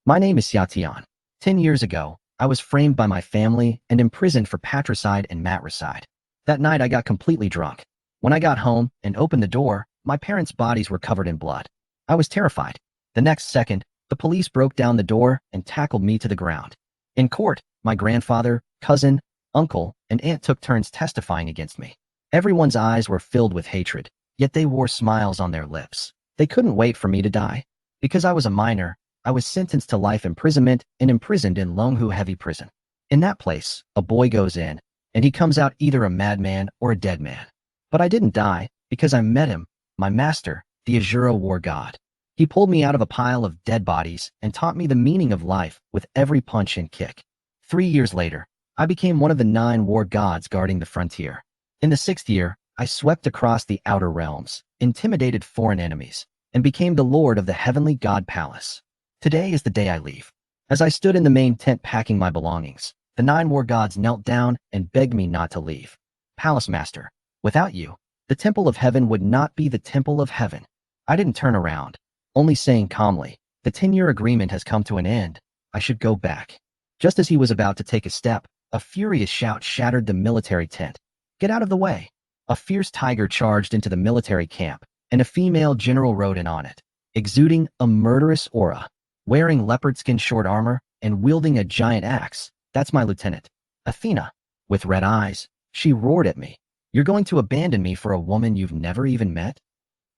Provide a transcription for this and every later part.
My name is Xia Tian. 10 years ago, I was framed by my family and imprisoned for patricide and matricide. That night I got completely drunk. When I got home and opened the door, my parents' bodies were covered in blood. I was terrified. The next second, the police broke down the door and tackled me to the ground. In court, my grandfather, cousin, uncle, and aunt took turns testifying against me. Everyone's eyes were filled with hatred, yet they wore smiles on their lips. They couldn't wait for me to die. Because I was a minor, I was sentenced to life imprisonment and imprisoned in Longhu Heavy Prison. In that place, a boy goes in, and he comes out either a madman or a dead man. But I didn't die, because I met him, my master, the Asura War god. He pulled me out of a pile of dead bodies and taught me the meaning of life with every punch and kick. 3 years later, I became one of the 9 war gods guarding the frontier. In the 6th year, I swept across the outer realms, intimidated foreign enemies, and became the lord of the heavenly god palace. Today is the day I leave. As I stood in the main tent packing my belongings, the 9 war gods knelt down and begged me not to leave. Palace Master, without you, the temple of heaven would not be the temple of heaven. I didn't turn around, only saying calmly, the 10-year agreement has come to an end. I should go back. Just as he was about to take a step, a furious shout shattered the military tent. Get out of the way. A fierce tiger charged into the military camp, and a female general rode in on it, exuding a murderous aura. Wearing leopard skin short armor and wielding a giant axe, that's my lieutenant, Athena. With red eyes, she roared at me. You're going to abandon me for a woman you've never even met?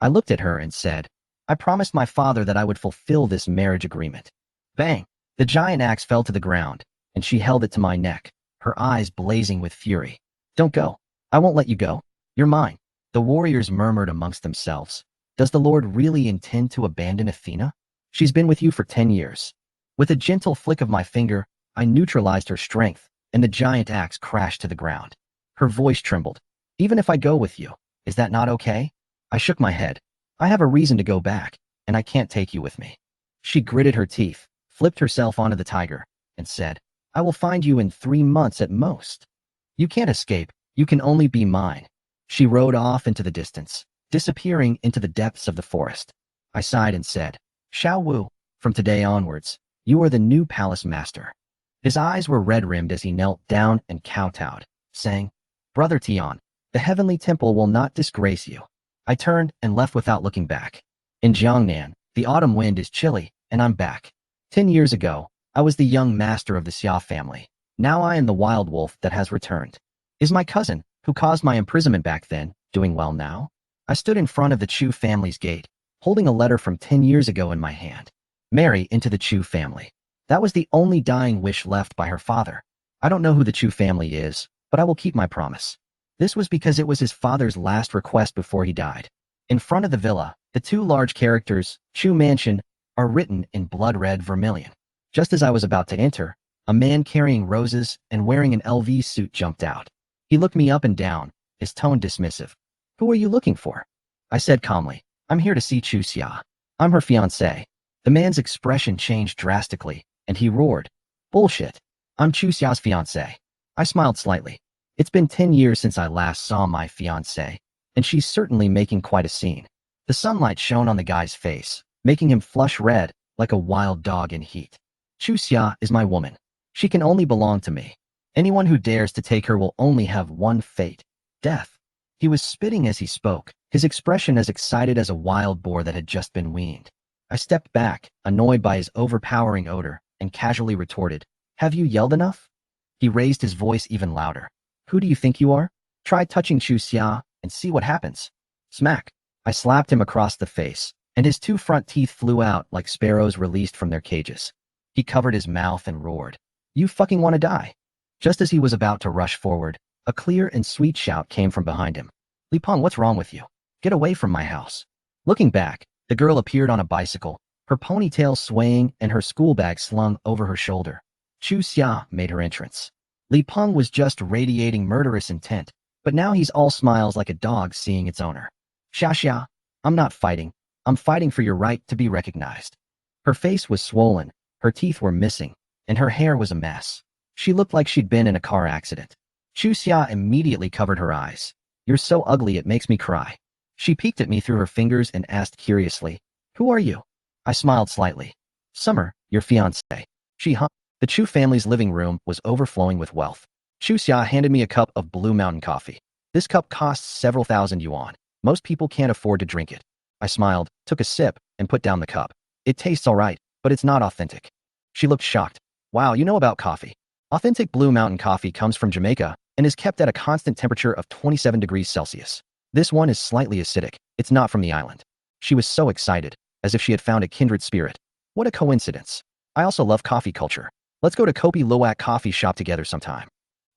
I looked at her and said, I promised my father that I would fulfill this marriage agreement. Bang! The giant axe fell to the ground, and she held it to my neck, her eyes blazing with fury. Don't go. I won't let you go. You're mine. The warriors murmured amongst themselves. Does the Lord really intend to abandon Athena? She's been with you for 10 years. With a gentle flick of my finger, I neutralized her strength, and the giant axe crashed to the ground. Her voice trembled. Even if I go with you, is that not okay? I shook my head. I have a reason to go back, and I can't take you with me. She gritted her teeth, flipped herself onto the tiger, and said, I will find you in 3 months at most. You can't escape, you can only be mine. She rode off into the distance, disappearing into the depths of the forest. I sighed and said, Xiao Wu, from today onwards, you are the new palace master. His eyes were red-rimmed as he knelt down and kowtowed, saying, Brother Tian, the heavenly temple will not disgrace you. I turned and left without looking back. In Jiangnan, the autumn wind is chilly, and I'm back. 10 years ago, I was the young master of the Xia family. Now I am the wild wolf that has returned. Is my cousin, who caused my imprisonment back then, doing well now? I stood in front of the Chu family's gate, holding a letter from 10 years ago in my hand. Marry into the Chu family. That was the only dying wish left by her father. I don't know who the Chu family is, but I will keep my promise. This was because it was his father's last request before he died. In front of the villa, the 2 large characters, Chu Mansion, are written in blood-red vermilion. Just as I was about to enter, a man carrying roses and wearing an LV suit jumped out. He looked me up and down, his tone dismissive. Who are you looking for? I said calmly, I'm here to see Chu Xia. I'm her fiancée. The man's expression changed drastically, and he roared, Bullshit. I'm Chu Xia's fiancée. I smiled slightly. It's been 10 years since I last saw my fiancée, and she's certainly making quite a scene. The sunlight shone on the guy's face, making him flush red, like a wild dog in heat. Chu Xia is my woman. She can only belong to me. Anyone who dares to take her will only have one fate, death. He was spitting as he spoke, his expression as excited as a wild boar that had just been weaned. I stepped back, annoyed by his overpowering odor, and casually retorted, Have you yelled enough? He raised his voice even louder. Who do you think you are? Try touching Chu Xia and see what happens. Smack. I slapped him across the face, and his 2 front teeth flew out like sparrows released from their cages. He covered his mouth and roared, You fucking want to die. Just as he was about to rush forward, a clear and sweet shout came from behind him. Li Peng, what's wrong with you? Get away from my house. Looking back, the girl appeared on a bicycle, her ponytail swaying and her school bag slung over her shoulder. Chu Xia made her entrance. Li Peng was just radiating murderous intent, but now he's all smiles like a dog seeing its owner. Xia Xia, I'm not fighting. I'm fighting for your right to be recognized. Her face was swollen, her teeth were missing, and her hair was a mess. She looked like she'd been in a car accident. Chu Xia immediately covered her eyes. You're so ugly it makes me cry. She peeked at me through her fingers and asked curiously, Who are you? I smiled slightly. Summer, your fiancée. The Chu family's living room was overflowing with wealth. Chu Xia handed me a cup of Blue Mountain coffee. This cup costs several thousand yuan. Most people can't afford to drink it. I smiled, took a sip, and put down the cup. It tastes alright, but it's not authentic. She looked shocked. Wow, you know about coffee. Authentic Blue Mountain coffee comes from Jamaica and is kept at a constant temperature of 27 degrees Celsius. This one is slightly acidic. It's not from the island. She was so excited, as if she had found a kindred spirit. What a coincidence. I also love coffee culture. Let's go to Kopi Luwak coffee shop together sometime.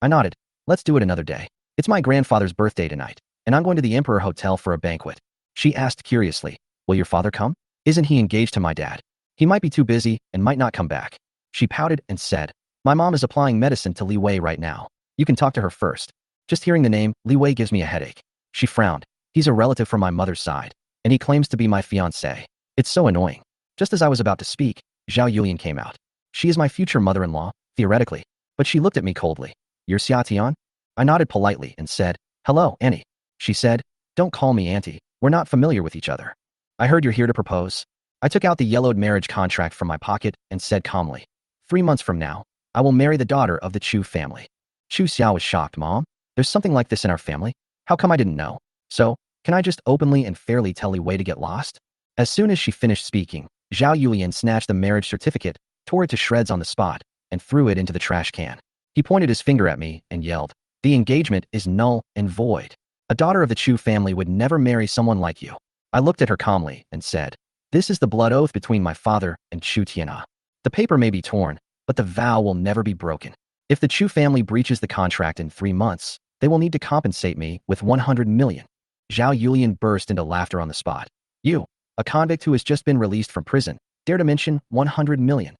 I nodded. Let's do it another day. It's my grandfather's birthday tonight, and I'm going to the Emperor Hotel for a banquet. She asked curiously, will your father come? Isn't he engaged to my dad? He might be too busy and might not come back. She pouted and said, my mom is applying medicine to Li Wei right now. You can talk to her first. Just hearing the name, Li Wei gives me a headache. She frowned. He's a relative from my mother's side, and he claims to be my fiancé. It's so annoying. Just as I was about to speak, Zhao Yulian came out. She is my future mother-in-law, theoretically, but she looked at me coldly. You're Xia Tian? I nodded politely and said, hello, Annie. She said, don't call me auntie. We're not familiar with each other. I heard you're here to propose. I took out the yellowed marriage contract from my pocket and said calmly, 3 months from now, I will marry the daughter of the Chu family. Chu Xiao was shocked. Mom, there's something like this in our family? How come I didn't know? So, can I just openly and fairly tell Li Wei to get lost? As soon as she finished speaking, Zhao Yulian snatched the marriage certificate, tore it to shreds on the spot, and threw it into the trash can. He pointed his finger at me and yelled, the engagement is null and void. A daughter of the Chu family would never marry someone like you. I looked at her calmly and said, this is the blood oath between my father and Chu Tian. The paper may be torn, but the vow will never be broken. If the Chu family breaches the contract in 3 months, they will need to compensate me with 100 million. Zhao Yulian burst into laughter on the spot. You, a convict who has just been released from prison, dare to mention 100 million.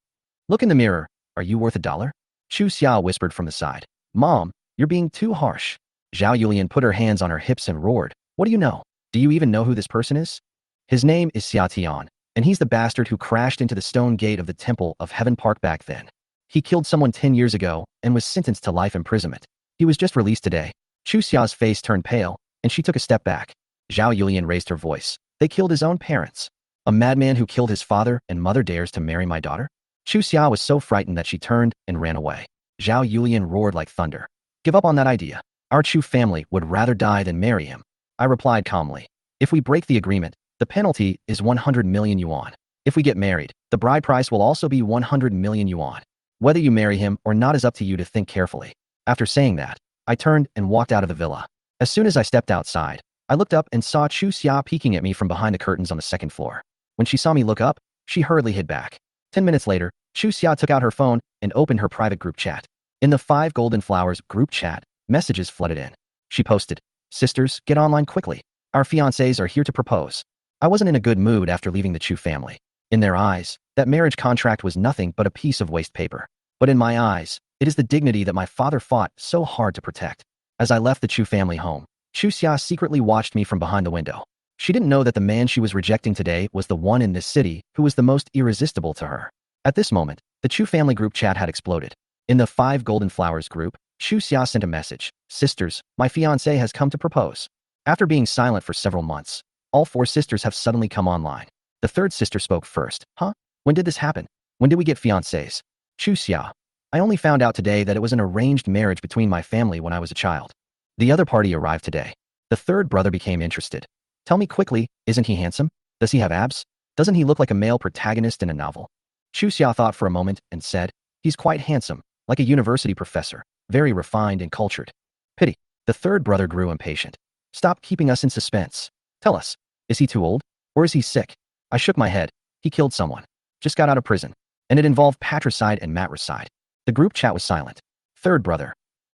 Look in the mirror. Are you worth $1? Chu Xia whispered from the side. Mom, you're being too harsh. Zhao Yulian put her hands on her hips and roared. What do you know? Do you even know who this person is? His name is Xia Tian, and he's the bastard who crashed into the stone gate of the Temple of Heaven Park back then. He killed someone 10 years ago and was sentenced to life imprisonment. He was just released today. Chu Xia's face turned pale, and she took a step back. Zhao Yulian raised her voice. They killed his own parents. A madman who killed his father and mother dares to marry my daughter? Chu Xia was so frightened that she turned and ran away. Zhao Yulian roared like thunder. Give up on that idea. Our Chu family would rather die than marry him. I replied calmly. If we break the agreement, the penalty is 100 million yuan. If we get married, the bride price will also be 100 million yuan. Whether you marry him or not is up to you to think carefully. After saying that, I turned and walked out of the villa. As soon as I stepped outside, I looked up and saw Chu Xia peeking at me from behind the curtains on the second floor. When she saw me look up, she hurriedly hid back. 10 minutes later, Chu Xia took out her phone and opened her private group chat. In the 5 Golden Flowers group chat, messages flooded in. She posted, sisters, get online quickly. Our fiancés are here to propose. I wasn't in a good mood after leaving the Chu family. In their eyes, that marriage contract was nothing but a piece of waste paper. But in my eyes, it is the dignity that my father fought so hard to protect. As I left the Chu family home, Chu Xia secretly watched me from behind the window. She didn't know that the man she was rejecting today was the one in this city who was the most irresistible to her. At this moment, the Chu family group chat had exploded. In the 5 Golden Flowers group, Chu Xia sent a message. Sisters, my fiancé has come to propose. After being silent for several months, all 4 sisters have suddenly come online. The third sister spoke first. Huh? When did this happen? When did we get fiancés? Chu Xia. I only found out today that it was an arranged marriage between my family when I was a child. The other party arrived today. The third brother became interested. Tell me quickly, isn't he handsome? Does he have abs? Doesn't he look like a male protagonist in a novel? Chu Xia thought for a moment and said, he's quite handsome, like a university professor, very refined and cultured. Pity. The third brother grew impatient. Stop keeping us in suspense. Tell us, is he too old? Or is he sick? I shook my head. He killed someone. Just got out of prison. And it involved patricide and matricide. The group chat was silent. Third brother.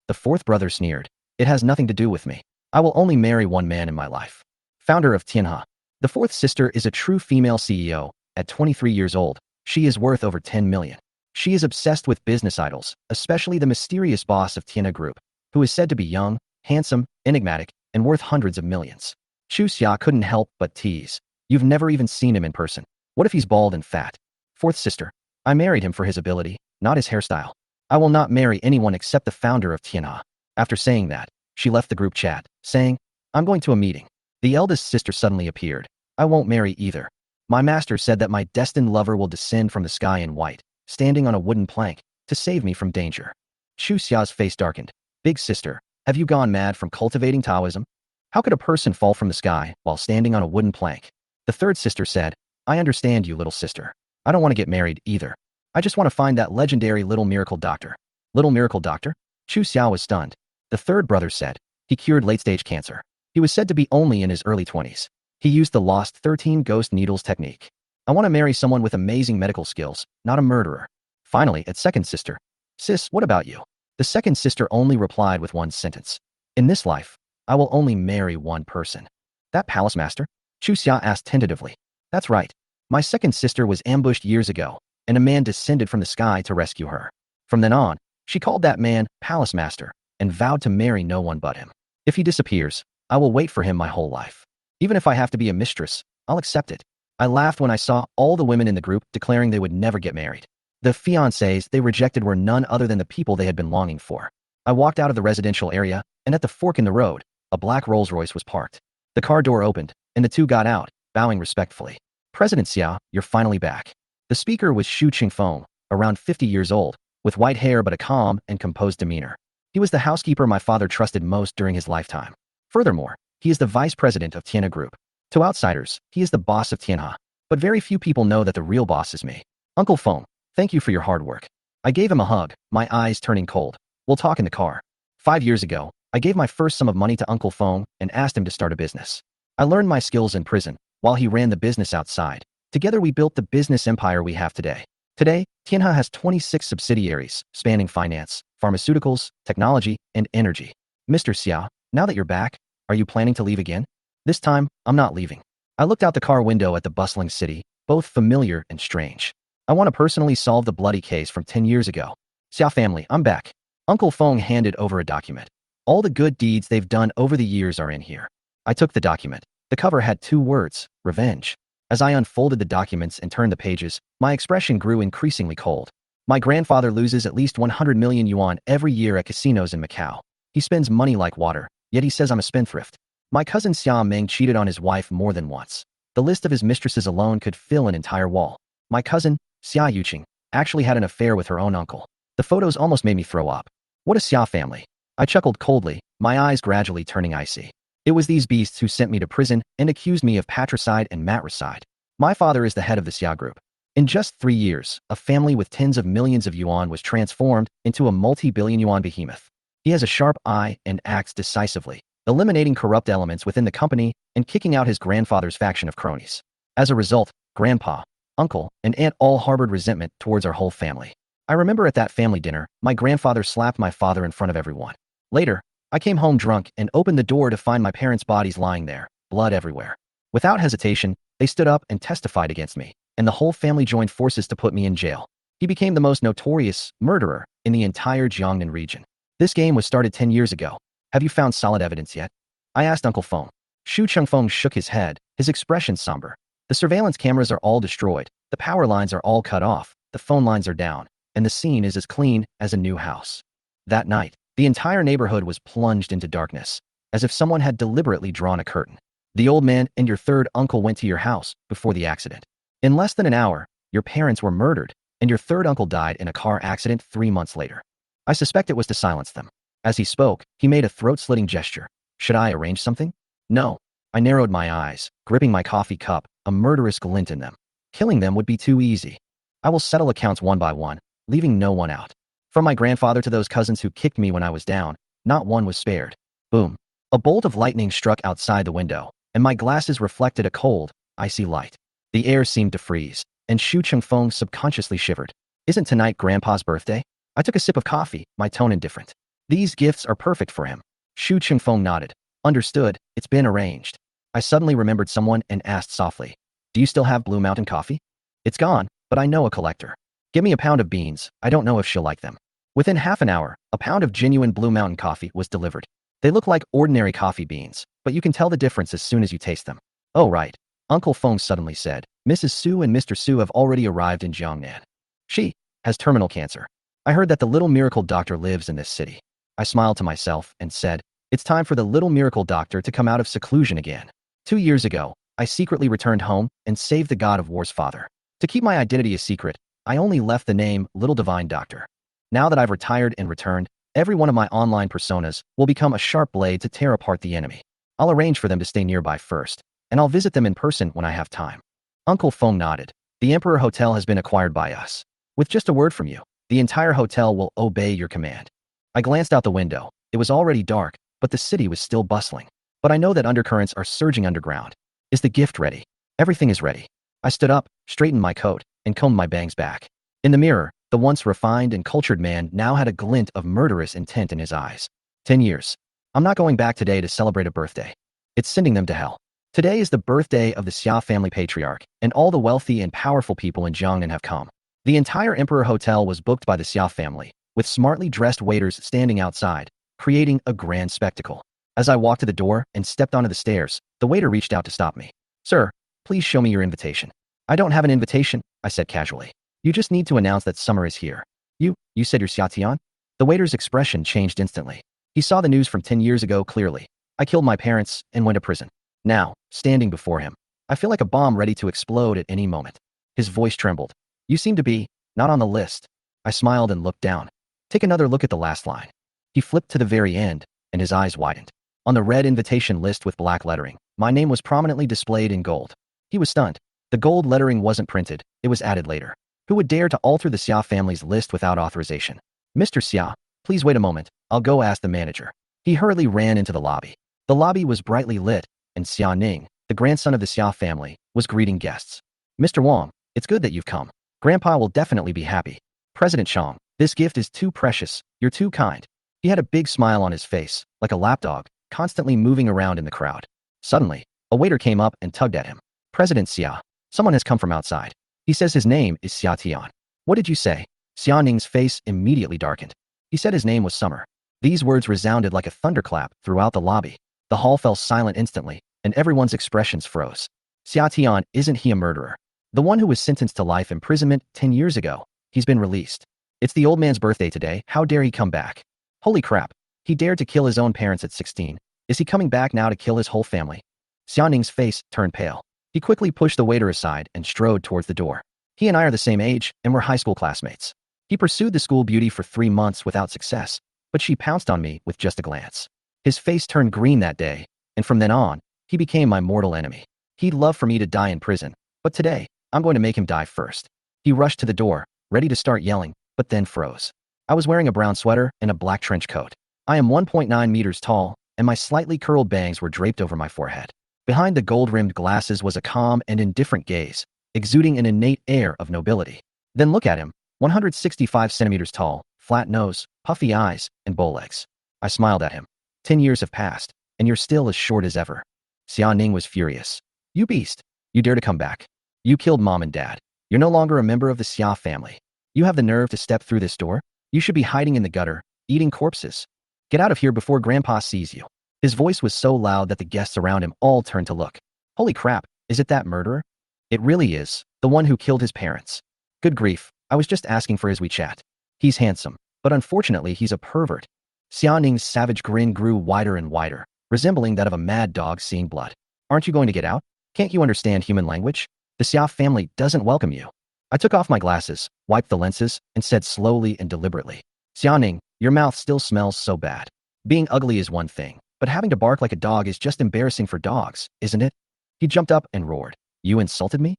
The fourth brother sneered. It has nothing to do with me. I will only marry one man in my life. Founder of Tianhe. The fourth sister is a true female CEO. At 23 years old, she is worth over 10 million. She is obsessed with business idols, especially the mysterious boss of Tianhe Group, who is said to be young, handsome, enigmatic, and worth hundreds of millions. Chu Xia couldn't help but tease. You've never even seen him in person. What if he's bald and fat? Fourth sister. I married him for his ability, not his hairstyle. I will not marry anyone except the founder of Tianhe. After saying that, she left the group chat, saying, I'm going to a meeting. The eldest sister suddenly appeared. I won't marry either. My master said that my destined lover will descend from the sky in white, standing on a wooden plank, to save me from danger. Shu Xia's face darkened. Big sister, have you gone mad from cultivating Taoism? How could a person fall from the sky while standing on a wooden plank? The third sister said, I understand you, little sister. I don't want to get married either. I just want to find that legendary little miracle doctor. Little miracle doctor? Chu Xiao was stunned. The third brother said, he cured late-stage cancer. He was said to be only in his early 20s. He used the lost 13 ghost needles technique. I want to marry someone with amazing medical skills, not a murderer. Finally, at second sister. Sis, what about you? The second sister only replied with one sentence. In this life, I will only marry one person. That palace master? Chu Xia asked tentatively. That's right. My second sister was ambushed years ago, and a man descended from the sky to rescue her. From then on, she called that man Palace Master and vowed to marry no one but him. If he disappears, I will wait for him my whole life. Even if I have to be a mistress, I'll accept it. I laughed when I saw all the women in the group declaring they would never get married. The fiancés they rejected were none other than the people they had been longing for. I walked out of the residential area, and at the fork in the road, a black Rolls-Royce was parked. The car door opened, and the two got out, bowing respectfully. President Xia, you're finally back. The speaker was Xu Qingfeng, around 50 years old, with white hair but a calm and composed demeanor. He was the housekeeper my father trusted most during his lifetime. Furthermore, he is the vice president of Tianha Group. To outsiders, he is the boss of Tianha. But very few people know that the real boss is me. Uncle Feng, thank you for your hard work. I gave him a hug, my eyes turning cold. We'll talk in the car. 5 years ago, I gave my first sum of money to Uncle Feng and asked him to start a business. I learned my skills in prison, while he ran the business outside. Together we built the business empire we have today. Today, Tianha has 26 subsidiaries, spanning finance, pharmaceuticals, technology, and energy. Mr. Xia, now that you're back, are you planning to leave again? This time, I'm not leaving. I looked out the car window at the bustling city, both familiar and strange. I want to personally solve the bloody case from 10 years ago. Xia family, I'm back. Uncle Feng handed over a document. All the good deeds they've done over the years are in here. I took the document. The cover had 2 words, revenge. As I unfolded the documents and turned the pages, my expression grew increasingly cold. My grandfather loses at least 100 million yuan every year at casinos in Macau. He spends money like water, yet he says I'm a spendthrift. My cousin Xia Meng cheated on his wife more than once. The list of his mistresses alone could fill an entire wall. My cousin, Xia Yuqing, actually had an affair with her own uncle. The photos almost made me throw up. What a Xia family. I chuckled coldly, my eyes gradually turning icy. It was these beasts who sent me to prison and accused me of patricide and matricide. My father is the head of the Xia Group. In just 3 years, a family with tens of millions of yuan was transformed into a multi-billion yuan behemoth. He has a sharp eye and acts decisively, eliminating corrupt elements within the company and kicking out his grandfather's faction of cronies. As a result, grandpa, uncle, and aunt all harbored resentment towards our whole family. I remember at that family dinner, my grandfather slapped my father in front of everyone. Later, I came home drunk and opened the door to find my parents' bodies lying there, blood everywhere. Without hesitation, they stood up and testified against me, and the whole family joined forces to put me in jail. He became the most notorious murderer in the entire Jiangnan region. This game was started 10 years ago. Have you found solid evidence yet? I asked Uncle Feng. Xu Chengfeng shook his head, his expression somber. The surveillance cameras are all destroyed, the power lines are all cut off, the phone lines are down, and the scene is as clean as a new house. That night, the entire neighborhood was plunged into darkness, as if someone had deliberately drawn a curtain. The old man and your third uncle went to your house before the accident. In less than an hour, your parents were murdered, and your third uncle died in a car accident 3 months later. I suspect it was to silence them. As he spoke, he made a throat-slitting gesture. Should I arrange something? No. I narrowed my eyes, gripping my coffee cup, a murderous glint in them. Killing them would be too easy. I will settle accounts one by one, leaving no one out. From my grandfather to those cousins who kicked me when I was down, not one was spared. Boom. A bolt of lightning struck outside the window, and my glasses reflected a cold, icy light. The air seemed to freeze, and Xu Chengfeng subconsciously shivered. Isn't tonight Grandpa's birthday? I took a sip of coffee, my tone indifferent. These gifts are perfect for him. Xu Chengfeng nodded. Understood, it's been arranged. I suddenly remembered someone and asked softly, do you still have Blue Mountain coffee? It's gone, but I know a collector. Give me a pound of beans, I don't know if she'll like them. Within half an hour, a pound of genuine Blue Mountain coffee was delivered. They look like ordinary coffee beans, but you can tell the difference as soon as you taste them. Oh right, Uncle Feng suddenly said. Mrs. Su and Mr. Su have already arrived in Jiangnan. She has terminal cancer. I heard that the little miracle doctor lives in this city. I smiled to myself and said, it's time for the little miracle doctor to come out of seclusion again. 2 years ago, I secretly returned home and saved the god of war's father. To keep my identity a secret, I only left the name Little Divine Doctor. Now that I've retired and returned, every one of my online personas will become a sharp blade to tear apart the enemy. I'll arrange for them to stay nearby first, and I'll visit them in person when I have time. Uncle Feng nodded. The Emperor Hotel has been acquired by us. With just a word from you, the entire hotel will obey your command. I glanced out the window. It was already dark, but the city was still bustling. But I know that undercurrents are surging underground. Is the gift ready? Everything is ready. I stood up, straightened my coat, and combed my bangs back. In the mirror, the once refined and cultured man now had a glint of murderous intent in his eyes. 10 years. I'm not going back today to celebrate a birthday. It's sending them to hell. Today is the birthday of the Xia family patriarch, and all the wealthy and powerful people in Jiangnan have come. The entire Emperor Hotel was booked by the Xia family, with smartly dressed waiters standing outside, creating a grand spectacle. As I walked to the door and stepped onto the stairs, the waiter reached out to stop me. Sir, please show me your invitation. I don't have an invitation, I said casually. You just need to announce that summer is here. You said you're Xia Tian? The waiter's expression changed instantly. He saw the news from 10 years ago clearly. I killed my parents and went to prison. Now, standing before him, I feel like a bomb ready to explode at any moment. His voice trembled. You seem to be not on the list. I smiled and looked down. Take another look at the last line. He flipped to the very end, and his eyes widened. On the red invitation list with black lettering, my name was prominently displayed in gold. He was stunned. The gold lettering wasn't printed, it was added later. Who would dare to alter the Xia family's list without authorization? Mr. Xia, please wait a moment, I'll go ask the manager. He hurriedly ran into the lobby. The lobby was brightly lit, and Xia Ning, the grandson of the Xia family, was greeting guests. Mr. Wang, it's good that you've come. Grandpa will definitely be happy. President Chang, this gift is too precious, you're too kind. He had a big smile on his face, like a lapdog, constantly moving around in the crowd. Suddenly, a waiter came up and tugged at him. President Xia, someone has come from outside. He says his name is Xia Tian. What did you say? Xia Ning's face immediately darkened. He said his name was Summer. These words resounded like a thunderclap throughout the lobby. The hall fell silent instantly, and everyone's expressions froze. Xia Tian, isn't he a murderer? The one who was sentenced to life imprisonment 10 years ago. He's been released. It's the old man's birthday today, how dare he come back? Holy crap. He dared to kill his own parents at 16. Is he coming back now to kill his whole family? Xia Ning's face turned pale. He quickly pushed the waiter aside and strode towards the door. He and I are the same age, and we're high school classmates. He pursued the school beauty for 3 months without success, but she pounced on me with just a glance. His face turned green that day, and from then on, he became my mortal enemy. He'd love for me to die in prison, but today, I'm going to make him die first. He rushed to the door, ready to start yelling, but then froze. I was wearing a brown sweater and a black trench coat. I am 1.9 meters tall, and my slightly curled bangs were draped over my forehead. Behind the gold-rimmed glasses was a calm and indifferent gaze, exuding an innate air of nobility. Then look at him, 165 centimeters tall, flat nose, puffy eyes, and bow legs. I smiled at him. 10 years have passed, and you're still as short as ever. Xia Ning was furious. You beast. You dare to come back. You killed mom and dad. You're no longer a member of the Xia family. You have the nerve to step through this door? You should be hiding in the gutter, eating corpses. Get out of here before Grandpa sees you. His voice was so loud that the guests around him all turned to look. Holy crap, is it that murderer? It really is, the one who killed his parents. Good grief, I was just asking for his WeChat. He's handsome, but unfortunately he's a pervert. Xia Ning's savage grin grew wider and wider, resembling that of a mad dog seeing blood. Aren't you going to get out? Can't you understand human language? The Xia family doesn't welcome you. I took off my glasses, wiped the lenses, and said slowly and deliberately, Xia Ning, your mouth still smells so bad. Being ugly is one thing, but having to bark like a dog is just embarrassing for dogs, isn't it? He jumped up and roared. You insulted me?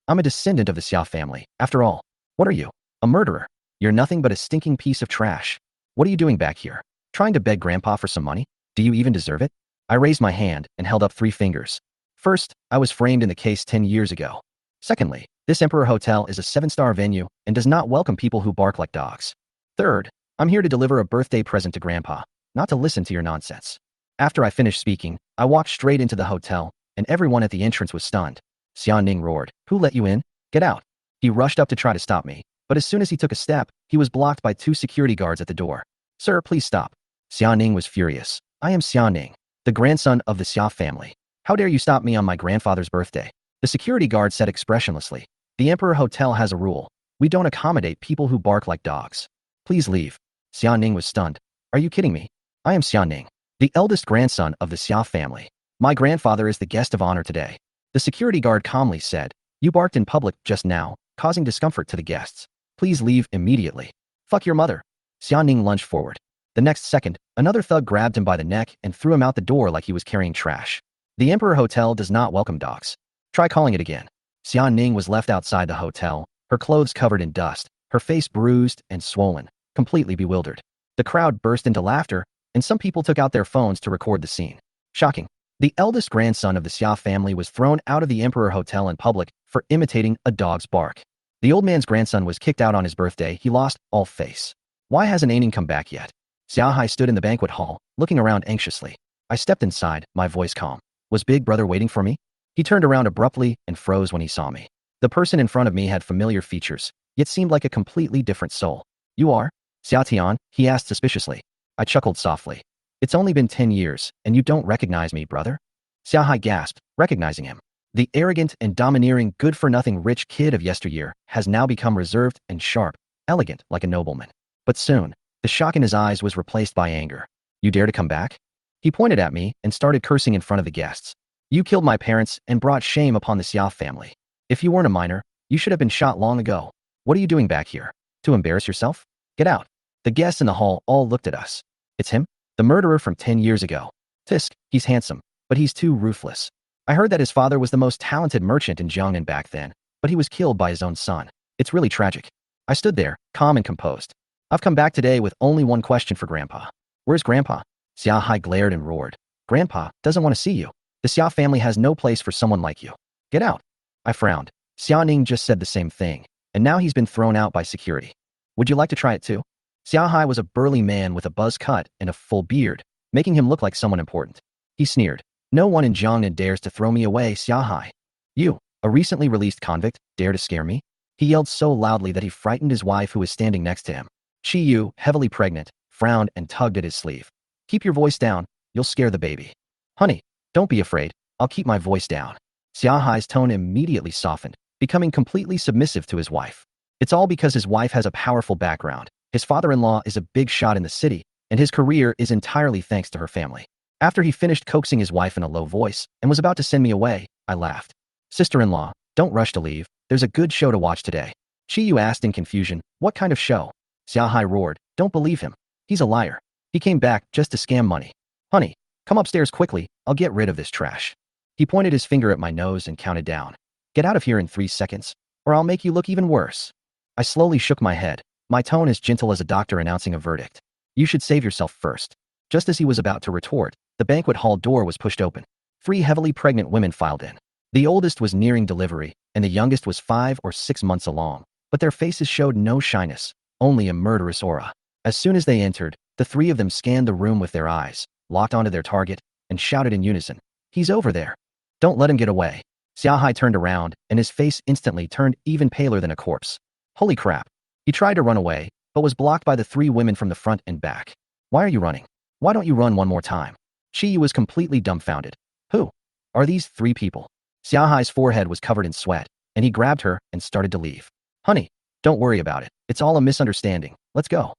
I'm a descendant of the Xia family, after all. What are you? A murderer. You're nothing but a stinking piece of trash. What are you doing back here? Trying to beg Grandpa for some money? Do you even deserve it? I raised my hand and held up 3 fingers. First, I was framed in the case 10 years ago. Secondly, this Emperor Hotel is a 7-star venue and does not welcome people who bark like dogs. Third, I'm here to deliver a birthday present to Grandpa, not to listen to your nonsense. After I finished speaking, I walked straight into the hotel, and everyone at the entrance was stunned. Xia Ning roared, Who let you in? Get out. He rushed up to try to stop me, but as soon as he took a step, he was blocked by 2 security guards at the door. Sir, please stop. Xia Ning was furious. I am Xia Ning, the grandson of the Xia family. How dare you stop me on my grandfather's birthday? The security guard said expressionlessly. The Emperor Hotel has a rule. We don't accommodate people who bark like dogs. Please leave. Xia Ning was stunned. Are you kidding me? I am Xia Ning, the eldest grandson of the Xia family. My grandfather is the guest of honor today. The security guard calmly said, "You barked in public just now, causing discomfort to the guests. Please leave immediately." "Fuck your mother." Xia Ning lunged forward. The next second, another thug grabbed him by the neck and threw him out the door like he was carrying trash. The Emperor Hotel does not welcome dogs. Try calling it again. Xia Ning was left outside the hotel, her clothes covered in dust, her face bruised and swollen, completely bewildered. The crowd burst into laughter, and some people took out their phones to record the scene. Shocking. The eldest grandson of the Xia family was thrown out of the Emperor Hotel in public for imitating a dog's bark. The old man's grandson was kicked out on his birthday. He lost all face. Why hasn't Aining come back yet? Xia Hai stood in the banquet hall, looking around anxiously. I stepped inside, my voice calm. Was Big Brother waiting for me? He turned around abruptly and froze when he saw me. The person in front of me had familiar features, yet seemed like a completely different soul. "You are Xia Tian?" he asked suspiciously. I chuckled softly. "It's only been 10 years, and you don't recognize me, brother?" Xia Hai gasped, recognizing him. The arrogant and domineering good-for-nothing rich kid of yesteryear has now become reserved and sharp, elegant like a nobleman. But soon, the shock in his eyes was replaced by anger. "You dare to come back?" He pointed at me and started cursing in front of the guests. "You killed my parents and brought shame upon the Xia family. If you weren't a minor, you should have been shot long ago. What are you doing back here? To embarrass yourself? Get out." The guests in the hall all looked at us. "It's him? The murderer from 10 years ago. Tisk, he's handsome, but he's too ruthless. I heard that his father was the most talented merchant in Jiangnan back then, but he was killed by his own son. It's really tragic." I stood there, calm and composed. "I've come back today with only one question for Grandpa." "Where's Grandpa?" Xia Hai glared and roared. "Grandpa doesn't want to see you. The Xia family has no place for someone like you. Get out." I frowned. Xia Ning just said the same thing, and now he's been thrown out by security. "Would you like to try it too?" Xia Hai was a burly man with a buzz cut and a full beard, making him look like someone important. He sneered. "No one in Jiangnan dares to throw me away, Xia Hai. You, a recently released convict, dare to scare me?" He yelled so loudly that he frightened his wife who was standing next to him. Chi Yu, heavily pregnant, frowned and tugged at his sleeve. "Keep your voice down, you'll scare the baby." "Honey, don't be afraid, I'll keep my voice down." Xia Hai's tone immediately softened, becoming completely submissive to his wife. It's all because his wife has a powerful background. His father-in-law is a big shot in the city, and his career is entirely thanks to her family. After he finished coaxing his wife in a low voice and was about to send me away, I laughed. "Sister-in-law, don't rush to leave, there's a good show to watch today." Chi Yu asked in confusion, "What kind of show?" Xia Hai roared, "Don't believe him. He's a liar. He came back just to scam money. Honey, come upstairs quickly, I'll get rid of this trash." He pointed his finger at my nose and counted down. "Get out of here in 3 seconds, or I'll make you look even worse." I slowly shook my head, my tone as gentle as a doctor announcing a verdict. "You should save yourself first." Just as he was about to retort, the banquet hall door was pushed open. 3 heavily pregnant women filed in. The oldest was nearing delivery, and the youngest was 5 or 6 months along, but their faces showed no shyness, only a murderous aura. As soon as they entered, the 3 of them scanned the room with their eyes, locked onto their target, and shouted in unison, "He's over there. Don't let him get away." Xia Hai turned around, and his face instantly turned even paler than a corpse. Holy crap. He tried to run away, but was blocked by the 3 women from the front and back. "Why are you running? Why don't you run one more time?" Chi Yu was completely dumbfounded. "Who are these 3 people?" Xia Hai's forehead was covered in sweat, and he grabbed her and started to leave. "Honey, don't worry about it. It's all a misunderstanding. Let's go."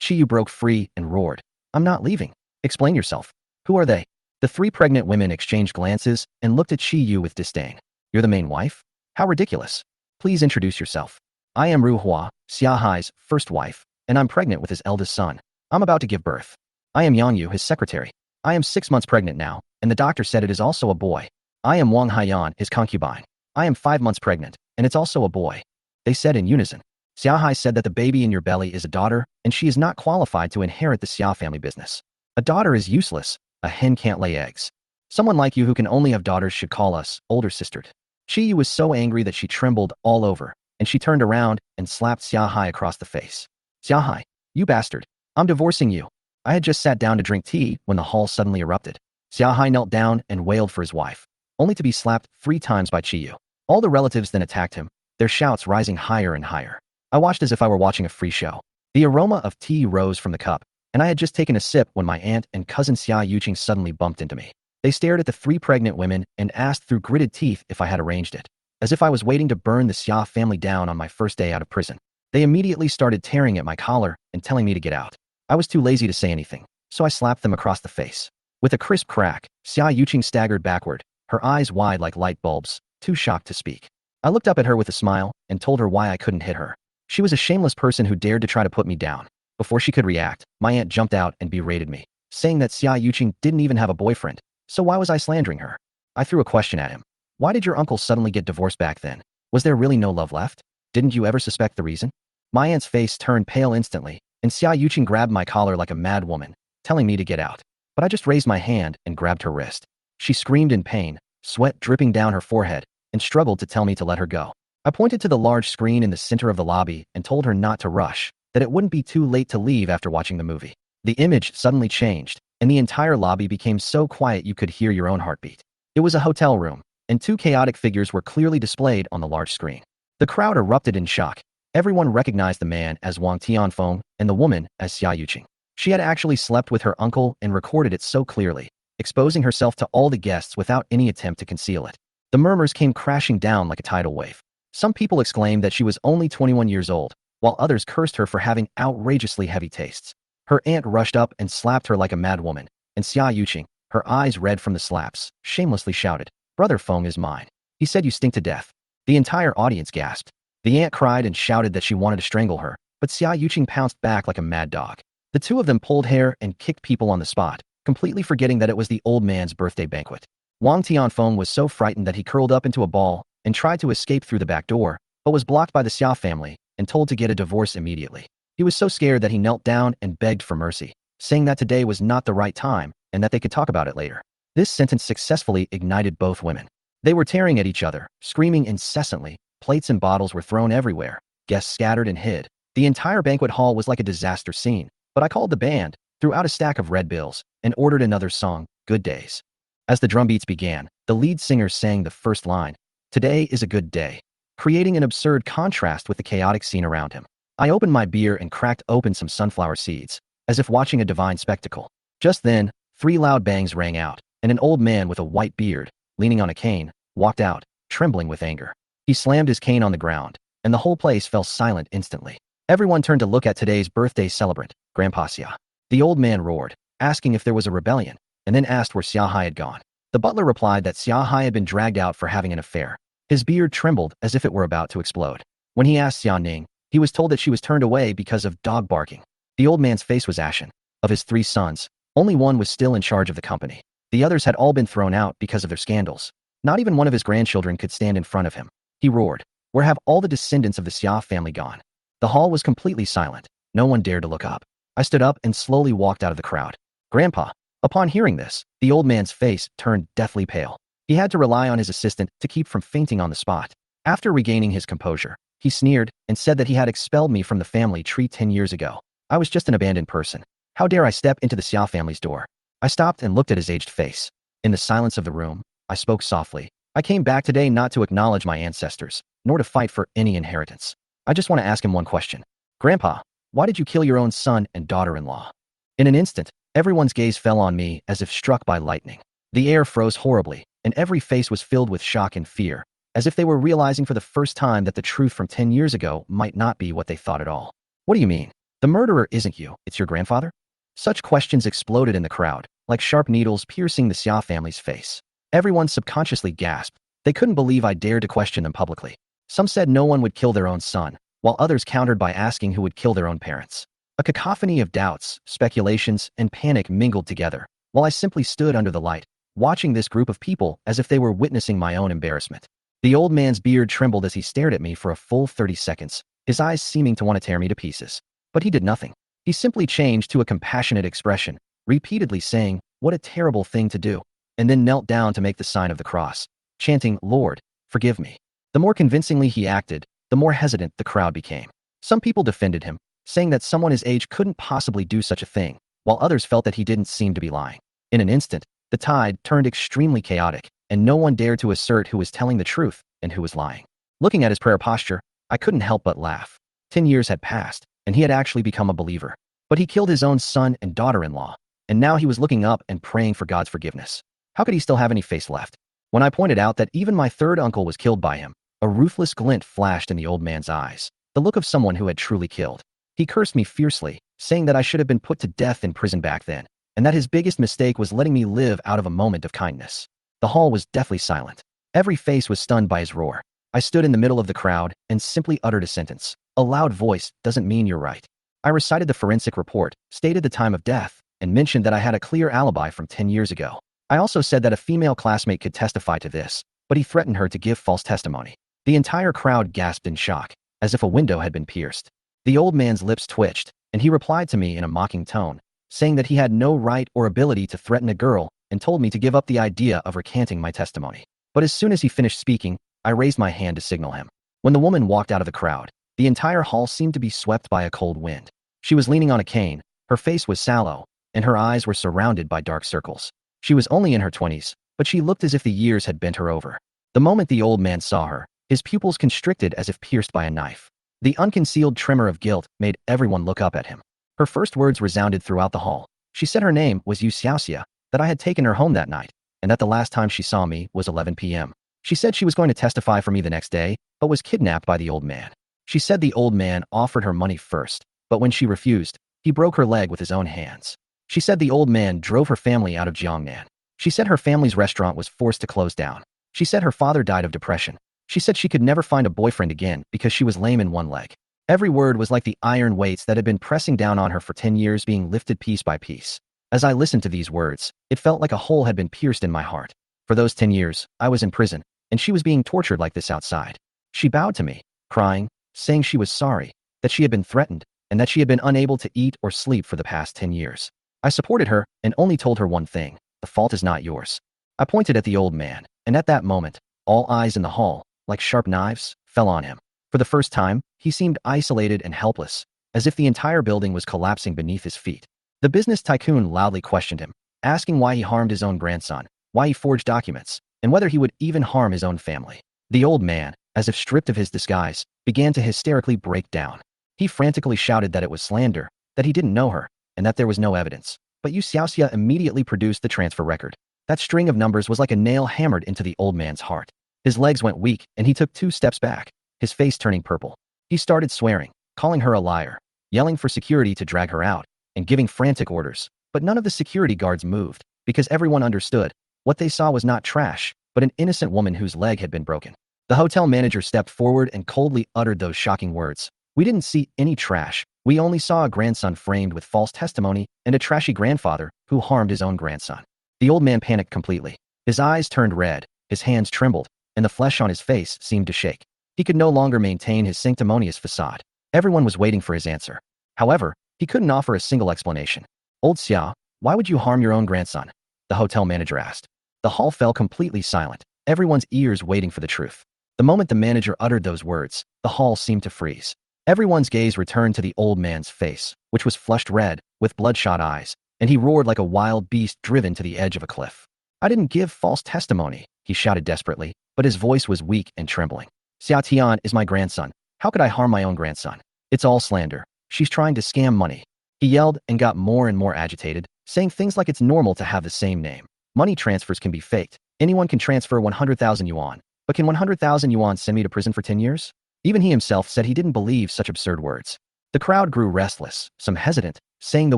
Chi Yu broke free and roared, "I'm not leaving. Explain yourself. Who are they?" The 3 pregnant women exchanged glances and looked at Chi Yu with disdain. "You're the main wife? How ridiculous. Please introduce yourself." "I am Ru Hua, Xia Hai's first wife, and I'm pregnant with his eldest son. I'm about to give birth." "I am Yang Yu, his secretary. I am 6 months pregnant now, and the doctor said it is also a boy." "I am Wang Haiyan, his concubine. I am 5 months pregnant, and it's also a boy." They said in unison. "Xia Hai said that the baby in your belly is a daughter, and she is not qualified to inherit the Xia family business. A daughter is useless. A hen can't lay eggs. Someone like you who can only have daughters should call us older sistered." Chi Yu was so angry that she trembled all over, and she turned around and slapped Xia Hai across the face. "Xia Hai, you bastard. I'm divorcing you." I had just sat down to drink tea when the hall suddenly erupted. Xia Hai knelt down and wailed for his wife, only to be slapped 3 times by Chi Yu. All the relatives then attacked him, their shouts rising higher and higher. I watched as if I were watching a free show. The aroma of tea rose from the cup, and I had just taken a sip when my aunt and cousin Xia Yuqing suddenly bumped into me. They stared at the 3 pregnant women and asked through gritted teeth if I had arranged it, as if I was waiting to burn the Xia family down on my first day out of prison. They immediately started tearing at my collar and telling me to get out. I was too lazy to say anything, so I slapped them across the face. With a crisp crack, Xia Yuqing staggered backward, her eyes wide like light bulbs, too shocked to speak. I looked up at her with a smile and told her why I couldn't hit her. She was a shameless person who dared to try to put me down. Before she could react, my aunt jumped out and berated me, saying that Xia Yuqing didn't even have a boyfriend, so why was I slandering her? I threw a question at him. Why did your uncle suddenly get divorced back then? Was there really no love left? Didn't you ever suspect the reason? My aunt's face turned pale instantly, and Xia Yuqing grabbed my collar like a mad woman, telling me to get out. But I just raised my hand and grabbed her wrist. She screamed in pain, sweat dripping down her forehead, and struggled to tell me to let her go. I pointed to the large screen in the center of the lobby and told her not to rush, that it wouldn't be too late to leave after watching the movie. The image suddenly changed, and the entire lobby became so quiet you could hear your own heartbeat. It was a hotel room, and two chaotic figures were clearly displayed on the large screen. The crowd erupted in shock. Everyone recognized the man as Wang Tianfeng and the woman as Xia Yuqing. She had actually slept with her uncle and recorded it so clearly, exposing herself to all the guests without any attempt to conceal it. The murmurs came crashing down like a tidal wave. Some people exclaimed that she was only 21 years old, while others cursed her for having outrageously heavy tastes. Her aunt rushed up and slapped her like a mad woman, and Xia Yuqing, her eyes red from the slaps, shamelessly shouted, "Brother Feng is mine. He said you stink to death." The entire audience gasped. The aunt cried and shouted that she wanted to strangle her, but Xia Yuqing pounced back like a mad dog. The two of them pulled hair and kicked people on the spot, completely forgetting that it was the old man's birthday banquet. Wang Tianfeng was so frightened that he curled up into a ball and tried to escape through the back door, but was blocked by the Xia family and told to get a divorce immediately. He was so scared that he knelt down and begged for mercy, saying that today was not the right time and that they could talk about it later. This sentence successfully ignited both women. They were tearing at each other, screaming incessantly. Plates and bottles were thrown everywhere. Guests scattered and hid. The entire banquet hall was like a disaster scene, but I called the band, threw out a stack of red bills, and ordered another song, Good Days. As the drum beats began, the lead singer sang the first line, "Today is a good day," creating an absurd contrast with the chaotic scene around him. I opened my beer and cracked open some sunflower seeds, as if watching a divine spectacle. Just then, 3 loud bangs rang out, and an old man with a white beard, leaning on a cane, walked out, trembling with anger. He slammed his cane on the ground, and the whole place fell silent instantly. Everyone turned to look at today's birthday celebrant, Grandpa Xia. The old man roared, asking if there was a rebellion, and then asked where Xia Hai had gone. The butler replied that Xia Hai had been dragged out for having an affair. His beard trembled as if it were about to explode. When he asked Xia Ning, he was told that she was turned away because of dog barking. The old man's face was ashen. Of his 3 sons, only one was still in charge of the company. The others had all been thrown out because of their scandals. Not even one of his grandchildren could stand in front of him. He roared, "Where have all the descendants of the Xia family gone?" The hall was completely silent. No one dared to look up. I stood up and slowly walked out of the crowd. Grandpa. Upon hearing this, the old man's face turned deathly pale. He had to rely on his assistant to keep from fainting on the spot. After regaining his composure, he sneered and said that he had expelled me from the family tree 10 years ago. I was just an abandoned person. How dare I step into the Xia family's door? I stopped and looked at his aged face. In the silence of the room, I spoke softly. I came back today not to acknowledge my ancestors, nor to fight for any inheritance. I just want to ask him one question. Grandpa, why did you kill your own son and daughter-in-law? In an instant, everyone's gaze fell on me as if struck by lightning. The air froze horribly, and every face was filled with shock and fear, as if they were realizing for the first time that the truth from 10 years ago might not be what they thought at all. What do you mean? The murderer isn't you, it's your grandfather? Such questions exploded in the crowd, like sharp needles piercing the Xia family's face. Everyone subconsciously gasped. They couldn't believe I dared to question them publicly. Some said no one would kill their own son, while others countered by asking who would kill their own parents. A cacophony of doubts, speculations, and panic mingled together, while I simply stood under the light, watching this group of people as if they were witnessing my own embarrassment. The old man's beard trembled as he stared at me for a full 30 seconds, his eyes seeming to want to tear me to pieces. But he did nothing. He simply changed to a compassionate expression, repeatedly saying, "What a terrible thing to do," and then knelt down to make the sign of the cross, chanting, "Lord, forgive me." The more convincingly he acted, the more hesitant the crowd became. Some people defended him, saying that someone his age couldn't possibly do such a thing, while others felt that he didn't seem to be lying. In an instant, the tide turned extremely chaotic, and no one dared to assert who was telling the truth and who was lying. Looking at his prayer posture, I couldn't help but laugh. 10 years had passed, and he had actually become a believer. But he killed his own son and daughter-in-law, and now he was looking up and praying for God's forgiveness. How could he still have any face left? When I pointed out that even my third uncle was killed by him, a ruthless glint flashed in the old man's eyes, the look of someone who had truly killed. He cursed me fiercely, saying that I should have been put to death in prison back then, and that his biggest mistake was letting me live out of a moment of kindness. The hall was deathly silent. Every face was stunned by his roar. I stood in the middle of the crowd and simply uttered a sentence. A loud voice doesn't mean you're right. I recited the forensic report, stated the time of death, and mentioned that I had a clear alibi from 10 years ago. I also said that a female classmate could testify to this, but he threatened her to give false testimony. The entire crowd gasped in shock, as if a window had been pierced. The old man's lips twitched, and he replied to me in a mocking tone, saying that he had no right or ability to threaten a girl and told me to give up the idea of recanting my testimony. But as soon as he finished speaking, I raised my hand to signal him. When the woman walked out of the crowd, the entire hall seemed to be swept by a cold wind. She was leaning on a cane, her face was sallow, and her eyes were surrounded by dark circles. She was only in her 20s, but she looked as if the years had bent her over. The moment the old man saw her, his pupils constricted as if pierced by a knife. The unconcealed tremor of guilt made everyone look up at him. Her first words resounded throughout the hall. She said her name was Xia, that I had taken her home that night, and that the last time she saw me was 11 p.m. She said she was going to testify for me the next day, but was kidnapped by the old man. She said the old man offered her money first, but when she refused, he broke her leg with his own hands. She said the old man drove her family out of Jiangnan. She said her family's restaurant was forced to close down. She said her father died of depression. She said she could never find a boyfriend again because she was lame in one leg. Every word was like the iron weights that had been pressing down on her for 10 years being lifted piece by piece. As I listened to these words, it felt like a hole had been pierced in my heart. For those 10 years, I was in prison, and she was being tortured like this outside. She bowed to me, crying, saying she was sorry, that she had been threatened, and that she had been unable to eat or sleep for the past 10 years. I supported her and only told her one thing: the fault is not yours. I pointed at the old man, and at that moment, all eyes in the hall, like sharp knives, fell on him. For the first time, he seemed isolated and helpless, as if the entire building was collapsing beneath his feet. The business tycoon loudly questioned him, asking why he harmed his own grandson, why he forged documents, and whether he would even harm his own family. The old man, as if stripped of his disguise, began to hysterically break down. He frantically shouted that it was slander, that he didn't know her, and that there was no evidence. But Xia immediately produced the transfer record. That string of numbers was like a nail hammered into the old man's heart. His legs went weak, and he took 2 steps back, his face turning purple. He started swearing, calling her a liar, yelling for security to drag her out, and giving frantic orders. But none of the security guards moved, because everyone understood. What they saw was not trash, but an innocent woman whose leg had been broken. The hotel manager stepped forward and coldly uttered those shocking words. We didn't see any trash. We only saw a grandson framed with false testimony and a trashy grandfather who harmed his own grandson. The old man panicked completely. His eyes turned red, his hands trembled, and the flesh on his face seemed to shake. He could no longer maintain his sanctimonious facade. Everyone was waiting for his answer. However, he couldn't offer a single explanation. Old Xia, why would you harm your own grandson? The hotel manager asked. The hall fell completely silent, everyone's ears waiting for the truth. The moment the manager uttered those words, the hall seemed to freeze. Everyone's gaze returned to the old man's face, which was flushed red, with bloodshot eyes, and he roared like a wild beast driven to the edge of a cliff. I didn't give false testimony, he shouted desperately, but his voice was weak and trembling. Xia Tian is my grandson. How could I harm my own grandson? It's all slander. She's trying to scam money. He yelled and got more and more agitated, saying things like it's normal to have the same name. Money transfers can be faked. Anyone can transfer 100,000 yuan. But can 100,000 yuan send me to prison for 10 years? Even he himself said he didn't believe such absurd words. The crowd grew restless, some hesitant, saying the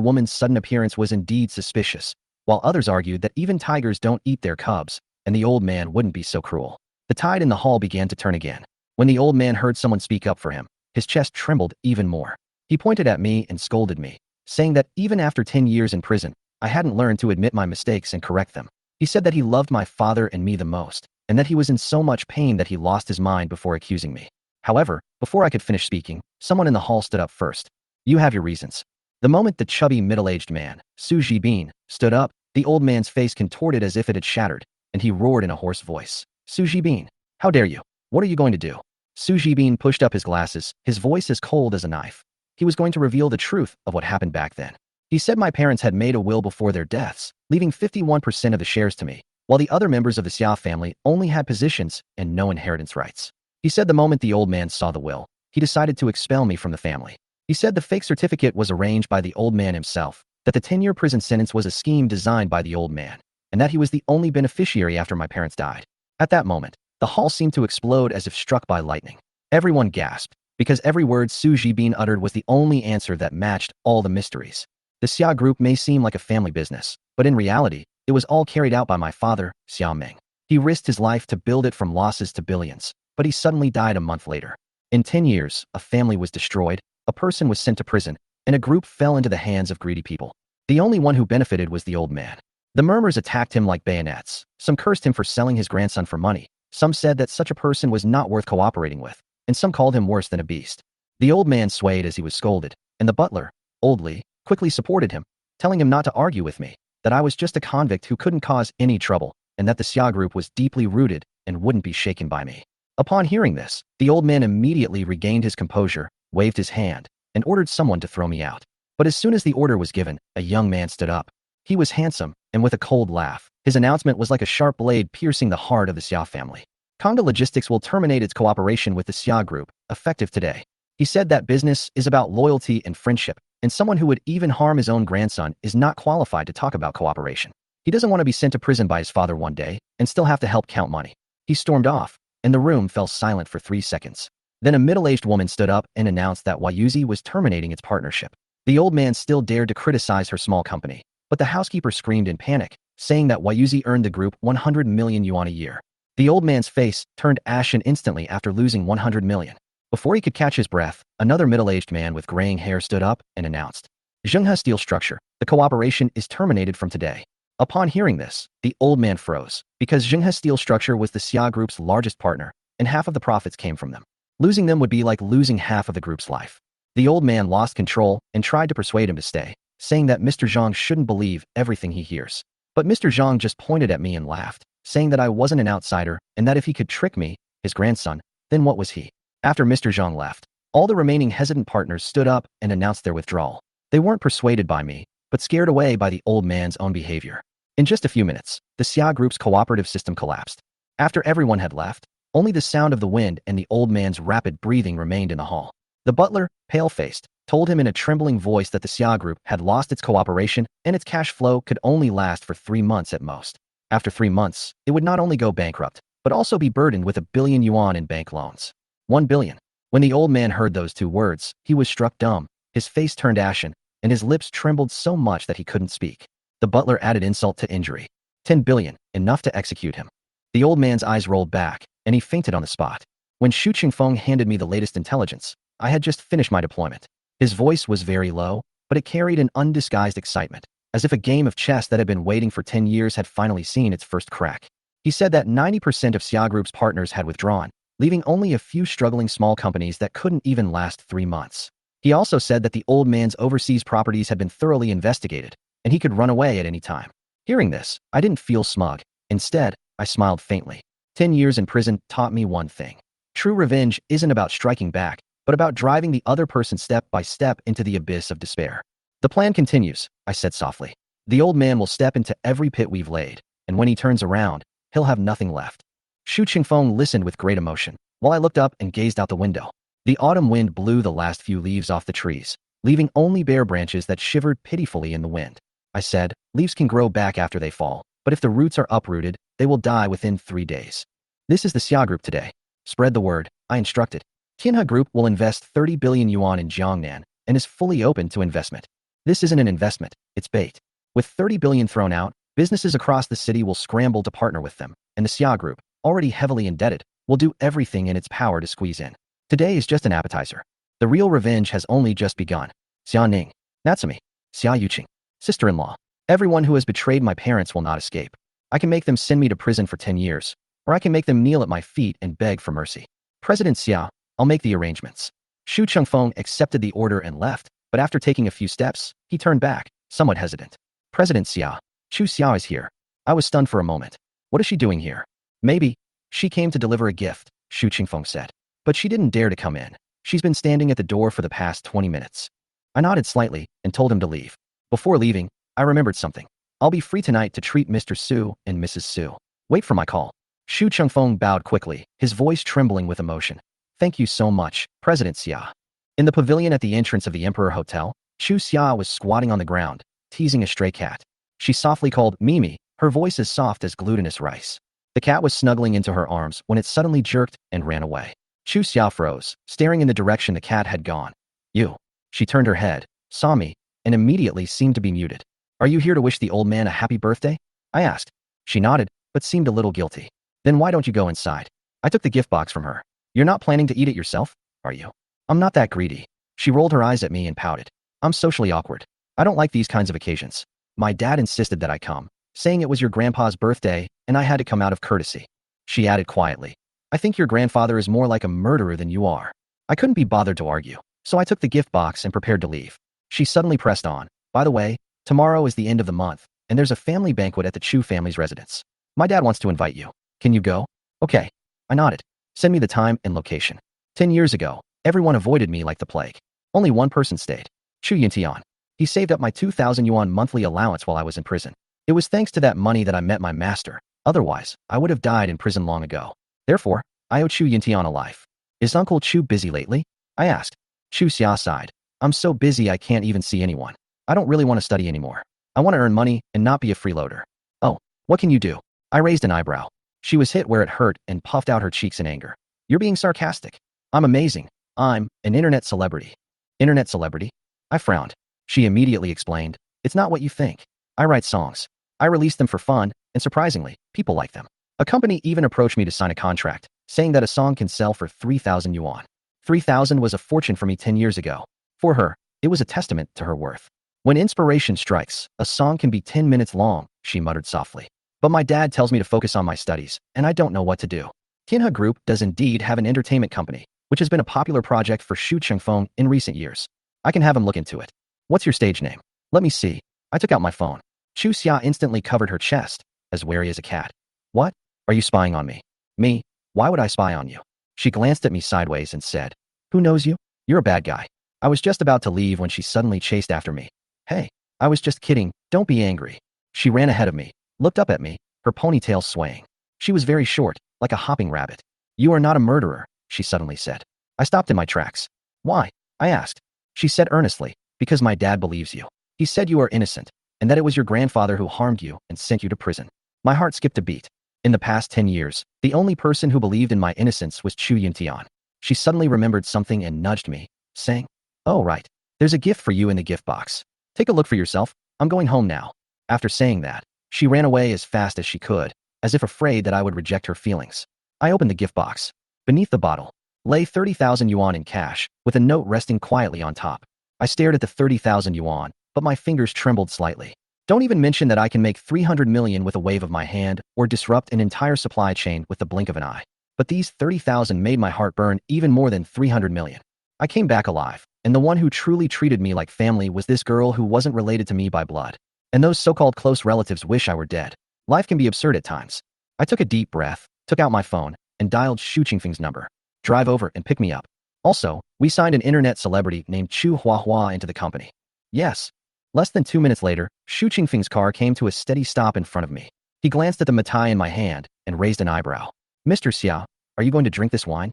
woman's sudden appearance was indeed suspicious, while others argued that even tigers don't eat their cubs, and the old man wouldn't be so cruel. The tide in the hall began to turn again. When the old man heard someone speak up for him, his chest trembled even more. He pointed at me and scolded me, saying that even after 10 years in prison, I hadn't learned to admit my mistakes and correct them. He said that he loved my father and me the most, and that he was in so much pain that he lost his mind before accusing me. However, before I could finish speaking, someone in the hall stood up first. You have your reasons. The moment the chubby middle-aged man, Su Jibin, stood up, the old man's face contorted as if it had shattered, and he roared in a hoarse voice. Su Jibin, how dare you? What are you going to do? Su Jibin pushed up his glasses, his voice as cold as a knife. He was going to reveal the truth of what happened back then. He said my parents had made a will before their deaths, leaving 51% of the shares to me, while the other members of the Xia family only had positions and no inheritance rights. He said the moment the old man saw the will, he decided to expel me from the family. He said the fake certificate was arranged by the old man himself, that the 10-year prison sentence was a scheme designed by the old man, and that he was the only beneficiary after my parents died. At that moment, the hall seemed to explode as if struck by lightning. Everyone gasped, because every word Su Jibin uttered was the only answer that matched all the mysteries. The Xia group may seem like a family business, but in reality, it was all carried out by my father, Xia Meng. He risked his life to build it from losses to billions, but he suddenly died a month later. In 10 years, a family was destroyed, a person was sent to prison, and a group fell into the hands of greedy people. The only one who benefited was the old man. The murmurs attacked him like bayonets. Some cursed him for selling his grandson for money. Some said that such a person was not worth cooperating with, and some called him worse than a beast. The old man swayed as he was scolded, and the butler, old Lee, quickly supported him, telling him not to argue with me, that I was just a convict who couldn't cause any trouble, and that the Xia group was deeply rooted and wouldn't be shaken by me. Upon hearing this, the old man immediately regained his composure, waved his hand, and ordered someone to throw me out. But as soon as the order was given, a young man stood up. He was handsome, and with a cold laugh, his announcement was like a sharp blade piercing the heart of the Xia family. Conga Logistics will terminate its cooperation with the Xia group, effective today. He said that business is about loyalty and friendship, and someone who would even harm his own grandson is not qualified to talk about cooperation. He doesn't want to be sent to prison by his father one day and still have to help count money. He stormed off, and the room fell silent for 3 seconds. Then a middle-aged woman stood up and announced that Yuzi was terminating its partnership. The old man still dared to criticize her small company, but the housekeeper screamed in panic, saying that Yuzi earned the group 100 million yuan a year. The old man's face turned ashen instantly after losing 100 million. Before he could catch his breath, another middle-aged man with graying hair stood up and announced, "Zhenghe Steel Structure, the cooperation is terminated from today." Upon hearing this, the old man froze, because Zhenghe Steel Structure was the Xia Group's largest partner, and half of the profits came from them. Losing them would be like losing half of the group's life. The old man lost control and tried to persuade him to stay, saying that Mr. Zhang shouldn't believe everything he hears. But Mr. Zhang just pointed at me and laughed, saying that I wasn't an outsider and that if he could trick me, his grandson, then what was he? After Mr. Zhang left, all the remaining hesitant partners stood up and announced their withdrawal. They weren't persuaded by me, but scared away by the old man's own behavior. In just a few minutes, the Xia Group's cooperative system collapsed. After everyone had left, only the sound of the wind and the old man's rapid breathing remained in the hall. The butler, pale-faced, told him in a trembling voice that the Xia Group had lost its cooperation and its cash flow could only last for 3 months at most. After 3 months, it would not only go bankrupt, but also be burdened with 1 billion yuan in bank loans. 1 billion. When the old man heard those 2 words, he was struck dumb, his face turned ashen, and his lips trembled so much that he couldn't speak. The butler added insult to injury. 10 billion, enough to execute him. The old man's eyes rolled back, and he fainted on the spot. When Xu Qingfeng handed me the latest intelligence, I had just finished my deployment. His voice was very low, but it carried an undisguised excitement, as if a game of chess that had been waiting for 10 years had finally seen its first crack. He said that 90% of Xia Group's partners had withdrawn, leaving only a few struggling small companies that couldn't even last 3 months. He also said that the old man's overseas properties had been thoroughly investigated, and he could run away at any time. Hearing this, I didn't feel smug. Instead, I smiled faintly. 10 years in prison taught me one thing. True revenge isn't about striking back, but about driving the other person step by step into the abyss of despair. The plan continues, I said softly. The old man will step into every pit we've laid, and when he turns around, he'll have nothing left. Xu Qingfeng listened with great emotion, while I looked up and gazed out the window. The autumn wind blew the last few leaves off the trees, leaving only bare branches that shivered pitifully in the wind. I said, leaves can grow back after they fall, but if the roots are uprooted, they will die within 3 days. This is the Xia Group today. Spread the word, I instructed. Tianhe Group will invest 30 billion yuan in Jiangnan and is fully open to investment. This isn't an investment, it's bait. With 30 billion thrown out, businesses across the city will scramble to partner with them, and the Xia Group, already heavily indebted, will do everything in its power to squeeze in. Today is just an appetizer. The real revenge has only just begun. Xia Ning, Natsumi, Xia Yuqing, sister-in-law. Everyone who has betrayed my parents will not escape. I can make them send me to prison for 10 years, or I can make them kneel at my feet and beg for mercy. President Xia, I'll make the arrangements. Xu Qingfeng accepted the order and left, but after taking a few steps, he turned back, somewhat hesitant. President Xia, Chu Xia is here. I was stunned for a moment. What is she doing here? Maybe. She came to deliver a gift, Xu Qingfeng said. But she didn't dare to come in. She's been standing at the door for the past 20 minutes. I nodded slightly and told him to leave. Before leaving, I remembered something. I'll be free tonight to treat Mr. Su and Mrs. Su. Wait for my call. Xu Qingfeng bowed quickly, his voice trembling with emotion. Thank you so much, President Xia. In the pavilion at the entrance of the Emperor Hotel, Xu Xia was squatting on the ground, teasing a stray cat. She softly called Mimi, her voice as soft as glutinous rice. The cat was snuggling into her arms when it suddenly jerked and ran away. Xu Xia froze, staring in the direction the cat had gone. You. She turned her head, saw me, and immediately seemed to be muted. Are you here to wish the old man a happy birthday? I asked. She nodded, but seemed a little guilty. Then why don't you go inside? I took the gift box from her. You're not planning to eat it yourself, are you? I'm not that greedy. She rolled her eyes at me and pouted. I'm socially awkward. I don't like these kinds of occasions. My dad insisted that I come, saying it was your grandpa's birthday and I had to come out of courtesy. She added quietly, I think your grandfather is more like a murderer than you are. I couldn't be bothered to argue, so I took the gift box and prepared to leave. She suddenly pressed on. By the way, tomorrow is the end of the month, and there's a family banquet at the Chu family's residence. My dad wants to invite you. Can you go? Okay. I nodded. Send me the time and location. 10 years ago, everyone avoided me like the plague. Only one person stayed. Xia Tian. He saved up my 2,000 yuan monthly allowance while I was in prison. It was thanks to that money that I met my master. Otherwise, I would have died in prison long ago. Therefore, I owe Xia Tian a life. Is Uncle Chu busy lately? I asked. Chu Xia sighed. I'm so busy I can't even see anyone. I don't really want to study anymore. I want to earn money and not be a freeloader. Oh, what can you do? I raised an eyebrow. She was hit where it hurt and puffed out her cheeks in anger. You're being sarcastic. I'm amazing. I'm an internet celebrity. Internet celebrity? I frowned. She immediately explained. It's not what you think. I write songs. I release them for fun, and surprisingly, people like them. A company even approached me to sign a contract, saying that a song can sell for 3,000 yuan. 3,000 was a fortune for me 10 years ago. For her, it was a testament to her worth. When inspiration strikes, a song can be 10 minutes long, she muttered softly. But my dad tells me to focus on my studies, and I don't know what to do. Kinha Group does indeed have an entertainment company, which has been a popular project for Shu Chengfeng in recent years. I can have him look into it. What's your stage name? Let me see. I took out my phone. Chu Xia instantly covered her chest, as wary as a cat. What? Are you spying on me? Me? Why would I spy on you? She glanced at me sideways and said, Who knows you? You're a bad guy. I was just about to leave when she suddenly chased after me. Hey, I was just kidding, don't be angry. She ran ahead of me, looked up at me, her ponytail swaying. She was very short, like a hopping rabbit. You are not a murderer, she suddenly said. I stopped in my tracks. Why? I asked. She said earnestly, because my dad believes you. He said you are innocent, and that it was your grandfather who harmed you and sent you to prison. My heart skipped a beat. In the past 10 years, the only person who believed in my innocence was Chu Tian. She suddenly remembered something and nudged me, saying, Oh right, there's a gift for you in the gift box. Take a look for yourself, I'm going home now. After saying that, she ran away as fast as she could, as if afraid that I would reject her feelings. I opened the gift box. Beneath the bottle lay 30,000 yuan in cash, with a note resting quietly on top. I stared at the 30,000 yuan, but my fingers trembled slightly. Don't even mention that I can make 300 million with a wave of my hand, or disrupt an entire supply chain with the blink of an eye. But these 30,000 made my heart burn even more than 300 million. I came back alive, and the one who truly treated me like family was this girl who wasn't related to me by blood. And those so-called close relatives wish I were dead. Life can be absurd at times. I took a deep breath, took out my phone, and dialed Shu Qingfeng's number. Drive over and pick me up. Also, we signed an internet celebrity named Chu Huahua into the company. Yes. Less than 2 minutes later, Shu Qingfeng's car came to a steady stop in front of me. He glanced at the matai in my hand and raised an eyebrow. Mr. Xia, are you going to drink this wine?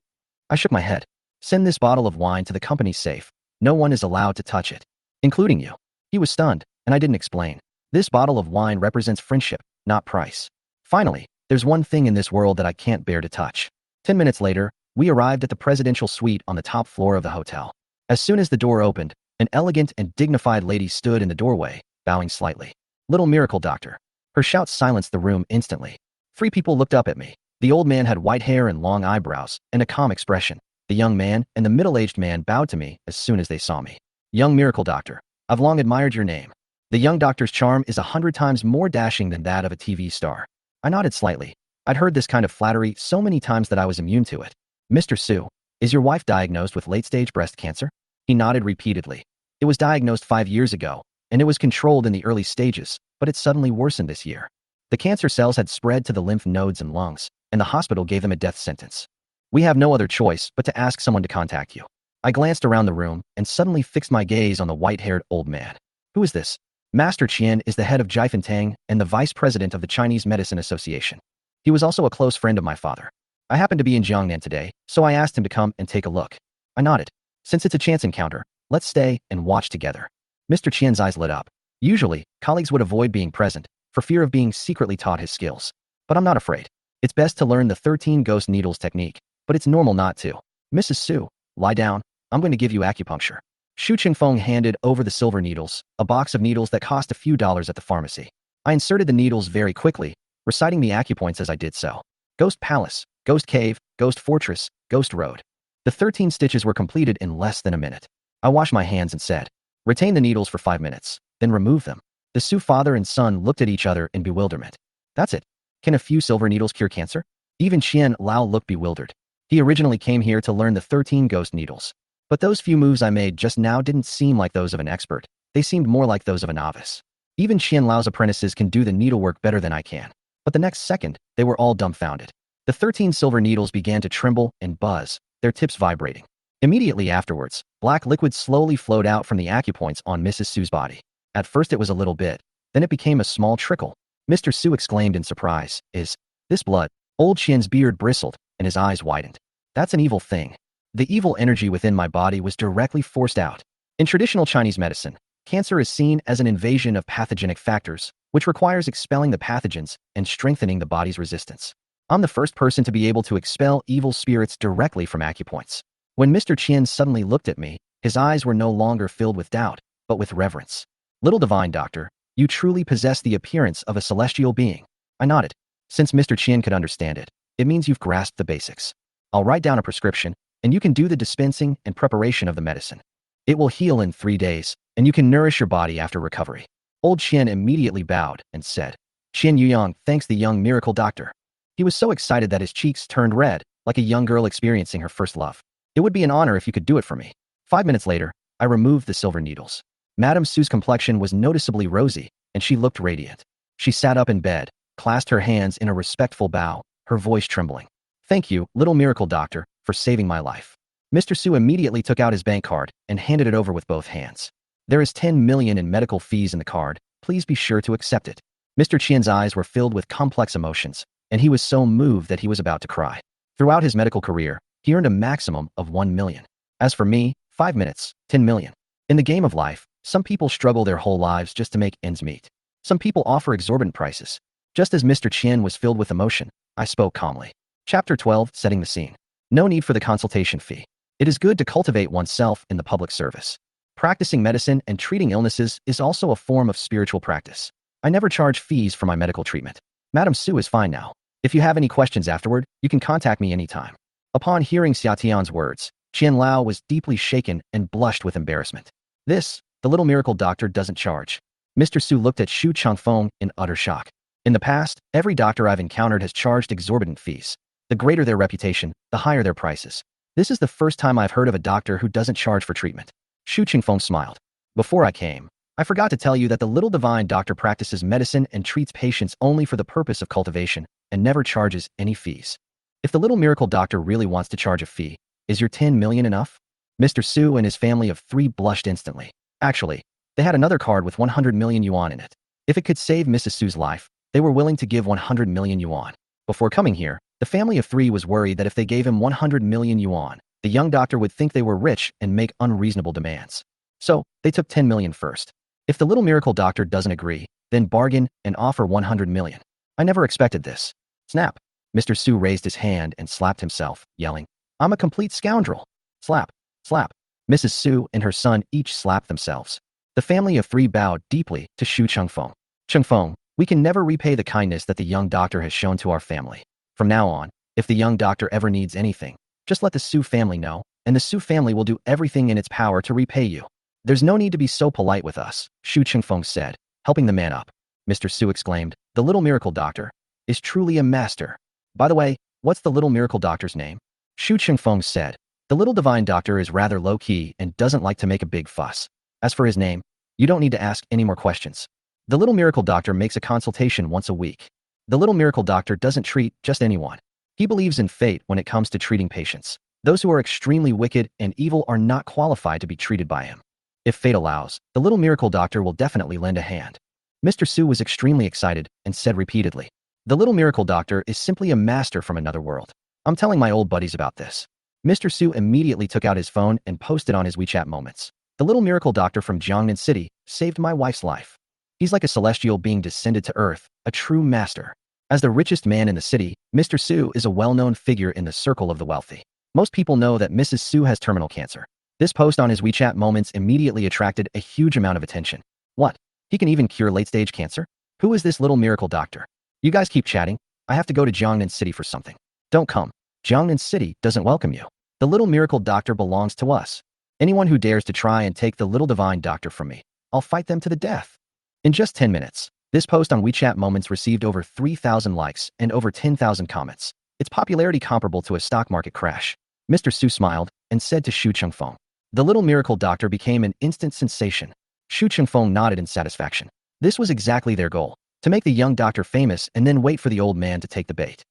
I shook my head. Send this bottle of wine to the company's safe. No one is allowed to touch it, including you. He was stunned, and I didn't explain. This bottle of wine represents friendship, not price. Finally, there's one thing in this world that I can't bear to touch. 10 minutes later, we arrived at the presidential suite on the top floor of the hotel. As soon as the door opened, an elegant and dignified lady stood in the doorway, bowing slightly. Little miracle doctor. Her shout silenced the room instantly. 3 people looked up at me. The old man had white hair and long eyebrows, and a calm expression. The young man and the middle-aged man bowed to me as soon as they saw me. Young miracle doctor, I've long admired your name. The young doctor's charm is 100 times more dashing than that of a TV star. I nodded slightly. I'd heard this kind of flattery so many times that I was immune to it. Mr. Su, is your wife diagnosed with late-stage breast cancer? He nodded repeatedly. It was diagnosed 5 years ago, and it was controlled in the early stages, but it suddenly worsened this year. The cancer cells had spread to the lymph nodes and lungs, and the hospital gave them a death sentence. We have no other choice but to ask someone to contact you. I glanced around the room and suddenly fixed my gaze on the white-haired old man. Who is this? Master Qian is the head of Jiangnan and the vice president of the Chinese Medicine Association. He was also a close friend of my father. I happened to be in Jiangnan today, so I asked him to come and take a look. I nodded. Since it's a chance encounter, let's stay and watch together. Mr. Qian's eyes lit up. Usually, colleagues would avoid being present, for fear of being secretly taught his skills. But I'm not afraid. It's best to learn the 13 ghost needles technique, but it's normal not to. Mrs. Su, lie down. I'm going to give you acupuncture. Shu Qingfeng handed over the silver needles, a box of needles that cost a few dollars at the pharmacy. I inserted the needles very quickly, reciting the acupoints as I did so. Ghost Palace, Ghost Cave, Ghost Fortress, Ghost Road. The 13 stitches were completed in less than a minute. I washed my hands and said, retain the needles for 5 minutes, then remove them. The Su father and son looked at each other in bewilderment. That's it. Can a few silver needles cure cancer? Even Qian Lao looked bewildered. He originally came here to learn the 13 ghost needles. But those few moves I made just now didn't seem like those of an expert. They seemed more like those of a novice. Even Qian Lao's apprentices can do the needlework better than I can. But the next second, they were all dumbfounded. The 13 silver needles began to tremble and buzz, their tips vibrating. Immediately afterwards, black liquid slowly flowed out from the acupoints on Mrs. Su's body. At first it was a little bit, then it became a small trickle. Mr. Su exclaimed in surprise, is this blood? Old Qian's beard bristled, and his eyes widened. That's an evil thing. The evil energy within my body was directly forced out. In traditional Chinese medicine, cancer is seen as an invasion of pathogenic factors, which requires expelling the pathogens and strengthening the body's resistance. I'm the first person to be able to expel evil spirits directly from acupoints. When Mr. Qian suddenly looked at me, his eyes were no longer filled with doubt, but with reverence. Little divine doctor, you truly possess the appearance of a celestial being. I nodded. Since Mr. Qian could understand it, it means you've grasped the basics. I'll write down a prescription, and you can do the dispensing and preparation of the medicine. It will heal in 3 days, and you can nourish your body after recovery. Old Qian immediately bowed and said, Qian Yuyang thanks the young miracle doctor. He was so excited that his cheeks turned red, like a young girl experiencing her first love. It would be an honor if you could do it for me. 5 minutes later, I removed the silver needles. Madame Su's complexion was noticeably rosy, and she looked radiant. She sat up in bed, clasped her hands in a respectful bow, her voice trembling. Thank you, little miracle doctor, for saving my life. Mr. Su immediately took out his bank card and handed it over with both hands. There is 10 million in medical fees in the card. Please be sure to accept it. Mr. Qian's eyes were filled with complex emotions, and he was so moved that he was about to cry. Throughout his medical career, he earned a maximum of 1 million. As for me, 5 minutes, 10 million. In the game of life, some people struggle their whole lives just to make ends meet. Some people offer exorbitant prices. Just as Mr. Qian was filled with emotion, I spoke calmly. Chapter 12, Setting the Scene. No need for the consultation fee. It is good to cultivate oneself in the public service. Practicing medicine and treating illnesses is also a form of spiritual practice. I never charge fees for my medical treatment. Madame Su is fine now. If you have any questions afterward, you can contact me anytime. Upon hearing Xia Tian's words, Qian Lao was deeply shaken and blushed with embarrassment. This, the little miracle doctor doesn't charge. Mr. Su looked at Xu Changfeng in utter shock. In the past, every doctor I've encountered has charged exorbitant fees. The greater their reputation, the higher their prices. This is the first time I've heard of a doctor who doesn't charge for treatment. Xu Changfeng smiled. Before I came, I forgot to tell you that the little divine doctor practices medicine and treats patients only for the purpose of cultivation and never charges any fees. If the little miracle doctor really wants to charge a fee, is your 10 million enough? Mr. Su and his family of 3 blushed instantly. Actually, they had another card with 100 million yuan in it. If it could save Mrs. Su's life, they were willing to give 100 million yuan. Before coming here, the family of 3 was worried that if they gave him 100 million yuan, the young doctor would think they were rich and make unreasonable demands. So, they took 10 million first. If the little miracle doctor doesn't agree, then bargain and offer 100 million. I never expected this. Snap. Mr. Su raised his hand and slapped himself, yelling, I'm a complete scoundrel. Slap. Slap. Mrs. Su and her son each slapped themselves. The family of 3 bowed deeply to Xu Changfeng. Changfeng, we can never repay the kindness that the young doctor has shown to our family. From now on, if the young doctor ever needs anything, just let the Su family know, and the Su family will do everything in its power to repay you. There's no need to be so polite with us, Xu Changfeng said, helping the man up. Mr. Su exclaimed, the little miracle doctor is truly a master. By the way, what's the little miracle doctor's name? Xu Changfeng said, the little divine doctor is rather low-key and doesn't like to make a big fuss. As for his name, you don't need to ask any more questions. The little miracle doctor makes a consultation once a week. The little miracle doctor doesn't treat just anyone. He believes in fate when it comes to treating patients. Those who are extremely wicked and evil are not qualified to be treated by him. If fate allows, the little miracle doctor will definitely lend a hand. Mr. Su was extremely excited and said repeatedly, the little miracle doctor is simply a master from another world. I'm telling my old buddies about this. Mr. Su immediately took out his phone and posted on his WeChat moments. The little miracle doctor from Jiangnan City saved my wife's life. He's like a celestial being descended to earth, a true master. As the richest man in the city, Mr. Su is a well-known figure in the circle of the wealthy. Most people know that Mrs. Su has terminal cancer. This post on his WeChat moments immediately attracted a huge amount of attention. What? He can even cure late-stage cancer? Who is this little miracle doctor? You guys keep chatting. I have to go to Jiangnan City for something. Don't come. Jiangnan City doesn't welcome you. The little miracle doctor belongs to us. Anyone who dares to try and take the little divine doctor from me, I'll fight them to the death. In just 10 minutes, this post on WeChat Moments received over 3,000 likes and over 10,000 comments. Its popularity comparable to a stock market crash. Mr. Su smiled and said to Xu Chengfeng. The little miracle doctor became an instant sensation. Xu Chengfeng nodded in satisfaction. This was exactly their goal, to make the young doctor famous and then wait for the old man to take the bait.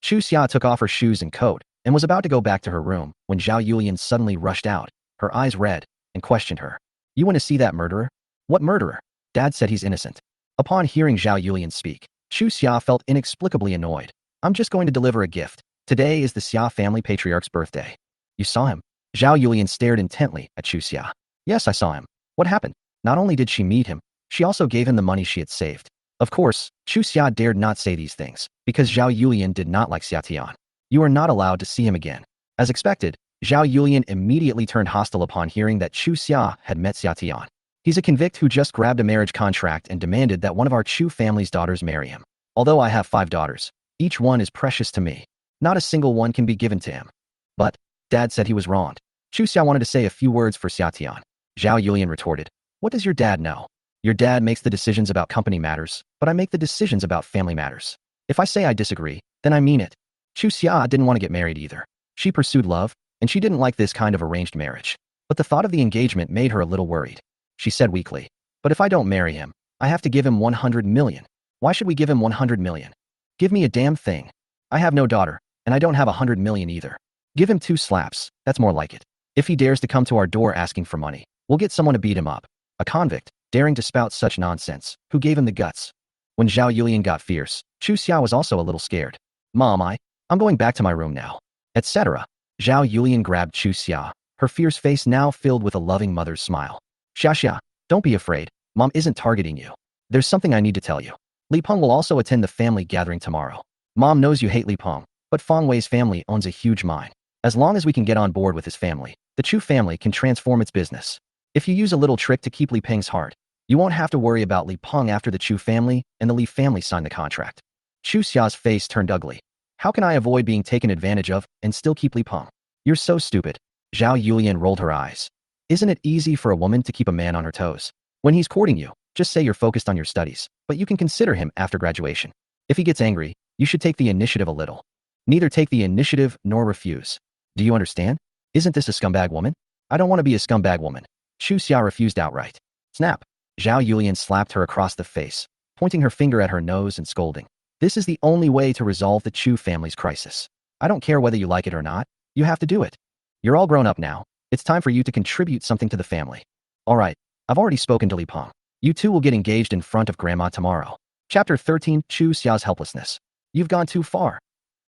Xu Xia took off her shoes and coat and was about to go back to her room when Zhao Yulian suddenly rushed out, her eyes red, and questioned her. You want to see that murderer? What murderer? Dad said he's innocent. Upon hearing Zhao Yulian speak, Xu Xia felt inexplicably annoyed. I'm just going to deliver a gift. Today is the Xia family patriarch's birthday. You saw him? Zhao Yulian stared intently at Xu Xia. Yes, I saw him. What happened? Not only did she meet him, she also gave him the money she had saved. Of course, Xu Xia dared not say these things, because Zhao Yulian did not like Xia Tian. You are not allowed to see him again. As expected, Zhao Yulian immediately turned hostile upon hearing that Xu Xia had met Xia Tian. He's a convict who just grabbed a marriage contract and demanded that one of our Chu family's daughters marry him. Although I have 5 daughters, each one is precious to me. Not a single one can be given to him. But, Dad said he was wronged. Xu Xia wanted to say a few words for Xia Tian. Zhao Yulian retorted, what does your dad know? Your dad makes the decisions about company matters, but I make the decisions about family matters. If I say I disagree, then I mean it. Xu Xia didn't want to get married either. She pursued love, and she didn't like this kind of arranged marriage. But the thought of the engagement made her a little worried. She said weakly, but if I don't marry him, I have to give him 100 million. Why should we give him 100 million? Give me a damn thing. I have no daughter, and I don't have 100 million either. Give him 2 slaps, that's more like it. If he dares to come to our door asking for money, we'll get someone to beat him up. A convict, daring to spout such nonsense, who gave him the guts? When Zhao Yulian got fierce, Xu Xia was also a little scared. Mom, I'm going back to my room now. Etc. Zhao Yulian grabbed Xu Xia, her fierce face now filled with a loving mother's smile. Xia Xia, don't be afraid, Mom isn't targeting you. There's something I need to tell you. Li Peng will also attend the family gathering tomorrow. Mom knows you hate Li Peng, but Feng Wei's family owns a huge mine. As long as we can get on board with his family, the Chu family can transform its business. If you use a little trick to keep Li Peng's heart, you won't have to worry about Li Peng after the Chu family and the Li family sign the contract. Xu Xia's face turned ugly. How can I avoid being taken advantage of and still keep Li Peng? You're so stupid. Zhao Yulian rolled her eyes. Isn't it easy for a woman to keep a man on her toes? When he's courting you, just say you're focused on your studies, but you can consider him after graduation. If he gets angry, you should take the initiative a little. Neither take the initiative nor refuse. Do you understand? Isn't this a scumbag woman? I don't want to be a scumbag woman. Xu Xia refused outright. Snap. Zhao Yulian slapped her across the face, pointing her finger at her nose and scolding. This is the only way to resolve the Chu family's crisis. I don't care whether you like it or not, you have to do it. You're all grown up now. It's time for you to contribute something to the family. All right, I've already spoken to Li Peng. You two will get engaged in front of Grandma tomorrow. Chapter 13, Xu Xia's helplessness. You've gone too far.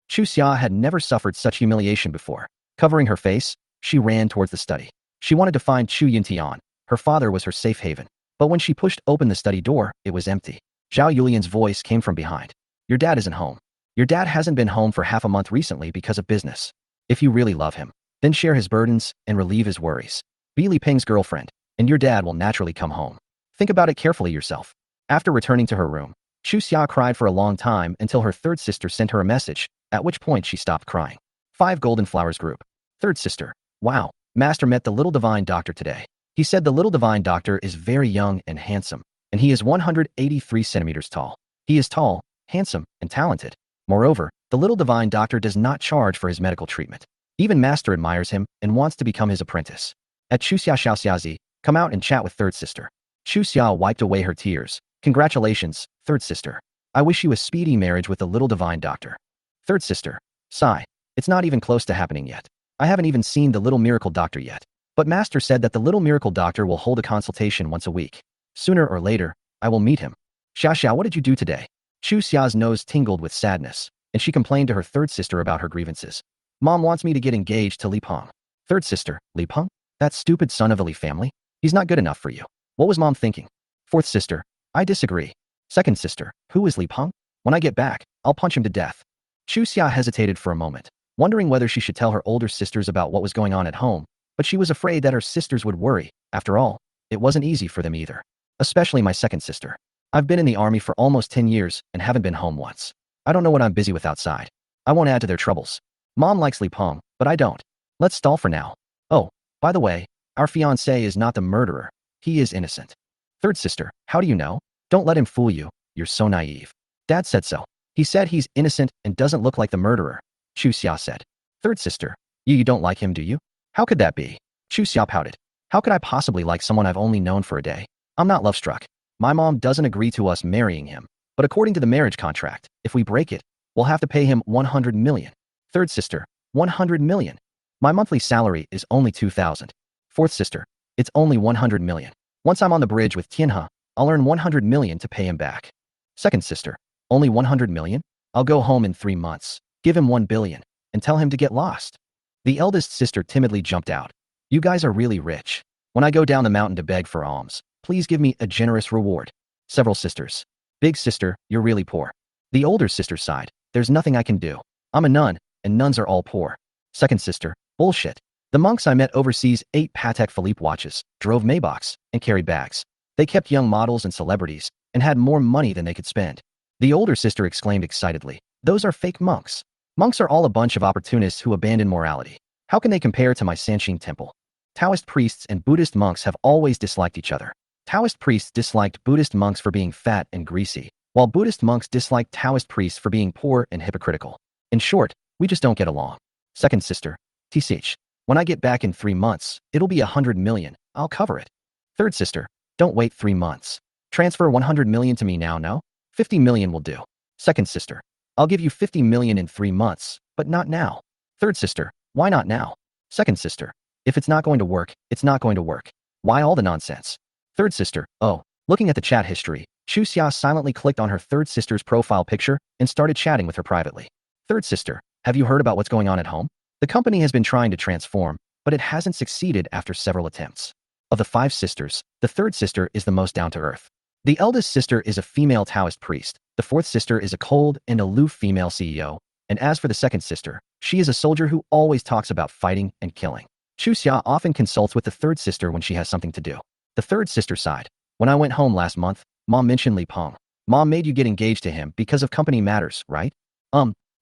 Xu Xia had never suffered such humiliation before. Covering her face, she ran towards the study. She wanted to find Chu Yintian. Her father was her safe haven. But when she pushed open the study door, it was empty. Zhao Yulian's voice came from behind. Your dad isn't home. Your dad hasn't been home for half a month recently because of business. If you really love him, then share his burdens and relieve his worries. Be Li Peng's girlfriend, and your dad will naturally come home. Think about it carefully yourself. After returning to her room, Xu Xia cried for a long time until her third sister sent her a message, at which point she stopped crying. 5 Golden Flowers Group. Third sister. Wow, Master met the little divine doctor today. He said the little divine doctor is very young and handsome, and he is 183 centimeters tall. He is tall, handsome, and talented. Moreover, the little divine doctor does not charge for his medical treatment. Even Master admires him and wants to become his apprentice. At Xu Xia Xiaoxiazi, come out and chat with third sister. Xu Xia wiped away her tears. Congratulations, third sister. I wish you a speedy marriage with the little divine doctor. Third sister. Sigh. It's not even close to happening yet. I haven't even seen the little miracle doctor yet. But Master said that the little miracle doctor will hold a consultation once a week. Sooner or later, I will meet him. Xia Xia, what did you do today? Xu Xia's nose tingled with sadness, and she complained to her third sister about her grievances. Mom wants me to get engaged to Li Peng. Third sister, Li Peng? That stupid son of a Li family? He's not good enough for you. What was Mom thinking? Fourth sister, I disagree. Second sister, who is Li Peng? When I get back, I'll punch him to death. Xu Xia hesitated for a moment, wondering whether she should tell her older sisters about what was going on at home, but she was afraid that her sisters would worry. After all, it wasn't easy for them either. Especially my second sister. I've been in the army for almost 10 years and haven't been home once. I don't know what I'm busy with outside. I won't add to their troubles. Mom likes Li Peng, but I don't. Let's stall for now. Oh, by the way, our fiancé is not the murderer. He is innocent. Third sister, how do you know? Don't let him fool you. You're so naive. Dad said so. He said he's innocent and doesn't look like the murderer. Chu Xia said. Third sister, you don't like him, do you? How could that be? Chu Xia pouted. How could I possibly like someone I've only known for a day? I'm not love-struck. My mom doesn't agree to us marrying him. But according to the marriage contract, if we break it, we'll have to pay him 100 million. Third sister, 100 million. My monthly salary is only 2,000. Fourth sister, it's only 100 million. Once I'm on the bridge with Tianhe, I'll earn 100 million to pay him back. Second sister, only 100 million? I'll go home in 3 months, give him 1 billion, and tell him to get lost. The eldest sister timidly jumped out. You guys are really rich. When I go down the mountain to beg for alms, please give me a generous reward. Several sisters. Big sister, you're really poor. The older sister sighed. There's nothing I can do. I'm a nun, and nuns are all poor. Second sister, bullshit. The monks I met overseas ate Patek Philippe watches, drove Maybachs, and carried bags. They kept young models and celebrities, and had more money than they could spend. The older sister exclaimed excitedly, those are fake monks. Monks are all a bunch of opportunists who abandon morality. How can they compare to my Sanxing temple? Taoist priests and Buddhist monks have always disliked each other. Taoist priests disliked Buddhist monks for being fat and greasy, while Buddhist monks disliked Taoist priests for being poor and hypocritical. In short, we just don't get along. Second sister, TCH. When I get back in 3 months, it'll be 100 million. I'll cover it. Third sister, don't wait 3 months. Transfer 100 million to me now, no? 50 million will do. Second sister, I'll give you 50 million in 3 months, but not now. Third sister, why not now? Second sister, if it's not going to work, it's not going to work. Why all the nonsense? Third sister, oh, looking at the chat history, Chu Xia silently clicked on her third sister's profile picture and started chatting with her privately. Third sister, have you heard about what's going on at home? The company has been trying to transform, but it hasn't succeeded after several attempts. Of the 5 sisters, the third sister is the most down-to-earth. The eldest sister is a female Taoist priest, the fourth sister is a cold and aloof female CEO, and as for the second sister, she is a soldier who always talks about fighting and killing. Chu Xia often consults with the third sister when she has something to do. The third sister sighed. When I went home last month, Mom mentioned Li Peng. Mom made you get engaged to him because of company matters, right?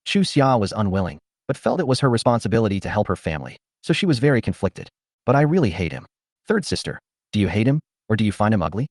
Chu Xia was unwilling, but felt it was her responsibility to help her family, so she was very conflicted. But I really hate him. Third sister, do you hate him, or do you find him ugly?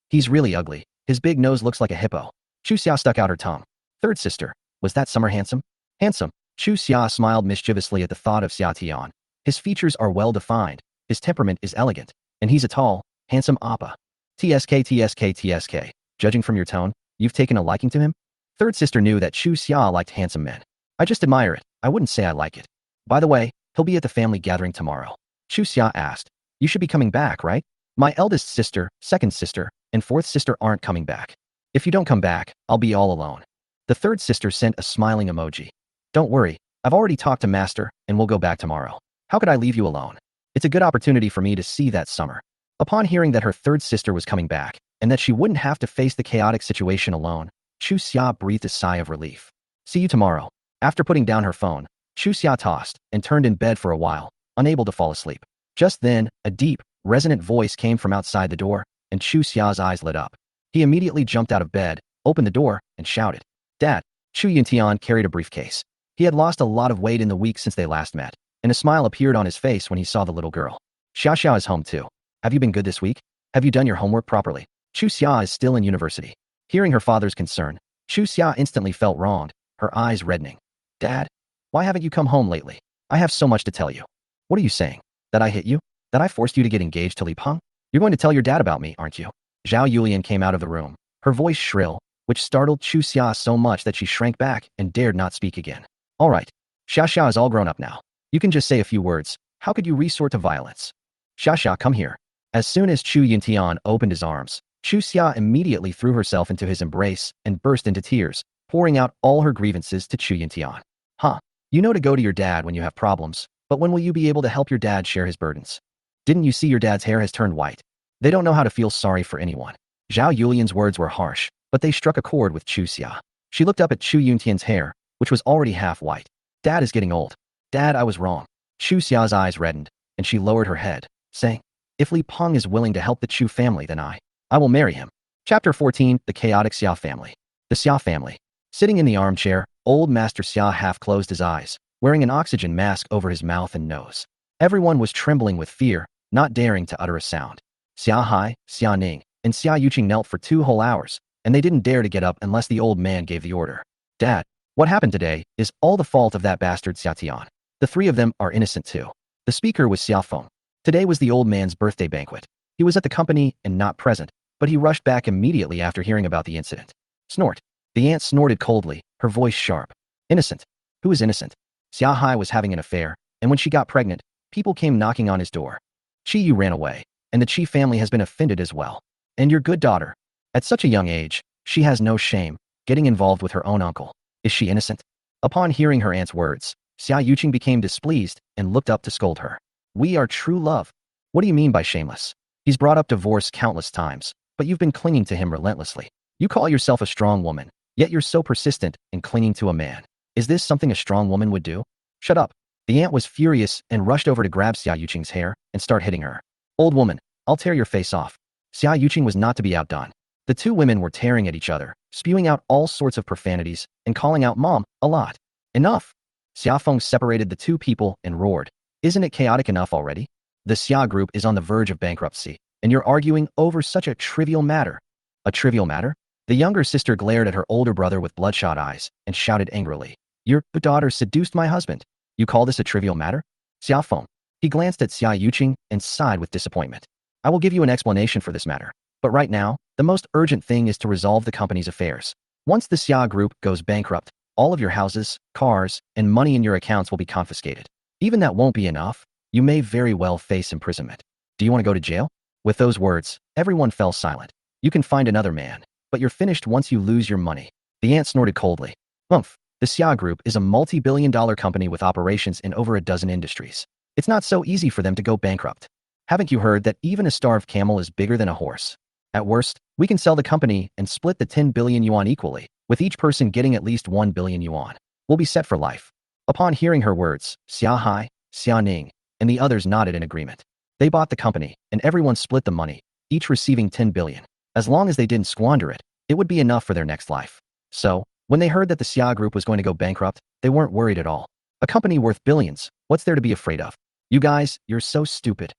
He's really ugly. His big nose looks like a hippo. Chu Xia stuck out her tongue. Third sister, was that Summer handsome? Handsome. Chu Xia smiled mischievously at the thought of Xia Tian. His features are well defined, his temperament is elegant, and he's a tall, handsome appa. TSK. Judging from your tone, you've taken a liking to him? Third sister knew that Chu Xia liked handsome men. I just admire it. I wouldn't say I like it. By the way, he'll be at the family gathering tomorrow. Chu Xia asked. You should be coming back, right? My eldest sister, second sister, and fourth sister aren't coming back. If you don't come back, I'll be all alone. The third sister sent a smiling emoji. Don't worry, I've already talked to Master, and we'll go back tomorrow. How could I leave you alone? It's a good opportunity for me to see that Summer. Upon hearing that her third sister was coming back, and that she wouldn't have to face the chaotic situation alone, Chu Xia breathed a sigh of relief. See you tomorrow. After putting down her phone, Chu Xia tossed and turned in bed for a while, unable to fall asleep. Just then, a deep, resonant voice came from outside the door, and Chu Xia's eyes lit up. He immediately jumped out of bed, opened the door, and shouted, Dad! Chu Tian carried a briefcase. He had lost a lot of weight in the week since they last met, and a smile appeared on his face when he saw the little girl. Xia is home too. Have you been good this week? Have you done your homework properly? Chu Xia is still in university. Hearing her father's concern, Chu Xia instantly felt wronged, her eyes reddening. Dad, why haven't you come home lately? I have so much to tell you. What are you saying? That I hit you? That I forced you to get engaged to Li Peng? You're going to tell your dad about me, aren't you? Zhao Yulian came out of the room, her voice shrill, which startled Chu Xia so much that she shrank back and dared not speak again. All right. Xia is all grown up now. You can just say a few words. How could you resort to violence? Xia, come here. As soon as Chu Yintian opened his arms, Chu Xia immediately threw herself into his embrace and burst into tears, pouring out all her grievances to Chu Yintian. Huh. You know to go to your dad when you have problems, but when will you be able to help your dad share his burdens? Didn't you see your dad's hair has turned white? They don't know how to feel sorry for anyone. Zhao Yulian's words were harsh, but they struck a chord with Chu Xia. She looked up at Chu Yuntian's hair, which was already half white. Dad is getting old. Dad, I was wrong. Chu Xia's eyes reddened, and she lowered her head, saying, If Li Peng is willing to help the Chu family, then I will marry him. Chapter 14, The Chaotic Xia Family. The Xia family. Sitting in the armchair, old Master Xia half closed his eyes, wearing an oxygen mask over his mouth and nose. Everyone was trembling with fear, not daring to utter a sound. Xia Hai, Xia Ning, and Xia Yuqing knelt for 2 whole hours, and they didn't dare to get up unless the old man gave the order. Dad, what happened today is all the fault of that bastard Xia Tian. The 3 of them are innocent too. The speaker was Xia Feng. Today was the old man's birthday banquet. He was at the company and not present, but he rushed back immediately after hearing about the incident. Snort. The aunt snorted coldly, her voice sharp. Innocent? Who is innocent? Xia Hai was having an affair, and when she got pregnant, people came knocking on his door. Qi Yu ran away, and the Qi family has been offended as well. And your good daughter. At such a young age, she has no shame, getting involved with her own uncle. Is she innocent? Upon hearing her aunt's words, Xia Yuqing became displeased and looked up to scold her. We are true love. What do you mean by shameless? He's brought up divorce countless times, but you've been clinging to him relentlessly. You call yourself a strong woman, yet you're so persistent in clinging to a man. Is this something a strong woman would do? Shut up. The aunt was furious and rushed over to grab Xia Yuqing's hair and start hitting her. Old woman, I'll tear your face off. Xia Yuqing was not to be outdone. The 2 women were tearing at each other, spewing out all sorts of profanities and calling out Mom a lot. Enough. Xia Feng separated the 2 people and roared. Isn't it chaotic enough already? The Xia group is on the verge of bankruptcy, and you're arguing over such a trivial matter. A trivial matter? The younger sister glared at her older brother with bloodshot eyes and shouted angrily. Your daughter seduced my husband. You call this a trivial matter? Xia Feng. He glanced at Xia Yuqing and sighed with disappointment. I will give you an explanation for this matter. But right now, the most urgent thing is to resolve the company's affairs. Once the Xia group goes bankrupt, all of your houses, cars, and money in your accounts will be confiscated. Even that won't be enough. You may very well face imprisonment. Do you want to go to jail? With those words, everyone fell silent. You can find another man, but you're finished once you lose your money. The aunt snorted coldly. Humph. The Xia Group is a multi-billion-dollar company with operations in over a dozen industries. It's not so easy for them to go bankrupt. Haven't you heard that even a starved camel is bigger than a horse? At worst, we can sell the company and split the 10 billion yuan equally, with each person getting at least 1 billion yuan. We'll be set for life. Upon hearing her words, Xia Hai, Xia Ning, and the others nodded in agreement. They bought the company, and everyone split the money, each receiving 10 billion. As long as they didn't squander it, it would be enough for their next life. So, when they heard that the Xia Group was going to go bankrupt, they weren't worried at all. A company worth billions, what's there to be afraid of? You guys, you're so stupid.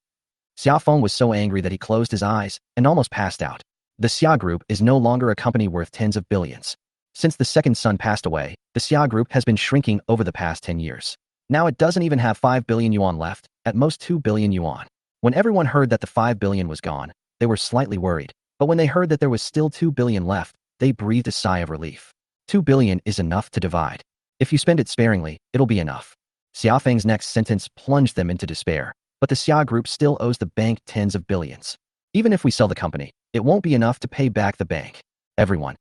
Xia Feng was so angry that he closed his eyes and almost passed out. The Xia Group is no longer a company worth tens of billions. Since the second son passed away, the Xia Group has been shrinking over the past 10 years. Now it doesn't even have 5 billion yuan left, at most 2 billion yuan. When everyone heard that the 5 billion was gone, they were slightly worried. But when they heard that there was still 2 billion left, they breathed a sigh of relief. 2 billion is enough to divide. If you spend it sparingly, it'll be enough. Xia Feng's next sentence plunged them into despair, but the Xia Group still owes the bank tens of billions. Even if we sell the company, it won't be enough to pay back the bank. Everyone.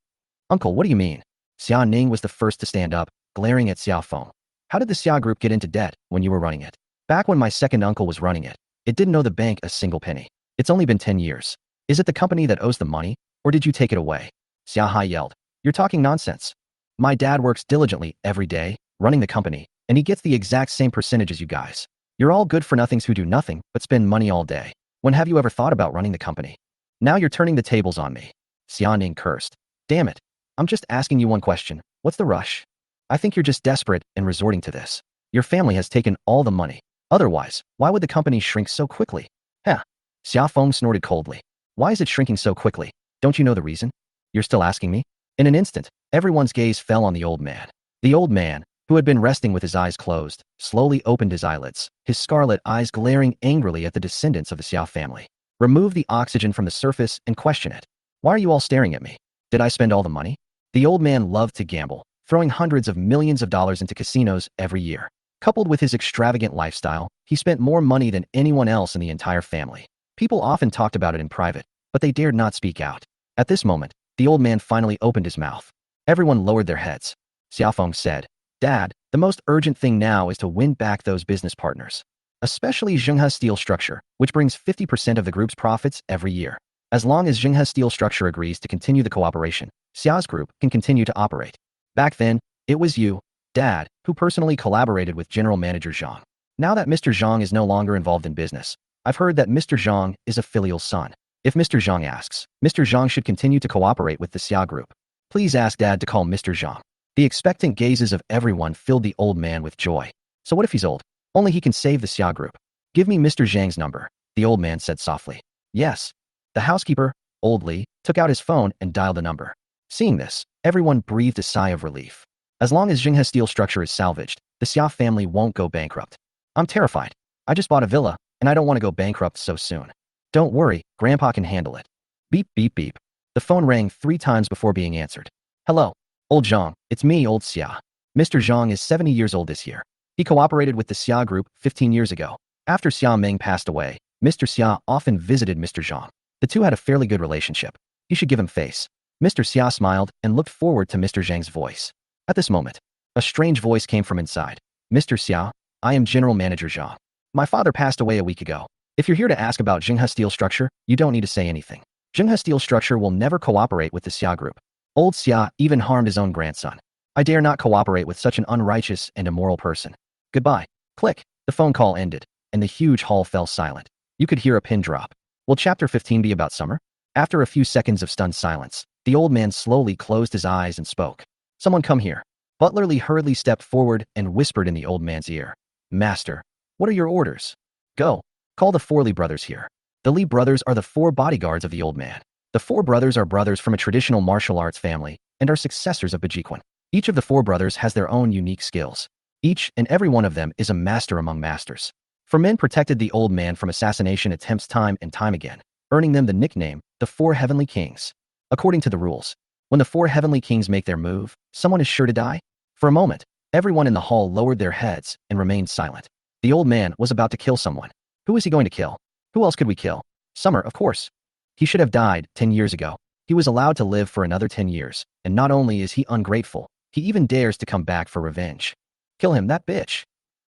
Uncle, what do you mean? Xia Ning was the first to stand up, glaring at Xia Feng. How did the Xia Group get into debt when you were running it? Back when my second uncle was running it, it didn't owe the bank a single penny. It's only been 10 years. Is it the company that owes the money, or did you take it away? Xia Hai yelled. You're talking nonsense. My dad works diligently every day, running the company, and he gets the exact same percentage as you guys. You're all good-for-nothings who do nothing but spend money all day. When have you ever thought about running the company? Now you're turning the tables on me. Xia Ning cursed. Damn it. I'm just asking you one question. What's the rush? I think you're just desperate and resorting to this. Your family has taken all the money. Otherwise, why would the company shrink so quickly? Huh. Xia Feng snorted coldly. Why is it shrinking so quickly? Don't you know the reason? You're still asking me? In an instant, everyone's gaze fell on the old man. The old man, who had been resting with his eyes closed, slowly opened his eyelids, his scarlet eyes glaring angrily at the descendants of the Xia family. Remove the oxygen from the surface and question it. Why are you all staring at me? Did I spend all the money? The old man loved to gamble, throwing hundreds of millions of dollars into casinos every year. Coupled with his extravagant lifestyle, he spent more money than anyone else in the entire family. People often talked about it in private, but they dared not speak out. At this moment, the old man finally opened his mouth. Everyone lowered their heads. Xia Feng said, Dad, the most urgent thing now is to win back those business partners. Especially Zhenghe Steel Structure, which brings 50% of the group's profits every year. As long as Zhenghe Steel Structure agrees to continue the cooperation, Xia's group can continue to operate. Back then, it was you, Dad, who personally collaborated with General Manager Zhang. Now that Mr. Zhang is no longer involved in business, I've heard that Mr. Zhang is a filial son. If Mr. Zhang asks, Mr. Zhang should continue to cooperate with the Xia Group. Please ask Dad to call Mr. Zhang. The expectant gazes of everyone filled the old man with joy. So what if he's old? Only he can save the Xia group. Give me Mr. Zhang's number, the old man said softly. Yes. The housekeeper, old Li, took out his phone and dialed the number. Seeing this, everyone breathed a sigh of relief. As long as Jinghe's steel structure is salvaged, the Xia family won't go bankrupt. I'm terrified. I just bought a villa, and I don't want to go bankrupt so soon. Don't worry, Grandpa can handle it. Beep, beep, beep. The phone rang 3 times before being answered. Hello, old Zhang, it's me, old Xia. Mr. Zhang is 70 years old this year. He cooperated with the Xia group 15 years ago. After Xia Meng passed away, Mr. Xia often visited Mr. Zhang. The two had a fairly good relationship. He should give him face. Mr. Xia smiled and looked forward to Mr. Zhang's voice. At this moment, a strange voice came from inside. Mr. Xia, I am General Manager Zhang. My father passed away a week ago. If you're here to ask about Jinghe Steel Structure, you don't need to say anything. Jinghe Steel Structure will never cooperate with the Xia group. Old Xia even harmed his own grandson. I dare not cooperate with such an unrighteous and immoral person. Goodbye. Click. The phone call ended, and the huge hall fell silent. You could hear a pin drop. Will chapter 15 be about summer? After a few seconds of stunned silence, the old man slowly closed his eyes and spoke. Someone come here. Butler Li hurriedly stepped forward and whispered in the old man's ear. Master, what are your orders? Go. Call the 4 Li brothers here. The Li brothers are the 4 bodyguards of the old man. The 4 brothers are brothers from a traditional martial arts family and are successors of Bajiquan. Each of the 4 brothers has their own unique skills. Each and every one of them is a master among masters. 4 men protected the old man from assassination attempts time and time again, earning them the nickname, the 4 Heavenly Kings. According to the rules, when the 4 Heavenly Kings make their move, someone is sure to die. For a moment, everyone in the hall lowered their heads and remained silent. The old man was about to kill someone. Who is he going to kill? Who else could we kill? Summer, of course. He should have died 10 years ago. He was allowed to live for another 10 years, and not only is he ungrateful, he even dares to come back for revenge. Kill him, that bitch.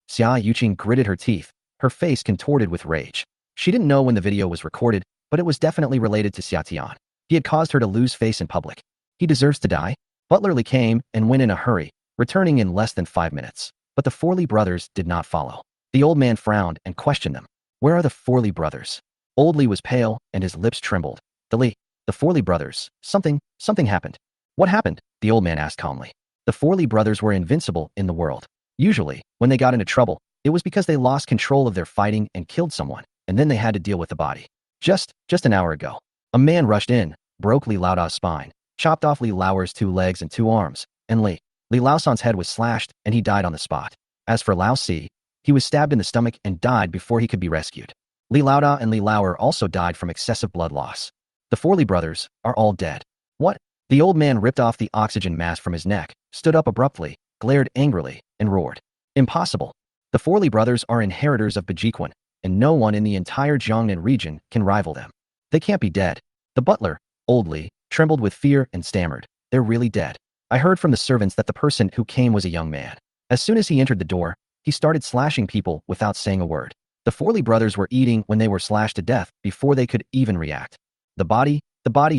Xia Yuqing gritted her teeth, her face contorted with rage. She didn't know when the video was recorded, but it was definitely related to Xia Tian. He had caused her to lose face in public. He deserves to die. Butler Li came and went in a hurry, returning in less than 5 minutes. But the 4 Li brothers did not follow. The old man frowned and questioned them. Where are the 4 Li brothers? Old Li was pale and his lips trembled. The 4 Li brothers, something happened. What happened? The old man asked calmly. The 4 Li brothers were invincible in the world. Usually, when they got into trouble, it was because they lost control of their fighting and killed someone, and then they had to deal with the body. Just an hour ago, a man rushed in, broke Li Laoda's spine, chopped off Li Laoer's 2 legs and 2 arms, and Li Laosan's head was slashed and he died on the spot. As for Lao Si, he was stabbed in the stomach and died before he could be rescued. Li Laoda and Li Laoer also died from excessive blood loss. The 4 Li brothers are all dead. What? The old man ripped off the oxygen mask from his neck, stood up abruptly, glared angrily, and roared. Impossible. The 4 Li brothers are inheritors of Bajiquan, and no one in the entire Jiangnan region can rival them. They can't be dead. The butler, old Li, trembled with fear and stammered. They're really dead. I heard from the servants that the person who came was a young man. As soon as he entered the door, he started slashing people without saying a word. The 4 Li brothers were eating when they were slashed to death before they could even react. The body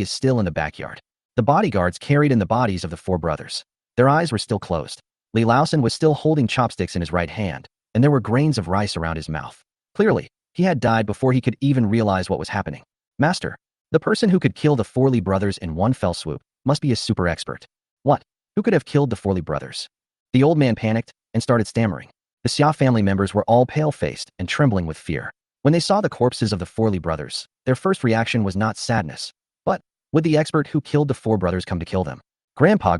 is still in the backyard. The bodyguards carried in the bodies of the 4 brothers. Their eyes were still closed. Li Laosan was still holding chopsticks in his right hand, and there were grains of rice around his mouth. Clearly, he had died before he could even realize what was happening. Master, the person who could kill the 4 Li brothers in one fell swoop must be a super expert. What? Who could have killed the 4 Li brothers? The old man panicked and started stammering. The Xia family members were all pale-faced and trembling with fear. When they saw the corpses of the 4 Li brothers, their first reaction was not sadness, but, would the expert who killed the 4 brothers come to kill them? Grandpa,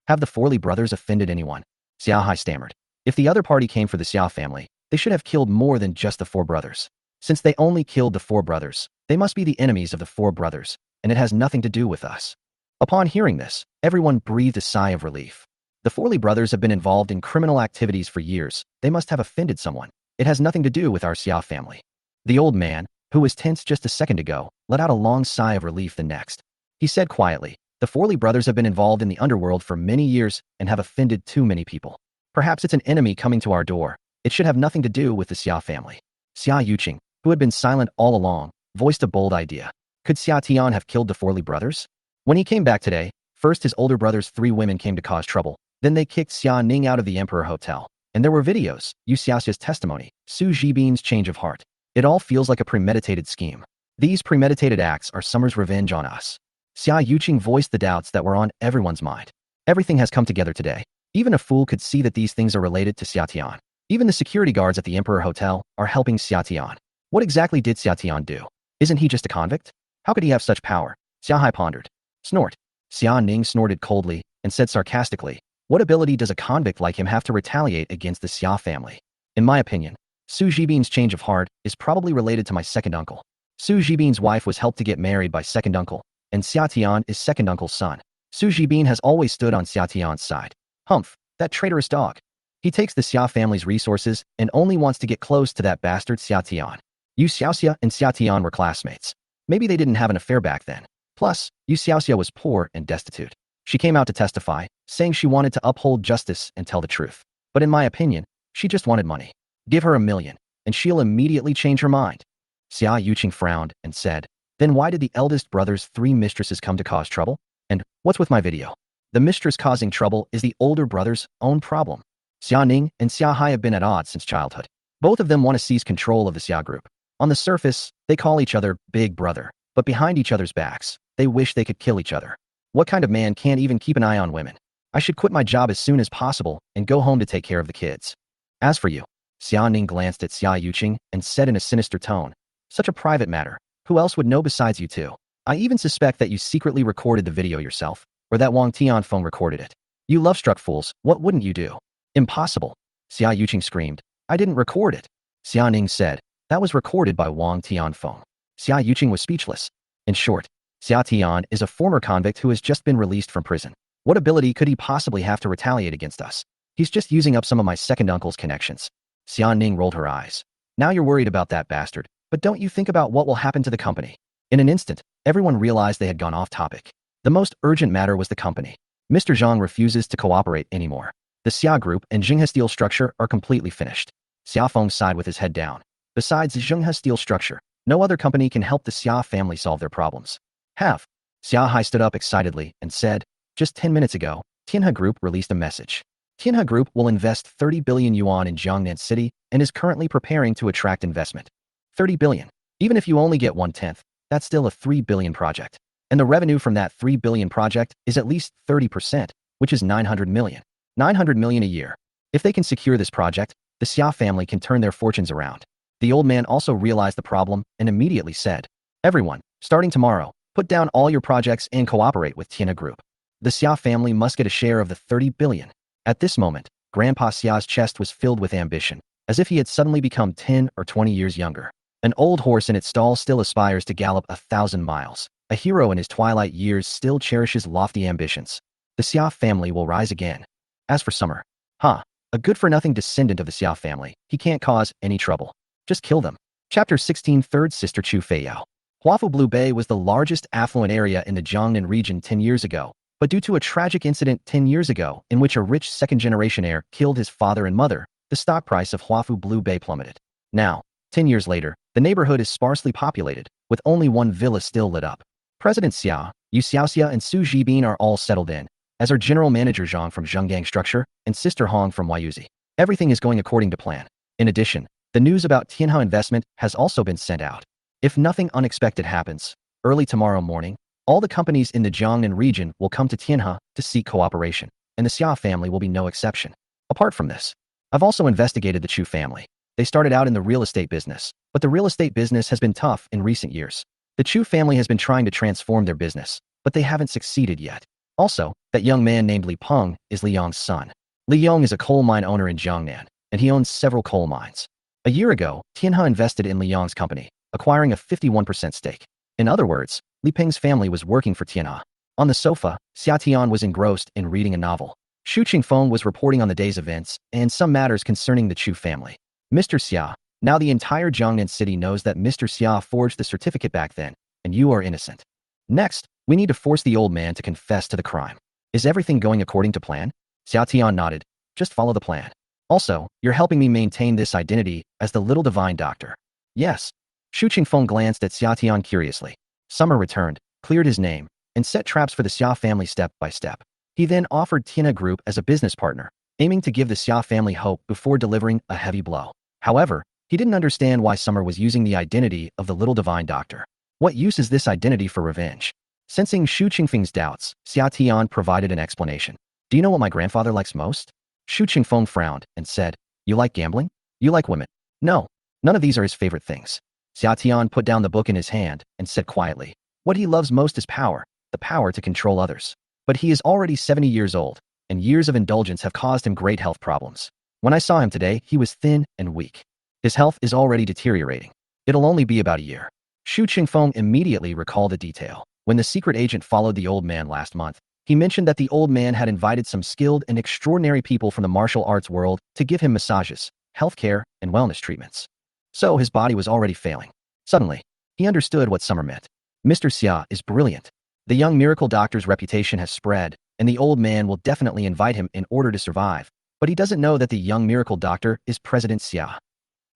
have the 4 Li brothers offended anyone? Xia Hai stammered. If the other party came for the Xia family, they should have killed more than just the 4 brothers. Since they only killed the 4 brothers, they must be the enemies of the 4 brothers, and it has nothing to do with us. Upon hearing this, everyone breathed a sigh of relief. The 4 Li brothers have been involved in criminal activities for years. They must have offended someone. It has nothing to do with our Xia family. The old man, who was tense just a second ago, let out a long sigh of relief the next. He said quietly, the 4 Li brothers have been involved in the underworld for many years and have offended too many people. Perhaps it's an enemy coming to our door. It should have nothing to do with the Xia family. Xia Yuqing, who had been silent all along, voiced a bold idea. Could Xia Tian have killed the 4 Li brothers? When he came back today, first his older brother's 3 women came to cause trouble. Then they kicked Xia Ning out of the Emperor Hotel. And there were videos, Yu Xiaoxia's testimony, Su Zhibin's change of heart. It all feels like a premeditated scheme. These premeditated acts are Summer's revenge on us. Xia Yuqing voiced the doubts that were on everyone's mind. Everything has come together today. Even a fool could see that these things are related to Xia Tian. Even the security guards at the Emperor Hotel are helping Xia Tian. What exactly did Xia Tian do? Isn't he just a convict? How could he have such power? Xia Hai pondered. Snort. Xia Ning snorted coldly and said sarcastically, what ability does a convict like him have to retaliate against the Xia family? In my opinion, Su Jibin's change of heart is probably related to my second uncle. Su Jibin's wife was helped to get married by second uncle, and Xia Tian is second uncle's son. Su Jibin has always stood on Xia Tian's side. Humph, that traitorous dog. He takes the Xia family's resources and only wants to get close to that bastard Xia Tian. Yu Xiaoxia and Xia Tian were classmates. Maybe they didn't have an affair back then. Plus, Yu Xiaoxia was poor and destitute. She came out to testify, saying she wanted to uphold justice and tell the truth. But in my opinion, she just wanted money. Give her $1 million, and she'll immediately change her mind. Xia Yuqing frowned and said, then why did the eldest brother's 3 mistresses come to cause trouble? And what's with my video? The mistress causing trouble is the older brother's own problem. Xia Ning and Xia Hai have been at odds since childhood. Both of them want to seize control of the Xia group. On the surface, they call each other Big Brother, but behind each other's backs, they wish they could kill each other. What kind of man can't even keep an eye on women? I should quit my job as soon as possible and go home to take care of the kids. As for you, Xia Ning glanced at Xia Yuqing and said in a sinister tone, such a private matter. Who else would know besides you two? I even suspect that you secretly recorded the video yourself, or that Wang Tianfeng recorded it. You love-struck fools, what wouldn't you do? Impossible. Xia Yuqing screamed. I didn't record it. Xia Ning said, that was recorded by Wang Tianfeng. Xia Yuqing was speechless. In short, Xia Tian is a former convict who has just been released from prison. What ability could he possibly have to retaliate against us? He's just using up some of my second uncle's connections. Xia Ning rolled her eyes. Now you're worried about that bastard, but don't you think about what will happen to the company? In an instant, everyone realized they had gone off topic. The most urgent matter was the company. Mr. Zhang refuses to cooperate anymore. The Xia Group and Jinghe Steel Structure are completely finished. Xia Feng sighed with his head down. Besides Jinghe Steel Structure, no other company can help the Xia family solve their problems. Have. Xia Hai stood up excitedly and said, just 10 minutes ago, Tianhe Group released a message. Tianhe Group will invest 30 billion yuan in Jiangnan City and is currently preparing to attract investment. 30 billion. Even if you only get 1/10, that's still a 3 billion project. And the revenue from that 3 billion project is at least 30%, which is 900 million. 900 million a year. If they can secure this project, the Xia family can turn their fortunes around. The old man also realized the problem and immediately said, everyone, starting tomorrow, put down all your projects and cooperate with Tianhe Group. The Xia family must get a share of the 30 billion. At this moment, Grandpa Xia's chest was filled with ambition, as if he had suddenly become 10 or 20 years younger. An old horse in its stall still aspires to gallop 1,000 miles. A hero in his twilight years still cherishes lofty ambitions. The Xia family will rise again. As for Summer, a good-for-nothing descendant of the Xia family, he can't cause any trouble. Just kill them. Chapter 16. Third Sister Chu Feiyao. Huafu Blue Bay was the largest affluent area in the Jiangnan region 10 years ago, but due to a tragic incident 10 years ago in which a rich second-generation heir killed his father and mother, the stock price of Huafu Blue Bay plummeted. Now, 10 years later, the neighborhood is sparsely populated, with only one villa still lit up. President Xia, Yu Xiaoxia and Su Jibin are all settled in, as are General Manager Zhang from Zhenggang Structure and Sister Hong from Yuzi. Everything is going according to plan. In addition, the news about Tianhe investment has also been sent out. If nothing unexpected happens, early tomorrow morning, all the companies in the Jiangnan region will come to Tianhe to seek cooperation, and the Xia family will be no exception. Apart from this, I've also investigated the Chu family. They started out in the real estate business, but the real estate business has been tough in recent years. The Chu family has been trying to transform their business, but they haven't succeeded yet. Also, that young man named Li Peng is Li Yong's son. Li Yong is a coal mine owner in Jiangnan, and he owns several coal mines. A year ago, Tianhe invested in Li Yong's company, acquiring a 51% stake. In other words, Li Peng's family was working for Tianhe. On the sofa, Xia Tian was engrossed in reading a novel. Xu Qingfeng was reporting on the day's events and some matters concerning the Chu family. Mr. Xia, now the entire Jiangnan city knows that Mr. Xia forged the certificate back then, and you are innocent. Next, we need to force the old man to confess to the crime. Is everything going according to plan? Xia Tian nodded. Just follow the plan. Also, you're helping me maintain this identity as the little divine doctor. Yes. Xu Qingfeng glanced at Xia Tian curiously. Summer returned, cleared his name, and set traps for the Xia family step by step. He then offered Tianhe Group as a business partner, aiming to give the Xia family hope before delivering a heavy blow. However, he didn't understand why Summer was using the identity of the little divine doctor. What use is this identity for revenge? Sensing Xu Qingfeng's doubts, Xia Tian provided an explanation. Do you know what my grandfather likes most? Shu Qingfeng frowned and said, You like gambling? You like women? No, none of these are his favorite things. Xia Tian put down the book in his hand and said quietly, What he loves most is power, the power to control others. But he is already 70 years old, and years of indulgence have caused him great health problems. When I saw him today, he was thin and weak. His health is already deteriorating. It'll only be about a year. Shu Qingfeng immediately recalled the detail. When the secret agent followed the old man last month, he mentioned that the old man had invited some skilled and extraordinary people from the martial arts world to give him massages, healthcare, and wellness treatments. So his body was already failing. Suddenly, he understood what summer meant. Mr. Xia is brilliant. The young miracle doctor's reputation has spread, and the old man will definitely invite him in order to survive. But he doesn't know that the young miracle doctor is President Xia.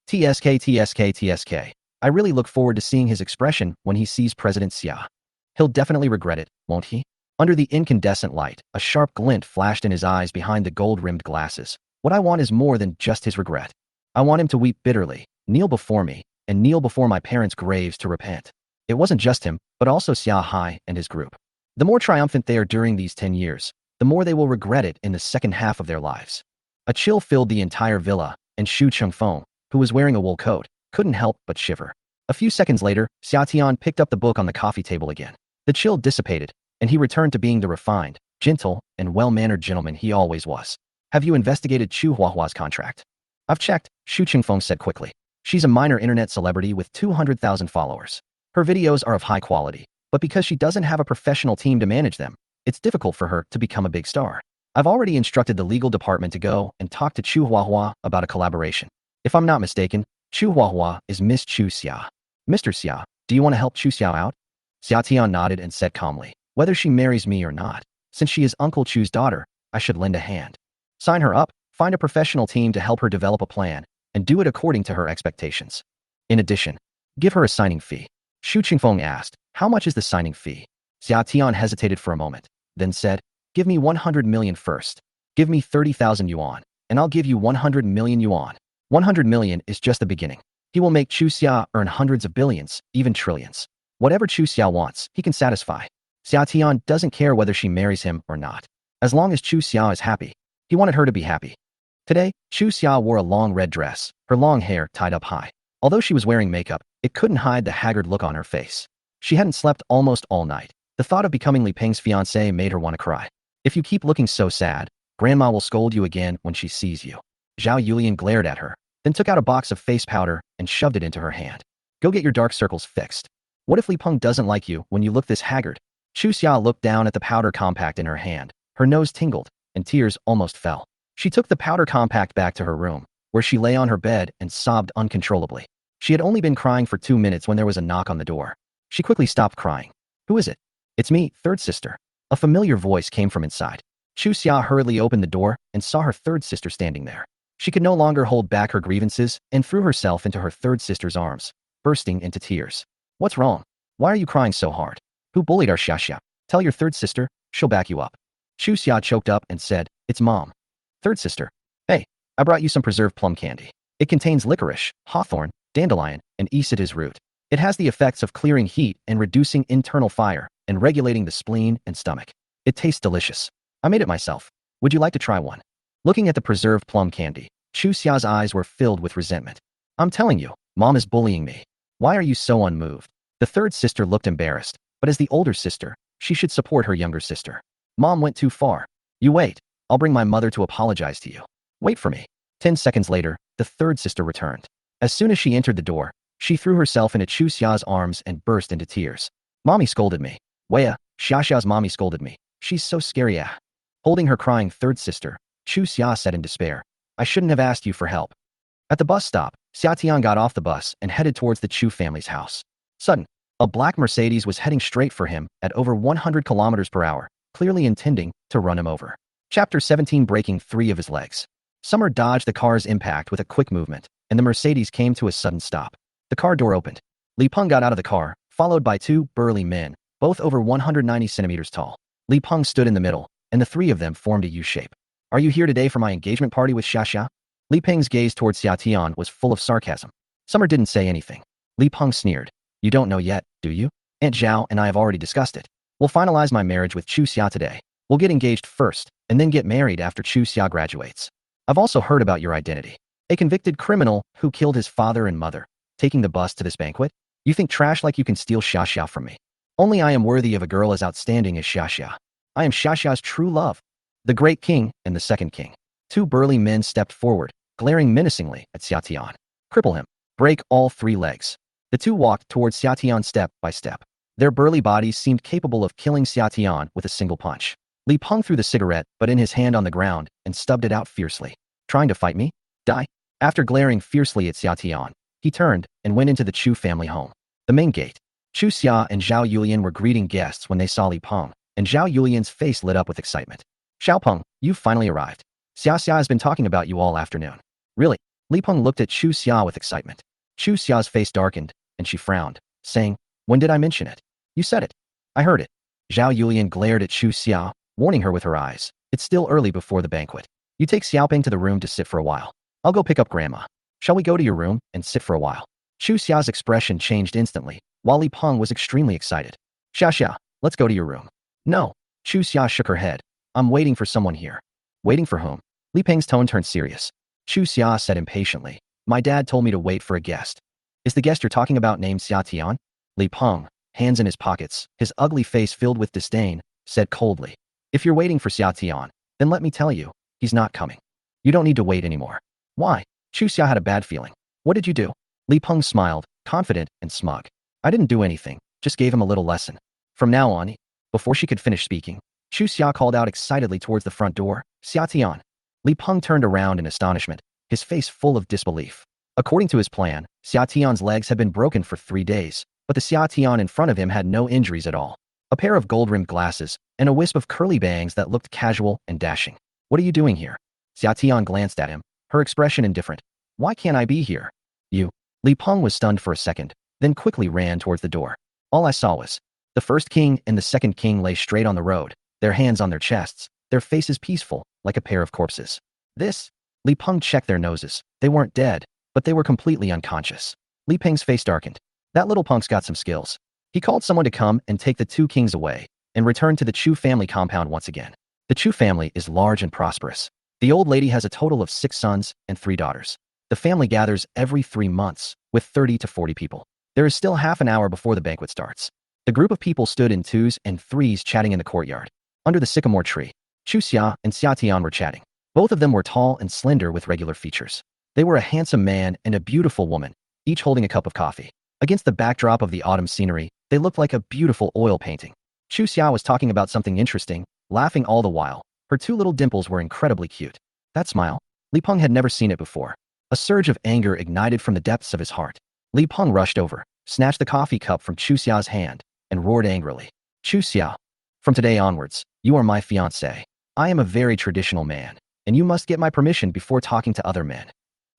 TSK. I really look forward to seeing his expression when he sees President Xia. He'll definitely regret it, won't he? Under the incandescent light, a sharp glint flashed in his eyes behind the gold-rimmed glasses. What I want is more than just his regret. I want him to weep bitterly, kneel before me, and kneel before my parents' graves to repent. It wasn't just him, but also Xia Hai and his group. The more triumphant they are during these 10 years, the more they will regret it in the second half of their lives. A chill filled the entire villa, and Shu Qingfeng, who was wearing a wool coat, couldn't help but shiver. A few seconds later, Xia Tian picked up the book on the coffee table again. The chill dissipated, and he returned to being the refined, gentle, and well-mannered gentleman he always was. Have you investigated Chu Huahua's contract? I've checked, Shu Qingfeng said quickly. She's a minor internet celebrity with 200,000 followers. Her videos are of high quality, but because she doesn't have a professional team to manage them, it's difficult for her to become a big star. I've already instructed the legal department to go and talk to Chu Huahua about a collaboration. If I'm not mistaken, Chu Huahua is Miss Chu Xia. Mr. Xia, do you want to help Chu Xiao out? Xia Tian nodded and said calmly, Whether she marries me or not, since she is Uncle Chu's daughter, I should lend a hand. Sign her up, find a professional team to help her develop a plan, and do it according to her expectations. In addition, give her a signing fee. Shu Qingfeng asked, How much is the signing fee? Xia Tian hesitated for a moment, then said, Give me 100 million first. Give me 30,000 yuan, and I'll give you 100 million yuan. 100 million is just the beginning. He will make Chu Xia earn hundreds of billions, even trillions. Whatever Chu Xia wants, he can satisfy. Xia Tian doesn't care whether she marries him or not. As long as Chu Xia is happy, he wanted her to be happy. Today, Chu Xia wore a long red dress, her long hair tied up high. Although she was wearing makeup, it couldn't hide the haggard look on her face. She hadn't slept almost all night. The thought of becoming Li Peng's fiancée made her want to cry. If you keep looking so sad, Grandma will scold you again when she sees you. Zhao Yulian glared at her, then took out a box of face powder and shoved it into her hand. Go get your dark circles fixed. What if Li Peng doesn't like you when you look this haggard? Chu Xia looked down at the powder compact in her hand. Her nose tingled, and tears almost fell. She took the powder compact back to her room, where she lay on her bed and sobbed uncontrollably. She had only been crying for 2 minutes when there was a knock on the door. She quickly stopped crying. Who is it? It's me, third sister. A familiar voice came from inside. Chu Xia hurriedly opened the door and saw her third sister standing there. She could no longer hold back her grievances and threw herself into her third sister's arms, bursting into tears. What's wrong? Why are you crying so hard? Who bullied our Xia? Tell your third sister, she'll back you up. Chu Xia choked up and said, It's Mom. Third sister. Hey, I brought you some preserved plum candy. It contains licorice, hawthorn, dandelion, and Isida's root. It has the effects of clearing heat and reducing internal fire and regulating the spleen and stomach. It tastes delicious. I made it myself. Would you like to try one? Looking at the preserved plum candy, Chu Xia's eyes were filled with resentment. I'm telling you, Mom is bullying me. Why are you so unmoved? The third sister looked embarrassed, but as the older sister, she should support her younger sister. Mom went too far. You wait. I'll bring my mother to apologize to you. Wait for me. 10 seconds later, the third sister returned. As soon as she entered the door, she threw herself into Chu Xia's arms and burst into tears. Mommy scolded me. Wea, Xiaxia's mommy scolded me. She's so scary. Holding her crying third sister, Chu Xia said in despair, I shouldn't have asked you for help. At the bus stop, Xia Tian got off the bus and headed towards the Chu family's house. Sudden, a black Mercedes was heading straight for him at over 100 kilometers per hour, clearly intending to run him over. Chapter 17 Breaking 3 of his legs. Summer dodged the car's impact with a quick movement, and the Mercedes came to a sudden stop. The car door opened. Li Peng got out of the car, followed by 2 burly men, both over 190 centimeters tall. Li Peng stood in the middle, and the 3 of them formed a U-shape. Are you here today for my engagement party with Xia? Li Peng's gaze towards Xia Tian was full of sarcasm. Summer didn't say anything. Li Peng sneered. You don't know yet, do you? Aunt Zhao and I have already discussed it. We'll finalize my marriage with Chu Xia today. We'll get engaged first, and then get married after Chu Xia graduates. I've also heard about your identity. A convicted criminal who killed his father and mother, taking the bus to this banquet? You think trash like you can steal Xia Xia from me? Only I am worthy of a girl as outstanding as Xia Xia. I am Xia Xia's true love. The great king and the second king. Two burly men stepped forward, glaring menacingly at Xia Tian. Cripple him. Break all three legs. The two walked towards Xia Tian step by step. Their burly bodies seemed capable of killing Xia Tian with a single punch. Li Peng threw the cigarette but in his hand on the ground and stubbed it out fiercely. Trying to fight me? Die. After glaring fiercely at Xia Tian, he turned and went into the Chu family home. The main gate. Chu Xia and Zhao Yulian were greeting guests when they saw Li Peng, and Zhao Yulian's face lit up with excitement. Xiao Peng, you've finally arrived. Xia Xia has been talking about you all afternoon. Really? Li Peng looked at Chu Xia with excitement. Chu Xia's face darkened, and she frowned, saying, when did I mention it? You said it. I heard it. Zhao Yulian glared at Chu Xia, warning her with her eyes. It's still early before the banquet. You take Xiaoping to the room to sit for a while. I'll go pick up Grandma. Shall we go to your room and sit for a while? Chu Xia's expression changed instantly, while Li Peng was extremely excited. Xia Xia, let's go to your room. No. Chu Xia shook her head. I'm waiting for someone here. Waiting for whom? Li Peng's tone turned serious. Chu Xia said impatiently. My dad told me to wait for a guest. Is the guest you're talking about named Xia Tian? Li Peng, hands in his pockets, his ugly face filled with disdain, said coldly. If you're waiting for Xia Tian, then let me tell you, he's not coming. You don't need to wait anymore. Why? Chu Xia had a bad feeling. What did you do? Li Peng smiled, confident and smug. I didn't do anything, just gave him a little lesson. From now on, before she could finish speaking, Chu Xia called out excitedly towards the front door, Xia Tian. Li Peng turned around in astonishment, his face full of disbelief. According to his plan, Xia Tian's legs had been broken for 3 days, but the Xia Tian in front of him had no injuries at all. A pair of gold-rimmed glasses, and a wisp of curly bangs that looked casual and dashing. What are you doing here? Xia Tian glanced at him, her expression indifferent. Why can't I be here? You. Li Peng was stunned for a second, then quickly ran towards the door. All I saw was the first king and the second king lay straight on the road, their hands on their chests, their faces peaceful, like a pair of corpses. This? Li Peng checked their noses. They weren't dead, but they were completely unconscious. Li Peng's face darkened. That little punk's got some skills. He called someone to come and take the two kings away, and return to the Chu family compound once again. The Chu family is large and prosperous. The old lady has a total of 6 sons and 3 daughters. The family gathers every 3 months, with 30 to 40 people. There is still half an hour before the banquet starts. The group of people stood in 2s and 3s chatting in the courtyard. Under the sycamore tree, Chu Xia and Xia Tian were chatting. Both of them were tall and slender with regular features. They were a handsome man and a beautiful woman, each holding a cup of coffee. Against the backdrop of the autumn scenery, they looked like a beautiful oil painting. Chu Xia was talking about something interesting, laughing all the while. Her 2 little dimples were incredibly cute. That smile? Li Peng had never seen it before. A surge of anger ignited from the depths of his heart. Li Peng rushed over, snatched the coffee cup from Chu Xia's hand, and roared angrily. Chu Xia, from today onwards, you are my fiancée. I am a very traditional man, and you must get my permission before talking to other men.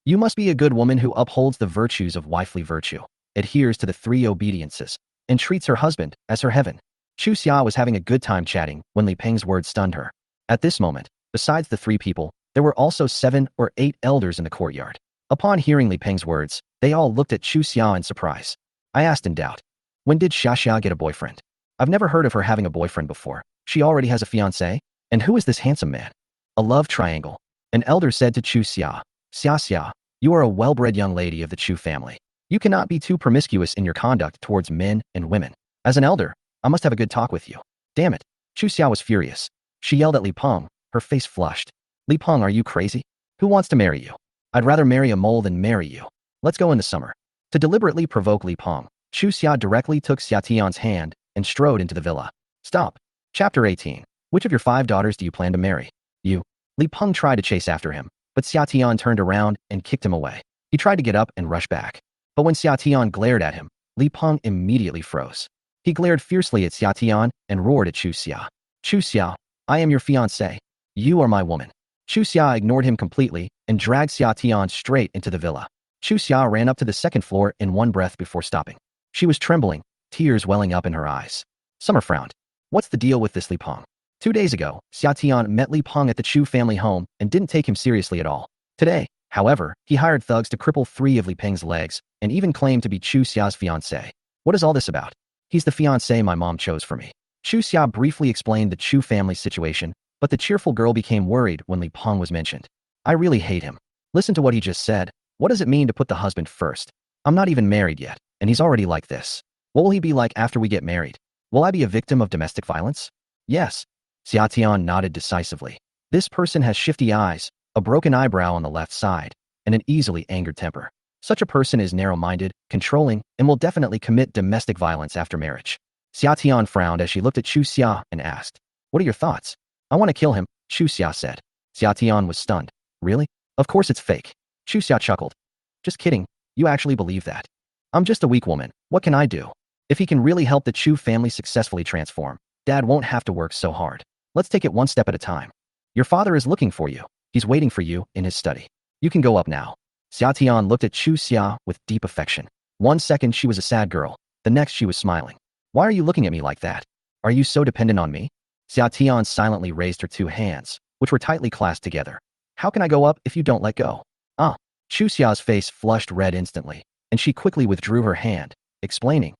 You must be a good woman who upholds the virtues of wifely virtue, adheres to the 3 obediences, and treats her husband as her heaven. Chu Xia was having a good time chatting when Li Peng's words stunned her. At this moment, besides the 3 people, there were also 7 or 8 elders in the courtyard. Upon hearing Li Peng's words, they all looked at Chu Xia in surprise. I asked in doubt. When did Xia Xia get a boyfriend? I've never heard of her having a boyfriend before. She already has a fiancé? And who is this handsome man? A love triangle. An elder said to Chu Xia. Xia Xia, you are a well-bred young lady of the Chu family. You cannot be too promiscuous in your conduct towards men and women. As an elder, I must have a good talk with you. Damn it. Chu Xia was furious. She yelled at Li Peng, her face flushed. Li Peng, are you crazy? Who wants to marry you? I'd rather marry a mole than marry you. Let's go in the summer. To deliberately provoke Li Peng, Chu Xia directly took Xia Tian's hand and strode into the villa. Stop. Chapter 18. Which of your 5 daughters do you plan to marry? You. Li Peng tried to chase after him, but Xia Tian turned around and kicked him away. He tried to get up and rush back. But when Xia Tian glared at him, Li Peng immediately froze. He glared fiercely at Xia Tian and roared at Chu Xia. Chu Xia, I am your fiancé. You are my woman. Chu Xia ignored him completely and dragged Xia Tian straight into the villa. Chu Xia ran up to the 2nd floor in one breath before stopping. She was trembling, tears welling up in her eyes. Summer frowned. What's the deal with this Li Peng? 2 days ago, Xia Tian met Li Peng at the Chu family home and didn't take him seriously at all. Today, however, he hired thugs to cripple 3 of Li Peng's legs and even claimed to be Chu Xia's fiancé. What is all this about? He's the fiancé my mom chose for me. Chu Xia briefly explained the Chu family situation, but the cheerful girl became worried when Li Peng was mentioned. I really hate him. Listen to what he just said. What does it mean to put the husband first? I'm not even married yet, and he's already like this. What will he be like after we get married? Will I be a victim of domestic violence? Yes. Xia Tian nodded decisively. This person has shifty eyes, a broken eyebrow on the left side, and an easily angered temper. Such a person is narrow-minded, controlling, and will definitely commit domestic violence after marriage. Xia Tian frowned as she looked at Chu Xia and asked, "What are your thoughts?" "I want to kill him," Chu Xia said. Xia Tian was stunned. "Really? Of course it's fake." Chu Xia chuckled. "Just kidding. You actually believe that? I'm just a weak woman. What can I do? If he can really help the Chu family successfully transform, Dad won't have to work so hard. Let's take it one step at a time. Your father is looking for you. He's waiting for you in his study. You can go up now." Xia Tian looked at Chu Xia with deep affection. 1 second she was a sad girl, the next she was smiling. "Why are you looking at me like that? Are you so dependent on me?" Xia Tian silently raised her 2 hands, which were tightly clasped together. "How can I go up if you don't let go?" "Ah." Chu Xia's face flushed red instantly, and she quickly withdrew her hand, explaining,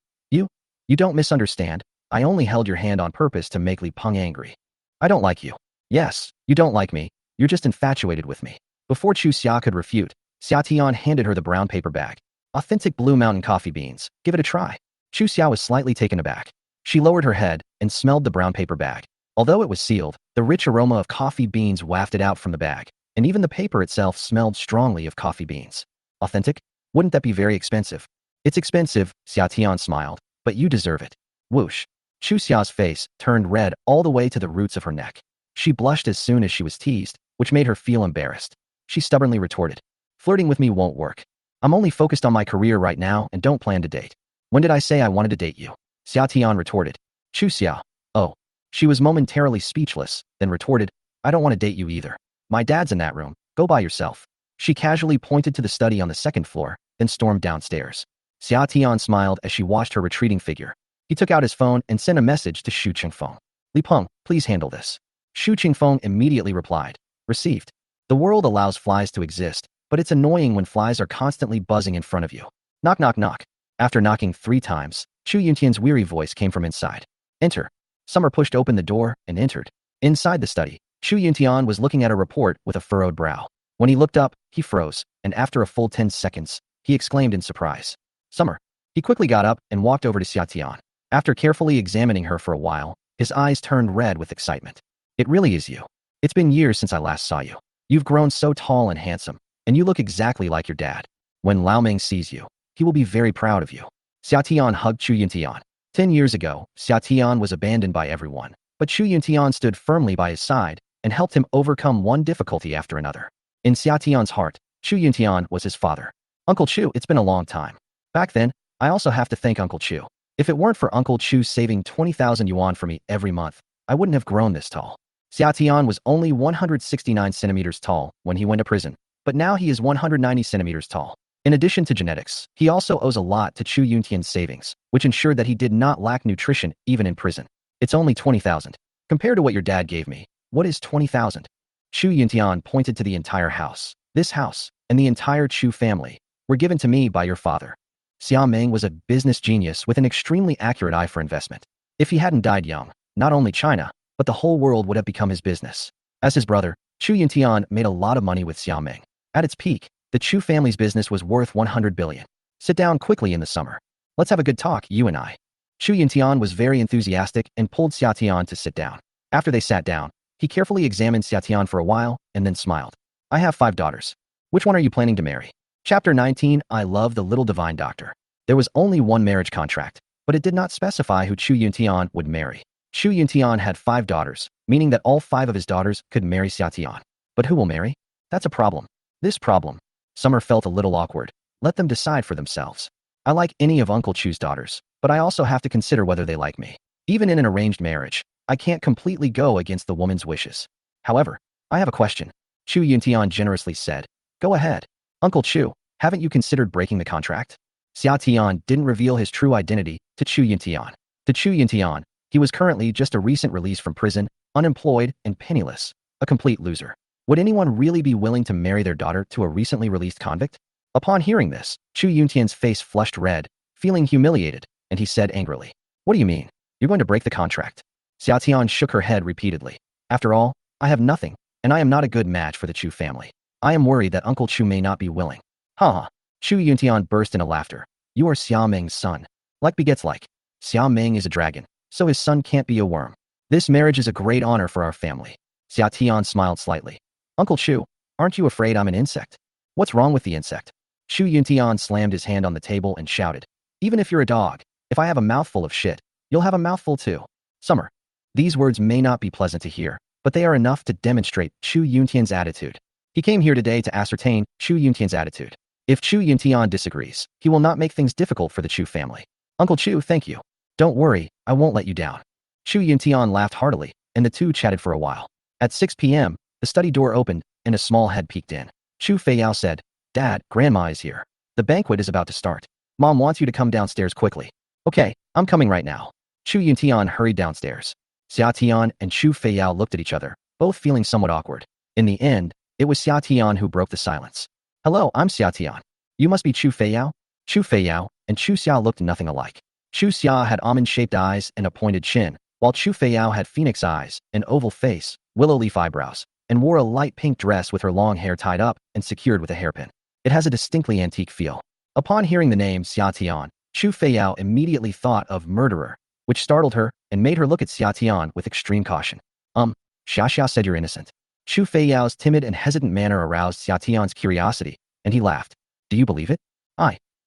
You don't misunderstand. I only held your hand on purpose to make Li Peng angry. I don't like you." "Yes, you don't like me. You're just infatuated with me." Before Chu Xia could refute, Xia Tian handed her the brown paper bag. "Authentic Blue Mountain coffee beans. Give it a try." Chu Xia was slightly taken aback. She lowered her head and smelled the brown paper bag. Although it was sealed, the rich aroma of coffee beans wafted out from the bag, and even the paper itself smelled strongly of coffee beans. "Authentic? Wouldn't that be very expensive?" "It's expensive," Xia Tian smiled, "but you deserve it." Whoosh. Chu Xia's face turned red all the way to the roots of her neck. She blushed as soon as she was teased, which made her feel embarrassed. She stubbornly retorted, "Flirting with me won't work. I'm only focused on my career right now and don't plan to date." "When did I say I wanted to date you?" Xia Tian retorted. Chu Xia. "Oh." She was momentarily speechless, then retorted, "I don't want to date you either. My dad's in that room. Go by yourself." She casually pointed to the study on the second floor, then stormed downstairs. Xia Tian smiled as she watched her retreating figure. He took out his phone and sent a message to Shu Qingfeng. "Li Peng, please handle this." Shu Qingfeng immediately replied, "Received." The world allows flies to exist, but it's annoying when flies are constantly buzzing in front of you. Knock knock knock. After knocking 3 times, Chu Yuntian's weary voice came from inside. "Enter." Summer pushed open the door and entered. Inside the study, Chu Yuntian was looking at a report with a furrowed brow. When he looked up, he froze, and after a full 10 seconds, he exclaimed in surprise, "Summer." He quickly got up and walked over to Xia Tian. After carefully examining her for a while, his eyes turned red with excitement. "It really is you. It's been years since I last saw you. You've grown so tall and handsome, and you look exactly like your dad. When Lao Ming sees you, he will be very proud of you." Xia Tian hugged Chu Yuntian. 10 years ago, Xia Tian was abandoned by everyone, but Chu Yuntian stood firmly by his side and helped him overcome one difficulty after another. In Xia Tian's heart, Chu Yuntian was his father. "Uncle Chu, it's been a long time. Back then, I also have to thank Uncle Chu. If it weren't for Uncle Chu saving 20,000 yuan for me every month, I wouldn't have grown this tall." Xia Tian was only 169 centimeters tall when he went to prison, but now he is 190 centimeters tall. In addition to genetics, he also owes a lot to Chu Yuntian's savings, which ensured that he did not lack nutrition even in prison. "It's only 20,000. Compared to what your dad gave me, what is 20,000? Chu Yuntian pointed to the entire house. "This house, and the entire Chu family, were given to me by your father." Xia Ming was a business genius with an extremely accurate eye for investment. If he hadn't died young, not only China, but the whole world would have become his business. As his brother, Chu Yuntian made a lot of money with Xia Ming. At its peak, the Chu family's business was worth 100 billion. "Sit down quickly in the summer. Let's have a good talk, you and I." Chu Yuntian was very enthusiastic and pulled Xia Tian to sit down. After they sat down, he carefully examined Xia Tian for a while and then smiled. "I have 5 daughters. Which one are you planning to marry?" Chapter 19, I Love the Little Divine Doctor. There was only one marriage contract, but it did not specify who Chu Yuntian would marry. Chu Yuntian had 5 daughters, meaning that all 5 of his daughters could marry Xia Tian. But who will marry? That's a problem. This problem. Summer felt a little awkward. Let them decide for themselves. "I like any of Uncle Chu's daughters, but I also have to consider whether they like me. Even in an arranged marriage, I can't completely go against the woman's wishes. However, I have a question." Chu Yuntian generously said. "Go ahead. Uncle Chu, haven't you considered breaking the contract?" Xia Tian didn't reveal his true identity to Chu Yuntian. To Chu Yuntian, he was currently just a recent release from prison, unemployed and penniless, a complete loser. Would anyone really be willing to marry their daughter to a recently released convict? Upon hearing this, Chu Yuntian's face flushed red, feeling humiliated, and he said angrily, "What do you mean? You're going to break the contract?" Xia Tian shook her head repeatedly. After all, I have nothing, and I am not a good match for the Chu family. I am worried that Uncle Chu may not be willing. Ha ha. Chu Yuntian burst into laughter. You are Xia Meng's son. Like begets like. Xia Meng is a dragon, so his son can't be a worm. This marriage is a great honor for our family. Xia Tian smiled slightly. Uncle Chu, aren't you afraid I'm an insect? What's wrong with the insect? Chu Yuntian slammed his hand on the table and shouted. Even if you're a dog, if I have a mouthful of shit, you'll have a mouthful too. Summer. These words may not be pleasant to hear, but they are enough to demonstrate Chu Yuntian's attitude. He came here today to ascertain Chu Yuntian's attitude. If Chu Yuntian disagrees, he will not make things difficult for the Chu family. Uncle Chu, thank you. Don't worry, I won't let you down. Chu Yuntian laughed heartily, and the two chatted for a while. At 6 p.m., the study door opened, and a small head peeked in. Chu Feiyao said, Dad, Grandma is here. The banquet is about to start. Mom wants you to come downstairs quickly. Okay, I'm coming right now. Chu Yuntian hurried downstairs. Xia Tian and Chu Feiyao looked at each other, both feeling somewhat awkward. In the end, it was Xia Tian who broke the silence. Hello, I'm Xia Tian. You must be Chu Feiyao? Chu Feiyao and Chu Xia looked nothing alike. Chu Xia had almond-shaped eyes and a pointed chin, while Chu Feiyao had phoenix eyes, an oval face, willow leaf eyebrows, and wore a light pink dress with her long hair tied up and secured with a hairpin. It has a distinctly antique feel. Upon hearing the name Xia Tian, Chu Feiyao immediately thought of murderer, which startled her and made her look at Xia Tian with extreme caution. Xia said you're innocent. Chu Feiyao's timid and hesitant manner aroused Xia Tian's curiosity, and he laughed. Do you believe it?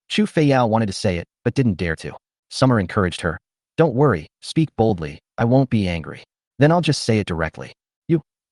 Chu Feiyao wanted to say it, but didn't dare to. Summer encouraged her. Don't worry, speak boldly, I won't be angry. Then I'll just say it directly.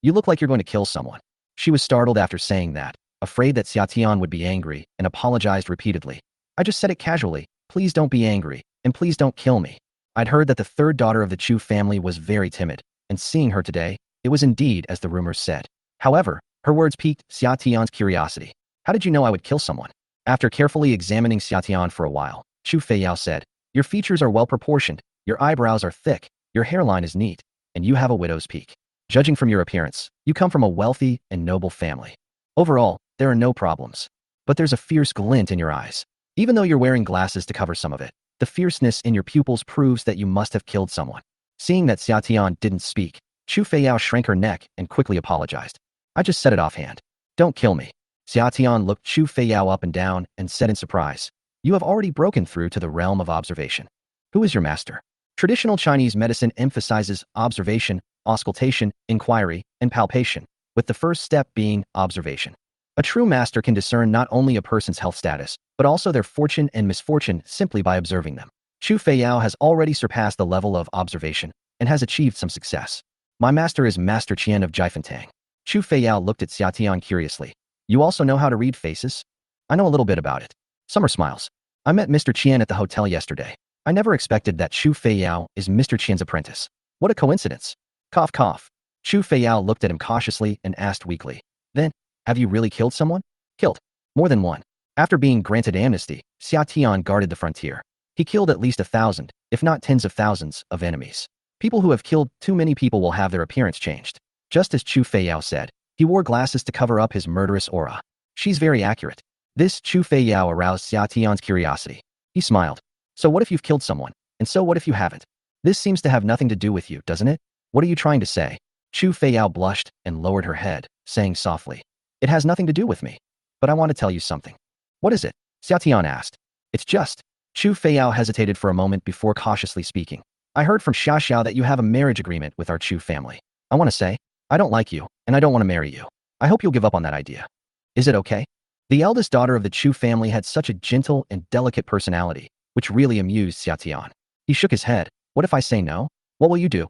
You look like you're going to kill someone. She was startled after saying that, afraid that Xia Tian would be angry, and apologized repeatedly. I just said it casually, please don't be angry, and please don't kill me. I'd heard that the third daughter of the Chu family was very timid, and seeing her today, it was indeed as the rumors said. However, her words piqued Xia Tian's curiosity. How did you know I would kill someone? After carefully examining Xia Tian for a while, Chu Feiyao said, your features are well proportioned, your eyebrows are thick, your hairline is neat, and you have a widow's peak. Judging from your appearance, you come from a wealthy and noble family. Overall, there are no problems. But there's a fierce glint in your eyes. Even though you're wearing glasses to cover some of it, the fierceness in your pupils proves that you must have killed someone. Seeing that Xia Tian didn't speak, Chu Feiyao shrank her neck and quickly apologized. I just said it offhand. Don't kill me. Xia Tian looked Chu Feiyao up and down and said in surprise, you have already broken through to the realm of observation. Who is your master? Traditional Chinese medicine emphasizes observation, auscultation, inquiry, and palpation, with the first step being observation. A true master can discern not only a person's health status, but also their fortune and misfortune simply by observing them. Chu Feiyao has already surpassed the level of observation and has achieved some success. My master is Master Qian of Jiafantang. Chu Feiyao looked at Xia Tian curiously. You also know how to read faces? I know a little bit about it. Summer smiles. I met Mr. Qian at the hotel yesterday. I never expected that Chu Feiyao is Mr. Qian's apprentice. What a coincidence. Cough cough. Chu Feiyao looked at him cautiously and asked weakly. Then, have you really killed someone? Killed. More than one. After being granted amnesty, Xia Tian guarded the frontier. He killed at least 1,000, if not tens of thousands, of enemies. People who have killed too many people will have their appearance changed. Just as Chu Feiyao said, he wore glasses to cover up his murderous aura. She's very accurate. This Chu Feiyao aroused Xia Tian's curiosity. He smiled. So what if you've killed someone? And so what if you haven't? This seems to have nothing to do with you, doesn't it? What are you trying to say? Chu Feiyao blushed and lowered her head, saying softly, it has nothing to do with me. But I want to tell you something. What is it? Xia Tian asked. It's just. Chu Feiyao hesitated for a moment before cautiously speaking. I heard from Xiao that you have a marriage agreement with our Chu family. I want to say, I don't like you, and I don't want to marry you. I hope you'll give up on that idea. Is it okay? The eldest daughter of the Chu family had such a gentle and delicate personality, which really amused Xia Tian. He shook his head. What if I say no? What will you do?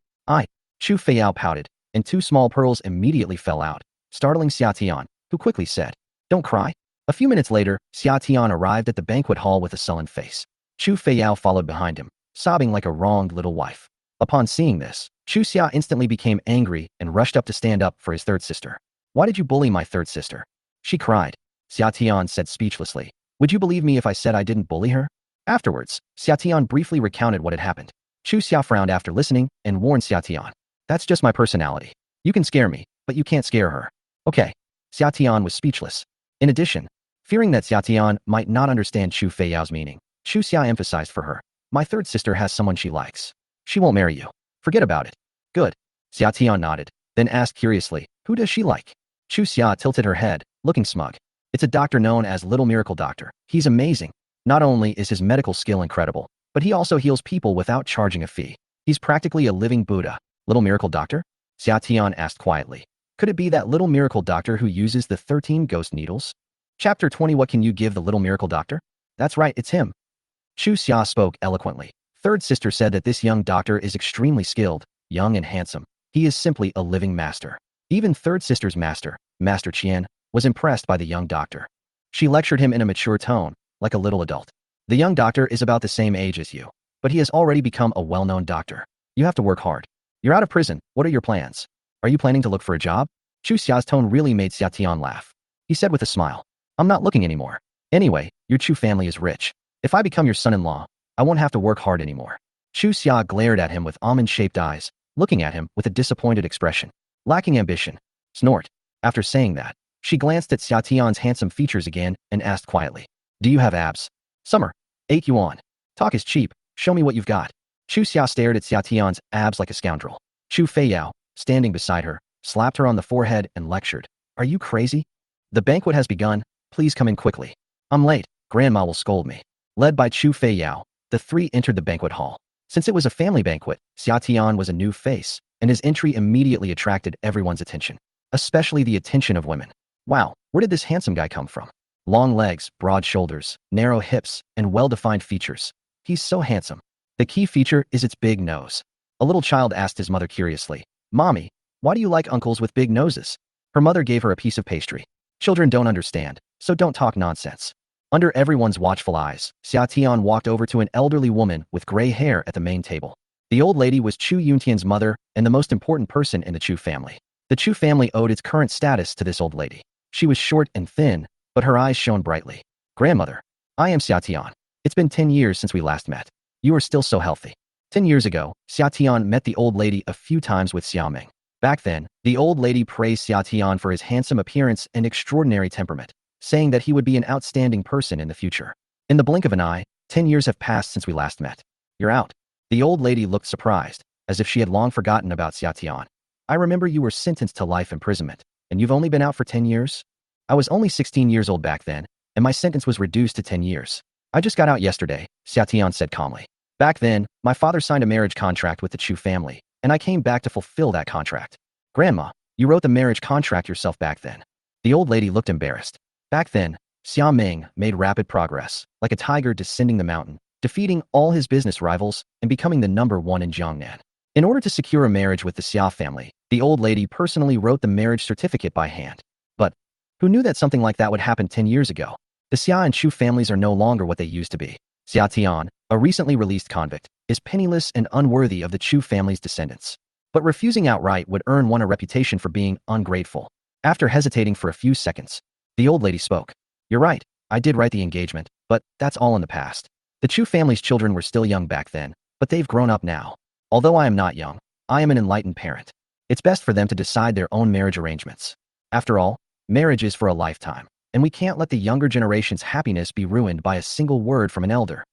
Chu Feiyao pouted, and 2 small pearls immediately fell out, startling Xia Tian, who quickly said, don't cry. A few minutes later, Xia Tian arrived at the banquet hall with a sullen face. Chu Feiyao followed behind him, sobbing like a wronged little wife. Upon seeing this, Chu Xia instantly became angry and rushed up to stand up for his third sister. Why did you bully my third sister? She cried. Xia Tian said speechlessly. Would you believe me if I said I didn't bully her? Afterwards, Xia Tian briefly recounted what had happened. Chu Xia frowned after listening and warned Xia Tian. That's just my personality. You can scare me, but you can't scare her. Okay. Xia Tian was speechless. In addition, fearing that Xia Tian might not understand Chu Feiyao's meaning, Chu Xia emphasized for her. My third sister has someone she likes. She won't marry you. Forget about it. Good. Xia Tian nodded, then asked curiously, who does she like? Chu Xia tilted her head, looking smug. It's a doctor known as Little Miracle Doctor. He's amazing. Not only is his medical skill incredible, but he also heals people without charging a fee. He's practically a living Buddha. Little Miracle Doctor? Xia Tian asked quietly. Could it be that Little Miracle Doctor who uses the 13 ghost needles? Chapter 20. What can you give the Little Miracle Doctor? That's right, it's him. Chu Xia spoke eloquently. Third sister said that this young doctor is extremely skilled, young and handsome. He is simply a living master. Even third sister's master, Master Qian, was impressed by the young doctor. She lectured him in a mature tone, like a little adult. The young doctor is about the same age as you, but he has already become a well-known doctor. You have to work hard. You're out of prison. What are your plans? Are you planning to look for a job? Chu Xia's tone really made Xia Tian laugh. He said with a smile, I'm not looking anymore. Anyway, your Chu family is rich. If I become your son-in-law, I won't have to work hard anymore. Chu Xia glared at him with almond-shaped eyes, looking at him with a disappointed expression. Lacking ambition. Snort. After saying that, she glanced at Xia Tian's handsome features again and asked quietly, do you have abs? Summer. 8 yuan. Talk is cheap. Show me what you've got. Chu Xia stared at Xia Tian's abs like a scoundrel. Chu Feiyao, standing beside her, slapped her on the forehead and lectured. Are you crazy? The banquet has begun. Please come in quickly. I'm late. Grandma will scold me. Led by Chu Feiyao, the three entered the banquet hall. Since it was a family banquet, Xia Tian was a new face, and his entry immediately attracted everyone's attention, especially the attention of women. Wow, where did this handsome guy come from? Long legs, broad shoulders, narrow hips, and well-defined features. He's so handsome. The key feature is its big nose. A little child asked his mother curiously, Mommy, why do you like uncles with big noses? Her mother gave her a piece of pastry. Children don't understand, so don't talk nonsense. Under everyone's watchful eyes, Xia Tian walked over to an elderly woman with gray hair at the main table. The old lady was Chu Yuntian's mother and the most important person in the Chu family. The Chu family owed its current status to this old lady. She was short and thin, but her eyes shone brightly. Grandmother, I am Xia Tian. It's been 10 years since we last met. You are still so healthy. 10 years ago, Xia Tian met the old lady a few times with Xiaoming. Back then, the old lady praised Xia Tian for his handsome appearance and extraordinary temperament, saying that he would be an outstanding person in the future. In the blink of an eye, 10 years have passed since we last met. You're out. The old lady looked surprised, as if she had long forgotten about Xia Tian. I remember you were sentenced to life imprisonment, and you've only been out for 10 years? I was only 16 years old back then, and my sentence was reduced to 10 years. I just got out yesterday, Xia Tian said calmly. Back then, my father signed a marriage contract with the Chu family, and I came back to fulfill that contract. Grandma, you wrote the marriage contract yourself back then. The old lady looked embarrassed. Back then, Xiaoming made rapid progress, like a tiger descending the mountain, defeating all his business rivals and becoming the #1 in Jiangnan. In order to secure a marriage with the Xia family, the old lady personally wrote the marriage certificate by hand. But who knew that something like that would happen 10 years ago? The Xia and Chu families are no longer what they used to be. Xia Tian, a recently released convict, is penniless and unworthy of the Chu family's descendants. But refusing outright would earn one a reputation for being ungrateful. After hesitating for a few seconds, the old lady spoke. You're right, I did write the engagement, but that's all in the past. The Chu family's children were still young back then, but they've grown up now. Although I am not young, I am an enlightened parent. It's best for them to decide their own marriage arrangements. After all, marriage is for a lifetime, and we can't let the younger generation's happiness be ruined by a single word from an elder.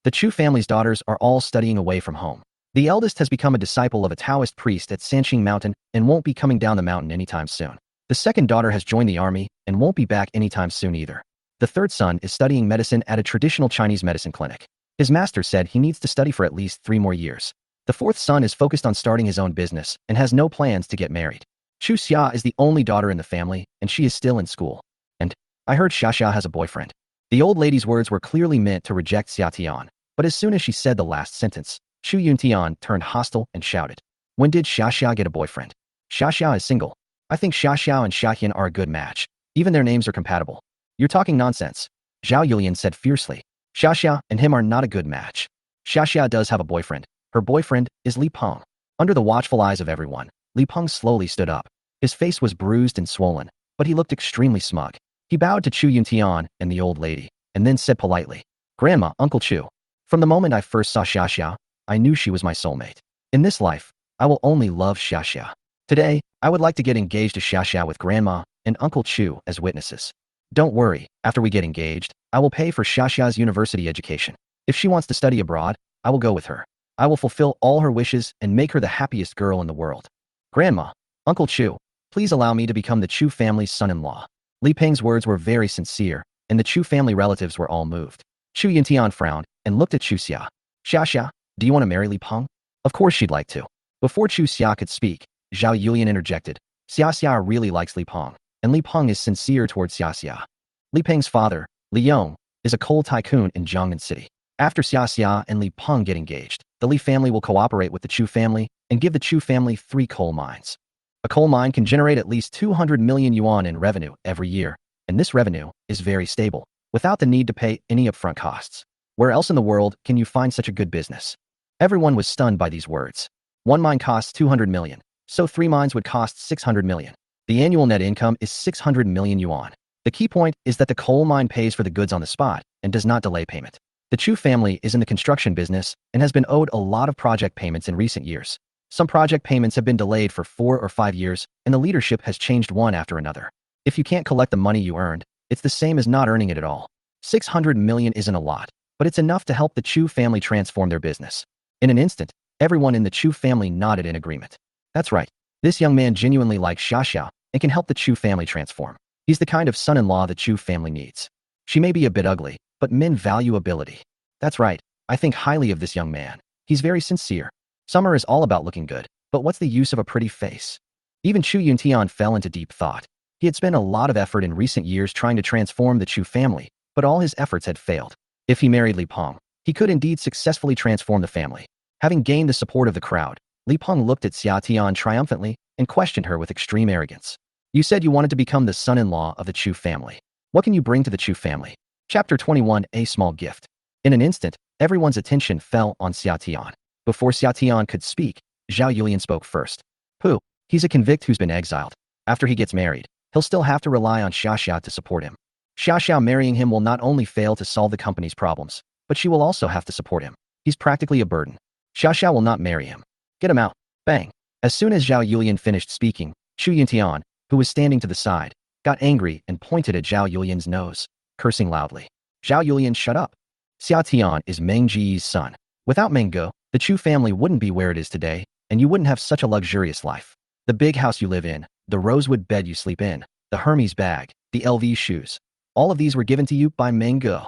The Chu family's daughters are all studying away from home. The eldest has become a disciple of a Taoist priest at Sanqing Mountain and won't be coming down the mountain anytime soon. The second daughter has joined the army and won't be back anytime soon either. The third son is studying medicine at a traditional Chinese medicine clinic. His master said he needs to study for at least 3 more years. The fourth son is focused on starting his own business and has no plans to get married. Chu Xia is the only daughter in the family, and she is still in school. And I heard Xia has a boyfriend. The old lady's words were clearly meant to reject Xia Tian, but as soon as she said the last sentence, Chu Yuntian turned hostile and shouted, when did Xia get a boyfriend? Xia is single. I think Xia and Xiaqian are a good match. Even their names are compatible. You're talking nonsense. Zhao Yulian said fiercely. Xia and him are not a good match. Xia does have a boyfriend. Her boyfriend is Li Peng. Under the watchful eyes of everyone, Li Peng slowly stood up. His face was bruised and swollen, but he looked extremely smug. He bowed to Chu Yuntian and the old lady, and then said politely, Grandma, Uncle Chu. From the moment I first saw Xia, I knew she was my soulmate. In this life, I will only love Xia. Today, I would like to get engaged to Xia with Grandma and Uncle Chu as witnesses. Don't worry, after we get engaged, I will pay for Xia's university education. If she wants to study abroad, I will go with her. I will fulfill all her wishes and make her the happiest girl in the world. Grandma, Uncle Chu, please allow me to become the Chu family's son-in-law. Li Peng's words were very sincere, and the Chu family relatives were all moved. Chu Yuntian frowned and looked at Chu Xia. Xia, do you want to marry Li Peng? Of course she'd like to. Before Chu Xia could speak, Zhao Yulian interjected. Xia really likes Li Peng, and Li Peng is sincere towards Xia. Li Peng's father, Li Yong, is a coal tycoon in Jiangnan City. After Xia and Li Peng get engaged, the Li family will cooperate with the Chu family and give the Chu family 3 coal mines. A coal mine can generate at least 200 million yuan in revenue every year, and this revenue is very stable, without the need to pay any upfront costs. Where else in the world can you find such a good business? Everyone was stunned by these words. One mine costs 200 million, so 3 mines would cost 600 million. The annual net income is 600 million yuan. The key point is that the coal mine pays for the goods on the spot and does not delay payment. The Chu family is in the construction business and has been owed a lot of project payments in recent years. Some project payments have been delayed for 4 or 5 years, and the leadership has changed one after another. If you can't collect the money you earned, it's the same as not earning it at all. 600 million isn't a lot, but it's enough to help the Chu family transform their business. In an instant, everyone in the Chu family nodded in agreement. That's right. This young man genuinely likes Xia and can help the Chu family transform. He's the kind of son-in-law the Chu family needs. She may be a bit ugly, but men value ability. That's right. I think highly of this young man. He's very sincere. Summer is all about looking good, but what's the use of a pretty face? Even Chu Yuntian fell into deep thought. He had spent a lot of effort in recent years trying to transform the Chu family, but all his efforts had failed. If he married Li Peng, he could indeed successfully transform the family. Having gained the support of the crowd, Li Peng looked at Xia Tian triumphantly and questioned her with extreme arrogance. You said you wanted to become the son-in-law of the Chu family. What can you bring to the Chu family? Chapter 21, A Small Gift. In an instant, everyone's attention fell on Xia Tian. Before Xia Tian could speak, Zhao Yulian spoke first. Pooh, he's a convict who's been exiled. After he gets married, he'll still have to rely on Xia to support him. Xia marrying him will not only fail to solve the company's problems, but she will also have to support him. He's practically a burden. Xia will not marry him. Get him out. Bang. As soon as Zhao Yulian finished speaking, Chu Yuntian, who was standing to the side, got angry and pointed at Zhao Yulian's nose, cursing loudly. Zhao Yulian, shut up. Xia Tian is Meng Ji's son. Without Meng Ge, the Chu family wouldn't be where it is today, and you wouldn't have such a luxurious life. The big house you live in, the rosewood bed you sleep in, the Hermes bag, the LV shoes, all of these were given to you by Meng Ge.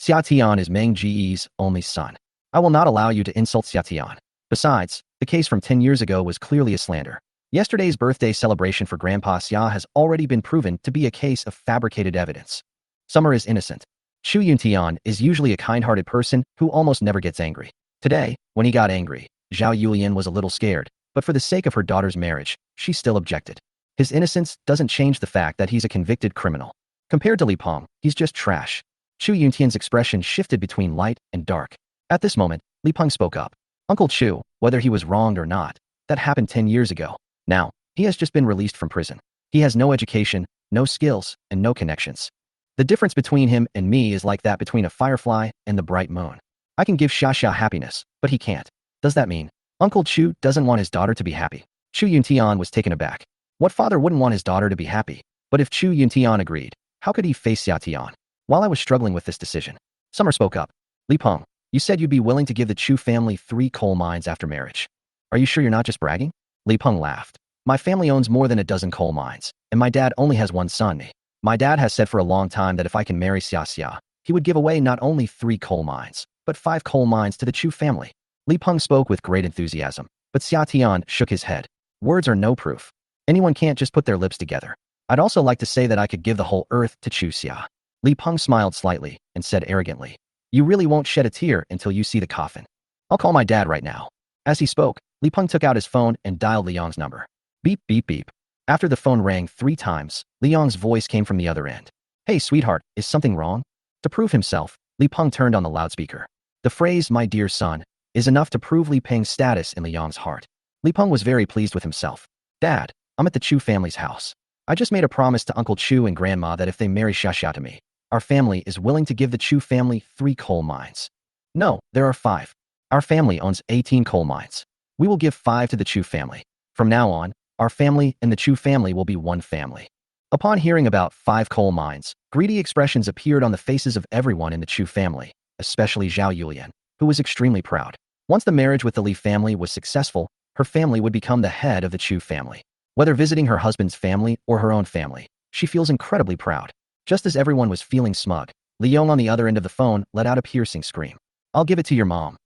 Xia Tian is Meng Ji's only son. I will not allow you to insult Xia Tian. Besides, the case from 10 years ago was clearly a slander. Yesterday's birthday celebration for Grandpa Xia has already been proven to be a case of fabricated evidence. Summer is innocent. Chu Yuntian is usually a kind-hearted person who almost never gets angry. Today, when he got angry, Zhao Yulian was a little scared, but for the sake of her daughter's marriage, she still objected. His innocence doesn't change the fact that he's a convicted criminal. Compared to Li Peng, he's just trash. Chu Yuntian's expression shifted between light and dark. At this moment, Li Peng spoke up. Uncle Chu, whether he was wronged or not, that happened 10 years ago. Now, he has just been released from prison. He has no education, no skills, and no connections. The difference between him and me is like that between a firefly and the bright moon. I can give Xia happiness, but he can't. Does that mean Uncle Chu doesn't want his daughter to be happy? Chu Yuntian was taken aback. What father wouldn't want his daughter to be happy? But if Chu Yuntian agreed, how could he face Xia Tian? While I was struggling with this decision, Summer spoke up. Li Peng, you said you'd be willing to give the Chu family 3 coal mines after marriage. Are you sure you're not just bragging? Li Peng laughed. My family owns more than a dozen coal mines, and my dad only has one son. My dad has said for a long time that if I can marry Xia, he would give away not only 3 coal mines, but 5 coal mines to the Chu family. Li Peng spoke with great enthusiasm, but Xia Tian shook his head. Words are no proof. Anyone can't just put their lips together. I'd also like to say that I could give the whole earth to Chu Xia. Li Peng smiled slightly and said arrogantly, you really won't shed a tear until you see the coffin. I'll call my dad right now. As he spoke, Li Peng took out his phone and dialed Li Yong's number. Beep, beep, beep. After the phone rang 3 times, Li Yong's voice came from the other end. Hey, sweetheart, is something wrong? To prove himself, Li Peng turned on the loudspeaker. The phrase, my dear son, is enough to prove Li Peng's status in Li Yong's heart. Li Peng was very pleased with himself. Dad, I'm at the Chu family's house. I just made a promise to Uncle Chu and Grandma that if they marry Xia to me, our family is willing to give the Chu family 3 coal mines. No, there are 5. Our family owns 18 coal mines. We will give 5 to the Chu family. From now on, our family and the Chu family will be one family. Upon hearing about 5 coal mines, greedy expressions appeared on the faces of everyone in the Chu family, especially Zhao Yulian, who was extremely proud. Once the marriage with the Li family was successful, her family would become the head of the Chu family. Whether visiting her husband's family or her own family, she feels incredibly proud. Just as everyone was feeling smug, Li Yong on the other end of the phone let out a piercing scream. I'll give it to your mom.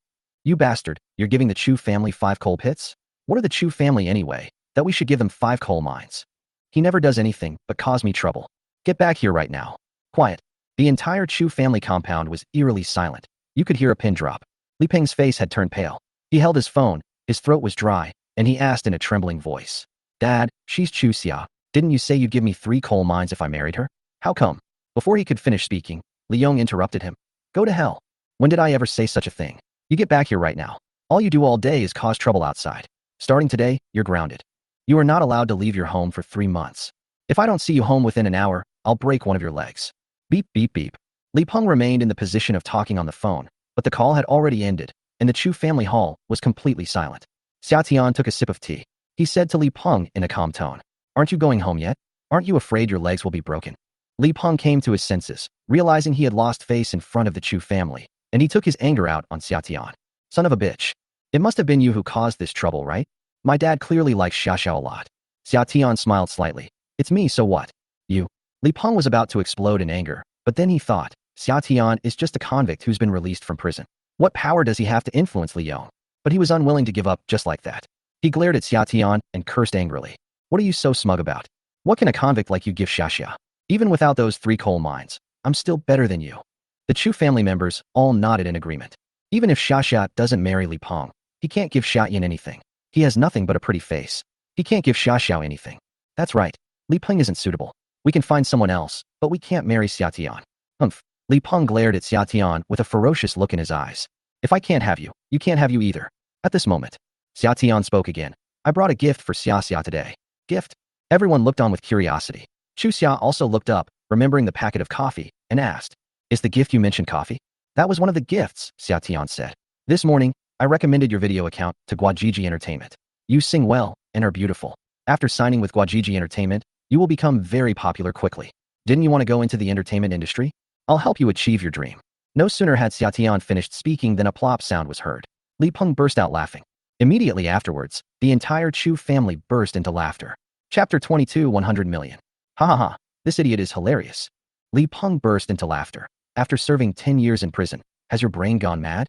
You bastard, you're giving the Chu family 5 coal pits? What are the Chu family anyway, that we should give them 5 coal mines? He never does anything but cause me trouble. Get back here right now. Quiet. The entire Chu family compound was eerily silent. You could hear a pin drop. Li Peng's face had turned pale. He held his phone, his throat was dry, and he asked in a trembling voice. Dad, she's Chu Xia. Didn't you say you'd give me 3 coal mines if I married her? How come? Before he could finish speaking, Li Yong interrupted him. Go to hell. When did I ever say such a thing? You get back here right now. All you do all day is cause trouble outside. Starting today, you're grounded. You are not allowed to leave your home for 3 months. If I don't see you home within an hour, I'll break one of your legs. Beep, beep, beep. Li Peng remained in the position of talking on the phone, but the call had already ended, and the Chu family hall was completely silent. Xia Tian took a sip of tea. He said to Li Peng in a calm tone, Aren't you going home yet? Aren't you afraid your legs will be broken? Li Peng came to his senses, realizing he had lost face in front of the Chu family, and he took his anger out on Xia Tian. Son of a bitch. It must have been you who caused this trouble, right? My dad clearly likes Xiaxiao a lot. Xia Tian smiled slightly. It's me, so what? You. Li Peng was about to explode in anger, but then he thought, Xia Tian is just a convict who's been released from prison. What power does he have to influence Li Yong? But he was unwilling to give up just like that. He glared at Xia Tian and cursed angrily. What are you so smug about? What can a convict like you give Xiaxia? Even without those 3 coal mines, I'm still better than you. The Chu family members all nodded in agreement. Even if Xiaxia doesn't marry Li Peng, he can't give Xiayan anything. He has nothing but a pretty face. He can't give Xiaxiao anything. That's right. Li Peng isn't suitable. We can find someone else, but we can't marry Xia Tian. Humph. Li Peng glared at Xia Tian with a ferocious look in his eyes. If I can't have you, you can't have you either. At this moment, Xia Tian spoke again. I brought a gift for Xia today. Gift? Everyone looked on with curiosity. Chu Xia also looked up, remembering the packet of coffee, and asked, Is the gift you mentioned coffee? That was one of the gifts, Xia Tian said. This morning, I recommended your video account to Guajiji Entertainment. You sing well and are beautiful. After signing with Guajiji Entertainment, you will become very popular quickly. Didn't you want to go into the entertainment industry? I'll help you achieve your dream. No sooner had Xia Tian finished speaking than a plop sound was heard. Li Peng burst out laughing. Immediately afterwards, the entire Chu family burst into laughter. Chapter 22 100 million. Ha ha ha, this idiot is hilarious. Li Peng burst into laughter. After serving 10 years in prison, has your brain gone mad?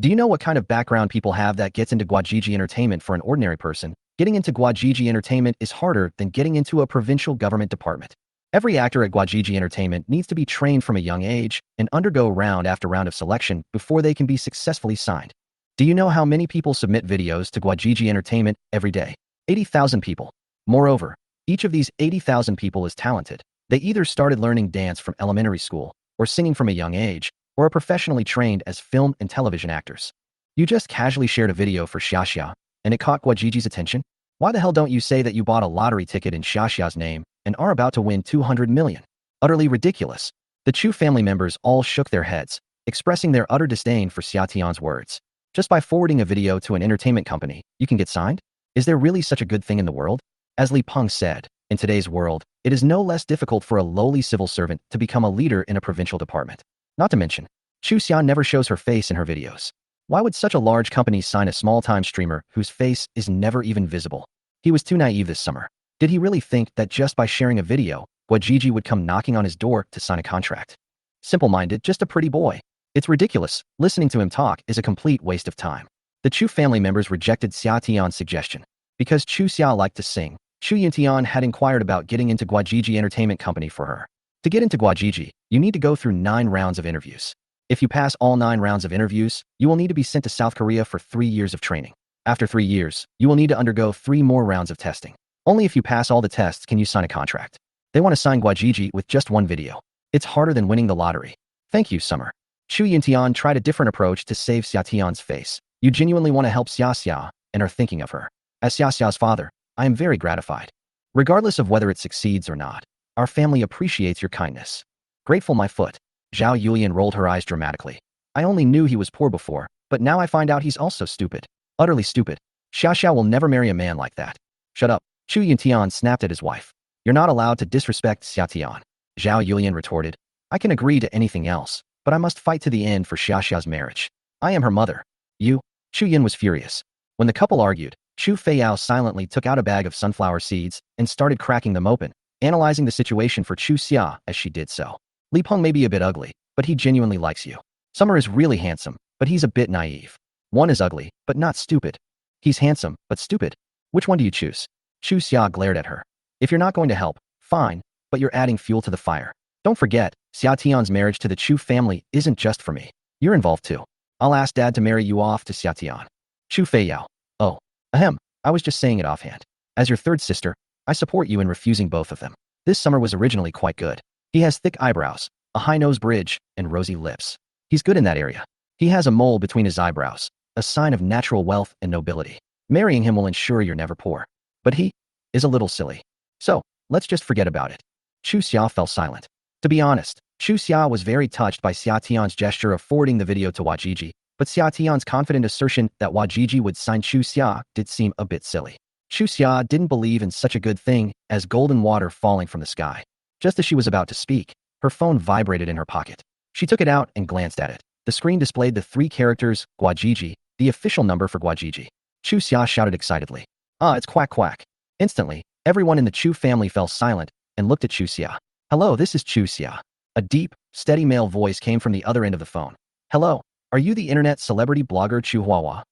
Do you know what kind of background people have that gets into Guajiji Entertainment for an ordinary person? Getting into Guajiji Entertainment is harder than getting into a provincial government department. Every actor at Guajiji Entertainment needs to be trained from a young age and undergo round after round of selection before they can be successfully signed. Do you know how many people submit videos to Guajiji Entertainment every day? 80,000 people. Moreover, each of these 80,000 people is talented. They either started learning dance from elementary school, or singing from a young age, or are professionally trained as film and television actors. You just casually shared a video for Xiaxia, and it caught Guajiji's attention? Why the hell don't you say that you bought a lottery ticket in Xiaxia's name and are about to win 200 million? Utterly ridiculous. The Chu family members all shook their heads, expressing their utter disdain for Xia Tian's words. Just by forwarding a video to an entertainment company, you can get signed? Is there really such a good thing in the world? As Li Peng said, in today's world, it is no less difficult for a lowly civil servant to become a leader in a provincial department. Not to mention, Chu Xia never shows her face in her videos. Why would such a large company sign a small-time streamer whose face is never even visible? He was too naive this summer. Did he really think that just by sharing a video, Guajiji would come knocking on his door to sign a contract? Simple-minded, just a pretty boy. It's ridiculous. Listening to him talk is a complete waste of time. The Chu family members rejected Xia Tian's suggestion. Because Chu Xia liked to sing, Chu Yuntian had inquired about getting into Guajiji Entertainment Company for her. To get into Guajiji, you need to go through 9 rounds of interviews. If you pass all 9 rounds of interviews, you will need to be sent to South Korea for 3 years of training. After 3 years, you will need to undergo 3 more rounds of testing. Only if you pass all the tests can you sign a contract. They want to sign Guajiji with just 1 video. It's harder than winning the lottery. Thank you, Summer. Chu Yuntian tried a different approach to save Xia Tian's face. You genuinely want to help Xia and are thinking of her. As Xia's father, I am very gratified. Regardless of whether it succeeds or not, our family appreciates your kindness. Grateful my foot. Zhao Yulian rolled her eyes dramatically. I only knew he was poor before, but now I find out he's also stupid. Utterly stupid. Xiao will never marry a man like that. Shut up. Chu Yuntian snapped at his wife. You're not allowed to disrespect Xia Tian. Zhao Yulian retorted. I can agree to anything else, but I must fight to the end for Xia's marriage. I am her mother. You? Chu Yin was furious. When the couple argued, Chu Feiyao silently took out a bag of sunflower seeds and started cracking them open, analyzing the situation for Chu Xia as she did so. Li Peng may be a bit ugly, but he genuinely likes you. Summer is really handsome, but he's a bit naive. One is ugly, but not stupid. He's handsome, but stupid. Which one do you choose? Chu Xia glared at her. If you're not going to help, fine, but you're adding fuel to the fire. Don't forget, Xia Tian's marriage to the Chu family isn't just for me. You're involved too. I'll ask Dad to marry you off to Xia Tian. Chu Feiyao. Oh. Ahem. I was just saying it offhand. As your third sister, I support you in refusing both of them. This Summer was originally quite good. He has thick eyebrows, a high nose bridge, and rosy lips. He's good in that area. He has a mole between his eyebrows, a sign of natural wealth and nobility. Marrying him will ensure you're never poor. But he is a little silly. So, let's just forget about it. Chu Xia fell silent. To be honest, Chu Xia was very touched by Xia Tian's gesture of forwarding the video to Wajiji, but Xia Tian's confident assertion that Wajiji would sign Chu Xia did seem a bit silly. Chu Xia didn't believe in such a good thing as golden water falling from the sky. Just as she was about to speak, her phone vibrated in her pocket. She took it out and glanced at it. The screen displayed the 3 characters, Guajiji, the official number for Guajiji. Chu Xia shouted excitedly. Ah, it's quack quack. Instantly, everyone in the Chu family fell silent and looked at Chu Xia. Hello, this is Chu Xia. A deep, steady male voice came from the other end of the phone. Hello, are you the internet celebrity blogger Chu Huahua?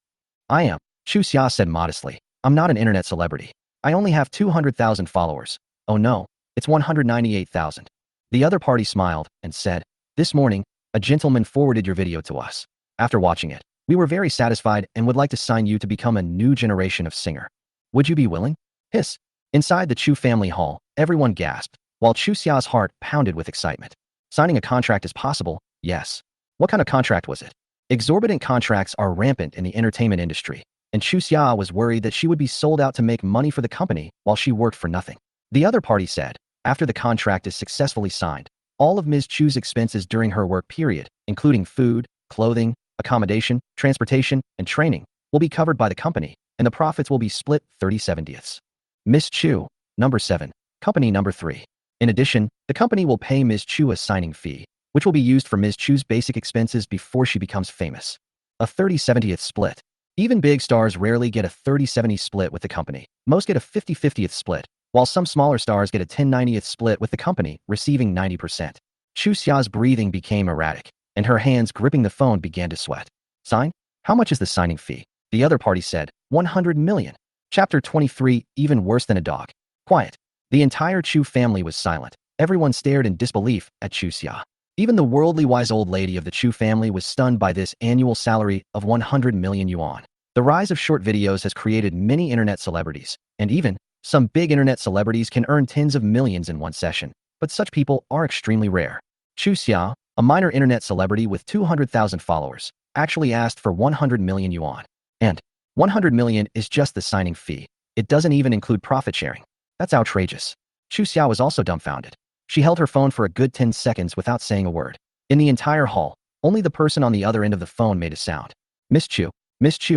I am, Chu Xia said modestly. I'm not an internet celebrity. I only have 200,000 followers. Oh no, it's 198,000. The other party smiled and said, this morning, a gentleman forwarded your video to us. After watching it, we were very satisfied and would like to sign you to become a new generation of singer. Would you be willing? Hiss. Inside the Chu family hall, everyone gasped, while Chu Xia's heart pounded with excitement. Signing a contract is possible, yes. What kind of contract was it? Exorbitant contracts are rampant in the entertainment industry, and Chu Xia was worried that she would be sold out to make money for the company while she worked for nothing. The other party said, after the contract is successfully signed, all of Ms. Chu's expenses during her work period, including food, clothing, accommodation, transportation, and training, will be covered by the company, and the profits will be split 30/70ths. Ms. Chu, number 7, company number 3. In addition, the company will pay Ms. Chu a signing fee, which will be used for Ms. Chu's basic expenses before she becomes famous. A 30/70th split. Even big stars rarely get a 30/70 split with the company. Most get a 50/50th split, while some smaller stars get a 10/90th split with the company, receiving 90%. Chu Xia's breathing became erratic, and her hands gripping the phone began to sweat. Sign? How much is the signing fee? The other party said, 100 million. Chapter 23, even worse than a dog. Quiet. The entire Chu family was silent. Everyone stared in disbelief at Chu Xia. Even the worldly wise old lady of the Chu family was stunned by this annual salary of 100 million yuan. The rise of short videos has created many internet celebrities, and even some big internet celebrities can earn tens of millions in one session, but such people are extremely rare. Chu Xia, a minor internet celebrity with 200,000 followers, actually asked for 100 million yuan. And 100 million is just the signing fee. It doesn't even include profit sharing. That's outrageous. Chu Xia was also dumbfounded. She held her phone for a good 10 seconds without saying a word. In the entire hall, only the person on the other end of the phone made a sound. Miss Chu,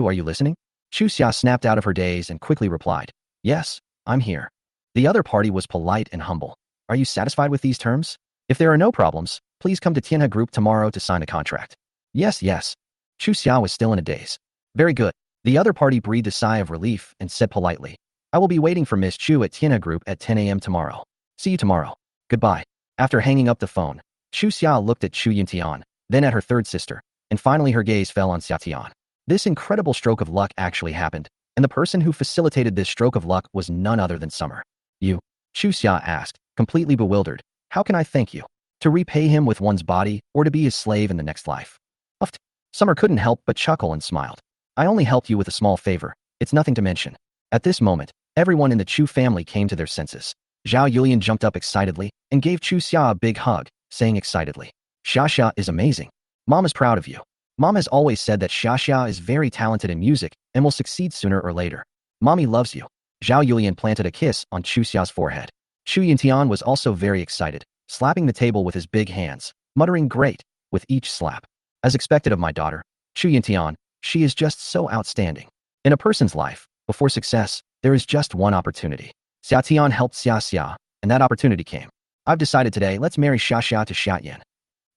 are you listening? Chu Xia snapped out of her daze and quickly replied, yes, I'm here. The other party was polite and humble. Are you satisfied with these terms? If there are no problems, please come to Tianhe Group tomorrow to sign a contract. Yes. Chu Xia was still in a daze. Very good. The other party breathed a sigh of relief and said politely, I will be waiting for Miss Chu at Tianhe Group at 10 a.m. tomorrow. See you tomorrow. Goodbye. After hanging up the phone, Chu Xia looked at Xia Tian, then at her third sister, and finally her gaze fell on Xia Tian. This incredible stroke of luck actually happened, and the person who facilitated this stroke of luck was none other than Summer. You? Chu Xia asked, completely bewildered. How can I thank you? To repay him with one's body, or to be his slave in the next life? Uffed. Summer couldn't help but chuckle and smiled. I only helped you with a small favor. It's nothing to mention. At this moment, everyone in the Chu family came to their senses. Zhao Yulian jumped up excitedly and gave Chu Xia a big hug, saying excitedly, Xia is amazing. Mom is proud of you. Mom has always said that Xia is very talented in music and will succeed sooner or later. Mommy loves you. Zhao Yulian planted a kiss on Chu Xia's forehead. Chu Yintian was also very excited, slapping the table with his big hands, muttering great with each slap. As expected of my daughter, Chu Yintian, she is just so outstanding. In a person's life, before success, there is just one opportunity. Xia Tian helped Xia, and that opportunity came. I've decided today, let's marry Xia to Xia Yan.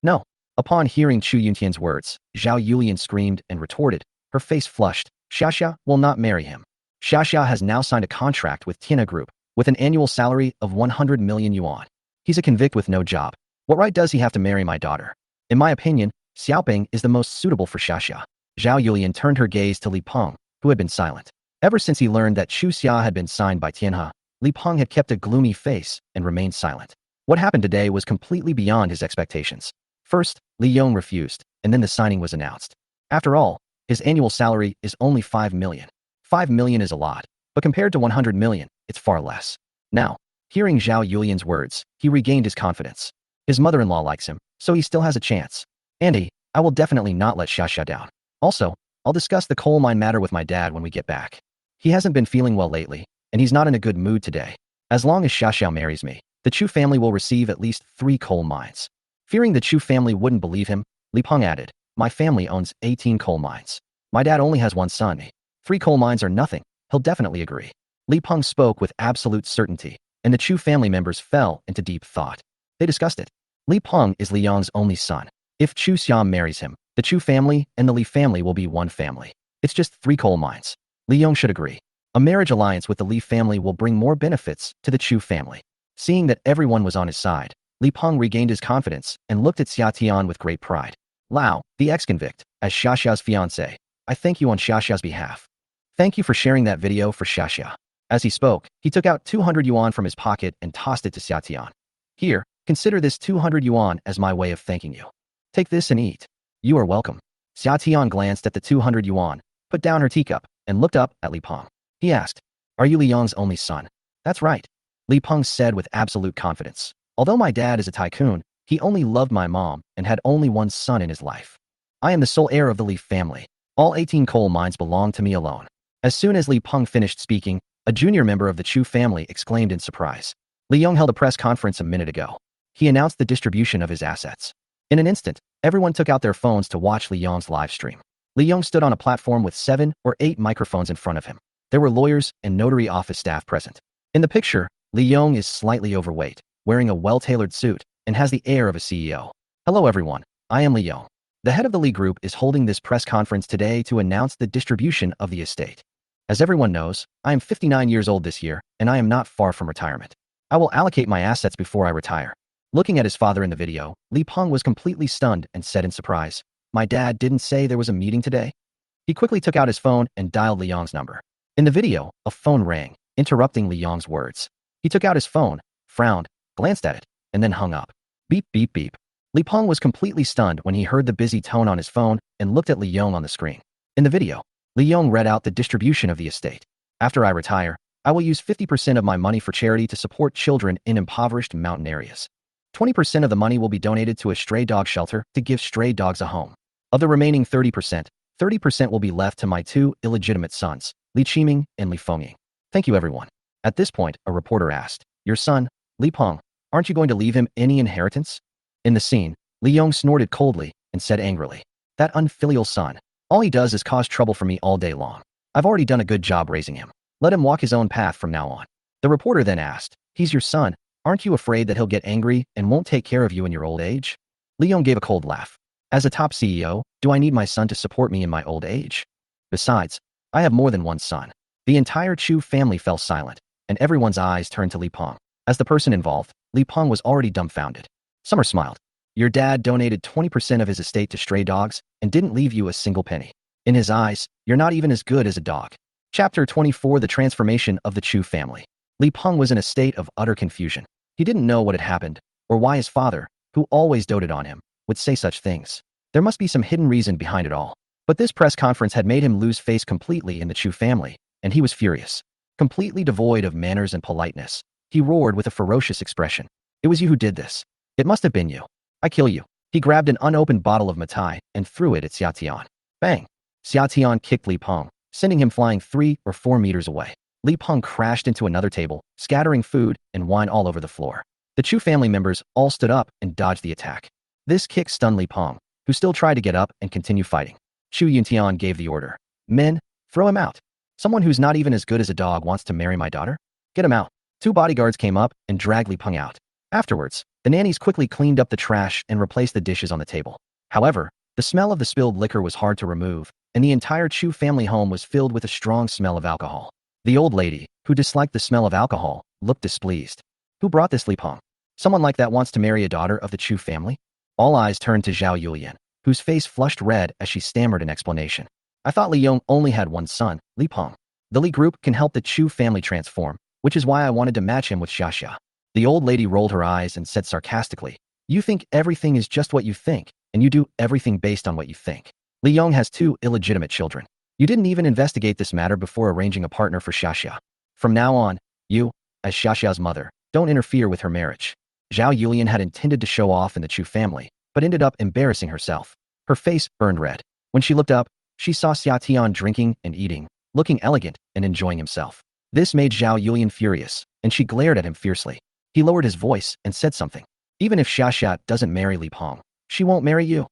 No. Upon hearing Chu Yuntian's words, Zhao Yulian screamed and retorted, her face flushed. Xia will not marry him. Xia has now signed a contract with Tina Group with an annual salary of 100 million yuan. He's a convict with no job. What right does he have to marry my daughter? In my opinion, Xiaoping is the most suitable for Xia. Zhao Yulian turned her gaze to Li Peng, who had been silent. Ever since he learned that Chu Xia had been signed by Tianhe, Li Peng had kept a gloomy face and remained silent. What happened today was completely beyond his expectations. First, Li Yong refused, and then the signing was announced. After all, his annual salary is only 5 million. 5 million is a lot, but compared to 100 million, it's far less. Now, hearing Zhao Yulian's words, he regained his confidence. His mother-in-law likes him, so he still has a chance. Andy, I will definitely not let Xia down. Also, I'll discuss the coal mine matter with my dad when we get back. He hasn't been feeling well lately, and he's not in a good mood today. As long as Xia marries me, the Chu family will receive at least 3 coal mines. Fearing the Chu family wouldn't believe him, Li Peng added, my family owns 18 coal mines. My dad only has one son. 3 coal mines are nothing. He'll definitely agree. Li Peng spoke with absolute certainty, and the Chu family members fell into deep thought. They discussed it. Li Peng is Li Yong's only son. If Chu Xia marries him, the Chu family and the Li family will be one family. It's just 3 coal mines. Li Yong should agree. A marriage alliance with the Li family will bring more benefits to the Chu family. Seeing that everyone was on his side, Li Peng regained his confidence and looked at Xia Tian with great pride. Lao, the ex-convict, as Xia's fiancé, I thank you on Xia's behalf. Thank you for sharing that video for Xia. As he spoke, he took out 200 yuan from his pocket and tossed it to Xia Tian. Here, consider this 200 yuan as my way of thanking you. Take this and eat. You are welcome. Xia Tian glanced at the 200 yuan, put down her teacup, and looked up at Li Peng. He asked, are you Li Yong's only son? That's right. Li Peng said with absolute confidence. Although my dad is a tycoon, he only loved my mom and had only one son in his life. I am the sole heir of the Li family. All 18 coal mines belong to me alone. As soon as Li Peng finished speaking, a junior member of the Chu family exclaimed in surprise. Li Yong held a press conference a minute ago. He announced the distribution of his assets. In an instant, everyone took out their phones to watch Li Yong's live stream. Li Yong stood on a platform with 7 or 8 microphones in front of him. There were lawyers and notary office staff present. In the picture, Li Yong is slightly overweight, wearing a well-tailored suit, and has the air of a CEO. Hello everyone, I am Li Yong. The head of the Li Group is holding this press conference today to announce the distribution of the estate. As everyone knows, I am 59 years old this year, and I am not far from retirement. I will allocate my assets before I retire. Looking at his father in the video, Li Peng was completely stunned and said in surprise, my dad didn't say there was a meeting today? He quickly took out his phone and dialed Li Yong's number. In the video, a phone rang, interrupting Li Yong's words. He took out his phone, frowned, glanced at it, and then hung up. Beep, beep, beep. Li Peng was completely stunned when he heard the busy tone on his phone and looked at Li Yong on the screen. In the video, Li Yong read out the distribution of the estate. After I retire, I will use 50% of my money for charity to support children in impoverished mountain areas. 20% of the money will be donated to a stray dog shelter to give stray dogs a home. Of the remaining 30% will be left to my 2 illegitimate sons, Li Qiming and Li Fengying. Thank you everyone. At this point, a reporter asked, your son, Li Peng, aren't you going to leave him any inheritance? In the scene, Li Yong snorted coldly and said angrily, that unfilial son. All he does is cause trouble for me all day long. I've already done a good job raising him. Let him walk his own path from now on. The reporter then asked, he's your son. Aren't you afraid that he'll get angry and won't take care of you in your old age? Li Yong gave a cold laugh. As a top CEO, do I need my son to support me in my old age? Besides, I have more than one son. The entire Chu family fell silent, and everyone's eyes turned to Li Peng. As the person involved, Li Peng was already dumbfounded. Summer smiled. Your dad donated 20% of his estate to stray dogs and didn't leave you a single penny. In his eyes, you're not even as good as a dog. Chapter 24 The Transformation of the Chu Family. Li Peng was in a state of utter confusion. He didn't know what had happened, or why his father, who always doted on him, would say such things. There must be some hidden reason behind it all. But this press conference had made him lose face completely in the Chu family, and he was furious. Completely devoid of manners and politeness, he roared with a ferocious expression. It was you who did this. It must have been you. I kill you. He grabbed an unopened bottle of Matai and threw it at Xia Tian. Bang! Xia Tian kicked Li Peng, sending him flying 3 or 4 meters away. Li Peng crashed into another table, scattering food and wine all over the floor. The Chu family members all stood up and dodged the attack. This kick stunned Li Peng, who still tried to get up and continue fighting. Chu Yuntian gave the order. Men, throw him out. Someone who's not even as good as a dog wants to marry my daughter? Get him out. 2 bodyguards came up and dragged Li Peng out. Afterwards, the nannies quickly cleaned up the trash and replaced the dishes on the table. However, The smell of the spilled liquor was hard to remove, and the entire Chu family home was filled with a strong smell of alcohol. The old lady, who disliked the smell of alcohol, looked displeased. Who brought this Li Peng? Someone like that wants to marry a daughter of the Chu family? All eyes turned to Zhao Yulian, whose face flushed red as she stammered an explanation. I thought Li Yong only had one son, Li Peng. The Li group can help the Chu family transform, which is why I wanted to match him with Xia. The old lady rolled her eyes and said sarcastically, "You think everything is just what you think, and you do everything based on what you think. Li Yong has two illegitimate children. You didn't even investigate this matter before arranging a partner for Xia. From now on, you, as Xia's mother, don't interfere with her marriage." Zhao Yulian had intended to show off in the Chu family, but ended up embarrassing herself. Her face burned red. When she looked up, she saw Xia Tian drinking and eating, looking elegant and enjoying himself. This made Zhao Yulian furious, and she glared at him fiercely. He lowered his voice and said something. "Even if Xia doesn't marry Li Peng, she won't marry you."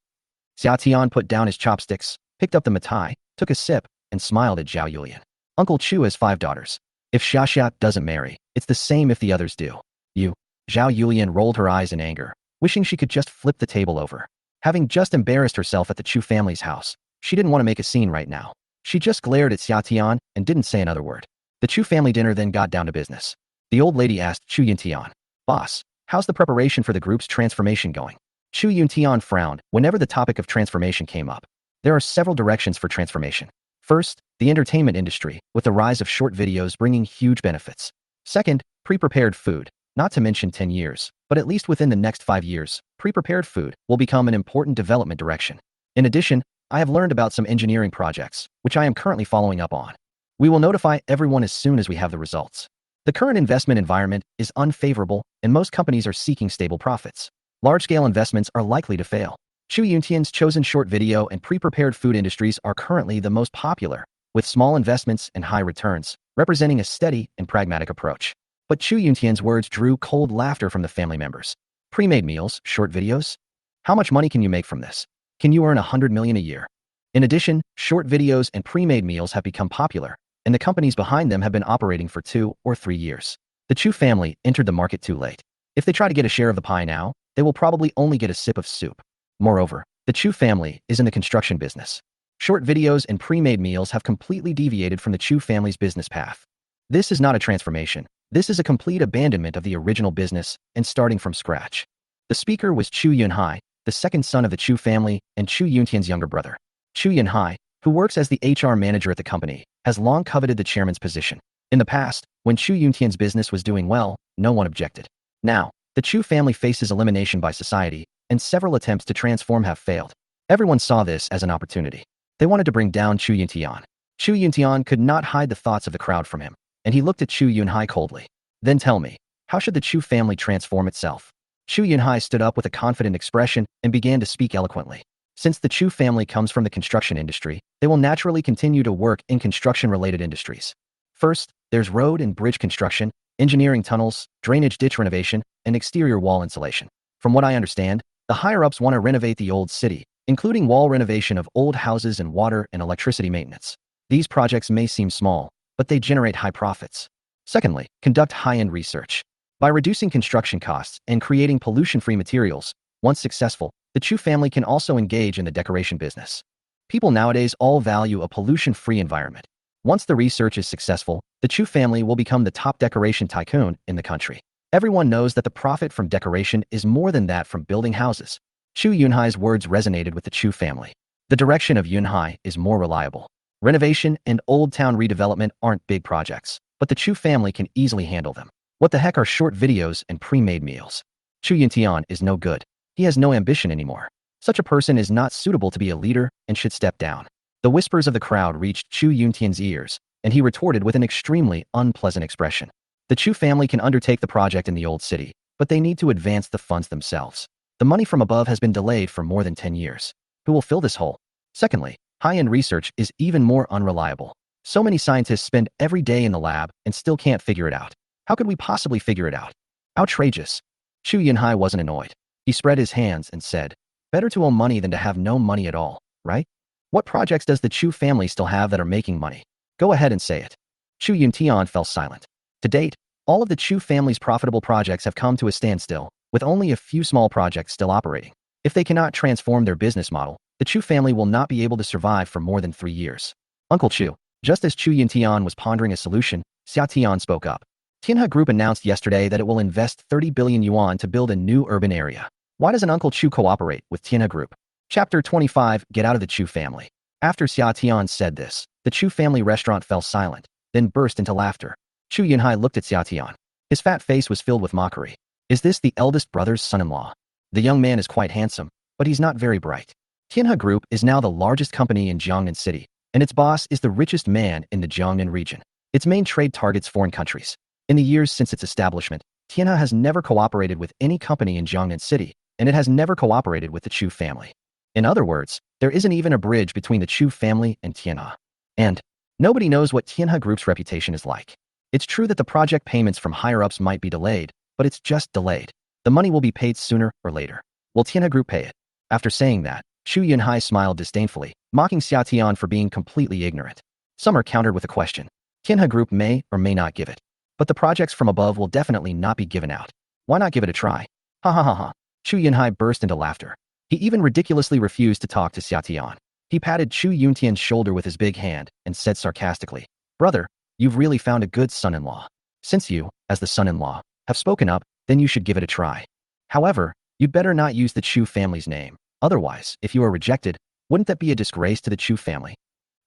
Xia Tian put down his chopsticks, picked up the mitai, took a sip, and smiled at Zhao Yulian. "Uncle Chu has 5 daughters. If Xia doesn't marry, it's the same if the others do. You." Zhao Yulian rolled her eyes in anger, wishing she could just flip the table over. Having just embarrassed herself at the Chu family's house, she didn't want to make a scene right now. She just glared at Xia Tian and didn't say another word. The Chu family dinner then got down to business. The old lady asked Chu Yuntian, "Boss, how's the preparation for the group's transformation going?" Chu Yuntian frowned whenever the topic of transformation came up. There are several directions for transformation. First, the entertainment industry, with the rise of short videos bringing huge benefits. Second, pre-prepared food. Not to mention 10 years, but at least within the next 5 years, pre-prepared food will become an important development direction. In addition, I have learned about some engineering projects, which I am currently following up on. We will notify everyone as soon as we have the results. The current investment environment is unfavorable, and most companies are seeking stable profits. Large-scale investments are likely to fail. Chu Yuntian's chosen short video and pre-prepared food industries are currently the most popular, with small investments and high returns, representing a steady and pragmatic approach. But Chu Yuntian's words drew cold laughter from the family members. Pre-made meals, short videos? How much money can you make from this? Can you earn 100 million a year? In addition, short videos and pre-made meals have become popular, and the companies behind them have been operating for 2 or 3 years. The Chu family entered the market too late. If they try to get a share of the pie now, they will probably only get a sip of soup. Moreover, the Chu family is in the construction business. Short videos and pre-made meals have completely deviated from the Chu family's business path. This is not a transformation. This is a complete abandonment of the original business and starting from scratch. The speaker was Chu Yunhai, the second son of the Chu family and Chu Yuntian's younger brother. Chu Yunhai, who works as the HR manager at the company, has long coveted the chairman's position. In the past, when Chu Yuntian's business was doing well, no one objected. Now, the Chu family faces elimination by society, and several attempts to transform have failed. Everyone saw this as an opportunity. They wanted to bring down Chu Yuntian. Chu Yuntian could not hide the thoughts of the crowd from him, and he looked at Chu Yunhai coldly. "Then tell me, how should the Chu family transform itself?" Chu Yunhai stood up with a confident expression and began to speak eloquently. Since the Chu family comes from the construction industry, they will naturally continue to work in construction-related industries. First, there's road and bridge construction, engineering tunnels, drainage ditch renovation, and exterior wall insulation. From what I understand, the higher-ups want to renovate the old city, including wall renovation of old houses and water and electricity maintenance. These projects may seem small, but they generate high profits. Secondly, conduct high-end research. By reducing construction costs and creating pollution-free materials, once successful, the Chu family can also engage in the decoration business. People nowadays all value a pollution-free environment. Once the research is successful, the Chu family will become the top decoration tycoon in the country. Everyone knows that the profit from decoration is more than that from building houses. Chu Yunhai's words resonated with the Chu family. The direction of Yunhai is more reliable. Renovation and old town redevelopment aren't big projects, but the Chu family can easily handle them. What the heck are short videos and pre-made meals? Chu Yuntian is no good. He has no ambition anymore. Such a person is not suitable to be a leader and should step down. The whispers of the crowd reached Chu Yuntian's ears, and he retorted with an extremely unpleasant expression. The Chu family can undertake the project in the old city, but they need to advance the funds themselves. The money from above has been delayed for more than 10 years. Who will fill this hole? Secondly, high-end research is even more unreliable. So many scientists spend every day in the lab and still can't figure it out. How could we possibly figure it out? Outrageous. Chu Yunhai wasn't annoyed. He spread his hands and said, "Better to owe money than to have no money at all, right? What projects does the Chu family still have that are making money? Go ahead and say it." Chu Yuntian fell silent. To date, all of the Chu family's profitable projects have come to a standstill, with only a few small projects still operating. If they cannot transform their business model, The Chu family will not be able to survive for more than 3 years. Uncle Chu. Just as Chu Yuntian was pondering a solution, Xia Tian spoke up. Tianhe Group announced yesterday that it will invest 30 billion yuan to build a new urban area. Why doesn't Uncle Chu cooperate with Tianhe Group? Chapter 25, Get Out of the Chu Family. After Xia Tian said this, the Chu family restaurant fell silent, then burst into laughter. Chu Yunhai looked at Xia Tian. His fat face was filled with mockery. Is this the eldest brother's son-in-law? The young man is quite handsome, but he's not very bright. Tianhe Group is now the largest company in Jiangnan City, and its boss is the richest man in the Jiangnan region. Its main trade targets foreign countries. In the years since its establishment, Tianhe has never cooperated with any company in Jiangnan City, and it has never cooperated with the Chu family. In other words, there isn't even a bridge between the Chu family and Tianhe. And nobody knows what Tianhe Group's reputation is like. It's true that the project payments from higher-ups might be delayed, but it's just delayed. The money will be paid sooner or later. Will Tianhe Group pay it? After saying that, Chu Yunhai smiled disdainfully, mocking Xia Tian for being completely ignorant. Summer countered with a question. Tianhe Group may or may not give it. But the projects from above will definitely not be given out. Why not give it a try? Ha ha ha ha. Chu Yunhai burst into laughter. He even ridiculously refused to talk to Xia Tian. He patted Chu Yuntian's shoulder with his big hand and said sarcastically, Brother, you've really found a good son-in-law. Since you, as the son-in-law, have spoken up, then you should give it a try. However, you'd better not use the Chu family's name. Otherwise, if you are rejected, wouldn't that be a disgrace to the Chu family?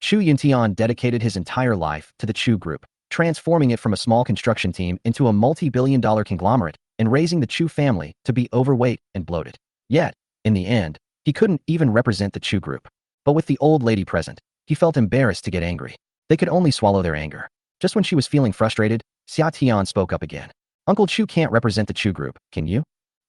Chu Yuntian dedicated his entire life to the Chu group, transforming it from a small construction team into a multi-billion-dollar conglomerate and raising the Chu family to be overweight and bloated. Yet, in the end, he couldn't even represent the Chu group. But with the old lady present, he felt embarrassed to get angry. They could only swallow their anger. Just when she was feeling frustrated, Xia Tian spoke up again. Uncle Chu can't represent the Chu group, can you?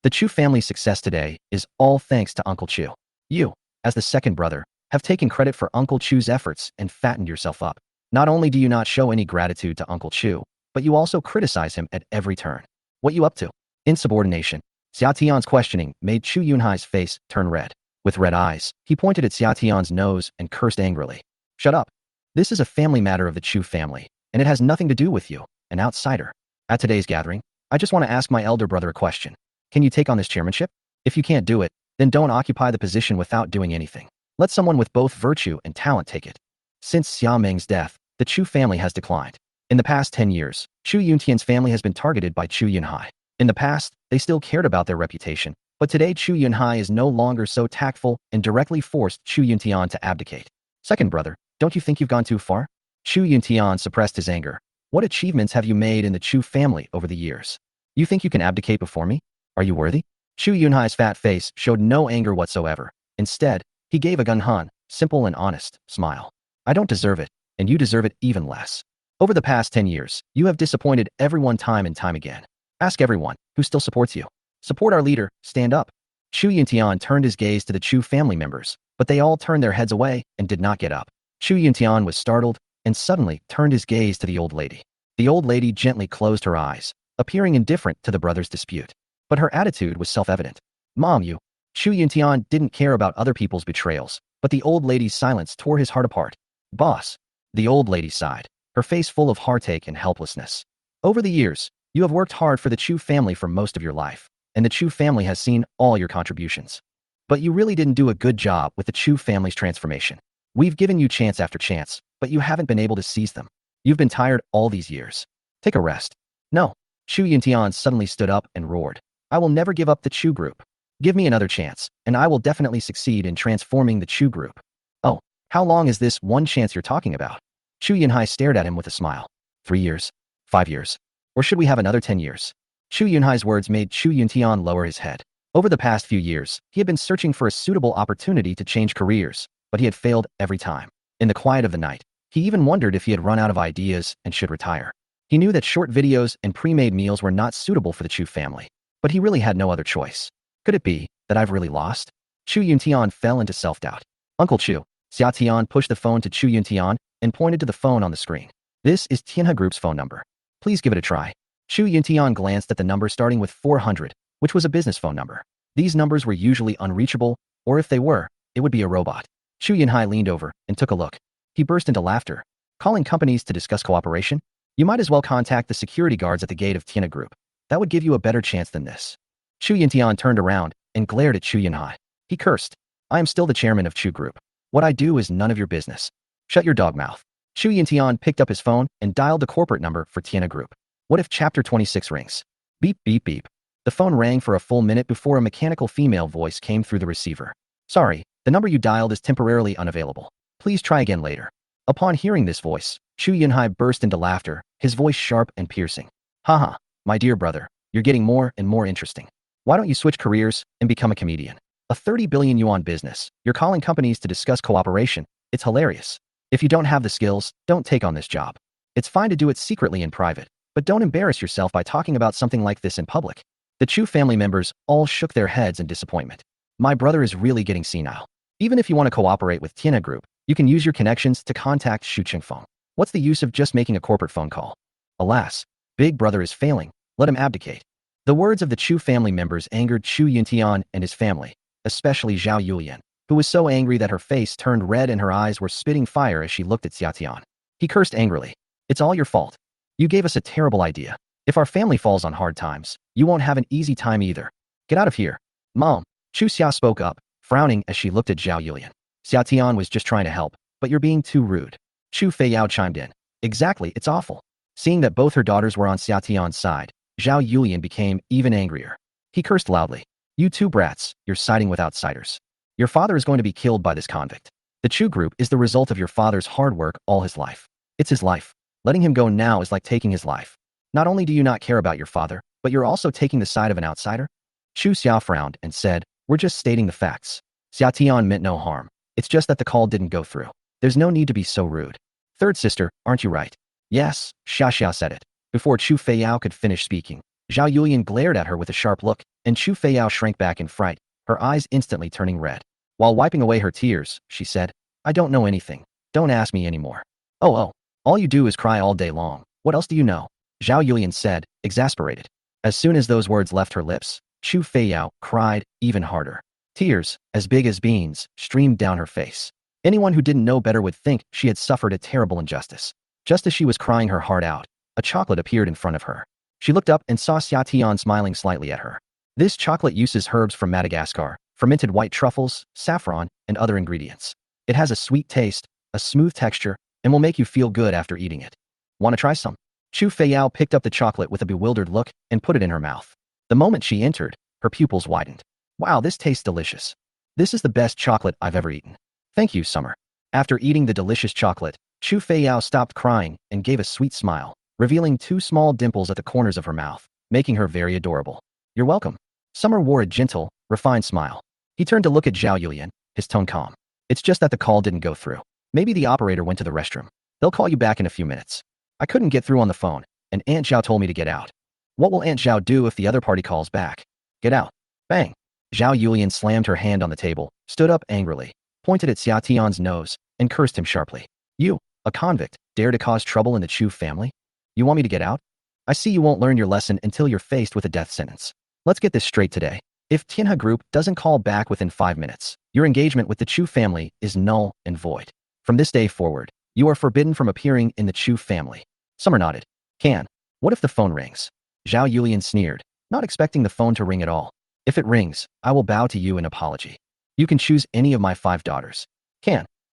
The Chu family's success today is all thanks to Uncle Chu. You, as the second brother, have taken credit for Uncle Chu's efforts and fattened yourself up. Not only do you not show any gratitude to Uncle Chu, but you also criticize him at every turn. What you up to? Insubordination. Xia Tian's questioning made Chu Yunhai's face turn red. With red eyes, he pointed at Xia Tian's nose and cursed angrily. Shut up. This is a family matter of the Chu family, and it has nothing to do with you, an outsider. At today's gathering, I just want to ask my elder brother a question. Can you take on this chairmanship? If you can't do it, then don't occupy the position without doing anything. Let someone with both virtue and talent take it. Since Xia Meng's death, the Chu family has declined. In the past 10 years, Chu Yuntian's family has been targeted by Chu Yunhai. In the past, they still cared about their reputation, but today Chu Yunhai is no longer so tactful and directly forced Chu Yuntian to abdicate. Second brother, don't you think you've gone too far? Chu Yuntian suppressed his anger. What achievements have you made in the Chu family over the years? You think you can abdicate before me? Are you worthy? Chu Yunhai's fat face showed no anger whatsoever. Instead, he gave a gunhan, simple and honest, smile. I don't deserve it, and you deserve it even less. Over the past 10 years, you have disappointed everyone time and time again. Ask everyone who still supports you. Support our leader, stand up. Chu Yuntian turned his gaze to the Chu family members, but they all turned their heads away and did not get up. Chu Yuntian was startled and suddenly turned his gaze to the old lady. The old lady gently closed her eyes, appearing indifferent to the brothers' dispute. But her attitude was self-evident. Mom, you. Chu Yuntian didn't care about other people's betrayals, but the old lady's silence tore his heart apart. Boss. The old lady sighed, her face full of heartache and helplessness. Over the years, you have worked hard for the Chu family for most of your life, and the Chu family has seen all your contributions. But you really didn't do a good job with the Chu family's transformation. We've given you chance after chance, but you haven't been able to seize them. You've been tired all these years. Take a rest. No. Chu Yuntian suddenly stood up and roared. I will never give up the Chu group. Give me another chance, and I will definitely succeed in transforming the Chu group. Oh, how long is this one chance you're talking about? Chu Yunhai stared at him with a smile. 3 years? 5 years? Or should we have another 10 years? Chu Yunhai's words made Chu Yuntian lower his head. Over the past few years, he had been searching for a suitable opportunity to change careers, but he had failed every time. In the quiet of the night, he even wondered if he had run out of ideas and should retire. He knew that short videos and pre-made meals were not suitable for the Chu family, but he really had no other choice. Could it be that I've really lost? Chu Yuntian fell into self-doubt. Uncle Chu. Xia Tian pushed the phone to Chu Yuntian and pointed to the phone on the screen. This is Tianhe Group's phone number. Please give it a try. Chu Yuntian glanced at the number starting with 400, which was a business phone number. These numbers were usually unreachable, or if they were, it would be a robot. Chu Yunhai leaned over and took a look. He burst into laughter. Calling companies to discuss cooperation? You might as well contact the security guards at the gate of Tianhe Group. That would give you a better chance than this. Chu Yuntian turned around and glared at Chu Yunhai. He cursed. I am still the chairman of Chu Group. What I do is none of your business. Shut your dog mouth. Xia Tian picked up his phone and dialed the corporate number for Tiana Group. What if Chapter 26 rings? Beep, beep, beep. The phone rang for a full minute before a mechanical female voice came through the receiver. Sorry, the number you dialed is temporarily unavailable. Please try again later. Upon hearing this voice, Chu Yunhai burst into laughter, his voice sharp and piercing. Haha, my dear brother, you're getting more and more interesting. Why don't you switch careers and become a comedian? A 30 billion yuan business. You're calling companies to discuss cooperation. It's hilarious. If you don't have the skills, don't take on this job. It's fine to do it secretly in private, but don't embarrass yourself by talking about something like this in public. The Chu family members all shook their heads in disappointment. My brother is really getting senile. Even if you want to cooperate with Tiana Group, you can use your connections to contact Shu Chengfeng. What's the use of just making a corporate phone call? Alas, Big Brother is failing. Let him abdicate. The words of the Chu family members angered Chu Yuntian and his family, especially Zhao Yulian, who was so angry that her face turned red and her eyes were spitting fire as she looked at Xia Tian. He cursed angrily. It's all your fault. You gave us a terrible idea. If our family falls on hard times, you won't have an easy time either. Get out of here. Mom. Chu Xia spoke up, frowning as she looked at Zhao Yulian. Xia Tian was just trying to help, but you're being too rude. Chu Feiyao chimed in. Exactly, it's awful. Seeing that both her daughters were on Xia Tian's side, Zhao Yulian became even angrier. He cursed loudly. You two brats, you're siding with outsiders. Your father is going to be killed by this convict. The Chu Group is the result of your father's hard work all his life. It's his life. Letting him go now is like taking his life. Not only do you not care about your father, but you're also taking the side of an outsider? Chu Xia frowned and said, we're just stating the facts. Xia Tian meant no harm. It's just that the call didn't go through. There's no need to be so rude. Third sister, aren't you right? Yes, Xia said it. Before Chu Feiyao could finish speaking, Zhao Yulian glared at her with a sharp look, and Chu Feiyao shrank back in fright, her eyes instantly turning red. While wiping away her tears, she said, I don't know anything. Don't ask me anymore. Oh, all you do is cry all day long. What else do you know? Zhao Yulian said, exasperated. As soon as those words left her lips, Chu Feiyao cried even harder. Tears, as big as beans, streamed down her face. Anyone who didn't know better would think she had suffered a terrible injustice. Just as she was crying her heart out, a chocolate appeared in front of her. She looked up and saw Xia Tian smiling slightly at her. This chocolate uses herbs from Madagascar, fermented white truffles, saffron, and other ingredients. It has a sweet taste, a smooth texture, and will make you feel good after eating it. Want to try some? Chu Feiyao picked up the chocolate with a bewildered look and put it in her mouth. The moment she entered, her pupils widened. Wow, this tastes delicious. This is the best chocolate I've ever eaten. Thank you, Summer. After eating the delicious chocolate, Chu Feiyao stopped crying and gave a sweet smile, revealing two small dimples at the corners of her mouth, making her very adorable. You're welcome. Summer wore a gentle, refined smile. He turned to look at Zhao Yulian, his tone calm. It's just that the call didn't go through. Maybe the operator went to the restroom. They'll call you back in a few minutes. I couldn't get through on the phone, and Aunt Zhao told me to get out. What will Aunt Zhao do if the other party calls back? Get out. Bang. Zhao Yulian slammed her hand on the table, stood up angrily, pointed at Xia Tian's nose, and cursed him sharply. You, a convict, dare to cause trouble in the Chu family? You want me to get out? I see you won't learn your lesson until you're faced with a death sentence. Let's get this straight today. If Tianhe Group doesn't call back within 5 minutes, your engagement with the Chu family is null and void. From this day forward, you are forbidden from appearing in the Chu family. Summer nodded. What if the phone rings? Zhao Yulian sneered, not expecting the phone to ring at all. If it rings, I will bow to you in apology. You can choose any of my 5 daughters.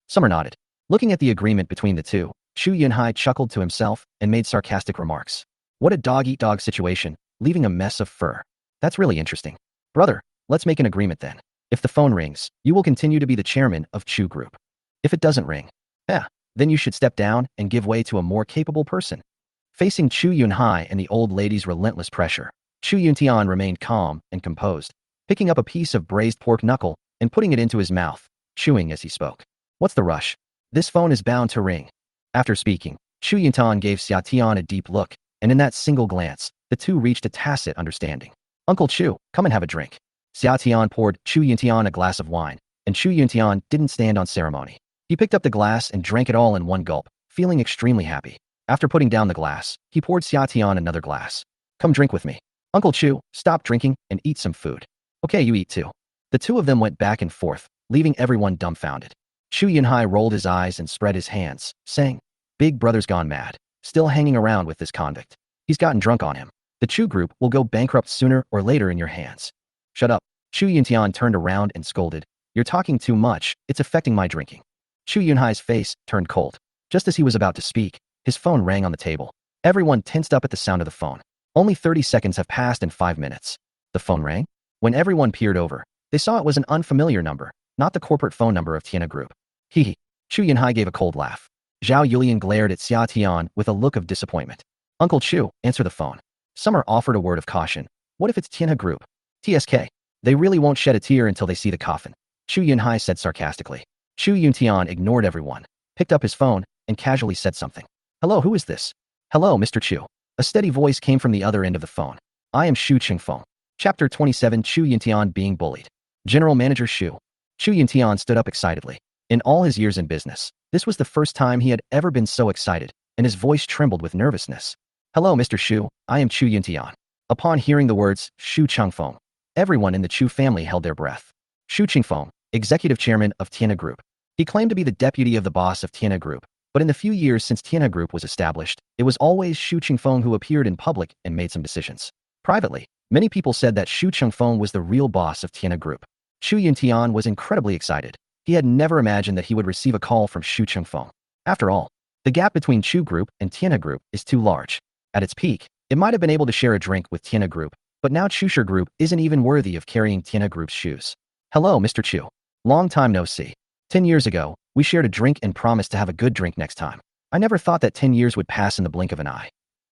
Summer nodded. Looking at the agreement between the two, Chu Yunhai chuckled to himself and made sarcastic remarks. What a dog-eat-dog situation, leaving a mess of fur. That's really interesting. Brother, let's make an agreement then. If the phone rings, you will continue to be the chairman of Chu Group. If it doesn't ring, then you should step down and give way to a more capable person. Facing Chu Yunhai and the old lady's relentless pressure, Chu Yuntian remained calm and composed, picking up a piece of braised pork knuckle and putting it into his mouth, chewing as he spoke. What's the rush? This phone is bound to ring. After speaking, Chu Yuntian gave Xia Tian a deep look, and in that single glance, the two reached a tacit understanding. Uncle Chu, come and have a drink. Xia Tian poured Chu Yuntian a glass of wine, and Chu Yuntian didn't stand on ceremony. He picked up the glass and drank it all in one gulp, feeling extremely happy. After putting down the glass, he poured Xia Tian another glass. Come drink with me. Uncle Chu, stop drinking and eat some food. Okay, you eat too. The two of them went back and forth, leaving everyone dumbfounded. Chu Yunhai rolled his eyes and spread his hands, saying, Big Brother's gone mad, still hanging around with this convict. He's gotten drunk on him. The Chu Group will go bankrupt sooner or later in your hands. Shut up. Chu Yuntian turned around and scolded. You're talking too much. It's affecting my drinking. Chu Yunhai's face turned cold. Just as he was about to speak, his phone rang on the table. Everyone tensed up at the sound of the phone. Only 30 seconds have passed in 5 minutes. The phone rang? When everyone peered over, they saw it was an unfamiliar number, not the corporate phone number of Tiana Group. Hee. Chu Yunhai gave a cold laugh. Zhao Yulian glared at Xia Tian with a look of disappointment. Uncle Chu, answer the phone. Summer offered a word of caution. What if it's Tiana Group? TSK. They really won't shed a tear until they see the coffin. Chu Yunhai said sarcastically. Chu Yuntian ignored everyone, picked up his phone, and casually said something. Hello, who is this? Hello, Mr. Chu. A steady voice came from the other end of the phone. I am Xu Qingfeng. Chapter 27 Chu Yuntian being bullied. General Manager Xu. Chu Yuntian stood up excitedly. In all his years in business, this was the first time he had ever been so excited, and his voice trembled with nervousness. Hello, Mr. Xu, I am Chu Yuntian. Upon hearing the words, Xu Qingfeng, everyone in the Chu family held their breath. Xu Qingfeng, executive chairman of Tiana Group. He claimed to be the deputy of the boss of Tiana Group, but in the few years since Tiana Group was established, it was always Xu Qingfeng who appeared in public and made some decisions. Privately, many people said that Xu Qingfeng was the real boss of Tiana Group. Chu Yuntian was incredibly excited. He had never imagined that he would receive a call from Xu Qingfeng. After all, the gap between Chu Group and Tiana Group is too large. At its peak, it might have been able to share a drink with Tiana Group, but now Chusher Group isn't even worthy of carrying Tiana Group's shoes. Hello, Mr. Chu. Long time no see. 10 years ago, we shared a drink and promised to have a good drink next time. I never thought that 10 years would pass in the blink of an eye.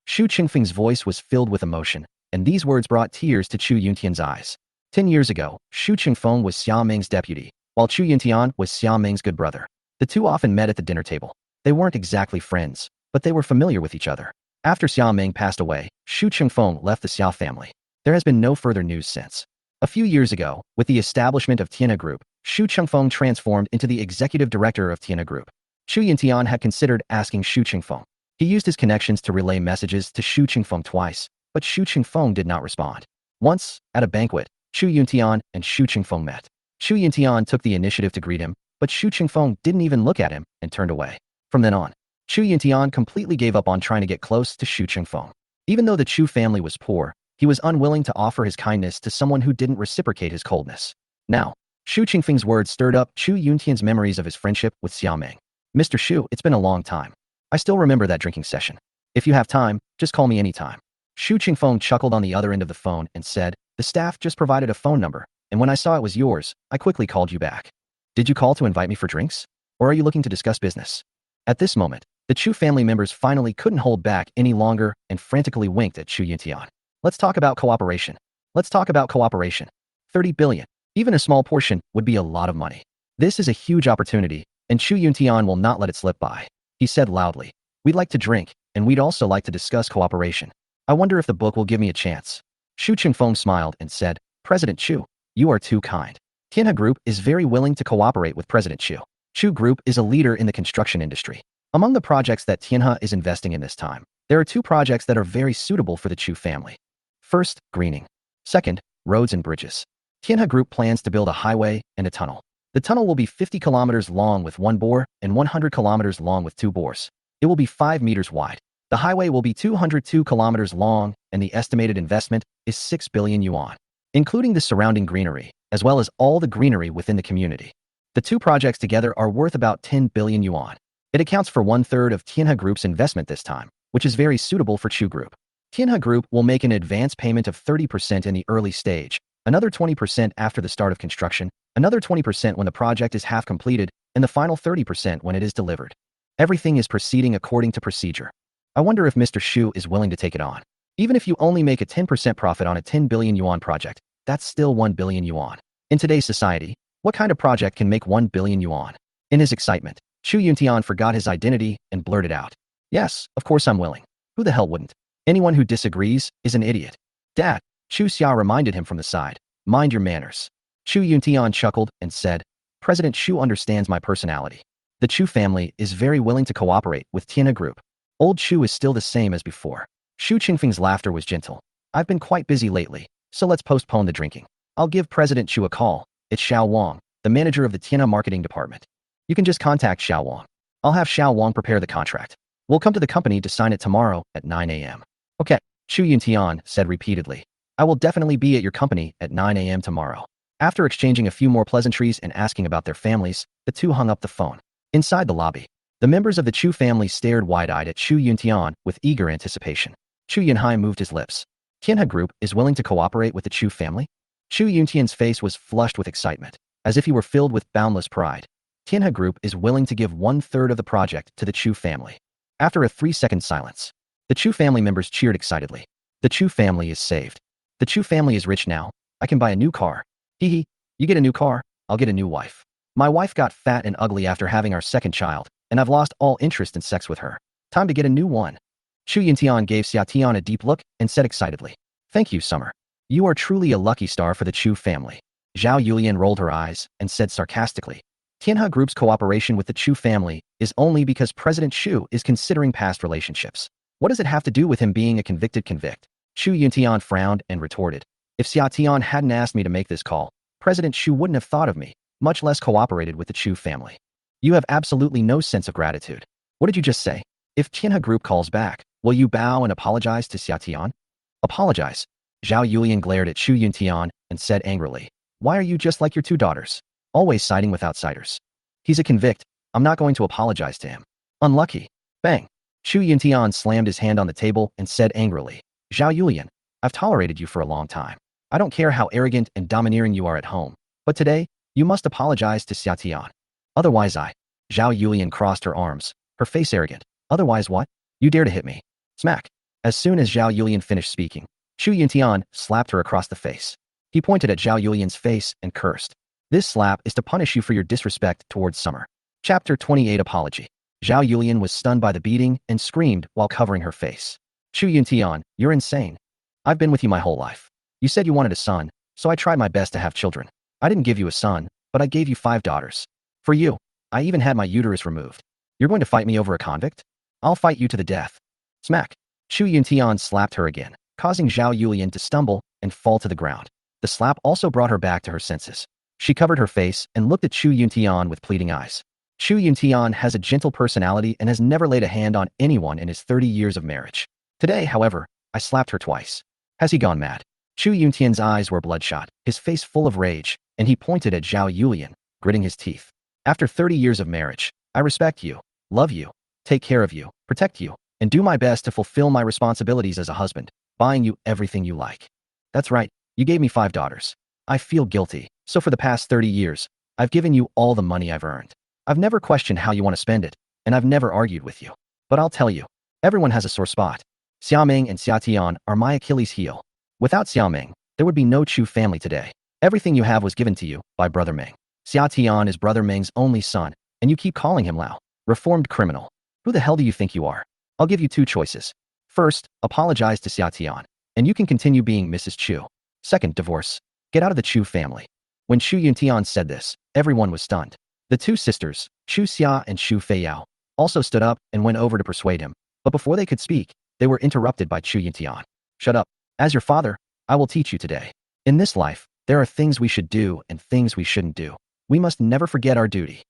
Xu Qingfeng's voice was filled with emotion, and these words brought tears to Chu Yuntian's eyes. 10 years ago, Xu Qingfeng was Xia Ming's deputy, while Chu Yuntian was Xia Ming's good brother. The two often met at the dinner table. They weren't exactly friends, but they were familiar with each other. After Xia Ming passed away, Xu Qingfeng left the Xia family. There has been no further news since. A few years ago, with the establishment of Tiana Group, Xu Qingfeng transformed into the executive director of Tiana Group. Chu Yuntian had considered asking Xu Qingfeng. He used his connections to relay messages to Xu Qingfeng twice, but Xu Qingfeng did not respond. Once, at a banquet, Chu Yuntian and Xu Qingfeng met. Chu Yuntian took the initiative to greet him, but Xu Qingfeng didn't even look at him and turned away. From then on, Chu Yuntian completely gave up on trying to get close to Xu Qingfeng. Even though the Chu family was poor, he was unwilling to offer his kindness to someone who didn't reciprocate his coldness. Now, Xu Qingfeng's words stirred up Chu Yuntian's memories of his friendship with Xia Ming. Mr. Xu, it's been a long time. I still remember that drinking session. If you have time, just call me anytime. Xu Qingfeng chuckled on the other end of the phone and said, the staff just provided a phone number, and when I saw it was yours, I quickly called you back. Did you call to invite me for drinks? Or are you looking to discuss business? At this moment, the Chu family members finally couldn't hold back any longer and frantically winked at Chu Yuntian. Let's talk about cooperation. Let's talk about cooperation. 30 billion. Even a small portion would be a lot of money. This is a huge opportunity, and Chu Yuntian will not let it slip by. He said loudly, we'd like to drink, and we'd also like to discuss cooperation. I wonder if the book will give me a chance. Xu Qingfeng smiled and said, President Chu, you are too kind. Tianhe Group is very willing to cooperate with President Chu. Chu Group is a leader in the construction industry. Among the projects that Tianhe is investing in this time, there are two projects that are very suitable for the Chu family. First, greening. Second, roads and bridges. Tianhe Group plans to build a highway and a tunnel. The tunnel will be 50 kilometers long with one bore and 100 kilometers long with two bores. It will be 5 meters wide. The highway will be 202 kilometers long, and the estimated investment is 6 billion yuan, including the surrounding greenery, as well as all the greenery within the community. The two projects together are worth about 10 billion yuan. It accounts for 1/3 of Tianhe Group's investment this time, which is very suitable for Chu Group. Tianhe Group will make an advance payment of 30% in the early stage, another 20% after the start of construction, another 20% when the project is half completed, and the final 30% when it is delivered. Everything is proceeding according to procedure. I wonder if Mr. Xu is willing to take it on. Even if you only make a 10% profit on a 10 billion yuan project, that's still 1 billion yuan. In today's society, what kind of project can make 1 billion yuan? In his excitement, Chu Yuntian forgot his identity and blurted out, yes, of course I'm willing. Who the hell wouldn't? Anyone who disagrees is an idiot. Dad, Chu Xia reminded him from the side, mind your manners. Chu Yuntian chuckled and said, President Xu understands my personality. The Chu family is very willing to cooperate with Tianhe Group. Old Chu is still the same as before. Xu Qingfeng's laughter was gentle. I've been quite busy lately, so let's postpone the drinking. I'll give President Chu a call. It's Xiao Wang, the manager of the Tianhe marketing department. You can just contact Xiao Wang. I'll have Xiao Wang prepare the contract. We'll come to the company to sign it tomorrow at 9 a.m. Okay, Chu Yuntian said repeatedly. I will definitely be at your company at 9 a.m. tomorrow. After exchanging a few more pleasantries and asking about their families, the two hung up the phone. Inside the lobby, the members of the Chu family stared wide-eyed at Xu Yuntian with eager anticipation. Chu Yunhai moved his lips. Tianhe Group is willing to cooperate with the Chu family? Xu Yuntian's face was flushed with excitement, as if he were filled with boundless pride. Tianhe Group is willing to give 1/3 of the project to the Chu family. After a 3-second silence, the Chu family members cheered excitedly. The Chu family is saved. The Chu family is rich now. I can buy a new car. Hee hee, you get a new car, I'll get a new wife. My wife got fat and ugly after having our second child, and I've lost all interest in sex with her. Time to get a new one. Xu Yintian gave Xia Tian a deep look and said excitedly, "Thank you, Summer. You are truly a lucky star for the Chu family." Zhao Yulian rolled her eyes and said sarcastically, Tianhe Group's cooperation with the Chu family is only because President Xu is considering past relationships. What does it have to do with him being a convicted convict? Xu Yuntian frowned and retorted, "If Xia Tian hadn't asked me to make this call, President Xu wouldn't have thought of me, much less cooperated with the Chu family. You have absolutely no sense of gratitude. What did you just say? If Tianhe Group calls back, will you bow and apologize to Xia Tian?" "Apologize?" Zhao Yulian glared at Xu Yuntian and said angrily, "Why are you just like your two daughters? Always siding with outsiders. He's a convict. I'm not going to apologize to him. Unlucky." Bang. Xu Yuntian slammed his hand on the table and said angrily, "Zhao Yulian, I've tolerated you for a long time. I don't care how arrogant and domineering you are at home, but today, you must apologize to Xia Tian. Otherwise I..." Zhao Yulian crossed her arms, her face arrogant. "Otherwise what? You dare to hit me." Smack. As soon as Zhao Yulian finished speaking, Xu Yuntian slapped her across the face. He pointed at Zhao Yulian's face and cursed. "This slap is to punish you for your disrespect towards Summer." Chapter 28 Apology. Zhao Yulian was stunned by the beating and screamed while covering her face. "Xu Yuntian, you're insane. I've been with you my whole life. You said you wanted a son, so I tried my best to have children. I didn't give you a son, but I gave you 5 daughters. For you, I even had my uterus removed. You're going to fight me over a convict? I'll fight you to the death." Smack. Xu Yuntian slapped her again, causing Zhao Yulian to stumble and fall to the ground. The slap also brought her back to her senses. She covered her face and looked at Xu Yuntian with pleading eyes. Xu Yuntian has a gentle personality and has never laid a hand on anyone in his 30 years of marriage. Today, however, I slapped her twice. Has he gone mad? Xu Yuntian's eyes were bloodshot, his face full of rage, and he pointed at Zhao Yulian, gritting his teeth. "After 30 years of marriage, I respect you, love you, take care of you, protect you, and do my best to fulfill my responsibilities as a husband, buying you everything you like. That's right, you gave me 5 daughters. I feel guilty, so for the past 30 years, I've given you all the money I've earned. I've never questioned how you want to spend it, and I've never argued with you. But I'll tell you, everyone has a sore spot. Xiaoming and Xia Tian are my Achilles heel. Without Xiaoming, there would be no Chu family today. Everything you have was given to you by Brother Ming. Xia Tian is Brother Ming's only son, and you keep calling him Lao. Reformed criminal. Who the hell do you think you are? I'll give you 2 choices. First, apologize to Xia Tian, and you can continue being Mrs. Chu. Second, divorce. Get out of the Chu family." When Xu Yuntian said this, everyone was stunned. The 2 sisters, Xu Xia and Xu Feiyao, also stood up and went over to persuade him, but before they could speak, they were interrupted by Xu Yuntian. "Shut up. As your father, I will teach you today. In this life, there are things we should do and things we shouldn't do. We must never forget our duty.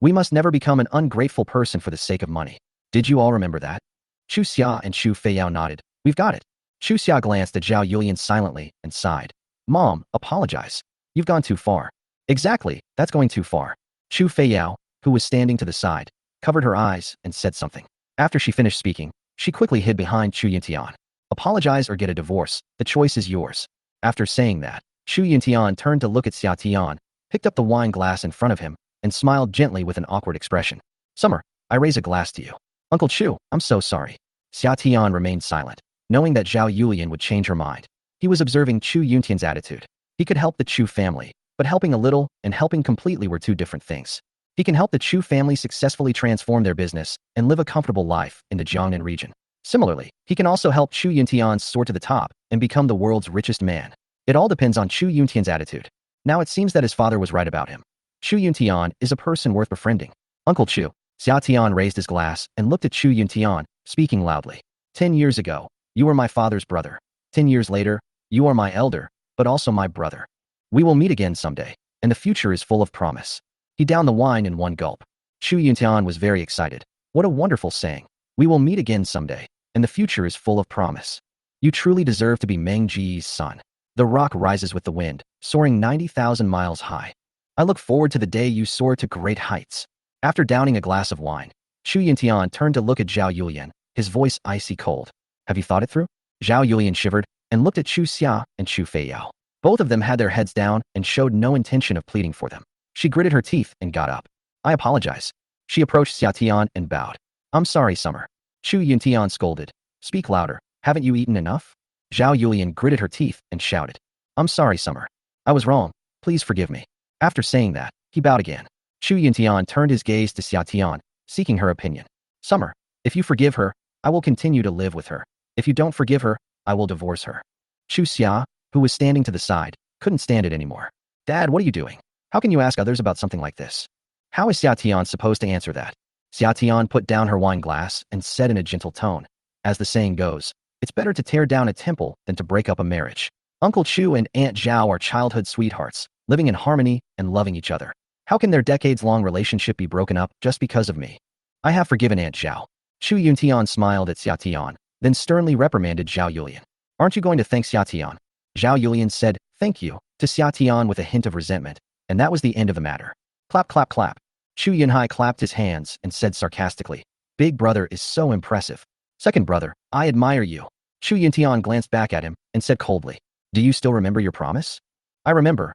We must never become an ungrateful person for the sake of money. Did you all remember that?" Xu Xia and Xu Feiyao nodded. "We've got it." Xu Xia glanced at Zhao Yulian silently and sighed. "Mom, apologize. You've gone too far." "Exactly, that's going too far." Xu Feiyao, who was standing to the side, covered her eyes and said something. After she finished speaking, she quickly hid behind Xu Yuntian. "Apologize or get a divorce, the choice is yours." After saying that, Xu Yuntian turned to look at Xia Tian, picked up the wine glass in front of him, and smiled gently with an awkward expression. "Summer, I raise a glass to you." "Uncle Chu, I'm so sorry." Xia Tian remained silent, knowing that Zhao Yulian would change her mind. He was observing Xu Yuntian's attitude. He could help the Chu family, but helping a little and helping completely were 2 different things. He can help the Chu family successfully transform their business and live a comfortable life in the Jiangnan region. Similarly, he can also help Xu Yuntian soar to the top and become the world's richest man. It all depends on Xu Yuntian's attitude. Now it seems that his father was right about him. Xu Yuntian is a person worth befriending. "Uncle Chu." Xia Tian raised his glass and looked at Xu Yuntian, speaking loudly. 10 years ago, you were my father's brother. 10 years later, you are my elder, but also my brother. We will meet again someday, and the future is full of promise." He downed the wine in one gulp. Xu Yuntian was very excited. What a wonderful saying. We will meet again someday, and the future is full of promise. You truly deserve to be Meng Ji's son. The rock rises with the wind, soaring 90,000 miles high. I look forward to the day you soar to great heights. After downing a glass of wine, Xu Tian turned to look at Zhao Yulian, his voice icy cold. Have you thought it through? Zhao Yulian shivered and looked at Chu Xia and Chu Feiyao. Both of them had their heads down and showed no intention of pleading for them. She gritted her teeth and got up. I apologize. She approached Xia Tian and bowed. I'm sorry, Summer. Chu Tian scolded. Speak louder. Haven't you eaten enough? Zhao Yulian gritted her teeth and shouted. I'm sorry, Summer. I was wrong. Please forgive me. After saying that, he bowed again. Chu Tian turned his gaze to Xia Tian, seeking her opinion. Summer, if you forgive her, I will continue to live with her. If you don't forgive her, I will divorce her. Chu Xia, who was standing to the side, couldn't stand it anymore. Dad, what are you doing? How can you ask others about something like this? How is Xia Tian supposed to answer that? Xia Tian put down her wine glass and said in a gentle tone, as the saying goes, it's better to tear down a temple than to break up a marriage. Uncle Chu and Aunt Zhao are childhood sweethearts, living in harmony and loving each other. How can their decades-long relationship be broken up just because of me? I have forgiven Aunt Zhao. Chu Tian smiled at Xia Tian, then sternly reprimanded Zhao Yulian. Aren't you going to thank Xia Tian? Zhao Yulian said, thank you, to Xia Tian with a hint of resentment, and that was the end of the matter. Clap, clap, clap. Chu Yunhai clapped his hands and said sarcastically, Big brother is so impressive. Second brother, I admire you. Chu Tian glanced back at him and said coldly, do you still remember your promise? I remember.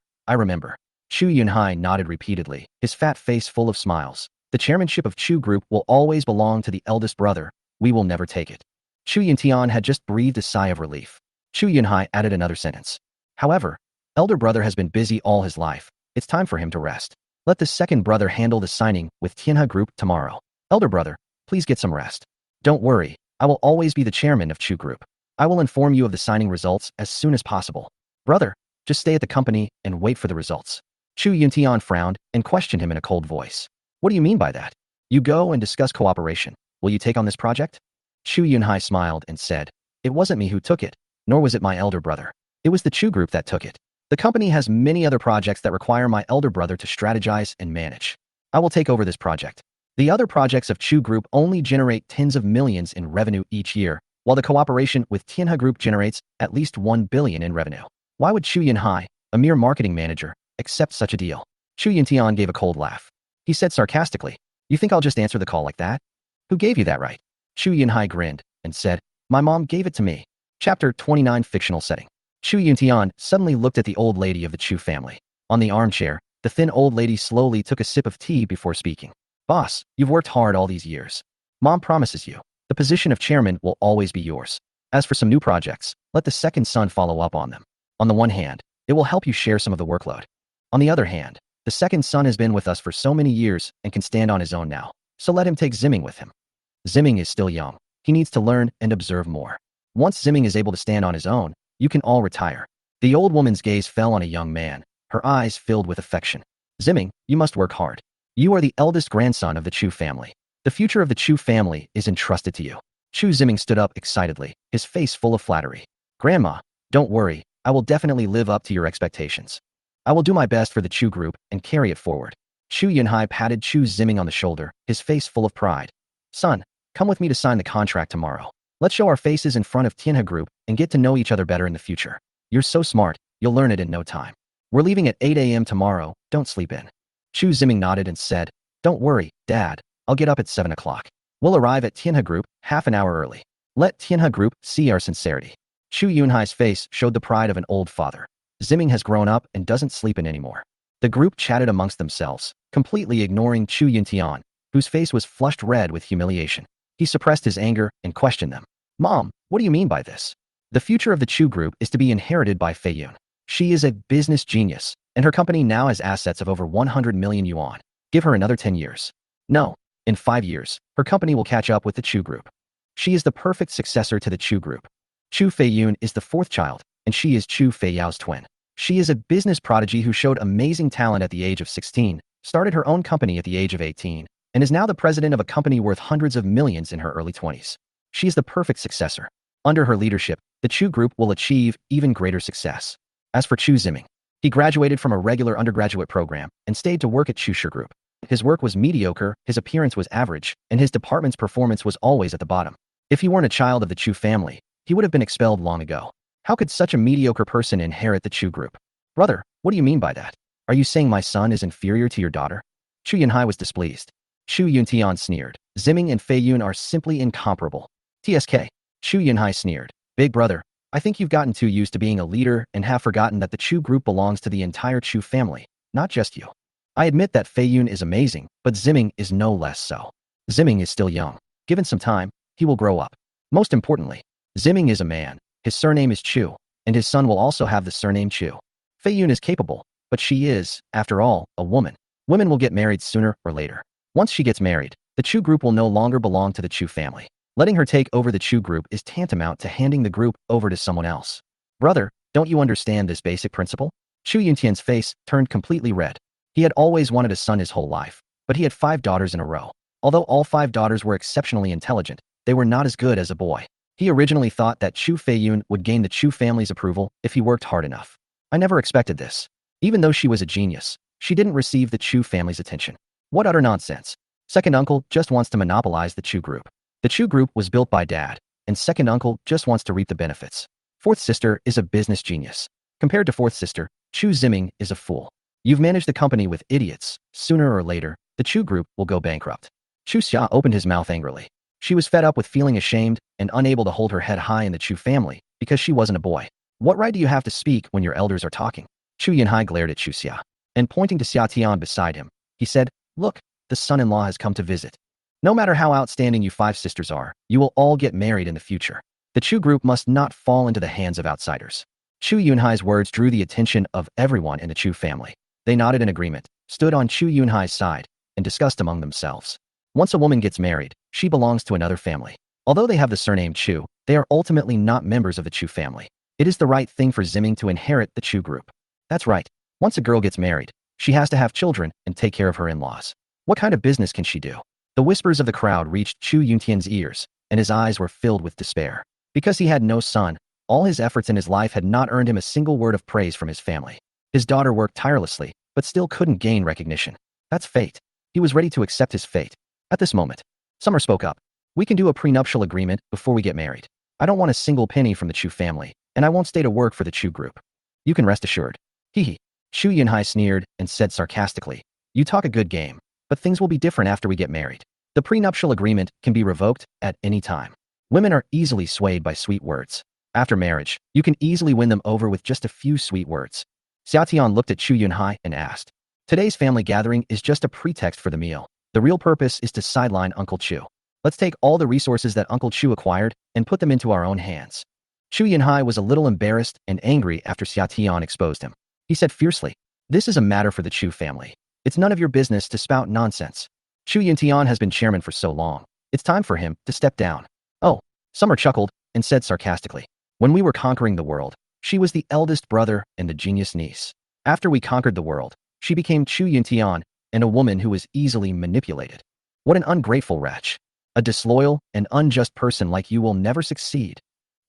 Chu Yunhai nodded repeatedly, his fat face full of smiles. The chairmanship of Chu Group will always belong to the eldest brother. We will never take it. Chu Tian had just breathed a sigh of relief. Chu Yunhai added another sentence. However, elder brother has been busy all his life. It's time for him to rest. Let the second brother handle the signing with Tianhe Group tomorrow. Elder brother, please get some rest. Don't worry, I will always be the chairman of Chu Group. I will inform you of the signing results as soon as possible. Brother, just stay at the company and wait for the results. Chu Tian frowned and questioned him in a cold voice. What do you mean by that? You go and discuss cooperation. Will you take on this project? Chu Yunhai smiled and said, it wasn't me who took it, nor was it my elder brother. It was the Chu Group that took it. The company has many other projects that require my elder brother to strategize and manage. I will take over this project. The other projects of Chu Group only generate tens of millions in revenue each year, while the cooperation with Tianhe Group generates at least 1 billion in revenue. Why would Chu Yunhai, a mere marketing manager, accept such a deal? Chu Tian gave a cold laugh. He said sarcastically, you think I'll just answer the call like that? Who gave you that right? Chu Yunhai grinned and said, my mom gave it to me. Chapter 29 Fictional Setting. Chu Tian suddenly looked at the old lady of the Chu family. On the armchair, the thin old lady slowly took a sip of tea before speaking. Boss, you've worked hard all these years. Mom promises you, the position of chairman will always be yours. As for some new projects, let the second son follow up on them. On the one hand, it will help you share some of the workload. On the other hand, the second son has been with us for so many years and can stand on his own now, so let him take Zimming with him. Zimming is still young. He needs to learn and observe more. Once Zimming is able to stand on his own, you can all retire. The old woman's gaze fell on a young man, her eyes filled with affection. Zimming, you must work hard. You are the eldest grandson of the Chu family. The future of the Chu family is entrusted to you. Chu Zimming stood up excitedly, his face full of flattery. Grandma, don't worry, I will definitely live up to your expectations. I will do my best for the Chu Group and carry it forward. Chu Yunhai patted Chu Zimming on the shoulder, his face full of pride. Son, come with me to sign the contract tomorrow. Let's show our faces in front of Tianhe Group and get to know each other better in the future. You're so smart, you'll learn it in no time. We're leaving at 8 a.m. tomorrow, don't sleep in. Chu Zimming nodded and said, don't worry, Dad, I'll get up at 7 o'clock. We'll arrive at Tianhe Group half an hour early. Let Tianhe Group see our sincerity. Chu Yunhai's face showed the pride of an old father. Zimming has grown up and doesn't sleep in anymore. The group chatted amongst themselves, completely ignoring Chu Tian, whose face was flushed red with humiliation. He suppressed his anger and questioned them. Mom, what do you mean by this? The future of the Chu Group is to be inherited by Fei Yun. She is a business genius, and her company now has assets of over 100 million yuan. Give her another 10 years. No, in 5 years, her company will catch up with the Chu Group. She is the perfect successor to the Chu Group. Chu Fei Yun is the fourth child, and she is Chu Fei Yao's twin. She is a business prodigy who showed amazing talent at the age of 16, started her own company at the age of 18, and is now the president of a company worth hundreds of millions in her early 20s. She is the perfect successor. Under her leadership, the Chu Group will achieve even greater success. As for Chu Zimming, he graduated from a regular undergraduate program and stayed to work at Chu Shi Group. His work was mediocre, his appearance was average, and his department's performance was always at the bottom. If he weren't a child of the Chu family, he would have been expelled long ago. How could such a mediocre person inherit the Chu group? Brother, what do you mean by that? Are you saying my son is inferior to your daughter? Chu Yunhai was displeased. Chu Yuntian sneered. Ziming and Fei Yun are simply incomparable. TSK. Chu Yunhai sneered. Big brother, I think you've gotten too used to being a leader and have forgotten that the Chu group belongs to the entire Chu family, not just you. I admit that Fei Yun is amazing, but Ziming is no less so. Ziming is still young. Given some time, he will grow up. Most importantly, Ziming is a man. His surname is Chu, and his son will also have the surname Chu. Fei Yun is capable, but she is, after all, a woman. Women will get married sooner or later. Once she gets married, the Chu group will no longer belong to the Chu family. Letting her take over the Chu group is tantamount to handing the group over to someone else. Brother, don't you understand this basic principle? Chu Yuntian's face turned completely red. He had always wanted a son his whole life, but he had 5 daughters in a row. Although all 5 daughters were exceptionally intelligent, they were not as good as a boy. He originally thought that Chu Feiyun would gain the Chu family's approval if he worked hard enough. I never expected this. Even though she was a genius, she didn't receive the Chu family's attention. What utter nonsense. Second uncle just wants to monopolize the Chu group. The Chu group was built by dad, and second uncle just wants to reap the benefits. Fourth sister is a business genius. Compared to fourth sister, Chu Ziming is a fool. You've managed the company with idiots. Sooner or later, the Chu group will go bankrupt. Chu Xia opened his mouth angrily. She was fed up with feeling ashamed and unable to hold her head high in the Chu family because she wasn't a boy. What right do you have to speak when your elders are talking? Chu Yunhai glared at Chu Xia, and pointing to Xia Tian beside him, he said, look, the son-in-law has come to visit. No matter how outstanding you 5 sisters are, you will all get married in the future. The Chu group must not fall into the hands of outsiders. Chu Yunhai's words drew the attention of everyone in the Chu family. They nodded in agreement, stood on Chu Yunhai's side, and discussed among themselves. Once a woman gets married, she belongs to another family. Although they have the surname Chu, they are ultimately not members of the Chu family. It is the right thing for Ziming to inherit the Chu group. That's right. Once a girl gets married, she has to have children and take care of her in-laws. What kind of business can she do? The whispers of the crowd reached Chu Yuntian's ears, and his eyes were filled with despair. Because he had no son, all his efforts in his life had not earned him a single word of praise from his family. His daughter worked tirelessly, but still couldn't gain recognition. That's fate. He was ready to accept his fate. At this moment, Summer spoke up. We can do a prenuptial agreement before we get married. I don't want a single penny from the Chu family, and I won't stay to work for the Chu group. You can rest assured. Hee. Chu Yunhai sneered and said sarcastically, you talk a good game, but things will be different after we get married. The prenuptial agreement can be revoked at any time. Women are easily swayed by sweet words. After marriage, you can easily win them over with just a few sweet words. Xia Tian looked at Chu Yunhai and asked, today's family gathering is just a pretext for the meal. The real purpose is to sideline Uncle Chu. Let's take all the resources that Uncle Chu acquired and put them into our own hands. Chu Yunhai was a little embarrassed and angry after Xia Tian exposed him. He said fiercely, this is a matter for the Chu family. It's none of your business to spout nonsense. Chu Yuntian has been chairman for so long. It's time for him to step down. Oh, Summer chuckled and said sarcastically, when we were conquering the world, she was the eldest brother and the genius niece. After we conquered the world, she became Chu Yuntian and a woman who was easily manipulated. What an ungrateful wretch. A disloyal and unjust person like you will never succeed.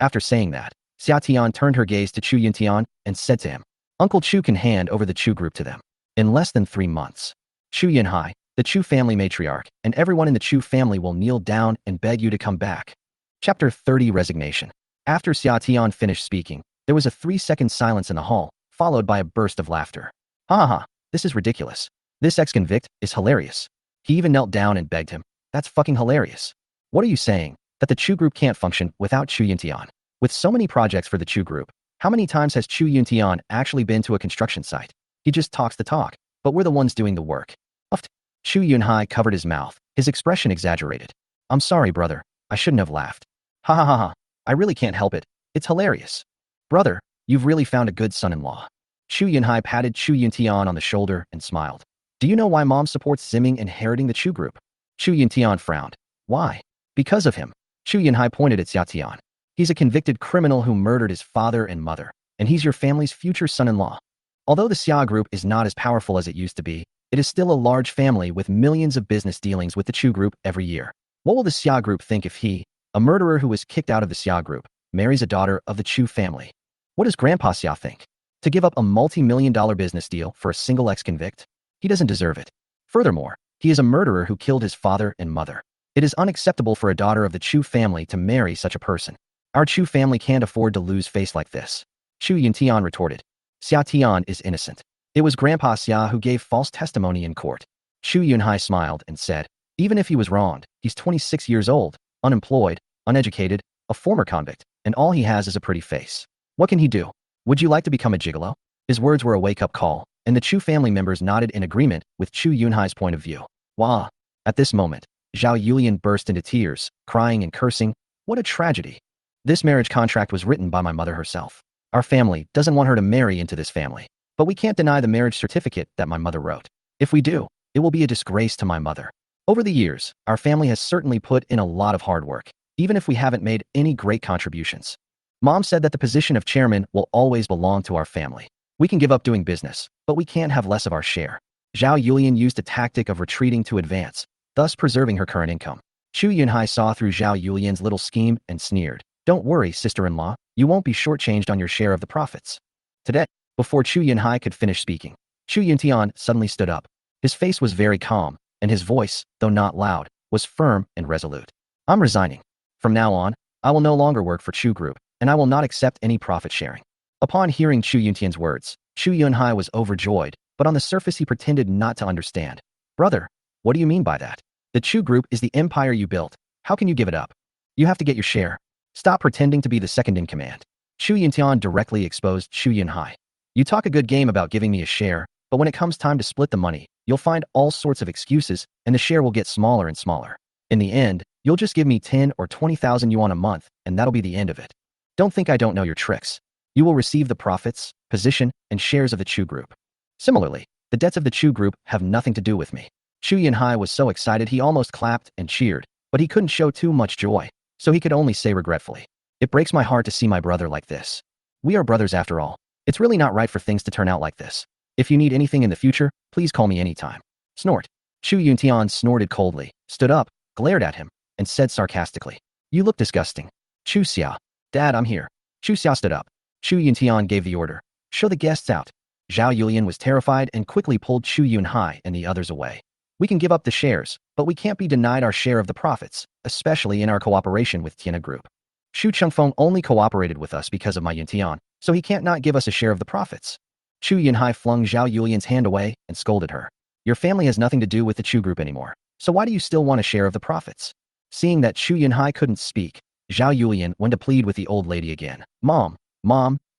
After saying that, Xia Tian turned her gaze to Chu Yuntian and said to him, Uncle Chu can hand over the Chu group to them. In less than 3 months, Chu Yunhai, the Chu family matriarch, and everyone in the Chu family will kneel down and beg you to come back. Chapter 30 Resignation. After Xia Tian finished speaking, there was a 3-second silence in the hall, followed by a burst of laughter. Ha ha ha, this is ridiculous. This ex-convict is hilarious. He even knelt down and begged him. That's fucking hilarious. What are you saying? That the Chu group can't function without Chu Yuntian? With so many projects for the Chu group, how many times has Chu Yuntian actually been to a construction site? He just talks the talk, but we're the ones doing the work. Uffed. Chu Yunhai covered his mouth, his expression exaggerated. I'm sorry, brother. I shouldn't have laughed. Ha ha ha ha. I really can't help it. It's hilarious. Brother, you've really found a good son-in-law. Chu Yunhai patted Chu Yuntian on the shoulder and smiled. Do you know why mom supports Ziming inheriting the Chu group? Chu Yuntian frowned. Why? Because of him. Chu Yunhai pointed at Xia Tian. He's a convicted criminal who murdered his father and mother, and he's your family's future son-in-law. Although the Xia group is not as powerful as it used to be, it is still a large family with millions of business dealings with the Chu group every year. What will the Xia group think if he, a murderer who was kicked out of the Xia group, marries a daughter of the Chu family? What does Grandpa Xia think? To give up a multi-million-dollar business deal for a single ex-convict? He doesn't deserve it. Furthermore, he is a murderer who killed his father and mother. It is unacceptable for a daughter of the Chu family to marry such a person. Our Chu family can't afford to lose face like this. Chu Yuntian retorted. Xia Tian is innocent. It was Grandpa Xia who gave false testimony in court. Chu Yunhai smiled and said, even if he was wronged, he's 26 years old, unemployed, uneducated, a former convict, and all he has is a pretty face. What can he do? Would you like to become a gigolo? His words were a wake-up call, and the Chu family members nodded in agreement with Chu Yunhai's point of view. Wah! At this moment, Zhao Yulian burst into tears, crying and cursing. What a tragedy. This marriage contract was written by my mother herself. Our family doesn't want her to marry into this family. But we can't deny the marriage certificate that my mother wrote. If we do, it will be a disgrace to my mother. Over the years, our family has certainly put in a lot of hard work, even if we haven't made any great contributions. Mom said that the position of chairman will always belong to our family. We can give up doing business, but we can't have less of our share. Zhao Yulian used a tactic of retreating to advance, thus preserving her current income. Chu Yunhai saw through Zhao Yulian's little scheme and sneered. Don't worry, sister-in-law, you won't be shortchanged on your share of the profits. Today, before Chu Yunhai could finish speaking, Chu Yuntian suddenly stood up. His face was very calm, and his voice, though not loud, was firm and resolute. I'm resigning. From now on, I will no longer work for Chu Group, and I will not accept any profit sharing. Upon hearing Chu Yuntian's words, Chu Yunhai was overjoyed, but on the surface he pretended not to understand. Brother, what do you mean by that? The Chu Group is the empire you built. How can you give it up? You have to get your share. Stop pretending to be the second in command. Chu Yuntian directly exposed Chu Yunhai. You talk a good game about giving me a share, but when it comes time to split the money, you'll find all sorts of excuses, and the share will get smaller and smaller. In the end, you'll just give me 10 or 20,000 yuan a month, and that'll be the end of it. Don't think I don't know your tricks. You will receive the profits, position, and shares of the Chu Group. Similarly, the debts of the Chu Group have nothing to do with me. Chu Yunhai was so excited he almost clapped and cheered, but he couldn't show too much joy, so he could only say regretfully, it breaks my heart to see my brother like this. We are brothers after all. It's really not right for things to turn out like this. If you need anything in the future, please call me anytime. Snort. Chu Yuntian snorted coldly, stood up, glared at him, and said sarcastically, you look disgusting. Chu Xia. Dad, I'm here. Chu Xia stood up. Chu Yuntian gave the order. Show the guests out. Zhao Yulian was terrified and quickly pulled Chu Yunhai and the others away. We can give up the shares, but we can't be denied our share of the profits, especially in our cooperation with Tiana Group. Xu Chengfeng only cooperated with us because of my Yuntian, so he can't not give us a share of the profits. Chu Yunhai flung Zhao Yulian's hand away and scolded her. Your family has nothing to do with the Chu Group anymore, so why do you still want a share of the profits? Seeing that Chu Yunhai couldn't speak, Zhao Yulian went to plead with the old lady again. Mom,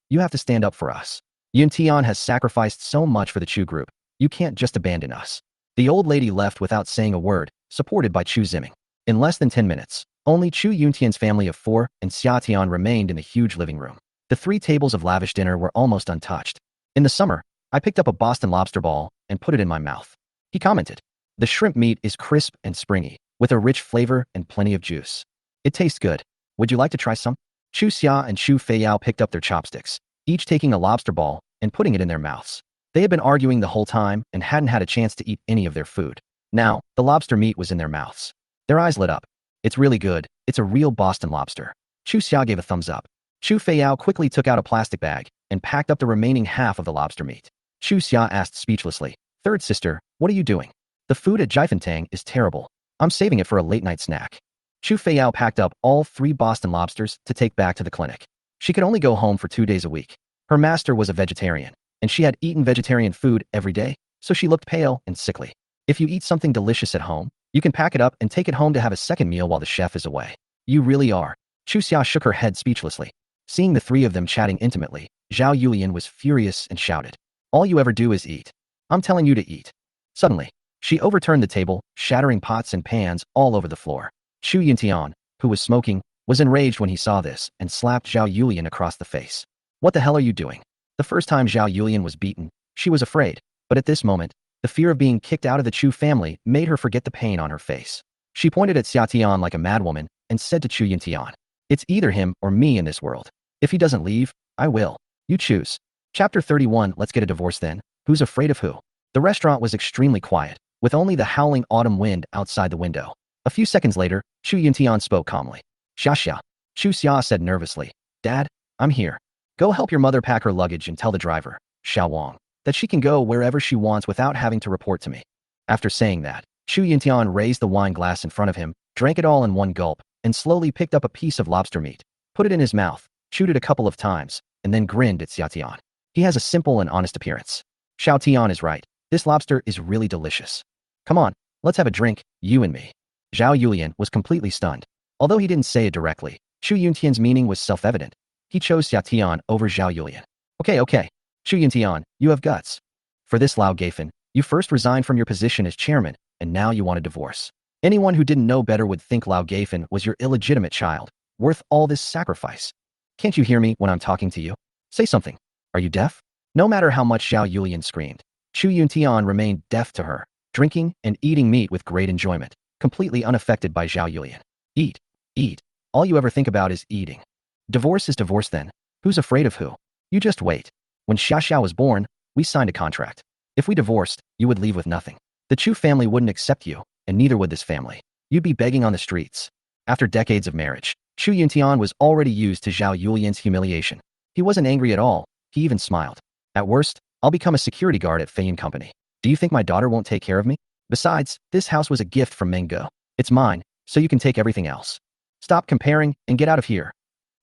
you have to stand up for us. Yuntian has sacrificed so much for the Chu Group. You can't just abandon us. The old lady left without saying a word, supported by Chu Ziming. In less than 10 minutes, only Chu Yuntian's family of 4 and Xia Tian remained in the huge living room. The 3 tables of lavish dinner were almost untouched. In the summer, I picked up a Boston lobster ball and put it in my mouth. He commented, the shrimp meat is crisp and springy, with a rich flavor and plenty of juice. It tastes good. Would you like to try some? Chu Xia and Chu Feiyao picked up their chopsticks, each taking a lobster ball and putting it in their mouths. They had been arguing the whole time and hadn't had a chance to eat any of their food. Now, the lobster meat was in their mouths. Their eyes lit up. It's really good. It's a real Boston lobster. Chu Xia gave a thumbs up. Chu Feiyao quickly took out a plastic bag and packed up the remaining half of the lobster meat. Chu Xia asked speechlessly, third sister, what are you doing? The food at Jifantan is terrible. I'm saving it for a late-night snack. Chu Feiyao packed up all 3 Boston lobsters to take back to the clinic. She could only go home for 2 days a week. Her master was a vegetarian, and she had eaten vegetarian food every day, so she looked pale and sickly. If you eat something delicious at home, you can pack it up and take it home to have a second meal while the chef is away. You really are. Chu Xia shook her head speechlessly. Seeing the 3 of them chatting intimately, Zhao Yulian was furious and shouted, all you ever do is eat. I'm telling you to eat. Suddenly, she overturned the table, shattering pots and pans all over the floor. Chu Yuntian, who was smoking, was enraged when he saw this and slapped Zhao Yulian across the face. What the hell are you doing? The first time Zhao Yulian was beaten, she was afraid, but at this moment, the fear of being kicked out of the Chu family made her forget the pain on her face. She pointed at Xia Tian like a madwoman and said to Chu Yuntian, it's either him or me in this world. If he doesn't leave, I will. You choose. Chapter 31. Let's get a divorce then. Who's afraid of who? The restaurant was extremely quiet, with only the howling autumn wind outside the window. A few seconds later, Chu Yuntian spoke calmly. Xia. Chu Xia said nervously, Dad, I'm here. Go help your mother pack her luggage and tell the driver, Xiao Wang, that she can go wherever she wants without having to report to me. After saying that, Chu Yuntian raised the wine glass in front of him, drank it all in one gulp, and slowly picked up a piece of lobster meat. put it in his mouth, chewed it a couple of times, and then grinned at Xia Tian. He has a simple and honest appearance. Xia Tian is right. This lobster is really delicious. Come on, let's have a drink, you and me. Zhao Yulian was completely stunned. Although he didn't say it directly, Xu Yuntian's meaning was self-evident. He chose Xia Tian over Zhao Yulian. Okay. Xu Yuntian, you have guts. For this Lao Gafen, you first resigned from your position as chairman, and now you want a divorce. Anyone who didn't know better would think Lao Gafen was your illegitimate child, worth all this sacrifice. Can't you hear me when I'm talking to you? Say something. Are you deaf? No matter how much Zhao Yulian screamed, Xu Yuntian remained deaf to her, drinking and eating meat with great enjoyment, completely unaffected by Zhao Yulian. Eat. All you ever think about is eating. Divorce is divorce then. Who's afraid of who? You just wait. When Xia was born, we signed a contract. If we divorced, you would leave with nothing. The Chu family wouldn't accept you, and neither would this family. You'd be begging on the streets. After decades of marriage, Xu Yuntian was already used to Zhao Yulian's humiliation. He wasn't angry at all. He even smiled. At worst, I'll become a security guard at Feiyan Company. Do you think my daughter won't take care of me? Besides, this house was a gift from Mengo. It's mine, so you can take everything else. Stop comparing and get out of here.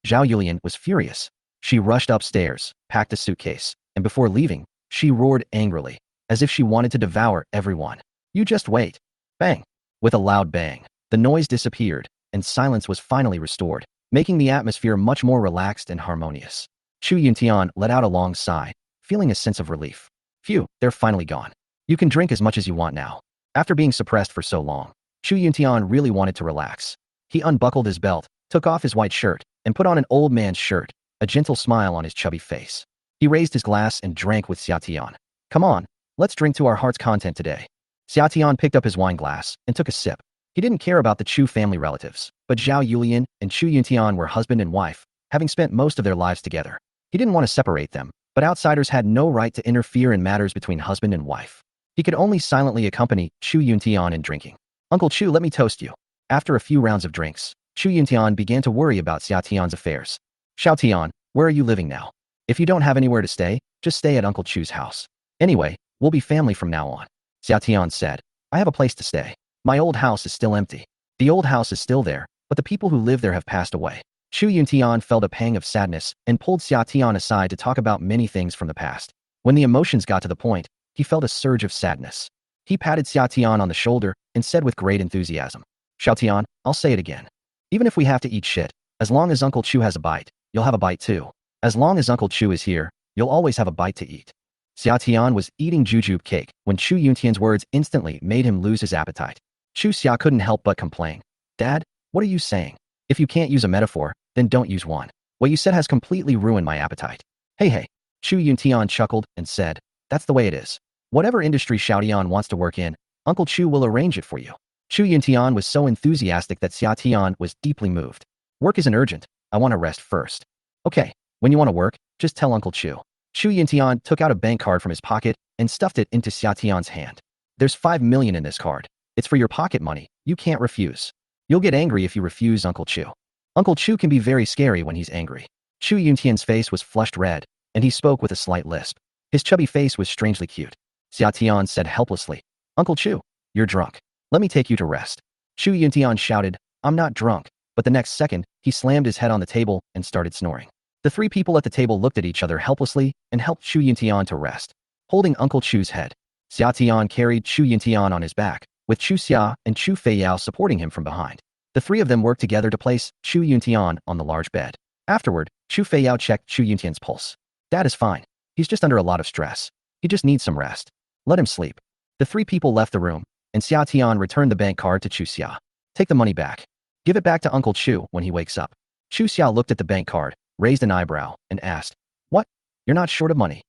Zhao Yulian was furious. She rushed upstairs, packed a suitcase, and before leaving, she roared angrily, as if she wanted to devour everyone. You just wait. Bang. With a loud bang, the noise disappeared, and silence was finally restored, making the atmosphere much more relaxed and harmonious. Xu Yuntian let out a long sigh, feeling a sense of relief. Phew, they're finally gone. You can drink as much as you want now. After being suppressed for so long, Xu Yuntian really wanted to relax. He unbuckled his belt, took off his white shirt, and put on an old man's shirt, a gentle smile on his chubby face. He raised his glass and drank with Xia Tian. Come on, let's drink to our heart's content today. Xia Tian picked up his wine glass and took a sip. He didn't care about the Chu family relatives, but Zhao Yulian and Xu Yuntian were husband and wife, having spent most of their lives together. He didn't want to separate them, but outsiders had no right to interfere in matters between husband and wife. He could only silently accompany Xu Yuntian in drinking. Uncle Chu, let me toast you. After a few rounds of drinks, Xu Yuntian began to worry about Xia Tian's affairs. Xiao Tian, where are you living now? If you don't have anywhere to stay, just stay at Uncle Chu's house. Anyway, we'll be family from now on. Xia Tian said, I have a place to stay. My old house is still empty. The old house is still there, but the people who live there have passed away. Xu Yuntian felt a pang of sadness and pulled Xia Tian aside to talk about many things from the past. When the emotions got to the point, he felt a surge of sadness. He patted Xia Tian on the shoulder and said with great enthusiasm, Xiao Tian, I'll say it again. Even if we have to eat shit, as long as Uncle Chu has a bite, you'll have a bite too. As long as Uncle Chu is here, you'll always have a bite to eat. Xia Tian was eating jujube cake when Xu Yuntian's words instantly made him lose his appetite. Xu Xia couldn't help but complain. Dad, what are you saying? If you can't use a metaphor, then don't use one. What you said has completely ruined my appetite. Hey. Xu Yuntian chuckled and said, that's the way it is. Whatever industry Xiaotian wants to work in, Uncle Chu will arrange it for you. Xu Yuntian was so enthusiastic that Xia Tian was deeply moved. Work isn't urgent. I want to rest first. Okay, when you want to work, just tell Uncle Chu. Xu Yuntian took out a bank card from his pocket and stuffed it into Xia Tian's hand. There's 5 million in this card. It's for your pocket money. You can't refuse. You'll get angry if you refuse Uncle Chu. Uncle Chu can be very scary when he's angry. Xu Yuntian's face was flushed red, and he spoke with a slight lisp. His chubby face was strangely cute. Xia Tian said helplessly, Uncle Chu, you're drunk. Let me take you to rest. Xu Yuntian shouted, I'm not drunk, but the next second, he slammed his head on the table and started snoring. The 3 people at the table looked at each other helplessly and helped Xu Yuntian to rest. Holding Uncle Chu's head, Xia Tian carried Xu Yuntian on his back, with Chu Xia and Chu Feiyao supporting him from behind. The 3 of them worked together to place Xu Yuntian on the large bed. Afterward, Chu Feiyao checked Xu Yuntian's pulse. Dad is fine. He's just under a lot of stress. He just needs some rest. Let him sleep. The 3 people left the room, and Xia Tian returned the bank card to Chu Xia. Take the money back. Give it back to Uncle Chu when he wakes up. Chu Xia looked at the bank card, raised an eyebrow, and asked, What? You're not short of money?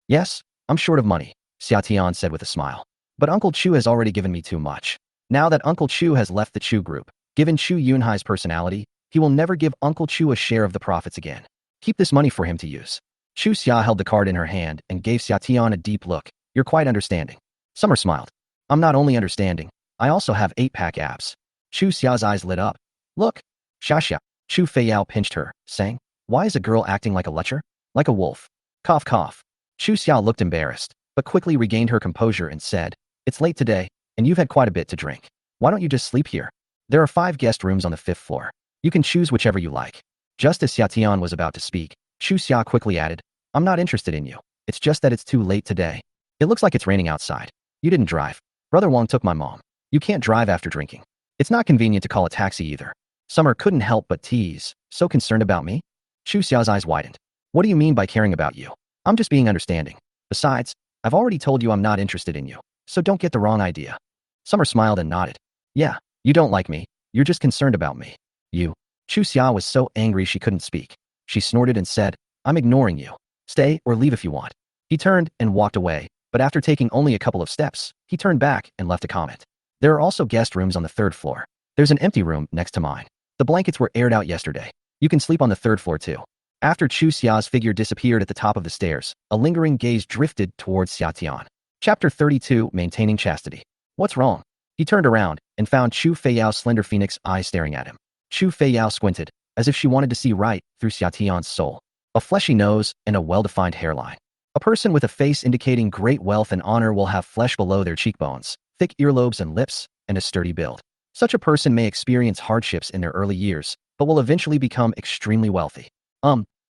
Yes, I'm short of money, Xia Tian said with a smile. But Uncle Chu has already given me too much. Now that Uncle Chu has left the Chu group, given Chu Yunhai's personality, he will never give Uncle Chu a share of the profits again. Keep this money for him to use. Chu Xia held the card in her hand and gave Xia Tian a deep look. You're quite understanding. Summer smiled. I'm not only understanding, I also have 8-pack abs. Chu Xia's eyes lit up. Look. Xia. Chu Feiyao pinched her, saying, Why is a girl acting like a lecher? Like a wolf. Cough cough. Chu Xia looked embarrassed, but quickly regained her composure and said, It's late today, and you've had quite a bit to drink. Why don't you just sleep here? There are 5 guest rooms on the 5th floor. You can choose whichever you like. Just as Xia Tian was about to speak, Chu Xia quickly added, I'm not interested in you. It's just that it's too late today. It looks like it's raining outside. You didn't drive. Brother Wang took my mom. You can't drive after drinking. It's not convenient to call a taxi either. Summer couldn't help but tease. So concerned about me? Chu Xiao's eyes widened. What do you mean by caring about you? I'm just being understanding. Besides, I've already told you I'm not interested in you, so don't get the wrong idea. Summer smiled and nodded. Yeah, you don't like me. You're just concerned about me. You. Chu Xia was so angry she couldn't speak. She snorted and said, I'm ignoring you. Stay or leave if you want. He turned and walked away, but after taking only a couple of steps, he turned back and left a comment. There are also guest rooms on the 3rd floor. There's an empty room next to mine. The blankets were aired out yesterday. You can sleep on the 3rd floor too. After Chu Xia's figure disappeared at the top of the stairs, a lingering gaze drifted towards Xia Tian. Chapter 32, Maintaining Chastity. What's wrong? He turned around and found Chu Feiyao's slender phoenix eyes staring at him. Chu Feiyao squinted, as if she wanted to see right through Xia Tian's soul. A fleshy nose and a well-defined hairline. A person with a face indicating great wealth and honor will have flesh below their cheekbones, thick earlobes and lips, and a sturdy build. Such a person may experience hardships in their early years, but will eventually become extremely wealthy.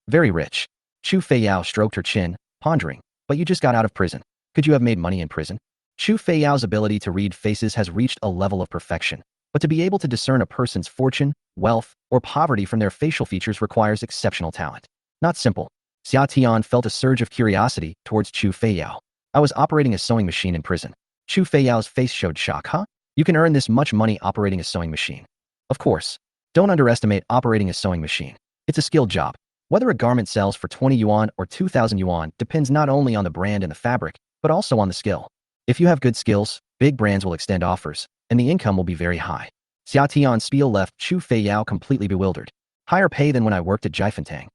Very rich. Chu Feiyao stroked her chin, pondering, but you just got out of prison. Could you have made money in prison? Chu Feiyao's ability to read faces has reached a level of perfection, but to be able to discern a person's fortune, wealth, or poverty from their facial features requires exceptional talent. Not simple. Xia Tian felt a surge of curiosity towards Chu Feiyao. I was operating a sewing machine in prison. Chu Feiyao's face showed shock. Huh? You can earn this much money operating a sewing machine. Of course. Don't underestimate operating a sewing machine. It's a skilled job. Whether a garment sells for 20 yuan or 2,000 yuan depends not only on the brand and the fabric, but also on the skill. If you have good skills, big brands will extend offers, and the income will be very high. Xia Tian's spiel left Chu Feiyao completely bewildered. Higher pay than when I worked at Jiangnan.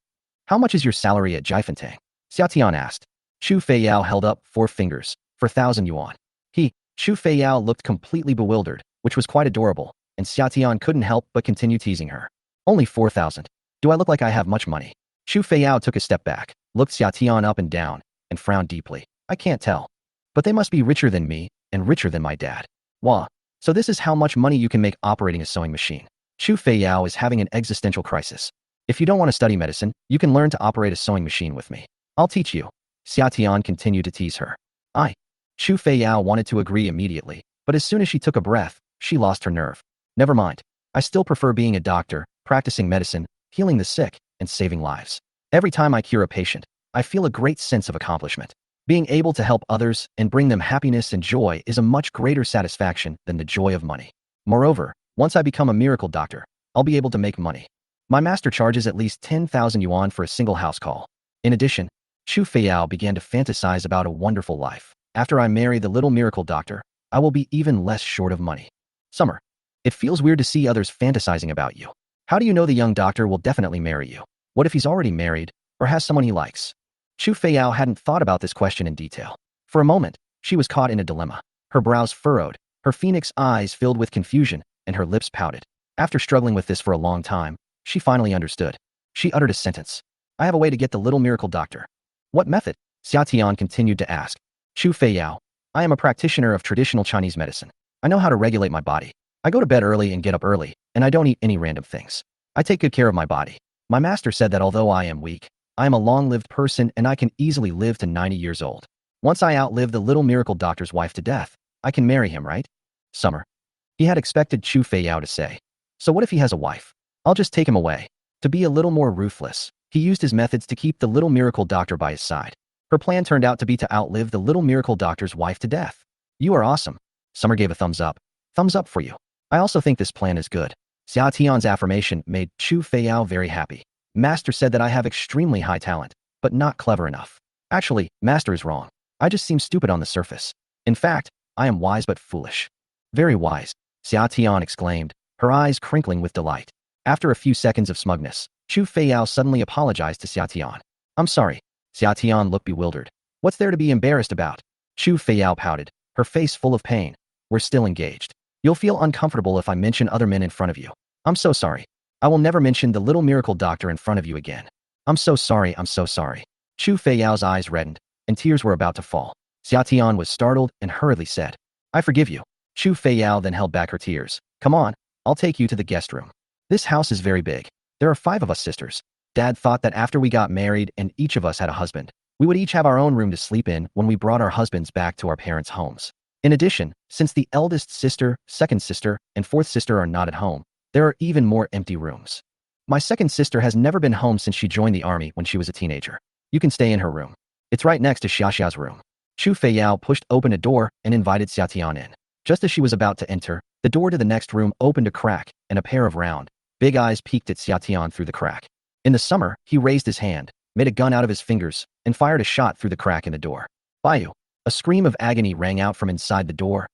How much is your salary at Jiangnan? Xia Tian asked. Chu Feiyao held up 4 fingers, 4,000 yuan. Chu Feiyao looked completely bewildered, which was quite adorable, and Xia Tian couldn't help but continue teasing her. Only 4,000. Do I look like I have much money? Chu Feiyao took a step back, looked Xia Tian up and down, and frowned deeply. I can't tell. But they must be richer than me, and richer than my dad. Wah. So this is how much money you can make operating a sewing machine. Chu Feiyao is having an existential crisis. If you don't want to study medicine, you can learn to operate a sewing machine with me. I'll teach you. Xia Tian continued to tease her. Chu Feiyao wanted to agree immediately, but as soon as she took a breath, she lost her nerve. Never mind. I still prefer being a doctor, practicing medicine, healing the sick, and saving lives. Every time I cure a patient, I feel a great sense of accomplishment. Being able to help others and bring them happiness and joy is a much greater satisfaction than the joy of money. Moreover, once I become a miracle doctor, I'll be able to make money. My master charges at least 10,000 yuan for a single house call. In addition, Chu Feiyao began to fantasize about a wonderful life. After I marry the little miracle doctor, I will be even less short of money. Summer. It feels weird to see others fantasizing about you. How do you know the young doctor will definitely marry you? What if he's already married, or has someone he likes? Chu Feiyao hadn't thought about this question in detail. For a moment, she was caught in a dilemma. Her brows furrowed, her phoenix eyes filled with confusion, and her lips pouted. After struggling with this for a long time, she finally understood. She uttered a sentence. I have a way to get the little miracle doctor. What method? Xia Tian continued to ask. Chu Feiyao. I am a practitioner of traditional Chinese medicine. I know how to regulate my body. I go to bed early and get up early, and I don't eat any random things. I take good care of my body. My master said that although I am weak, I am a long-lived person and I can easily live to 90 years old. Once I outlive the little miracle doctor's wife to death, I can marry him, right? Summer. He had expected Chu Feiyao to say. So what if he has a wife? I'll just take him away. To be a little more ruthless, he used his methods to keep the little miracle doctor by his side. Her plan turned out to be to outlive the little miracle doctor's wife to death. You are awesome. Summer gave a thumbs up. Thumbs up for you. I also think this plan is good. Xia Tian's affirmation made Chu Feiyao very happy. Master said that I have extremely high talent, but not clever enough. Actually, Master is wrong. I just seem stupid on the surface. In fact, I am wise but foolish. Very wise, Xia Tian exclaimed, her eyes crinkling with delight. After a few seconds of smugness, Chu Feiyao suddenly apologized to Xia Tian. I'm sorry. Xia Tian looked bewildered. What's there to be embarrassed about? Chu Feiyao pouted, her face full of pain. We're still engaged. You'll feel uncomfortable if I mention other men in front of you. I'm so sorry. I will never mention the little miracle doctor in front of you again. I'm so sorry, I'm so sorry. Chu Feiyao's eyes reddened, and tears were about to fall. Xia Tian was startled and hurriedly said, I forgive you. Chu Feiyao then held back her tears. Come on, I'll take you to the guest room. This house is very big. There are 5 of us sisters. Dad thought that after we got married and each of us had a husband, we would each have our own room to sleep in when we brought our husbands back to our parents' homes. In addition, since the eldest sister, second sister, and fourth sister are not at home, there are even more empty rooms. My second sister has never been home since she joined the army when she was a teenager. You can stay in her room. It's right next to Xiaxia's room. Chu Feiyao pushed open a door and invited Xia Tian in. Just as she was about to enter, the door to the next room opened a crack, and a pair of round, big eyes peeked at Xia Tian through the crack. In the summer, he raised his hand, made a gun out of his fingers, and fired a shot through the crack in the door. Bayu! A scream of agony rang out from inside the door,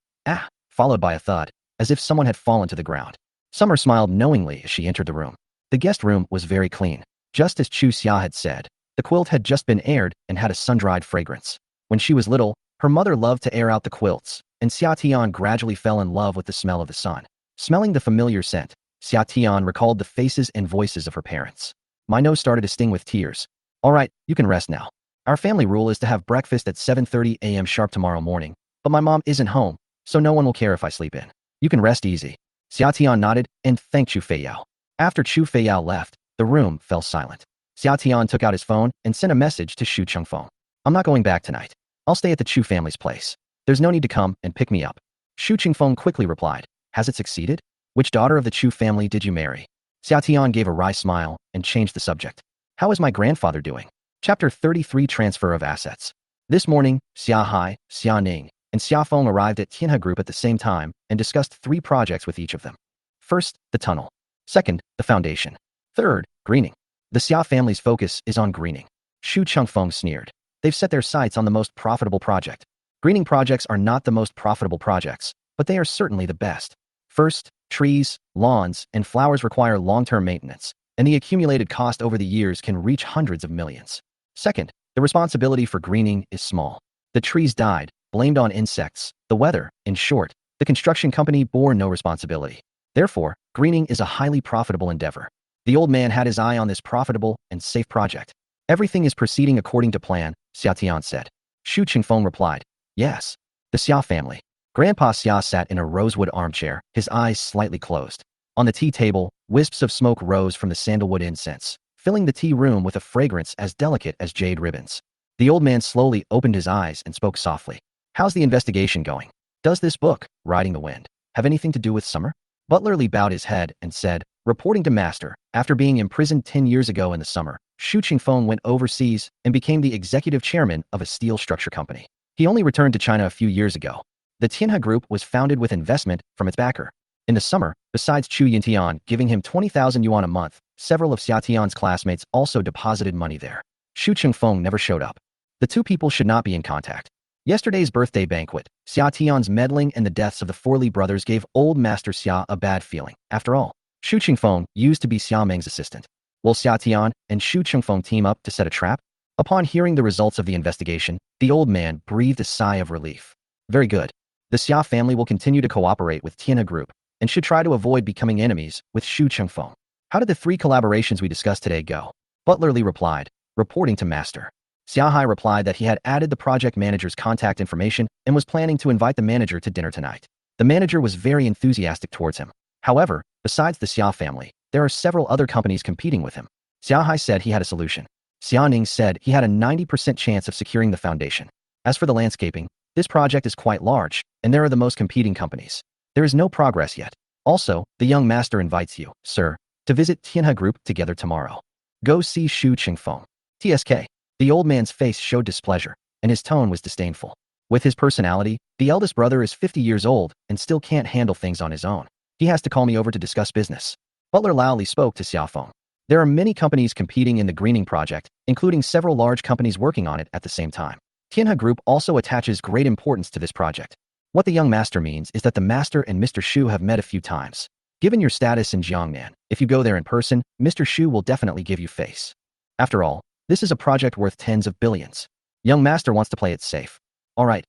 followed by a thud, as if someone had fallen to the ground. Summer smiled knowingly as she entered the room. The guest room was very clean. Just as Chu Xia had said, the quilt had just been aired and had a sun-dried fragrance. When she was little, her mother loved to air out the quilts, and Xia Tian gradually fell in love with the smell of the sun. Smelling the familiar scent, Xia Tian recalled the faces and voices of her parents. My nose started to sting with tears. All right, you can rest now. Our family rule is to have breakfast at 7:30 a.m. sharp tomorrow morning, but my mom isn't home, so no one will care if I sleep in. You can rest easy. Xia Tian nodded and thanked Chu Feiyao. After Chu Feiyao left, the room fell silent. Xia Tian took out his phone and sent a message to Xu Chengfeng. I'm not going back tonight. I'll stay at the Chu family's place. There's no need to come and pick me up. Xu Chengfeng quickly replied, has it succeeded? Which daughter of the Chu family did you marry? Xia Tian gave a wry smile and changed the subject. How is my grandfather doing? Chapter 33 Transfer of Assets. This morning, Xia Hai, Xia Ning, and Xia Feng arrived at Tianhe Group at the same time and discussed 3 projects with each of them. First, the tunnel. Second, the foundation. Third, greening. The Xia family's focus is on greening. Xu Chengfeng sneered. They've set their sights on the most profitable project. Greening projects are not the most profitable projects, but they are certainly the best. First, trees, lawns, and flowers require long-term maintenance, and the accumulated cost over the years can reach hundreds of millions. Second, the responsibility for greening is small. The trees died, blamed on insects, the weather, in short, the construction company bore no responsibility. Therefore, greening is a highly profitable endeavor. The old man had his eye on this profitable and safe project. Everything is proceeding according to plan, Xia Tian said. Xu Chengfeng replied, yes. The Xia family. Grandpa Xia sat in a rosewood armchair, his eyes slightly closed. On the tea table, wisps of smoke rose from the sandalwood incense, filling the tea room with a fragrance as delicate as jade ribbons. The old man slowly opened his eyes and spoke softly. How's the investigation going? Does this book, Riding the Wind, have anything to do with summer? Butler Li bowed his head and said, reporting to Master, after being imprisoned 10 years ago in the summer, Xu Chengfeng went overseas and became the executive chairman of a steel structure company. He only returned to China a few years ago. The Tianhe Group was founded with investment from its backer. In the summer, besides Chu Yintian giving him 20,000 yuan a month, several of Xia Tian's classmates also deposited money there. Xu Chengfeng never showed up. The 2 people should not be in contact. Yesterday's birthday banquet, Xia Tian's meddling and the deaths of the 4 Li brothers gave old Master Xia a bad feeling. After all, Xu Chengfeng used to be Xia Meng's assistant. Will Xia Tian and Xu Chengfeng team up to set a trap? Upon hearing the results of the investigation, the old man breathed a sigh of relief. Very good. The Xia family will continue to cooperate with Tianhe Group and should try to avoid becoming enemies with Xu Chengfeng. How did the 3 collaborations we discussed today go? Butler Li replied, reporting to Master. Xia Hai replied that he had added the project manager's contact information and was planning to invite the manager to dinner tonight. The manager was very enthusiastic towards him. However, besides the Xia family, there are several other companies competing with him. Xia Hai said he had a solution. Xia Ning said he had a 90% chance of securing the foundation. As for the landscaping, this project is quite large, and there are the most competing companies. There is no progress yet. Also, the young master invites you, sir, to visit Tianhe Group together tomorrow. Go see Xu Chengfeng. TSK. The old man's face showed displeasure, and his tone was disdainful. With his personality, the eldest brother is 50 years old and still can't handle things on his own. He has to call me over to discuss business. Butler Lao Li spoke to Xia Feng. There are many companies competing in the greening project, including several large companies working on it at the same time. Tianhe Group also attaches great importance to this project. What the young master means is that the master and Mr. Xu have met a few times. Given your status in Jiangnan, if you go there in person, Mr. Xu will definitely give you face. After all, this is a project worth tens of billions. Young master wants to play it safe. All right,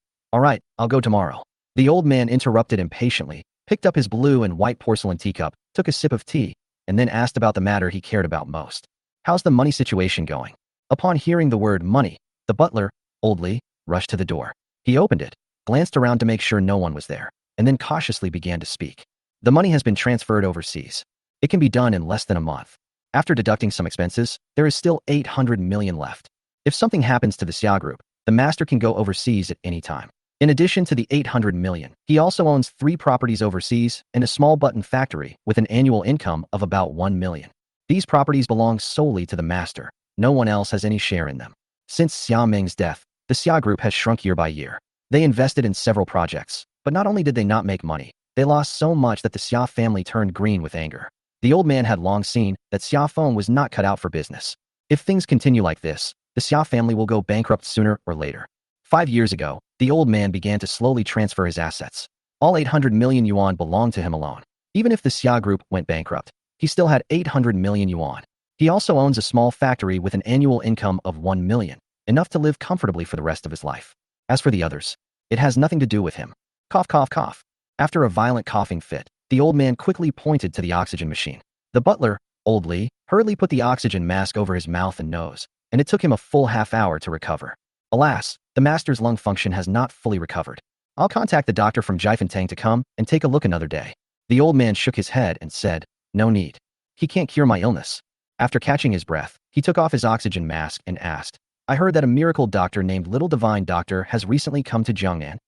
I'll go tomorrow. The old man interrupted impatiently, picked up his blue and white porcelain teacup, took a sip of tea, and then asked about the matter he cared about most. How's the money situation going? Upon hearing the word money, the butler, old Li, rushed to the door. He opened it, glanced around to make sure no one was there, and then cautiously began to speak. The money has been transferred overseas. It can be done in less than a month. After deducting some expenses, there is still 800 million left. If something happens to the Xia group, the master can go overseas at any time. In addition to the 800 million, he also owns 3 properties overseas and a small button factory with an annual income of about 1 million. These properties belong solely to the master. No one else has any share in them. Since Xia Ming's death, the Xia group has shrunk year by year. They invested in several projects, but not only did they not make money, they lost so much that the Xia family turned green with anger. The old man had long seen that Xia Feng was not cut out for business. If things continue like this, the Xia family will go bankrupt sooner or later. 5 years ago, the old man began to slowly transfer his assets. All 800 million yuan belonged to him alone. Even if the Xia group went bankrupt, he still had 800 million yuan. He also owns a small factory with an annual income of 1 million, enough to live comfortably for the rest of his life. As for the others, it has nothing to do with him. Cough, cough, cough. After a violent coughing fit, the old man quickly pointed to the oxygen machine. The butler, old Li, hurriedly put the oxygen mask over his mouth and nose, and it took him a full half-hour to recover. Alas, the master's lung function has not fully recovered. I'll contact the doctor from Jiangnan to come and take a look another day. The old man shook his head and said, no need. He can't cure my illness. After catching his breath, he took off his oxygen mask and asked, I heard that a miracle doctor named Little Divine Doctor has recently come to Jiangnan.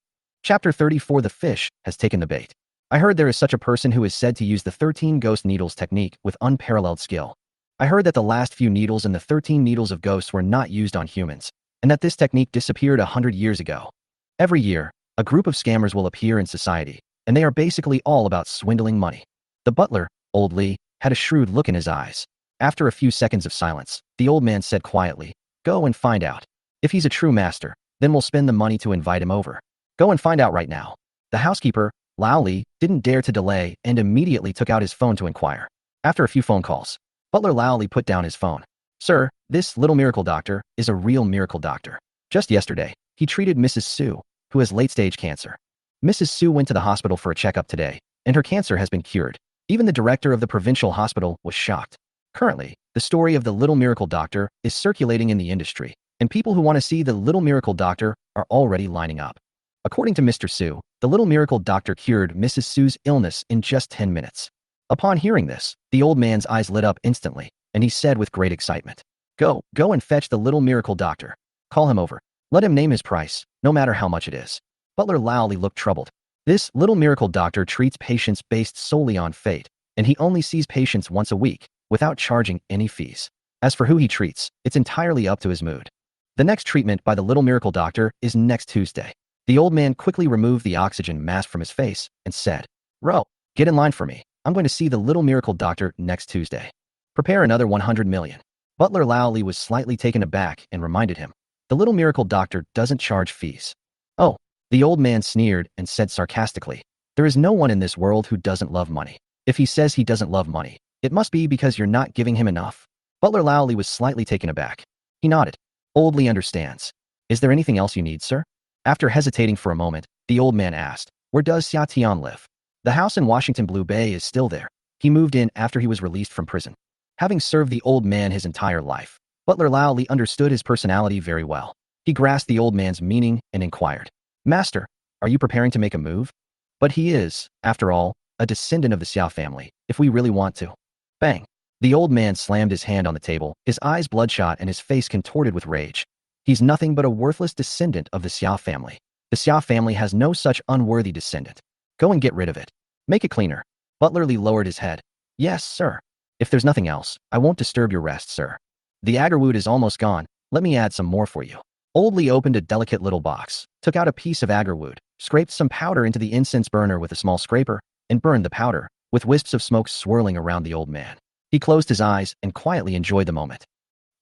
Chapter 34 The fish has taken the bait. I heard there is such a person who is said to use the 13 ghost needles technique with unparalleled skill. I heard that the last few needles in the 13 needles of ghosts were not used on humans, and that this technique disappeared 100 years ago. Every year, a group of scammers will appear in society, and they are basically all about swindling money. The butler, old Li, had a shrewd look in his eyes. After a few seconds of silence, the old man said quietly, go and find out. If he's a true master, then we'll spend the money to invite him over. Go and find out right now. The housekeeper, Lao Li, didn't dare to delay and immediately took out his phone to inquire. After a few phone calls, butler Lao Li put down his phone. Sir, this little miracle doctor is a real miracle doctor. Just yesterday, he treated Mrs. Su, who has late-stage cancer. Mrs. Su went to the hospital for a checkup today, and her cancer has been cured. Even the director of the provincial hospital was shocked. Currently, the story of the little miracle doctor is circulating in the industry, and people who want to see the little miracle doctor are already lining up. According to Mr. Su, the little miracle doctor cured Mrs. Su's illness in just 10 minutes. Upon hearing this, the old man's eyes lit up instantly, and he said with great excitement, go and fetch the little miracle doctor. Call him over. Let him name his price, no matter how much it is. Butler Lao Li looked troubled. This little miracle doctor treats patients based solely on fate, and he only sees patients once a week, without charging any fees. As for who he treats, it's entirely up to his mood. The next treatment by the little miracle doctor is next Tuesday. The old man quickly removed the oxygen mask from his face and said, Ro, get in line for me. I'm going to see the little miracle doctor next Tuesday. Prepare another 100 million. Butler Lao Li was slightly taken aback and reminded him, the little miracle doctor doesn't charge fees. Oh, the old man sneered and said sarcastically, there is no one in this world who doesn't love money. If he says he doesn't love money, it must be because you're not giving him enough. Butler Lao Li was slightly taken aback. He nodded. Old Li understands. Is there anything else you need, sir? After hesitating for a moment, the old man asked, where does Xia Tian live? The house in Washington Blue Bay is still there. He moved in after he was released from prison. Having served the old man his entire life, Butler Lao Li understood his personality very well. He grasped the old man's meaning and inquired, Master, are you preparing to make a move? But he is, after all, a descendant of the Xia family, if we really want to. Bang! The old man slammed his hand on the table, his eyes bloodshot and his face contorted with rage. He's nothing but a worthless descendant of the Xia family. The Xia family has no such unworthy descendant. Go and get rid of it. Make it cleaner. Butler Li lowered his head. Yes, sir. If there's nothing else, I won't disturb your rest, sir. The agarwood is almost gone. Let me add some more for you. Old Li opened a delicate little box, took out a piece of agarwood, scraped some powder into the incense burner with a small scraper, and burned the powder, with wisps of smoke swirling around the old man. He closed his eyes and quietly enjoyed the moment.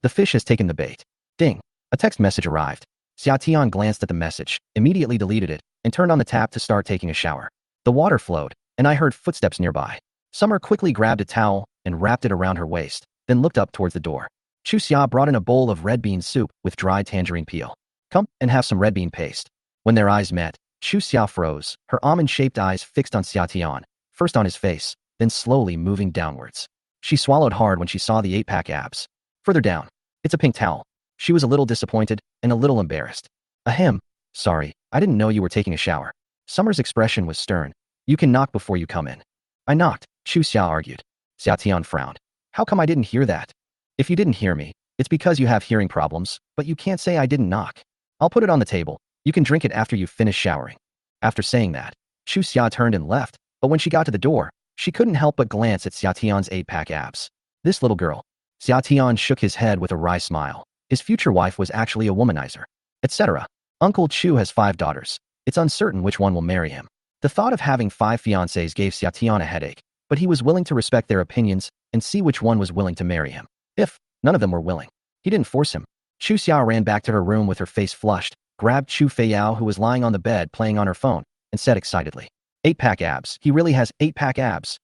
The fish has taken the bait. Ding! A text message arrived. Xia Tian glanced at the message, immediately deleted it, and turned on the tap to start taking a shower. The water flowed, and I heard footsteps nearby. Summer quickly grabbed a towel and wrapped it around her waist, then looked up towards the door. Chu Xia brought in a bowl of red bean soup with dried tangerine peel. Come and have some red bean paste. When their eyes met, Chu Xia froze, her almond-shaped eyes fixed on Xia Tian, first on his face, then slowly moving downwards. She swallowed hard when she saw the 8-pack abs. Further down, it's a pink towel. She was a little disappointed and a little embarrassed. Ahem. Sorry, I didn't know you were taking a shower. Summer's expression was stern. You can knock before you come in. I knocked, Chu Xia argued. Xia Tian frowned. How come I didn't hear that? If you didn't hear me, it's because you have hearing problems, but you can't say I didn't knock. I'll put it on the table. You can drink it after you finish showering. After saying that, Xia turned and left, but when she got to the door, she couldn't help but glance at Xia Tian's 8-pack abs. This little girl. Xia Tian shook his head with a wry smile. His future wife was actually a womanizer. Etc. Uncle Chu has 5 daughters. It's uncertain which one will marry him. The thought of having 5 fiancés gave Xia Tian a headache, but he was willing to respect their opinions and see which one was willing to marry him. If none of them were willing, he didn't force him. Chu Xia ran back to her room with her face flushed, grabbed Chu Feiyao, who was lying on the bed playing on her phone, and said excitedly, 8-pack abs. He really has 8-pack abs.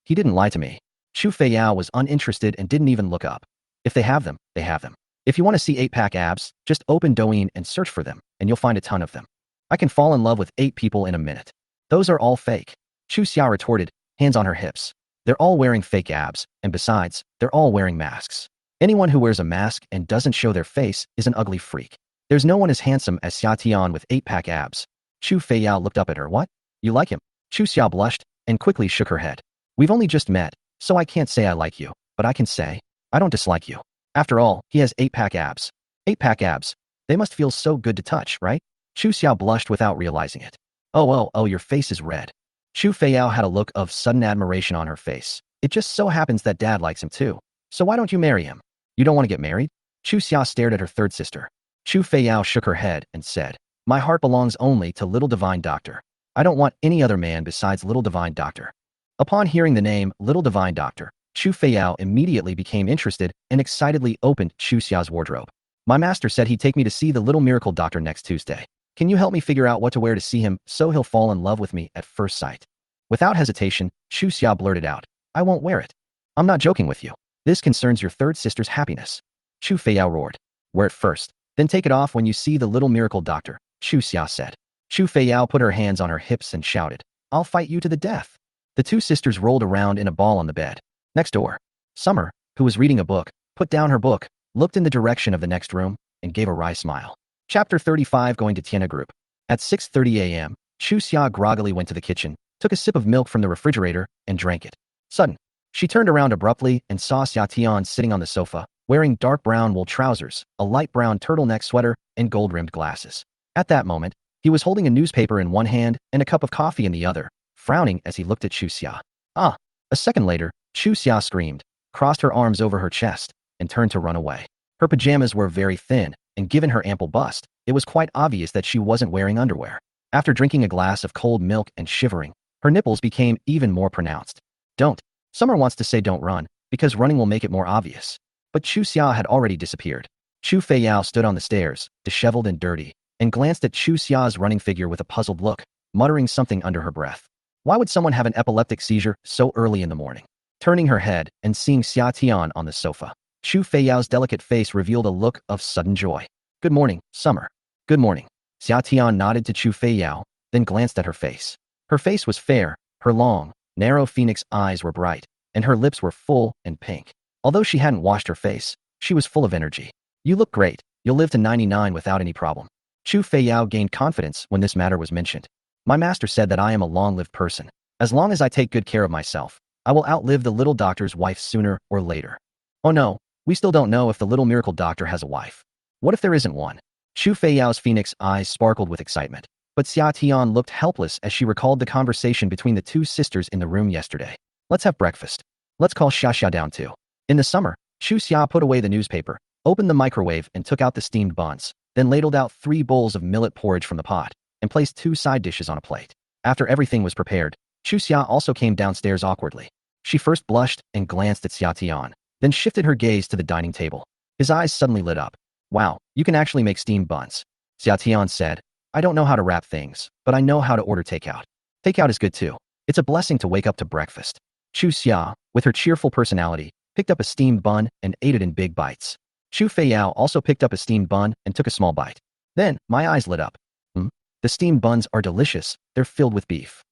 He didn't lie to me. Chu Feiyao was uninterested and didn't even look up. If they have them, they have them. If you want to see 8-pack abs, just open Douyin and search for them, and you'll find a ton of them. I can fall in love with 8 people in a minute. Those are all fake. Chu Xia retorted, hands on her hips. They're all wearing fake abs, and besides, they're all wearing masks. Anyone who wears a mask and doesn't show their face is an ugly freak. There's no one as handsome as Xia Tian with 8-pack abs. Chu Feiyao looked up at her. What? You like him? Chu Xia blushed and quickly shook her head. We've only just met, so I can't say I like you, but I can say, I don't dislike you. After all, he has 8-pack abs. 8-pack abs. They must feel so good to touch, right? Chu Xia blushed without realizing it. Oh, your face is red. Chu Feiyao had a look of sudden admiration on her face. It just so happens that dad likes him too. So why don't you marry him? You don't want to get married? Chu Xia stared at her third sister. Chu Feiyao shook her head and said, my heart belongs only to Little Divine Doctor. I don't want any other man besides Little Divine Doctor. Upon hearing the name Little Divine Doctor, Chu Feiyao immediately became interested and excitedly opened Chu Xia's wardrobe. My master said he'd take me to see the Little Miracle Doctor next Tuesday. Can you help me figure out what to wear to see him so he'll fall in love with me at first sight? Without hesitation, Chu Xia blurted out, I won't wear it. I'm not joking with you. This concerns your third sister's happiness. Chu Feiyao roared. Wear it first, then take it off when you see the Little Miracle Doctor, Chu Xia said. Chu Feiyao put her hands on her hips and shouted, I'll fight you to the death. The two sisters rolled around in a ball on the bed. Next door, Summer, who was reading a book, put down her book, looked in the direction of the next room, and gave a wry smile. Chapter 35 Going to Tiana Group. At 6:30 a.m., Chu Xia groggily went to the kitchen, took a sip of milk from the refrigerator, and drank it. Sudden, she turned around abruptly and saw Xia Tian sitting on the sofa, wearing dark brown wool trousers, a light brown turtleneck sweater, and gold-rimmed glasses. At that moment, he was holding a newspaper in one hand and a cup of coffee in the other, frowning as he looked at Chu Xia. Ah! A second later, Chu Xia screamed, crossed her arms over her chest, and turned to run away. Her pajamas were very thin, and given her ample bust, it was quite obvious that she wasn't wearing underwear. After drinking a glass of cold milk and shivering, her nipples became even more pronounced. Don't. Summer wants to say don't run, because running will make it more obvious. But Chu Xia had already disappeared. Chu Feiyao stood on the stairs, disheveled and dirty, and glanced at Chu Xia's running figure with a puzzled look, muttering something under her breath. Why would someone have an epileptic seizure so early in the morning? Turning her head and seeing Xia Tian on the sofa, Chu Feiyao's delicate face revealed a look of sudden joy. Good morning, Summer. Good morning. Xia Tian nodded to Chu Feiyao, then glanced at her face. Her face was fair, her long, narrow phoenix eyes were bright, and her lips were full and pink. Although she hadn't washed her face, she was full of energy. You look great. You'll live to 99 without any problem. Chu Feiyao gained confidence when this matter was mentioned. My master said that I am a long-lived person. As long as I take good care of myself, I will outlive the little doctor's wife sooner or later. Oh no, we still don't know if the little miracle doctor has a wife. What if there isn't one? Chu Feiyao's phoenix eyes sparkled with excitement, but Xia Tian looked helpless as she recalled the conversation between the two sisters in the room yesterday. Let's have breakfast. Let's call Xia down too. In the summer, Chu Xia put away the newspaper, opened the microwave and took out the steamed buns, then ladled out 3 bowls of millet porridge from the pot, and placed 2 side dishes on a plate. After everything was prepared, Chu Xia also came downstairs awkwardly. She first blushed and glanced at Xia Tian, then shifted her gaze to the dining table. His eyes suddenly lit up. Wow, you can actually make steamed buns. Xia Tian said, I don't know how to wrap things, but I know how to order takeout. Takeout is good too. It's a blessing to wake up to breakfast. Chu Xia, with her cheerful personality, picked up a steamed bun and ate it in big bites. Chu Feiyao also picked up a steamed bun and took a small bite. Then, my eyes lit up. The steamed buns are delicious. They're filled with beef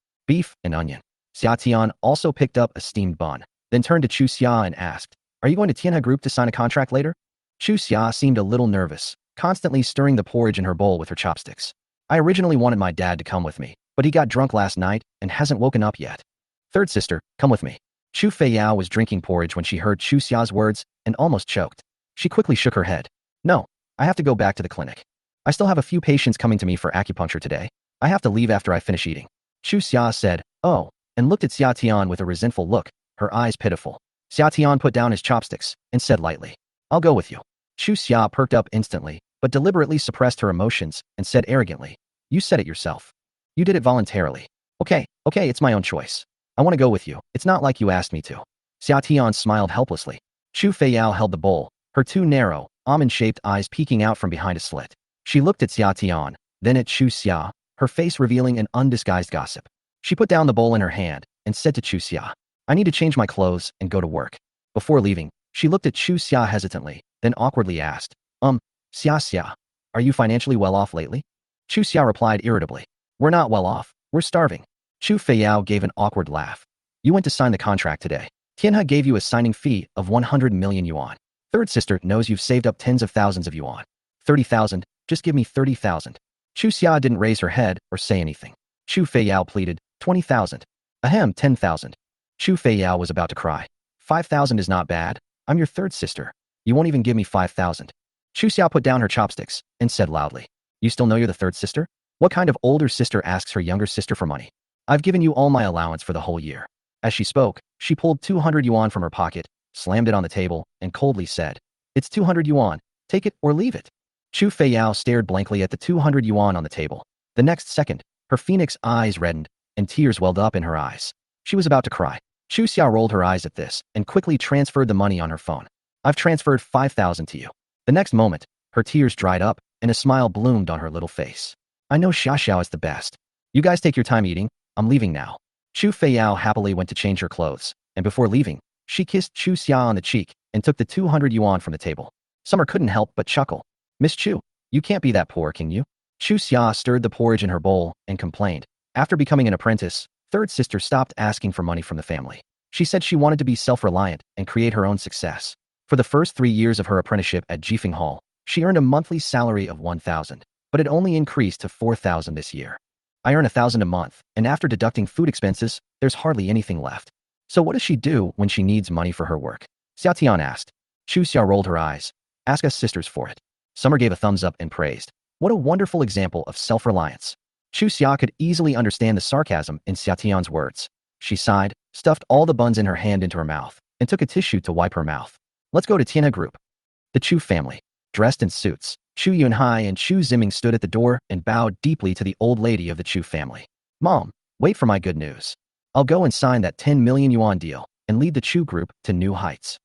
and onion. Xia Tian also picked up a steamed bun, then turned to Chu Xia and asked, Are you going to Tianhe Group to sign a contract later? Chu Xia seemed a little nervous, constantly stirring the porridge in her bowl with her chopsticks. I originally wanted my dad to come with me, but he got drunk last night and hasn't woken up yet. Third sister, come with me. Chu Feiyao was drinking porridge when she heard Chu Xia's words and almost choked. She quickly shook her head. No, I have to go back to the clinic. I still have a few patients coming to me for acupuncture today. I have to leave after I finish eating. Chu Xia said, oh, and looked at Xia Tian with a resentful look, her eyes pitiful. Xia Tian put down his chopsticks and said lightly, I'll go with you. Chu Xia perked up instantly, but deliberately suppressed her emotions and said arrogantly, you said it yourself. You did it voluntarily. Okay, it's my own choice. I want to go with you. It's not like you asked me to. Xia Tian smiled helplessly. Chu Feiyao held the bowl, her two narrow, almond-shaped eyes peeking out from behind a slit. She looked at Xia Tian, then at Chu Xia, her face revealing an undisguised gossip. She put down the bowl in her hand and said to Chu Xia, I need to change my clothes and go to work. Before leaving, she looked at Chu Xia hesitantly, then awkwardly asked, Xia, are you financially well off lately? Chu Xia replied irritably, we're not well off, we're starving. Chu Feiyao gave an awkward laugh. You went to sign the contract today. Tianhe gave you a signing fee of 100 million yuan. Third sister knows you've saved up tens of thousands of yuan. 30,000, just give me 30,000. Chu Xia didn't raise her head or say anything. Chu Feiyao pleaded, 20,000. 10,000. Chu Feiyao was about to cry. 5,000 is not bad. I'm your third sister. You won't even give me 5,000. Chu Xia put down her chopsticks and said loudly, you still know you're the third sister? What kind of older sister asks her younger sister for money? I've given you all my allowance for the whole year. As she spoke, she pulled 200 yuan from her pocket, slammed it on the table, and coldly said, it's 200 yuan. Take it or leave it. Chu Feiyao stared blankly at the 200 yuan on the table. The next second, her phoenix eyes reddened, and tears welled up in her eyes. She was about to cry. Chu Xia rolled her eyes at this and quickly transferred the money on her phone. I've transferred 5,000 to you. The next moment, her tears dried up, and a smile bloomed on her little face. I know Xiao is the best. You guys take your time eating. I'm leaving now. Chu Feiyao happily went to change her clothes, and before leaving, she kissed Chu Xia on the cheek and took the 200 yuan from the table. Summer couldn't help but chuckle. Miss Chu, you can't be that poor, can you? Chu Xia stirred the porridge in her bowl and complained. After becoming an apprentice, third sister stopped asking for money from the family. She said she wanted to be self-reliant and create her own success. For the first 3 years of her apprenticeship at Jifeng Hall, she earned a monthly salary of 1,000, but it only increased to 4,000 this year. I earn 1,000 a month, and after deducting food expenses, there's hardly anything left. So what does she do when she needs money for her work? Xia Tian asked. Chu Xia rolled her eyes. Ask us sisters for it. Summer gave a thumbs up and praised. What a wonderful example of self-reliance. Chu Xia could easily understand the sarcasm in Xia Tian's words. She sighed, stuffed all the buns in her hand into her mouth, and took a tissue to wipe her mouth. Let's go to Tianhe Group. The Chu family, dressed in suits, Chu Yunhai and Chu Ziming stood at the door and bowed deeply to the old lady of the Chu family. Mom, wait for my good news. I'll go and sign that 10 million yuan deal and lead the Chu group to new heights.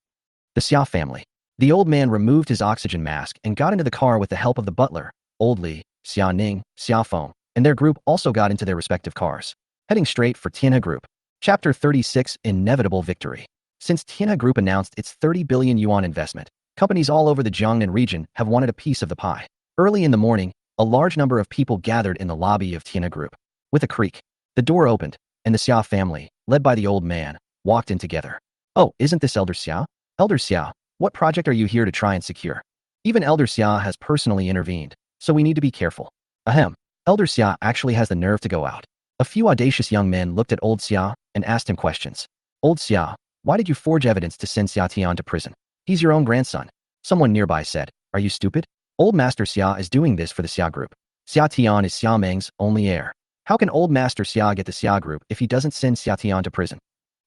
The Xia family. The old man removed his oxygen mask and got into the car with the help of the butler, Old Li, Xia Ning, Xia Feng, and their group also got into their respective cars, heading straight for Tianhe Group. Chapter 36, Inevitable Victory. Since Tianhe Group announced its 30 billion yuan investment, companies all over the Jiangnan region have wanted a piece of the pie. Early in the morning, a large number of people gathered in the lobby of Tianhe Group. With a creak, the door opened, and the Xia family, led by the old man, walked in together. Oh, isn't this Elder Xia? Elder Xia, what project are you here to try and secure? Even Elder Xia has personally intervened, so we need to be careful. Ahem. Elder Xia actually has the nerve to go out. A few audacious young men looked at Old Xia and asked him questions. Old Xia, why did you forge evidence to send Xia Tian to prison? He's your own grandson. Someone nearby said, are you stupid? Old Master Xia is doing this for the Xia group. Xia Tian is Xia Meng's only heir. How can Old Master Xia get the Xia group if he doesn't send Xia Tian to prison?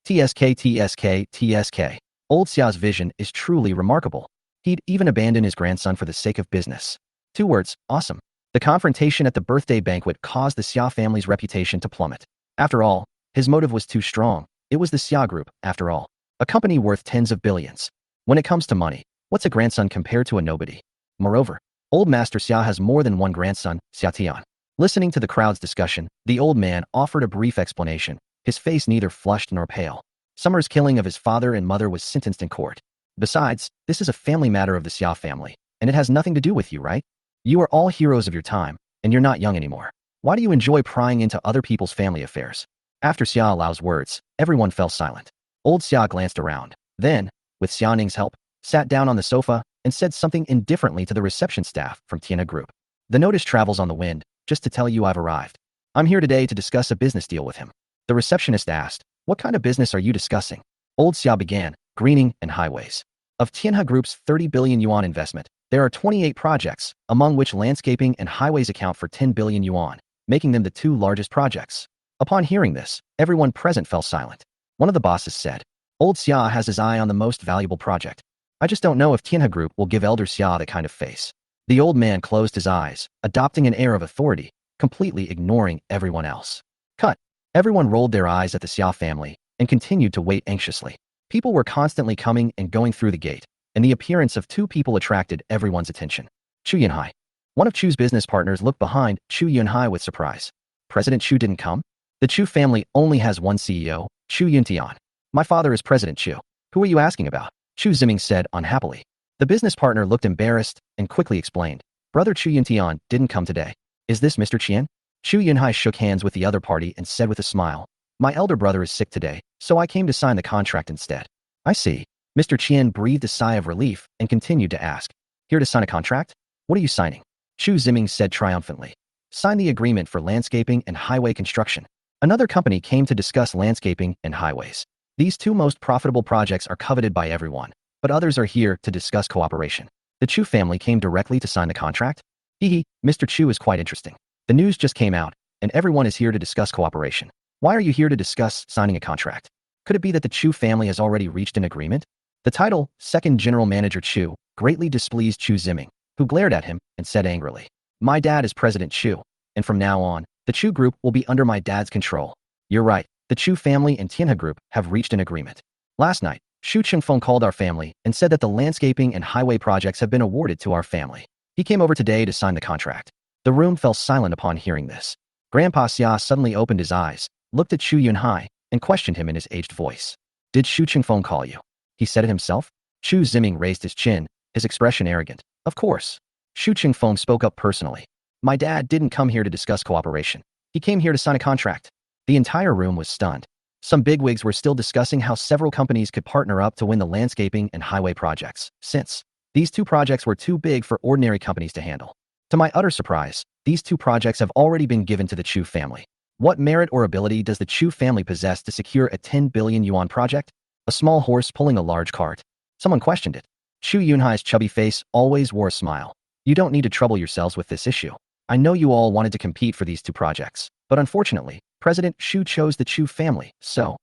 TSK. Old Xia's vision is truly remarkable. He'd even abandon his grandson for the sake of business. 2 words, awesome. The confrontation at the birthday banquet caused the Xia family's reputation to plummet. After all, his motive was too strong. It was the Xia group, after all. A company worth tens of billions. When it comes to money, what's a grandson compared to a nobody? Moreover, Old Master Xia has more than one grandson, Xia Tian. Listening to the crowd's discussion, the old man offered a brief explanation, his face neither flushed nor pale. Summer's killing of his father and mother was sentenced in court. Besides, this is a family matter of the Xia family, and it has nothing to do with you, right? You are all heroes of your time, and you're not young anymore. Why do you enjoy prying into other people's family affairs? After Xia Lao's words, everyone fell silent. Old Xia glanced around, then, with Xia Ning's help, sat down on the sofa and said something indifferently to the reception staff from Tianhe Group. The notice travels on the wind, just to tell you I've arrived. I'm here today to discuss a business deal with him. The receptionist asked, what kind of business are you discussing? Old Xia began, greening and highways. Of Tianhe Group's 30 billion yuan investment, there are 28 projects, among which landscaping and highways account for 10 billion yuan, making them the two largest projects. Upon hearing this, everyone present fell silent. One of the bosses said, Old Xia has his eye on the most valuable project. I just don't know if Tianhe Group will give Elder Xia that kind of face. The old man closed his eyes, adopting an air of authority, completely ignoring everyone else. Cut. Everyone rolled their eyes at the Xia family and continued to wait anxiously. People were constantly coming and going through the gate, and the appearance of two people attracted everyone's attention. Chu Yunhai. One of Chu's business partners looked behind Chu Yunhai with surprise. President Chu didn't come? The Chu family only has one CEO, Chu Yuntian. My father is President Chu. Who are you asking about? Chu Ziming said unhappily. The business partner looked embarrassed and quickly explained. Brother Chu Yuntian didn't come today. Is this Mr. Qian? Chu Yunhai shook hands with the other party and said with a smile. My elder brother is sick today, so I came to sign the contract instead. I see. Mr. Qian breathed a sigh of relief and continued to ask. Here to sign a contract? What are you signing? Chu Ziming said triumphantly. Sign the agreement for landscaping and highway construction. Another company came to discuss landscaping and highways. These two most profitable projects are coveted by everyone, but others are here to discuss cooperation. The Chu family came directly to sign the contract? Hehe, Mr. Chu is quite interesting. The news just came out, and everyone is here to discuss cooperation. Why are you here to discuss signing a contract? Could it be that the Chu family has already reached an agreement? The title, Second General Manager Chu, greatly displeased Chu Ziming, who glared at him and said angrily, My dad is President Chu, and from now on, the Chu Group will be under my dad's control. You're right, the Chu family and Tianhe Group have reached an agreement. Last night, Xu Chengfeng called our family and said that the landscaping and highway projects have been awarded to our family. He came over today to sign the contract. The room fell silent upon hearing this. Grandpa Xia suddenly opened his eyes, looked at Chu Yunhai, and questioned him in his aged voice. Did Xu Chengfeng call you? He said it himself? Chu Ziming raised his chin, his expression arrogant. Of course. Xu Chengfeng spoke up personally. My dad didn't come here to discuss cooperation. He came here to sign a contract. The entire room was stunned. Some bigwigs were still discussing how several companies could partner up to win the landscaping and highway projects, since these two projects were too big for ordinary companies to handle. To my utter surprise, these two projects have already been given to the Chu family. What merit or ability does the Chu family possess to secure a 10 billion yuan project? A small horse pulling a large cart. Someone questioned it. Chu Yunhai's chubby face always wore a smile. You don't need to trouble yourselves with this issue. I know you all wanted to compete for these two projects, but unfortunately, President Xu chose the Chu family, so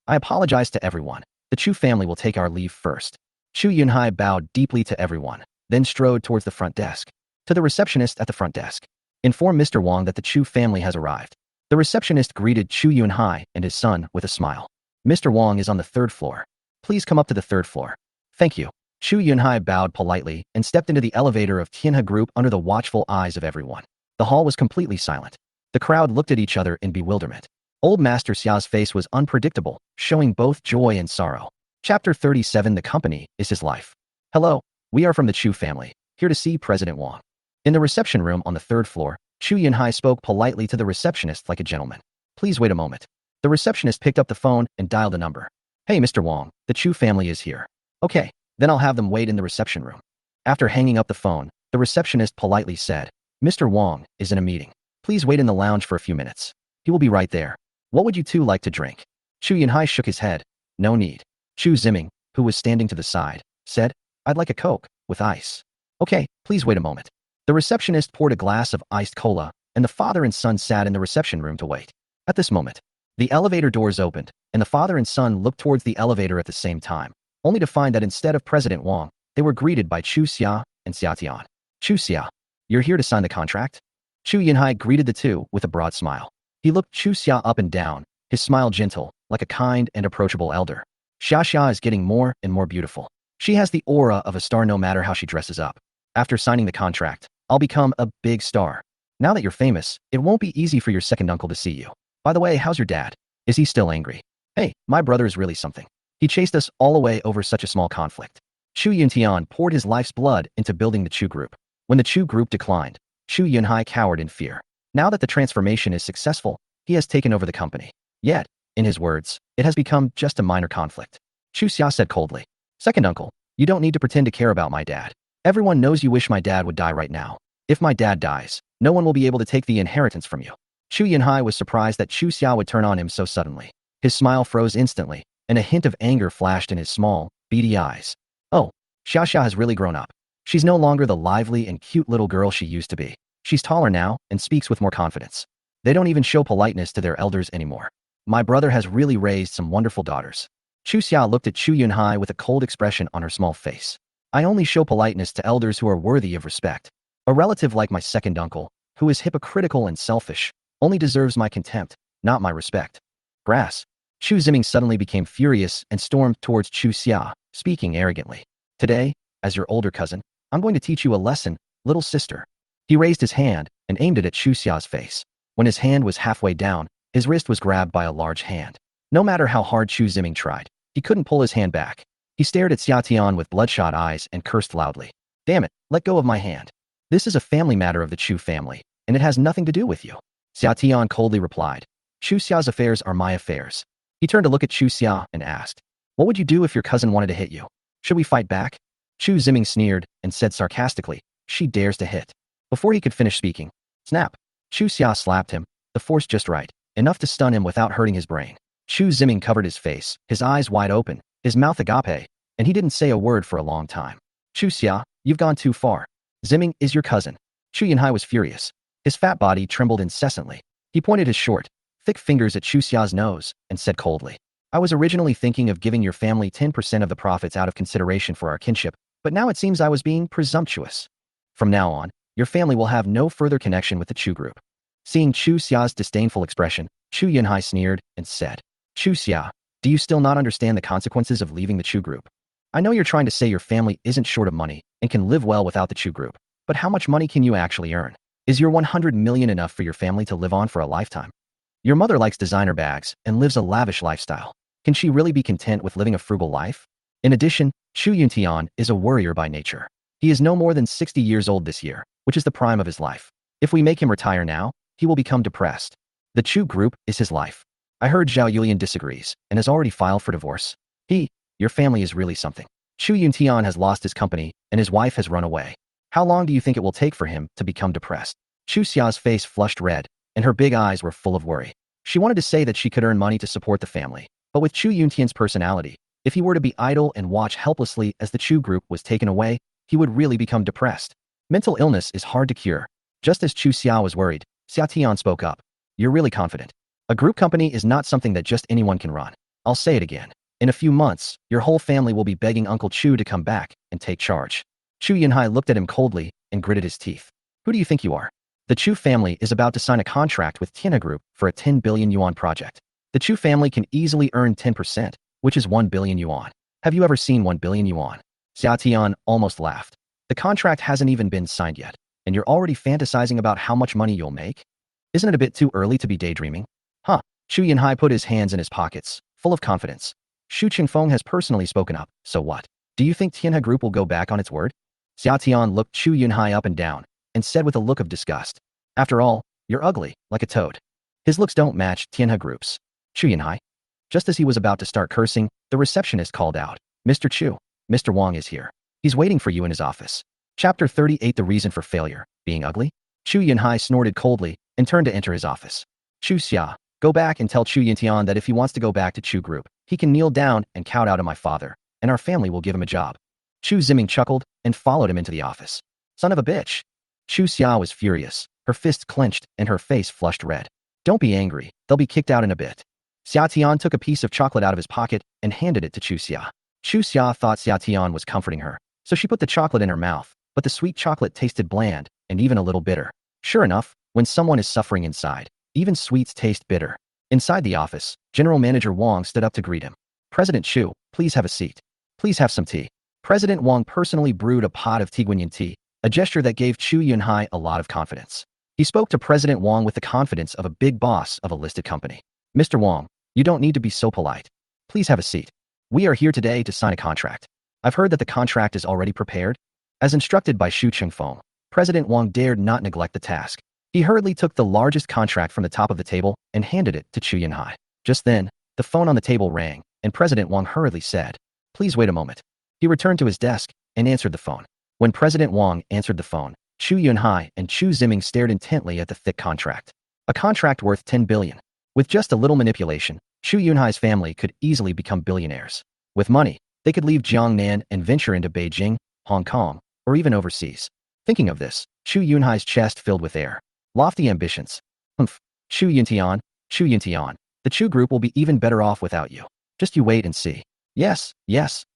I apologize to everyone. The Chu family will take our leave first. Chu Yunhai bowed deeply to everyone, then strode towards the front desk. To the receptionist at the front desk. Inform Mr. Wang that the Chu family has arrived. The receptionist greeted Chu Yunhai and his son with a smile. Mr. Wang is on the third floor. Please come up to the third floor. Thank you. Chu Yunhai bowed politely and stepped into the elevator of Tianhe Group under the watchful eyes of everyone. The hall was completely silent. The crowd looked at each other in bewilderment. Old Master Xia's face was unpredictable, showing both joy and sorrow. Chapter 37 The company is his life. Hello, we are from the Chu family, here to see President Wang. In the reception room on the third floor, Chu Yunhai spoke politely to the receptionist like a gentleman. Please wait a moment. The receptionist picked up the phone and dialed a number. Hey, Mr. Wang, the Chu family is here. Okay, then I'll have them wait in the reception room. After hanging up the phone, the receptionist politely said, Mr. Wang is in a meeting. Please wait in the lounge for a few minutes. He will be right there. What would you two like to drink? Chu Yunhai shook his head. No need. Chu Ziming, who was standing to the side, said, I'd like a Coke, with ice. Okay, please wait a moment. The receptionist poured a glass of iced cola, and the father and son sat in the reception room to wait. At this moment, the elevator doors opened, and the father and son looked towards the elevator at the same time, only to find that instead of President Wang, they were greeted by Chu Xia and Xia Tian. Chu Xia, you're here to sign the contract? Chu Yunhai greeted the two with a broad smile. He looked Chu Xia up and down, his smile gentle, like a kind and approachable elder. Xia is getting more and more beautiful. She has the aura of a star no matter how she dresses up. After signing the contract, I'll become a big star. Now that you're famous, it won't be easy for your second uncle to see you. By the way, how's your dad? Is he still angry? Hey, my brother is really something. He chased us all away over such a small conflict. Chu Yuntian poured his life's blood into building the Chu Group. When the Chu Group declined, Chu Yunhai cowered in fear. Now that the transformation is successful, he has taken over the company. Yet, in his words, it has become just a minor conflict. Chu Xia said coldly, Second uncle, you don't need to pretend to care about my dad. Everyone knows you wish my dad would die right now. If my dad dies, no one will be able to take the inheritance from you. Chu Yunhai was surprised that Chu Xia would turn on him so suddenly. His smile froze instantly, and a hint of anger flashed in his small, beady eyes. Oh, Xia has really grown up. She's no longer the lively and cute little girl she used to be. She's taller now and speaks with more confidence. They don't even show politeness to their elders anymore. My brother has really raised some wonderful daughters. Xia looked at Chu Yunhai with a cold expression on her small face. I only show politeness to elders who are worthy of respect. A relative like my second uncle, who is hypocritical and selfish, only deserves my contempt, not my respect. Grass. Chu Ziming suddenly became furious and stormed towards Chu Xia, speaking arrogantly. Today, as your older cousin, I'm going to teach you a lesson, little sister. He raised his hand and aimed it at Chu Xia's face. When his hand was halfway down, his wrist was grabbed by a large hand. No matter how hard Chu Ziming tried, he couldn't pull his hand back. He stared at Xia Tian with bloodshot eyes and cursed loudly. Damn it, let go of my hand. This is a family matter of the Chu family, and it has nothing to do with you. Xia Tian coldly replied. Chu Xia's affairs are my affairs. He turned to look at Chu Xia and asked, what would you do if your cousin wanted to hit you? Should we fight back? Chu Ziming sneered and said sarcastically, she dares to hit. Before he could finish speaking, snap. Chu Xia slapped him, the force just right, enough to stun him without hurting his brain. Chu Ziming covered his face, his eyes wide open, his mouth agape, and he didn't say a word for a long time. Chu Xia, you've gone too far. Ziming is your cousin. Chu Yunhai was furious. His fat body trembled incessantly. He pointed his short, thick fingers at Chu Xia's nose and said coldly, I was originally thinking of giving your family 10% of the profits out of consideration for our kinship, but now it seems I was being presumptuous. From now on, your family will have no further connection with the Chu group. Seeing Chu Xia's disdainful expression, Chu Yunhai sneered and said, Chu Xia, do you still not understand the consequences of leaving the Chu group? I know you're trying to say your family isn't short of money and can live well without the Chu group, but how much money can you actually earn? Is your 100 million enough for your family to live on for a lifetime? Your mother likes designer bags and lives a lavish lifestyle. Can she really be content with living a frugal life? In addition, Chu Yuntian is a worrier by nature. He is no more than 60 years old this year, which is the prime of his life. If we make him retire now, he will become depressed. The Chu group is his life. I heard Zhao Yulian disagrees and has already filed for divorce. Your family is really something. Chu Yuntian has lost his company and his wife has run away. How long do you think it will take for him to become depressed? Chu Xia's face flushed red, and her big eyes were full of worry. She wanted to say that she could earn money to support the family, but with Chu Yuntian's personality, if he were to be idle and watch helplessly as the Chu group was taken away, he would really become depressed. Mental illness is hard to cure. Just as Chu Xia was worried, Xia Tian spoke up. You're really confident. A group company is not something that just anyone can run. I'll say it again. In a few months, your whole family will be begging Uncle Chu to come back and take charge. Chu Yunhai looked at him coldly and gritted his teeth. Who do you think you are? The Chu family is about to sign a contract with Tianhe Group for a 10 billion yuan project. The Chu family can easily earn 10%, which is 1 billion yuan. Have you ever seen 1 billion yuan? Xia Tian almost laughed. The contract hasn't even been signed yet, and you're already fantasizing about how much money you'll make? Isn't it a bit too early to be daydreaming? Huh. Chu Yunhai put his hands in his pockets, full of confidence. Shu Qingfeng has personally spoken up, so what? Do you think Tianhe Group will go back on its word? Xia Tian looked Chu Yunhai up and down, and said with a look of disgust. After all, you're ugly, like a toad. His looks don't match Tianhe Group's. Chu Yunhai. Just as he was about to start cursing, the receptionist called out, Mr. Chu, Mr. Wang is here. He's waiting for you in his office. Chapter 38 The Reason for Failure, Being Ugly? Chu Yunhai snorted coldly and turned to enter his office. Chu Xia, go back and tell Chu Yuntian that if he wants to go back to Chu Group, he can kneel down and kowtow to my father, and our family will give him a job. Chu Ziming chuckled and followed him into the office. Son of a bitch. Chu Xia was furious, her fists clenched and her face flushed red. Don't be angry, they'll be kicked out in a bit. Xia Tian took a piece of chocolate out of his pocket and handed it to Chu Xia. Chu Xia thought Xia Tian was comforting her, so she put the chocolate in her mouth, but the sweet chocolate tasted bland and even a little bitter. Sure enough, when someone is suffering inside, even sweets taste bitter. Inside the office, General Manager Wang stood up to greet him. President Chu, please have a seat. Please have some tea. President Wang personally brewed a pot of Tiguanyin tea, a gesture that gave Chu Yunhai a lot of confidence. He spoke to President Wang with the confidence of a big boss of a listed company. Mr. Wang, you don't need to be so polite. Please have a seat. We are here today to sign a contract. I've heard that the contract is already prepared. As instructed by Shu Qingfeng, President Wang dared not neglect the task. He hurriedly took the largest contract from the top of the table and handed it to Chu Yunhai. Just then, the phone on the table rang, and President Wang hurriedly said, Please wait a moment. He returned to his desk and answered the phone. When President Wang answered the phone, Chu Yunhai and Chu Ziming stared intently at the thick contract. A contract worth 10 billion. With just a little manipulation, Chu Yunhai's family could easily become billionaires. With money, they could leave Jiangnan and venture into Beijing, Hong Kong, or even overseas. Thinking of this, Chu Yunhai's chest filled with air. Lofty ambitions. Humph. Chu Yuntian, Chu Yuntian. The Chu group will be even better off without you. Just you wait and see. Yes,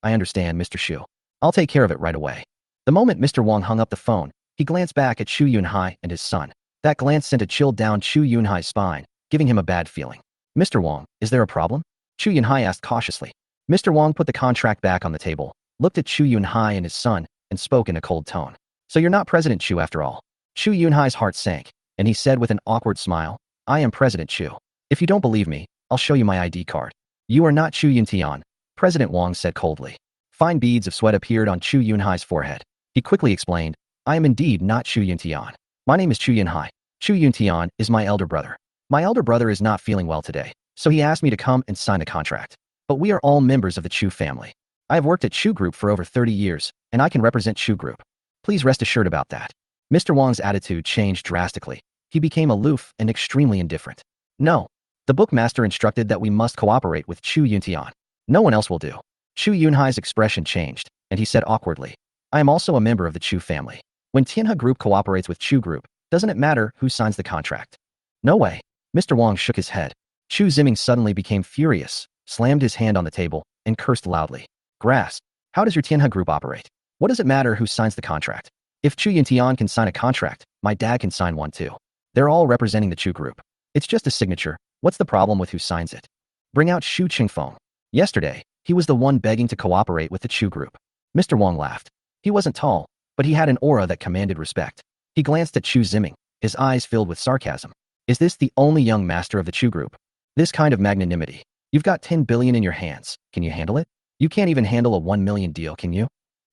I understand, Mr. Chu. I'll take care of it right away. The moment Mr. Wang hung up the phone, he glanced back at Chu Yunhai and his son. That glance sent a chill down Chu Yunhai's spine, giving him a bad feeling. Mr. Wang, is there a problem? Chu Yunhai asked cautiously. Mr. Wang put the contract back on the table, looked at Chu Yunhai and his son, and spoke in a cold tone. So you're not President Chu after all. Chu Yunhai's heart sank, and he said with an awkward smile, I am President Chu. If you don't believe me, I'll show you my ID card. You are not Chu Yuntian, President Wang said coldly. Fine beads of sweat appeared on Chu Yunhai's forehead. He quickly explained, I am indeed not Chu Yuntian. My name is Chu Yunhai. Chu Yuntian is my elder brother. My elder brother is not feeling well today, so he asked me to come and sign a contract. But we are all members of the Chu family. I have worked at Chu Group for over 30 years, and I can represent Chu Group. Please rest assured about that. Mr. Wang's attitude changed drastically. He became aloof and extremely indifferent. No. The bookmaster instructed that we must cooperate with Chu Yuntian. No one else will do. Chu Yunhai's expression changed, and he said awkwardly, I am also a member of the Chu family. When Tianhe Group cooperates with Chu Group, doesn't it matter who signs the contract? No way. Mr. Wang shook his head. Chu Ziming suddenly became furious, slammed his hand on the table, and cursed loudly. Grass. How does your Tianhe Group operate? What does it matter who signs the contract? If Chu Yuntian can sign a contract, my dad can sign one too. They're all representing the Chu Group. It's just a signature. What's the problem with who signs it? Bring out Xu Qingfeng. Yesterday, he was the one begging to cooperate with the Chu Group. Mr. Wang laughed. He wasn't tall, but he had an aura that commanded respect. He glanced at Chu Ziming, his eyes filled with sarcasm. Is this the only young master of the Chu Group? This kind of magnanimity. You've got 10 billion in your hands. Can you handle it? You can't even handle a 1 million deal, can you?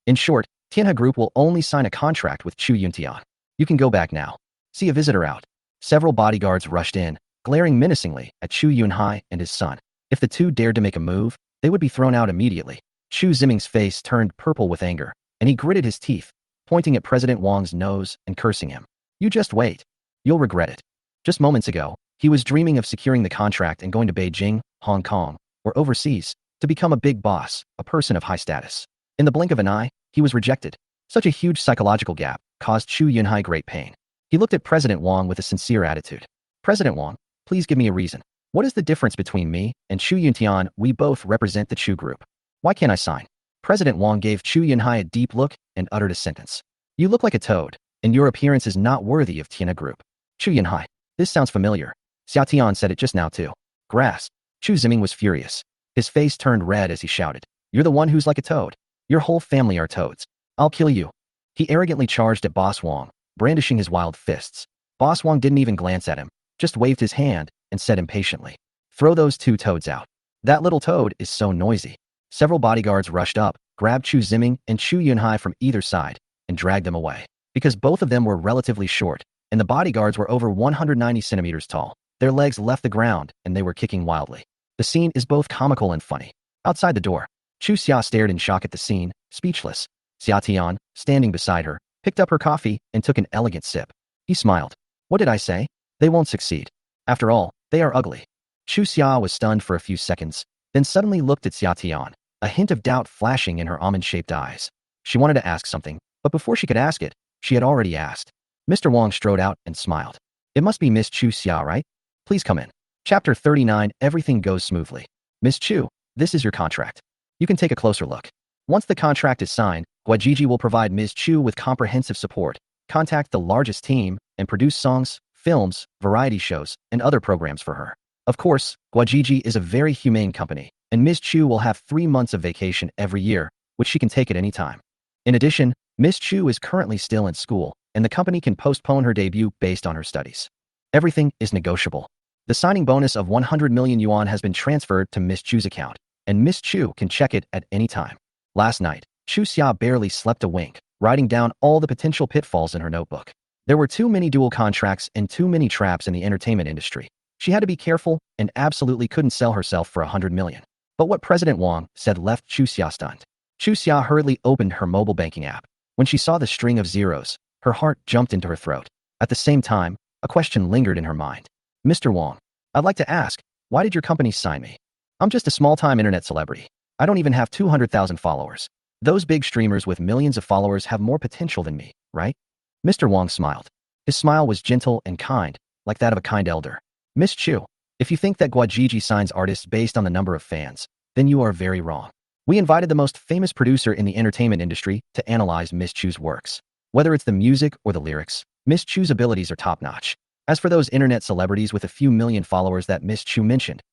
In short, Tianhe Group will only sign a contract with Chu Yuntian. You can go back now. See a visitor out. Several bodyguards rushed in, glaring menacingly at Chu Yunhai and his son. If the two dared to make a move, they would be thrown out immediately. Chu Ziming's face turned purple with anger, and he gritted his teeth, pointing at President Wang's nose and cursing him. You just wait. You'll regret it. Just moments ago, he was dreaming of securing the contract and going to Beijing, Hong Kong, or overseas, to become a big boss, a person of high status. In the blink of an eye, he was rejected. Such a huge psychological gap caused Chu Yunhai great pain. He looked at President Wang with a sincere attitude. President Wang, please give me a reason. What is the difference between me and Chu Yuntian? We both represent the Chu Group. Why can't I sign? President Wang gave Chu Yunhai a deep look and uttered a sentence. You look like a toad, and your appearance is not worthy of Tianhe Group. Chu Yunhai, this sounds familiar. Xia Tian said it just now too. Grass. Chu Ziming was furious. His face turned red as he shouted. You're the one who's like a toad. Your whole family are toads. I'll kill you. He arrogantly charged at Boss Wang, brandishing his wild fists. Boss Wang didn't even glance at him, just waved his hand and said impatiently, throw those two toads out. That little toad is so noisy. Several bodyguards rushed up, grabbed Chu Ziming and Chu Yunhai from either side, and dragged them away. Because both of them were relatively short, and the bodyguards were over 190 centimeters tall, their legs left the ground and they were kicking wildly. The scene is both comical and funny. Outside the door, Chu Xia stared in shock at the scene, speechless. Xia Tian, standing beside her, picked up her coffee and took an elegant sip. He smiled. What did I say? They won't succeed. After all, they are ugly. Chu Xia was stunned for a few seconds, then suddenly looked at Xia Tian, a hint of doubt flashing in her almond-shaped eyes. She wanted to ask something, but before she could ask it, she had already asked. Mr. Wang strode out and smiled. It must be Miss Chu Xia, right? Please come in. Chapter 39. Everything goes smoothly. Miss Chu, this is your contract. You can take a closer look. Once the contract is signed, Guajiji will provide Ms. Chu with comprehensive support, contact the largest team, and produce songs, films, variety shows, and other programs for her. Of course, Guajiji is a very humane company, and Ms. Chu will have 3 months of vacation every year, which she can take at any time. In addition, Ms. Chu is currently still in school, and the company can postpone her debut based on her studies. Everything is negotiable. The signing bonus of 100 million yuan has been transferred to Ms. Chu's account, and Ms. Chu can check it at any time. Last night, Chu Xia barely slept a wink, writing down all the potential pitfalls in her notebook. There were too many dual contracts and too many traps in the entertainment industry. She had to be careful and absolutely couldn't sell herself for 100 million. But what President Wang said left Chu Xia stunned. Chu Xia hurriedly opened her mobile banking app. When she saw the string of zeros, her heart jumped into her throat. At the same time, a question lingered in her mind. Mr. Wang, I'd like to ask, why did your company sign me? I'm just a small-time internet celebrity. I don't even have 200,000 followers. Those big streamers with millions of followers have more potential than me, right? Mr. Wang smiled. His smile was gentle and kind, like that of a kind elder. Miss Chu, if you think that Guajiji signs artists based on the number of fans, then you are very wrong. We invited the most famous producer in the entertainment industry to analyze Miss Chu's works. Whether it's the music or the lyrics, Miss Chu's abilities are top-notch. As for those internet celebrities with a few million followers that Miss Chu mentioned,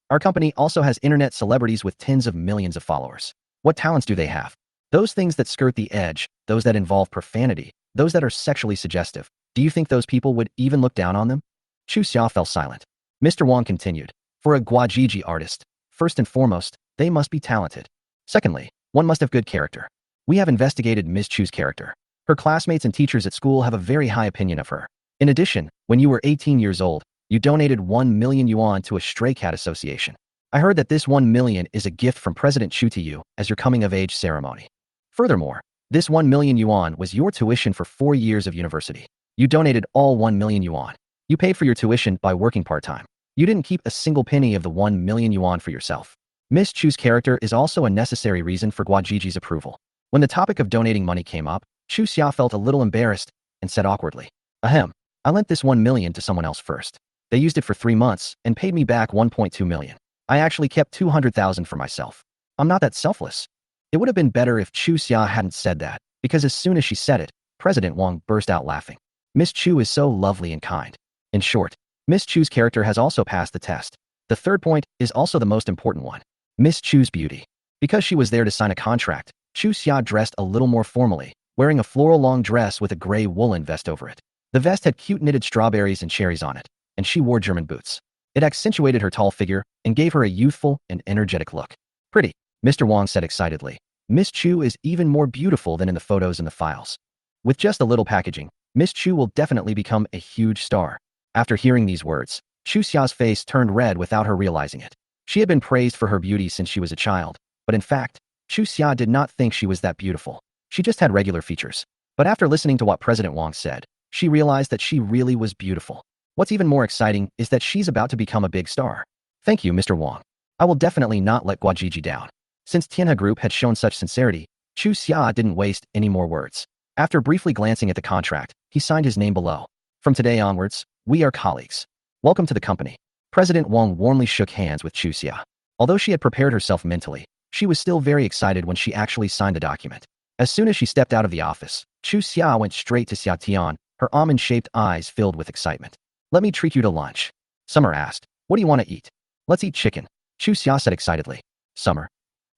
our company also has internet celebrities with tens of millions of followers. What talents do they have? Those things that skirt the edge, those that involve profanity, those that are sexually suggestive. Do you think those people would even look down on them? Chu Xia fell silent. Mr. Wang continued. For a Guajiji artist, first and foremost, they must be talented. Secondly, one must have good character. We have investigated Miss Chu's character. Her classmates and teachers at school have a very high opinion of her. In addition, when you were 18 years old, you donated 1 million yuan to a stray cat association. I heard that this 1 million is a gift from President Chu to you as your coming-of-age ceremony. Furthermore, this 1 million yuan was your tuition for 4 years of university. You donated all 1 million yuan. You paid for your tuition by working part-time. You didn't keep a single penny of the 1 million yuan for yourself. Miss Chu's character is also a necessary reason for Guajiji's approval. When the topic of donating money came up, Chu Xia felt a little embarrassed and said awkwardly, Ahem, I lent this 1 million to someone else first. They used it for 3 months and paid me back 1.2 million. I actually kept 200,000 for myself. I'm not that selfless. It would have been better if Chu Xia hadn't said that, because as soon as she said it, President Wang burst out laughing. Miss Chu is so lovely and kind. In short, Miss Chu's character has also passed the test. The third point is also the most important one. Miss Chu's beauty. Because she was there to sign a contract, Chu Xia dressed a little more formally, wearing a floral long dress with a gray woolen vest over it. The vest had cute knitted strawberries and cherries on it, and she wore German boots. It accentuated her tall figure and gave her a youthful and energetic look. Pretty, Mr. Wang said excitedly. Miss Chu is even more beautiful than in the photos in the files. With just a little packaging, Miss Chu will definitely become a huge star. After hearing these words, Chu Xia's face turned red without her realizing it. She had been praised for her beauty since she was a child, but in fact, Chu Xia did not think she was that beautiful. She just had regular features. But after listening to what President Wang said, she realized that she really was beautiful. What's even more exciting is that she's about to become a big star. Thank you, Mr. Wang. I will definitely not let Guajiji down. Since Tianhe Group had shown such sincerity, Chu Xia didn't waste any more words. After briefly glancing at the contract, he signed his name below. From today onwards, we are colleagues. Welcome to the company. President Wang warmly shook hands with Chu Xia. Although she had prepared herself mentally, she was still very excited when she actually signed the document. As soon as she stepped out of the office, Chu Xia went straight to Xia Tian, her almond-shaped eyes filled with excitement. Let me treat you to lunch. Summer asked. What do you want to eat? Let's eat chicken. Chu Xia said excitedly. Summer.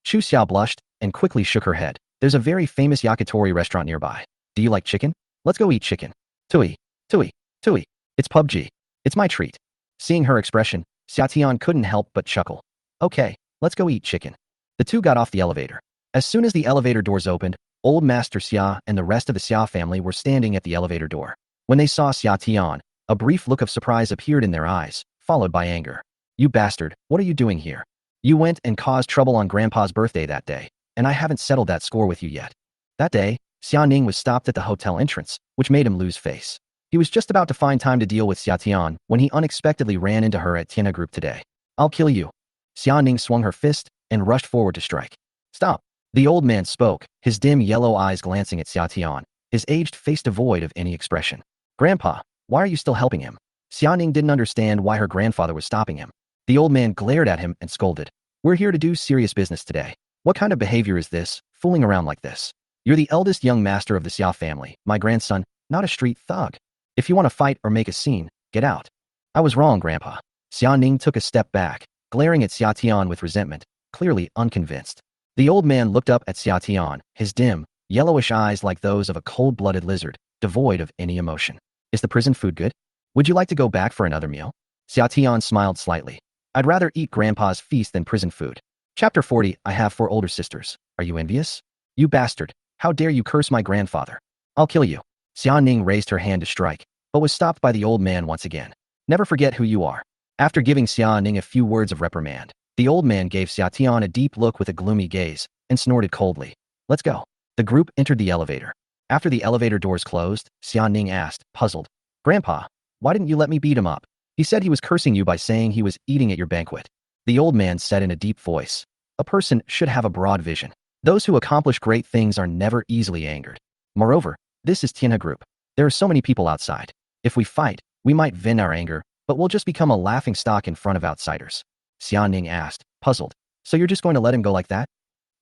Chu Xia blushed and quickly shook her head. There's a very famous yakitori restaurant nearby. Do you like chicken? Let's go eat chicken. Tui, tui, tui. It's PUBG. It's my treat. Seeing her expression, Xia Tian couldn't help but chuckle. Okay, let's go eat chicken. The two got off the elevator. As soon as the elevator doors opened, old Master Xia and the rest of the Xia family were standing at the elevator door. When they saw Xia Tian, a brief look of surprise appeared in their eyes, followed by anger. You bastard, what are you doing here? You went and caused trouble on Grandpa's birthday that day, and I haven't settled that score with you yet. That day, Xia Ning was stopped at the hotel entrance, which made him lose face. He was just about to find time to deal with Xia Tian when he unexpectedly ran into her at Tianhe Group today. I'll kill you. Xia Ning swung her fist and rushed forward to strike. Stop. The old man spoke, his dim yellow eyes glancing at Xia Tian, his aged face devoid of any expression. Grandpa, why are you still helping him? Xia Ning didn't understand why her grandfather was stopping him. The old man glared at him and scolded. We're here to do serious business today. What kind of behavior is this, fooling around like this? You're the eldest young master of the Xia family, my grandson, not a street thug. If you want to fight or make a scene, get out. I was wrong, Grandpa. Xia Ning took a step back, glaring at Xia Tian with resentment, clearly unconvinced. The old man looked up at Xia Tian, his dim, yellowish eyes like those of a cold-blooded lizard, devoid of any emotion. Is the prison food good? Would you like to go back for another meal? Xia Tian smiled slightly. I'd rather eat Grandpa's feast than prison food. Chapter 40. I have 4 older sisters. Are you envious? You bastard. How dare you curse my grandfather? I'll kill you. Xia Ning raised her hand to strike, but was stopped by the old man once again. Never forget who you are. After giving Xia Ning a few words of reprimand, the old man gave Xia Tian a deep look with a gloomy gaze and snorted coldly. Let's go. The group entered the elevator. After the elevator doors closed, Xia Ning asked, puzzled, Grandpa, why didn't you let me beat him up? He said he was cursing you by saying he was eating at your banquet. The old man said in a deep voice. A person should have a broad vision. Those who accomplish great things are never easily angered. Moreover, this is Tianhe Group. There are so many people outside. If we fight, we might vent our anger, but we'll just become a laughingstock in front of outsiders. Xia Ning asked, puzzled. So you're just going to let him go like that?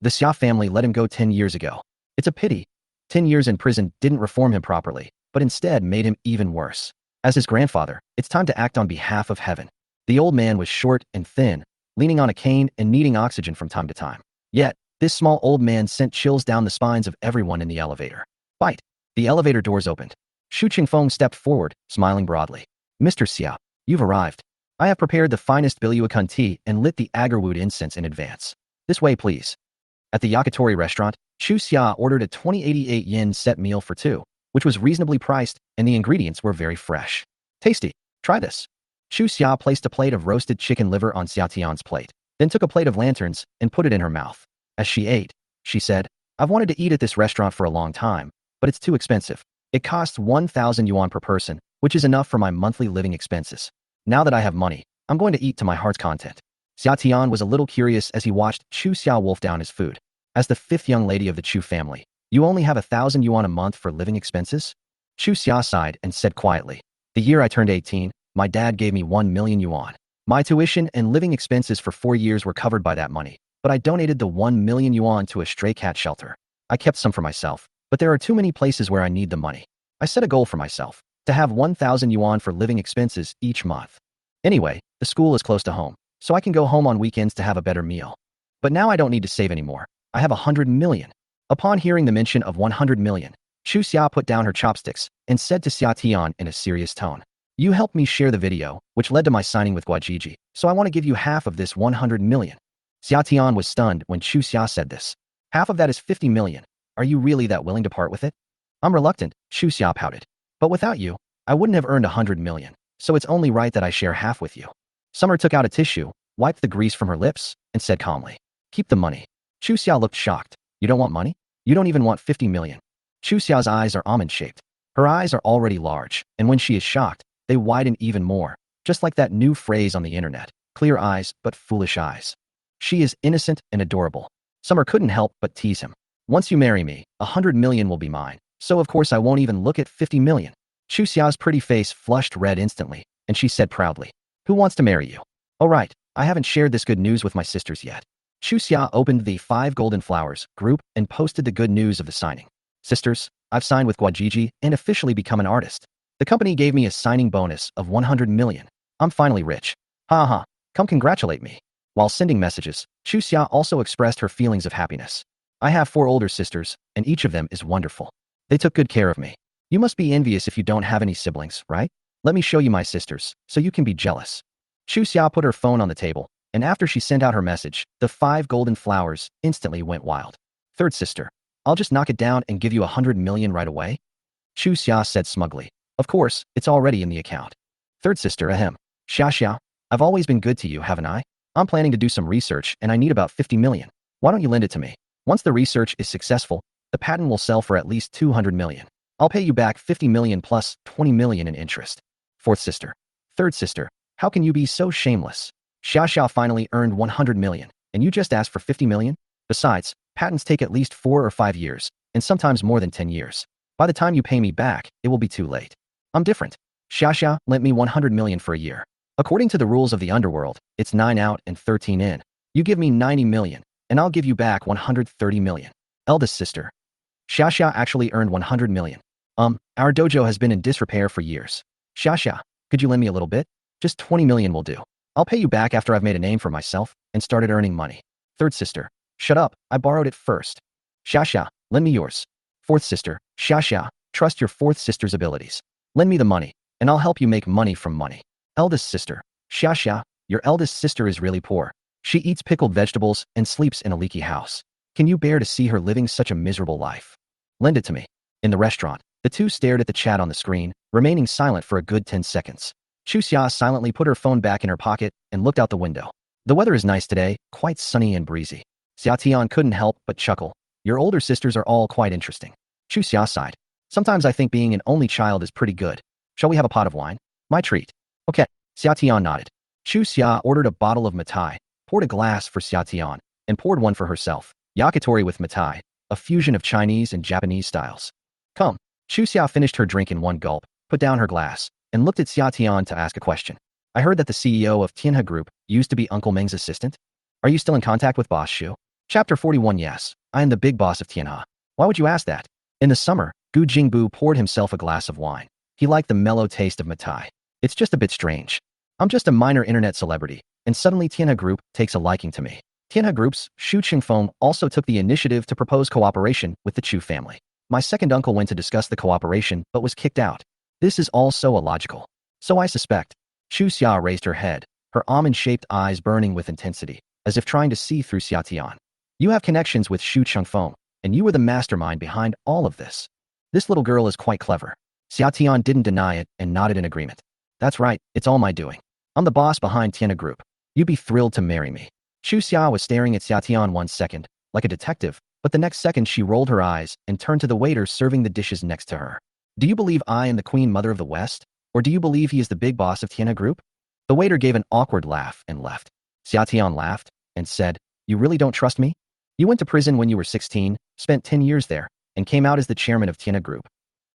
The Xia family let him go 10 years ago. It's a pity. 10 years in prison didn't reform him properly, but instead made him even worse. As his grandfather, it's time to act on behalf of heaven. The old man was short and thin, leaning on a cane and needing oxygen from time to time. Yet, this small old man sent chills down the spines of everyone in the elevator. Bite. The elevator doors opened. Shu Qingfeng stepped forward, smiling broadly. Mr. Xia, you've arrived. I have prepared the finest Biluakun tea and lit the agarwood incense in advance. This way, please. At the Yakitori restaurant, Chu Xia ordered a 2088 yen set meal for two, which was reasonably priced, and the ingredients were very fresh. Tasty. Try this. Chu Xia placed a plate of roasted chicken liver on Xia Tian's plate, then took a plate of lanterns and put it in her mouth. As she ate, she said, I've wanted to eat at this restaurant for a long time, but it's too expensive. It costs 1,000 yuan per person, which is enough for my monthly living expenses. Now that I have money, I'm going to eat to my heart's content. Xia Tian was a little curious as he watched Chu Xia wolf down his food. As the fifth young lady of the Chu family, you only have 1,000 yuan a month for living expenses? Chu Xia sighed and said quietly, the year I turned 18, my dad gave me 1 million yuan. My tuition and living expenses for 4 years were covered by that money, but I donated the 1 million yuan to a stray cat shelter. I kept some for myself, but there are too many places where I need the money. I set a goal for myself, to have 1,000 yuan for living expenses each month. Anyway, the school is close to home, so I can go home on weekends to have a better meal. But now I don't need to save anymore. I have 100 million. Upon hearing the mention of 100 million, Chu Xia put down her chopsticks and said to Xia Tian in a serious tone, you helped me share the video, which led to my signing with Guajiji, so I want to give you half of this 100 million. Xia Tian was stunned when Chu Xia said this. Half of that is 50 million. Are you really that willing to part with it? I'm reluctant, Chu Xia pouted. But without you, I wouldn't have earned 100 million, so it's only right that I share half with you. Summer took out a tissue, wiped the grease from her lips, and said calmly, keep the money. Chu Xia looked shocked. You don't want money? You don't even want 50 million. Chu Xia's eyes are almond-shaped. Her eyes are already large, and when she is shocked, they widen even more, just like that new phrase on the internet, clear eyes but foolish eyes. She is innocent and adorable. Summer couldn't help but tease him. Once you marry me, 100 million will be mine, so of course I won't even look at 50 million. Chu Xia's pretty face flushed red instantly, and she said proudly, who wants to marry you? Oh right, I haven't shared this good news with my sisters yet. Chu Xia opened the 5 Golden Flowers group and posted the good news of the signing. Sisters, I've signed with Guajiji and officially become an artist. The company gave me a signing bonus of 100 million. I'm finally rich. Ha ha, come congratulate me. While sending messages, Chu Xia also expressed her feelings of happiness. I have 4 older sisters, and each of them is wonderful. They took good care of me. You must be envious if you don't have any siblings, right? Let me show you my sisters, so you can be jealous. Chu Xia put her phone on the table, and after she sent out her message, the 5 golden flowers instantly went wild. Third sister, I'll just knock it down and give you 100 million right away? Chu Xia said smugly. Of course, it's already in the account. Third sister, ahem. Xia, I've always been good to you, haven't I? I'm planning to do some research and I need about 50 million. Why don't you lend it to me? Once the research is successful, the patent will sell for at least 200 million. I'll pay you back 50 million plus 20 million in interest. Fourth sister. Third sister, how can you be so shameless? Xia finally earned 100 million, and you just asked for 50 million? Besides, patents take at least 4 or 5 years, and sometimes more than 10 years. By the time you pay me back, it will be too late. I'm different. Xia lent me 100 million for a year. According to the rules of the underworld, it's 9 out and 13 in. You give me 90 million, and I'll give you back 130 million. Eldest sister. Xia actually earned 100 million. Our dojo has been in disrepair for years. Xia, could you lend me a little bit? Just 20 million will do. I'll pay you back after I've made a name for myself and started earning money. Third sister. Shut up, I borrowed it first. Xia, lend me yours. Fourth sister. Xia, trust your fourth sister's abilities. Lend me the money, and I'll help you make money from money. Eldest sister. Xia, your eldest sister is really poor. She eats pickled vegetables and sleeps in a leaky house. Can you bear to see her living such a miserable life? Lend it to me. In the restaurant, the two stared at the chat on the screen, remaining silent for a good 10 seconds. Chu Xia silently put her phone back in her pocket and looked out the window. The weather is nice today, quite sunny and breezy. Xia Tian couldn't help but chuckle. Your older sisters are all quite interesting. Chu Xia sighed. Sometimes I think being an only child is pretty good. Shall we have a pot of wine? My treat. Okay. Xia Tian nodded. Chu Xia ordered a bottle of mitai, poured a glass for Xia Tian, and poured one for herself, yakitori with mitai, a fusion of Chinese and Japanese styles. Come. Xu Xia finished her drink in one gulp, put down her glass, and looked at Xia Tian to ask a question. I heard that the CEO of Tianhe Group used to be Uncle Meng's assistant. Are you still in contact with Boss Xu? Chapter 41. Yes, I am the big boss of Tianhe. Why would you ask that? In the summer, Gu Jingbu poured himself a glass of wine. He liked the mellow taste of mitai. It's just a bit strange. I'm just a minor internet celebrity, and suddenly Tianhe Group takes a liking to me. Tianhe Group's Xu Qingfeng also took the initiative to propose cooperation with the Chu family. My second uncle went to discuss the cooperation but was kicked out. This is all so illogical. So I suspect. Xu Xia raised her head, her almond-shaped eyes burning with intensity, as if trying to see through Xia Tian. You have connections with Xu Qingfeng, and you were the mastermind behind all of this. This little girl is quite clever. Xia Tian didn't deny it and nodded in agreement. That's right, it's all my doing. I'm the boss behind Tianhe Group. You'd be thrilled to marry me. Xu Xia was staring at Xia Tian 1 second, like a detective, but the next second she rolled her eyes and turned to the waiter serving the dishes next to her. Do you believe I am the Queen Mother of the West? Or do you believe he is the big boss of Tianhe Group? The waiter gave an awkward laugh and left. Xia Tian laughed and said, You really don't trust me? You went to prison when you were 16, spent 10 years there, and came out as the chairman of Tianhe Group.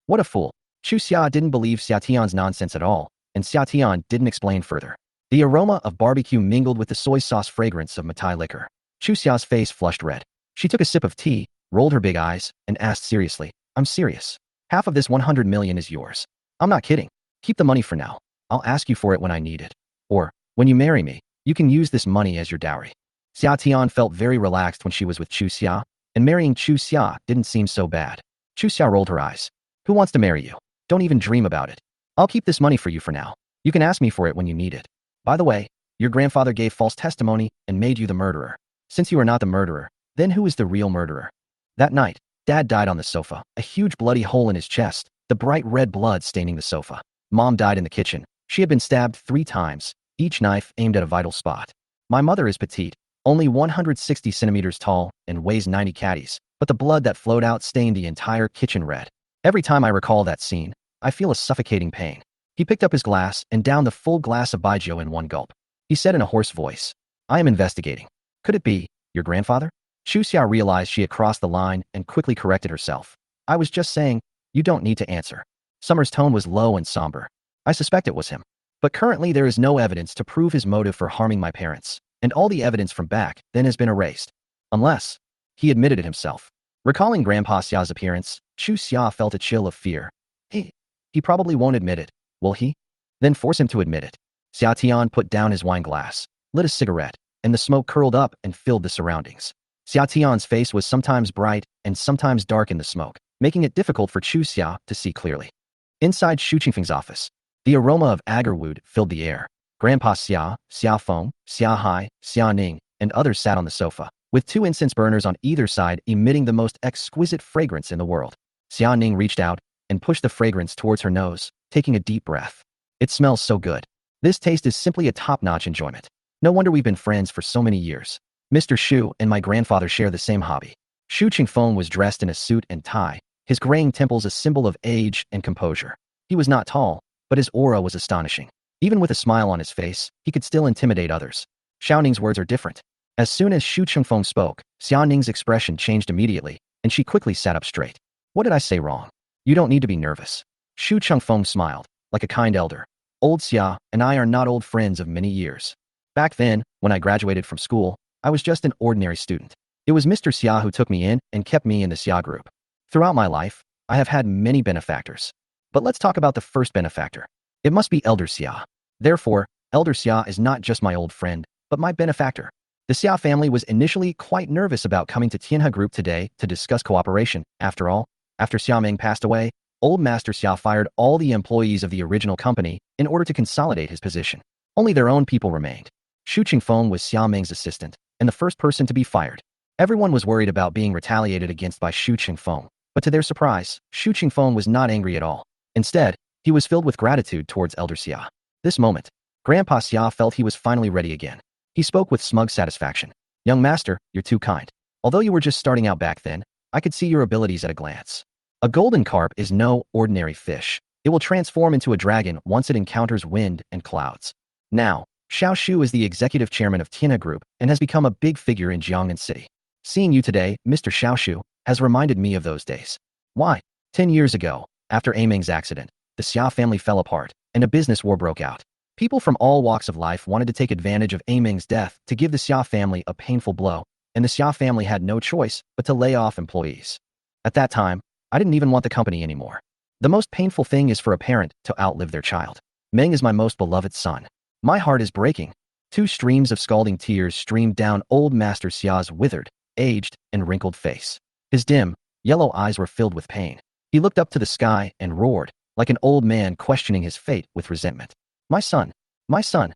What a fool. Xu Xia didn't believe Xia Tian's nonsense at all, and Xia Tian didn't explain further. The aroma of barbecue mingled with the soy sauce fragrance of mitai liquor. Xu Xia's face flushed red. She took a sip of tea, rolled her big eyes, and asked seriously, I'm serious. Half of this 100 million is yours. I'm not kidding. Keep the money for now. I'll ask you for it when I need it. Or, when you marry me, you can use this money as your dowry. Xia Tian felt very relaxed when she was with Xu Xia, and marrying Xu Xia didn't seem so bad. Xu Xia rolled her eyes. Who wants to marry you? Don't even dream about it. I'll keep this money for you for now. You can ask me for it when you need it. By the way, your grandfather gave false testimony and made you the murderer. Since you are not the murderer, then who is the real murderer? That night, Dad died on the sofa, a huge bloody hole in his chest, the bright red blood staining the sofa. Mom died in the kitchen. She had been stabbed 3 times, each knife aimed at a vital spot. My mother is petite, only 160 centimeters tall and weighs 90 kgs, but the blood that flowed out stained the entire kitchen red. Every time I recall that scene, I feel a suffocating pain. He picked up his glass and downed the full glass of baijiu in one gulp. He said in a hoarse voice, I am investigating. Could it be your grandfather? Xu Xia realized she had crossed the line and quickly corrected herself. I was just saying, you don't need to answer. Summer's tone was low and somber. I suspect it was him. But currently there is no evidence to prove his motive for harming my parents, and all the evidence from back then has been erased. Unless he admitted it himself. Recalling Grandpa Xia's appearance, Xu Xia felt a chill of fear. He probably won't admit it, will he? Then force him to admit it. Xia Tian put down his wine glass, lit a cigarette, and the smoke curled up and filled the surroundings. Xia Tian's face was sometimes bright and sometimes dark in the smoke, making it difficult for Xu Xia to see clearly. Inside Xu Qingfeng's office, the aroma of agarwood filled the air. Grandpa Xia, Xia Feng, Xia Hai, Xia Ning, and others sat on the sofa, with 2 incense burners on either side emitting the most exquisite fragrance in the world. Xia Ning reached out and pushed the fragrance towards her nose, taking a deep breath. It smells so good. This taste is simply a top-notch enjoyment. No wonder we've been friends for so many years. Mr. Xu and my grandfather share the same hobby. Xu Qingfeng was dressed in a suit and tie, his graying temples a symbol of age and composure. He was not tall, but his aura was astonishing. Even with a smile on his face, he could still intimidate others. Xiao Ning's words are different. As soon as Xu Qingfeng spoke, Xia Ning's expression changed immediately, and she quickly sat up straight. What did I say wrong? You don't need to be nervous. Xu Qingfeng smiled, like a kind elder. Old Xia and I are not old friends of many years. Back then, when I graduated from school, I was just an ordinary student. It was Mr. Xia who took me in and kept me in the Xia group. Throughout my life, I have had many benefactors. But let's talk about the first benefactor. It must be Elder Xia. Therefore, Elder Xia is not just my old friend, but my benefactor. The Xia family was initially quite nervous about coming to Tianhe Group today to discuss cooperation. After all, after Xia Ming passed away, Old Master Xia fired all the employees of the original company in order to consolidate his position. Only their own people remained. Xu Qingfeng was Xia Ming's assistant, and the first person to be fired. Everyone was worried about being retaliated against by Xu Qingfeng, but to their surprise, Xu Qingfeng was not angry at all. Instead, he was filled with gratitude towards Elder Xia. This moment, Grandpa Xia felt he was finally ready again. He spoke with smug satisfaction. Young master, you're too kind. Although you were just starting out back then, I could see your abilities at a glance. A golden carp is no ordinary fish. It will transform into a dragon once it encounters wind and clouds. Now, Xiao Shu is the executive chairman of Tianhe Group and has become a big figure in Jiangnan City. Seeing you today, Mr. Xiao Shu, has reminded me of those days. Why? 10 years ago, after Aming's accident, the Xia family fell apart, and a business war broke out. People from all walks of life wanted to take advantage of Aming's death to give the Xia family a painful blow, and the Xia family had no choice but to lay off employees. At that time, I didn't even want the company anymore. The most painful thing is for a parent to outlive their child. Meng is my most beloved son. My heart is breaking. 2 streams of scalding tears streamed down old Master Xia's withered, aged, and wrinkled face. His dim, yellow eyes were filled with pain. He looked up to the sky and roared, like an old man questioning his fate with resentment. My son, my son.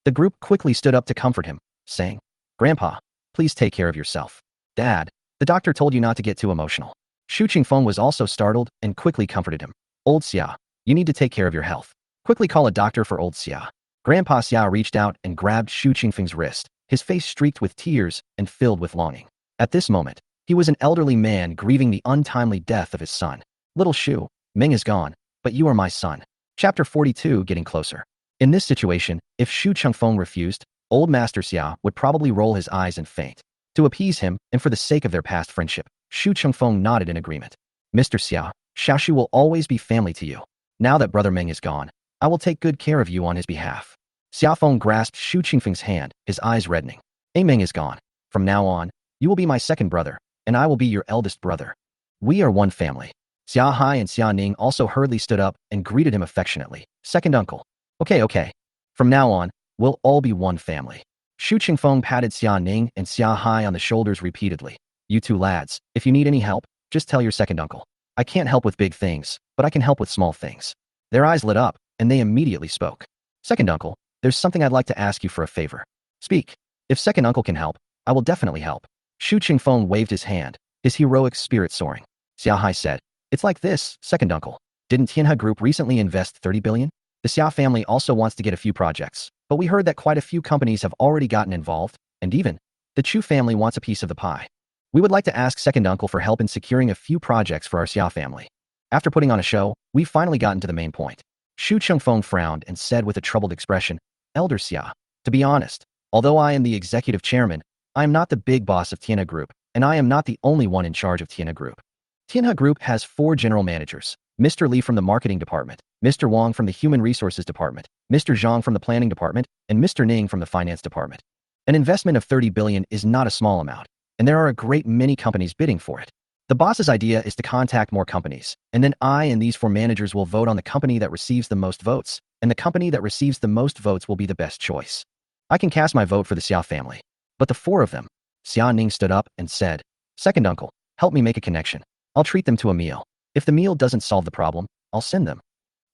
The group quickly stood up to comfort him, saying, Grandpa, please take care of yourself. Dad, the doctor told you not to get too emotional. Shu Qingfeng was also startled and quickly comforted him. Old Xia, you need to take care of your health. Quickly call a doctor for old Xia. Grandpa Xia reached out and grabbed Shu Qingfeng's wrist, his face streaked with tears and filled with longing. At this moment, he was an elderly man grieving the untimely death of his son. Little Shu, Ming is gone, but you are my son. Chapter 42 Getting Closer. In this situation, if Shu Qingfeng refused, old Master Xia would probably roll his eyes and faint. To appease him, and for the sake of their past friendship, Shu Qingfeng nodded in agreement. Mr. Xia, Xiaoshu will always be family to you. Now that Brother Meng is gone, I will take good care of you on his behalf. Xiaofeng grasped Shu Qingfeng's hand, his eyes reddening. Meng is gone. From now on, you will be my second brother, and I will be your eldest brother. We are one family. Xia Hai and Xia Ning also hurriedly stood up and greeted him affectionately. Second uncle. Okay. From now on, we'll all be one family. Shu Qingfeng patted Xia Ning and Xia Hai on the shoulders repeatedly. You two lads, if you need any help, just tell your second uncle. I can't help with big things, but I can help with small things. Their eyes lit up, and they immediately spoke. Second uncle, there's something I'd like to ask you for a favor. Speak. If second uncle can help, I will definitely help. Shu Qingfeng waved his hand, his heroic spirit soaring. Xia Hai said, it's like this, second uncle. Didn't Tianhe Group recently invest 30 billion? The Xia family also wants to get a few projects, but we heard that quite a few companies have already gotten involved, and even the Chu family wants a piece of the pie. We would like to ask second uncle for help in securing a few projects for our Xia family. After putting on a show, we've finally gotten to the main point. Shu Qingfeng frowned and said with a troubled expression, Elder Xia, to be honest, although I am the executive chairman, I am not the big boss of Tianhe Group, and I am not the only one in charge of Tianhe Group. Tianhe Group has 4 general managers, Mr. Li from the marketing department, Mr. Wang from the human resources department, Mr. Zhang from the planning department, and Mr. Ning from the finance department. An investment of 30 billion is not a small amount, and there are a great many companies bidding for it. The boss's idea is to contact more companies, and then I and these 4 managers will vote on the company that receives the most votes, and the company that receives the most votes will be the best choice. I can cast my vote for the Xia family. But the 4 of them. Xia Ning stood up and said, Second uncle, help me make a connection. I'll treat them to a meal. If the meal doesn't solve the problem, I'll send them.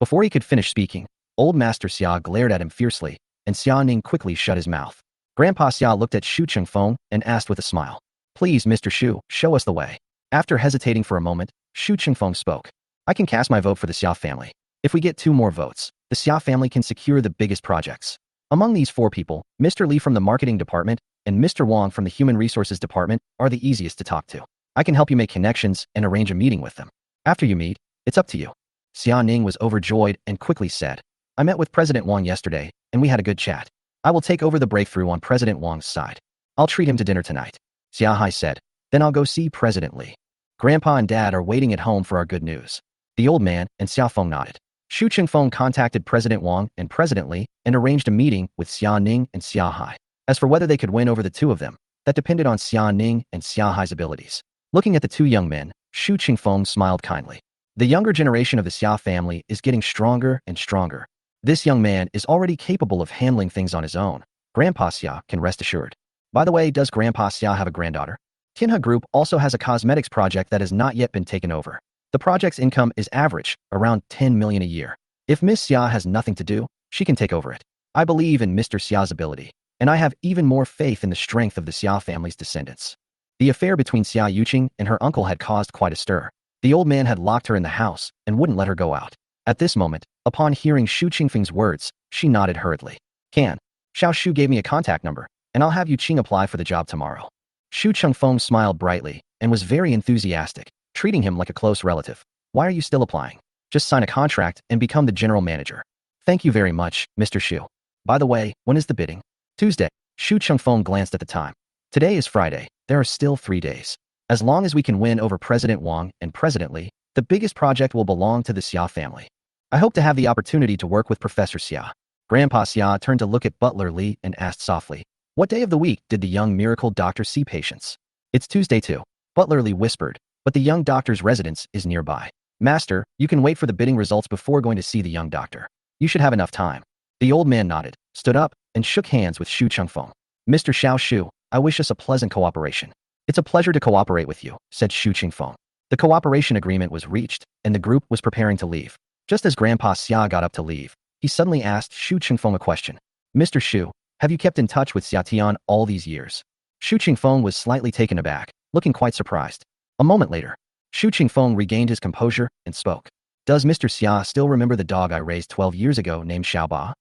Before he could finish speaking, old Master Xia glared at him fiercely, and Xia Ning quickly shut his mouth. Grandpa Xia looked at Shu Qingfeng and asked with a smile, Please, Mr. Shu, show us the way. After hesitating for a moment, Shu Qingfeng spoke. I can cast my vote for the Xia family. If we get 2 more votes, the Xia family can secure the biggest projects. Among these 4 people, Mr. Li from the marketing department and Mr. Wang from the human resources department are the easiest to talk to. I can help you make connections and arrange a meeting with them. After you meet, it's up to you. Xia Ning was overjoyed and quickly said, I met with President Wang yesterday, and we had a good chat. I will take over the breakthrough on President Wang's side. I'll treat him to dinner tonight. Xia Hai said, then I'll go see President Li. Grandpa and Dad are waiting at home for our good news. The old man and Xiaofeng nodded. Shu Qingfeng contacted President Wang and President Li and arranged a meeting with Xia Ning and Xia Hai. As for whether they could win over the 2 of them, that depended on Xia Ning and Xia Hai's abilities. Looking at the 2 young men, Shu Qingfeng smiled kindly. The younger generation of the Xia family is getting stronger and stronger. This young man is already capable of handling things on his own. Grandpa Xia can rest assured. By the way, does Grandpa Xia have a granddaughter? Tianhe Group also has a cosmetics project that has not yet been taken over. The project's income is average, around 10 million a year. If Miss Xia has nothing to do, she can take over it. I believe in Mr. Xia's ability, and I have even more faith in the strength of the Xia family's descendants. The affair between Xia Yuqing and her uncle had caused quite a stir. The old man had locked her in the house and wouldn't let her go out. At this moment, upon hearing Shu Qingfeng's words, she nodded hurriedly. Xiao Shu gave me a contact number, and I'll have Yuqing apply for the job tomorrow. Shu Qingfeng smiled brightly and was very enthusiastic, treating him like a close relative. Why are you still applying? Just sign a contract and become the general manager. Thank you very much, Mr. Shu. By the way, when is the bidding? Tuesday. Shu Chengfeng glanced at the time. Today is Friday. There are still 3 days. As long as we can win over President Wang and President Li, the biggest project will belong to the Xia family. I hope to have the opportunity to work with Professor Xia. Grandpa Xia turned to look at Butler Li and asked softly, what day of the week did the young miracle doctor see patients? It's Tuesday too. Butler Li whispered, but the young doctor's residence is nearby. Master, you can wait for the bidding results before going to see the young doctor. You should have enough time. The old man nodded, stood up, and shook hands with Shu Chengfeng. Mr. Xiao Shu, I wish us a pleasant cooperation. It's a pleasure to cooperate with you, said Shu Chengfeng. The cooperation agreement was reached, and the group was preparing to leave. Just as Grandpa Xia got up to leave, he suddenly asked Shu Chengfeng a question. Mr. Shu, have you kept in touch with Xia Tian all these years? Shu Chengfeng was slightly taken aback, looking quite surprised. A moment later, Shu Chengfeng regained his composure and spoke. Does Mr. Xia still remember the dog I raised 12 years ago named Xiaoba?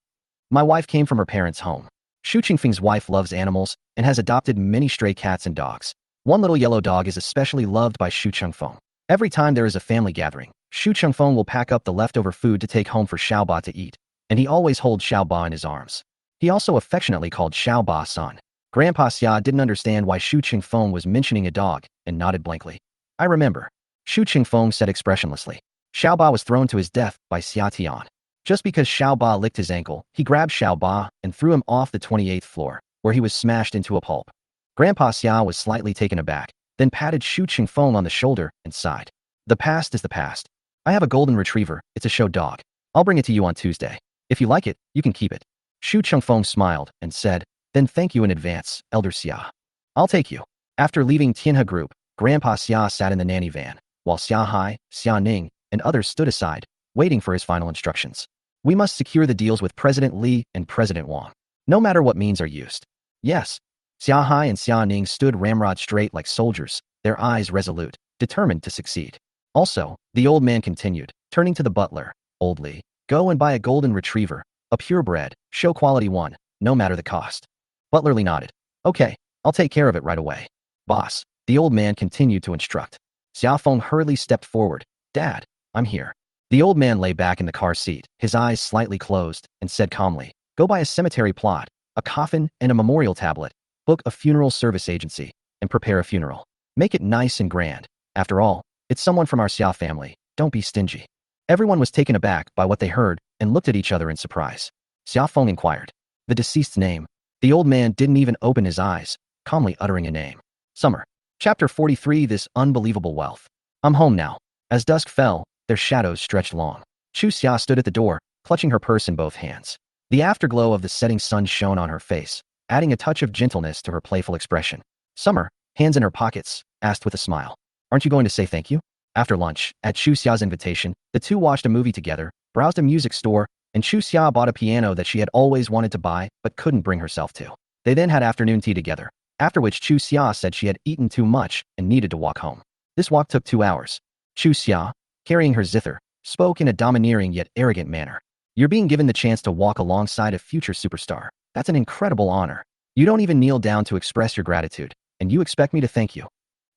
My wife came from her parents' home. Shu Chengfeng's wife loves animals and has adopted many stray cats and dogs. One little yellow dog is especially loved by Shu Chengfeng. Every time there is a family gathering, Shu Chengfeng will pack up the leftover food to take home for Xiaoba to eat, and he always holds Xiaoba in his arms. He also affectionately called Xiaoba son. Grandpa Xia didn't understand why Shu Chengfeng was mentioning a dog and nodded blankly. I remember. Shu Chengfeng said expressionlessly. Xiaoba was thrown to his death by Xia Tian. Just because Xiaoba licked his ankle, he grabbed Xiaoba and threw him off the 28th floor, where he was smashed into a pulp. Grandpa Xia was slightly taken aback, then patted Shu Chengfeng on the shoulder and sighed. The past is the past. I have a golden retriever. It's a show dog. I'll bring it to you on Tuesday. If you like it, you can keep it. Shu Chengfeng smiled and said, then thank you in advance, Elder Xia. I'll take you. After leaving Tianhe Group, Grandpa Xia sat in the nanny van, while Xia Hai, Xia Ning, and others stood aside, waiting for his final instructions. We must secure the deals with President Li and President Wang, no matter what means are used. Yes. Xia Hai and Xia Ning stood ramrod straight like soldiers, their eyes resolute, determined to succeed. Also, the old man continued, turning to the butler, Old Li, go and buy a golden retriever, a purebred, show quality one, no matter the cost. Butler Li nodded. Okay, I'll take care of it right away. Boss, the old man continued to instruct. Xiaofeng hurriedly stepped forward. Dad, I'm here. The old man lay back in the car seat, his eyes slightly closed, and said calmly, go buy a cemetery plot, a coffin, and a memorial tablet. Book a funeral service agency, and prepare a funeral. Make it nice and grand. After all, it's someone from our Xia family. Don't be stingy. Everyone was taken aback by what they heard and looked at each other in surprise. Xiaofeng inquired. The deceased's name. The old man didn't even open his eyes, calmly uttering a name. Summer. Chapter 43. This unbelievable wealth. I'm home now. As dusk fell, their shadows stretched long. Chu Xia stood at the door, clutching her purse in both hands. The afterglow of the setting sun shone on her face, adding a touch of gentleness to her playful expression. Summer, hands in her pockets, asked with a smile. Aren't you going to say thank you? After lunch, at Chu Xia's invitation, the two watched a movie together, browsed a music store, and Chu Xia bought a piano that she had always wanted to buy but couldn't bring herself to. They then had afternoon tea together, after which Chu Xia said she had eaten too much and needed to walk home. This walk took 2 hours. Chu Xia, carrying her zither, spoke in a domineering yet arrogant manner. You're being given the chance to walk alongside a future superstar. That's an incredible honor. You don't even kneel down to express your gratitude, and you expect me to thank you.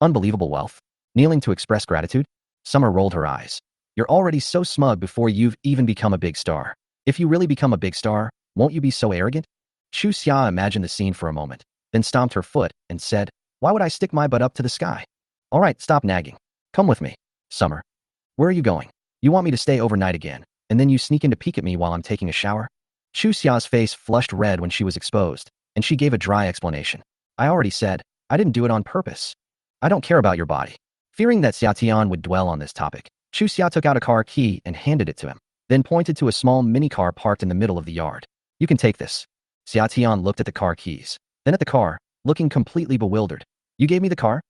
Unbelievable wealth. Kneeling to express gratitude? Summer rolled her eyes. You're already so smug before you've even become a big star. If you really become a big star, won't you be so arrogant? Chu Xia imagined the scene for a moment, then stomped her foot and said, why would I stick my butt up to the sky? All right, stop nagging. Come with me. Summer. Where are you going? You want me to stay overnight again, and then you sneak in to peek at me while I'm taking a shower? Chu Xia's face flushed red when she was exposed, and she gave a dry explanation. I already said, I didn't do it on purpose. I don't care about your body. Fearing that Xia Tian would dwell on this topic, Chu Xia took out a car key and handed it to him, then pointed to a small minicar parked in the middle of the yard. You can take this. Xia Tian looked at the car keys, then at the car, looking completely bewildered. You gave me the car?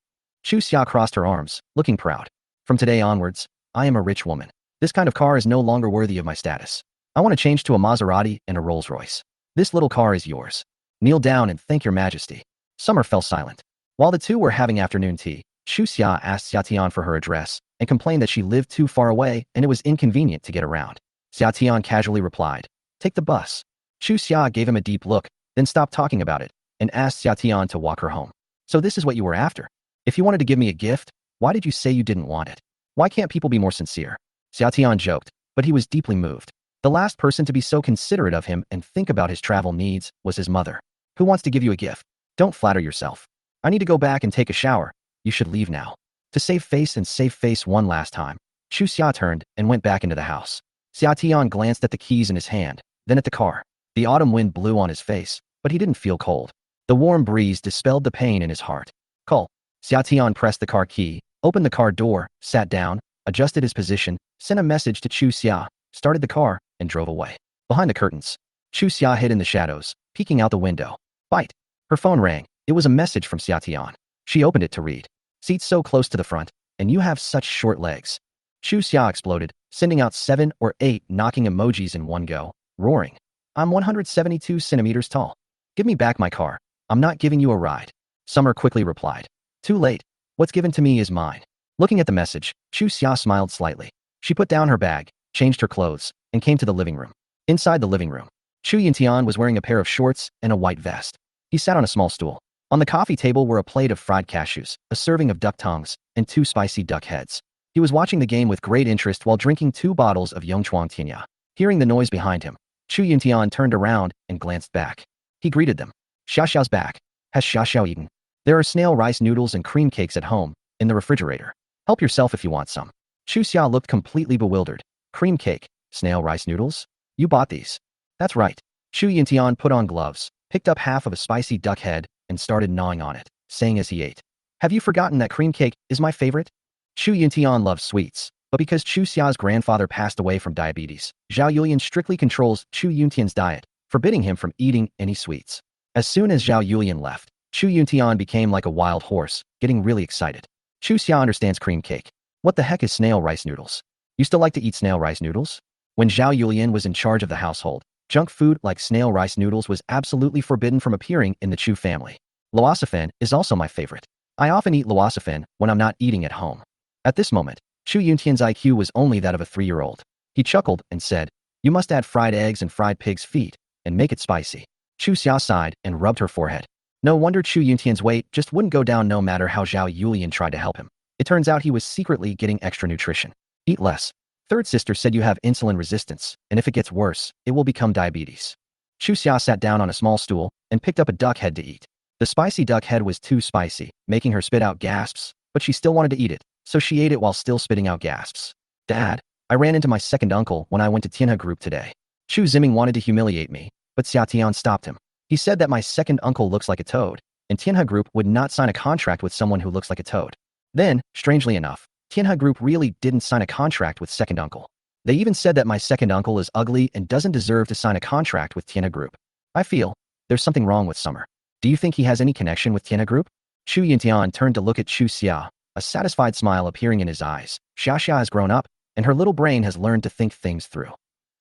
Chu Xia crossed her arms, looking proud. From today onwards, I am a rich woman. This kind of car is no longer worthy of my status. I want to change to a Maserati and a Rolls Royce. This little car is yours. Kneel down and thank your majesty. Summer fell silent. While the two were having afternoon tea, Chu Xia asked Xia Tian for her address and complained that she lived too far away and it was inconvenient to get around. Xia Tian casually replied, take the bus. Chu Xia gave him a deep look, then stopped talking about it and asked Xia Tian to walk her home. So this is what you were after? If you wanted to give me a gift, why did you say you didn't want it? Why can't people be more sincere? Xia Tian joked, but he was deeply moved. The last person to be so considerate of him and think about his travel needs was his mother. Who wants to give you a gift? Don't flatter yourself. I need to go back and take a shower. You should leave now. To save face one last time, Chu Xia turned and went back into the house. Xia Tian glanced at the keys in his hand, then at the car. The autumn wind blew on his face, but he didn't feel cold. The warm breeze dispelled the pain in his heart. Call. Xia Tian pressed the car key, opened the car door, sat down, adjusted his position, sent a message to Chu Xia, started the car, and drove away. Behind the curtains, Chu Xia hid in the shadows, peeking out the window. Bite. Her phone rang. It was a message from Xia Tian. She opened it to read. Seats so close to the front, and you have such short legs. Chu Xia exploded, sending out 7 or 8 knocking emojis in one go, roaring. I'm 172 centimeters tall. Give me back my car. I'm not giving you a ride. Summer quickly replied. Too late. What's given to me is mine. Looking at the message, Chu Xia smiled slightly. She put down her bag, changed her clothes, and came to the living room. Inside the living room, Chu Tian was wearing a pair of shorts and a white vest. He sat on a small stool. On the coffee table were a plate of fried cashews, a serving of duck tongues, and 2 spicy duck heads. He was watching the game with great interest while drinking 2 bottles of Yongchuang Tinya. Hearing the noise behind him, Chu Tian turned around and glanced back. He greeted them. Xia Xiao's back. Has Xia Xiao eaten? There are snail rice noodles and cream cakes at home, in the refrigerator. Help yourself if you want some. Chu Xia looked completely bewildered. Cream cake, snail rice noodles? You bought these? That's right. Chu Tian put on gloves, picked up half of a spicy duck head, and started gnawing on it, saying as he ate. Have you forgotten that cream cake is my favorite? Chu Tian loves sweets, but because Chu Xia's grandfather passed away from diabetes, Zhao Yulian strictly controls Chu Yuntian's diet, forbidding him from eating any sweets. As soon as Zhao Yulian left, Chu Yuntian became like a wild horse, getting really excited. Chu Xia understands cream cake. What the heck is snail rice noodles? You still like to eat snail rice noodles? When Zhao Yulian was in charge of the household, junk food like snail rice noodles was absolutely forbidden from appearing in the Chu family. Luosafen is also my favorite. I often eat luosafen when I'm not eating at home. At this moment, Chu Yuntian's IQ was only that of a 3-year-old. He chuckled and said, you must add fried eggs and fried pig's feet, and make it spicy. Chu Xia sighed and rubbed her forehead. No wonder Chu Yuntian's weight just wouldn't go down no matter how Zhao Yulian tried to help him. It turns out he was secretly getting extra nutrition. Eat less. Third sister said you have insulin resistance, and if it gets worse, it will become diabetes. Chu Xia sat down on a small stool and picked up a duck head to eat. The spicy duck head was too spicy, making her spit out gasps, but she still wanted to eat it, so she ate it while still spitting out gasps. Dad, I ran into my second uncle when I went to Tianhe Group today. Chu Ziming wanted to humiliate me, but Xia Tian stopped him. He said that my second uncle looks like a toad, and Tianhe Group would not sign a contract with someone who looks like a toad. Then, strangely enough, Tianhe Group really didn't sign a contract with second uncle. They even said that my second uncle is ugly and doesn't deserve to sign a contract with Tianhe Group. I feel there's something wrong with Summer. Do you think he has any connection with Tianhe Group? Chu Yuntian turned to look at Chu Xia, a satisfied smile appearing in his eyes. Xia Xia has grown up, and her little brain has learned to think things through.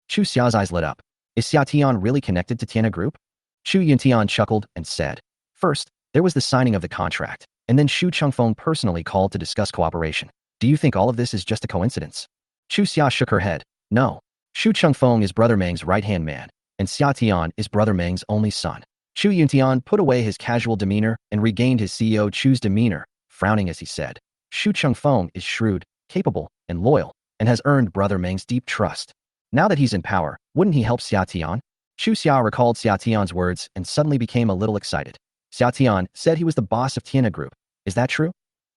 Chu Xia's eyes lit up. Is Xia Tian really connected to Tianhe Group? Chu Yuntian chuckled and said, first, there was the signing of the contract, and then Xu Chengfeng personally called to discuss cooperation. Do you think all of this is just a coincidence? Chu Xia shook her head. No. Xu Chengfeng is Brother Meng's right-hand man, and Xia Tian is Brother Meng's only son. Chu Yuntian put away his casual demeanor and regained his CEO Chu's demeanor, frowning as he said, Xu Chengfeng is shrewd, capable, and loyal, and has earned Brother Meng's deep trust. Now that he's in power, wouldn't he help Xia Tian? Chu Xia recalled Xia Tian's words and suddenly became a little excited. Xia Tian said he was the boss of Tianhe Group. Is that true?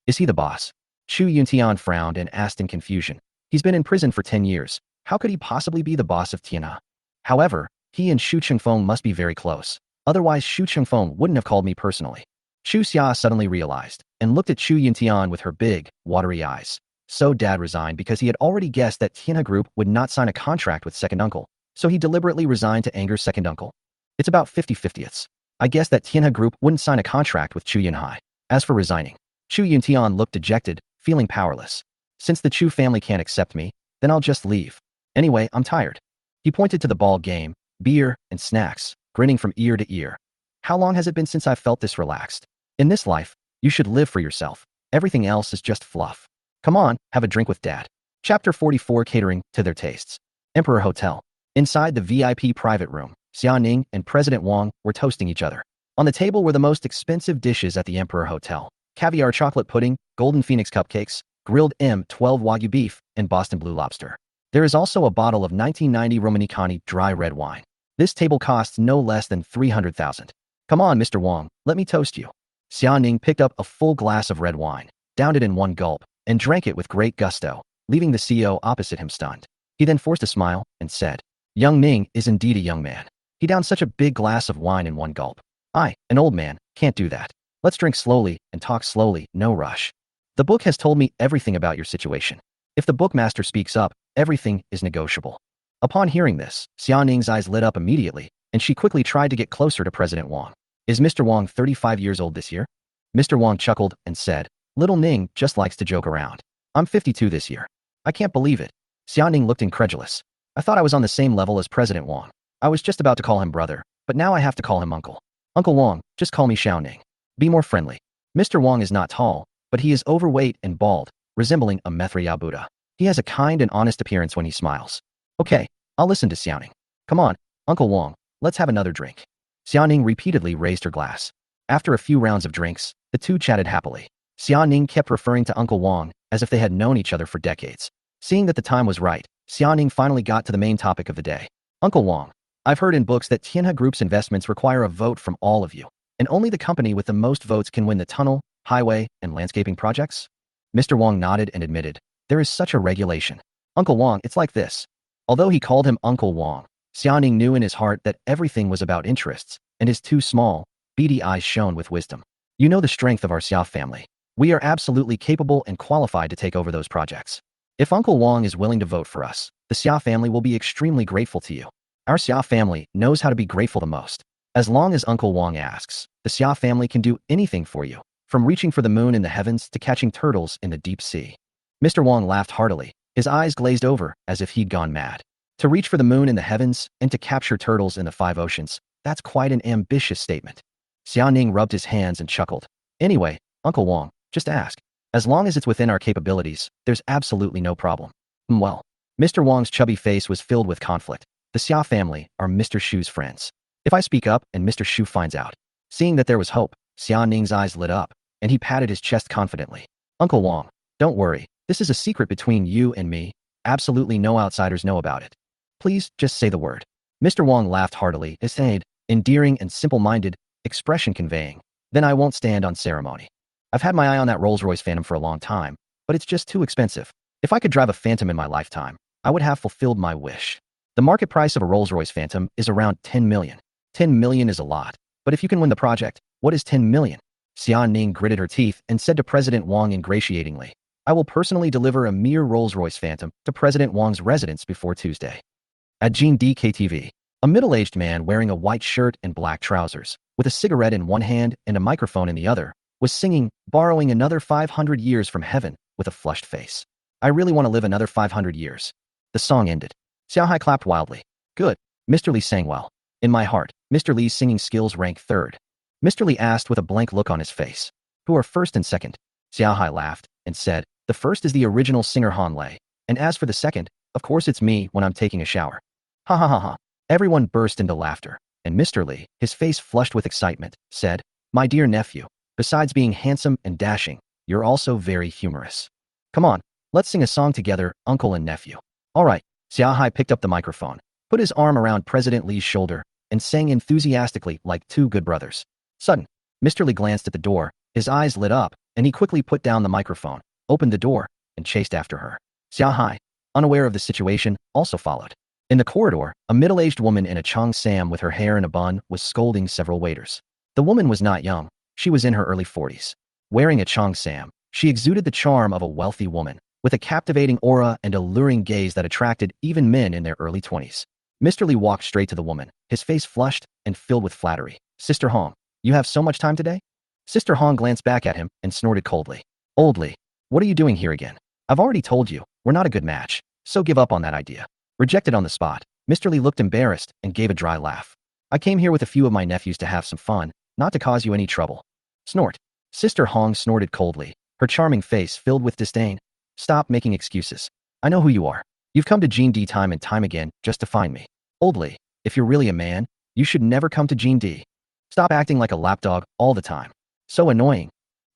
Is he the boss? Chu Yuntian frowned and asked in confusion. He's been in prison for 10 years. How could he possibly be the boss of Tianhe? However, he and Xu Chengfeng must be very close. Otherwise, Xu Chengfeng wouldn't have called me personally. Chu Xia suddenly realized and looked at Chu Yuntian with her big, watery eyes. So Dad resigned because he had already guessed that Tianhe Group would not sign a contract with second uncle, so he deliberately resigned to anger second uncle. It's about 50-50ths. I guess that Tianhe Group wouldn't sign a contract with Chu Yunhai. As for resigning, Chu Yuntian looked dejected, feeling powerless. Since the Chu family can't accept me, then I'll just leave. Anyway, I'm tired. He pointed to the ball game, beer, and snacks, grinning from ear to ear. How long has it been since I've felt this relaxed? In this life, you should live for yourself. Everything else is just fluff. Come on, have a drink with Dad. Chapter 44 Catering to Their Tastes. Emperor Hotel. Inside the VIP private room, Xia Ning and President Wang were toasting each other. On the table were the most expensive dishes at the Emperor Hotel. Caviar chocolate pudding, golden phoenix cupcakes, grilled M12 Wagyu beef, and Boston blue lobster. There is also a bottle of 1990 Romanicani dry red wine. This table costs no less than 300,000. Come on, Mr. Wang, let me toast you. Xia Ning picked up a full glass of red wine, downed it in one gulp, and drank it with great gusto, leaving the CEO opposite him stunned. He then forced a smile and said, Young Ning is indeed a young man. He downed such a big glass of wine in one gulp. I, an old man, can't do that. Let's drink slowly and talk slowly, no rush. The book has told me everything about your situation. If the bookmaster speaks up, everything is negotiable. Upon hearing this, Xia Ning's eyes lit up immediately, and she quickly tried to get closer to President Wang. Is Mr. Wang 35 years old this year? Mr. Wang chuckled and said, Little Ning just likes to joke around. I'm 52 this year. I can't believe it. Xia Ning looked incredulous. I thought I was on the same level as President Wang. I was just about to call him brother, but now I have to call him uncle. Uncle Wang, just call me Xiao Ning. Be more friendly. Mr. Wang is not tall, but he is overweight and bald, resembling a Mithra Buddha. He has a kind and honest appearance when he smiles. Okay, I'll listen to Xiao Ning. Come on, Uncle Wang, let's have another drink. Xia Ning repeatedly raised her glass. After a few rounds of drinks, the two chatted happily. Xia Ning kept referring to Uncle Wang as if they had known each other for decades. Seeing that the time was right, Xia Ning finally got to the main topic of the day. Uncle Wang, I've heard in books that Tianhe Group's investments require a vote from all of you, and only the company with the most votes can win the tunnel, highway, and landscaping projects? Mr. Wang nodded and admitted, there is such a regulation. Uncle Wang, it's like this. Although he called him Uncle Wang, Xia Ning knew in his heart that everything was about interests, and his two small, beady eyes shone with wisdom. You know the strength of our Xia family. We are absolutely capable and qualified to take over those projects. If Uncle Wang is willing to vote for us, the Xia family will be extremely grateful to you. Our Xia family knows how to be grateful the most. As long as Uncle Wang asks, the Xia family can do anything for you, from reaching for the moon in the heavens to catching turtles in the deep sea. Mr. Wang laughed heartily, his eyes glazed over as if he'd gone mad. To reach for the moon in the heavens and to capture turtles in the 5 oceans, that's quite an ambitious statement. Xia Ning rubbed his hands and chuckled. Anyway, Uncle Wang, just ask. As long as it's within our capabilities, there's absolutely no problem. Well, Mr. Wang's chubby face was filled with conflict. The Xia family are Mr. Shu's friends. If I speak up and Mr. Shu finds out. Seeing that there was hope, Xia Ning's eyes lit up, and he patted his chest confidently. Uncle Wang, don't worry, this is a secret between you and me. Absolutely no outsiders know about it. Please, just say the word. Mr. Wang laughed heartily, his endearing and simple-minded expression conveying, then I won't stand on ceremony. I've had my eye on that Rolls-Royce Phantom for a long time, but it's just too expensive. If I could drive a Phantom in my lifetime, I would have fulfilled my wish. The market price of a Rolls-Royce Phantom is around 10 million. 10 million is a lot, but if you can win the project, what is 10 million? Xia Ning gritted her teeth and said to President Wang ingratiatingly, I will personally deliver a mere Rolls-Royce Phantom to President Wang's residence before Tuesday. At Jiangnan KTV, a middle-aged man wearing a white shirt and black trousers, with a cigarette in one hand and a microphone in the other, was singing, borrowing another 500 years from heaven, with a flushed face. I really want to live another 500 years. The song ended. Xiao Hai clapped wildly. Good. Mr. Li sang well. In my heart, Mr. Li's singing skills rank third. Mr. Li asked with a blank look on his face. Who are first and second? Xiao Hai laughed and said, the first is the original singer Han Lei, and as for the second, of course it's me when I'm taking a shower. Ha ha ha ha. Everyone burst into laughter, and Mr. Li, his face flushed with excitement, said, my dear nephew, besides being handsome and dashing, you're also very humorous. Come on, let's sing a song together, uncle and nephew. All right. Xiao Hai picked up the microphone, put his arm around President Li's shoulder, and sang enthusiastically like two good brothers. Sudden, Mr. Li glanced at the door, his eyes lit up, and he quickly put down the microphone, opened the door, and chased after her. Xiao Hai, unaware of the situation, also followed. In the corridor, a middle-aged woman in a cheongsam with her hair in a bun was scolding several waiters. The woman was not young, she was in her early 40s. Wearing a cheongsam, she exuded the charm of a wealthy woman, with a captivating aura and alluring gaze that attracted even men in their early 20s. Mr. Li walked straight to the woman, his face flushed and filled with flattery. Sister Hong, you have so much time today? Sister Hong glanced back at him and snorted coldly. Old Li, what are you doing here again? I've already told you, we're not a good match, so give up on that idea. Rejected on the spot, Mr. Li looked embarrassed and gave a dry laugh. I came here with a few of my nephews to have some fun, not to cause you any trouble. Snort. Sister Hong snorted coldly, her charming face filled with disdain. Stop making excuses. I know who you are. You've come to Jiangnan time and time again just to find me. Old Li, if you're really a man, you should never come to Jiangnan. Stop acting like a lapdog all the time. So annoying.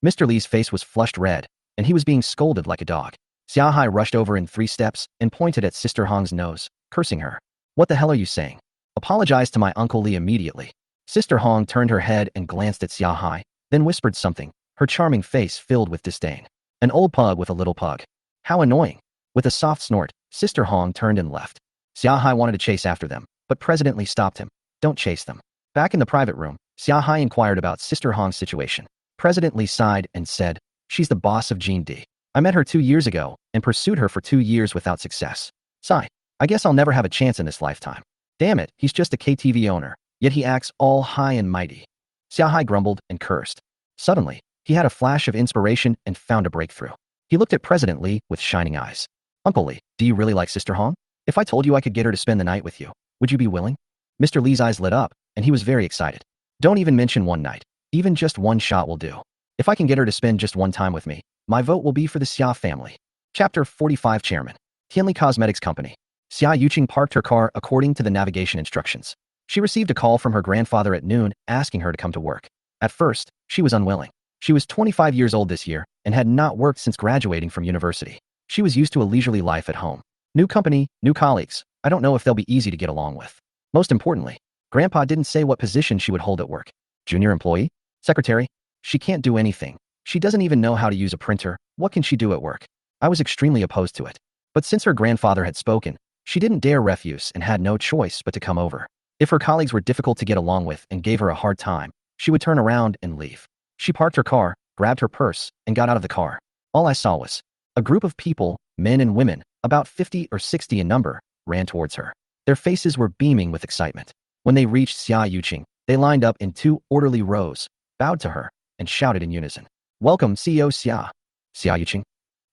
Mr. Li's face was flushed red, and he was being scolded like a dog. Xia Hai rushed over in 3 steps and pointed at Sister Hong's nose, cursing her. What the hell are you saying? Apologize to my Uncle Li immediately. Sister Hong turned her head and glanced at Xia Hai, then whispered something, her charming face filled with disdain. An old pug with a little pug. How annoying. With a soft snort, Sister Hong turned and left. Xia Hai wanted to chase after them, but President Li stopped him. Don't chase them. Back in the private room, Xia Hai inquired about Sister Hong's situation. President Li sighed and said, she's the boss of Jean D. I met her 2 years ago and pursued her for 2 years without success. Sigh. I guess I'll never have a chance in this lifetime. Damn it, he's just a KTV owner, yet he acts all high and mighty. Xia Hai grumbled and cursed. Suddenly, he had a flash of inspiration and found a breakthrough. He looked at President Li with shining eyes. Uncle Li, do you really like Sister Hong? If I told you I could get her to spend the night with you, would you be willing? Mr. Li's eyes lit up, and he was very excited. Don't even mention one night. Even just one shot will do. If I can get her to spend just one time with me, my vote will be for the Xia family. Chapter 45 Chairman. Tianli Cosmetics Company. Xia Yuqing parked her car according to the navigation instructions. She received a call from her grandfather at noon asking her to come to work. At first, she was unwilling. She was 25 years old this year and had not worked since graduating from university. She was used to a leisurely life at home. New company, new colleagues. I don't know if they'll be easy to get along with. Most importantly, Grandpa didn't say what position she would hold at work. Junior employee? Secretary? She can't do anything. She doesn't even know how to use a printer. What can she do at work? I was extremely opposed to it. But since her grandfather had spoken, she didn't dare refuse and had no choice but to come over. If her colleagues were difficult to get along with and gave her a hard time, she would turn around and leave. She parked her car, grabbed her purse, and got out of the car. All I saw was a group of people, men and women, about 50 or 60 in number, ran towards her. Their faces were beaming with excitement. When they reached Xia Yuqing, they lined up in 2 orderly rows, bowed to her, and shouted in unison. Welcome, CEO Xia. Xia Yuqing.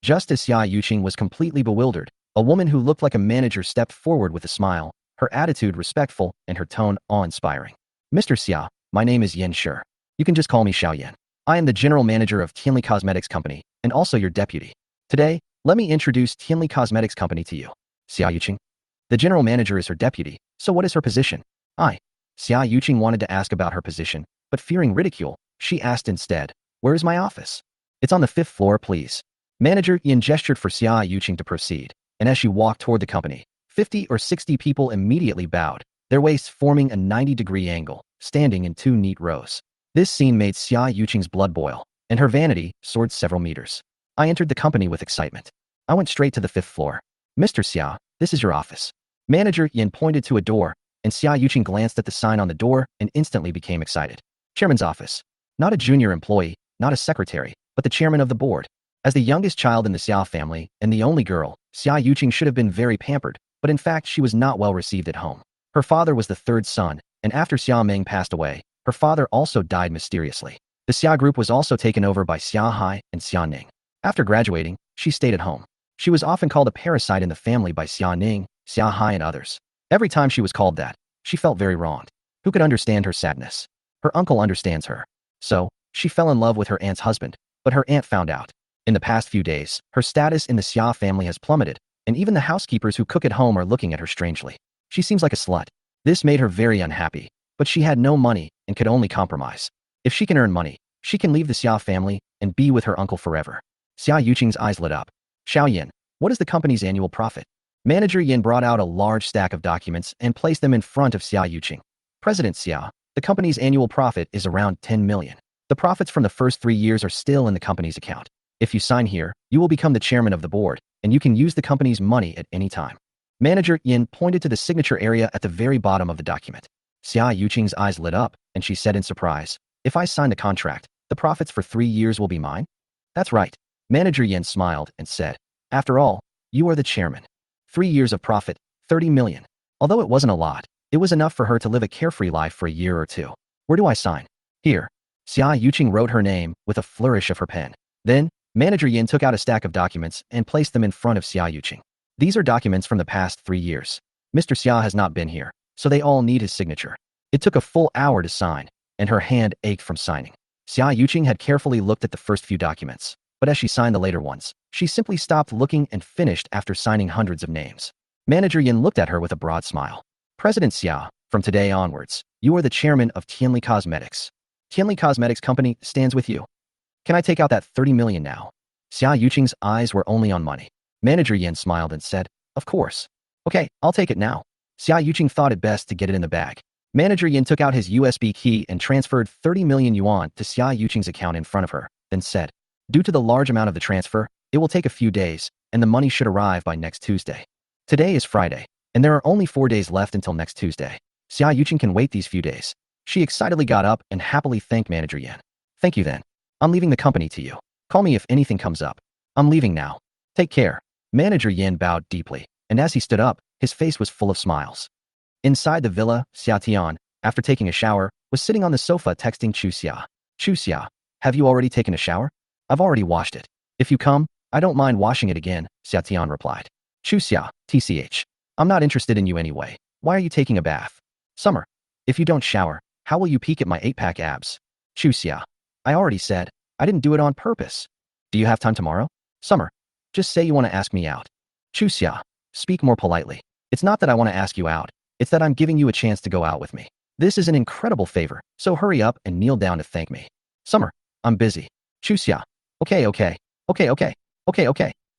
Just as Xia Yuqing was completely bewildered, a woman who looked like a manager stepped forward with a smile, her attitude respectful and her tone awe-inspiring. Mr. Xia, my name is Yan Shi. You can just call me Xiao Yan. I am the general manager of Tianli Cosmetics Company and also your deputy. Today, let me introduce Tianli Cosmetics Company to you. Xia Yuqing. The general manager is her deputy, so what is her position? Xia Yuqing wanted to ask about her position, but fearing ridicule, she asked instead, where is my office? It's on the 5th floor, please. Manager Yan gestured for Xia Yuqing to proceed, and as she walked toward the company, 50 or 60 people immediately bowed, their waists forming a 90-degree angle, standing in 2 neat rows. This scene made Xia Yuqing's blood boil, and her vanity soared several meters. I entered the company with excitement. I went straight to the 5th floor. Mr. Xia, this is your office. Manager Yan pointed to a door, and Xia Yuqing glanced at the sign on the door and instantly became excited. Chairman's office. Not a junior employee, not a secretary, but the chairman of the board. As the youngest child in the Xia family and the only girl, Xia Yuqing should have been very pampered, but in fact she was not well received at home. Her father was the 3rd son, and after Xia Meng passed away, her father also died mysteriously. The Xia group was also taken over by Xia Hai and Xia Ning. After graduating, she stayed at home. She was often called a parasite in the family by Xia Ning, Xia Hai and others. Every time she was called that, she felt very wronged. Who could understand her sadness? Her uncle understands her. So, she fell in love with her aunt's husband, but her aunt found out. In the past few days, her status in the Xia family has plummeted, and even the housekeepers who cook at home are looking at her strangely. She seems like a slut. This made her very unhappy, but she had no money and could only compromise. If she can earn money, she can leave the Xia family and be with her uncle forever. Xia Yuqing's eyes lit up. Xiao Yan, what is the company's annual profit? Manager Yan brought out a large stack of documents and placed them in front of Xia Yuqing. President Xia, the company's annual profit is around 10 million. The profits from the first 3 years are still in the company's account. If you sign here, you will become the chairman of the board, and you can use the company's money at any time. Manager Yan pointed to the signature area at the very bottom of the document. Xia Yuqing's eyes lit up, and she said in surprise, if I sign the contract, the profits for 3 years will be mine? That's right. Manager Yan smiled and said, after all, you are the chairman. 3 years of profit, 30 million. Although it wasn't a lot, it was enough for her to live a carefree life for a year or two. Where do I sign? Here. Xia Yuqing wrote her name with a flourish of her pen. Then, Manager Yan took out a stack of documents and placed them in front of Xia Yuqing. These are documents from the past 3 years. Mr. Xia has not been here, so they all need his signature. It took a full hour to sign, and her hand ached from signing. Xia Yuqing had carefully looked at the first few documents, but as she signed the later ones, she simply stopped looking and finished after signing hundreds of names. Manager Yan looked at her with a broad smile. President Xia, from today onwards, you are the chairman of Tianli Cosmetics. Tianli Cosmetics Company stands with you. Can I take out that 30 million now? Xia Yuqing's eyes were only on money. Manager Yin smiled and said, "Of course. Okay, I'll take it now." Xia Yuqing thought it best to get it in the bag. Manager Yin took out his USB key and transferred 30 million yuan to Xia Yuqing's account in front of her, then said, "Due to the large amount of the transfer, it will take a few days, and the money should arrive by next Tuesday. Today is Friday, and there are only 4 days left until next Tuesday. Xia Yuqing can wait these few days." She excitedly got up and happily thanked Manager Yin. "Thank you then. I'm leaving the company to you. Call me if anything comes up. I'm leaving now. Take care." Manager Yin bowed deeply, and as he stood up, his face was full of smiles. Inside the villa, Xia Tian, after taking a shower, was sitting on the sofa texting Chu Xia. "Chu Xia, have you already taken a shower? I've already washed it. If you come, I don't mind washing it again," Xia Tian replied. "Chu Xia, TCH. I'm not interested in you anyway. Why are you taking a bath? Summer, if you don't shower, how will you peek at my 8-pack abs?" Chu Xia, "I already said, I didn't do it on purpose. Do you have time tomorrow? Summer, just say you want to ask me out." Chu Xia, "Speak more politely. It's not that I want to ask you out. It's that I'm giving you a chance to go out with me. This is an incredible favor, so hurry up and kneel down to thank me." "Summer, I'm busy." Chu Xia, Okay.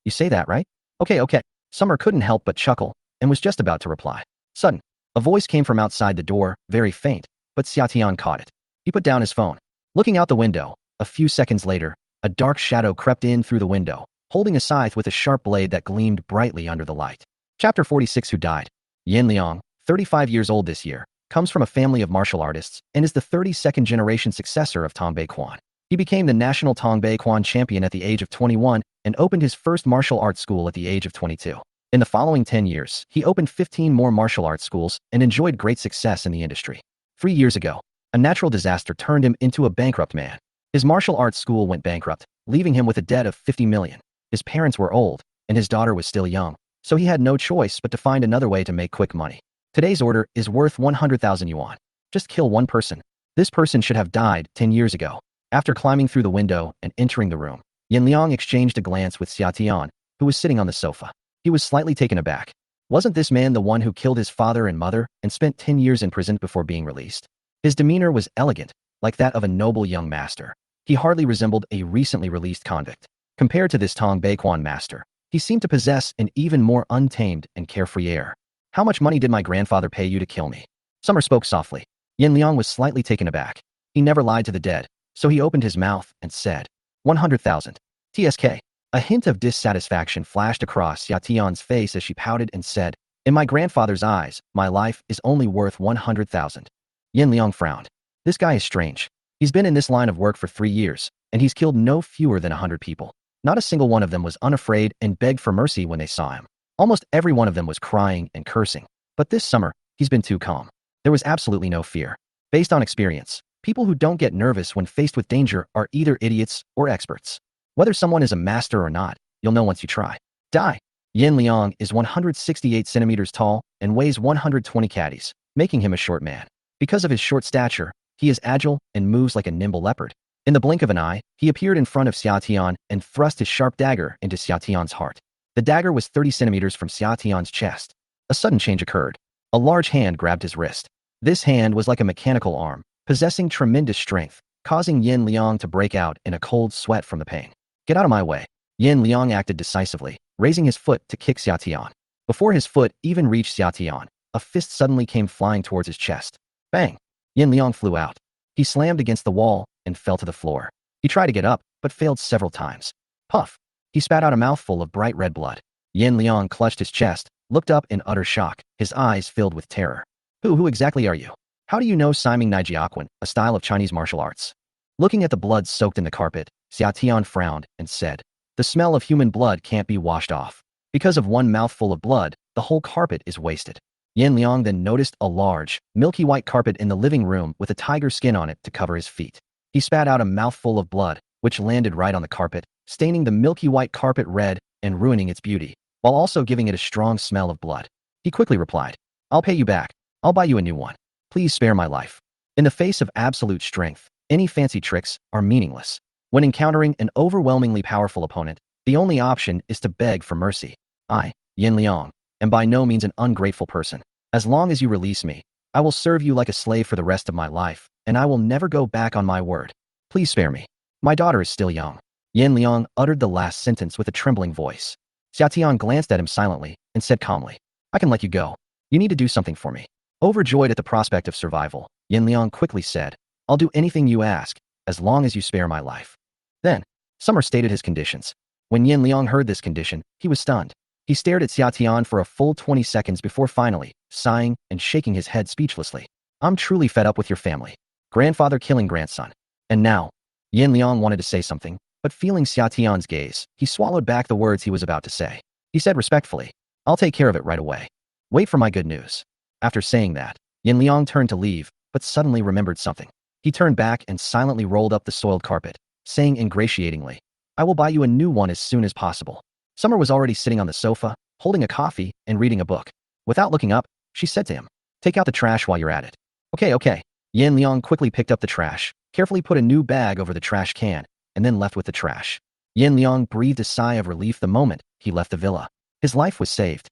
You say that, right? Okay. Summer couldn't help but chuckle and was just about to reply. Sudden, a voice came from outside the door, very faint, but Xia Tian caught it. He put down his phone. Looking out the window, a few seconds later, a dark shadow crept in through the window, holding a scythe with a sharp blade that gleamed brightly under the light. Chapter 46. Who died? Yin Liang, 35 years old this year, comes from a family of martial artists and is the 32nd generation successor of Tongbei Quan. He became the national Tongbei Quan champion at the age of 21 and opened his first martial arts school at the age of 22. In the following 10 years, he opened 15 more martial arts schools and enjoyed great success in the industry. 3 years ago, a natural disaster turned him into a bankrupt man. His martial arts school went bankrupt, leaving him with a debt of 50 million. His parents were old, and his daughter was still young, so he had no choice but to find another way to make quick money. Today's order is worth 100,000 yuan. Just kill one person. This person should have died 10 years ago. After climbing through the window and entering the room, Yin Liang exchanged a glance with Xia Tian, who was sitting on the sofa. He was slightly taken aback. Wasn't this man the one who killed his father and mother and spent 10 years in prison before being released? His demeanor was elegant, like that of a noble young master. He hardly resembled a recently released convict. Compared to this Tongbei Quan master, he seemed to possess an even more untamed and carefree air. How much money did my grandfather pay you to kill me? Summer spoke softly. Yin Liang was slightly taken aback. He never lied to the dead, so he opened his mouth and said, 100,000. TSK. A hint of dissatisfaction flashed across Xia Tian's face as she pouted and said, in my grandfather's eyes, my life is only worth 100,000. Yin Liang frowned. This guy is strange. He's been in this line of work for 3 years, and he's killed no fewer than 100 people. Not a single one of them was unafraid and begged for mercy when they saw him. Almost every one of them was crying and cursing. But this summer, he's been too calm. There was absolutely no fear. Based on experience, people who don't get nervous when faced with danger are either idiots or experts. Whether someone is a master or not, you'll know once you try. Die. Yin Liang is 168 centimeters tall and weighs 120 caddies, making him a short man. Because of his short stature, he is agile and moves like a nimble leopard. In the blink of an eye, he appeared in front of Xia Tian and thrust his sharp dagger into Xia Tian's heart. The dagger was 30 centimeters from Xia Tian's chest. A sudden change occurred. A large hand grabbed his wrist. This hand was like a mechanical arm, possessing tremendous strength, causing Yin Liang to break out in a cold sweat from the pain. Get out of my way. Yin Liang acted decisively, raising his foot to kick Xia Tian. Before his foot even reached Xia Tian, a fist suddenly came flying towards his chest. Bang! Yin Liang flew out. He slammed against the wall and fell to the floor. He tried to get up, but failed several times. Puff! He spat out a mouthful of bright red blood. Yin Liang clutched his chest, looked up in utter shock, his eyes filled with terror. Who exactly are you? How do you know Siming Naijiaquan, a style of Chinese martial arts? Looking at the blood soaked in the carpet, Xia Tian frowned and said, the smell of human blood can't be washed off. Because of one mouthful of blood, the whole carpet is wasted. Yin Liang then noticed a large, milky white carpet in the living room with a tiger skin on it to cover his feet. He spat out a mouthful of blood, which landed right on the carpet, staining the milky white carpet red and ruining its beauty, while also giving it a strong smell of blood. He quickly replied, I'll pay you back. I'll buy you a new one. Please spare my life. In the face of absolute strength, any fancy tricks are meaningless. When encountering an overwhelmingly powerful opponent, the only option is to beg for mercy. I, Yin Liang, am by no means an ungrateful person. As long as you release me, I will serve you like a slave for the rest of my life, and I will never go back on my word. Please spare me. My daughter is still young. Yin Liang uttered the last sentence with a trembling voice. Xia Tian glanced at him silently and said calmly, I can let you go. You need to do something for me. Overjoyed at the prospect of survival, Yin Liang quickly said, I'll do anything you ask, as long as you spare my life. Then, Summer stated his conditions. When Yin Liang heard this condition, he was stunned. He stared at Xia Tian for a full 20 seconds before finally, sighing and shaking his head speechlessly. I'm truly fed up with your family. Grandfather killing grandson. And now, Yin Liang wanted to say something, but feeling Xia Tian's gaze, he swallowed back the words he was about to say. He said respectfully, I'll take care of it right away. Wait for my good news. After saying that, Yin Liang turned to leave, but suddenly remembered something. He turned back and silently rolled up the soiled carpet, saying ingratiatingly, I will buy you a new one as soon as possible. Summer was already sitting on the sofa, holding a coffee and reading a book. Without looking up, she said to him, take out the trash while you're at it. Okay. Yin Liang quickly picked up the trash, carefully put a new bag over the trash can, and then left with the trash. Yin Liang breathed a sigh of relief the moment he left the villa. His life was saved.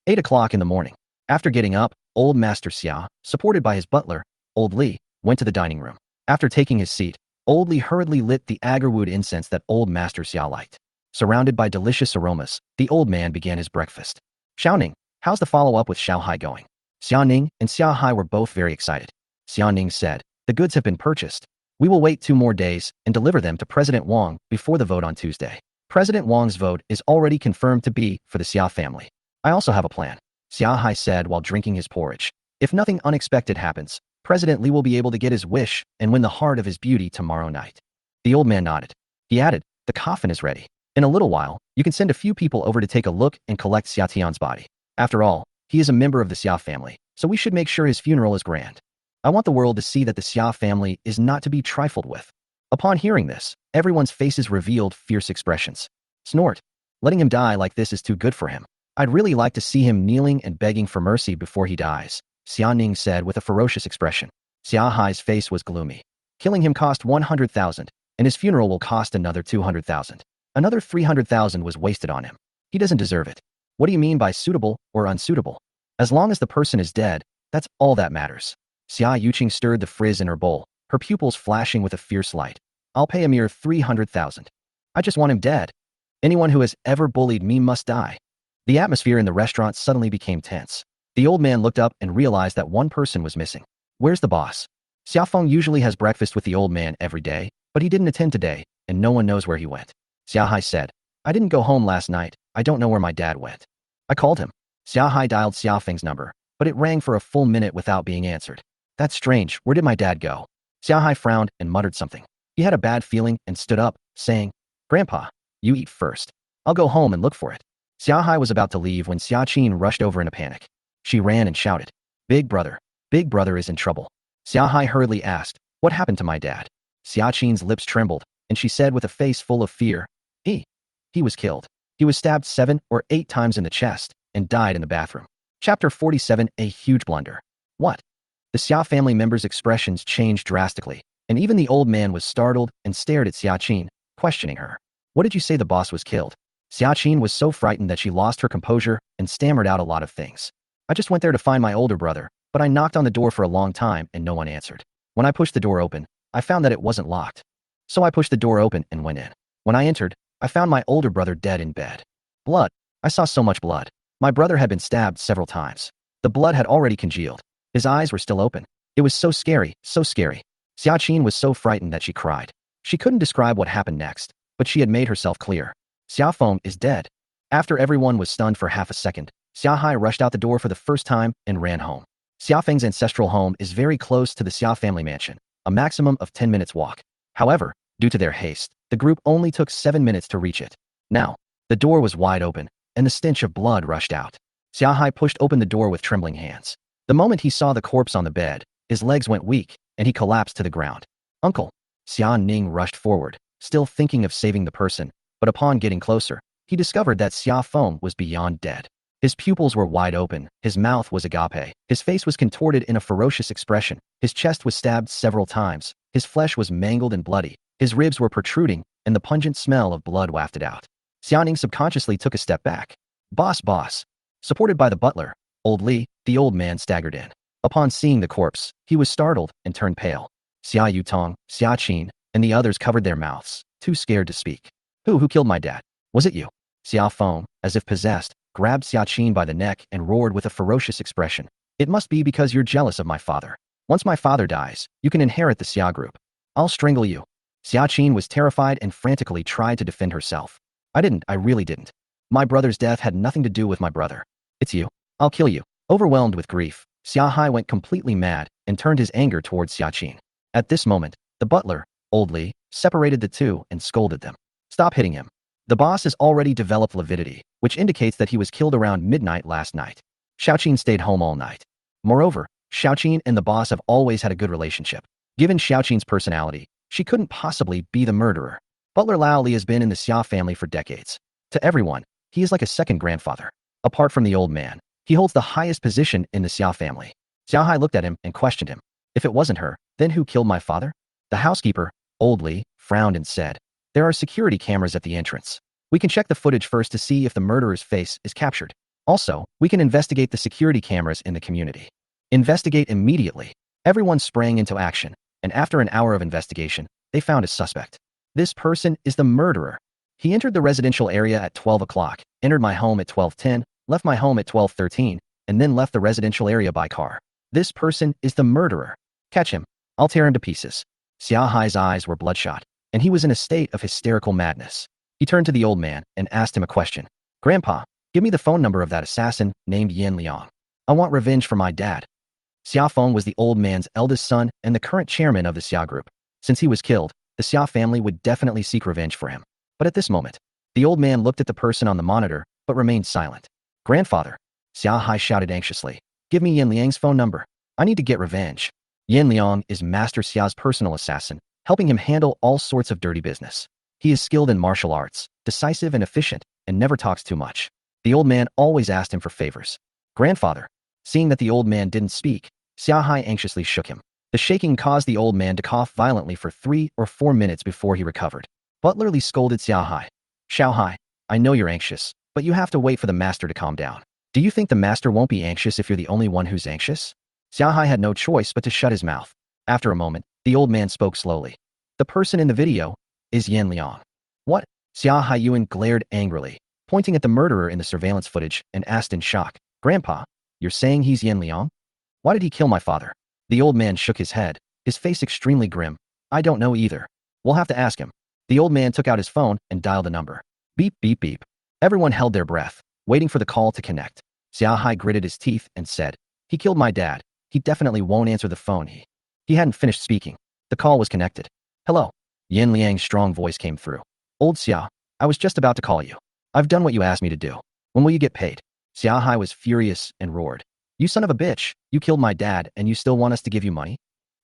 8 o'clock in the morning. After getting up, old Master Xia, supported by his butler, Old Li, went to the dining room. After taking his seat, Old Li hurriedly lit the agarwood incense that old Master Xia liked. Surrounded by delicious aromas, the old man began his breakfast. Xiao Ning, how's the follow-up with Xiao Hai going? Xia Ning and Xiao Hai were both very excited. Xia Ning said, the goods have been purchased. We will wait 2 more days and deliver them to President Wang before the vote on Tuesday. President Wang's vote is already confirmed to be for the Xia family. I also have a plan, Xia Hai said while drinking his porridge. If nothing unexpected happens, President Li will be able to get his wish and win the heart of his beauty tomorrow night. The old man nodded. He added, the coffin is ready. In a little while, you can send a few people over to take a look and collect Xia Tian's body. After all, he is a member of the Xia family, so we should make sure his funeral is grand. I want the world to see that the Xia family is not to be trifled with. Upon hearing this, everyone's faces revealed fierce expressions. Snort. Letting him die like this is too good for him. I'd really like to see him kneeling and begging for mercy before he dies, Xia Ning said with a ferocious expression. Xia Hai's face was gloomy. Killing him cost 100,000, and his funeral will cost another 200,000. Another 300,000 was wasted on him. He doesn't deserve it. What do you mean by suitable or unsuitable? As long as the person is dead, that's all that matters. Xia Yuqing stirred the frizz in her bowl, her pupils flashing with a fierce light. I'll pay a mere 300,000. I just want him dead. Anyone who has ever bullied me must die. The atmosphere in the restaurant suddenly became tense. The old man looked up and realized that one person was missing. Where's the boss? Xiaofeng usually has breakfast with the old man every day, but he didn't attend today, and no one knows where he went. Xia Hai said, I didn't go home last night. I don't know where my dad went. I called him. Xia Hai dialed Xiaofeng's number, but it rang for a full minute without being answered. That's strange. Where did my dad go? Xia Hai frowned and muttered something. He had a bad feeling and stood up, saying, Grandpa, you eat first. I'll go home and look for it. Xia Hai was about to leave when Xia Qin rushed over in a panic. She ran and shouted, Big brother is in trouble. Xia Hai hurriedly asked, what happened to my dad? Xia Qin's lips trembled, and she said with a face full of fear, He was killed. He was stabbed 7 or 8 times in the chest and died in the bathroom. Chapter 47, a huge blunder. What? The Xia family members' expressions changed drastically, and even the old man was startled and stared at Xia Qin, questioning her. What did you say the boss was killed? Xia Qin was so frightened that she lost her composure and stammered out a lot of things. I just went there to find my older brother, but I knocked on the door for a long time and no one answered. When I pushed the door open, I found that it wasn't locked. So I pushed the door open and went in. When I entered, I found my older brother dead in bed. Blood. I saw so much blood. My brother had been stabbed several times. The blood had already congealed. His eyes were still open. It was so scary, so scary. Xia Qin was so frightened that she cried. She couldn't describe what happened next, but she had made herself clear. Xiaofeng is dead. After everyone was stunned for half a second, Xia Hai rushed out the door for the first time and ran home. Xiaofeng's ancestral home is very close to the Xia family mansion, a maximum of 10 minutes walk. However, due to their haste, the group only took 7 minutes to reach it. Now, the door was wide open, and the stench of blood rushed out. Xia Hai pushed open the door with trembling hands. The moment he saw the corpse on the bed, his legs went weak, and he collapsed to the ground. Uncle! Xia Ning rushed forward, still thinking of saving the person, but upon getting closer, he discovered that Xiaofeng was beyond dead. His pupils were wide open, his mouth was agape, his face was contorted in a ferocious expression, his chest was stabbed several times, his flesh was mangled and bloody, his ribs were protruding, and the pungent smell of blood wafted out. Xiaoning subconsciously took a step back. Boss. Supported by the butler, Old Li, the old man staggered in. Upon seeing the corpse, he was startled and turned pale. Xia Yutong, Xia Qin, and the others covered their mouths, too scared to speak. Who killed my dad? Was it you? Xiaofeng, as if possessed, grabbed Xia Tian by the neck and roared with a ferocious expression. It must be because you're jealous of my father. Once my father dies, you can inherit the Xia group. I'll strangle you. Xia Tian was terrified and frantically tried to defend herself. I really didn't. My brother's death had nothing to do with my brother. It's you. I'll kill you. Overwhelmed with grief, Xia Hai went completely mad and turned his anger towards Xia Tian. At this moment, the butler, Old Li, separated the two and scolded them. Stop hitting him. The boss has already developed lividity, which indicates that he was killed around midnight last night. Xiaoqin stayed home all night. Moreover, Xiaoqin and the boss have always had a good relationship. Given Xiaoqin's personality, she couldn't possibly be the murderer. Butler Lao Li has been in the Xia family for decades. To everyone, he is like a second grandfather. Apart from the old man, he holds the highest position in the Xia family. Xia Hai looked at him and questioned him. If it wasn't her, then who killed my father? The housekeeper, Old Li, frowned and said, there are security cameras at the entrance. We can check the footage first to see if the murderer's face is captured. Also, we can investigate the security cameras in the community. Investigate immediately. Everyone sprang into action, and after an hour of investigation, they found a suspect. This person is the murderer. He entered the residential area at 12 o'clock, entered my home at 12:10, left my home at 12:13, and then left the residential area by car. This person is the murderer. Catch him. I'll tear him to pieces. Xia Hai's eyes were bloodshot, and he was in a state of hysterical madness. He turned to the old man and asked him a question. Grandpa, give me the phone number of that assassin named Yan Liang. I want revenge for my dad. Xia Feng was the old man's eldest son and the current chairman of the Xia group. Since he was killed, the Xia family would definitely seek revenge for him. But at this moment, the old man looked at the person on the monitor, but remained silent. Grandfather, Xia Hai shouted anxiously, give me Yan Liang's phone number. I need to get revenge. Yan Liang is Master Xia's personal assassin, helping him handle all sorts of dirty business. He is skilled in martial arts, decisive and efficient, and never talks too much. The old man always asked him for favors. Grandfather, seeing that the old man didn't speak, Xia Hai anxiously shook him. The shaking caused the old man to cough violently for 3 or 4 minutes before he recovered. Butler Li scolded Xia Hai. Xiao Hai, I know you're anxious, but you have to wait for the master to calm down. Do you think the master won't be anxious if you're the only one who's anxious? Xia Hai had no choice but to shut his mouth. After a moment, the old man spoke slowly. The person in the video is Yan Liang. What? Xia Hai Yuan glared angrily, pointing at the murderer in the surveillance footage, and asked in shock, Grandpa, you're saying he's Yan Liang? Why did he kill my father? The old man shook his head, his face extremely grim. I don't know either. We'll have to ask him. The old man took out his phone and dialed the number. Beep, beep, beep. Everyone held their breath, waiting for the call to connect. Xia Hai gritted his teeth and said, he killed my dad. He definitely won't answer the phone. He hadn't finished speaking. The call was connected. Hello. Yan Liang's strong voice came through. Old Xia, I was just about to call you. I've done what you asked me to do. When will you get paid? Xia Hai was furious and roared. You son of a bitch, you killed my dad and you still want us to give you money?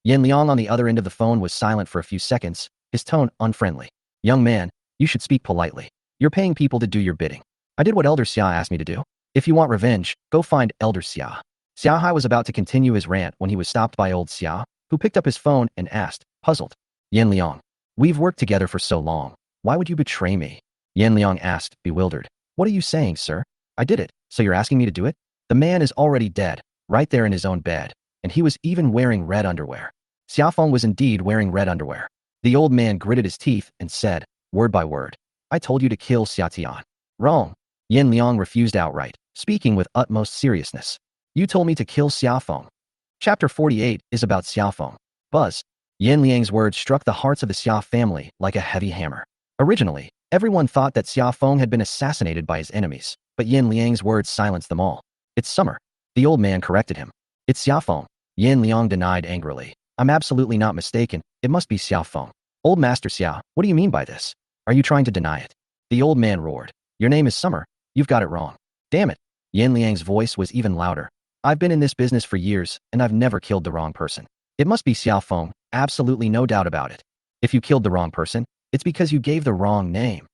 Yan Liang on the other end of the phone was silent for a few seconds, his tone unfriendly. Young man, you should speak politely. You're paying people to do your bidding. I did what Elder Xia asked me to do. If you want revenge, go find Elder Xia. Xia Hai was about to continue his rant when he was stopped by Old Xia, who picked up his phone and asked, puzzled. Yan Liang, we've worked together for so long. Why would you betray me? Yan Liang asked, bewildered. What are you saying, sir? I did it, so you're asking me to do it? The man is already dead, right there in his own bed, and he was even wearing red underwear. Xiaofeng was indeed wearing red underwear. The old man gritted his teeth and said, word by word, I told you to kill Xia Tian. Wrong. Yan Liang refused outright, speaking with utmost seriousness. You told me to kill Xiaofeng. Chapter 48 is about Xiaofeng. Buzz. Yan Liang's words struck the hearts of the Xia family like a heavy hammer. Originally, everyone thought that Xiaofeng had been assassinated by his enemies, but Yan Liang's words silenced them all. It's summer. The old man corrected him. It's Xiaofeng. Yan Liang denied angrily. I'm absolutely not mistaken. It must be Xiaofeng. Old Master Xia, what do you mean by this? Are you trying to deny it? The old man roared. Your name is Summer. You've got it wrong. Damn it. Yan Liang's voice was even louder. I've been in this business for years, and I've never killed the wrong person. It must be Xiaofeng, absolutely no doubt about it. If you killed the wrong person, it's because you gave the wrong name.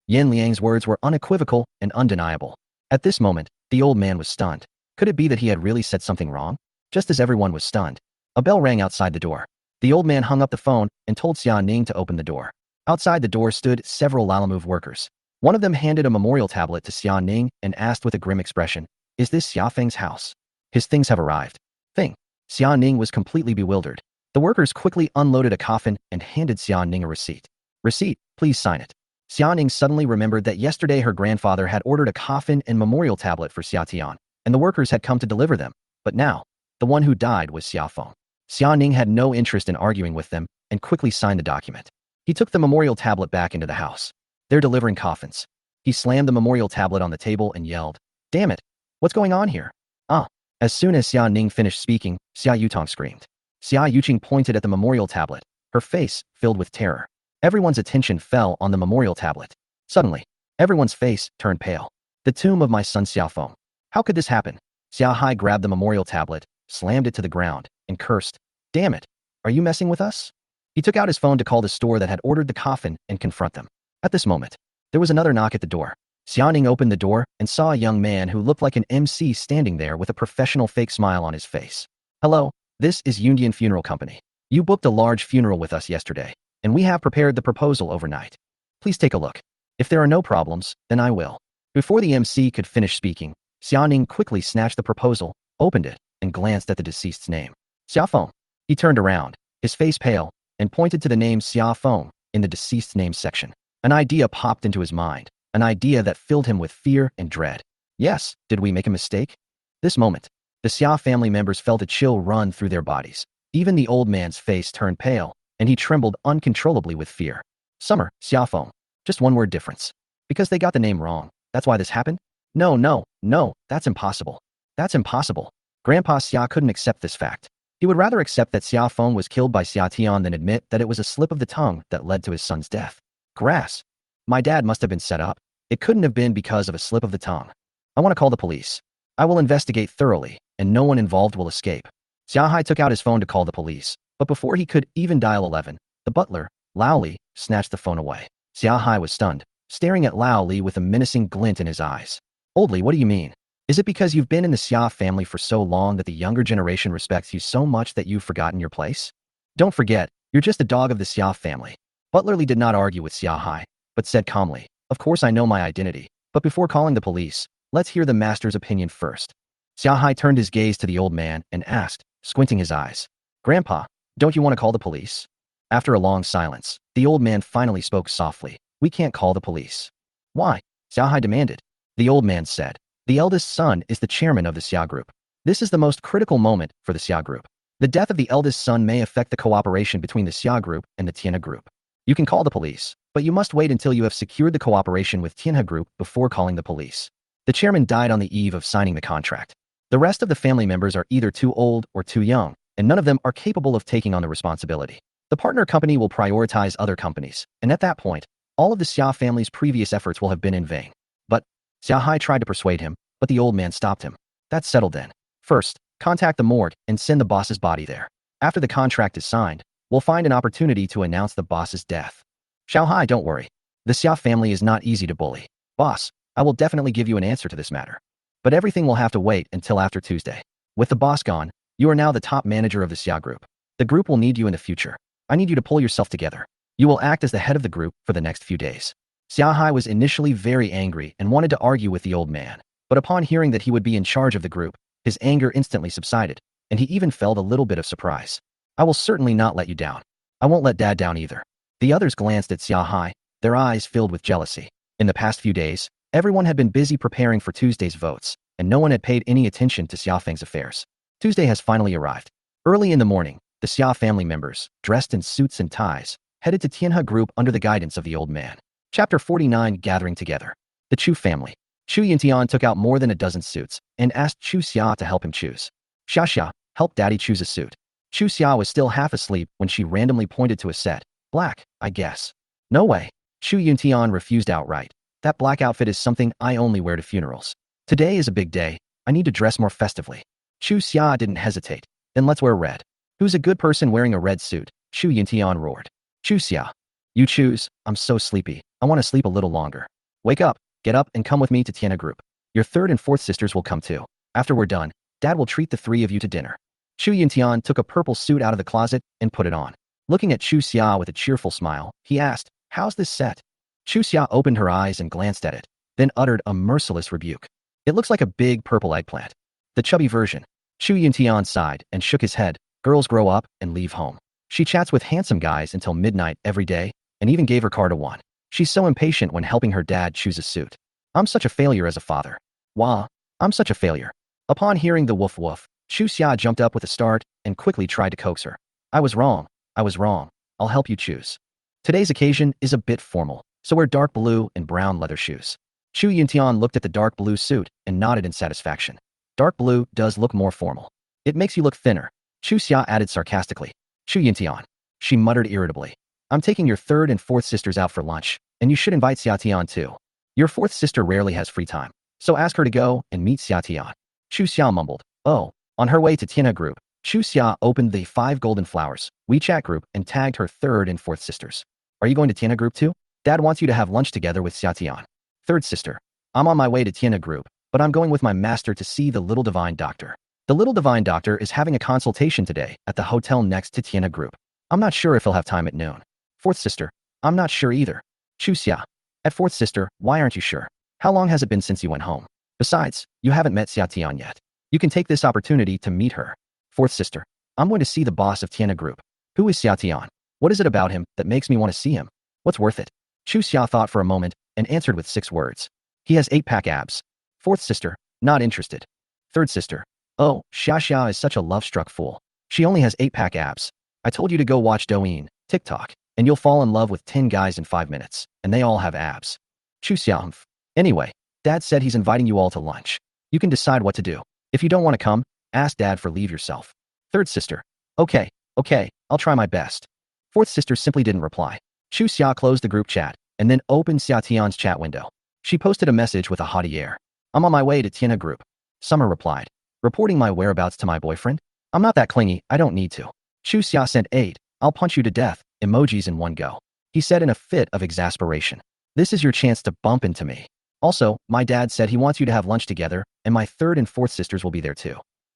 Yan Liang's words were unequivocal and undeniable. At this moment, the old man was stunned. Could it be that he had really said something wrong? Just as everyone was stunned, a bell rang outside the door. The old man hung up the phone and told Xia Ning to open the door. Outside the door stood several Lalamove workers. One of them handed a memorial tablet to Xia Ning and asked with a grim expression, is this Xia Feng's house? His things have arrived. Thing. Xia Ning was completely bewildered. The workers quickly unloaded a coffin and handed Xia Ning a receipt. Receipt, please sign it. Xia Ning suddenly remembered that yesterday her grandfather had ordered a coffin and memorial tablet for Xia Tian, and the workers had come to deliver them. But now, the one who died was Xia Feng. Xia Ning had no interest in arguing with them and quickly signed the document. He took the memorial tablet back into the house. They're delivering coffins. He slammed the memorial tablet on the table and yelled, "Damn it! What's going on here?" Ah! As soon as Xia Ning finished speaking, Xia Yutong screamed. Xia Yuqing pointed at the memorial tablet, her face filled with terror. Everyone's attention fell on the memorial tablet. Suddenly, everyone's face turned pale. The tomb of my son Xia Feng. How could this happen? Xia Hai grabbed the memorial tablet, slammed it to the ground, and cursed, "Damn it! Are you messing with us?" He took out his phone to call the store that had ordered the coffin and confront them. At this moment, there was another knock at the door. Xia Ning opened the door and saw a young man who looked like an MC standing there with a professional fake smile on his face. "Hello, this is Yundian Funeral Company. You booked a large funeral with us yesterday, and we have prepared the proposal overnight. Please take a look. If there are no problems, then I will." Before the MC could finish speaking, Xia Ning quickly snatched the proposal, opened it, and glanced at the deceased's name. Xia Feng. He turned around, his face pale, and pointed to the name Xia Feng in the deceased's name section. An idea popped into his mind, an idea that filled him with fear and dread. Yes, did we make a mistake? This moment, the Xia family members felt a chill run through their bodies. Even the old man's face turned pale, and he trembled uncontrollably with fear. Summer, Xia Feng. Just one word difference. Because they got the name wrong. That's why this happened? No, that's impossible. That's impossible. Grandpa Xia couldn't accept this fact. He would rather accept that Xia Feng was killed by Xia Tian than admit that it was a slip of the tongue that led to his son's death. Grass. My dad must have been set up. It couldn't have been because of a slip of the tongue. I want to call the police. I will investigate thoroughly, and no one involved will escape. Xia Hai took out his phone to call the police, but before he could even dial 11, the butler, Lao Li, snatched the phone away. Xia Hai was stunned, staring at Lao Li with a menacing glint in his eyes. "Old Li, what do you mean? Is it because you've been in the Xia family for so long that the younger generation respects you so much that you've forgotten your place? Don't forget, you're just a dog of the Xia family." Butler Li did not argue with Xia Hai, but said calmly, "Of course I know my identity, but before calling the police, let's hear the master's opinion first." Xia Hai turned his gaze to the old man and asked, squinting his eyes, "Grandpa, don't you want to call the police?" After a long silence, the old man finally spoke softly, "We can't call the police." "Why?" Xia Hai demanded. The old man said, "The eldest son is the chairman of the Xia group. This is the most critical moment for the Xia group. The death of the eldest son may affect the cooperation between the Xia group and the Tianhe group. You can call the police, but you must wait until you have secured the cooperation with Tianhe group before calling the police." The chairman died on the eve of signing the contract. The rest of the family members are either too old or too young, and none of them are capable of taking on the responsibility. The partner company will prioritize other companies, and at that point, all of the Xia family's previous efforts will have been in vain. But Xia Hai tried to persuade him, but the old man stopped him. "That's settled then. First, contact the morgue and send the boss's body there. After the contract is signed, we'll find an opportunity to announce the boss's death." "Xiao Hai, don't worry. The Xia family is not easy to bully. Boss, I will definitely give you an answer to this matter. But everything will have to wait until after Tuesday. With the boss gone, you are now the top manager of the Xia group. The group will need you in the future. I need you to pull yourself together. You will act as the head of the group for the next few days." Xia Hai was initially very angry and wanted to argue with the old man, but upon hearing that he would be in charge of the group, his anger instantly subsided, and he even felt a little bit of surprise. "I will certainly not let you down. I won't let Dad down either." The others glanced at Xia Hai, their eyes filled with jealousy. In the past few days, everyone had been busy preparing for Tuesday's votes, and no one had paid any attention to Xia Feng's affairs. Tuesday has finally arrived. Early in the morning, the Xia family members, dressed in suits and ties, headed to Tianhe group under the guidance of the old man. Chapter 49, Gathering Together. The Chu family. Chu Yintian took out more than a dozen suits and asked Chu Xia to help him choose. "Xia, help Daddy choose a suit." Chu Xia was still half asleep when she randomly pointed to a set. "Black, I guess." "No way." Chu Yintian refused outright. "That black outfit is something I only wear to funerals. Today is a big day. I need to dress more festively." Chu Xia didn't hesitate. "Then let's wear red." "Who's a good person wearing a red suit?" Chu Yintian roared. "Chu Xia. You choose." "I'm so sleepy. I want to sleep a little longer." "Wake up, get up and come with me to Tianhe group. Your third and fourth sisters will come too. After we're done, Dad will treat the three of you to dinner." Chu Yintian took a purple suit out of the closet and put it on. Looking at Chu Xia with a cheerful smile, he asked, "How's this set?" Chu Xia opened her eyes and glanced at it, then uttered a merciless rebuke. "It looks like a big purple eggplant." The chubby version. Chu Yintian sighed and shook his head. "Girls grow up and leave home. She chats with handsome guys until midnight every day, and even gave her car to one. She's so impatient when helping her dad choose a suit. I'm such a failure as a father. Wah, I'm such a failure. Upon hearing the woof woof, Chu Xia jumped up with a start and quickly tried to coax her. I was wrong. I was wrong. I'll help you choose. Today's occasion is a bit formal, so wear dark blue and brown leather shoes. Chu Yuntian looked at the dark blue suit and nodded in satisfaction. Dark blue does look more formal. It makes you look thinner. Chu Xia added sarcastically. Chu Yuntian. She muttered irritably. I'm taking your third and fourth sisters out for lunch, and you should invite Xia Tian too. Your fourth sister rarely has free time, so ask her to go and meet Xia Tian. Chu Xia mumbled. Oh. On her way to Tianhe group, Chu Xia opened the 5 Golden Flowers WeChat group and tagged her third and fourth sisters. Are you going to Tianhe group too? Dad wants you to have lunch together with Xia Tian. Third sister. I'm on my way to Tianhe group, but I'm going with my master to see the little divine doctor. The little divine doctor is having a consultation today at the hotel next to Tianhe group. I'm not sure if he'll have time at noon. Fourth sister. I'm not sure either. Chu Xia. At fourth sister, why aren't you sure? How long has it been since you went home? Besides, you haven't met Xia Tian yet. You can take this opportunity to meet her. Fourth sister. I'm going to see the boss of Tianhe group. Who is Xia Tian? What is it about him that makes me want to see him? What's worth it? Chu Xia thought for a moment and answered with 6 words. He has 8-pack abs. Fourth sister. Not interested. Third sister. Oh, Xia is such a love-struck fool. She only has 8-pack abs. I told you to go watch Douyin, TikTok, and you'll fall in love with 10 guys in 5 minutes, and they all have abs. Chu Xia. Anyway, Dad said he's inviting you all to lunch. You can decide what to do. If you don't want to come, ask Dad for leave yourself. Third sister. Okay, I'll try my best. Fourth sister simply didn't reply. Chu Xia closed the group chat and then opened Xia Tian's chat window. She posted a message with a haughty air. I'm on my way to Tianhe group. Summer replied. Reporting my whereabouts to my boyfriend? I'm not that clingy, I don't need to. Chu Xia sent 8, I'll punch you to death, emojis in one go. He said in a fit of exasperation. This is your chance to bump into me. Also, my dad said he wants you to have lunch together, and my third and fourth sisters will be there too.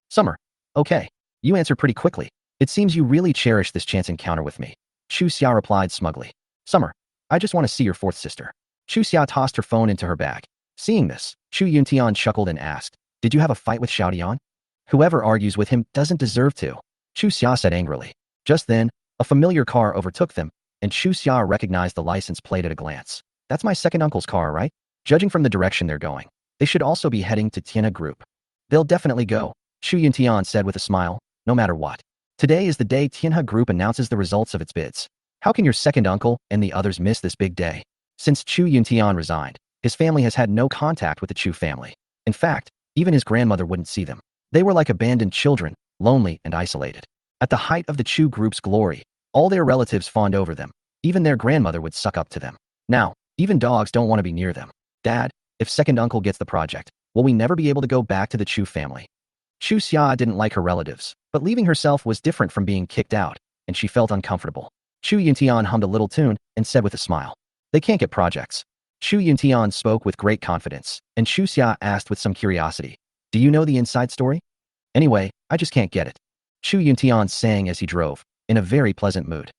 Summer. Okay. You answered pretty quickly. It seems you really cherish this chance encounter with me. Chu Xia replied smugly. Summer. I just want to see your fourth sister. Chu Xia tossed her phone into her bag. Seeing this, Chu Yuntian chuckled and asked, Did you have a fight with Xiaotian? Whoever argues with him doesn't deserve to. Chu Xia said angrily. Just then, a familiar car overtook them, and Chu Xia recognized the license plate at a glance. That's my second uncle's car, right? Judging from the direction they're going, they should also be heading to Tianhe group. They'll definitely go, Chu Yuntian said with a smile, no matter what. Today is the day Tianhe group announces the results of its bids. How can your second uncle and the others miss this big day? Since Chu Yuntian resigned, his family has had no contact with the Chu family. In fact, even his grandmother wouldn't see them. They were like abandoned children, lonely and isolated. At the height of the Chu group's glory, all their relatives fawned over them. Even their grandmother would suck up to them. Now, even dogs don't want to be near them. Dad, if second uncle gets the project, will we never be able to go back to the Chu family? Chu Xia didn't like her relatives, but leaving herself was different from being kicked out, and she felt uncomfortable. Chu Yuntian hummed a little tune and said with a smile, They can't get projects. Chu Yuntian spoke with great confidence, and Chu Xia asked with some curiosity, Do you know the inside story? Anyway, I just can't get it. Chu Yuntian sang as he drove, in a very pleasant mood.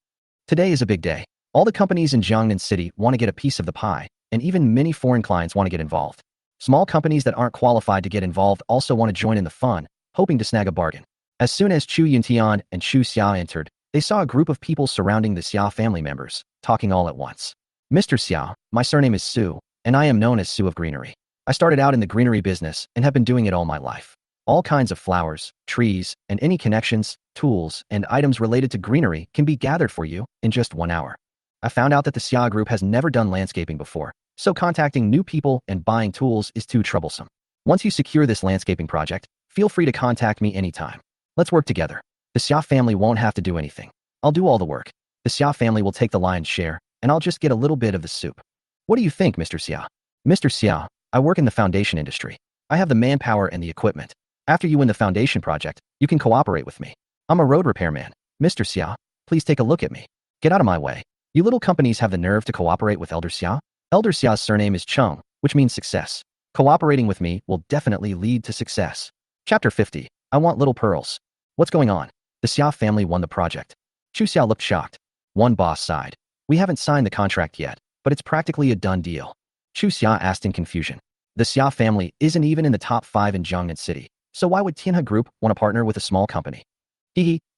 Today is a big day. All the companies in Jiangnan City want to get a piece of the pie, and even many foreign clients want to get involved. Small companies that aren't qualified to get involved also want to join in the fun, hoping to snag a bargain. As soon as Chu Yuntian and Chu Xia entered, they saw a group of people surrounding the Xia family members, talking all at once. Mr. Xia, my surname is Su, and I am known as Su of Greenery. I started out in the greenery business and have been doing it all my life. All kinds of flowers, trees, and any connections, tools, and items related to greenery can be gathered for you in just 1 hour. I found out that the Xia group has never done landscaping before, so contacting new people and buying tools is too troublesome. Once you secure this landscaping project, feel free to contact me anytime. Let's work together. The Xia family won't have to do anything. I'll do all the work. The Xia family will take the lion's share, and I'll just get a little bit of the soup. What do you think, Mr. Xia? Mr. Xia, I work in the foundation industry. I have the manpower and the equipment. After you win the foundation project, you can cooperate with me. I'm a road repairman. Mr. Xia, please take a look at me. Get out of my way. You little companies have the nerve to cooperate with Elder Xia? Elder Xia's surname is Cheng, which means success. Cooperating with me will definitely lead to success. Chapter 50. I want little pearls. What's going on? The Xia family won the project. Chu Xia looked shocked. One boss sighed. We haven't signed the contract yet, but it's practically a done deal. Chu Xia asked in confusion. The Xia family isn't even in the top 5 in Jiangnan City, so why would Tianhe Group want to partner with a small company?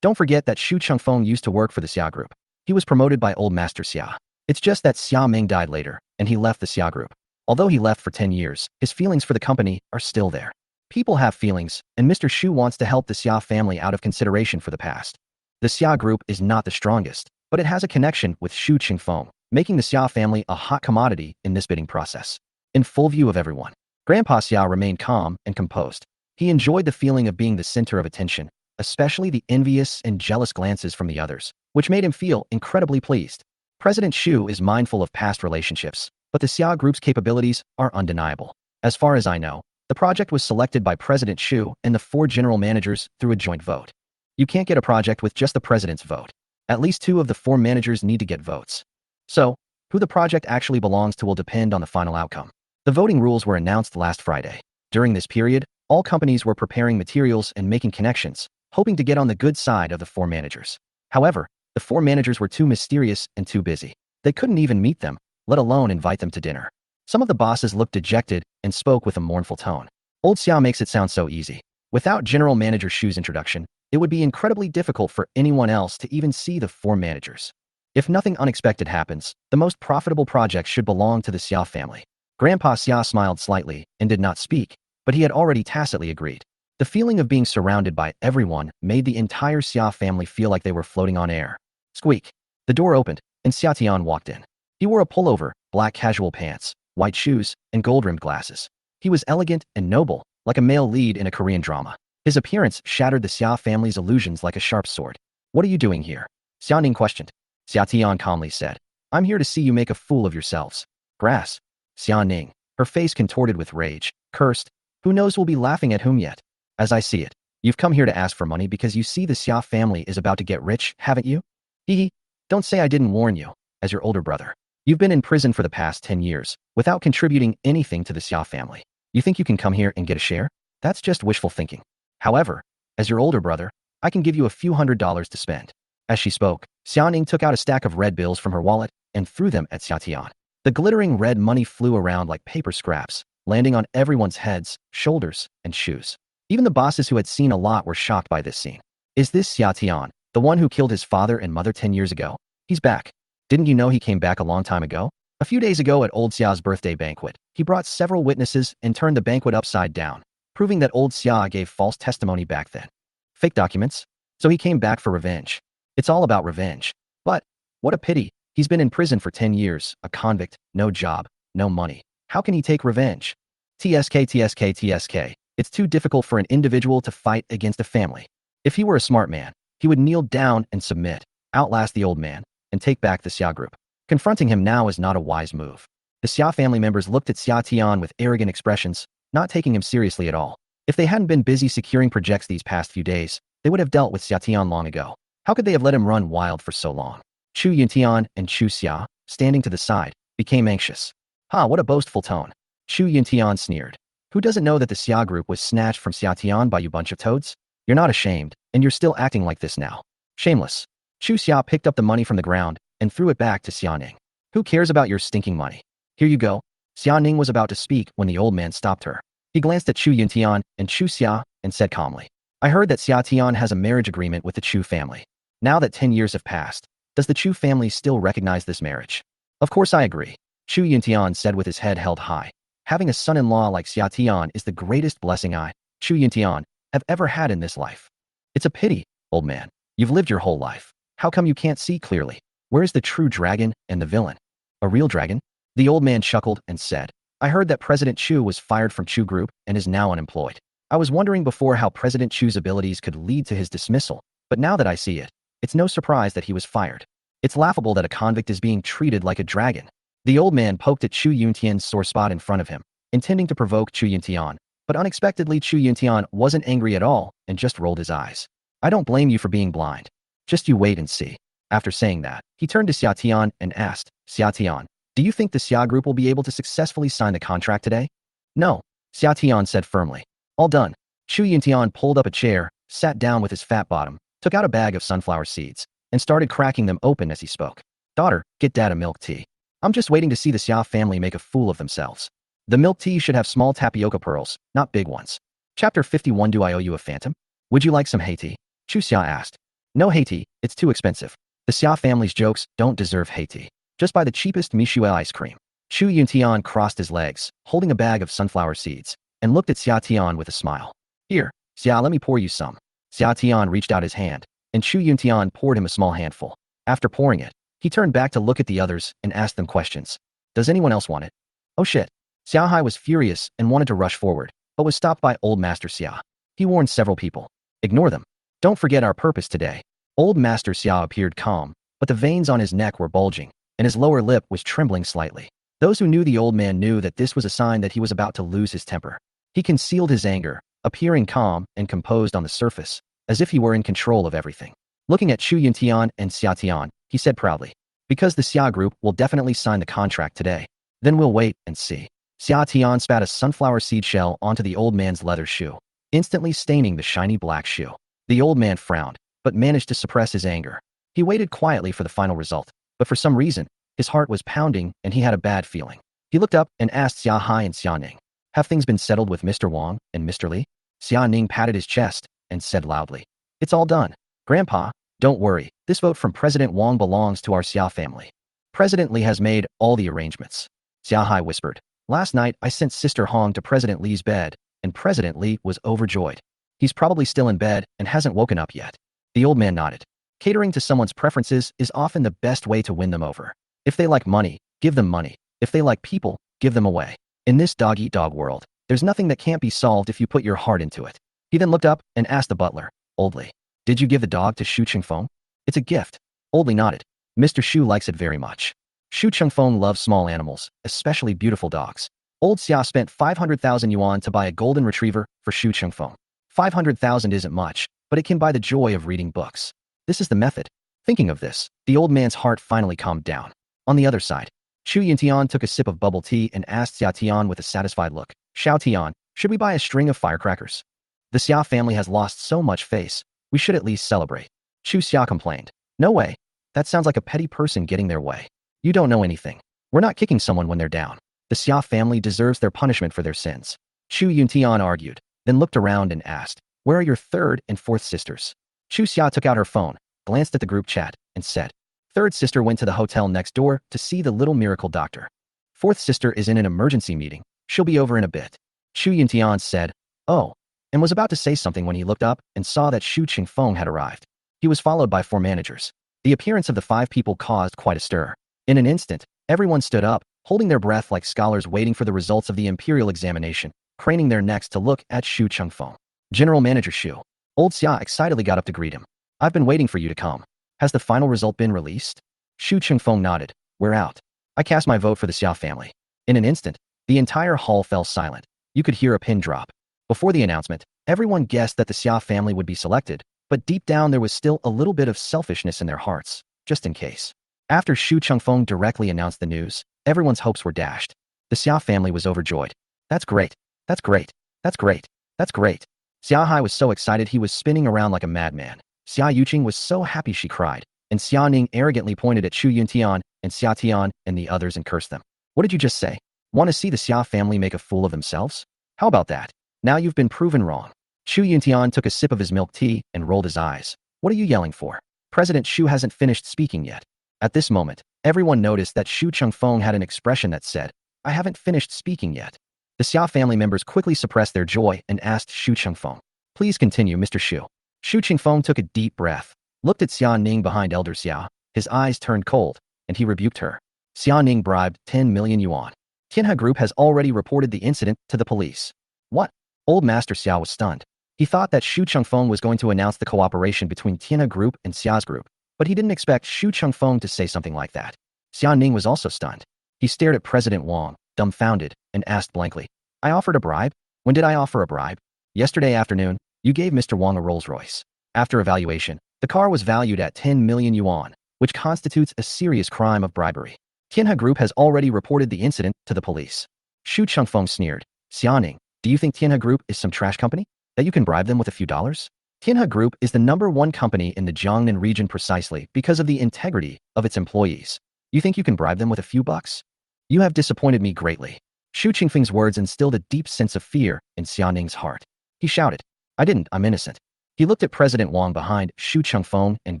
Don't forget that Xu Chengfeng used to work for the Xia Group. He was promoted by old Master Xia. It's just that Xia Ming died later, and he left the Xia group. Although he left for 10 years, his feelings for the company are still there. People have feelings, and Mr. Shu wants to help the Xia family out of consideration for the past. The Xia group is not the strongest, but it has a connection with Shu Qingfeng, making the Xia family a hot commodity in this bidding process. In full view of everyone, Grandpa Xia remained calm and composed. He enjoyed the feeling of being the center of attention, especially the envious and jealous glances from the others, which made him feel incredibly pleased. President Shu is mindful of past relationships, but the Xia Group's capabilities are undeniable. As far as I know, the project was selected by President Shu and the 4 general managers through a joint vote. You can't get a project with just the president's vote. At least 2 of the 4 managers need to get votes. So, who the project actually belongs to will depend on the final outcome. The voting rules were announced last Friday. During this period, all companies were preparing materials and making connections, hoping to get on the good side of the 4 managers. However, the 4 managers were too mysterious and too busy. They couldn't even meet them, let alone invite them to dinner. Some of the bosses looked dejected and spoke with a mournful tone. Old Xia makes it sound so easy. Without General Manager Shu's introduction, it would be incredibly difficult for anyone else to even see the 4 managers. If nothing unexpected happens, the most profitable project should belong to the Xia family. Grandpa Xia smiled slightly and did not speak, but he had already tacitly agreed. The feeling of being surrounded by everyone made the entire Xia family feel like they were floating on air. Squeak. The door opened, and Xia Tian walked in. He wore a pullover, black casual pants, white shoes, and gold-rimmed glasses. He was elegant and noble, like a male lead in a Korean drama. His appearance shattered the Xia family's illusions like a sharp sword. What are you doing here? Xia Ning questioned. Xia Tian calmly said, I'm here to see you make a fool of yourselves. Grass. Xia Ning, her face contorted with rage, cursed. Who knows who'll be laughing at whom yet? As I see it, you've come here to ask for money because you see the Xia family is about to get rich, haven't you? Hee. Don't say I didn't warn you, as your older brother. You've been in prison for the past 10 years, without contributing anything to the Xia family. You think you can come here and get a share? That's just wishful thinking. However, as your older brother, I can give you a few $100s to spend. As she spoke, Xia Ning took out a stack of red bills from her wallet and threw them at Xia Tian. The glittering red money flew around like paper scraps, landing on everyone's heads, shoulders, and shoes. Even the bosses who had seen a lot were shocked by this scene. Is this Xia Tian, the one who killed his father and mother 10 years ago? He's back. Didn't you know he came back a long time ago? A few days ago at Old Xia's birthday banquet, he brought several witnesses and turned the banquet upside down, proving that Old Xia gave false testimony back then. Fake documents? So he came back for revenge. It's all about revenge. But, what a pity, he's been in prison for 10 years, a convict, no job, no money. How can he take revenge? TSK. It's too difficult for an individual to fight against a family. If he were a smart man, he would kneel down and submit, outlast the old man, and take back the Xia group. Confronting him now is not a wise move. The Xia family members looked at Xia Tian with arrogant expressions, not taking him seriously at all. If they hadn't been busy securing projects these past few days, they would have dealt with Xia Tian long ago. How could they have let him run wild for so long? Chu Yuntian and Chu Xia, standing to the side, became anxious. What a boastful tone. Chu Yuntian sneered. Who doesn't know that the Xia group was snatched from Xia Tian by you bunch of toads? You're not ashamed, and you're still acting like this now. Shameless. Chu Xia picked up the money from the ground and threw it back to Xia Ning. Who cares about your stinking money? Here you go. Xia Ning was about to speak when the old man stopped her. He glanced at Chu Yuntian and Chu Xia and said calmly, I heard that Xia Tian has a marriage agreement with the Chu family. Now that 10 years have passed, does the Chu family still recognize this marriage? Of course I agree. Chu Yuntian said with his head held high. Having a son-in-law like Xia Tian is the greatest blessing I, Chu Yuntian, have ever had in this life. It's a pity, old man. You've lived your whole life. How come you can't see clearly? Where is the true dragon and the villain? A real dragon? The old man chuckled and said, I heard that President Chu was fired from Chu Group and is now unemployed. I was wondering before how President Chu's abilities could lead to his dismissal, but now that I see it, it's no surprise that he was fired. It's laughable that a convict is being treated like a dragon. The old man poked at Chu Yuntian's sore spot in front of him, intending to provoke Chu Yuntian, but unexpectedly Chu Yuntian wasn't angry at all and just rolled his eyes. I don't blame you for being blind. Just you wait and see. After saying that, he turned to Xia Tian and asked, Xia Tian, do you think the Xia group will be able to successfully sign the contract today? No, Xia Tian said firmly. All done. Chu Yuntian pulled up a chair, sat down with his fat bottom, took out a bag of sunflower seeds, and started cracking them open as he spoke. Daughter, get dad a milk tea. I'm just waiting to see the Xia family make a fool of themselves. The milk tea should have small tapioca pearls, not big ones. Chapter 51. Do I owe you a phantom? Would you like some Haiti? Chu Xia asked. No Haiti, it's too expensive. The Xia family's jokes don't deserve Haiti. Just buy the cheapest Mishue ice cream. Xu Yuntian crossed his legs, holding a bag of sunflower seeds, and looked at Xia Tian with a smile. Here, Xia, let me pour you some. Xia Tian reached out his hand, and Xu Yuntian poured him a small handful. After pouring it, he turned back to look at the others and asked them questions. Does anyone else want it? Oh shit. Xia Hai was furious and wanted to rush forward, but was stopped by Old Master Xia. He warned several people. Ignore them. Don't forget our purpose today. Old Master Xia appeared calm, but the veins on his neck were bulging, and his lower lip was trembling slightly. Those who knew the old man knew that this was a sign that he was about to lose his temper. He concealed his anger, appearing calm and composed on the surface, as if he were in control of everything. Looking at Xu Yuntian and Xia Tian, he said proudly, because the Xia group will definitely sign the contract today. Then we'll wait and see. Xia Tian spat a sunflower seed shell onto the old man's leather shoe, instantly staining the shiny black shoe. The old man frowned, but managed to suppress his anger. He waited quietly for the final result, but for some reason, his heart was pounding and he had a bad feeling. He looked up and asked Xia Hai and Xia Ning, have things been settled with Mr. Wang and Mr. Li? Xia Ning patted his chest and said loudly, it's all done. Grandpa, don't worry, this vote from President Wang belongs to our Xia family. President Li has made all the arrangements. Xia Hai whispered, last night I sent Sister Hong to President Li's bed, and President Li was overjoyed. He's probably still in bed and hasn't woken up yet. The old man nodded. Catering to someone's preferences is often the best way to win them over. If they like money, give them money. If they like people, give them away. In this dog-eat-dog world, there's nothing that can't be solved if you put your heart into it. He then looked up and asked the butler, Old Li, did you give the dog to Shu Chengfeng? It's a gift. Old Li nodded. Mr. Shu likes it very much. Shu Chengfeng loves small animals, especially beautiful dogs. Old Xia spent 500,000 yuan to buy a golden retriever for Shu Chengfeng. 500,000 isn't much, but it can buy the joy of reading books. This is the method. Thinking of this, the old man's heart finally calmed down. On the other side, Xu Yuntian took a sip of bubble tea and asked Xia Tian with a satisfied look, Xiao Tian, should we buy a string of firecrackers? The Xia family has lost so much face, we should at least celebrate. Xu Xia complained. No way. That sounds like a petty person getting their way. You don't know anything. We're not kicking someone when they're down. The Xia family deserves their punishment for their sins. Xu Yuntian argued, then looked around and asked, where are your third and fourth sisters? Xu Xia took out her phone, glanced at the group chat, and said, third sister went to the hotel next door to see the little miracle doctor. Fourth sister is in an emergency meeting. She'll be over in a bit. Xu Yuntian said, oh, and was about to say something when he looked up and saw that Shu Qingfeng had arrived. He was followed by 4 managers. The appearance of the 5 people caused quite a stir. In an instant, everyone stood up, holding their breath like scholars waiting for the results of the imperial examination, craning their necks to look at Shu Chengfeng. General Manager Shu. Old Xia excitedly got up to greet him. I've been waiting for you to come. Has the final result been released? Shu Chengfeng nodded. We're out. I cast my vote for the Xia family. In an instant, the entire hall fell silent. You could hear a pin drop. Before the announcement, everyone guessed that the Xia family would be selected, but deep down there was still a little bit of selfishness in their hearts, just in case. After Shu Chengfeng directly announced the news, everyone's hopes were dashed. The Xia family was overjoyed. That's great. That's great. That's great. That's great. Xia Hai was so excited he was spinning around like a madman. Xia Yuqing was so happy she cried, and Xia Ning arrogantly pointed at Xu Yuntian and Xia Tian and the others and cursed them. What did you just say? Want to see the Xia family make a fool of themselves? How about that? Now you've been proven wrong. Xu Yuntian took a sip of his milk tea and rolled his eyes. What are you yelling for? President Xu hasn't finished speaking yet. At this moment, everyone noticed that Shu Chengfeng had an expression that said, I haven't finished speaking yet. The Xia family members quickly suppressed their joy and asked Shu Chengfeng, please continue, Mr. Shu. Shu Chengfeng took a deep breath, looked at Xia Ning behind Elder Xia, his eyes turned cold, and he rebuked her. Xia Ning bribed 10 million yuan. Tianhe Group has already reported the incident to the police. What? Old Master Xia was stunned. He thought that Shu Chengfeng was going to announce the cooperation between Tianhe Group and Xia's group, but he didn't expect Shu Chengfeng to say something like that. Xia Ning was also stunned. He stared at President Wang, dumbfounded, and asked blankly, I offered a bribe? When did I offer a bribe? Yesterday afternoon, you gave Mr. Wang a Rolls-Royce. After evaluation, the car was valued at 10 million yuan, which constitutes a serious crime of bribery. Tianhe Group has already reported the incident to the police. Shu Chengfeng sneered. Xia Ning, do you think Tianhe Group is some trash company? That you can bribe them with a few dollars? Tianhe Group is the #1 company in the Jiangnan region precisely because of the integrity of its employees. You think you can bribe them with a few bucks? You have disappointed me greatly. Shu Qingfeng's words instilled a deep sense of fear in Xia Ning's heart. He shouted, I'm innocent. He looked at President Wang behind Shu Chengfeng and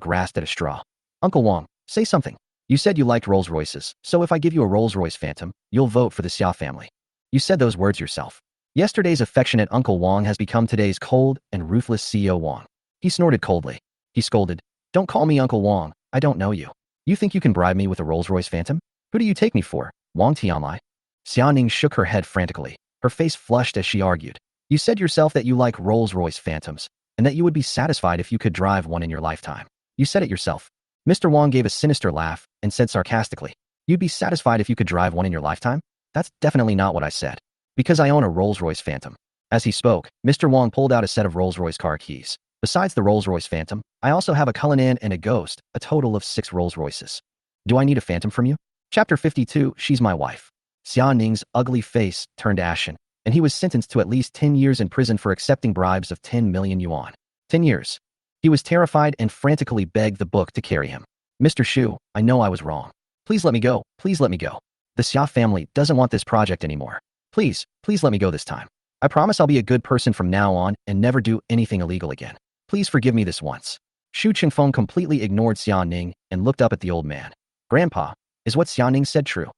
grasped at a straw. Uncle Wang, say something. You said you liked Rolls Royces, so if I give you a Rolls Royce Phantom, you'll vote for the Xia family. You said those words yourself. Yesterday's affectionate Uncle Wang has become today's cold and ruthless CEO Wang. He snorted coldly. He scolded, "Don't call me Uncle Wang, I don't know you. You think you can bribe me with a Rolls Royce Phantom? Who do you take me for, Wang Tianlai?" Xia Ning shook her head frantically. Her face flushed as she argued. You said yourself that you like Rolls Royce Phantoms, and that you would be satisfied if you could drive one in your lifetime. You said it yourself. Mr. Wang gave a sinister laugh and said sarcastically, "You'd be satisfied if you could drive one in your lifetime? That's definitely not what I said. Because I own a Rolls-Royce Phantom." As he spoke, Mr. Wang pulled out a set of Rolls-Royce car keys. Besides the Rolls-Royce Phantom, I also have a Cullinan and a Ghost, a total of 6 Rolls-Royces. Do I need a Phantom from you? Chapter 52, She's My Wife. Xia Ning's ugly face turned ashen, and he was sentenced to at least 10 years in prison for accepting bribes of 10 million yuan. 10 years. He was terrified and frantically begged the book to carry him. "Mr. Shu, I know I was wrong. Please let me go. Please let me go. The Xia family doesn't want this project anymore. Please, please let me go this time. I promise I'll be a good person from now on and never do anything illegal again. Please forgive me this once." Shu Qingfeng completely ignored Xia Ning and looked up at the old man. "Grandpa, is what Xia Ning said true?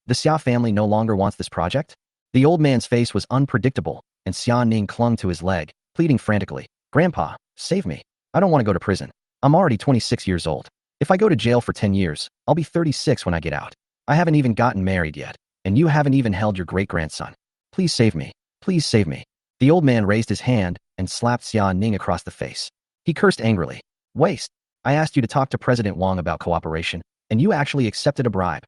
The Xia family no longer wants this project?" The old man's face was unpredictable, and Xia Ning clung to his leg, pleading frantically, "Grandpa, save me. I don't want to go to prison. I'm already 26 years old. If I go to jail for 10 years, I'll be 36 when I get out. I haven't even gotten married yet, and you haven't even held your great-grandson. Please save me. Please save me." The old man raised his hand and slapped Xia Ning across the face. He cursed angrily. "Waste. I asked you to talk to President Wang about cooperation, and you actually accepted a bribe.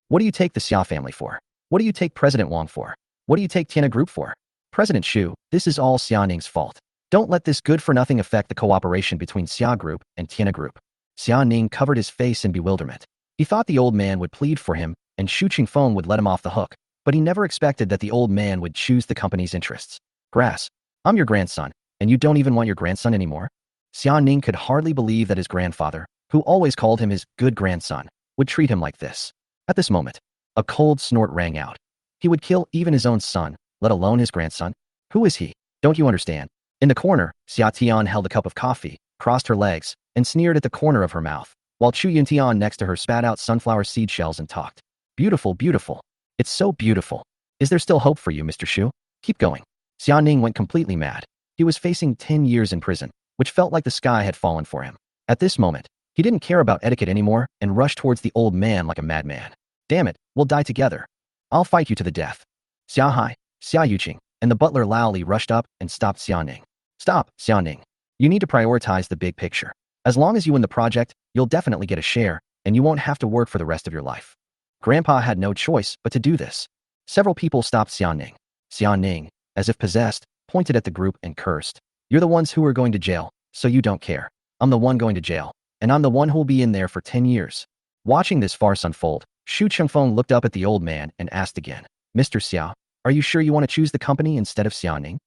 What do you take the Xia family for? What do you take President Wang for? What do you take Tiana Group for? President Shu, this is all Xia Ning's fault. Don't let this good-for-nothing affect the cooperation between Xia Group and Tiana Group." Xia Ning covered his face in bewilderment. He thought the old man would plead for him and Shu Qingfeng would let him off the hook, but he never expected that the old man would choose the company's interests. "Grass, I'm your grandson, and you don't even want your grandson anymore?" Xia Ning could hardly believe that his grandfather, who always called him his good grandson, would treat him like this. At this moment, a cold snort rang out. He would kill even his own son, let alone his grandson. Who is he? Don't you understand? In the corner, Xia Tian held a cup of coffee, crossed her legs, and sneered at the corner of her mouth, while Chu Yuntian next to her spat out sunflower seed shells and talked. "Beautiful, beautiful. It's so beautiful. Is there still hope for you, Mr. Shu? Keep going." Xia Ning went completely mad. He was facing 10 years in prison, which felt like the sky had fallen for him. At this moment, he didn't care about etiquette anymore and rushed towards the old man like a madman. "Damn it, we'll die together. I'll fight you to the death." Xia Hai, Xia Yuqing, and the butler Lao Li rushed up and stopped Xia Ning. "Stop, Xia Ning. You need to prioritize the big picture. As long as you win the project, you'll definitely get a share, and you won't have to work for the rest of your life." Grandpa had no choice but to do this. Several people stopped Xia Ning. Xia Ning, as if possessed, pointed at the group and cursed. "You're the ones who are going to jail, so you don't care. I'm the one going to jail, and I'm the one who'll be in there for 10 years. Watching this farce unfold, Shu Qingfeng looked up at the old man and asked again, "Mr. Xia, are you sure you want to choose the company instead of Xia Ning?"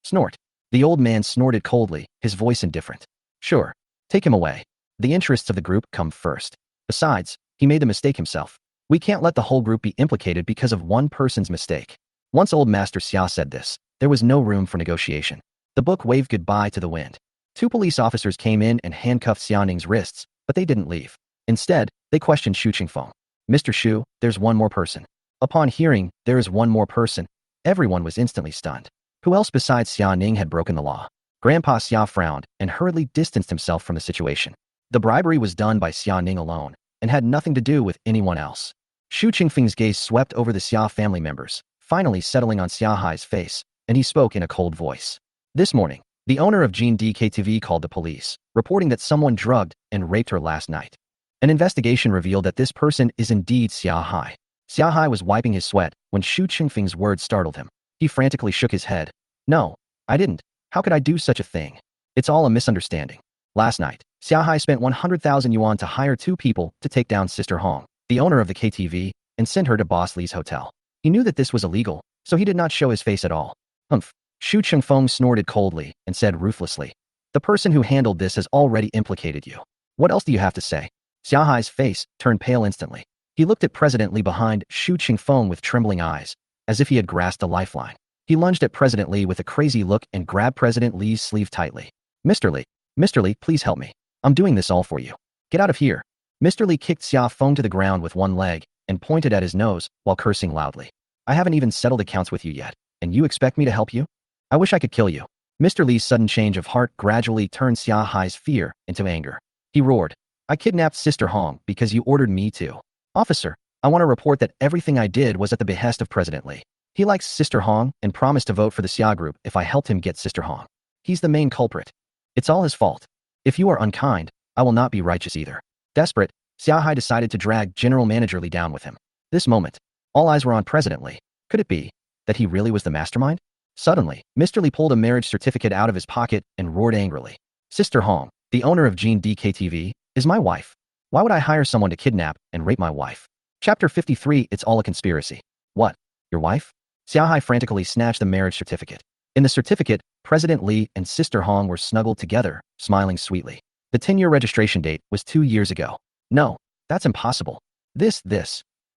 Snort. The old man snorted coldly, his voice indifferent. "Sure. Take him away. The interests of the group come first. Besides, he made the mistake himself. We can't let the whole group be implicated because of one person's mistake." Once old Master Xia said this, there was no room for negotiation. The book waved goodbye to the wind. 2 police officers came in and handcuffed Xia Ning's wrists, but they didn't leave. Instead, they questioned Shu Qingfeng. "Mr. Shu, there's one more person." Upon hearing, "There is one more person," everyone was instantly stunned. Who else besides Xia Ning had broken the law? Grandpa Xia frowned and hurriedly distanced himself from the situation. The bribery was done by Xia Ning alone and had nothing to do with anyone else. Shu Qingfeng's gaze swept over the Xia family members, finally settling on Xia Hai's face, and he spoke in a cold voice. This morning, the owner of Jean DKTV called the police, reporting that someone drugged and raped her last night. An investigation revealed that this person is indeed Xia Hai. Xia Hai was wiping his sweat when Shu Qingfeng's words startled him. He frantically shook his head. "No, I didn't. How could I do such a thing? It's all a misunderstanding. Last night, Xia Hai spent 100,000 yuan to hire 2 people to take down Sister Hong, the owner of the KTV, and send her to Boss Li's hotel. He knew that this was illegal, so he did not show his face at all." "Humph." Shu Qingfeng snorted coldly and said ruthlessly, "The person who handled this has already implicated you. What else do you have to say?" Xia Hai's face turned pale instantly. He looked at President Li behind Shu Qingfeng with trembling eyes, as if he had grasped a lifeline. He lunged at President Li with a crazy look and grabbed President Li's sleeve tightly. Mr. Li, please help me. I'm doing this all for you. Get out of here." Mr. Li kicked Xia Feng to the ground with one leg and pointed at his nose while cursing loudly. I haven't even settled accounts with you yet, and you expect me to help you? I wish I could kill you. Mr. Li's sudden change of heart gradually turned Xia Hai's fear into anger. He roared, I kidnapped Sister Hong because you ordered me to. Officer, I want to report that everything I did was at the behest of President Li. He likes Sister Hong and promised to vote for the Xia group if I helped him get Sister Hong. He's the main culprit. It's all his fault. If you are unkind, I will not be righteous either. Desperate, Xia Hai decided to drag General Manager Li down with him. This moment, all eyes were on President Li. Could it be that he really was the mastermind? Suddenly, Mr. Li pulled a marriage certificate out of his pocket and roared angrily. Sister Hong, the owner of Jean DKTV, is my wife. Why would I hire someone to kidnap and rape my wife? Chapter 53. It's all a conspiracy. What? Your wife? Xia Hai frantically snatched the marriage certificate. In the certificate, President Li and Sister Hong were snuggled together, smiling sweetly. The 10-year registration date was 2 years ago. No, that's impossible. This.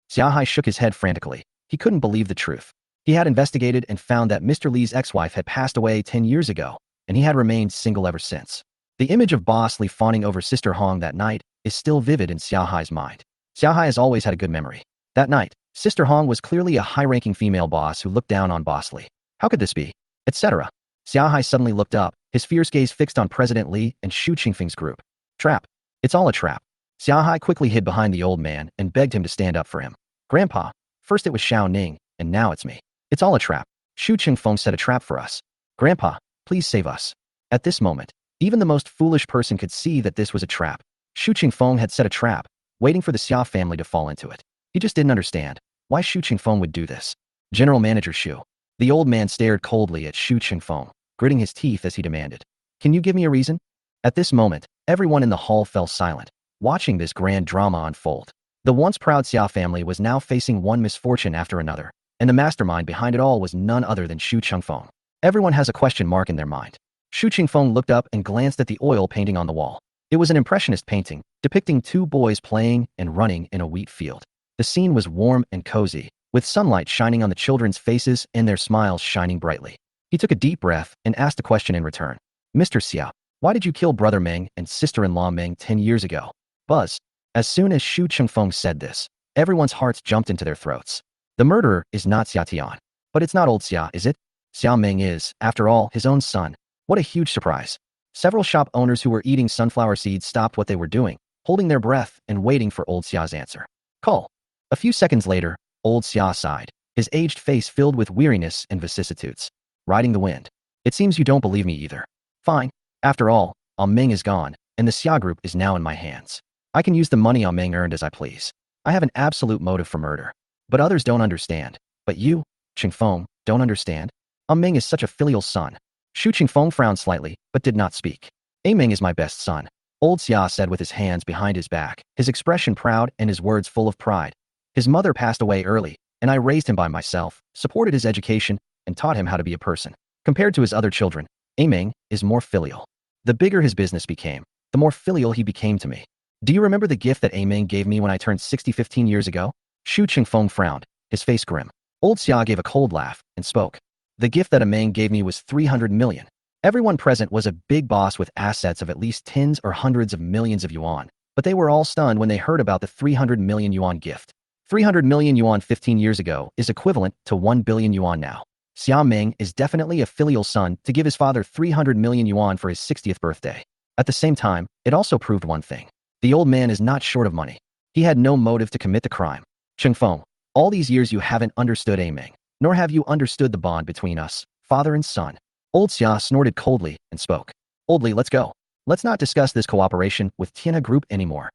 Xia Hai shook his head frantically. He couldn't believe the truth. He had investigated and found that Mr. Li's ex-wife had passed away 10 years ago, and he had remained single ever since. The image of Boss Li fawning over Sister Hong that night is still vivid in Xia Hai's mind. Xia Hai has always had a good memory. That night, Sister Hong was clearly a high-ranking female boss who looked down on Boss Li. How could this be? Etc. Xia Hai suddenly looked up, his fierce gaze fixed on President Li and Xu Qingfeng's group. Trap. It's all a trap. Xia Hai quickly hid behind the old man and begged him to stand up for him. Grandpa, first it was Xiao Ning, and now it's me. It's all a trap. Xu Qingfeng set a trap for us. Grandpa, please save us. At this moment, even the most foolish person could see that this was a trap. Xu Qingfeng had set a trap, waiting for the Xia family to fall into it. He just didn't understand why Xu Qingfeng would do this. General Manager Xu. The old man stared coldly at Xu Qingfeng, gritting his teeth as he demanded, Can you give me a reason? At this moment, everyone in the hall fell silent, watching this grand drama unfold. The once proud Xia family was now facing one misfortune after another, and the mastermind behind it all was none other than Xu Qingfeng. Everyone has a question mark in their mind. Xu Qingfeng looked up and glanced at the oil painting on the wall. It was an impressionist painting, depicting 2 boys playing and running in a wheat field. The scene was warm and cozy, with sunlight shining on the children's faces and their smiles shining brightly. He took a deep breath and asked a question in return. Mr. Xia, why did you kill Brother Meng and sister-in-law Meng 10 years ago? Buzz. As soon as Xu Qingfeng said this, everyone's hearts jumped into their throats. The murderer is not Xia Tian. But it's not old Xia, is it? Xia Meng is, after all, his own son. What a huge surprise. Several shop owners who were eating sunflower seeds stopped what they were doing, holding their breath and waiting for old Xia's answer. Call. A few seconds later, old Xia sighed, his aged face filled with weariness and vicissitudes. Riding the wind. It seems you don't believe me either. Fine. After all, Meng is gone, and the Xia group is now in my hands. I can use the money Meng earned as I please. I have an absolute motive for murder. But others don't understand. But you, Qingfeng, don't understand? Meng is such a filial son. Xu Qingfeng frowned slightly, but did not speak. Meng is my best son. Old Xia said with his hands behind his back, his expression proud and his words full of pride. His mother passed away early, and I raised him by myself, supported his education, and taught him how to be a person. Compared to his other children, Meng is more filial. The bigger his business became, the more filial he became to me. Do you remember the gift that Meng gave me when I turned 60 15 years ago? Xu Qingfeng frowned, his face grim. Old Xia gave a cold laugh and spoke. The gift that Meng gave me was 300 million. Everyone present was a big boss with assets of at least tens or hundreds of millions of yuan, but they were all stunned when they heard about the 300 million yuan gift. 300 million yuan 15 years ago is equivalent to 1 billion yuan now. Xia Meng is definitely a filial son to give his father 300 million yuan for his 60th birthday. At the same time, it also proved one thing. The old man is not short of money. He had no motive to commit the crime. Qingfeng, all these years you haven't understood Meng, nor have you understood the bond between us, father and son. Old Xia snorted coldly and spoke. Old Li, let's go. Let's not discuss this cooperation with Tianhe Group anymore.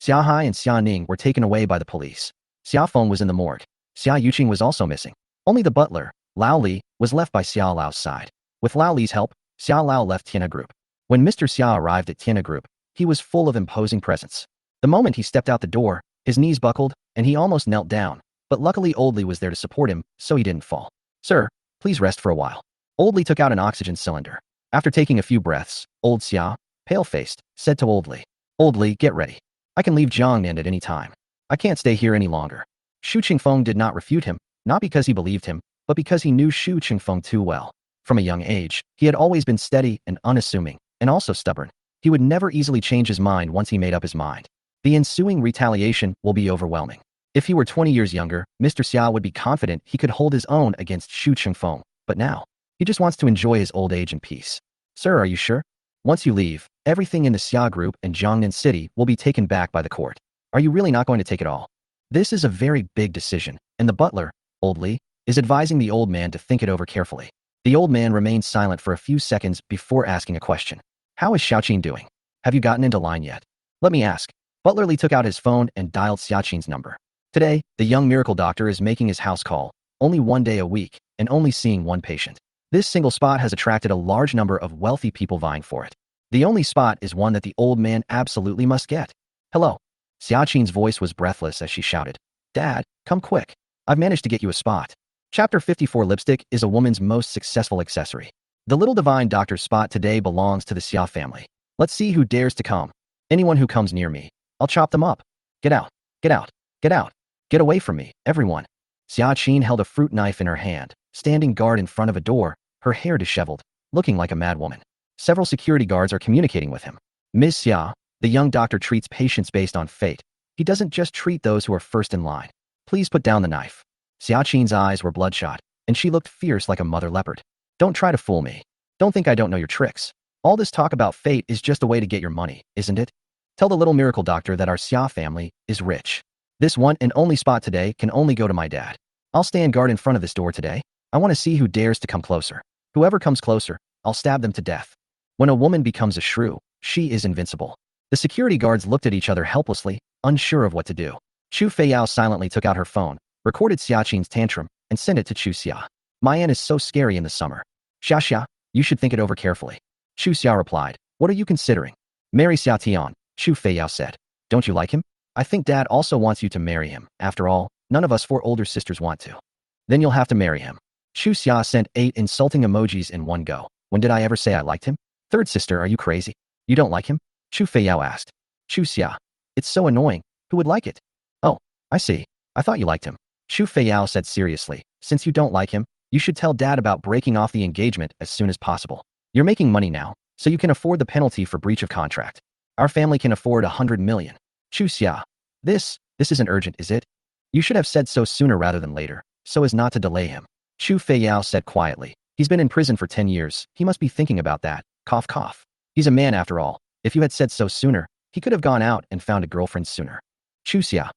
Xia Hai and Xia Ning were taken away by the police. Xia Feng was in the morgue. Xia Yuqing was also missing. Only the butler, Lao Li, was left by Xia Lao's side. With Lao Li's help, Xia Lao left Tianhe Group. When Mr. Xia arrived at Tianhe Group, he was full of imposing presence. The moment he stepped out the door, his knees buckled, and he almost knelt down, but luckily Old Li was there to support him, so he didn't fall. Sir, please rest for a while. Old Li took out an oxygen cylinder. After taking a few breaths, Old Xia, pale-faced, said to Old Li, Old Li, get ready. I can leave Jiangnan at any time. I can't stay here any longer. Xu Qingfeng did not refute him, not because he believed him, but because he knew Xu Qingfeng too well. From a young age, he had always been steady and unassuming, and also stubborn. He would never easily change his mind once he made up his mind. The ensuing retaliation will be overwhelming. If he were 20 years younger, Mr. Xia would be confident he could hold his own against Xu Chengfeng, but now, he just wants to enjoy his old age in peace. Sir, are you sure? Once you leave, everything in the Xia group and Jiangnan city will be taken back by the court. Are you really not going to take it all? This is a very big decision, and the butler, old Li, is advising the old man to think it over carefully. The old man remains silent for a few seconds before asking a question. How is Xiaoqin doing? Have you gotten into line yet? Let me ask. Butler Li took out his phone and dialed Xiaoqin's number. Today, the young miracle doctor is making his house call, only one day a week, and only seeing one patient. This single spot has attracted a large number of wealthy people vying for it. The only spot is one that the old man absolutely must get. Hello. Xiaoqin's voice was breathless as she shouted. Dad, come quick. I've managed to get you a spot. Chapter 54 Lipstick is a woman's most successful accessory. The little divine doctor's spot today belongs to the Xia family. Let's see who dares to come. Anyone who comes near me, I'll chop them up. Get out. Get out. Get out. Get away from me, everyone. Xiaoqin held a fruit knife in her hand, standing guard in front of a door, her hair disheveled, looking like a madwoman. Several security guards are communicating with him. Ms. Xia, the young doctor treats patients based on fate. He doesn't just treat those who are first in line. Please put down the knife. Xiaoqin's eyes were bloodshot, and she looked fierce like a mother leopard. Don't try to fool me. Don't think I don't know your tricks. All this talk about fate is just a way to get your money, isn't it? Tell the little miracle doctor that our Xia family is rich. This one and only spot today can only go to my dad. I'll stand guard in front of this door today. I want to see who dares to come closer. Whoever comes closer, I'll stab them to death. When a woman becomes a shrew, she is invincible. The security guards looked at each other helplessly, unsure of what to do. Chu Feiyao silently took out her phone, recorded Xiaoqin's tantrum, and sent it to Chu Xia. Mayan is so scary in the summer. Xia, you should think it over carefully. Chu Xia replied, what are you considering? Marry Xia Tian, Chu Feiyao said. Don't you like him? I think Dad also wants you to marry him. After all, none of us 4 older sisters want to. Then you'll have to marry him. Chu Xia sent 8 insulting emojis in one go. When did I ever say I liked him? Third sister, are you crazy? You don't like him? Chu Feiyao asked. Chu Xia. It's so annoying. Who would like it? Oh, I see. I thought you liked him. Chu Feiyao said seriously. Since you don't like him, you should tell Dad about breaking off the engagement as soon as possible. You're making money now, so you can afford the penalty for breach of contract. Our family can afford 100 million. Chu Xia. This isn't urgent, is it? You should have said so sooner rather than later, so as not to delay him. Chu Feiyao said quietly. He's been in prison for 10 years. He must be thinking about that. Cough, cough. He's a man after all. If you had said so sooner, he could have gone out and found a girlfriend sooner. Chu Xia.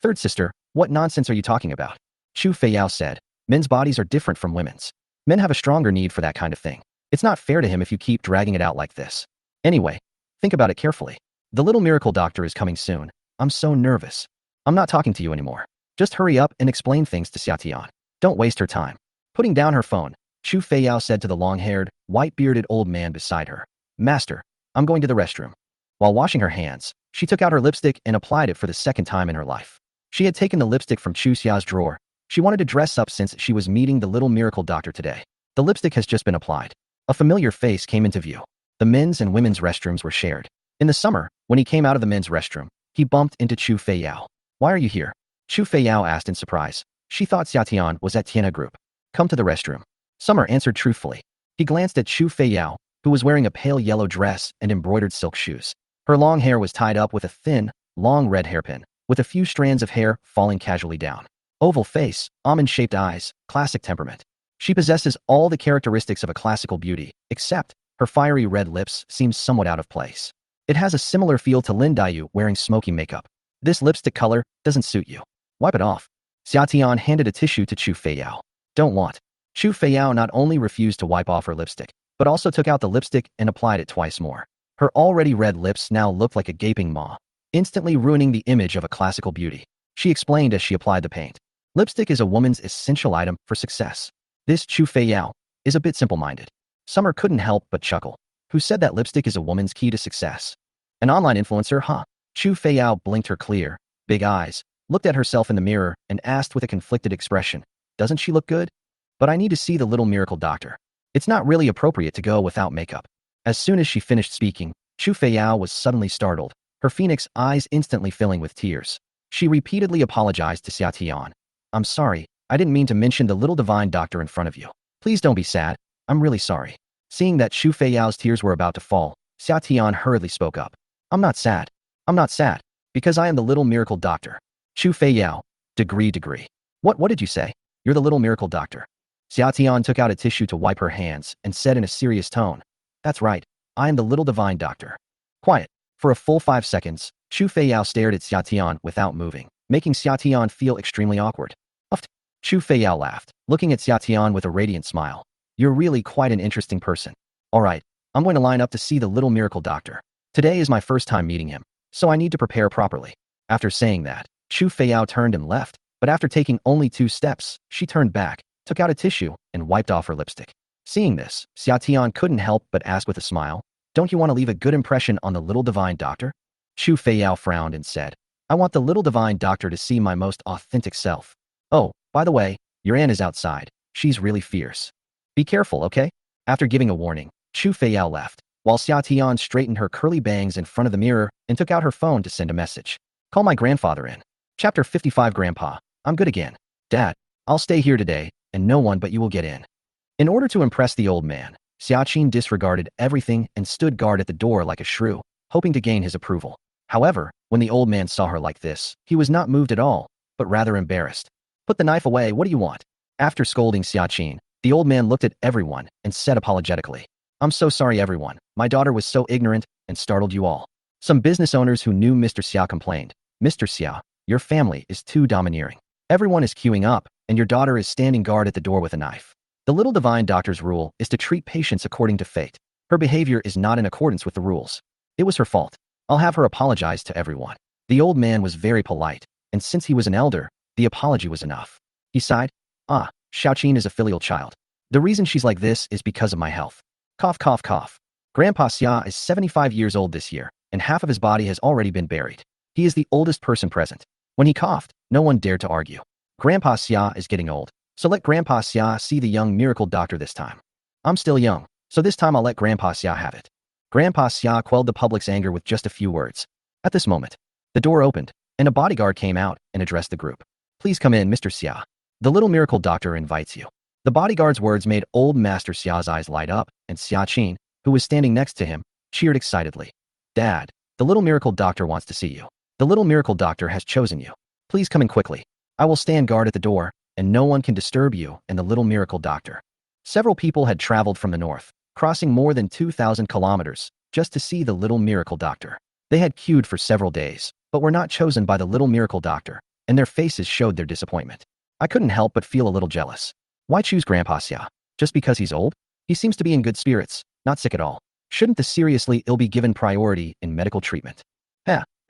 Third sister, what nonsense are you talking about? Chu Feiyao said. Men's bodies are different from women's. Men have a stronger need for that kind of thing. It's not fair to him if you keep dragging it out like this. Anyway, think about it carefully. The little miracle doctor is coming soon. I'm so nervous. I'm not talking to you anymore. Just hurry up and explain things to Xia Tian. Don't waste her time. Putting down her phone, Chu Feiyao said to the long-haired, white-bearded old man beside her. Master, I'm going to the restroom. While washing her hands, she took out her lipstick and applied it for the second time in her life. She had taken the lipstick from Chu Xia's drawer. She wanted to dress up since she was meeting the little miracle doctor today. The lipstick has just been applied. A familiar face came into view. The men's and women's restrooms were shared. In the summer, when he came out of the men's restroom, he bumped into Chu Feiyao. Why are you here? Chu Feiyao asked in surprise. She thought Xia Tian was at Tiana Group. Come to the restroom. Summer answered truthfully. He glanced at Chu Feiyao, who was wearing a pale yellow dress and embroidered silk shoes. Her long hair was tied up with a thin, long red hairpin, with a few strands of hair falling casually down. Oval face, almond-shaped eyes, classic temperament. She possesses all the characteristics of a classical beauty, except her fiery red lips seem somewhat out of place. It has a similar feel to Lin Daiyu wearing smoky makeup. This lipstick color doesn't suit you. Wipe it off. Xia Tian handed a tissue to Chu Feiyao. Don't want. Chu Feiyao not only refused to wipe off her lipstick, but also took out the lipstick and applied it twice more. Her already red lips now looked like a gaping maw, instantly ruining the image of a classical beauty. She explained as she applied the paint. Lipstick is a woman's essential item for success. This Chu Feiyao is a bit simple-minded. Summer couldn't help but chuckle. Who said that lipstick is a woman's key to success? An online influencer, huh? Chu Feiyao blinked her clear, big eyes, looked at herself in the mirror, and asked with a conflicted expression, doesn't she look good? But I need to see the little miracle doctor. It's not really appropriate to go without makeup. As soon as she finished speaking, Chu Feiyao was suddenly startled, her phoenix eyes instantly filling with tears. She repeatedly apologized to Xia Tian. I'm sorry, I didn't mean to mention the little divine doctor in front of you. Please don't be sad. I'm really sorry. Seeing that Chu Feiyao's tears were about to fall, Xia Tian hurriedly spoke up. I'm not sad. I'm not sad. Because I am the little miracle doctor. Chu Fei Yao. Degree. What did you say? You're the little miracle doctor. Xia Tian took out a tissue to wipe her hands and said in a serious tone, That's right, I am the little divine doctor. Quiet. For a full 5 seconds, Chu Fei Yao stared at Xia Tian without moving, making Xia Tian feel extremely awkward. Uffed. Chu Fei Yao laughed, looking at Xia Tian with a radiant smile. You're really quite an interesting person. Alright, I'm going to line up to see the little miracle doctor. Today is my first time meeting him, so I need to prepare properly. After saying that, Chu Fei Yao turned and left, but after taking only 2 steps, she turned back, took out a tissue, and wiped off her lipstick. Seeing this, Xia Tian couldn't help but ask with a smile, Don't you want to leave a good impression on the little divine doctor? Chu Fei Yao frowned and said, I want the little divine doctor to see my most authentic self. Oh, by the way, your aunt is outside. She's really fierce. Be careful, okay? After giving a warning, Chu Fei Yao left, while Xia Tian straightened her curly bangs in front of the mirror and took out her phone to send a message. Call my grandfather in. Chapter 55 Grandpa, I'm good again. Dad, I'll stay here today, and no one but you will get in. In order to impress the old man, Xia Tian disregarded everything and stood guard at the door like a shrew, hoping to gain his approval. However, when the old man saw her like this, he was not moved at all, but rather embarrassed. Put the knife away, what do you want? After scolding Xia Tian, the old man looked at everyone and said apologetically, I'm so sorry everyone, my daughter was so ignorant and startled you all. Some business owners who knew Mr. Xia complained, Mr. Xia, your family is too domineering. Everyone is queuing up, and your daughter is standing guard at the door with a knife. The little divine doctor's rule is to treat patients according to fate. Her behavior is not in accordance with the rules. It was her fault. I'll have her apologize to everyone. The old man was very polite, and since he was an elder, the apology was enough. He sighed, Xiaoqin is a filial child. The reason she's like this is because of my health. Cough, cough, cough. Grandpa Xia is 75 years old this year, and half of his body has already been buried. He is the oldest person present. When he coughed, no one dared to argue. Grandpa Xia is getting old, so let Grandpa Xia see the young miracle doctor this time. I'm still young, so this time I'll let Grandpa Xia have it. Grandpa Xia quelled the public's anger with just a few words. At this moment, the door opened, and a bodyguard came out and addressed the group. Please come in, Mr. Xia. The little miracle doctor invites you. The bodyguard's words made old Master Xia's eyes light up, and Xia Qin, who was standing next to him, cheered excitedly. Dad, the little miracle doctor wants to see you. The little miracle doctor has chosen you. Please come in quickly. I will stand guard at the door, and no one can disturb you and the little miracle doctor. Several people had traveled from the north, crossing more than 2,000 kilometers, just to see the little miracle doctor. They had queued for several days, but were not chosen by the little miracle doctor, and their faces showed their disappointment. I couldn't help but feel a little jealous. Why choose Grandpa Xia? Just because he's old? He seems to be in good spirits, not sick at all. Shouldn't the seriously ill be given priority in medical treatment?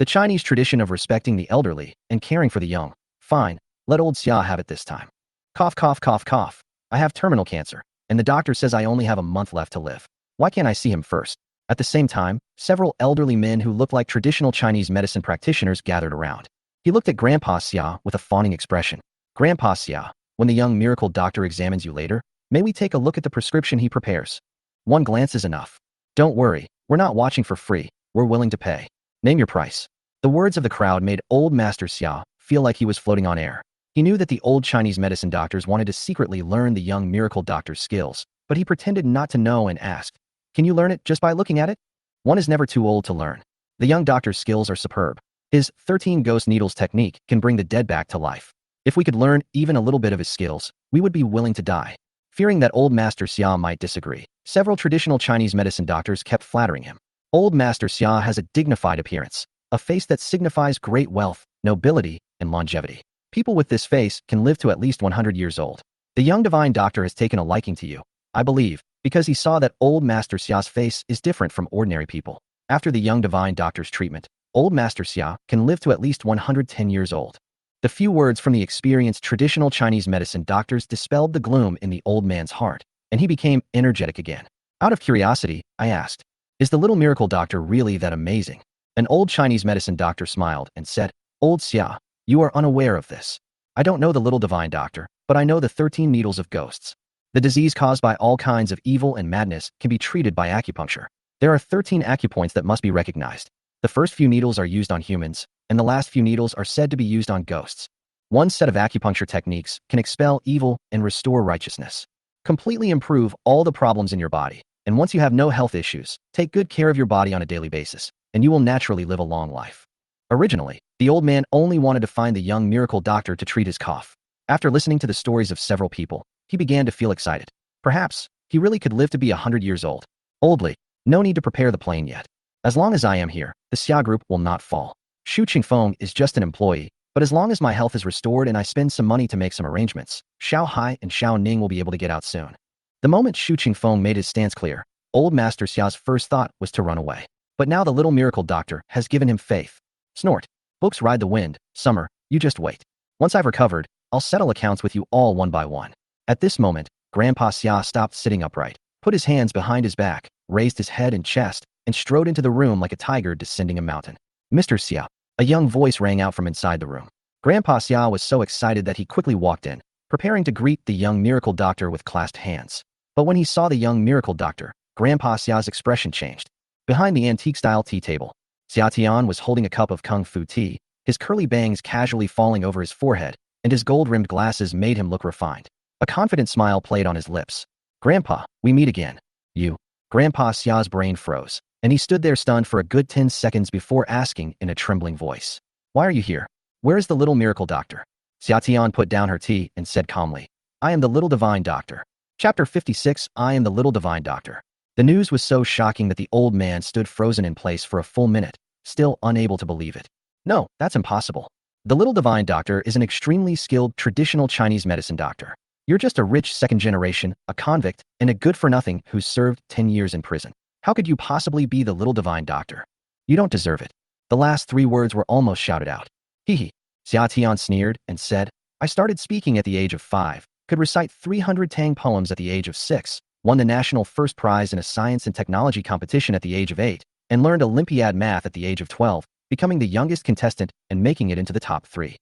The Chinese tradition of respecting the elderly and caring for the young. Fine, let old Xia have it this time. Cough, cough, cough, cough. I have terminal cancer, and the doctor says I only have a month left to live. Why can't I see him first? At the same time, several elderly men who looked like traditional Chinese medicine practitioners gathered around. He looked at Grandpa Xia with a fawning expression. Grandpa Xia, when the young miracle doctor examines you later, may we take a look at the prescription he prepares? One glance is enough. Don't worry, we're not watching for free, we're willing to pay. Name your price. The words of the crowd made old Master Xia feel like he was floating on air. He knew that the old Chinese medicine doctors wanted to secretly learn the young miracle doctor's skills, but he pretended not to know and asked, Can you learn it just by looking at it? One is never too old to learn. The young doctor's skills are superb. His 13 ghost needles technique can bring the dead back to life. If we could learn even a little bit of his skills, we would be willing to die. Fearing that old Master Xia might disagree, several traditional Chinese medicine doctors kept flattering him. Old Master Xia has a dignified appearance, a face that signifies great wealth, nobility, and longevity. People with this face can live to at least 100 years old. The young divine doctor has taken a liking to you, I believe, because he saw that old Master Xia's face is different from ordinary people. After the young divine doctor's treatment, old Master Xia can live to at least 110 years old. The few words from the experienced traditional Chinese medicine doctors dispelled the gloom in the old man's heart, and he became energetic again. Out of curiosity, I asked, Is the little miracle doctor really that amazing? An old Chinese medicine doctor smiled and said, Old Xia, you are unaware of this. I don't know the little divine doctor, but I know the 13 needles of ghosts. The disease caused by all kinds of evil and madness can be treated by acupuncture. There are 13 acupoints that must be recognized. The first few needles are used on humans, and the last few needles are said to be used on ghosts. One set of acupuncture techniques can expel evil and restore righteousness. Completely improve all the problems in your body, and once you have no health issues, take good care of your body on a daily basis, and you will naturally live a long life. Originally, the old man only wanted to find the young miracle doctor to treat his cough. After listening to the stories of several people, he began to feel excited. Perhaps, he really could live to be 100 years old. Oldly, no need to prepare the plane yet. As long as I am here, the Xia group will not fall. Shu Qingfeng is just an employee, but as long as my health is restored and I spend some money to make some arrangements, Xiao Hai and Xiao Ning will be able to get out soon. The moment Shu Qingfeng made his stance clear, old Master Xiao's first thought was to run away. But now the little miracle doctor has given him faith. Snort. Books ride the wind, summer, you just wait. Once I've recovered, I'll settle accounts with you all one by one. At this moment, Grandpa Xia stopped sitting upright, put his hands behind his back, raised his head and chest, and strode into the room like a tiger descending a mountain. Mr. Xia. A young voice rang out from inside the room. Grandpa Xia was so excited that he quickly walked in, preparing to greet the young miracle doctor with clasped hands. But when he saw the young miracle doctor, Grandpa Xia's expression changed. Behind the antique-style tea table, Xia Tian was holding a cup of kung fu tea, his curly bangs casually falling over his forehead, and his gold-rimmed glasses made him look refined. A confident smile played on his lips. Grandpa, we meet again. You. Grandpa Xia's brain froze, and he stood there stunned for a good 10 seconds before asking in a trembling voice. Why are you here? Where is the little miracle doctor? Xia Tian put down her tea and said calmly, I am the little divine doctor. Chapter 56, I am the little divine doctor. The news was so shocking that the old man stood frozen in place for a full minute, still unable to believe it. No, that's impossible. The little divine doctor is an extremely skilled traditional Chinese medicine doctor. You're just a rich second generation, a convict, and a good-for-nothing who's served 10 years in prison. How could you possibly be the little divine doctor? You don't deserve it. The last 3 words were almost shouted out. Hee hee. Xia Tian sneered and said, I started speaking at the age of 5, could recite 300 Tang poems at the age of 6, won the national first prize in a science and technology competition at the age of 8, and learned Olympiad math at the age of 12, becoming the youngest contestant and making it into the top 3.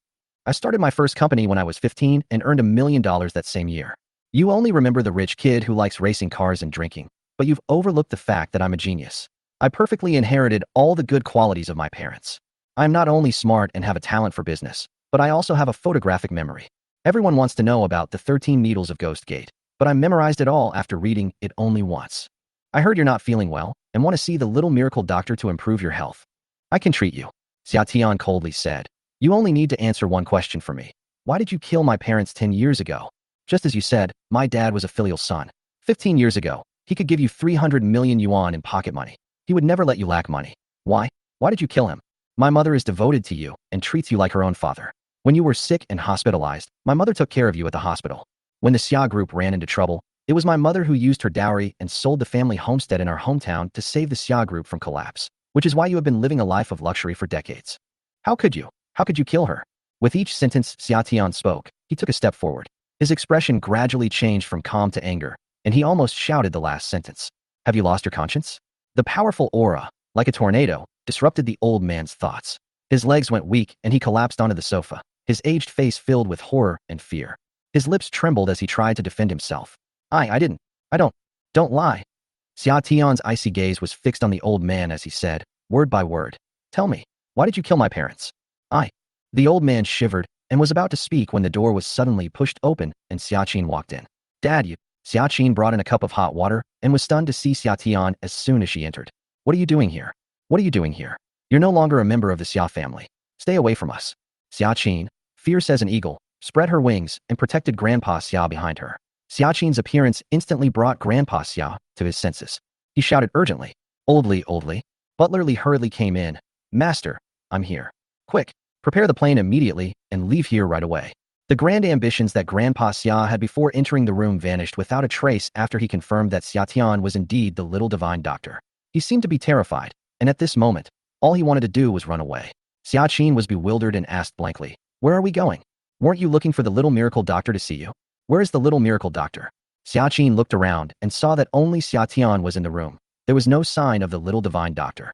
I started my first company when I was 15 and earned $1 million that same year. You only remember the rich kid who likes racing cars and drinking, but you've overlooked the fact that I'm a genius. I perfectly inherited all the good qualities of my parents. I'm not only smart and have a talent for business, but I also have a photographic memory. Everyone wants to know about the 13 Needles of Ghost Gate, but I memorized it all after reading it only once. I heard you're not feeling well and want to see the little miracle doctor to improve your health. I can treat you. Xia Tian coldly said. You only need to answer one question for me. Why did you kill my parents 10 years ago? Just as you said, my dad was a filial son. 15 years ago, he could give you 300 million yuan in pocket money. He would never let you lack money. Why? Why did you kill him? My mother is devoted to you and treats you like her own father. When you were sick and hospitalized, my mother took care of you at the hospital. When the Xia group ran into trouble, it was my mother who used her dowry and sold the family homestead in our hometown to save the Xia group from collapse, which is why you have been living a life of luxury for decades. How could you? How could you kill her? With each sentence Xia Tian spoke, he took a step forward. His expression gradually changed from calm to anger, and he almost shouted the last sentence. Have you lost your conscience? The powerful aura, like a tornado, disrupted the old man's thoughts. His legs went weak and he collapsed onto the sofa, his aged face filled with horror and fear. His lips trembled as he tried to defend himself. I didn't. Don't lie. Xia Tian's icy gaze was fixed on the old man as he said, word by word, Tell me, why did you kill my parents? The old man shivered and was about to speak when the door was suddenly pushed open and Xia Qin walked in. Dad, you. Xia Qin brought in a cup of hot water and was stunned to see Xia Tian as soon as she entered. What are you doing here? What are you doing here? You're no longer a member of the Xia family. Stay away from us. Xia Qin, fierce as an eagle, spread her wings and protected Grandpa Xia behind her. Xia Qin's appearance instantly brought Grandpa Xia to his senses. He shouted urgently. Oldly. Butler Li hurriedly came in. Master, I'm here. Quick, prepare the plane immediately and leave here right away. The grand ambitions that Grandpa Xia had before entering the room vanished without a trace after he confirmed that Xia Tian was indeed the little divine doctor. He seemed to be terrified, and at this moment, all he wanted to do was run away. Xia Qin was bewildered and asked blankly, Where are we going? Weren't you looking for the little miracle doctor to see you? Where is the little miracle doctor? Xia Qin looked around and saw that only Xia Tian was in the room. There was no sign of the little divine doctor.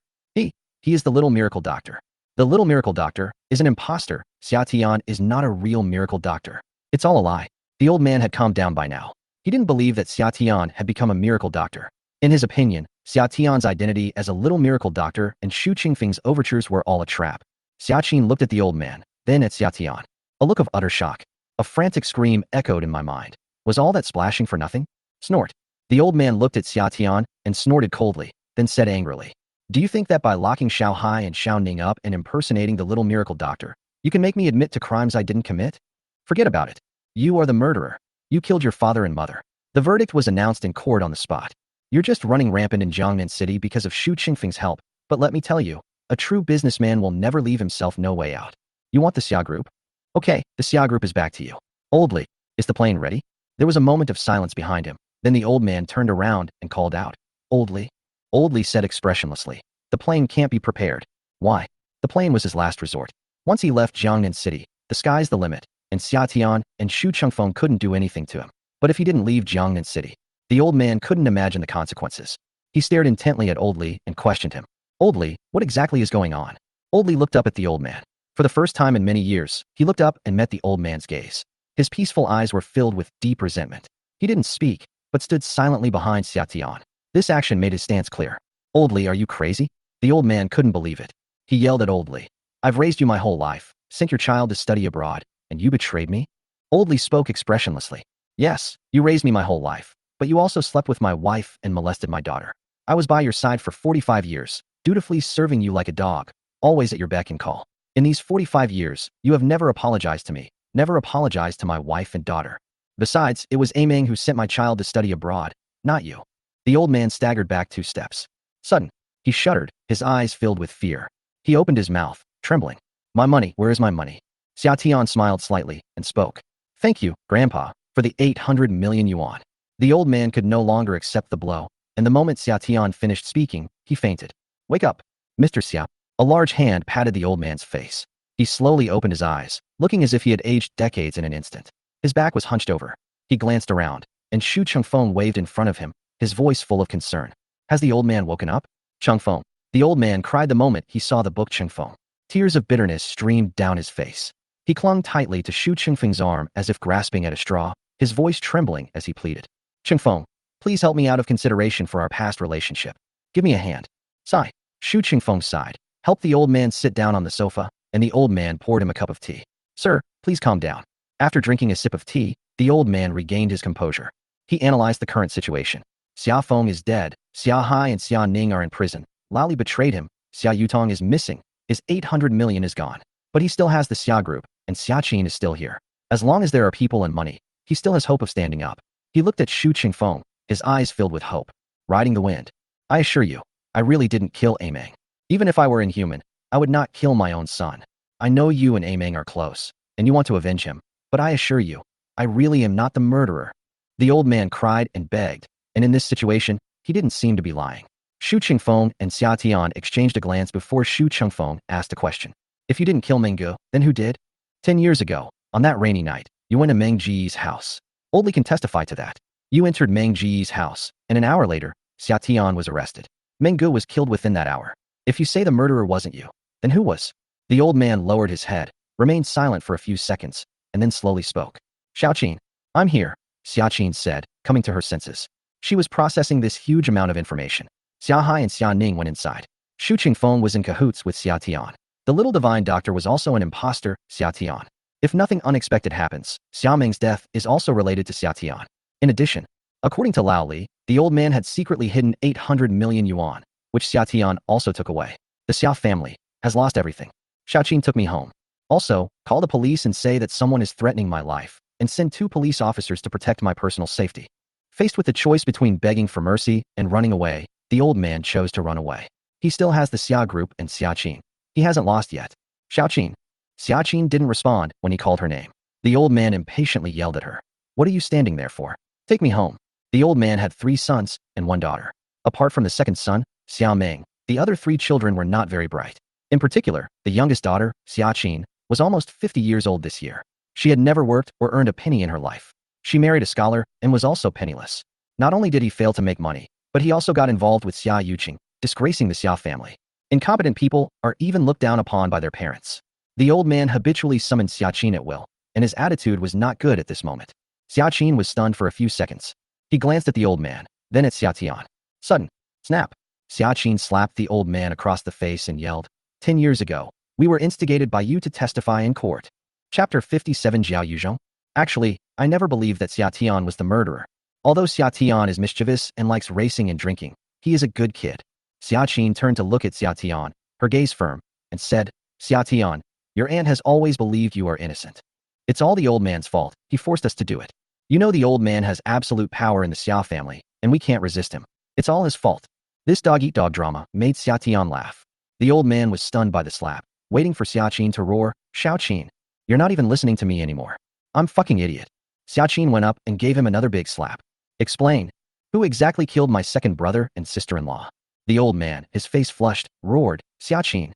He is the little miracle doctor. The little miracle doctor is an imposter. Xia Tian is not a real miracle doctor. It's all a lie. The old man had calmed down by now. He didn't believe that Xia Tian had become a miracle doctor. In his opinion, Xia Tian's identity as a little miracle doctor and Shu Qingfeng's overtures were all a trap. Xia Qin looked at the old man, then at Xia Tian. A look of utter shock. A frantic scream echoed in my mind. Was all that splashing for nothing? Snort. The old man looked at Xia Tian and snorted coldly, then said angrily, Do you think that by locking Xiao Hai and Xiao Ning up and impersonating the little miracle doctor, you can make me admit to crimes I didn't commit? Forget about it. You are the murderer. You killed your father and mother. The verdict was announced in court on the spot. You're just running rampant in Jiangnan City because of Xu Qingfeng's help, but let me tell you, a true businessman will never leave himself no way out. You want the Xia Group? Okay, the Xia Group is back to you. Oldly, is the plane ready? There was a moment of silence behind him. Then the old man turned around and called out, Oldly? Oldly said expressionlessly, the plane can't be prepared. Why? The plane was his last resort. Once he left Jiangnan City, the sky's the limit, and Xia Tian and Xu Chengfeng couldn't do anything to him. But if he didn't leave Jiangnan City, the old man couldn't imagine the consequences. He stared intently at Oldly and questioned him. Oldly, what exactly is going on? Oldly looked up at the old man. For the first time in many years, he looked up and met the old man's gaze. His peaceful eyes were filled with deep resentment. He didn't speak, but stood silently behind Xia Tian. This action made his stance clear. Oldly, are you crazy? The old man couldn't believe it. He yelled at Oldly. I've raised you my whole life, sent your child to study abroad, and you betrayed me? Oldly spoke expressionlessly. Yes, you raised me my whole life, but you also slept with my wife and molested my daughter. I was by your side for 45 years, dutifully serving you like a dog, always at your beck and call. In these 45 years, you have never apologized to me, never apologized to my wife and daughter. Besides, it was Ameng who sent my child to study abroad, not you. The old man staggered back 2 steps. Sudden, he shuddered, his eyes filled with fear. He opened his mouth, trembling. My money, where is my money? Xia Tian smiled slightly and spoke. Thank you, Grandpa, for the 800 million yuan. The old man could no longer accept the blow, and the moment Xia Tian finished speaking, he fainted. Wake up, Mr. Xia. A large hand patted the old man's face. He slowly opened his eyes, looking as if he had aged decades in an instant. His back was hunched over. He glanced around, and Xu Chengfeng waved in front of him, his voice full of concern. Has the old man woken up? Chengfeng. The old man cried the moment he saw the book Chengfeng. Tears of bitterness streamed down his face. He clung tightly to Xu Qingfeng's arm as if grasping at a straw, his voice trembling as he pleaded. Chengfeng, please help me out of consideration for our past relationship. Give me a hand. Sigh. Xu Qingfeng sighed, helped the old man sit down on the sofa, and the old man poured him a cup of tea. Sir, please calm down. After drinking a sip of tea, the old man regained his composure. He analyzed the current situation. Xia Feng is dead, Xia Hai and Xia Ning are in prison, Lao Li betrayed him, Xia Yutong is missing, his 800 million is gone. But he still has the Xia Group, and Xia Qin is still here. As long as there are people and money, he still has hope of standing up. He looked at Xu Qingfeng, his eyes filled with hope. Riding the wind. I assure you, I really didn't kill Ameng. Even if I were inhuman, I would not kill my own son. I know you and Ameng are close, and you want to avenge him, but I assure you, I really am not the murderer. The old man cried and begged, and in this situation, he didn't seem to be lying. Xu Qingfeng and Xia Tian exchanged a glance before Xu Chengfeng asked a question. If you didn't kill Meng Ge, then who did? 10 years ago, on that rainy night, you went to Meng Ji's house. Oldly can testify to that. You entered Meng Ji's house, and an hour later, Xia Tian was arrested. Meng Ge was killed within that hour. If you say the murderer wasn't you, then who was? The old man lowered his head, remained silent for a few seconds, and then slowly spoke. Xiaoqin, I'm here, Xiaoqin said, coming to her senses. She was processing this huge amount of information. Xia Hai and Xia Ning went inside. Xu Qingfeng was in cahoots with Xia Tian. The little divine doctor was also an imposter, Xia Tian. If nothing unexpected happens, Xia Meng's death is also related to Xia Tian. In addition, according to Lao Li, the old man had secretly hidden 800 million yuan, which Xia Tian also took away. The Xia family has lost everything. Xiaoqin took me home. Also, call the police and say that someone is threatening my life, and send 2 police officers to protect my personal safety. Faced with the choice between begging for mercy and running away, the old man chose to run away. He still has the Xia Group and Xiaoqin. He hasn't lost yet. Xiaoqin. Xiaoqin didn't respond when he called her name. The old man impatiently yelled at her. What are you standing there for? Take me home. The old man had 3 sons and 1 daughter. Apart from the second son, Xia Meng, the other 3 children were not very bright. In particular, the youngest daughter, Xiaoqin, was almost 50 years old this year. She had never worked or earned a penny in her life. She married a scholar and was also penniless. Not only did he fail to make money, but he also got involved with Xia Yuqing, disgracing the Xia family. Incompetent people are even looked down upon by their parents. The old man habitually summoned Xiaoqin at will, and his attitude was not good at this moment. Xiaoqin was stunned for a few seconds. He glanced at the old man, then at Xia Tian. Sudden, snap. Xiaoqin slapped the old man across the face and yelled, 10 years ago, we were instigated by you to testify in court. Chapter 57 Jiao Yuzhong. Actually, I never believed that Xia Tian was the murderer. Although Xia Tian is mischievous and likes racing and drinking, he is a good kid. Xia Qin turned to look at Xia Tian, her gaze firm, and said, Xia Tian, your aunt has always believed you are innocent. It's all the old man's fault. He forced us to do it. You know the old man has absolute power in the Xia family, and we can't resist him. It's all his fault. This dog-eat-dog drama made Xia Tian laugh. The old man was stunned by the slap, waiting for Xia Qin to roar, Xiao Qin, you're not even listening to me anymore. I'm fucking idiot. Xia Qin went up and gave him another big slap. Explain. Who exactly killed my second brother and sister-in-law? The old man, his face flushed, roared, Xia Qin.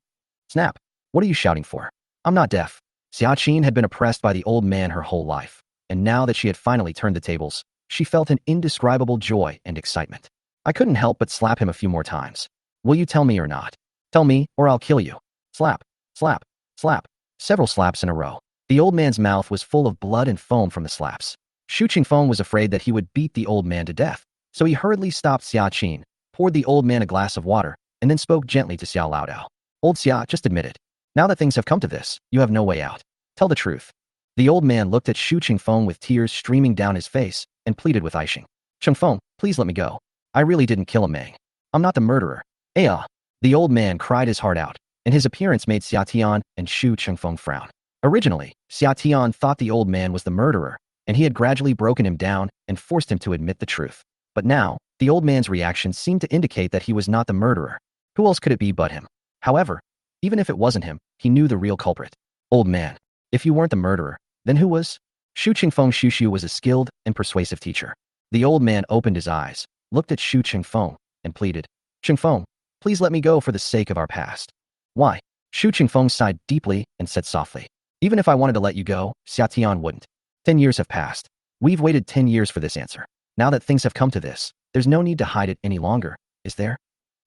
Snap. What are you shouting for? I'm not deaf. Xia Qin had been oppressed by the old man her whole life, and now that she had finally turned the tables, she felt an indescribable joy and excitement. I couldn't help but slap him a few more times. Will you tell me or not? Tell me, or I'll kill you. Slap, slap, slap. Several slaps in a row. The old man's mouth was full of blood and foam from the slaps. Shu Qingfeng was afraid that he would beat the old man to death, so he hurriedly stopped Xia Qin, poured the old man a glass of water, and then spoke gently to Xiao Laodao. Old Xia, just admit it. Now that things have come to this, you have no way out. Tell the truth. The old man looked at Shu Qingfeng with tears streaming down his face and pleaded with Aishing. Qingfeng, please let me go. I really didn't kill Meng. I'm not the murderer. The old man cried his heart out, and his appearance made Xia Tian and Shu Qingfeng frown. Originally, Xia Tian thought the old man was the murderer, and he had gradually broken him down and forced him to admit the truth. But now, the old man's reaction seemed to indicate that he was not the murderer. Who else could it be but him? However, even if it wasn't him, he knew the real culprit. Old man, if you weren't the murderer, then who was? Shu Qingfeng Shu was a skilled and persuasive teacher. The old man opened his eyes, looked at Shu Qingfeng, and pleaded, Qingfeng, please let me go for the sake of our past. Why? Shu Qingfeng sighed deeply and said softly, even if I wanted to let you go, Xia Tian wouldn't. 10 years have passed. We've waited 10 years for this answer. Now that things have come to this, there's no need to hide it any longer, is there?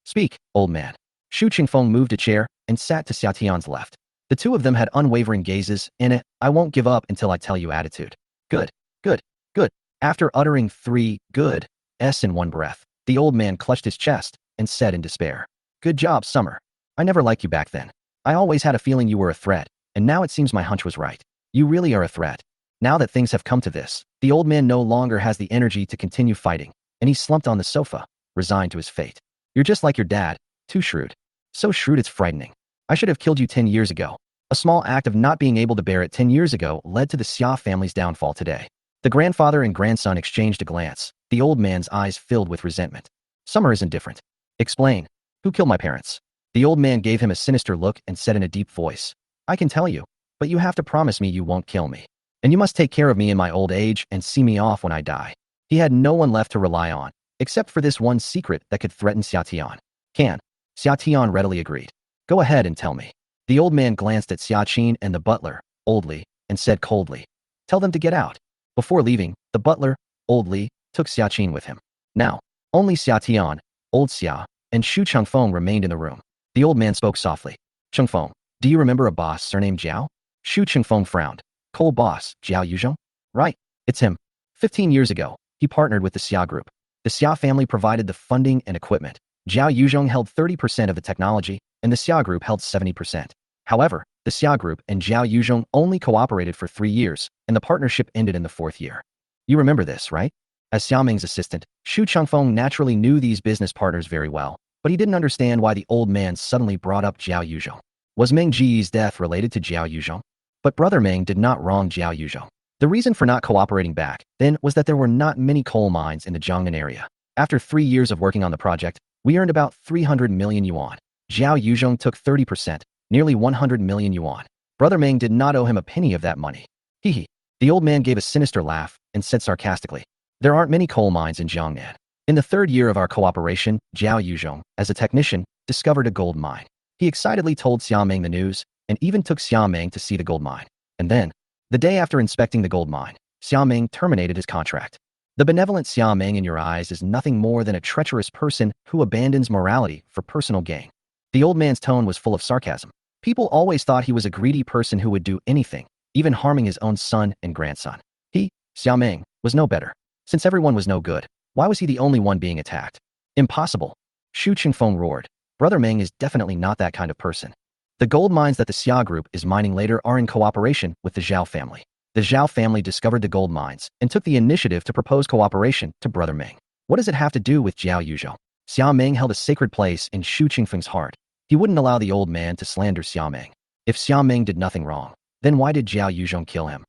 Speak, old man. Shu Qingfeng moved a chair and sat to Xia Tian's left. The two of them had unwavering gazes in it, I won't give up until I tell you attitude. Good, good, good. After uttering 3 good s in one breath, the old man clutched his chest and said in despair, good job, Summer. I never liked you back then. I always had a feeling you were a threat, and now it seems my hunch was right. You really are a threat. Now that things have come to this, the old man no longer has the energy to continue fighting, and he slumped on the sofa, resigned to his fate. You're just like your dad, too shrewd. So shrewd it's frightening. I should have killed you 10 years ago. A small act of not being able to bear it 10 years ago led to the Xia family's downfall today. The grandfather and grandson exchanged a glance, the old man's eyes filled with resentment. Summer isn't different. Explain. Who killed my parents? The old man gave him a sinister look and said in a deep voice, I can tell you, but you have to promise me you won't kill me. And you must take care of me in my old age and see me off when I die. He had no one left to rely on, except for this one secret that could threaten Xia Tian. Can. Xia Tian readily agreed. Go ahead and tell me. The old man glanced at Xia Qin and the butler, Old Li, and said coldly, tell them to get out. Before leaving, the butler, Old Li, took Xia Qin with him. Now, only Xia Tian, Old Xia, and Shu Qingfeng remained in the room. The old man spoke softly. Qingfeng, do you remember a boss surnamed Jiao? Shu Qingfeng frowned. Coal boss, Jiao Yuzhong? Right, it's him. 15 years ago, he partnered with the Xia group. The Xia family provided the funding and equipment. Jiao Yuzhong held 30% of the technology, and the Xia group held 70%. However, the Xia group and Jiao Yuzhong only cooperated for 3 years, and the partnership ended in the 4th year. You remember this, right? As Xiaoming's assistant, Shu Qingfeng naturally knew these business partners very well, but he didn't understand why the old man suddenly brought up Jiao Yuzhong. Was Meng Ji's death related to Jiao Yuzhong? But Brother Meng did not wrong Jiao Yuzhong. The reason for not cooperating back then was that there were not many coal mines in the Jiangnan area. After 3 years of working on the project, we earned about 300 million yuan. Jiao Yuzhong took 30%, nearly 100 million yuan. Brother Meng did not owe him a penny of that money. Hee. The old man gave a sinister laugh and said sarcastically, there aren't many coal mines in Jiangnan. In the 3rd year of our cooperation, Jiao Yuzhong, as a technician, discovered a gold mine. He excitedly told Xiaoming the news, and even took Xiaoming to see the gold mine. And then, the day after inspecting the gold mine, Xiaoming terminated his contract. The benevolent Xiaoming in your eyes is nothing more than a treacherous person who abandons morality for personal gain. The old man's tone was full of sarcasm. People always thought he was a greedy person who would do anything, even harming his own son and grandson. He, Xiaoming, was no better. Since everyone was no good, why was he the only one being attacked? Impossible. Shu Qingfeng roared. Brother Meng is definitely not that kind of person. The gold mines that the Xia group is mining later are in cooperation with the Zhao family. The Zhao family discovered the gold mines and took the initiative to propose cooperation to Brother Meng. What does it have to do with Jiao Yuzhong? Xia Ming held a sacred place in Shu Qingfeng's heart. He wouldn't allow the old man to slander Xia Ming. If Xia Ming did nothing wrong, then why did Jiao Yuzhong kill him?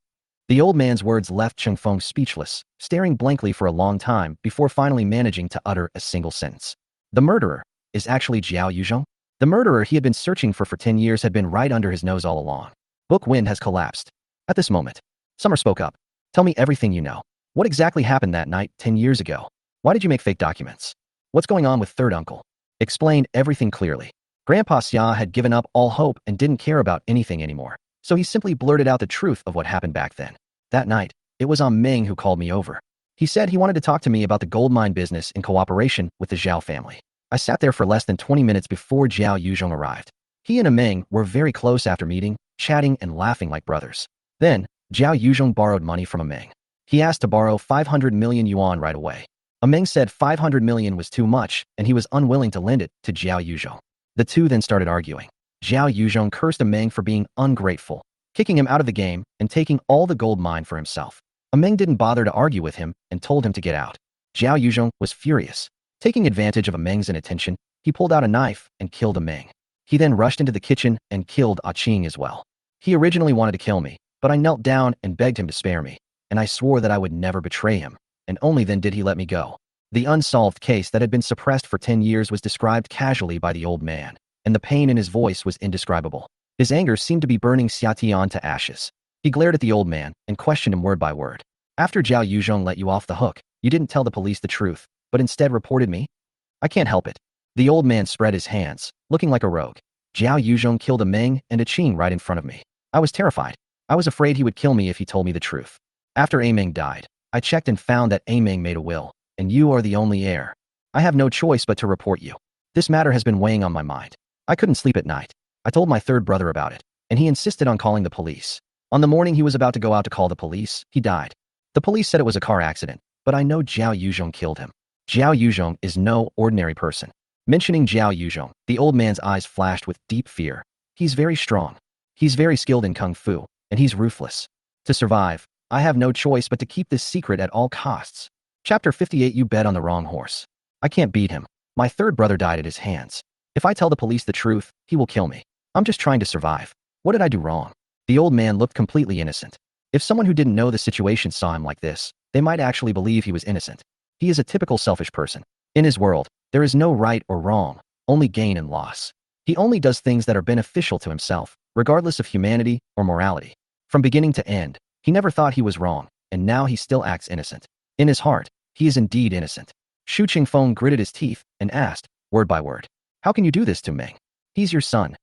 The old man's words left Qingfeng speechless, staring blankly for a long time before finally managing to utter a single sentence. The murderer is actually Jiao Yuzhong? The murderer he had been searching for 10 years had been right under his nose all along. Book Wind has collapsed. At this moment, Summer spoke up. Tell me everything you know. What exactly happened that night 10 years ago? Why did you make fake documents? What's going on with third uncle? Explain everything clearly. Grandpa Xia had given up all hope and didn't care about anything anymore, so he simply blurted out the truth of what happened back then. That night, it was Ming who called me over. He said he wanted to talk to me about the gold mine business in cooperation with the Zhao family. I sat there for less than 20 minutes before Jiao Yuzhong arrived. He and Ming were very close after meeting, chatting and laughing like brothers. Then, Jiao Yuzhong borrowed money from Ming. He asked to borrow 500 million yuan right away. Ming said 500 million was too much, and he was unwilling to lend it to Jiao Yuzhong. The two then started arguing. Jiao Yuzhong cursed Ming for being ungrateful, kicking him out of the game and taking all the gold mine for himself. Ming didn't bother to argue with him and told him to get out. Jiao Yuzhong was furious. Taking advantage of Ming's inattention, he pulled out a knife and killed Ming. He then rushed into the kitchen and killed Qing as well. He originally wanted to kill me, but I knelt down and begged him to spare me, and I swore that I would never betray him, and only then did he let me go. The unsolved case that had been suppressed for 10 years was described casually by the old man, and the pain in his voice was indescribable. His anger seemed to be burning Xia Tian to ashes. He glared at the old man and questioned him word by word. After Jiao Yuzhong let you off the hook, you didn't tell the police the truth, but instead reported me? I can't help it. The old man spread his hands, looking like a rogue. Jiao Yuzhong killed Ming and Qing right in front of me. I was terrified. I was afraid he would kill me if he told me the truth. After Ming died, I checked and found that Ming made a will, and you are the only heir. I have no choice but to report you. This matter has been weighing on my mind. I couldn't sleep at night. I told my third brother about it, and he insisted on calling the police. On the morning he was about to go out to call the police, he died. The police said it was a car accident, but I know Jiao Yuzhong killed him. Jiao Yuzhong is no ordinary person. Mentioning Jiao Yuzhong, the old man's eyes flashed with deep fear. He's very strong. He's very skilled in kung fu, and he's ruthless. To survive, I have no choice but to keep this secret at all costs. Chapter 58. You bet on the wrong horse. I can't beat him. My third brother died at his hands. If I tell the police the truth, he will kill me. I'm just trying to survive. What did I do wrong? The old man looked completely innocent. If someone who didn't know the situation saw him like this, they might actually believe he was innocent. He is a typical selfish person. In his world, there is no right or wrong, only gain and loss. He only does things that are beneficial to himself, regardless of humanity or morality. From beginning to end, he never thought he was wrong, and now he still acts innocent. In his heart, he is indeed innocent. Shu Qingfeng gritted his teeth and asked, word by word, how can you do this to Ming? He's your son.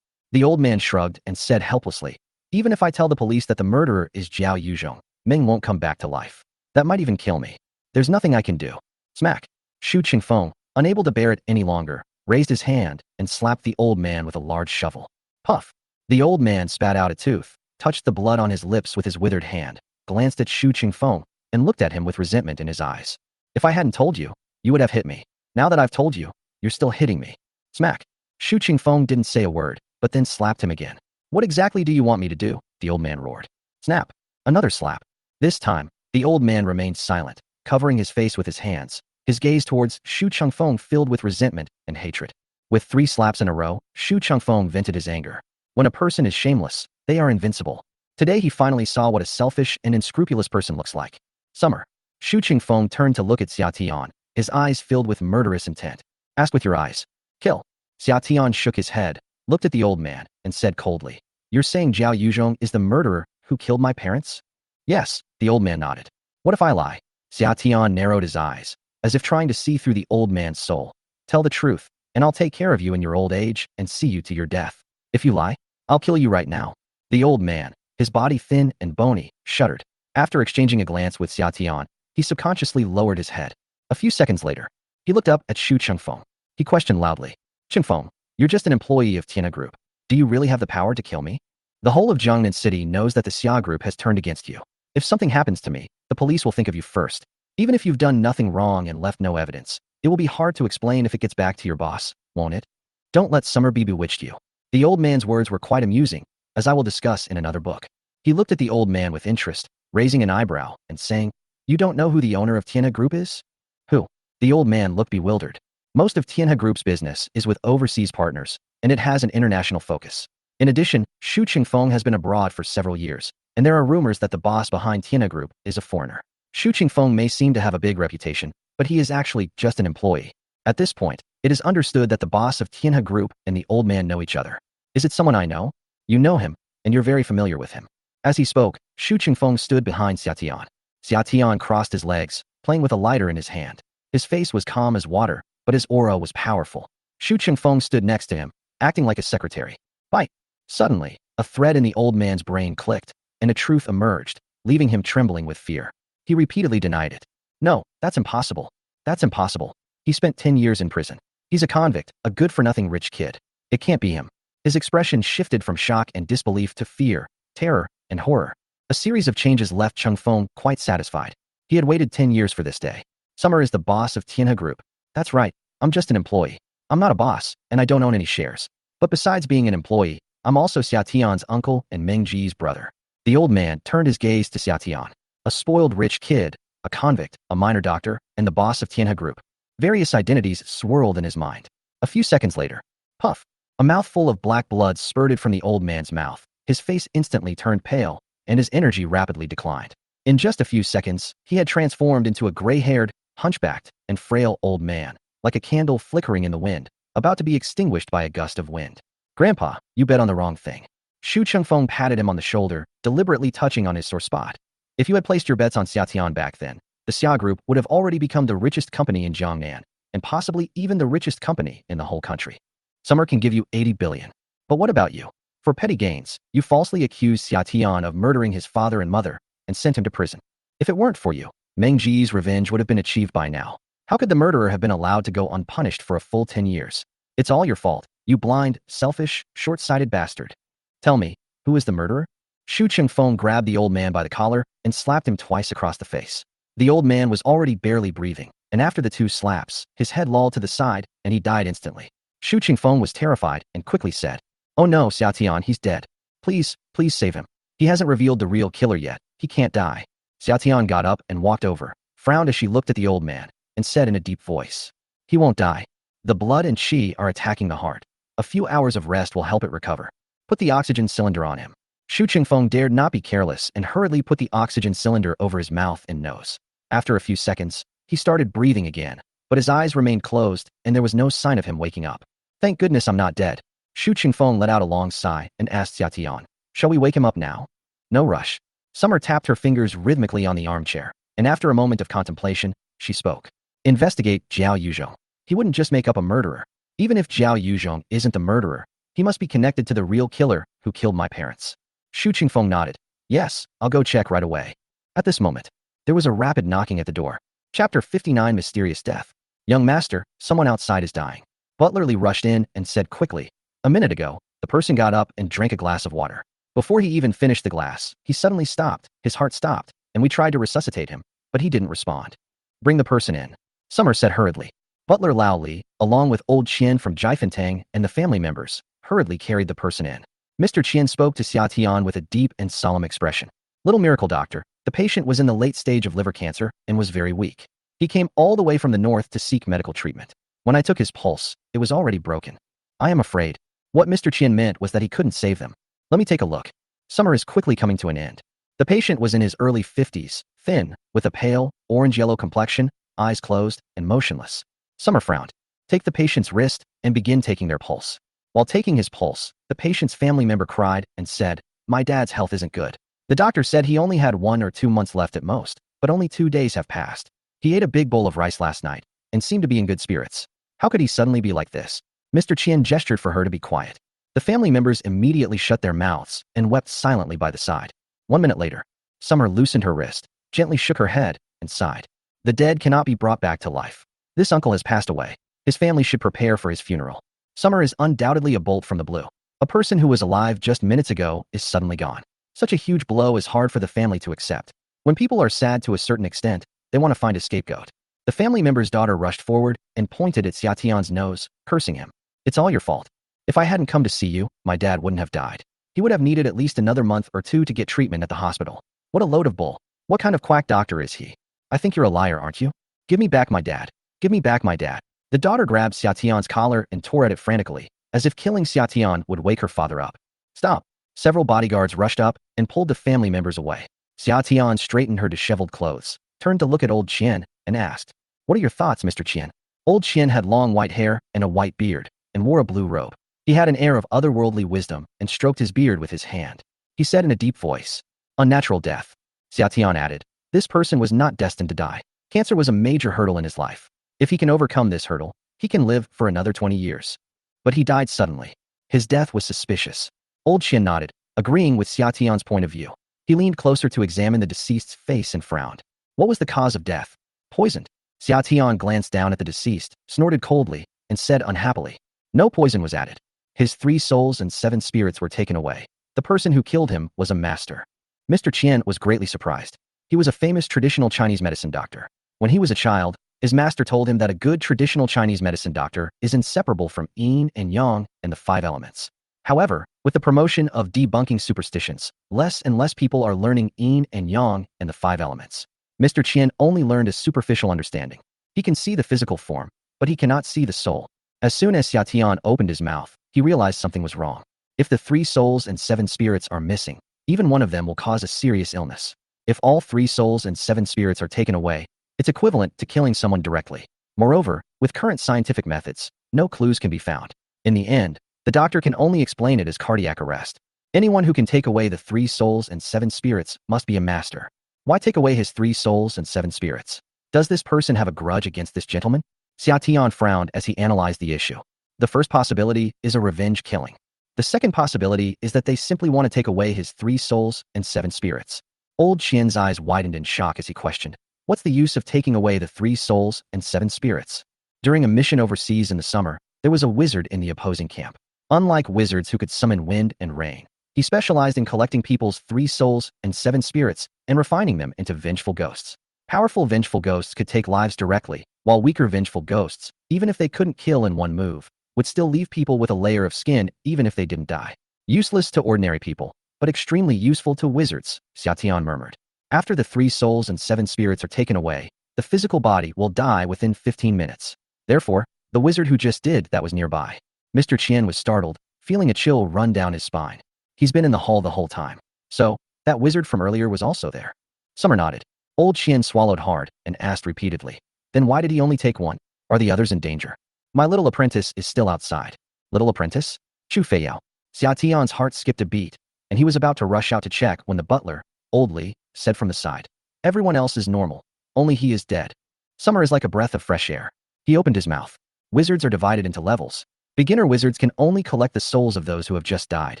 The old man shrugged and said helplessly, even if I tell the police that the murderer is Jiao Yuzhong, Ming won't come back to life. That might even kill me. There's nothing I can do. Smack. Shu Qingfeng, unable to bear it any longer, raised his hand and slapped the old man with a large shovel. Puff. The old man spat out a tooth, touched the blood on his lips with his withered hand, glanced at Shu Qingfeng, and looked at him with resentment in his eyes. If I hadn't told you, you would have hit me. Now that I've told you, you're still hitting me. Smack. Shu Qingfeng didn't say a word, but then slapped him again. What exactly do you want me to do? The old man roared. Snap. Another slap. This time, the old man remained silent, covering his face with his hands, his gaze towards Shu Qingfeng filled with resentment and hatred. With 3 slaps in a row, Shu Qingfeng vented his anger. When a person is shameless, they are invincible. Today he finally saw what a selfish and unscrupulous person looks like. Summer. Shu Qingfeng turned to look at Xia Tian, his eyes filled with murderous intent. Ask with your eyes. Kill. Xia Tian shook his head, looked at the old man, and said coldly, you're saying Jiao Yuzhong is the murderer who killed my parents? Yes, the old man nodded. What if I lie? Xia Tian narrowed his eyes, as if trying to see through the old man's soul. Tell the truth, and I'll take care of you in your old age and see you to your death. If you lie, I'll kill you right now. The old man, his body thin and bony, shuddered. After exchanging a glance with Xia Tian, he subconsciously lowered his head. A few seconds later, he looked up at Shu Qingfeng. He questioned loudly, Qingfeng, you're just an employee of Tiana Group. Do you really have the power to kill me? The whole of Jiangnan City knows that the Xia Group has turned against you. If something happens to me, the police will think of you first. Even if you've done nothing wrong and left no evidence, it will be hard to explain if it gets back to your boss, won't it? Don't let Summer be bewitched you. The old man's words were quite amusing, as I will discuss in another book. He looked at the old man with interest, raising an eyebrow and saying, you don't know who the owner of Tiana Group is? Who? The old man looked bewildered. Most of Tianhe Group's business is with overseas partners, and it has an international focus. In addition, Xu Qingfeng has been abroad for several years, and there are rumors that the boss behind Tianhe Group is a foreigner. Xu Qingfeng may seem to have a big reputation, but he is actually just an employee. At this point, it is understood that the boss of Tianhe Group and the old man know each other. Is it someone I know? You know him, and you're very familiar with him. As he spoke, Xu Qingfeng stood behind Xia Tian. Xia Tian crossed his legs, playing with a lighter in his hand. His face was calm as water, but his aura was powerful. Xu Qingfeng stood next to him, acting like a secretary. Bite! Suddenly, a thread in the old man's brain clicked, and a truth emerged, leaving him trembling with fear. He repeatedly denied it. No, that's impossible. That's impossible. He spent 10 years in prison. He's a convict, a good-for-nothing rich kid. It can't be him. His expression shifted from shock and disbelief to fear, terror, and horror. A series of changes left Qingfeng quite satisfied. He had waited 10 years for this day. Summer is the boss of Tianhe Group. That's right, I'm just an employee. I'm not a boss, and I don't own any shares. But besides being an employee, I'm also Xia Tian's uncle and Meng Ji's brother. The old man turned his gaze to Xia Tian, a spoiled rich kid, a convict, a minor doctor, and the boss of Tianhe Group. Various identities swirled in his mind. A few seconds later, puff! A mouthful of black blood spurted from the old man's mouth. His face instantly turned pale, and his energy rapidly declined. In just a few seconds, he had transformed into a gray-haired, hunchbacked, and frail old man, like a candle flickering in the wind, about to be extinguished by a gust of wind. Grandpa, you bet on the wrong thing. Xu Qingfeng patted him on the shoulder, deliberately touching on his sore spot. If you had placed your bets on Xia Tian back then, the Xia Group would have already become the richest company in Jiangnan, and possibly even the richest company in the whole country. Summer can give you 80 billion. But what about you? For petty gains, you falsely accused Xia Tian of murdering his father and mother, and sent him to prison. If it weren't for you, Meng Ji's revenge would have been achieved by now. How could the murderer have been allowed to go unpunished for a full 10 years? It's all your fault, you blind, selfish, short-sighted bastard. Tell me, who is the murderer? Xu Qingfeng grabbed the old man by the collar and slapped him twice across the face. The old man was already barely breathing, and after the 2 slaps, his head lolled to the side, and he died instantly. Xu Qingfeng was terrified and quickly said, "Oh no, Xia Tian, he's dead. Please, please save him. He hasn't revealed the real killer yet. He can't die." Xia Tian got up and walked over, frowned as she looked at the old man, and said in a deep voice, "He won't die. The blood and qi are attacking the heart. A few hours of rest will help it recover. Put the oxygen cylinder on him." Xu Qingfeng dared not be careless and hurriedly put the oxygen cylinder over his mouth and nose. After a few seconds, he started breathing again, but his eyes remained closed and there was no sign of him waking up. "Thank goodness I'm not dead." Xu Qingfeng let out a long sigh and asked Xia Tian, "Shall we wake him up now?" "No rush." Summer tapped her fingers rhythmically on the armchair, and after a moment of contemplation, she spoke. "Investigate Jiao Yuzhong. He wouldn't just make up a murderer. Even if Jiao Yuzhong isn't the murderer, he must be connected to the real killer who killed my parents." Xu Qingfeng nodded. "Yes, I'll go check right away." At this moment, there was a rapid knocking at the door. Chapter 59 Mysterious Death. "Young master, someone outside is dying." Butler Lee rushed in and said quickly, "A minute ago, the person got up and drank a glass of water. Before he even finished the glass, he suddenly stopped, his heart stopped, and we tried to resuscitate him, but he didn't respond." "Bring the person in," Summer said hurriedly. Butler Lao Li, along with old Qian from Jiafintang and the family members, hurriedly carried the person in. Mr. Qian spoke to Xia Tian with a deep and solemn expression. "Little miracle doctor, the patient was in the late stage of liver cancer and was very weak. He came all the way from the north to seek medical treatment. When I took his pulse, it was already broken. I am afraid." What Mr. Qian meant was that he couldn't save them. "Let me take a look." Summer is quickly coming to an end. The patient was in his early 50s, thin, with a pale, orange-yellow complexion, eyes closed, and motionless. Summer frowned. "Take the patient's wrist and begin taking their pulse." While taking his pulse, the patient's family member cried and said, "My dad's health isn't good. The doctor said he only had 1 or 2 months left at most, but only 2 days have passed. He ate a big bowl of rice last night and seemed to be in good spirits. How could he suddenly be like this?" Mr. Qian gestured for her to be quiet. The family members immediately shut their mouths and wept silently by the side. 1 minute later, Summer loosened her wrist, gently shook her head, and sighed. "The dead cannot be brought back to life. This uncle has passed away. His family should prepare for his funeral." Summer is undoubtedly a bolt from the blue. A person who was alive just minutes ago is suddenly gone. Such a huge blow is hard for the family to accept. When people are sad to a certain extent, they want to find a scapegoat. The family member's daughter rushed forward and pointed at Xia Tian's nose, cursing him. "It's all your fault. If I hadn't come to see you, my dad wouldn't have died. He would have needed at least another month or 2 to get treatment at the hospital. What a load of bull. What kind of quack doctor is he? I think you're a liar, aren't you? Give me back my dad. Give me back my dad." The daughter grabbed Xia Tian's collar and tore at it frantically, as if killing Xia Tian would wake her father up. Stop! Several bodyguards rushed up and pulled the family members away. Xia Tian straightened her disheveled clothes, turned to look at old Qian, and asked, "What are your thoughts, Mr. Qian?" Old Qian had long white hair and a white beard, and wore a blue robe. He had an air of otherworldly wisdom and stroked his beard with his hand. He said in a deep voice, "Unnatural death." Xia Tian added, "This person was not destined to die. Cancer was a major hurdle in his life. If he can overcome this hurdle, he can live for another 20 years. But he died suddenly. His death was suspicious." Old Qian nodded, agreeing with Xia Tian's point of view. He leaned closer to examine the deceased's face and frowned. What was the cause of death? Poisoned. Xia Tian glanced down at the deceased, snorted coldly, and said unhappily, "No poison was added. His 3 souls and 7 spirits were taken away. The person who killed him was a master." Mr. Qian was greatly surprised. He was a famous traditional Chinese medicine doctor. When he was a child, his master told him that a good traditional Chinese medicine doctor is inseparable from yin and yang and the 5 elements. However, with the promotion of debunking superstitions, less and less people are learning yin and yang and the 5 elements. Mr. Qian only learned a superficial understanding. He can see the physical form, but he cannot see the soul. As soon as Xia Tian opened his mouth, he realized something was wrong. If the 3 souls and 7 spirits are missing, even one of them will cause a serious illness. If all 3 souls and 7 spirits are taken away, it's equivalent to killing someone directly. Moreover, with current scientific methods, no clues can be found. In the end, the doctor can only explain it as cardiac arrest. Anyone who can take away the 3 souls and 7 spirits must be a master. Why take away his 3 souls and 7 spirits? Does this person have a grudge against this gentleman? Xia Tian frowned as he analyzed the issue. The first possibility is a revenge killing. The second possibility is that they simply want to take away his 3 souls and 7 spirits. Old Qian's eyes widened in shock as he questioned, "What's the use of taking away the 3 souls and 7 spirits?" During a mission overseas in the summer, there was a wizard in the opposing camp. Unlike wizards who could summon wind and rain, he specialized in collecting people's 3 souls and 7 spirits and refining them into vengeful ghosts. Powerful vengeful ghosts could take lives directly, while weaker vengeful ghosts, even if they couldn't kill in one move, would still leave people with a layer of skin even if they didn't die. Useless to ordinary people, but extremely useful to wizards, Xia Tian murmured. After the 3 souls and 7 spirits are taken away, the physical body will die within 15 minutes. Therefore, the wizard who just did that was nearby. Mr. Qian was startled, feeling a chill run down his spine. He's been in the hall the whole time. So, that wizard from earlier was also there. Summer nodded. Old Qian swallowed hard and asked repeatedly, "Then why did he only take 1? Are the others in danger?" "My little apprentice is still outside." "Little apprentice?" Chu Feiyao. Xia Tian's heart skipped a beat, and he was about to rush out to check when the butler, Old Li, said from the side, "Everyone else is normal. Only he is dead." Summer is like a breath of fresh air. He opened his mouth. Wizards are divided into levels. Beginner wizards can only collect the souls of those who have just died.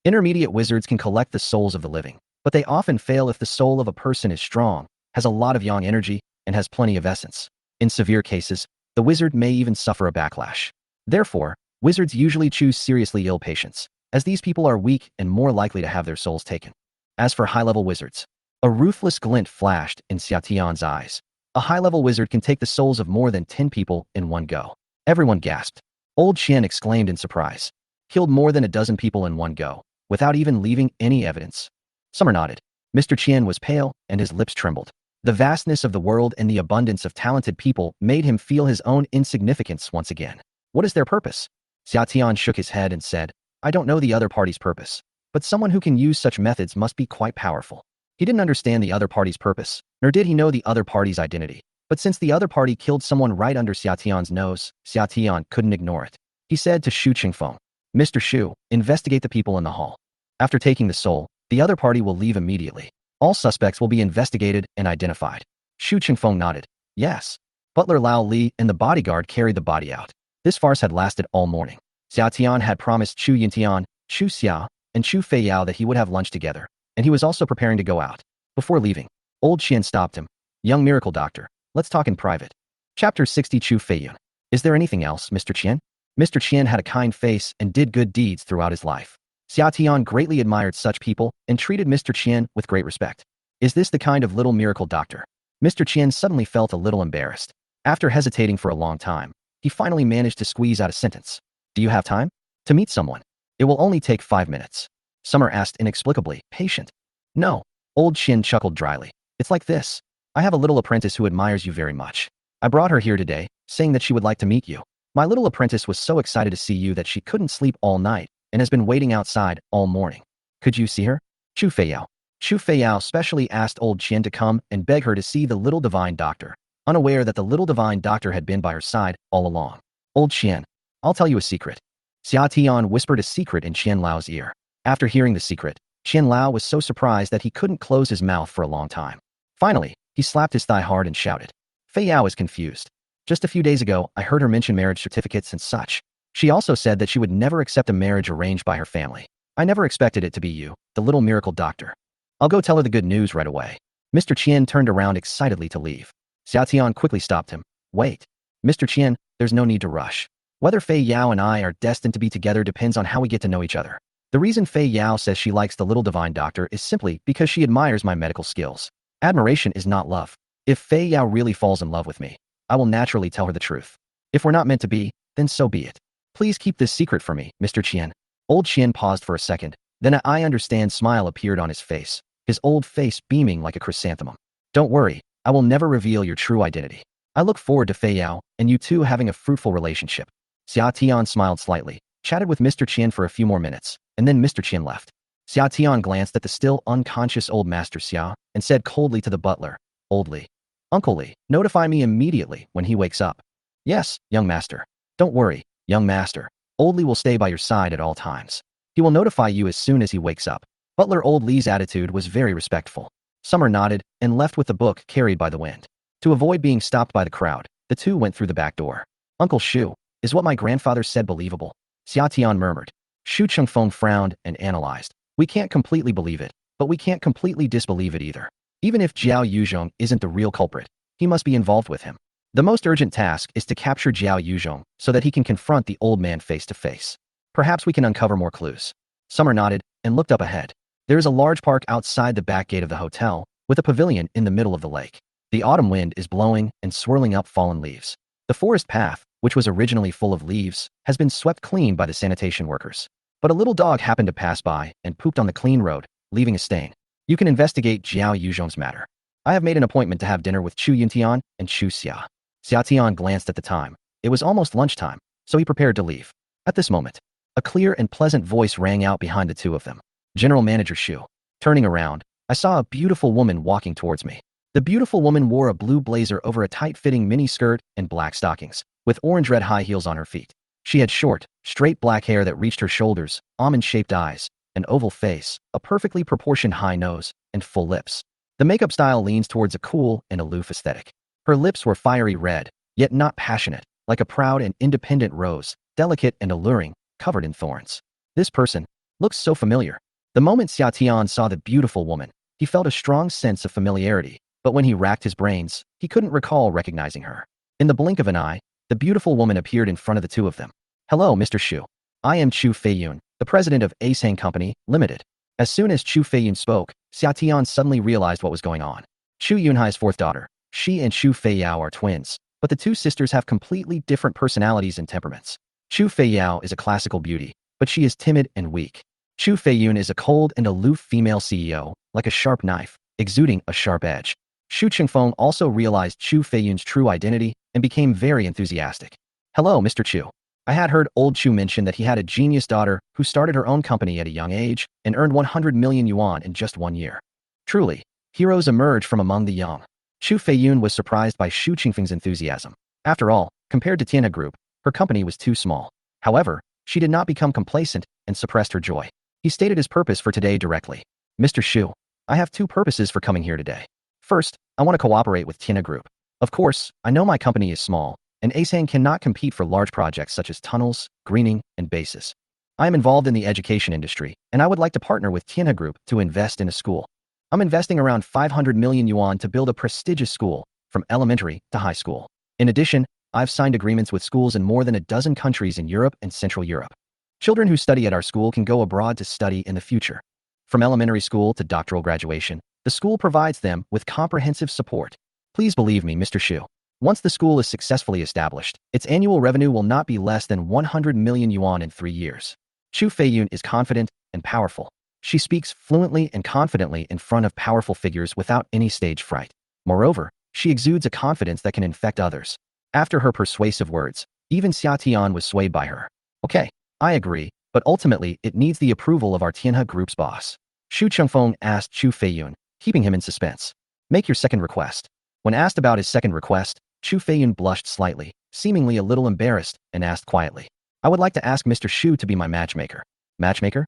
Intermediate wizards can collect the souls of the living, but they often fail if the soul of a person is strong, has a lot of yang energy, and has plenty of essence. In severe cases, the wizard may even suffer a backlash. Therefore, wizards usually choose seriously ill patients, as these people are weak and more likely to have their souls taken. As for high-level wizards, a ruthless glint flashed in Xia Tian's eyes. A high-level wizard can take the souls of more than 10 people in one go. Everyone gasped. Old Qian exclaimed in surprise. Killed more than a dozen people in one go, without even leaving any evidence. Summer nodded. Mr. Qian was pale, and his lips trembled. The vastness of the world and the abundance of talented people made him feel his own insignificance once again. What is their purpose? Xia Tian shook his head and said, "I don't know the other party's purpose, but someone who can use such methods must be quite powerful." He didn't understand the other party's purpose, nor did he know the other party's identity. But since the other party killed someone right under Xia Tian's nose, Xia Tian couldn't ignore it. He said to Shu Qingfeng, "Mr. Shu, investigate the people in the hall. After taking the soul, the other party will leave immediately. All suspects will be investigated and identified." Shu Qingfeng nodded. "Yes." Butler Lao Li and the bodyguard carried the body out. This farce had lasted all morning. Xia Tian had promised Chu Yintian, Chu Xia, and Chu Feiyao that he would have lunch together, and he was also preparing to go out. Before leaving, Old Qian stopped him. "Young miracle doctor, let's talk in private." Chapter 60 Chu Feiyun. Is there anything else, Mr. Qian? Mr. Qian had a kind face and did good deeds throughout his life. Xia Tian greatly admired such people and treated Mr. Qian with great respect. Is this the kind of little miracle doctor? Mr. Qian suddenly felt a little embarrassed. After hesitating for a long time, he finally managed to squeeze out a sentence. "Do you have time to meet someone? It will only take 5 minutes." Summer asked inexplicably, patient. "No." Old Qian chuckled dryly. "It's like this. I have a little apprentice who admires you very much. I brought her here today, saying that she would like to meet you. My little apprentice was so excited to see you that she couldn't sleep all night and has been waiting outside all morning. Could you see her? Chu Feiyao. Chu Feiyao specially asked old Qian to come and beg her to see the little divine doctor, unaware that the little divine doctor had been by her side all along. Old Qian, I'll tell you a secret. Xia Tian whispered a secret in Qian Lao's ear. After hearing the secret, Qian Lao was so surprised that he couldn't close his mouth for a long time. Finally, he slapped his thigh hard and shouted. Fei Yao is confused. Just a few days ago, I heard her mention marriage certificates and such. She also said that she would never accept a marriage arranged by her family. I never expected it to be you, the little miracle doctor. I'll go tell her the good news right away. Mr. Qian turned around excitedly to leave. Xia Tian quickly stopped him. Wait. Mr. Qian, there's no need to rush. Whether Fei Yao and I are destined to be together depends on how we get to know each other. The reason Fei Yao says she likes the little divine doctor is simply because she admires my medical skills. Admiration is not love. If Fei Yao really falls in love with me, I will naturally tell her the truth. If we're not meant to be, then so be it. Please keep this secret for me, Mr. Qian. Old Qian paused for a second, then a I understand smile appeared on his face, his old face beaming like a chrysanthemum. Don't worry, I will never reveal your true identity. I look forward to Fei Yao and you two having a fruitful relationship. Xia Tian smiled slightly, chatted with Mr. Qian for a few more minutes, and then Mr. Qian left. Xia Tian glanced at the still unconscious old Master Xia and said coldly to the butler, Old Li. Uncle Li, notify me immediately when he wakes up. Yes, young master. Don't worry, young master. Old Li will stay by your side at all times. He will notify you as soon as he wakes up. Butler Old Li's attitude was very respectful. Summer nodded and left with the book carried by the wind. To avoid being stopped by the crowd, the two went through the back door. Uncle Shu, is what my grandfather said believable? Xia Tian murmured. Shu Chengfeng frowned and analyzed. We can't completely believe it, but we can't completely disbelieve it either. Even if Jiao Yuzhong isn't the real culprit, he must be involved with him. The most urgent task is to capture Jiao Yuzhong so that he can confront the old man face to face. Perhaps we can uncover more clues. Summer nodded and looked up ahead. There is a large park outside the back gate of the hotel, with a pavilion in the middle of the lake. The autumn wind is blowing and swirling up fallen leaves. The forest path, which was originally full of leaves, has been swept clean by the sanitation workers. But a little dog happened to pass by and pooped on the clean road, leaving a stain. You can investigate Jiao Yuzhong's matter. I have made an appointment to have dinner with Chu Yuntian and Chu Xia. Xia Tian glanced at the time. It was almost lunchtime, so he prepared to leave. At this moment, a clear and pleasant voice rang out behind the two of them. General Manager Shu. Turning around, I saw a beautiful woman walking towards me. The beautiful woman wore a blue blazer over a tight-fitting mini skirt and black stockings, with orange-red high heels on her feet. She had short, straight black hair that reached her shoulders, almond-shaped eyes, an oval face, a perfectly proportioned high nose, and full lips. The makeup style leans towards a cool and aloof aesthetic. Her lips were fiery red, yet not passionate, like a proud and independent rose, delicate and alluring, covered in thorns. This person looks so familiar. The moment Xia Tian saw the beautiful woman, he felt a strong sense of familiarity, but when he racked his brains, he couldn't recall recognizing her. In the blink of an eye, the beautiful woman appeared in front of the two of them. Hello, Mr. Shu. I am Chu Feiyun, the president of Asang Company, Limited. As soon as Chu Feiyun spoke, Xia Tian suddenly realized what was going on. Chu Yunhai's fourth daughter. She and Chu Feiyao are twins, but the two sisters have completely different personalities and temperaments. Chu Feiyao is a classical beauty, but she is timid and weak. Chu Feiyun is a cold and aloof female CEO, like a sharp knife, exuding a sharp edge. Shu Chengfeng also realized Chu Feiyun's true identity and became very enthusiastic. Hello, Mr. Chu. I had heard old Chu mention that he had a genius daughter who started her own company at a young age and earned 100 million yuan in just 1 year. Truly, heroes emerge from among the young. Chu Feiyun was surprised by Shu Chengfeng's enthusiasm. After all, compared to Tianhe Group, her company was too small. However, she did not become complacent and suppressed her joy. He stated his purpose for today directly. Mr. Shu, I have two purposes for coming here today. First, I want to cooperate with Tianhe Group. Of course, I know my company is small, and Asang cannot compete for large projects such as tunnels, greening, and bases. I am involved in the education industry, and I would like to partner with Tianhe Group to invest in a school. I'm investing around 500 million yuan to build a prestigious school, from elementary to high school. In addition, I've signed agreements with schools in more than a dozen countries in Europe and Central Europe. Children who study at our school can go abroad to study in the future. From elementary school to doctoral graduation, the school provides them with comprehensive support. Please believe me, Mr. Shu. Once the school is successfully established, its annual revenue will not be less than 100 million yuan in 3 years. Chu Feiyun is confident and powerful. She speaks fluently and confidently in front of powerful figures without any stage fright. Moreover, she exudes a confidence that can infect others. After her persuasive words, Even Xia Tian was swayed by her. Okay, I agree, but ultimately it needs the approval of our Tianhe group's boss. Xu Chengfeng asked Chu Feiyun, keeping him in suspense. Make your second request. When asked about his second request, Chu Feiyun blushed slightly, seemingly a little embarrassed, and asked quietly. I would like to ask Mr. Xu to be my matchmaker. Matchmaker?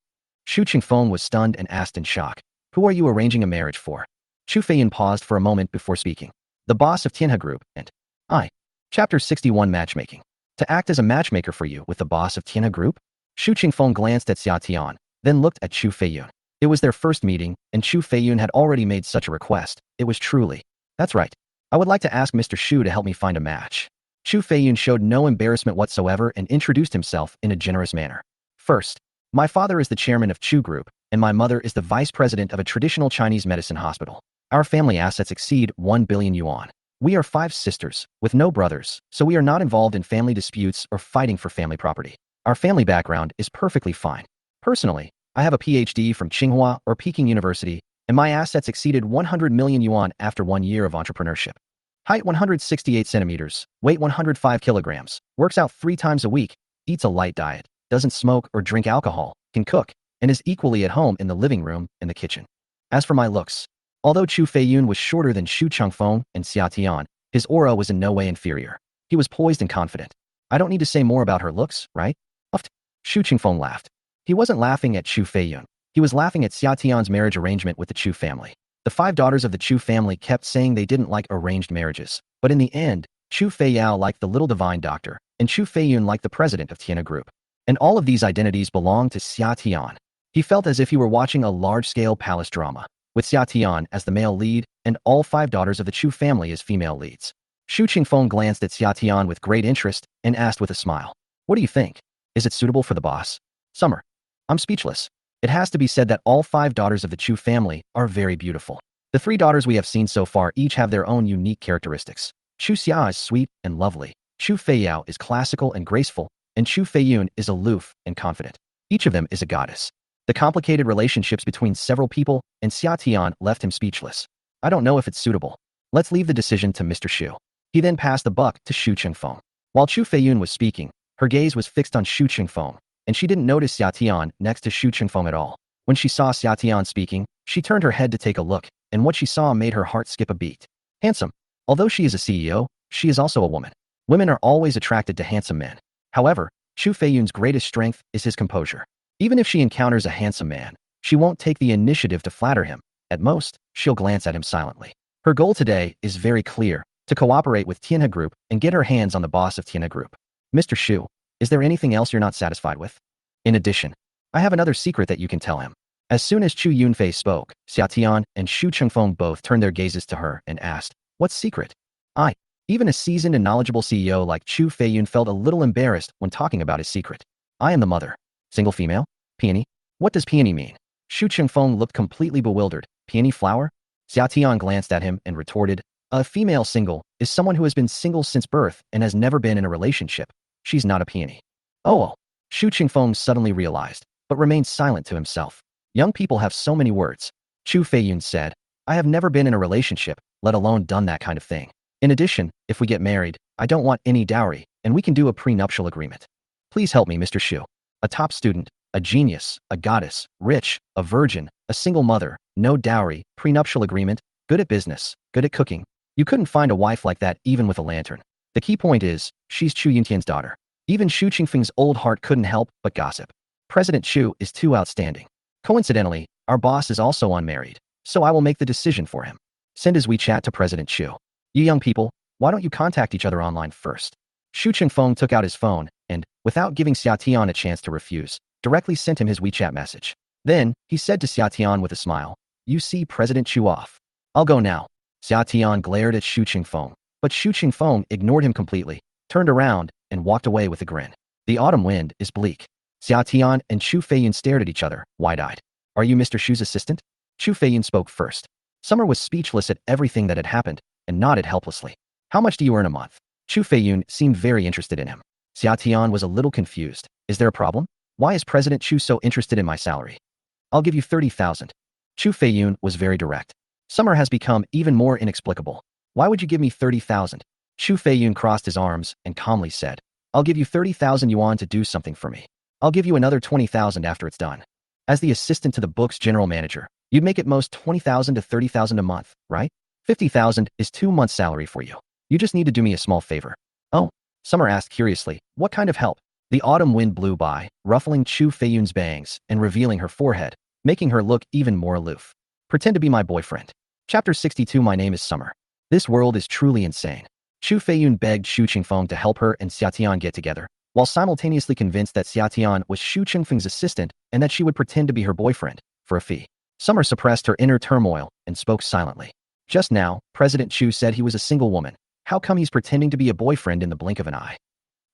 Xu Chengfeng was stunned and asked in shock. Who are you arranging a marriage for? Chu Feiyun paused for a moment before speaking. The boss of Tianhe Group, and I. Chapter 61 Matchmaking. To act as a matchmaker for you with the boss of Tianhe Group? Xu Qingfeng glanced at Xia Tian, then looked at Chu Feiyun. It was their first meeting, and Chu Feiyun had already made such a request. It was truly. That's right. I would like to ask Mr. Xu to help me find a match. Chu Feiyun showed no embarrassment whatsoever and introduced himself in a generous manner. First, my father is the chairman of Chu Group, and my mother is the vice president of a traditional Chinese medicine hospital. Our family assets exceed 1 billion yuan. We are 5 sisters, with no brothers, so we are not involved in family disputes or fighting for family property. Our family background is perfectly fine. Personally, I have a PhD from Tsinghua or Peking University, and my assets exceeded 100 million yuan after 1 year of entrepreneurship. Height 168 centimeters, weight 105 kilograms, works out 3 times a week, eats a light diet, doesn't smoke or drink alcohol, can cook, and is equally at home in the living room and the kitchen. As for my looks, although Chu Feiyun was shorter than Xu Chengfeng and Xia Tian, his aura was in no way inferior. He was poised and confident. I don't need to say more about her looks, right? Uffed. Xu Chengfeng laughed. He wasn't laughing at Chu Feiyun. He was laughing at Xia Tian's marriage arrangement with the Chu family. The 5 daughters of the Chu family kept saying they didn't like arranged marriages, but in the end, Chu Feiyao liked the little divine doctor, and Chu Feiyun liked the president of Tianhe Group. And all of these identities belonged to Xia Tian. He felt as if he were watching a large-scale palace drama, with Xia Tian as the male lead and all 5 daughters of the Chu family as female leads. Xu Qingfeng glanced at Xia Tian with great interest and asked with a smile, "What do you think? Is it suitable for the boss?" Summer. I'm speechless. It has to be said that all 5 daughters of the Chu family are very beautiful. The 3 daughters we have seen so far each have their own unique characteristics. Chu Xia is sweet and lovely, Chu Feiyao is classical and graceful, and Chu Feiyun is aloof and confident. Each of them is a goddess. The complicated relationships between several people and Xia Tian left him speechless. I don't know if it's suitable. Let's leave the decision to Mr. Xu. He then passed the buck to Xu Chengfeng. While Chu Feiyun was speaking, her gaze was fixed on Xu Chengfeng, and she didn't notice Xia Tian next to Xu Chengfeng at all. When she saw Xia Tian speaking, she turned her head to take a look, and what she saw made her heart skip a beat. Handsome. Although she is a CEO, she is also a woman. Women are always attracted to handsome men. However, Chu Feiyun's greatest strength is his composure. Even if she encounters a handsome man, she won't take the initiative to flatter him. At most, she'll glance at him silently. Her goal today is very clear, to cooperate with Tianhe Group and get her hands on the boss of Tianhe Group. Mr. Xu, is there anything else you're not satisfied with? In addition, I have another secret that you can tell him. As soon as Chu Yunfei spoke, Xia Tian and Xu Chengfeng both turned their gazes to her and asked, "What secret?" Even a seasoned and knowledgeable CEO like Chu Feiyun felt a little embarrassed when talking about his secret. I am the mother. Single female? Peony? What does peony mean? Xu Chengfeng looked completely bewildered. Peony flower? Xia Tian glanced at him and retorted, a female single is someone who has been single since birth and has never been in a relationship. She's not a peony. Oh, Xu Chengfeng suddenly realized, but remained silent to himself. Young people have so many words. Chu Feiyun said, I have never been in a relationship, let alone done that kind of thing. In addition, if we get married, I don't want any dowry, and we can do a prenuptial agreement. Please help me, Mr. Xu. A top student, a genius, a goddess, rich, a virgin, a single mother, no dowry, prenuptial agreement, good at business, good at cooking. You couldn't find a wife like that even with a lantern. The key point is, she's Chu Yuntian's daughter. Even Xu Qingfeng's old heart couldn't help but gossip. President Chu is too outstanding. Coincidentally, our boss is also unmarried, so I will make the decision for him. Send his WeChat to President Chu. You young people, why don't you contact each other online first? Xu Chengfeng took out his phone and, without giving Xia Tian a chance to refuse, directly sent him his WeChat message. Then, he said to Xia Tian with a smile, you see President Chu off. I'll go now. Xia Tian glared at Xu Chengfeng, but Xu Chengfeng ignored him completely, turned around, and walked away with a grin. The autumn wind is bleak. Xia Tian and Chu Feiyun stared at each other, wide-eyed. Are you Mr. Xu's assistant? Chu Feiyun spoke first. Summer was speechless at everything that had happened, and nodded helplessly. How much do you earn a month? Chu Feiyun seemed very interested in him. Xia Tian was a little confused. Is there a problem? Why is President Chu so interested in my salary? I'll give you 30,000. Chu Feiyun was very direct. Summer has become even more inexplicable. Why would you give me 30,000? Chu Feiyun crossed his arms and calmly said, I'll give you 30,000 yuan to do something for me. I'll give you another 20,000 after it's done. As the assistant to the book's general manager, you'd make at most 20,000 to 30,000 a month, right? 50,000 is 2 months' salary for you. You just need to do me a small favor. Oh, Summer asked curiously, what kind of help? The autumn wind blew by, ruffling Chu Feiyun's bangs and revealing her forehead, making her look even more aloof. Pretend to be my boyfriend. Chapter 62. My name is Summer. This world is truly insane. Chu Feiyun begged Xu Qingfeng to help her and Xia Tian get together, while simultaneously convinced that Xia Tian was Xu Qingfeng's assistant and that she would pretend to be her boyfriend, for a fee. Summer suppressed her inner turmoil and spoke silently. Just now, President Chu said he was a single woman. How come he's pretending to be a boyfriend in the blink of an eye?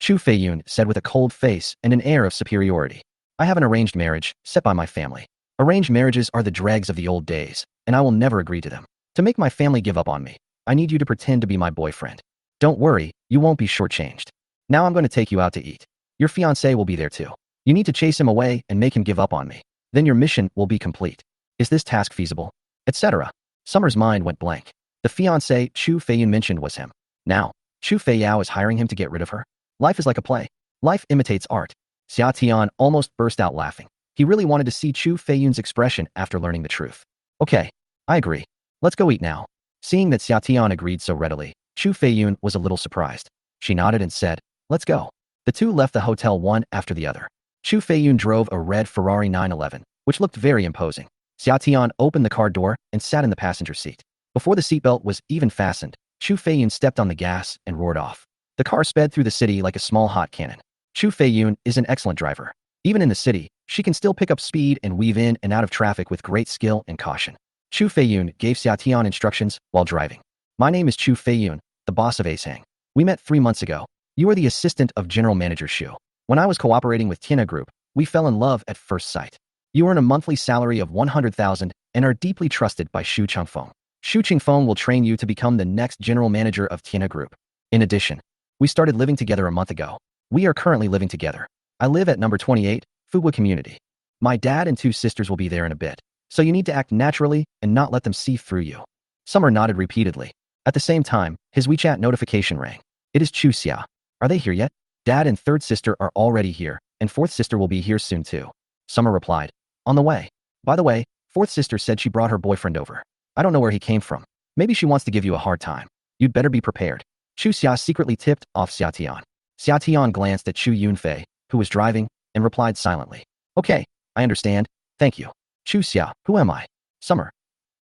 Chu Feiyun said with a cold face and an air of superiority. I have an arranged marriage, set by my family. Arranged marriages are the dregs of the old days, and I will never agree to them. To make my family give up on me, I need you to pretend to be my boyfriend. Don't worry, you won't be shortchanged. Now I'm going to take you out to eat. Your fiancé will be there too. You need to chase him away and make him give up on me. Then your mission will be complete. Is this task feasible? Etc. Summer's mind went blank. The fiancé Chu Feiyun mentioned was him. Now, Chu Feiyao is hiring him to get rid of her? Life is like a play. Life imitates art. Xia Tian almost burst out laughing. He really wanted to see Chu Feiyun's expression after learning the truth. Okay, I agree. Let's go eat now. Seeing that Xia Tian agreed so readily, Chu Feiyun was a little surprised. She nodded and said, let's go. The two left the hotel one after the other. Chu Feiyun drove a red Ferrari 911, which looked very imposing. Xia Tian opened the car door and sat in the passenger seat. Before the seatbelt was even fastened, Chu Feiyun stepped on the gas and roared off. The car sped through the city like a small hot cannon. Chu Feiyun is an excellent driver. Even in the city, she can still pick up speed and weave in and out of traffic with great skill and caution. Chu Feiyun gave Xia Tian instructions while driving. My name is Chu Feiyun, the boss of Asang. We met 3 months ago. You are the assistant of General Manager Xu. When I was cooperating with Tina Group, we fell in love at first sight. You earn a monthly salary of 100,000 and are deeply trusted by Xu Qingfeng. Xu Qingfeng will train you to become the next general manager of Tina Group. In addition, we started living together a month ago. We are currently living together. I live at number 28, Fugwa Community. My dad and 2 sisters will be there in a bit, so you need to act naturally and not let them see through you. Summer nodded repeatedly. At the same time, his WeChat notification rang. It is Chu Xia. Are they here yet? Dad and 3rd sister are already here, and 4th sister will be here soon too. Summer replied. On the way. By the way, 4th sister said she brought her boyfriend over. I don't know where he came from. Maybe she wants to give you a hard time. You'd better be prepared. Chu Xia secretly tipped off Xia Tian. Xia Tian glanced at Chu Yunfei, who was driving, and replied silently. Okay, I understand. Thank you. Chu Xia, who am I? Summer.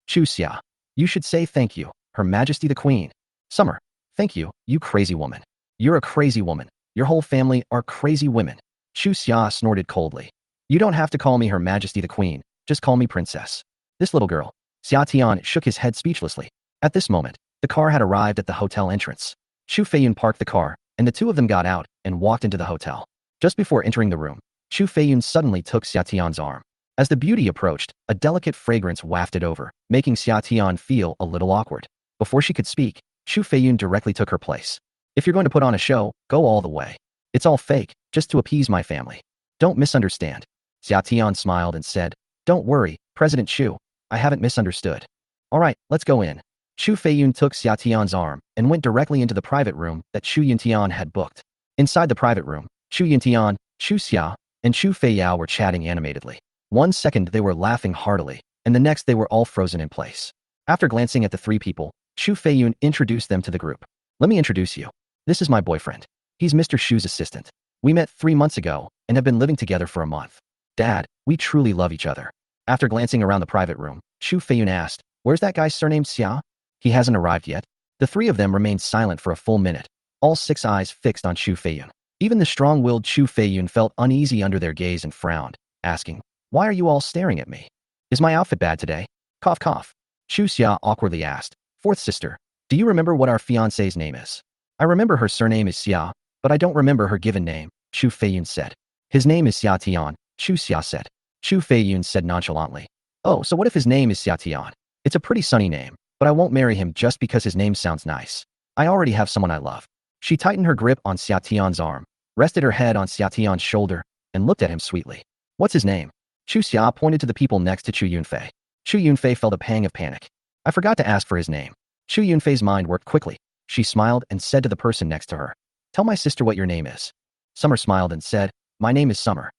Chu Xia. You should say thank you, Her Majesty the Queen. Summer. Thank you, you crazy woman. You're a crazy woman. Your whole family are crazy women. Chu Xia snorted coldly. You don't have to call me Her Majesty the Queen. Just call me Princess. This little girl. Xia Tian shook his head speechlessly. At this moment, the car had arrived at the hotel entrance. Chu Feiyun parked the car, and the two of them got out and walked into the hotel. Just before entering the room, Chu Feiyun suddenly took Xia Tian's arm. As the beauty approached, a delicate fragrance wafted over, making Xia Tian feel a little awkward. Before she could speak, Chu Feiyun directly took her place. If you're going to put on a show, go all the way. It's all fake, just to appease my family. Don't misunderstand. Xia Tian smiled and said, Don't worry, President Chu. I haven't misunderstood. All right, let's go in. Chu Feiyun took Xia Tian's arm and went directly into the private room that Chu Yuntian had booked. Inside the private room, Chu Yuntian, Chu Xia, and Chu Feiyao were chatting animatedly. 1 second they were laughing heartily, and the next they were all frozen in place. After glancing at the 3 people, Chu Feiyun introduced them to the group. Let me introduce you. This is my boyfriend. He's Mr. Shu's assistant. We met 3 months ago and have been living together for a month. Dad, we truly love each other. After glancing around the private room, Chu Feiyun asked, Where's that guy surnamed Xia? He hasn't arrived yet. The 3 of them remained silent for a full minute, all 6 eyes fixed on Chu Feiyun. Even the strong-willed Chu Feiyun felt uneasy under their gaze and frowned, asking, Why are you all staring at me? Is my outfit bad today? Cough cough. Chu Xia awkwardly asked, 4th sister, do you remember what our fiancé's name is? I remember her surname is Xia, but I don't remember her given name, Chu Feiyun said. His name is Xia Tian, Chu Xia said. Chu Feiyun said nonchalantly. Oh, so what if his name is Xia Tian? It's a pretty sunny name, but I won't marry him just because his name sounds nice. I already have someone I love. She tightened her grip on Xia Tian's arm, rested her head on Xia Tian's shoulder, and looked at him sweetly. What's his name? Chu Xia pointed to the people next to Chu Yunfei. Chu Yunfei felt a pang of panic. I forgot to ask for his name. Chu Yunfei's mind worked quickly. She smiled and said to the person next to her, Tell my sister what your name is. Summer smiled and said, "My name is Summer."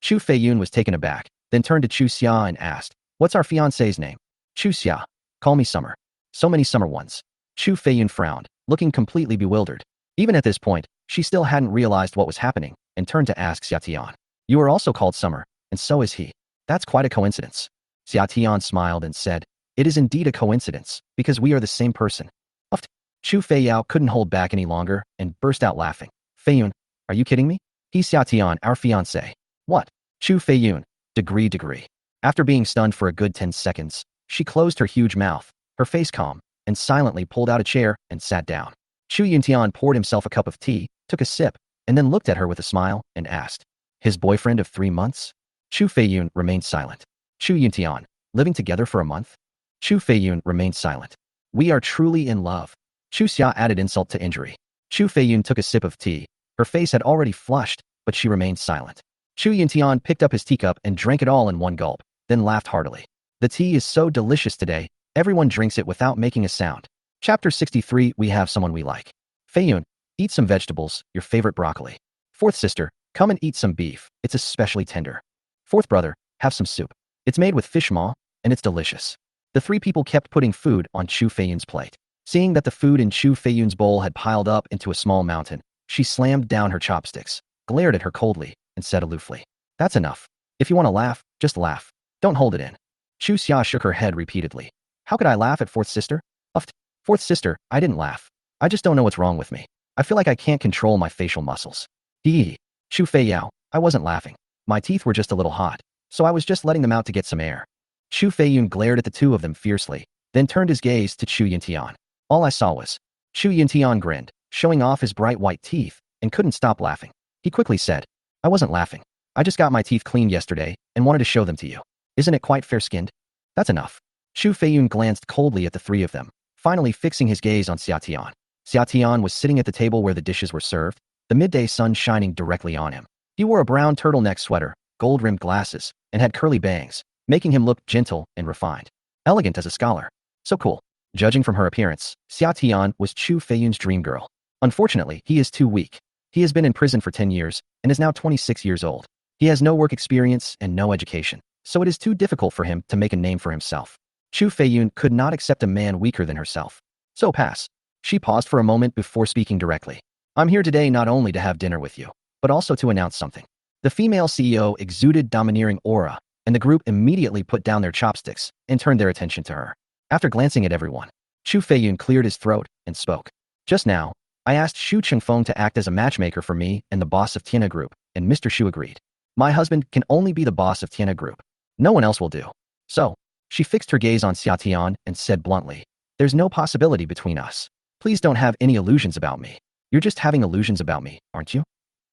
Chu Feiyun was taken aback, then turned to Chu Xia and asked, "What's our fiancé's name?" "Chu Xia. Call me Summer." "So many Summer ones." Chu Feiyun frowned, looking completely bewildered. Even at this point, she still hadn't realized what was happening, and turned to ask Xia Tian, "You are also called Summer, and so is he. That's quite a coincidence." Xia Tian smiled and said, "It is indeed a coincidence, because we are the same person." Uffed. Chu Feiyao couldn't hold back any longer, and burst out laughing. "Feiyun, are you kidding me? He's Xia Tian, our fiancé." "What?" Chu Feiyun. Degree. After being stunned for a good 10 seconds, she closed her huge mouth, her face calm, and silently pulled out a chair and sat down. Chu Yuntian poured himself a cup of tea, took a sip, and then looked at her with a smile and asked, "His boyfriend of 3 months?" Chu Feiyun remained silent. Chu Yuntian, living together for a month? Chu Feiyun remained silent. "We are truly in love." Chu Xia added insult to injury. Chu Feiyun took a sip of tea. Her face had already flushed, but she remained silent. Chu Yuntian picked up his teacup and drank it all in one gulp, then laughed heartily. "The tea is so delicious today, everyone drinks it without making a sound." Chapter 63. We have someone we like. Feiyun, eat some vegetables, your favorite broccoli. Fourth sister, come and eat some beef, it's especially tender. Fourth brother, have some soup. It's made with fish maw, and it's delicious. The three people kept putting food on Chu Feiyun's plate. Seeing that the food in Chu Feiyun's bowl had piled up into a small mountain, she slammed down her chopsticks, glared at her coldly, and said aloofly, "That's enough. If you want to laugh, just laugh. Don't hold it in." Chu Xia shook her head repeatedly. "How could I laugh at fourth sister?" Uffed. "Fourth sister, I didn't laugh. I just don't know what's wrong with me. I feel like I can't control my facial muscles." Hee. Chu Feiyao, I wasn't laughing. My teeth were just a little hot, so I was just letting them out to get some air. Chu Feiyun glared at the two of them fiercely, then turned his gaze to Chu Yuntian. All I saw was Chu Yuntian grinned, showing off his bright white teeth, and couldn't stop laughing. He quickly said, "I wasn't laughing. I just got my teeth cleaned yesterday and wanted to show them to you. Isn't it quite fair-skinned?" "That's enough." Chu Feiyun glanced coldly at the three of them, finally fixing his gaze on Xia Tian. Xia Tian was sitting at the table where the dishes were served, the midday sun shining directly on him. He wore a brown turtleneck sweater, gold-rimmed glasses, and had curly bangs, making him look gentle and refined. Elegant as a scholar. So cool. Judging from her appearance, Xia Tian was Chu Feiyun's dream girl. Unfortunately, he is too weak. He has been in prison for 10 years, and is now 26 years old. He has no work experience and no education, so it is too difficult for him to make a name for himself. Chu Feiyun could not accept a man weaker than herself. So pass. She paused for a moment before speaking directly. "I'm here today not only to have dinner with you, but also to announce something." The female CEO exuded domineering aura, and the group immediately put down their chopsticks and turned their attention to her. After glancing at everyone, Chu Feiyun cleared his throat and spoke. "Just now, I asked Xu Chengfeng to act as a matchmaker for me and the boss of Tiana Group, and Mr. Xu agreed. My husband can only be the boss of Tiana Group. No one else will do. So," she fixed her gaze on Xia Tian and said bluntly, "there's no possibility between us. Please don't have any illusions about me. You're just having illusions about me, aren't you?"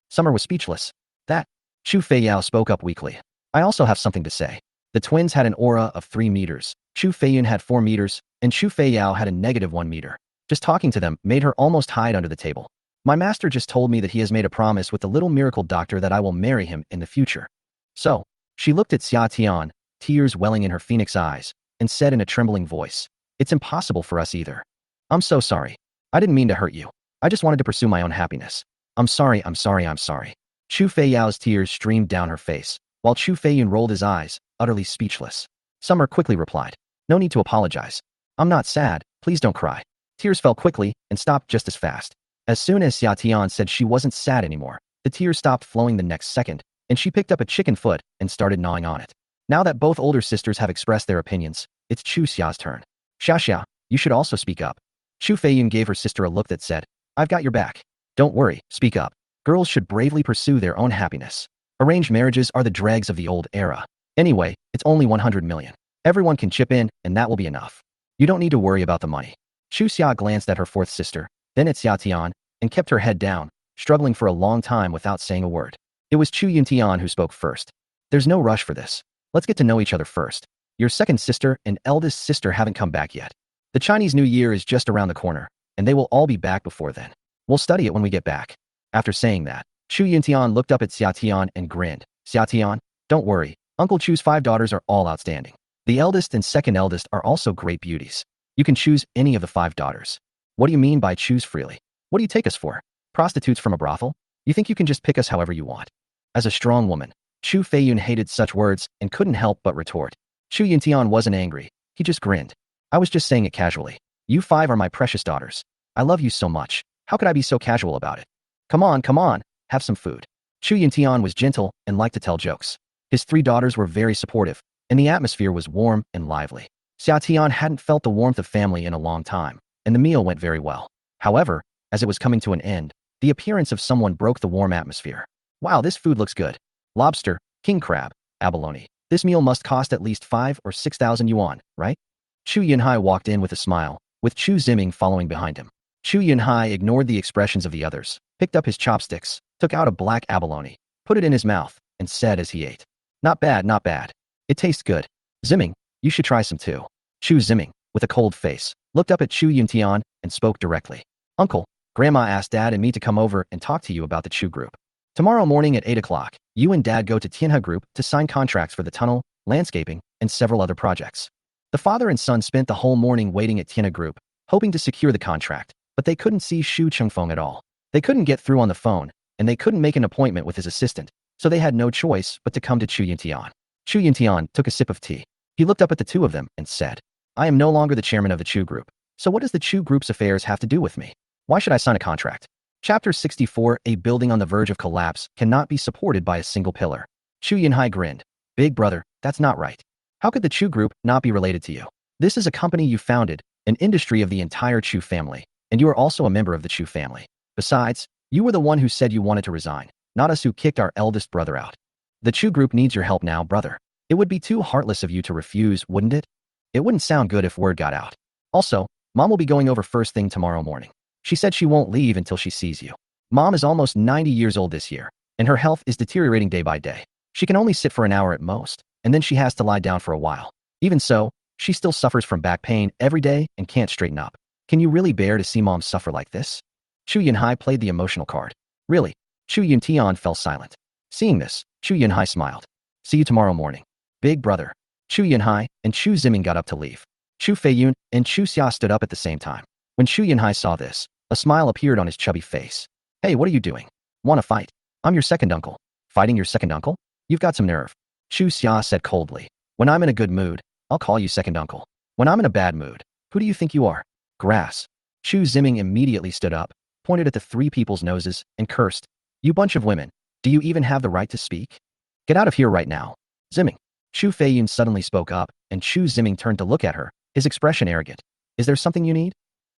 Summer was speechless. "That," Chu Feiyao spoke up weakly. "I also have something to say." The twins had an aura of 3 meters, Chu Feiyun had 4 meters, and Chu Feiyao had a -1 meter. Just talking to them made her almost hide under the table. "My master just told me that he has made a promise with the little miracle doctor that I will marry him in the future." So, she looked at Xia Tian, tears welling in her phoenix eyes, and said in a trembling voice, "It's impossible for us either. I'm so sorry. I didn't mean to hurt you. I just wanted to pursue my own happiness. I'm sorry. Chu Feiyao's tears streamed down her face, while Chu Feiyun rolled his eyes, utterly speechless. Summer quickly replied, "No need to apologize. I'm not sad, please don't cry." Tears fell quickly and stopped just as fast. As soon as Xia Tian said she wasn't sad anymore, the tears stopped flowing the next second, and she picked up a chicken foot and started gnawing on it. Now that both older sisters have expressed their opinions, it's Chu Xia's turn. "Xia, you should also speak up." Chu Feiyun gave her sister a look that said, "I've got your back. Don't worry, speak up. Girls should bravely pursue their own happiness. Arranged marriages are the dregs of the old era. Anyway, it's only 100 million. Everyone can chip in, and that will be enough. You don't need to worry about the money." Chu Xia glanced at her fourth sister, then at Xia Tian, and kept her head down, struggling for a long time without saying a word. It was Chu Yuntian who spoke first. "There's no rush for this. Let's get to know each other first. Your second sister and eldest sister haven't come back yet. The Chinese New Year is just around the corner, and they will all be back before then. We'll study it when we get back." After saying that, Chu Yuntian looked up at Xia Tian and grinned. "Xia Tian, don't worry. Uncle Chu's 5 daughters are all outstanding. The eldest and second eldest are also great beauties. You can choose any of the 5 daughters." "What do you mean by choose freely? What do you take us for? Prostitutes from a brothel?" You think you can just pick us however you want? As a strong woman, Chu Feiyun hated such words and couldn't help but retort. Chu Yintian wasn't angry. He just grinned. I was just saying it casually. You five are my precious daughters. I love you so much. How could I be so casual about it? Come on, have some food. Chu Yintian was gentle and liked to tell jokes. His three daughters were very supportive, and the atmosphere was warm and lively. Xia Tian hadn't felt the warmth of family in a long time, and the meal went very well. However, as it was coming to an end, the appearance of someone broke the warm atmosphere. Wow, this food looks good. Lobster, king crab, abalone. This meal must cost at least 5 or 6,000 yuan, right? Chu Yunhai walked in with a smile, with Chu Ziming following behind him. Chu Yunhai ignored the expressions of the others, picked up his chopsticks, took out a black abalone, put it in his mouth, and said as he ate, not bad, not bad. It tastes good. Ziming, you should try some too. Chu Ziming, with a cold face, looked up at Chu Yuntian and spoke directly. Uncle, Grandma asked Dad and me to come over and talk to you about the Chu Group. Tomorrow morning at 8 o'clock, you and Dad go to Tianhe Group to sign contracts for the tunnel, landscaping, and several other projects. The father and son spent the whole morning waiting at Tianhe Group, hoping to secure the contract, but they couldn't see Xu Chengfeng at all. They couldn't get through on the phone, and they couldn't make an appointment with his assistant, so they had no choice but to come to Chu Yintian. Chu Yintian took a sip of tea. He looked up at the two of them and said, I am no longer the chairman of the Chu Group, so what does the Chu Group's affairs have to do with me? Why should I sign a contract? Chapter 64. A building on the verge of collapse cannot be supported by a single pillar. Chu Yinhai grinned. Big brother, that's not right. How could the Chu Group not be related to you? This is a company you founded, an industry of the entire Chu family, and you are also a member of the Chu family. Besides, you were the one who said you wanted to resign, not us who kicked our eldest brother out. The Chu Group needs your help now, brother. It would be too heartless of you to refuse, wouldn't it? It wouldn't sound good if word got out. Also, Mom will be going over first thing tomorrow morning. She said she won't leave until she sees you. Mom is almost 90 years old this year, and her health is deteriorating day by day. She can only sit for an hour at most, and then she has to lie down for a while. Even so, she still suffers from back pain every day and can't straighten up. Can you really bear to see Mom suffer like this? Chu Yunhai played the emotional card. Really? Chu Yuntian fell silent. Seeing this, Chu Yunhai smiled. See you tomorrow morning. Big brother. Chu Yunhai and Chu Ziming got up to leave. Chu Feiyun and Chu Xia stood up at the same time. When Chu Yunhai saw this, a smile appeared on his chubby face. Hey, what are you doing? Want to fight? I'm your second uncle. Fighting your second uncle? You've got some nerve. Chu Xia said coldly. When I'm in a good mood, I'll call you second uncle. When I'm in a bad mood, who do you think you are? Grass. Chu Ziming immediately stood up, pointed at the three people's noses, and cursed. You bunch of women. Do you even have the right to speak? Get out of here right now. Ziming. Chu Feiyun suddenly spoke up, and Chu Ziming turned to look at her, his expression arrogant. Is there something you need?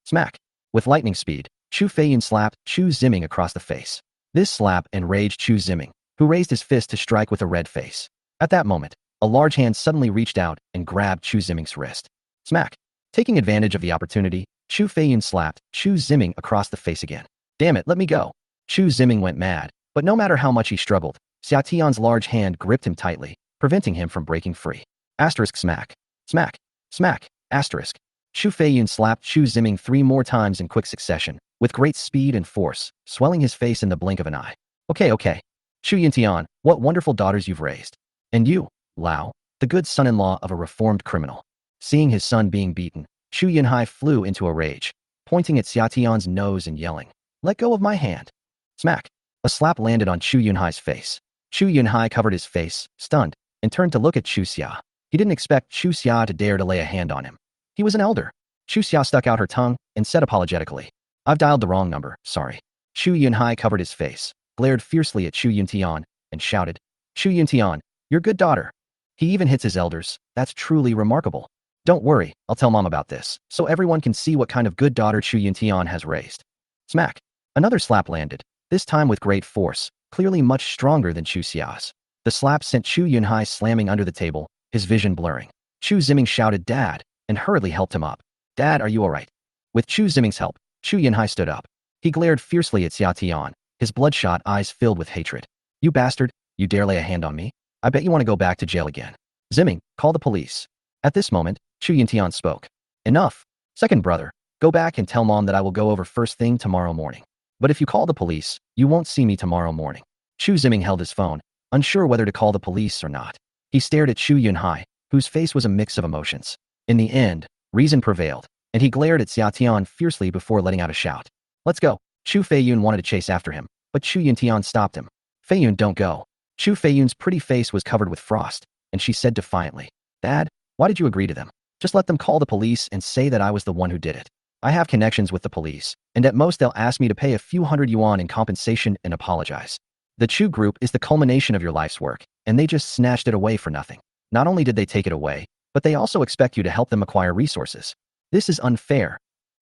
Smack. With lightning speed, Chu Feiyun slapped Chu Ziming across the face. This slap enraged Chu Ziming, who raised his fist to strike with a red face. At that moment, a large hand suddenly reached out and grabbed Chu Ziming's wrist. Smack. Taking advantage of the opportunity, Chu Feiyun slapped Chu Ziming across the face again. Damn it, let me go. Chu Ziming went mad, but no matter how much he struggled, Xia Tian's large hand gripped him tightly, preventing him from breaking free. Asterisk smack. Smack. Smack. Asterisk. Chu Feiyun slapped Chu Ziming 3 more times in quick succession, with great speed and force, swelling his face in the blink of an eye. Okay. Chu Yintian, what wonderful daughters you've raised. And you, Lao, the good son-in-law of a reformed criminal. Seeing his son being beaten, Chu Yunhai flew into a rage, pointing at Xia Tian's nose and yelling, Let go of my hand. Smack. A slap landed on Chu Yunhai's face. Chu Yunhai covered his face, stunned, and turned to look at Chu Xia. He didn't expect Chu Xia to dare to lay a hand on him. He was an elder. Chu Xia stuck out her tongue and said apologetically, I've dialed the wrong number, sorry. Chu Yunhai covered his face, glared fiercely at Chu Yuntian, and shouted, Chu Yuntian, your good daughter. He even hits his elders. That's truly remarkable. Don't worry, I'll tell Mom about this, so everyone can see what kind of good daughter Chu Yuntian has raised. Smack. Another slap landed, this time with great force, clearly much stronger than Chu Xia's. The slap sent Chu Yunhai slamming under the table, his vision blurring. Chu Ziming shouted Dad, and hurriedly helped him up. Dad, are you alright? With Chu Ziming's help, Chu Yunhai stood up. He glared fiercely at Xia Tian, his bloodshot eyes filled with hatred. You bastard, you dare lay a hand on me? I bet you want to go back to jail again. Ziming, call the police. At this moment, Chu Yintian spoke. Enough. Second brother, go back and tell Mom that I will go over first thing tomorrow morning. But if you call the police, you won't see me tomorrow morning. Chu Ziming held his phone, unsure whether to call the police or not. He stared at Chu Yunhai, whose face was a mix of emotions. In the end, reason prevailed, and he glared at Xia Tian fiercely before letting out a shout. Let's go. Chu Feiyun wanted to chase after him, but Chu Yuntian stopped him. Feiyun, don't go. Chu Feiyun's pretty face was covered with frost, and she said defiantly, Dad, why did you agree to them? Just let them call the police and say that I was the one who did it. I have connections with the police, and at most they'll ask me to pay a few hundred yuan in compensation and apologize. The Chu group is the culmination of your life's work, and they just snatched it away for nothing. Not only did they take it away, but they also expect you to help them acquire resources. This is unfair.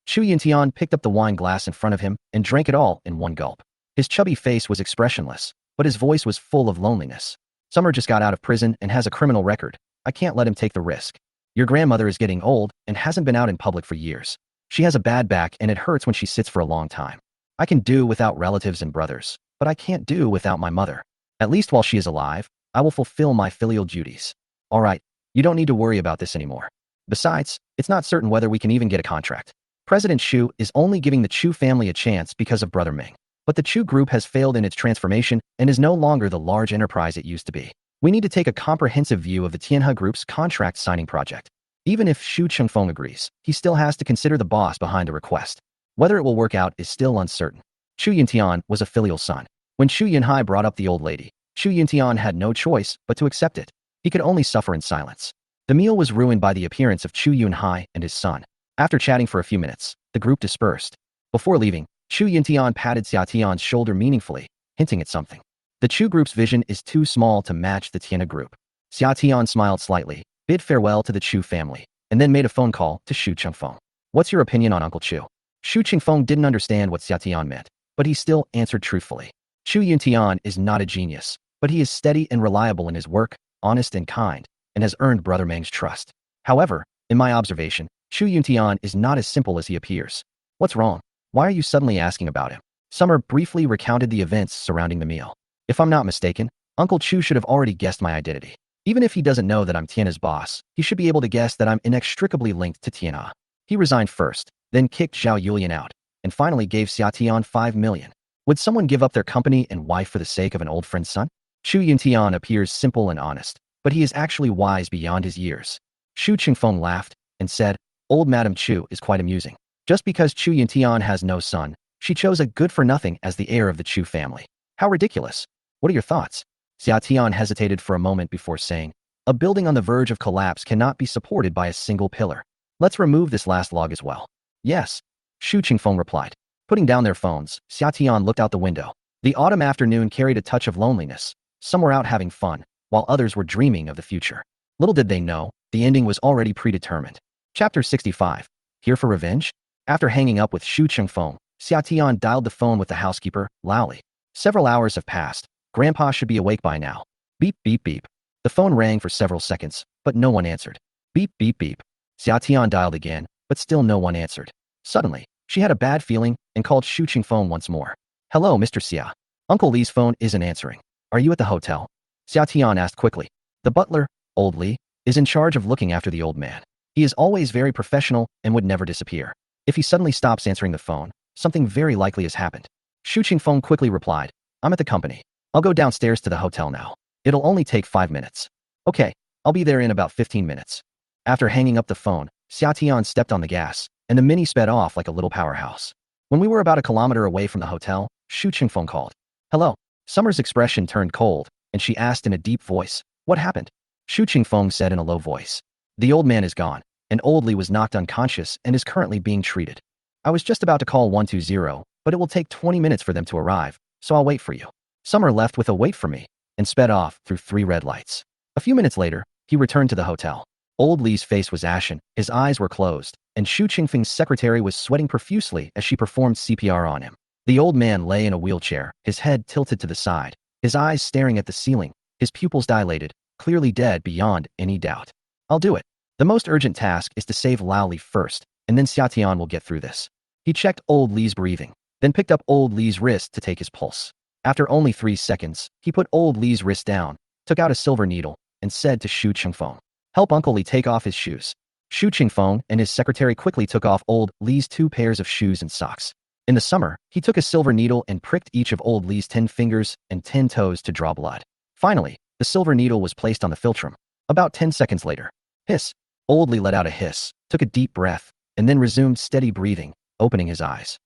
Chu Yuntian picked up the wine glass in front of him and drank it all in one gulp. His chubby face was expressionless, but his voice was full of loneliness. Summer just got out of prison and has a criminal record. I can't let him take the risk. Your grandmother is getting old and hasn't been out in public for years. She has a bad back and it hurts when she sits for a long time. I can do without relatives and brothers, but I can't do without my mother. At least while she is alive, I will fulfill my filial duties. All right, you don't need to worry about this anymore. Besides, it's not certain whether we can even get a contract. President Xu is only giving the Chu family a chance because of Brother Ming. But the Chu group has failed in its transformation and is no longer the large enterprise it used to be. We need to take a comprehensive view of the Tianhe group's contract signing project. Even if Xu Chengfeng agrees, he still has to consider the boss behind the request. Whether it will work out is still uncertain. Chu Yuntian was a filial son. When Chu Yunhai brought up the old lady, Chu Yuntian had no choice but to accept it. He could only suffer in silence. The meal was ruined by the appearance of Chu Yunhai and his son. After chatting for a few minutes, the group dispersed. Before leaving, Chu Yuntian patted Xia Tian's shoulder meaningfully, hinting at something. The Chu group's vision is too small to match the Tianhe group. Xia Tian smiled slightly, bid farewell to the Chu family, and then made a phone call to Xu Chengfeng. What's your opinion on Uncle Chu? Xu Chengfeng didn't understand what Xia Tian meant, but he still answered truthfully. Chu Yuntian is not a genius, but he is steady and reliable in his work, honest and kind, and has earned Brother Meng's trust. However, in my observation, Chu Yuntian is not as simple as he appears. What's wrong? Why are you suddenly asking about him? Summer briefly recounted the events surrounding the meal. If I'm not mistaken, Uncle Chu should have already guessed my identity. Even if he doesn't know that I'm Tianhe's boss, he should be able to guess that I'm inextricably linked to Tianhe. He resigned first, then kicked Zhao Yulian out, and finally gave Xia Tian 5 million. Would someone give up their company and wife for the sake of an old friend's son? Chu Yuntian appears simple and honest, but he is actually wise beyond his years. Xu Chengfeng laughed and said, Old Madam Chu is quite amusing. Just because Chu Yuntian has no son, she chose a good-for-nothing as the heir of the Chu family. How ridiculous. What are your thoughts? Xia Tian hesitated for a moment before saying, A building on the verge of collapse cannot be supported by a single pillar. Let's remove this last log as well. Yes, Xu Chengfeng replied. Putting down their phones, Xia Tian looked out the window. The autumn afternoon carried a touch of loneliness. Some were out having fun, while others were dreaming of the future. Little did they know, the ending was already predetermined. Chapter 65. Here for revenge? After hanging up with Xu Chengfeng, Xia Tian dialed the phone with the housekeeper, loudly. Several hours have passed. Grandpa should be awake by now. Beep, beep, beep. The phone rang for several seconds, but no one answered. Beep, beep, beep. Xia Tian dialed again, but still no one answered. Suddenly, she had a bad feeling and called Xu Chengfeng once more. Hello, Mr. Xia. Uncle Li's phone isn't answering. Are you at the hotel? Xia Tian asked quickly. The butler, old Li, is in charge of looking after the old man. He is always very professional and would never disappear. If he suddenly stops answering the phone, something very likely has happened. Xu Chengfeng quickly replied, I'm at the company. I'll go downstairs to the hotel now. It'll only take 5 minutes. Okay, I'll be there in about 15 minutes. After hanging up the phone, Xia Tian stepped on the gas, and the Mini sped off like a little powerhouse. When we were about a kilometer away from the hotel, Xu Chengfeng called. Hello. Summer's expression turned cold, and she asked in a deep voice, What happened? Xu Chengfeng said in a low voice. The old man is gone, and old Li was knocked unconscious and is currently being treated. I was just about to call 120, but it will take 20 minutes for them to arrive, so I'll wait for you. Summer left with a wait for me, and sped off through 3 red lights. A few minutes later, he returned to the hotel. Old Li's face was ashen, his eyes were closed, and Xu Chengfeng's secretary was sweating profusely as she performed CPR on him. The old man lay in a wheelchair, his head tilted to the side, his eyes staring at the ceiling, his pupils dilated, clearly dead beyond any doubt. I'll do it. The most urgent task is to save Lao Li first, and then Xia Tian will get through this. He checked old Li's breathing, then picked up old Li's wrist to take his pulse. After only 3 seconds, he put old Li's wrist down, took out a silver needle, and said to Xu Chengfeng, Help Uncle Li take off his shoes. Xu Chengfeng and his secretary quickly took off old Li's 2 pairs of shoes and socks. In the summer, he took a silver needle and pricked each of old Li's 10 fingers and 10 toes to draw blood. Finally, the silver needle was placed on the philtrum. About 10 seconds later, hiss. Old Li let out a hiss, took a deep breath, and then resumed steady breathing, opening his eyes.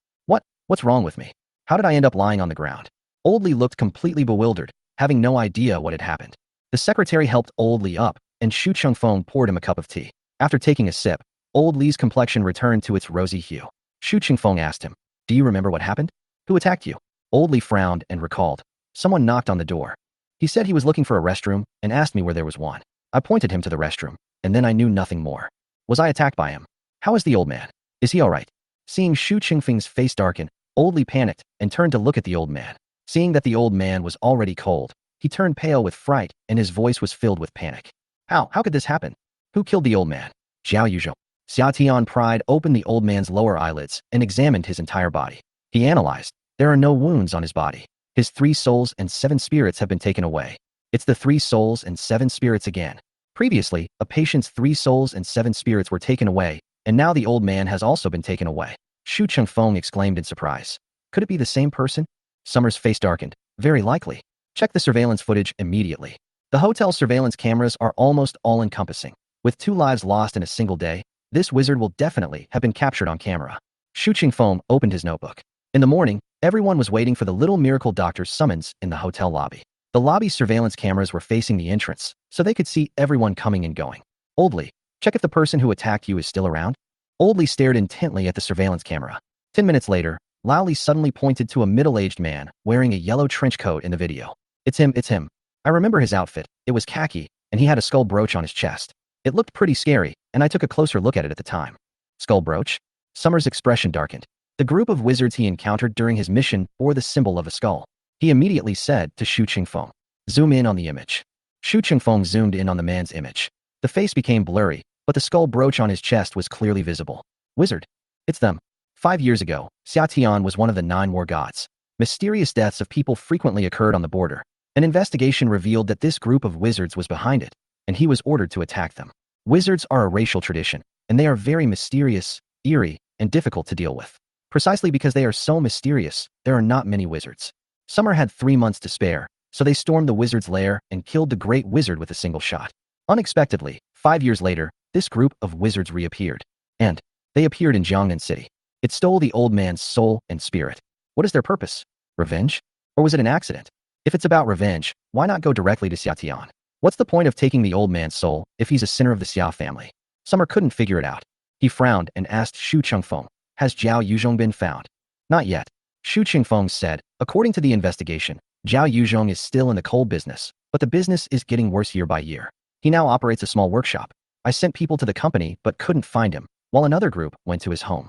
What's wrong with me? How did I end up lying on the ground? Old Li looked completely bewildered, having no idea what had happened. The secretary helped Old Li up, and Shu Chengfeng poured him a cup of tea. After taking a sip, Old Li's complexion returned to its rosy hue. Shu Chengfeng asked him, "Do you remember what happened? Who attacked you?" Old Li frowned and recalled. Someone knocked on the door. He said he was looking for a restroom and asked me where there was one. I pointed him to the restroom, and then I knew nothing more. Was I attacked by him? How is the old man? Is he all right? Seeing Shu Chengfeng's face darken, Old Li panicked and turned to look at the old man. Seeing that the old man was already cold, he turned pale with fright and his voice was filled with panic. How could this happen? Who killed the old man? Jiao Yuzhong. Xia Tian pried open the old man's lower eyelids and examined his entire body. He analyzed. There are no wounds on his body. His 3 souls and 7 spirits have been taken away. It's the 3 souls and 7 spirits again. Previously, a patient's 3 souls and 7 spirits were taken away, and now the old man has also been taken away. Shu Chengfeng exclaimed in surprise. Could it be the same person? Summer's face darkened. Very likely. Check the surveillance footage immediately. The hotel surveillance cameras are almost all-encompassing. With 2 lives lost in a single day, this wizard will definitely have been captured on camera. Shu Chengfeng opened his notebook. In the morning, everyone was waiting for the little miracle doctor's summons in the hotel lobby. The lobby's surveillance cameras were facing the entrance, so they could see everyone coming and going. Old Li, check if the person who attacked you is still around. Old Li stared intently at the surveillance camera. 10 minutes later, Lao Li suddenly pointed to a middle-aged man wearing a yellow trench coat in the video. It's him. I remember his outfit. It was khaki, and he had a skull brooch on his chest. It looked pretty scary, and I took a closer look at it at the time. Skull brooch? Summer's expression darkened. The group of wizards he encountered during his mission bore the symbol of a skull. He immediately said to Shu Chengfeng, "Zoom in on the image." Shu Chengfeng zoomed in on the man's image. The face became blurry, but the skull brooch on his chest was clearly visible. Wizard. It's them. 5 years ago, Xia Tian was one of the 9 war gods. Mysterious deaths of people frequently occurred on the border. An investigation revealed that this group of wizards was behind it, and he was ordered to attack them. Wizards are a racial tradition, and they are very mysterious, eerie, and difficult to deal with. Precisely because they are so mysterious, there are not many wizards. Summer had 3 months to spare, so they stormed the wizard's lair and killed the great wizard with a single shot. Unexpectedly, 5 years later, this group of wizards reappeared. And they appeared in Jiangnan city. It stole the old man's soul and spirit. What is their purpose? Revenge? Or was it an accident? If it's about revenge, why not go directly to Xia Tian? What's the point of taking the old man's soul if he's a sinner of the Xia family? Summer couldn't figure it out. He frowned and asked Shu Chengfeng, "Has Jiao Yuzhong been found?" "Not yet." Shu Chengfeng said, "According to the investigation, Jiao Yuzhong is still in the coal business, but the business is getting worse year by year. He now operates a small workshop. I sent people to the company but couldn't find him, while another group went to his home.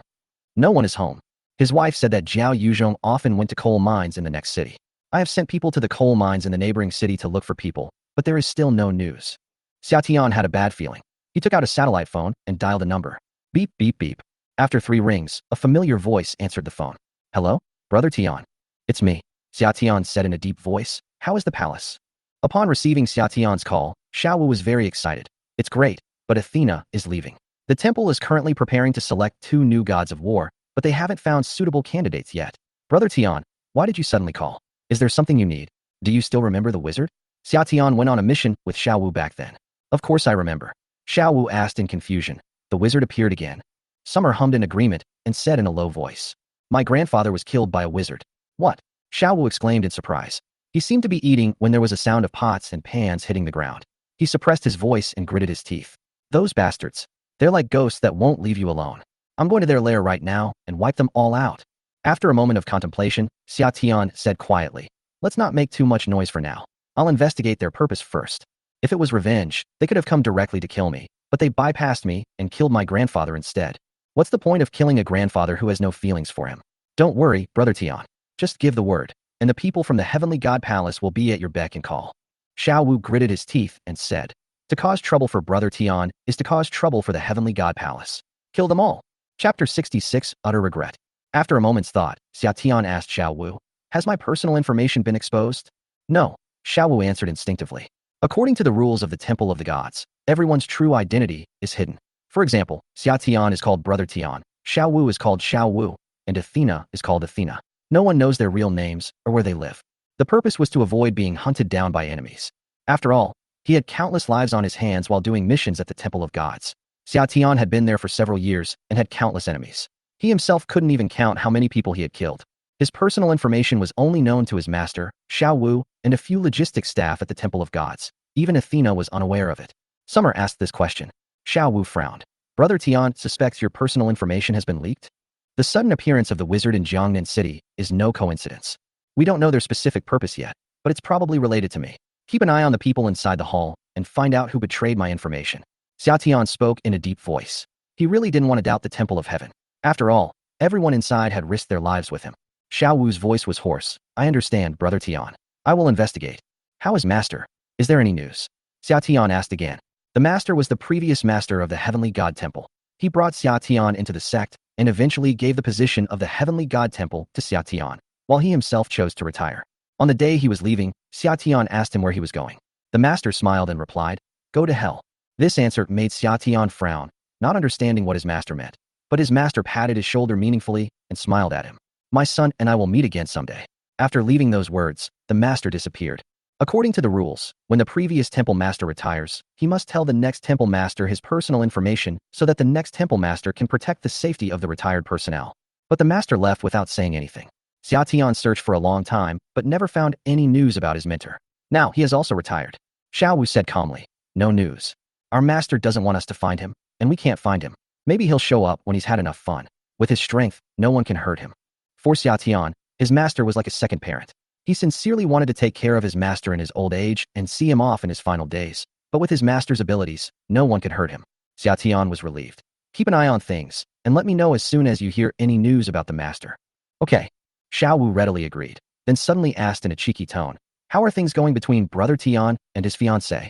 No one is home. His wife said that Jiao Yuzhong often went to coal mines in the next city. I have sent people to the coal mines in the neighboring city to look for people, but there is still no news." Xia Tian had a bad feeling. He took out a satellite phone and dialed a number. Beep, beep, beep. After 3 rings, a familiar voice answered the phone. "Hello, Brother Tian." "It's me," Xia Tian said in a deep voice. "How is the palace?" Upon receiving Xia Tian's call, Xiao Wu was very excited. "It's great, but Athena is leaving. The temple is currently preparing to select 2 new gods of war, but they haven't found suitable candidates yet. Brother Tian, why did you suddenly call? Is there something you need? Do you still remember the wizard?" Xia Tian went on a mission with Xiao Wu back then. "Of course I remember." Xiao Wu asked in confusion. The wizard appeared again. Summer hummed in agreement and said in a low voice, "My grandfather was killed by a wizard." "What?" Xiao Wu exclaimed in surprise. He seemed to be eating when there was a sound of pots and pans hitting the ground. He suppressed his voice and gritted his teeth. "Those bastards. They're like ghosts that won't leave you alone. I'm going to their lair right now and wipe them all out." After a moment of contemplation, Xia Tian said quietly, "Let's not make too much noise for now. I'll investigate their purpose first. If it was revenge, they could have come directly to kill me, but they bypassed me and killed my grandfather instead. What's the point of killing a grandfather who has no feelings for him? Don't worry, Brother Tian. Just give the word, and the people from the Heavenly God Palace will be at your beck and call." Xiao Wu gritted his teeth and said, "To cause trouble for Brother Tian is to cause trouble for the Heavenly God Palace. Kill them all." Chapter 66, Utter Regret. After a moment's thought, Xia Tian asked Xiao Wu, "Has my personal information been exposed?" "No," Xiao Wu answered instinctively. "According to the rules of the Temple of the Gods, everyone's true identity is hidden. For example, Xia Tian is called Brother Tian, Xiao Wu is called Xiao Wu, and Athena is called Athena. No one knows their real names or where they live. The purpose was to avoid being hunted down by enemies. After all, he had countless lives on his hands while doing missions at the Temple of Gods. Xia Tian had been there for several years and had countless enemies. He himself couldn't even count how many people he had killed. His personal information was only known to his master, Xiao Wu, and a few logistics staff at the Temple of Gods. Even Athena was unaware of it. Summer asked this question. Xiao Wu frowned. Brother Tian suspects your personal information has been leaked? The sudden appearance of the wizard in Jiangnan City is no coincidence. We don't know their specific purpose yet, but it's probably related to me. Keep an eye on the people inside the hall and find out who betrayed my information. Xia Tian spoke in a deep voice. He really didn't want to doubt the Temple of Heaven. After all, everyone inside had risked their lives with him. Xiao Wu's voice was hoarse. I understand, Brother Tian. I will investigate. How is Master? Is there any news? Xia Tian asked again. The Master was the previous Master of the Heavenly God Temple. He brought Xia Tian into the sect and eventually gave the position of the Heavenly God Temple to Xia Tian, while he himself chose to retire. On the day he was leaving, Xia Tian asked him where he was going. The Master smiled and replied, Go to hell. This answer made Xia Tian frown, not understanding what his master meant. But his master patted his shoulder meaningfully and smiled at him. My son and I will meet again someday. After leaving those words, the master disappeared. According to the rules, when the previous temple master retires, he must tell the next temple master his personal information so that the next temple master can protect the safety of the retired personnel. But the master left without saying anything. Xia Tian searched for a long time, but never found any news about his mentor. Now he has also retired. Xiao Wu said calmly, No news. Our master doesn't want us to find him, and we can't find him. Maybe he'll show up when he's had enough fun. With his strength, no one can hurt him. For Xia Tian, his master was like a second parent. He sincerely wanted to take care of his master in his old age and see him off in his final days. But with his master's abilities, no one could hurt him. Xia Tian was relieved. Keep an eye on things, and let me know as soon as you hear any news about the master. Okay. Xiao Wu readily agreed, then suddenly asked in a cheeky tone, How are things going between Brother Tian and his fiancée?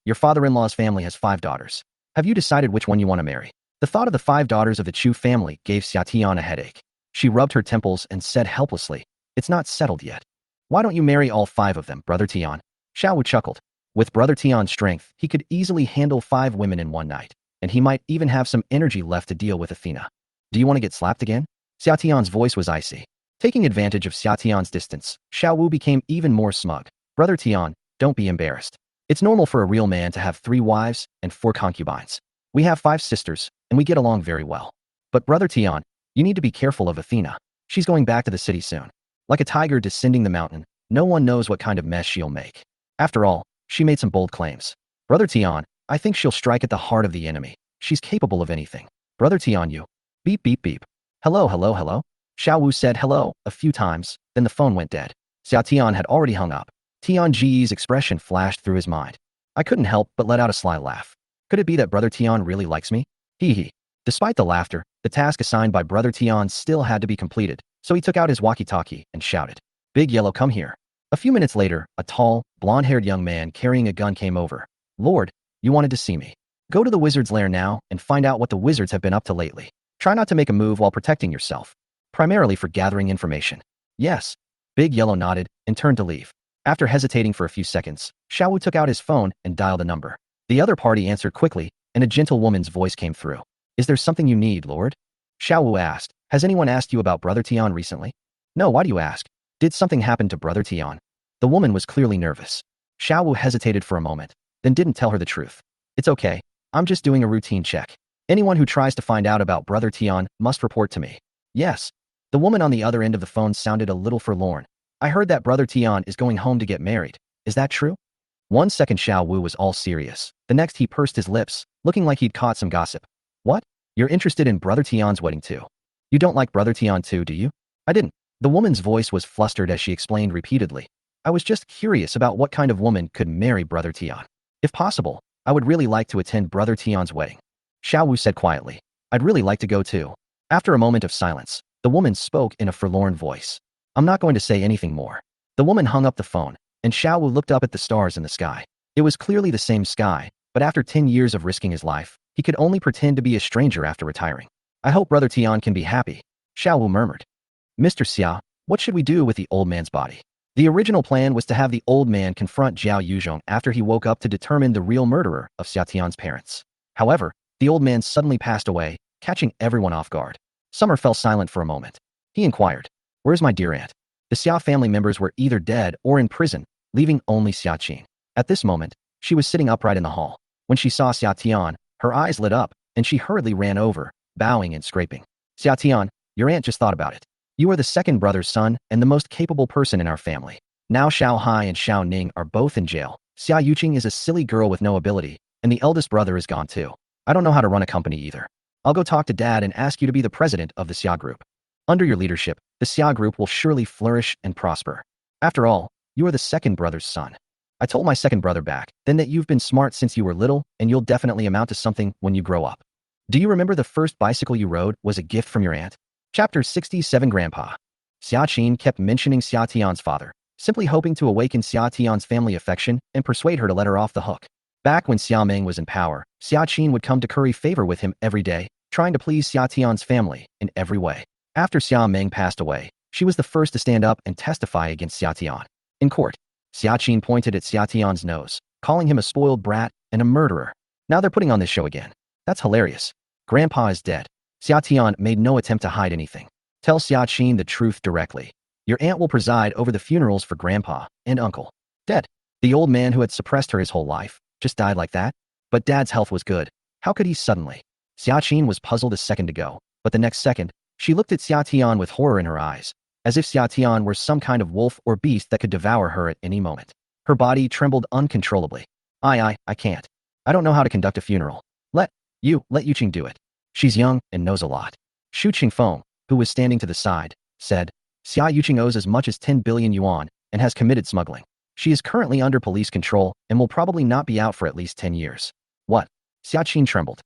Your father-in-law's family has 5 daughters. Have you decided which one you want to marry? The thought of the 5 daughters of the Chu family gave Xia Tian a headache. She rubbed her temples and said helplessly, It's not settled yet. Why don't you marry all 5 of them, Brother Tian? Xiao Wu chuckled. With Brother Tian's strength, he could easily handle 5 women in one night, and he might even have some energy left to deal with Athena. Do you want to get slapped again? Xia Tian's voice was icy. Taking advantage of Xia Tian's distance, Xiao Wu became even more smug. Brother Tian, don't be embarrassed. It's normal for a real man to have 3 wives and 4 concubines. We have 5 sisters, and we get along very well. But Brother Tian, you need to be careful of Athena. She's going back to the city soon. Like a tiger descending the mountain, no one knows what kind of mess she'll make. After all, she made some bold claims. Brother Tian, I think she'll strike at the heart of the enemy. She's capable of anything. Brother Tian, you. Beep beep beep. Hello hello hello. Xiao Wu said hello a few times, then the phone went dead. Xia Tian had already hung up. Tian Ji's expression flashed through his mind. I couldn't help but let out a sly laugh. Could it be that Brother Tian really likes me? Hee hee. Despite the laughter, the task assigned by Brother Tian still had to be completed, so he took out his walkie-talkie and shouted, Big Yellow, come here. A few minutes later, a tall, blonde-haired young man carrying a gun came over. Lord, you wanted to see me. Go to the wizard's lair now and find out what the wizards have been up to lately. Try not to make a move while protecting yourself. Primarily for gathering information. Yes. Big Yellow nodded and turned to leave. After hesitating for a few seconds, Xiao Wu took out his phone and dialed a number. The other party answered quickly, and a gentle woman's voice came through. Is there something you need, Lord? Xiao Wu asked. Has anyone asked you about Brother Tian recently? No, why do you ask? Did something happen to Brother Tian? The woman was clearly nervous. Xiao Wu hesitated for a moment, then didn't tell her the truth. It's okay. I'm just doing a routine check. Anyone who tries to find out about Brother Tian must report to me. Yes. The woman on the other end of the phone sounded a little forlorn. I heard that Brother Tian is going home to get married. Is that true? 1 second Xiao Wu was all serious. The next he pursed his lips, looking like he'd caught some gossip. What? You're interested in Brother Tian's wedding too? You don't like Brother Tian too, do you? I didn't. The woman's voice was flustered as she explained repeatedly. I was just curious about what kind of woman could marry Brother Tian. If possible, I would really like to attend Brother Tian's wedding. Xiao Wu said quietly. I'd really like to go too. After a moment of silence, the woman spoke in a forlorn voice. I'm not going to say anything more. The woman hung up the phone, and Xiao Wu looked up at the stars in the sky. It was clearly the same sky, but after 10 years of risking his life, he could only pretend to be a stranger after retiring. I hope Brother Tian can be happy, Xiao Wu murmured. Mr. Xia, what should we do with the old man's body? The original plan was to have the old man confront Zhao Yuzhong after he woke up to determine the real murderer of Xia Tian's parents. However, the old man suddenly passed away, catching everyone off guard. Summer fell silent for a moment. He inquired, Where's my dear aunt? The Xia family members were either dead or in prison, leaving only Xia Qin. At this moment, she was sitting upright in the hall. When she saw Xia Tian, her eyes lit up, and she hurriedly ran over, bowing and scraping. Xia Tian, your aunt just thought about it. You are the second brother's son and the most capable person in our family. Now Xiao Hai and Xiao Ning are both in jail. Xia Yuqing is a silly girl with no ability, and the eldest brother is gone too. I don't know how to run a company either. I'll go talk to Dad and ask you to be the president of the Xia Group. Under your leadership, the Xia Group will surely flourish and prosper. After all, you are the second brother's son. I told my second brother back then that you've been smart since you were little and you'll definitely amount to something when you grow up. Do you remember the first bicycle you rode was a gift from your aunt? Chapter 67 Grandpa. Xia Qin kept mentioning Xia Tian's father, simply hoping to awaken Xia Tian's family affection and persuade her to let her off the hook. Back when Xia Meng was in power, Xia Qin would come to curry favor with him every day, trying to please Xia Tian's family in every way. After Xia Meng passed away, she was the first to stand up and testify against Xia Tian. In court, Xia Qin pointed at Xia Tian's nose, calling him a spoiled brat and a murderer. Now they're putting on this show again. That's hilarious. Grandpa is dead. Xia Tian made no attempt to hide anything. Tell Xia Qin the truth directly. Your aunt will preside over the funerals for Grandpa and Uncle. Dead. The old man who had suppressed her his whole life just died like that? But Dad's health was good. How could he suddenly? Xia Qin was puzzled a second ago, but the next second, she looked at Xia Tian with horror in her eyes, as if Xia Tian were some kind of wolf or beast that could devour her at any moment. Her body trembled uncontrollably. I can't. I don't know how to conduct a funeral. Let Yuqing do it. She's young and knows a lot. Shu Qingfeng, who was standing to the side, said, Xia Yuqing owes as much as 10 billion yuan and has committed smuggling. She is currently under police control and will probably not be out for at least 10 years. What? Xia Qin trembled.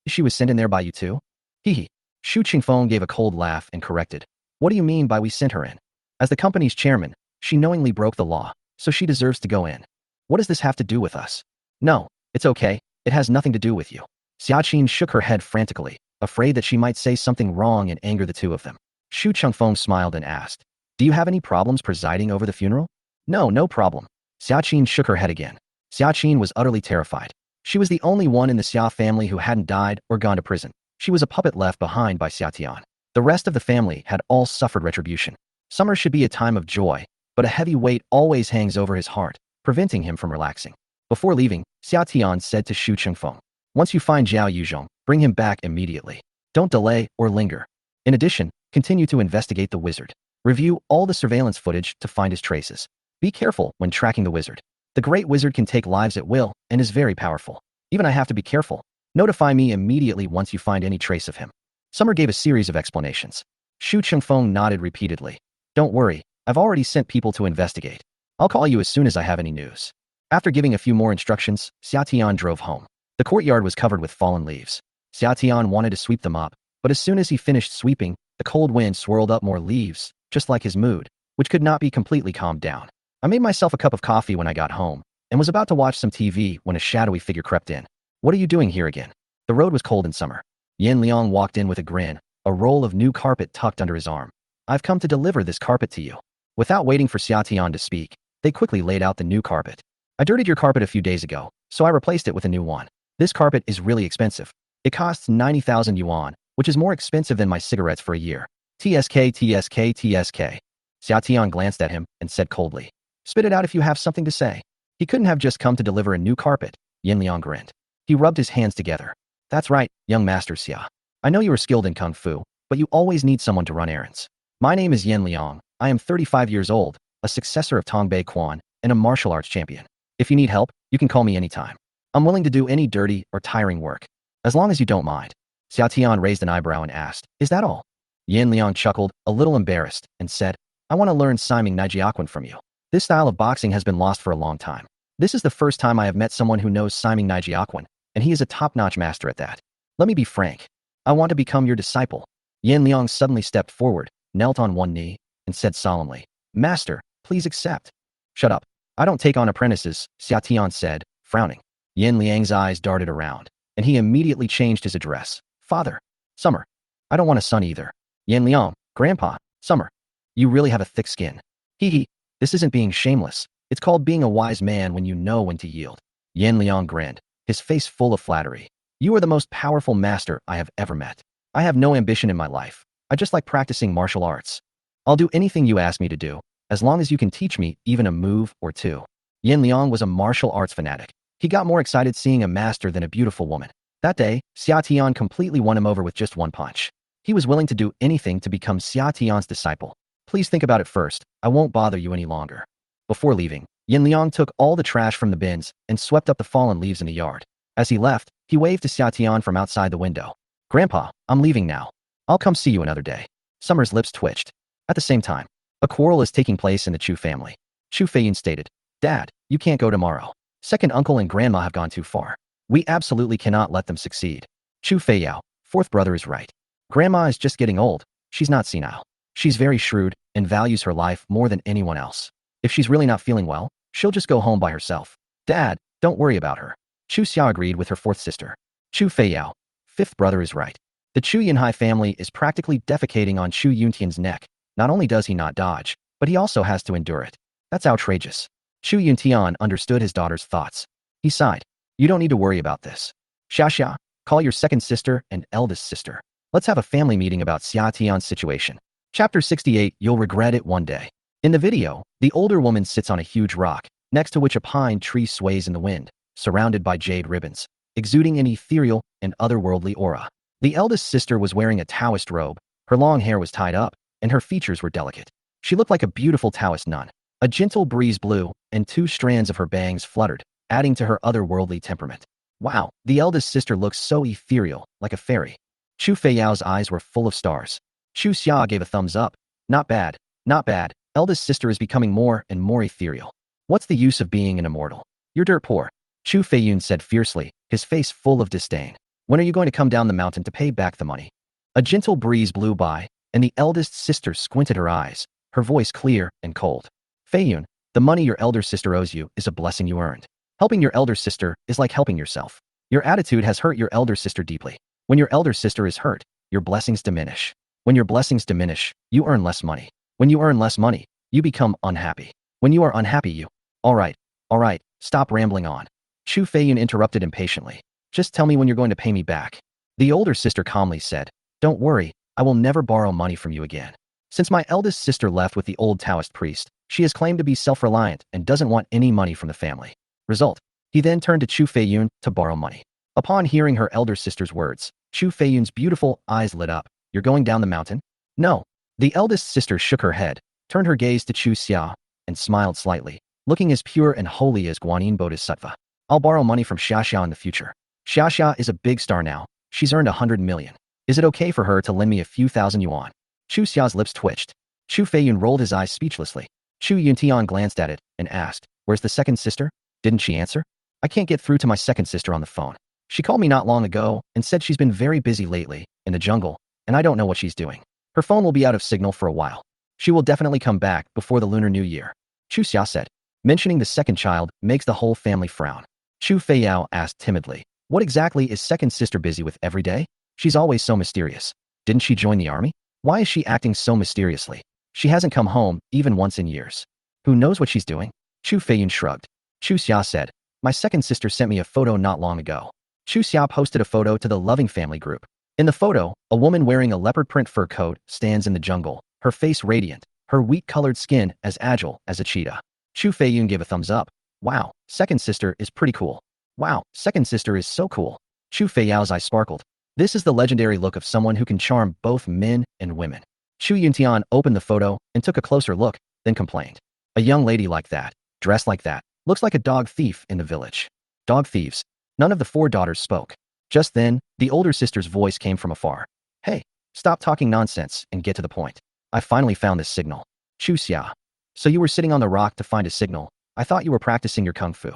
She was sent in there by you too? Hee. Shu Qingfeng gave a cold laugh and corrected. What do you mean by we sent her in? As the company's chairman, she knowingly broke the law, so she deserves to go in. What does this have to do with us? No, it's okay. It has nothing to do with you. Xia Qin shook her head frantically, afraid that she might say something wrong and anger the two of them. Shu Qingfeng smiled and asked, Do you have any problems presiding over the funeral? No problem. Xia Qin shook her head again. Xia Qin was utterly terrified. She was the only one in the Xia family who hadn't died or gone to prison. She was a puppet left behind by Xia Tian. The rest of the family had all suffered retribution. Summer should be a time of joy, but a heavy weight always hangs over his heart, preventing him from relaxing. Before leaving, Xia Tian said to Shu Qingfeng, Once you find Zhao Yuzhong, bring him back immediately. Don't delay or linger. In addition, continue to investigate the wizard. Review all the surveillance footage to find his traces. Be careful when tracking the wizard. The great wizard can take lives at will and is very powerful. Even I have to be careful. Notify me immediately once you find any trace of him. Summer gave a series of explanations. Shu Qingfeng nodded repeatedly. Don't worry, I've already sent people to investigate. I'll call you as soon as I have any news. After giving a few more instructions, Xia Tian drove home. The courtyard was covered with fallen leaves. Xia Tian wanted to sweep them up, but as soon as he finished sweeping, the cold wind swirled up more leaves, just like his mood, which could not be completely calmed down. I made myself a cup of coffee when I got home, and was about to watch some TV when a shadowy figure crept in. What are you doing here again? The road was cold in summer. Yan Liang walked in with a grin, a roll of new carpet tucked under his arm. I've come to deliver this carpet to you. Without waiting for Xia Tian to speak, they quickly laid out the new carpet. I dirtied your carpet a few days ago, so I replaced it with a new one. This carpet is really expensive. It costs 90,000 yuan, which is more expensive than my cigarettes for a year. TSK. Xia Tian glanced at him and said coldly, Spit it out if you have something to say. He couldn't have just come to deliver a new carpet. Yin Liang grinned. He rubbed his hands together. That's right, young master Xia. I know you are skilled in kung fu, but you always need someone to run errands. My name is Yin Liang. I am 35 years old, a successor of Tongbei Quan, and a martial arts champion. If you need help, you can call me anytime. I'm willing to do any dirty or tiring work, as long as you don't mind. Xia Tian raised an eyebrow and asked, Is that all? Yin Liang chuckled, a little embarrassed, and said, I want to learn Siming Nijiaquan from you. This style of boxing has been lost for a long time. This is the first time I have met someone who knows Siming Nijiaquan, and he is a top-notch master at that. Let me be frank. I want to become your disciple. Yin Liang suddenly stepped forward, knelt on one knee, and said solemnly, Master, please accept. Shut up. I don't take on apprentices, Xia Tian said, frowning. Yin Liang's eyes darted around, and he immediately changed his address. Father. Summer. I don't want a son either. Yin Liang, Grandpa, Summer. You really have a thick skin. Hee. This isn't being shameless. It's called being a wise man when you know when to yield. Yin Liang grinned, his face full of flattery. You are the most powerful master I have ever met. I have no ambition in my life. I just like practicing martial arts. I'll do anything you ask me to do, as long as you can teach me even a move or two. Yin Liang was a martial arts fanatic. He got more excited seeing a master than a beautiful woman. That day, Xia Tian completely won him over with just one punch. He was willing to do anything to become Xia Tian's disciple. Please think about it first. I won't bother you any longer. Before leaving, Yin Liang took all the trash from the bins and swept up the fallen leaves in the yard. As he left, he waved to Xia Tian from outside the window. Grandpa, I'm leaving now. I'll come see you another day. Summer's lips twitched. At the same time, a quarrel is taking place in the Chu family. Chu Feiyun stated, Dad, you can't go tomorrow. Second uncle and grandma have gone too far. We absolutely cannot let them succeed. Chu Feiyao, fourth brother is right. Grandma is just getting old. She's not senile. She's very shrewd and values her life more than anyone else. If she's really not feeling well, she'll just go home by herself. Dad, don't worry about her. Chu Xia agreed with her fourth sister. Chu Feiyao, fifth brother is right. The Chu Yunhai family is practically defecating on Chu Yuntian's neck. Not only does he not dodge, but he also has to endure it. That's outrageous. Chu Yuntian understood his daughter's thoughts. He sighed. You don't need to worry about this. Xia, call your second sister and eldest sister. Let's have a family meeting about Xia Tian's situation. Chapter 68, You'll regret it one day. In the video, the older woman sits on a huge rock, next to which a pine tree sways in the wind, surrounded by jade ribbons, exuding an ethereal and otherworldly aura. The eldest sister was wearing a Taoist robe, her long hair was tied up, and her features were delicate. She looked like a beautiful Taoist nun. A gentle breeze blew, and 2 strands of her bangs fluttered, adding to her otherworldly temperament. Wow, the eldest sister looks so ethereal, like a fairy. Chu Feiyao's eyes were full of stars. Chu Xia gave a thumbs up. Not bad, not bad. Eldest sister is becoming more and more ethereal. What's the use of being an immortal? You're dirt poor. Chu Feiyun said fiercely, his face full of disdain. When are you going to come down the mountain to pay back the money? A gentle breeze blew by, and the eldest sister squinted her eyes, her voice clear and cold. Feiyun, the money your elder sister owes you is a blessing you earned. Helping your elder sister is like helping yourself. Your attitude has hurt your elder sister deeply. When your elder sister is hurt, your blessings diminish. When your blessings diminish, you earn less money. When you earn less money, you become unhappy. When you are unhappy, you... All right, stop rambling on. Chu Feiyun interrupted impatiently. Just tell me when you're going to pay me back. The older sister calmly said, Don't worry, I will never borrow money from you again. Since my eldest sister left with the old Taoist priest, she has claimed to be self-reliant and doesn't want any money from the family. Result, he then turned to Chu Feiyun to borrow money. Upon hearing her elder sister's words, Chu Feiyun's beautiful eyes lit up. You're going down the mountain? No. The eldest sister shook her head, turned her gaze to Chu Xia, and smiled slightly, looking as pure and holy as Guanyin Bodhisattva. I'll borrow money from Xia in the future. Xia is a big star now. She's earned 100 million. Is it okay for her to lend me a few thousand yuan? Chu Xia's lips twitched. Chu Feiyun rolled his eyes speechlessly. Chu Yuntian glanced at it and asked, Where's the second sister? Didn't she answer? I can't get through to my second sister on the phone. She called me not long ago and said she's been very busy lately, in the jungle, and I don't know what she's doing. Her phone will be out of signal for a while. She will definitely come back before the Lunar New Year. Chu Xia said. Mentioning the second child makes the whole family frown. Chu Feiyao asked timidly, What exactly is second sister busy with every day? She's always so mysterious. Didn't she join the army? Why is she acting so mysteriously? She hasn't come home even once in years. Who knows what she's doing? Chu Feiyun shrugged. Chu Xia said, My second sister sent me a photo not long ago. Chu Xia posted a photo to the Loving Family group. In the photo, a woman wearing a leopard print fur coat stands in the jungle, her face radiant, her wheat-colored skin as agile as a cheetah. Chu Feiyun gave a thumbs up. Wow, second sister is pretty cool. Wow, second sister is so cool. Chu Feiyao's eyes sparkled. This is the legendary look of someone who can charm both men and women. Chu Yuntian opened the photo and took a closer look, then complained. A young lady like that, dressed like that, looks like a dog thief in the village. Dog thieves. None of the 4 daughters spoke. Just then, the older sister's voice came from afar. Hey, stop talking nonsense and get to the point. I finally found this signal. Chu Xia. So you were sitting on the rock to find a signal. I thought you were practicing your kung fu.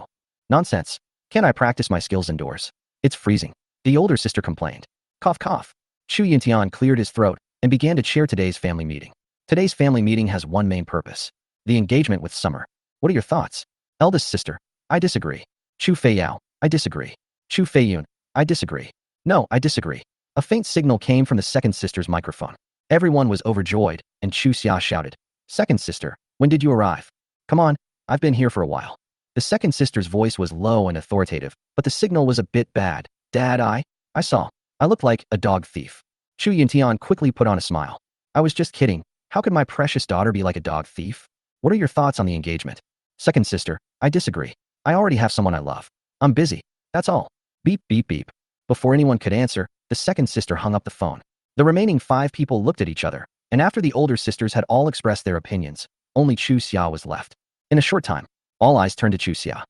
Nonsense. Can't I practice my skills indoors? It's freezing. The older sister complained. Cough cough. Chu Yuntian cleared his throat and began to chair today's family meeting. Today's family meeting has one main purpose. The engagement with Summer. What are your thoughts? Eldest sister. I disagree. Chu Feiyao. I disagree. Chu Feiyun. I disagree. No, I disagree. A faint signal came from the second sister's microphone. Everyone was overjoyed, and Chu Xia shouted, Second sister, when did you arrive? Come on, I've been here for a while. The second sister's voice was low and authoritative, but the signal was a bit bad. Dad, I saw. I looked like a dog thief. Chu Yuntian quickly put on a smile. I was just kidding. How could my precious daughter be like a dog thief? What are your thoughts on the engagement? Second sister, I disagree. I already have someone I love. I'm busy. That's all. Beep, beep, beep. Before anyone could answer, the second sister hung up the phone. The remaining 5 people looked at each other, and after the older sisters had all expressed their opinions, only Chu Xia was left. In a short time, all eyes turned to Chu Xia.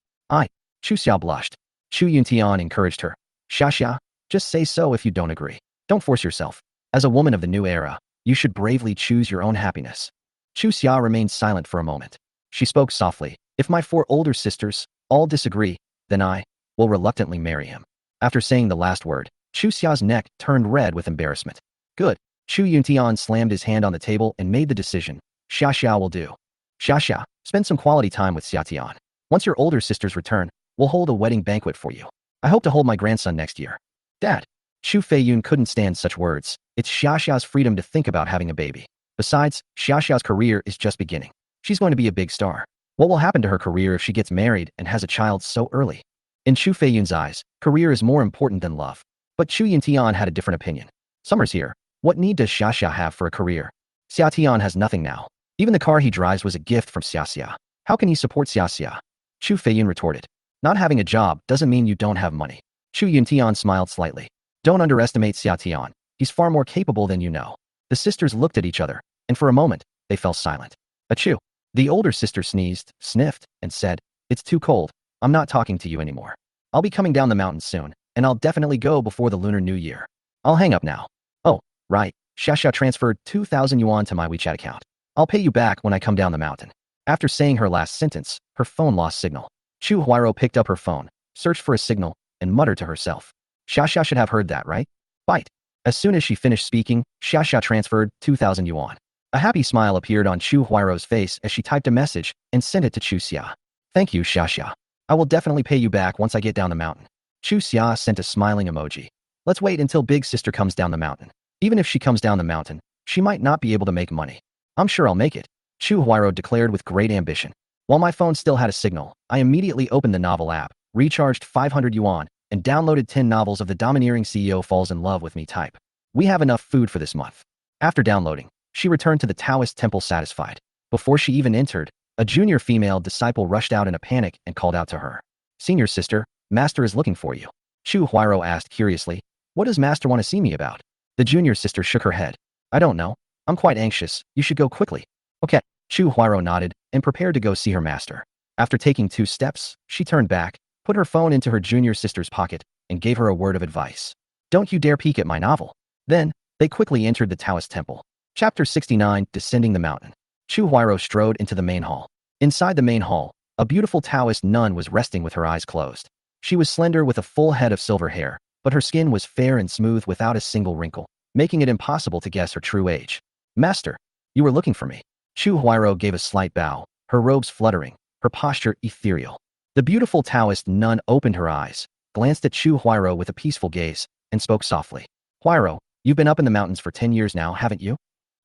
Chu Xia blushed. Chu Yuntian encouraged her. Xia, just say so if you don't agree. Don't force yourself. As a woman of the new era, you should bravely choose your own happiness. Chu Xia remained silent for a moment. She spoke softly. If my 4 older sisters all disagree, then I will reluctantly marry him. After saying the last word, Chu Xia's neck turned red with embarrassment. Good. Chu Yuntian slammed his hand on the table and made the decision. Xia will do. Xia, spend some quality time with Xia Tian. Once your older sisters return, we'll hold a wedding banquet for you. I hope to hold my grandson next year. Dad. Chu Feiyun couldn't stand such words. It's Xia's freedom to think about having a baby. Besides, Xia's career is just beginning. She's going to be a big star. What will happen to her career if she gets married and has a child so early? In Chu Feiyun's eyes, career is more important than love. But Chu Yuntian had a different opinion. Summer's here. What need does Xia have for a career? Xia Tian has nothing now. Even the car he drives was a gift from Xia. How can he support Xia? Chu Feiyun retorted. Not having a job doesn't mean you don't have money. Chu Yuntian smiled slightly. Don't underestimate Xia Tian. He's far more capable than you know. The sisters looked at each other, and for a moment, they fell silent. Achoo. The older sister sneezed, sniffed, and said, It's too cold. I'm not talking to you anymore. I'll be coming down the mountain soon, and I'll definitely go before the Lunar New Year. I'll hang up now. Oh, right. Xia transferred 2,000 yuan to my WeChat account. I'll pay you back when I come down the mountain. After saying her last sentence, her phone lost signal. Chu Huairou picked up her phone, searched for a signal, and muttered to herself. Xia should have heard that, right? Bite. As soon as she finished speaking, Xia transferred 2,000 yuan. A happy smile appeared on Chu Huairou's face as she typed a message and sent it to Chu Xia. Thank you, Xia. I will definitely pay you back once I get down the mountain. Chu Xia sent a smiling emoji. Let's wait until big sister comes down the mountain. Even if she comes down the mountain, she might not be able to make money. I'm sure I'll make it, Chu Huairou declared with great ambition. While my phone still had a signal, I immediately opened the novel app, recharged 500 yuan, and downloaded 10 novels of the domineering CEO falls in love with me type. We have enough food for this month. After downloading, she returned to the Taoist temple satisfied. Before she even entered, a junior female disciple rushed out in a panic and called out to her. Senior sister, Master is looking for you. Chu Huairou asked curiously, What does Master want to see me about? The junior sister shook her head. I don't know. I'm quite anxious. You should go quickly. Okay. Chu Huairou nodded and prepared to go see her master. After taking 2 steps, she turned back, put her phone into her junior sister's pocket, and gave her a word of advice. Don't you dare peek at my novel. Then, they quickly entered the Taoist temple. Chapter 69, Descending the Mountain. Chu Huairou strode into the main hall. Inside the main hall, a beautiful Taoist nun was resting with her eyes closed. She was slender with a full head of silver hair, but her skin was fair and smooth without a single wrinkle, making it impossible to guess her true age. Master, you were looking for me. Chu Huairou gave a slight bow, her robes fluttering, her posture ethereal. The beautiful Taoist nun opened her eyes, glanced at Chu Huairou with a peaceful gaze, and spoke softly. Huairou, you've been up in the mountains for 10 years now, haven't you?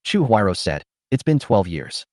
Chu Huairou said, It's been 12 years.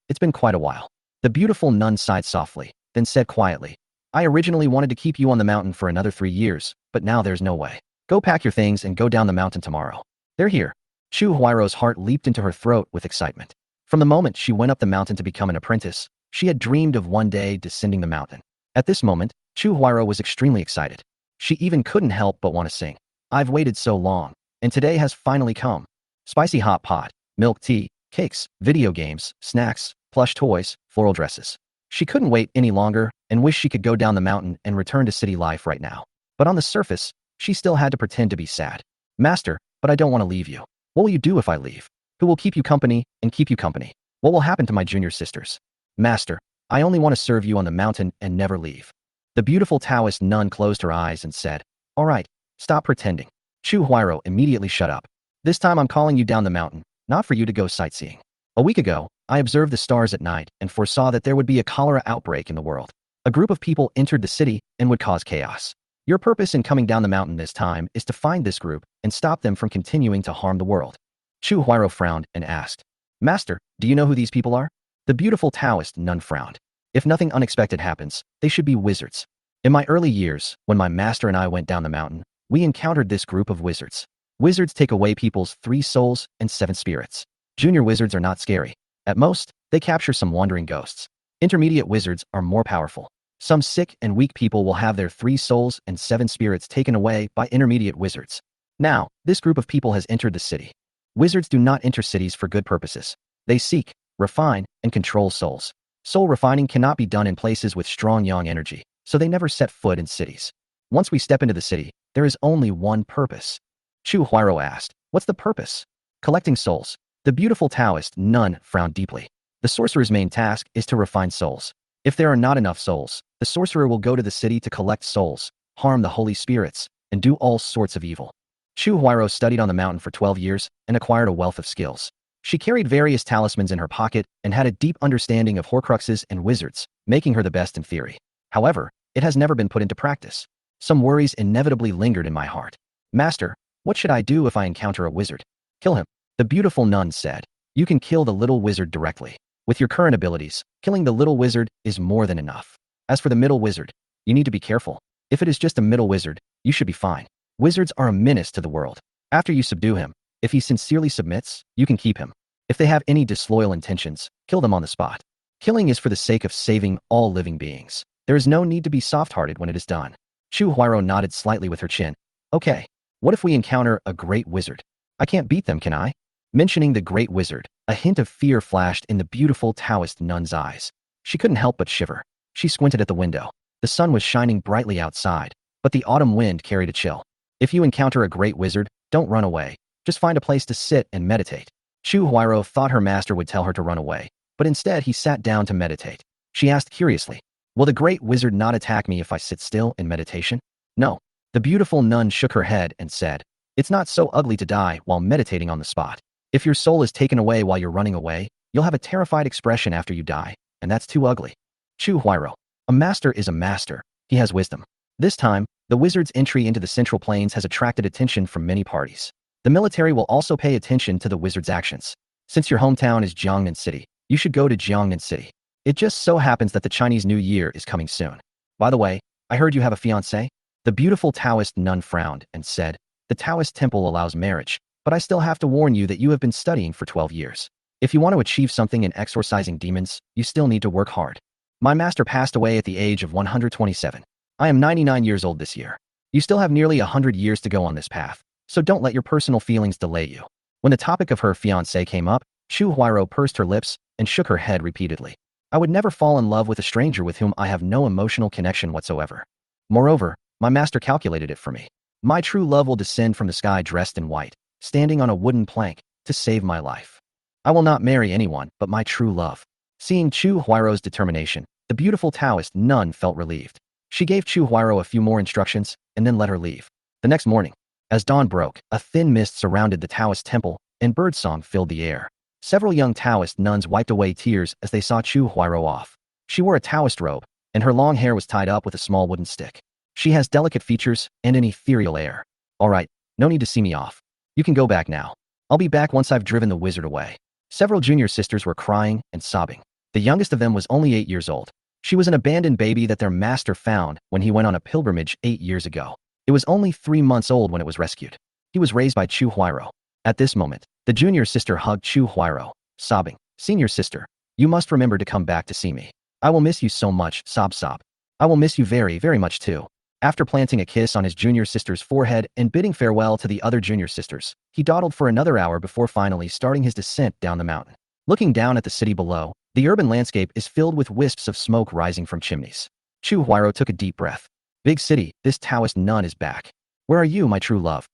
It's been quite a while. The beautiful nun sighed softly, then said quietly, I originally wanted to keep you on the mountain for another 3 years, but now there's no way. Go pack your things and go down the mountain tomorrow. They're here. Chu Huairou's heart leaped into her throat with excitement. From the moment she went up the mountain to become an apprentice, she had dreamed of one day descending the mountain. At this moment, Chu Huairou was extremely excited. She even couldn't help but want to sing. I've waited so long, and today has finally come. Spicy hot pot, milk tea, cakes, video games, snacks, plush toys, floral dresses. She couldn't wait any longer and wished she could go down the mountain and return to city life right now. But on the surface, she still had to pretend to be sad. Master, but I don't want to leave you. What will you do if I leave? Who will keep you company and keep you company? What will happen to my junior sisters? Master, I only want to serve you on the mountain and never leave. The beautiful Taoist nun closed her eyes and said, All right, stop pretending. Chu Huairou immediately shut up. This time I'm calling you down the mountain, not for you to go sightseeing. A week ago, I observed the stars at night and foresaw that there would be a cholera outbreak in the world. A group of people entered the city and would cause chaos. Your purpose in coming down the mountain this time is to find this group and stop them from continuing to harm the world. Chu Huairou frowned and asked, Master, do you know who these people are? The beautiful Taoist nun frowned. If nothing unexpected happens, they should be wizards. In my early years, when my master and I went down the mountain, we encountered this group of wizards. Wizards take away people's 3 souls and 7 spirits. Junior wizards are not scary. At most, they capture some wandering ghosts. Intermediate wizards are more powerful. Some sick and weak people will have their 3 souls and 7 spirits taken away by intermediate wizards. Now, this group of people has entered the city. Wizards do not enter cities for good purposes. They seek, refine, and control souls. Soul refining cannot be done in places with strong yang energy, so they never set foot in cities. Once we step into the city, there is only one purpose. Chu Huairou asked, "What's the purpose?" "Collecting souls." The beautiful Taoist nun frowned deeply. The sorcerer's main task is to refine souls. If there are not enough souls, the sorcerer will go to the city to collect souls, harm the holy spirits, and do all sorts of evil. Chu Huairou studied on the mountain for 12 years and acquired a wealth of skills. She carried various talismans in her pocket and had a deep understanding of horcruxes and wizards, making her the best in theory. However, it has never been put into practice. Some worries inevitably lingered in my heart. "Master, what should I do if I encounter a wizard?" "Kill him," the beautiful nun said. "You can kill the little wizard directly. With your current abilities, killing the little wizard is more than enough. As for the middle wizard, you need to be careful. If it is just a middle wizard, you should be fine. Wizards are a menace to the world. After you subdue him, if he sincerely submits, you can keep him. If they have any disloyal intentions, kill them on the spot. Killing is for the sake of saving all living beings. There is no need to be soft-hearted when it is done." Chu Huairou nodded slightly with her chin. "Okay, what if we encounter a great wizard? I can't beat them, can I?" Mentioning the great wizard, a hint of fear flashed in the beautiful Taoist nun's eyes. She couldn't help but shiver. She squinted at the window. The sun was shining brightly outside, but the autumn wind carried a chill. "If you encounter a great wizard, don't run away. Just find a place to sit and meditate." Chu Huairou thought her master would tell her to run away, but instead he sat down to meditate. She asked curiously, "Will the great wizard not attack me if I sit still in meditation?" "No." The beautiful nun shook her head and said, "It's not so ugly to die while meditating on the spot. If your soul is taken away while you're running away, you'll have a terrified expression after you die, and that's too ugly." Chu Huairou. A master is a master. He has wisdom. This time, the wizard's entry into the Central Plains has attracted attention from many parties. The military will also pay attention to the wizard's actions. Since your hometown is Jiangnan City, you should go to Jiangnan City. It just so happens that the Chinese New Year is coming soon. By the way, I heard you have a fiancée? The beautiful Taoist nun frowned and said, "The Taoist temple allows marriage, but I still have to warn you that you have been studying for 12 years. If you want to achieve something in exorcising demons, you still need to work hard. My master passed away at the age of 127. I am 99 years old this year. You still have nearly 100 years to go on this path, so don't let your personal feelings delay you." When the topic of her fiancé came up, Chu Huairou pursed her lips and shook her head repeatedly. "I would never fall in love with a stranger with whom I have no emotional connection whatsoever. Moreover, my master calculated it for me. My true love will descend from the sky dressed in white, standing on a wooden plank, to save my life. I will not marry anyone but my true love." Seeing Chu Huairou's determination, the beautiful Taoist nun felt relieved. She gave Chu Huairou a few more instructions and then let her leave. The next morning, as dawn broke, a thin mist surrounded the Taoist temple, and birdsong filled the air. Several young Taoist nuns wiped away tears as they saw Chu Huairou off. She wore a Taoist robe, and her long hair was tied up with a small wooden stick. She has delicate features and an ethereal air. "All right, no need to see me off. You can go back now. I'll be back once I've driven the wizard away." Several junior sisters were crying and sobbing. The youngest of them was only 8 years old. She was an abandoned baby that their master found when he went on a pilgrimage 8 years ago. It was only 3 months old when it was rescued. He was raised by Chu Huairou. At this moment, the junior sister hugged Chu Huairou, sobbing, "Senior sister, you must remember to come back to see me. I will miss you so much, sob sob. I will miss you very, very much too." After planting a kiss on his junior sister's forehead and bidding farewell to the other junior sisters, he dawdled for another hour before finally starting his descent down the mountain. Looking down at the city below, the urban landscape is filled with wisps of smoke rising from chimneys. Chu Huairou took a deep breath. "Big city, this Taoist nun is back. Where are you, my true love?"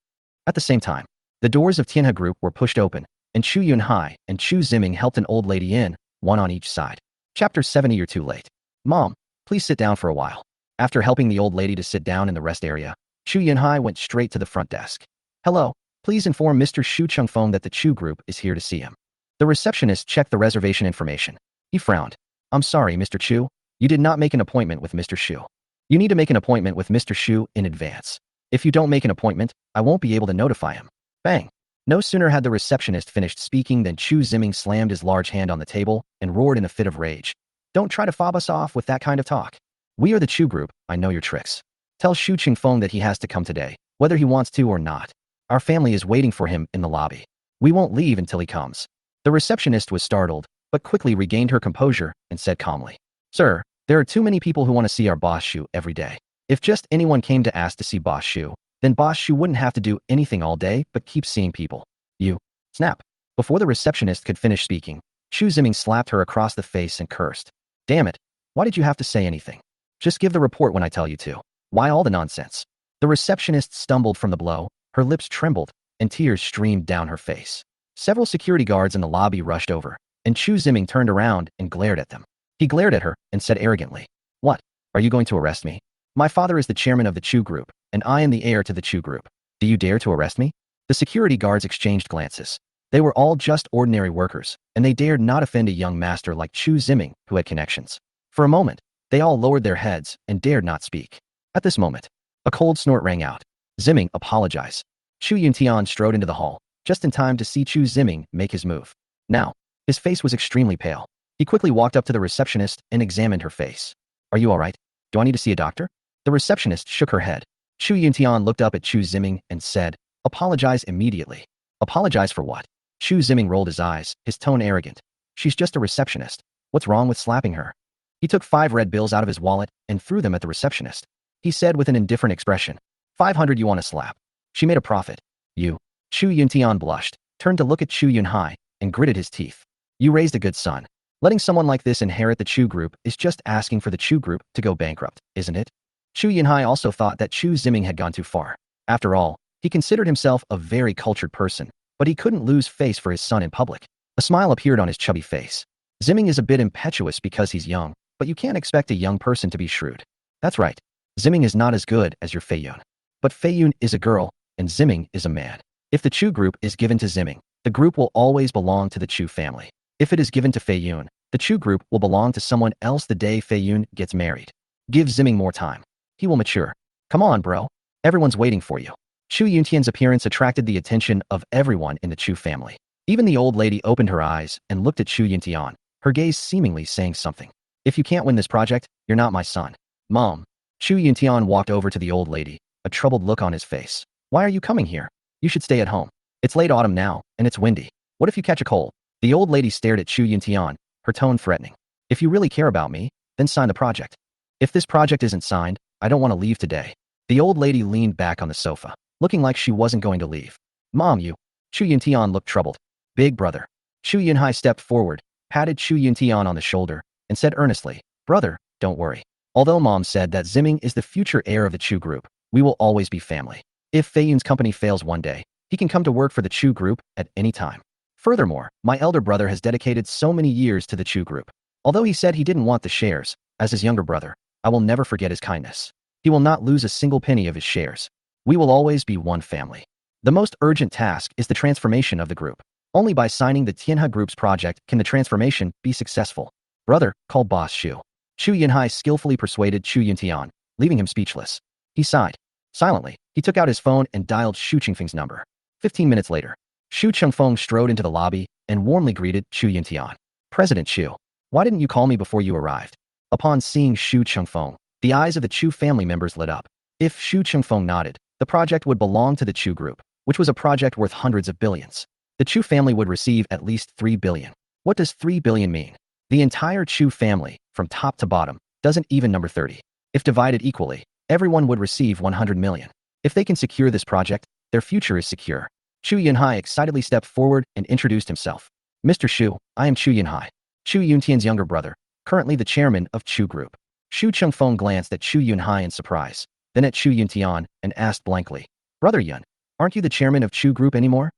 At the same time, the doors of Tianhe Group were pushed open, and Chu Yunhai and Chu Ziming helped an old lady in, one on each side. Chapter 70. You're too late. "Mom, please sit down for a while." After helping the old lady to sit down in the rest area, Chu Yunhai went straight to the front desk. "Hello, please inform Mr. Shu Chengfeng that the Chu Group is here to see him." The receptionist checked the reservation information. He frowned. "I'm sorry, Mr. Chu. You did not make an appointment with Mr. Shu. You need to make an appointment with Mr. Shu in advance. If you don't make an appointment, I won't be able to notify him." Bang! No sooner had the receptionist finished speaking than Chu Ziming slammed his large hand on the table and roared in a fit of rage. "Don't try to fob us off with that kind of talk. We are the Chu Group, I know your tricks. Tell Shu Qingfeng that he has to come today, whether he wants to or not. Our family is waiting for him in the lobby. We won't leave until he comes." The receptionist was startled, but quickly regained her composure and said calmly, "Sir, there are too many people who want to see our boss Shu every day. If just anyone came to ask to see boss Shu, Then Boss Shu wouldn't have to do anything all day but keep seeing people. You. Snap. Before the receptionist could finish speaking, Chu Ziming slapped her across the face and cursed. Damn it. Why did you have to say anything? Just give the report when I tell you to. Why all the nonsense? The receptionist stumbled from the blow, her lips trembled, and tears streamed down her face. Several security guards in the lobby rushed over, and Chu Ziming turned around and glared at them. He glared at her and said arrogantly, "What? Are you going to arrest me? My father is the chairman of the Chu Group, and I am the heir to the Chu Group. Do you dare to arrest me?" The security guards exchanged glances. They were all just ordinary workers, and they dared not offend a young master like Chu Ziming, who had connections. For a moment, they all lowered their heads and dared not speak. At this moment, a cold snort rang out. Ziming, apologize. Chu Tian strode into the hall, just in time to see Chu Ziming make his move. Now, his face was extremely pale. He quickly walked up to the receptionist and examined her face. Are you all right? Do I need to see a doctor? The receptionist shook her head. Chu Tian looked up at Chu Ziming and said, apologize immediately. Apologize for what? Chu Ziming rolled his eyes, his tone arrogant. She's just a receptionist. What's wrong with slapping her? He took 5 red bills out of his wallet and threw them at the receptionist. He said with an indifferent expression, 500 you want to slap. She made a profit. You. Chu Tian blushed, turned to look at Chu Yunhai, and gritted his teeth. You raised a good son. Letting someone like this inherit the Chu Group is just asking for the Chu Group to go bankrupt, isn't it? Chu Yunhai also thought that Chu Ziming had gone too far. After all, he considered himself a very cultured person, but he couldn't lose face for his son in public. A smile appeared on his chubby face. Ziming is a bit impetuous because he's young, but you can't expect a young person to be shrewd. That's right. Ziming is not as good as your Feiyun. But Feiyun is a girl, and Ziming is a man. If the Chu Group is given to Ziming, the group will always belong to the Chu family. If it is given to Feiyun, the Chu Group will belong to someone else the day Feiyun gets married. Give Ziming more time. He will mature. Come on, bro. Everyone's waiting for you. Chu Yuntian's appearance attracted the attention of everyone in the Chu family. Even the old lady opened her eyes and looked at Chu Yuntian, her gaze seemingly saying something. If you can't win this project, you're not my son. Mom. Chu Yuntian walked over to the old lady, a troubled look on his face. Why are you coming here? You should stay at home. It's late autumn now, and it's windy. What if you catch a cold? The old lady stared at Chu Yuntian, her tone threatening. If you really care about me, then sign the project. If this project isn't signed, I don't want to leave today. The old lady leaned back on the sofa, looking like she wasn't going to leave. Mom, you. Chu Yuntian looked troubled. Big brother. Chu Yunhai stepped forward, patted Chu Yuntian on the shoulder, and said earnestly, brother, don't worry. Although Mom said that Ziming is the future heir of the Chu Group, we will always be family. If Feiyun's company fails one day, he can come to work for the Chu Group at any time. Furthermore, my elder brother has dedicated so many years to the Chu Group. Although he said he didn't want the shares, as his younger brother, I will never forget his kindness. He will not lose a single penny of his shares. We will always be one family. The most urgent task is the transformation of the group. Only by signing the Tianhe Group's project can the transformation be successful. Brother, call Boss Shu. Chu Yunhai skillfully persuaded Chu Yuntian, leaving him speechless. He sighed. Silently, he took out his phone and dialed Shu Qingfeng's number. 15 minutes later, Shu Qingfeng strode into the lobby and warmly greeted Chu Yuntian. President Shu, why didn't you call me before you arrived? Upon seeing Shu Qingfeng, the eyes of the Chu family members lit up. If Shu Qingfeng nodded, the project would belong to the Chu Group, which was a project worth hundreds of billions. The Chu family would receive at least 3 billion. What does 3 billion mean? The entire Chu family, from top to bottom, doesn't even number 30. If divided equally, everyone would receive 100 million. If they can secure this project, their future is secure. Chu Yunhai excitedly stepped forward and introduced himself. Mr. Shu, I am Chu Yunhai, Chu Yuntian's younger brother, currently the chairman of Chu Group. Shu Qingfeng glanced at Chu Yunhai in surprise, then at Chu Yuntian, and asked blankly, Brother Yun, aren't you the chairman of Chu Group anymore?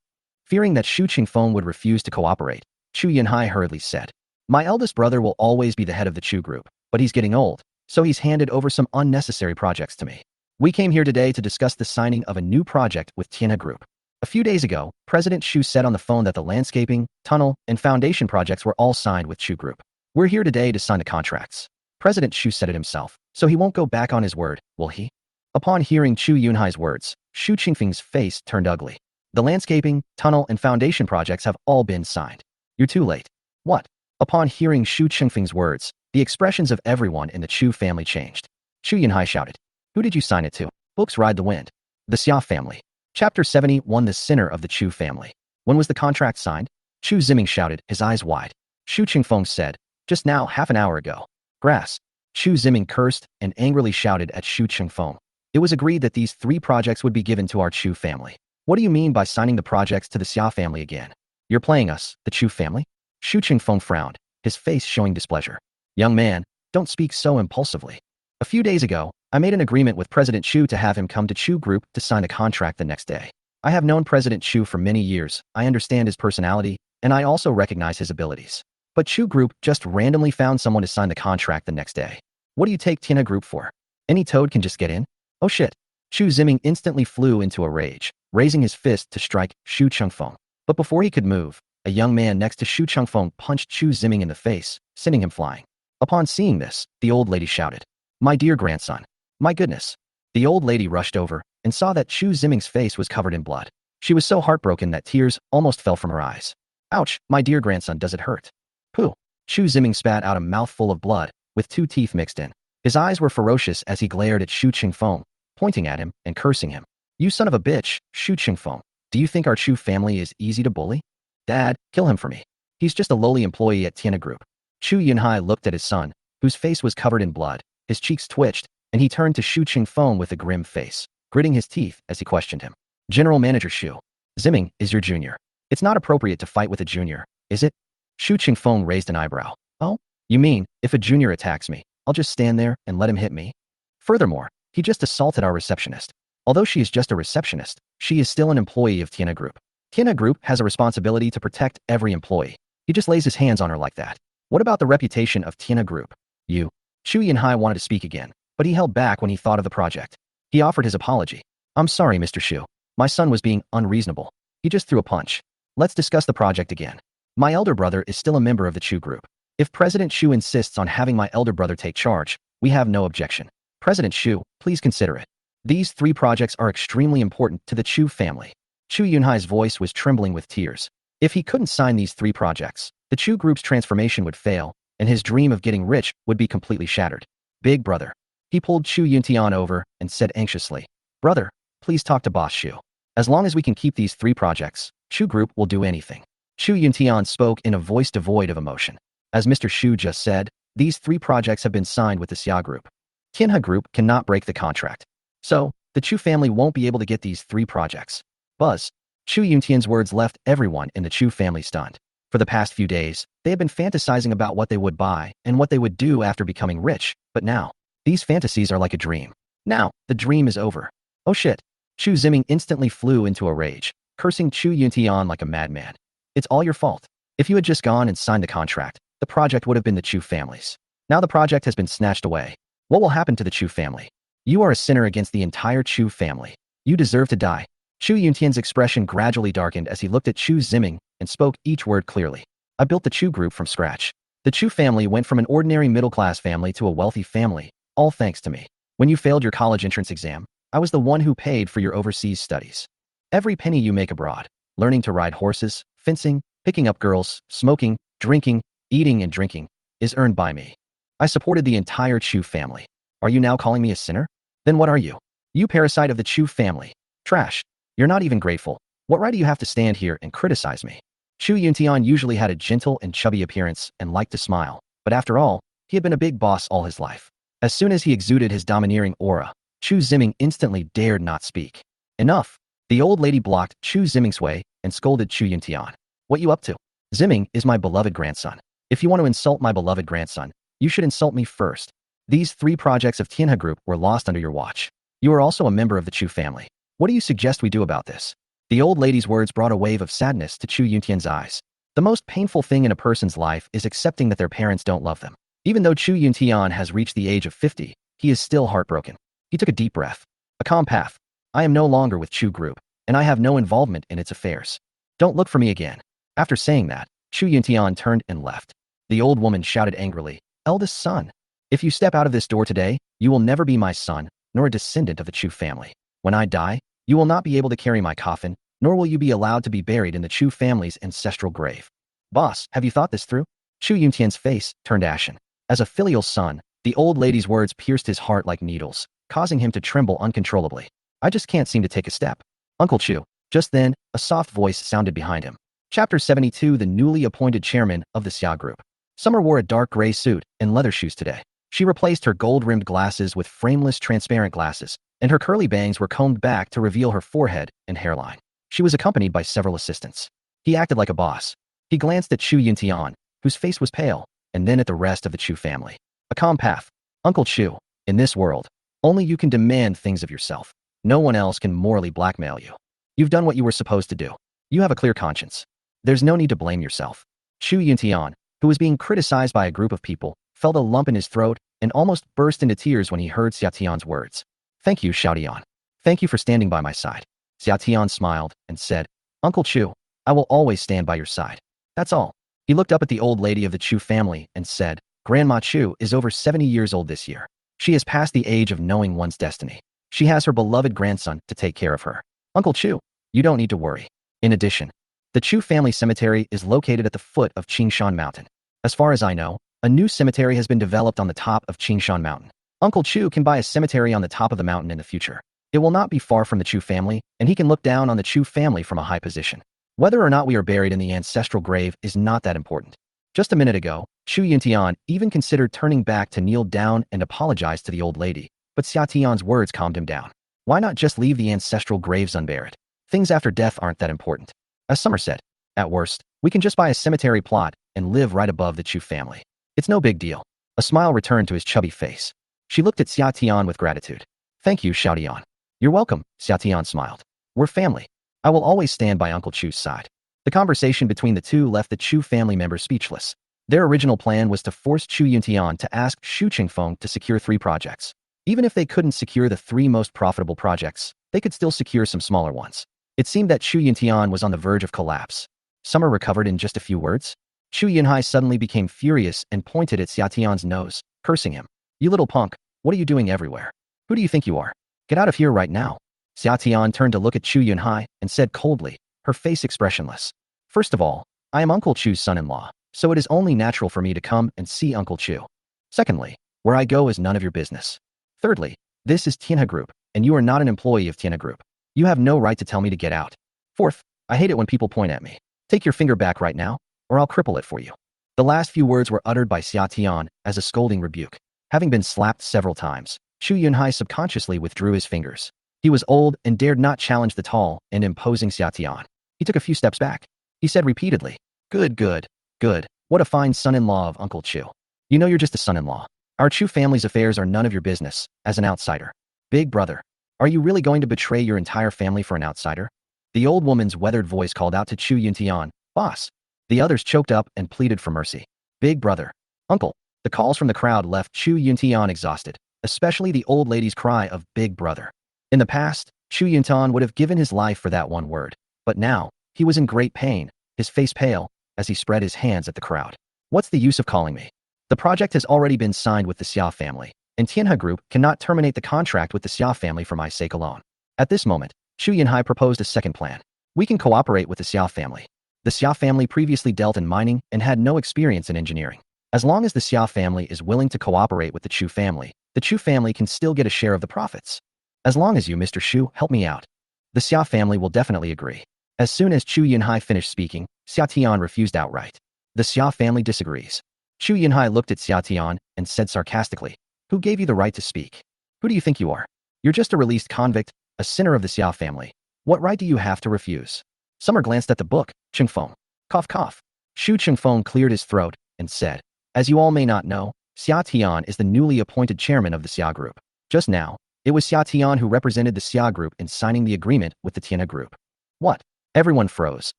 Fearing that Shu Qingfeng would refuse to cooperate, Chu Yunhai hurriedly said, my eldest brother will always be the head of the Chu Group, but he's getting old, so he's handed over some unnecessary projects to me. We came here today to discuss the signing of a new project with Tianhe Group. A few days ago, President Shu said on the phone that the landscaping, tunnel, and foundation projects were all signed with Chu Group. We're here today to sign the contracts. President Shu said it himself, so he won't go back on his word, will he? Upon hearing Chu Yunhai's words, Shu Qingfeng's face turned ugly. The landscaping, tunnel, and foundation projects have all been signed. You're too late. What? Upon hearing Shu Qingfeng's words, the expressions of everyone in the Chu family changed. Chu Yunhai shouted, who did you sign it to? Books ride the wind. The Xia family. Chapter 71. The sinner of the Chu family. When was the contract signed? Chu Ziming shouted, his eyes wide. Shu Qingfeng said, just now, half an hour ago. Grass. Chu Ziming cursed and angrily shouted at Shu Qingfeng. It was agreed that these 3 projects would be given to our Chu family. What do you mean by signing the projects to the Xia family again? You're playing us, the Chu family? Shu Qingfeng frowned, his face showing displeasure. Young man, don't speak so impulsively. A few days ago, I made an agreement with President Chu to have him come to Chu Group to sign a contract the next day. I have known President Chu for many years, I understand his personality, and I also recognize his abilities. But Chu Group just randomly found someone to sign the contract the next day. What do you take Tina Group for? Any toad can just get in? Oh shit. Chu Ziming instantly flew into a rage, raising his fist to strike Shu Chengfeng. But before he could move, a young man next to Shu Chengfeng punched Chu Ziming in the face, sending him flying. Upon seeing this, the old lady shouted, "My dear grandson." My goodness. The old lady rushed over and saw that Chu Ziming's face was covered in blood. She was so heartbroken that tears almost fell from her eyes. Ouch, my dear grandson, does it hurt? Pooh. Chu Ziming spat out a mouthful of blood, with 2 teeth mixed in. His eyes were ferocious as he glared at Shu Qingfeng, pointing at him and cursing him. You son of a bitch, Shu Qingfeng. Do you think our Chu family is easy to bully? Dad, kill him for me. He's just a lowly employee at Tiana Group. Chu Yunhai looked at his son, whose face was covered in blood. His cheeks twitched, and he turned to Shu Qingfeng with a grim face, gritting his teeth as he questioned him. General Manager Shu. Ziming is your junior. It's not appropriate to fight with a junior, is it? Shu Qingfeng raised an eyebrow. Oh? You mean, if a junior attacks me, I'll just stand there and let him hit me? Furthermore, he just assaulted our receptionist. Although she is just a receptionist, she is still an employee of Tiana Group. Tiana Group has a responsibility to protect every employee. He just lays his hands on her like that. What about the reputation of Tiana Group? You. Chu Yunhai wanted to speak again, but he held back when he thought of the project. He offered his apology. I'm sorry, Mr. Shu. My son was being unreasonable. He just threw a punch. Let's discuss the project again. My elder brother is still a member of the Chu Group. If President Shu insists on having my elder brother take charge, we have no objection. President Shu, please consider it. These 3 projects are extremely important to the Chu family. Chu Yunhai's voice was trembling with tears. If he couldn't sign these 3 projects, the Chu Group's transformation would fail, and his dream of getting rich would be completely shattered. Big brother. He pulled Chu Yuntian over and said anxiously, Brother, please talk to Boss Shu. As long as we can keep these 3 projects, Chu Group will do anything. Chu Yuntian spoke in a voice devoid of emotion. As Mr. Shu just said, these 3 projects have been signed with the Xia Group. Tianhe Group cannot break the contract. So, the Chu family won't be able to get these 3 projects. Buzz. Chu Yuntian's words left everyone in the Chu family stunned. For the past few days, they had been fantasizing about what they would buy and what they would do after becoming rich, but now, these fantasies are like a dream. Now, the dream is over. Oh shit. Chu Ziming instantly flew into a rage, cursing Chu Yuntian like a madman. It's all your fault. If you had just gone and signed the contract, the project would have been the Chu family's. Now the project has been snatched away. What will happen to the Chu family? You are a sinner against the entire Chu family. You deserve to die. Chu Yuntian's expression gradually darkened as he looked at Chu Ziming and spoke each word clearly. I built the Chu Group from scratch. The Chu family went from an ordinary middle-class family to a wealthy family, all thanks to me. When you failed your college entrance exam, I was the one who paid for your overseas studies. Every penny you make abroad, learning to ride horses, fencing, picking up girls, smoking, drinking, eating and drinking, is earned by me. I supported the entire Chu family. Are you now calling me a sinner? Then what are you? You parasite of the Chu family. Trash. You're not even grateful. What right do you have to stand here and criticize me? Chu Yuntian usually had a gentle and chubby appearance and liked to smile, but after all, he had been a big boss all his life. As soon as he exuded his domineering aura, Chu Ziming instantly dared not speak. Enough. The old lady blocked Chu Ziming's way and scolded Chu Yuntian. What you up to? Ziming is my beloved grandson. If you want to insult my beloved grandson, you should insult me first. These 3 projects of Tianhe Group were lost under your watch. You are also a member of the Chu family. What do you suggest we do about this? The old lady's words brought a wave of sadness to Chu Yuntian's eyes. The most painful thing in a person's life is accepting that their parents don't love them. Even though Chu Yuntian has reached the age of 50, he is still heartbroken. He took a deep breath. A calm path. I am no longer with Chu Group, and I have no involvement in its affairs. Don't look for me again. After saying that, Chu Yuntian turned and left. The old woman shouted angrily, Eldest son. If you step out of this door today, you will never be my son, nor a descendant of the Chu family. When I die, you will not be able to carry my coffin, nor will you be allowed to be buried in the Chu family's ancestral grave. Boss, have you thought this through? Chu Yuntian's face turned ashen. As a filial son, the old lady's words pierced his heart like needles, causing him to tremble uncontrollably. I just can't seem to take a step. Uncle Chu. Just then, a soft voice sounded behind him. Chapter 72. The newly appointed chairman of the Xia Group. Summer wore a dark gray suit and leather shoes today. She replaced her gold-rimmed glasses with frameless transparent glasses, and her curly bangs were combed back to reveal her forehead and hairline. She was accompanied by several assistants. He acted like a boss. He glanced at Xia Tian, whose face was pale, and then at the rest of the Chu family. A calm path. Uncle Chu, in this world, only you can demand things of yourself. No one else can morally blackmail you. You've done what you were supposed to do. You have a clear conscience. There's no need to blame yourself. Xu Tian, who was being criticized by a group of people, felt a lump in his throat and almost burst into tears when he heard Xia Tian's words. Thank you, Xiao Tian. Thank you for standing by my side. Xia Tian smiled and said, Uncle Chu, I will always stand by your side. That's all. He looked up at the old lady of the Chu family and said, Grandma Chu is over 70 years old this year. She has passed the age of knowing one's destiny. She has her beloved grandson to take care of her. Uncle Chu, you don't need to worry. In addition, the Chu family cemetery is located at the foot of Qingshan Mountain. As far as I know, a new cemetery has been developed on the top of Qingshan Mountain. Uncle Chu can buy a cemetery on the top of the mountain in the future. It will not be far from the Chu family, and he can look down on the Chu family from a high position. Whether or not we are buried in the ancestral grave is not that important. Just a minute ago, Xu Yintian even considered turning back to kneel down and apologize to the old lady, but Xia Tian's words calmed him down. Why not just leave the ancestral graves unburied? Things after death aren't that important. As Summer said, at worst, we can just buy a cemetery plot and live right above the Chu family. It's no big deal. A smile returned to his chubby face. She looked at Xia Tian with gratitude. Thank you, Xiao Tian. You're welcome, Xia Tian smiled. We're family. I will always stand by Uncle Chu's side. The conversation between the two left the Chu family members speechless. Their original plan was to force Xu Yuntian to ask Xu Qingfeng to secure 3 projects. Even if they couldn't secure the 3 most profitable projects, they could still secure some smaller ones. It seemed that Xu Yuntian was on the verge of collapse. Summer recovered in just a few words. Xu Yunhai suddenly became furious and pointed at Xia Tian's nose, cursing him. You little punk, what are you doing everywhere? Who do you think you are? Get out of here right now. Xia Tian turned to look at Xu Yunhai and said coldly, her face expressionless. First of all, I am Uncle Chu's son-in-law, so it is only natural for me to come and see Uncle Chu. Secondly, where I go is none of your business. Thirdly, this is Tianhe Group, and you are not an employee of Tianhe Group. You have no right to tell me to get out. Fourth, I hate it when people point at me. Take your finger back right now, or I'll cripple it for you. The last few words were uttered by Xia Tian as a scolding rebuke. Having been slapped several times, Xu Yunhai subconsciously withdrew his fingers. He was old and dared not challenge the tall and imposing Xia Tian. He took a few steps back. He said repeatedly, Good, good, good. What a fine son-in-law of Uncle Chu. You know you're just a son-in-law. Our Chu family's affairs are none of your business, as an outsider. Big brother, are you really going to betray your entire family for an outsider? The old woman's weathered voice called out to Xu Yuntian, Boss. The others choked up and pleaded for mercy. Big brother. Uncle. The calls from the crowd left Xu Yuntian exhausted, especially the old lady's cry of Big brother. In the past, Xu Yuntian would have given his life for that one word, but now, he was in great pain, his face pale, as he spread his hands at the crowd. What's the use of calling me? The project has already been signed with the Xia family, and Tianhe Group cannot terminate the contract with the Xia family for my sake alone. At this moment, Xu Yunhai proposed a second plan. We can cooperate with the Xia family. The Xia family previously dealt in mining and had no experience in engineering. As long as the Xia family is willing to cooperate with the Chu family can still get a share of the profits. As long as you, Mr. Xu, help me out. The Xia family will definitely agree. As soon as Xu Yunhai finished speaking, Xia Tian refused outright. The Xia family disagrees. Xu Yunhai looked at Xia Tian and said sarcastically, Who gave you the right to speak? Who do you think you are? You're just a released convict, a sinner of the Xia family. What right do you have to refuse? Summer glanced at the book, Qingfeng. Cough cough. Xu Qingfeng cleared his throat and said, As you all may not know, Xia Tian is the newly appointed chairman of the Xia Group. Just now, it was Xia Tian who represented the Xia Group in signing the agreement with the Tianhe Group. What? Everyone froze,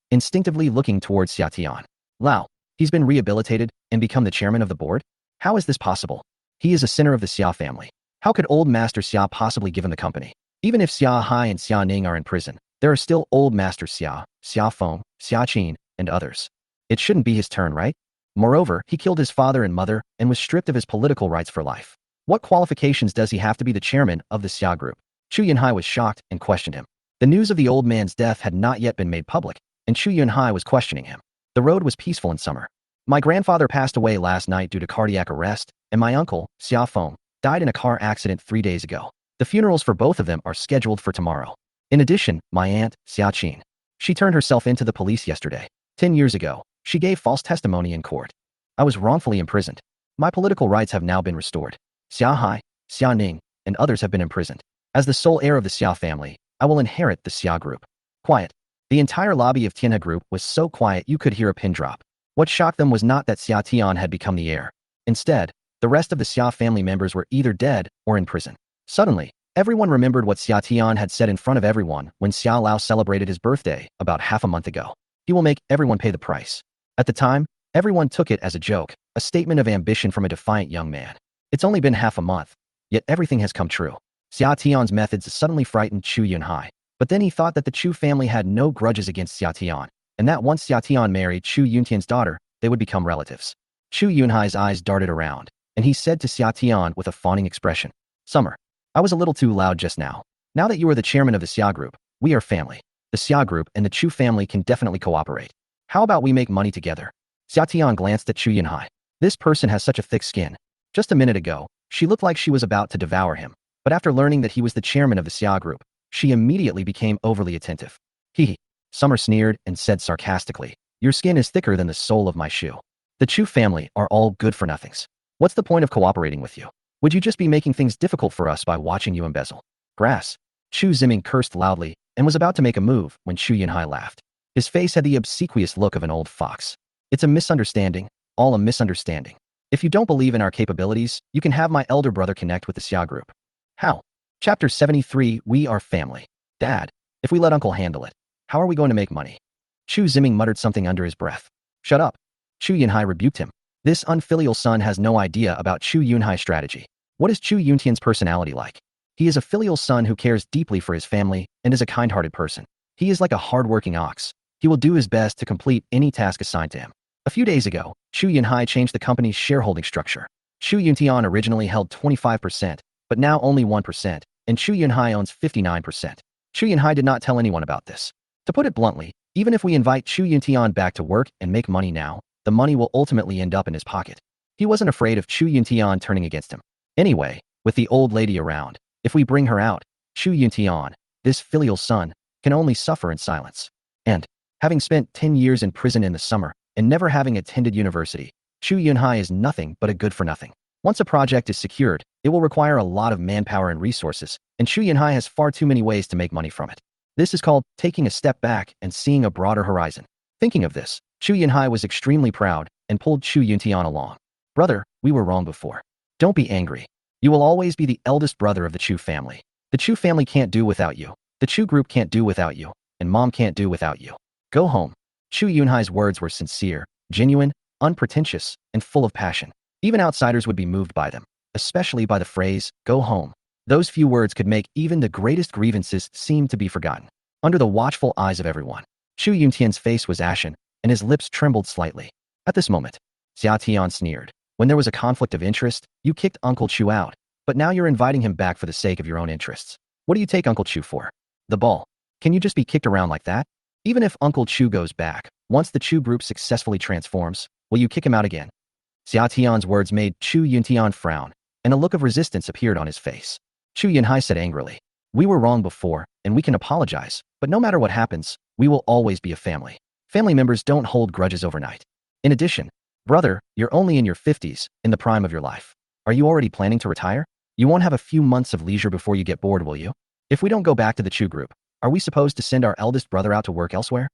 instinctively looking towards Xia Tian. Lao, he's been rehabilitated and become the chairman of the board? How is this possible? He is a sinner of the Xia family. How could old Master Xia possibly give him the company? Even if Xia Hai and Xia Ning are in prison, there are still old Masters Xia, Xia Feng, Xia Qin, and others. It shouldn't be his turn, right? Moreover, he killed his father and mother and was stripped of his political rights for life. What qualifications does he have to be the chairman of the Xia Group? Xu Yunhai was shocked and questioned him. The news of the old man's death had not yet been made public, and Xu Yunhai was questioning him. The road was peaceful in summer. My grandfather passed away last night due to cardiac arrest, and my uncle, Xia Feng, died in a car accident 3 days ago. The funerals for both of them are scheduled for tomorrow. In addition, my aunt, Xia Qin. She turned herself into the police yesterday. 10 years ago, she gave false testimony in court. I was wrongfully imprisoned. My political rights have now been restored. Xia Hai, Xia Ning, and others have been imprisoned. As the sole heir of the Xia family, I will inherit the Xia group. Quiet. The entire lobby of Tianhe group was so quiet you could hear a pin drop. What shocked them was not that Xia Tian had become the heir. Instead, the rest of the Xia family members were either dead or in prison. Suddenly, everyone remembered what Xia Tian had said in front of everyone when Xia Lao celebrated his birthday about half a month ago. He will make everyone pay the price. At the time, everyone took it as a joke, a statement of ambition from a defiant young man. It's only been half a month, yet everything has come true. Xia Tian's methods suddenly frightened Chu Yunhai. But then he thought that the Chu family had no grudges against Xia Tian, and that once Xia Tian married Chu Yuntian's daughter, they would become relatives. Chu Yunhai's eyes darted around, and he said to Xia Tian with a fawning expression, "Summer, I was a little too loud just now. Now that you are the chairman of the Xia group, we are family. The Xia group and the Chu family can definitely cooperate. How about we make money together?" Xia Tian glanced at Chu Yunhai. This person has such a thick skin. Just a minute ago, she looked like she was about to devour him, but after learning that he was the chairman of the Xia group, she immediately became overly attentive. Hee. Summer sneered and said sarcastically, "Your skin is thicker than the sole of my shoe. The Chu family are all good-for-nothings. What's the point of cooperating with you? Would you just be making things difficult for us by watching you embezzle grass?" Chu Ziming cursed loudly and was about to make a move when Chu Yunhai laughed. His face had the obsequious look of an old fox. "It's a misunderstanding, all a misunderstanding. If you don't believe in our capabilities, you can have my elder brother connect with the Xia group." How? Chapter 73, We Are Family. Dad, if we let Uncle handle it, how are we going to make money? Chu Ziming muttered something under his breath. Shut up. Chu Yunhai rebuked him. This unfilial son has no idea about Chu Yunhai's strategy. What is Chu Yuntian's personality like? He is a filial son who cares deeply for his family and is a kind-hearted person. He is like a hard-working ox. He will do his best to complete any task assigned to him. A few days ago, Chu Yunhai changed the company's shareholding structure. Chu Yuntian originally held 25%, but now only 1%, and Chu Yunhai owns 59%. Chu Yunhai did not tell anyone about this. To put it bluntly, even if we invite Chu Yuntian back to work and make money now, the money will ultimately end up in his pocket. He wasn't afraid of Chu Yuntian turning against him. Anyway, with the old lady around, if we bring her out, Chu Yuntian, this filial son, can only suffer in silence. And, having spent 10 years in prison in the summer, and never having attended university, Chu Yunhai is nothing but a good-for-nothing. Once a project is secured, it will require a lot of manpower and resources, and Chu Yunhai has far too many ways to make money from it. This is called taking a step back and seeing a broader horizon. Thinking of this, Chu Yunhai was extremely proud and pulled Chu Yuntian along. "Brother, we were wrong before. Don't be angry. You will always be the eldest brother of the Chu family. The Chu family can't do without you. The Chu group can't do without you, and Mom can't do without you. Go home." Chu Yunhai's words were sincere, genuine, unpretentious, and full of passion. Even outsiders would be moved by them, especially by the phrase, "go home." Those few words could make even the greatest grievances seem to be forgotten. Under the watchful eyes of everyone, Chu Yuntian's face was ashen, and his lips trembled slightly. At this moment, Xia Tian sneered. "When there was a conflict of interest, you kicked Uncle Chu out, but now you're inviting him back for the sake of your own interests. What do you take Uncle Chu for? The ball. Can you just be kicked around like that? Even if Uncle Chu goes back, once the Chu group successfully transforms, will you kick him out again?" Xia Tian's words made Chu Yuntian frown, and a look of resistance appeared on his face. Chu Yunhai said angrily, "We were wrong before, and we can apologize, but no matter what happens, we will always be a family. Family members don't hold grudges overnight. In addition, brother, you're only in your 50s, in the prime of your life. Are you already planning to retire? You won't have a few months of leisure before you get bored, will you? If we don't go back to the Chu group, are we supposed to send our eldest brother out to work elsewhere?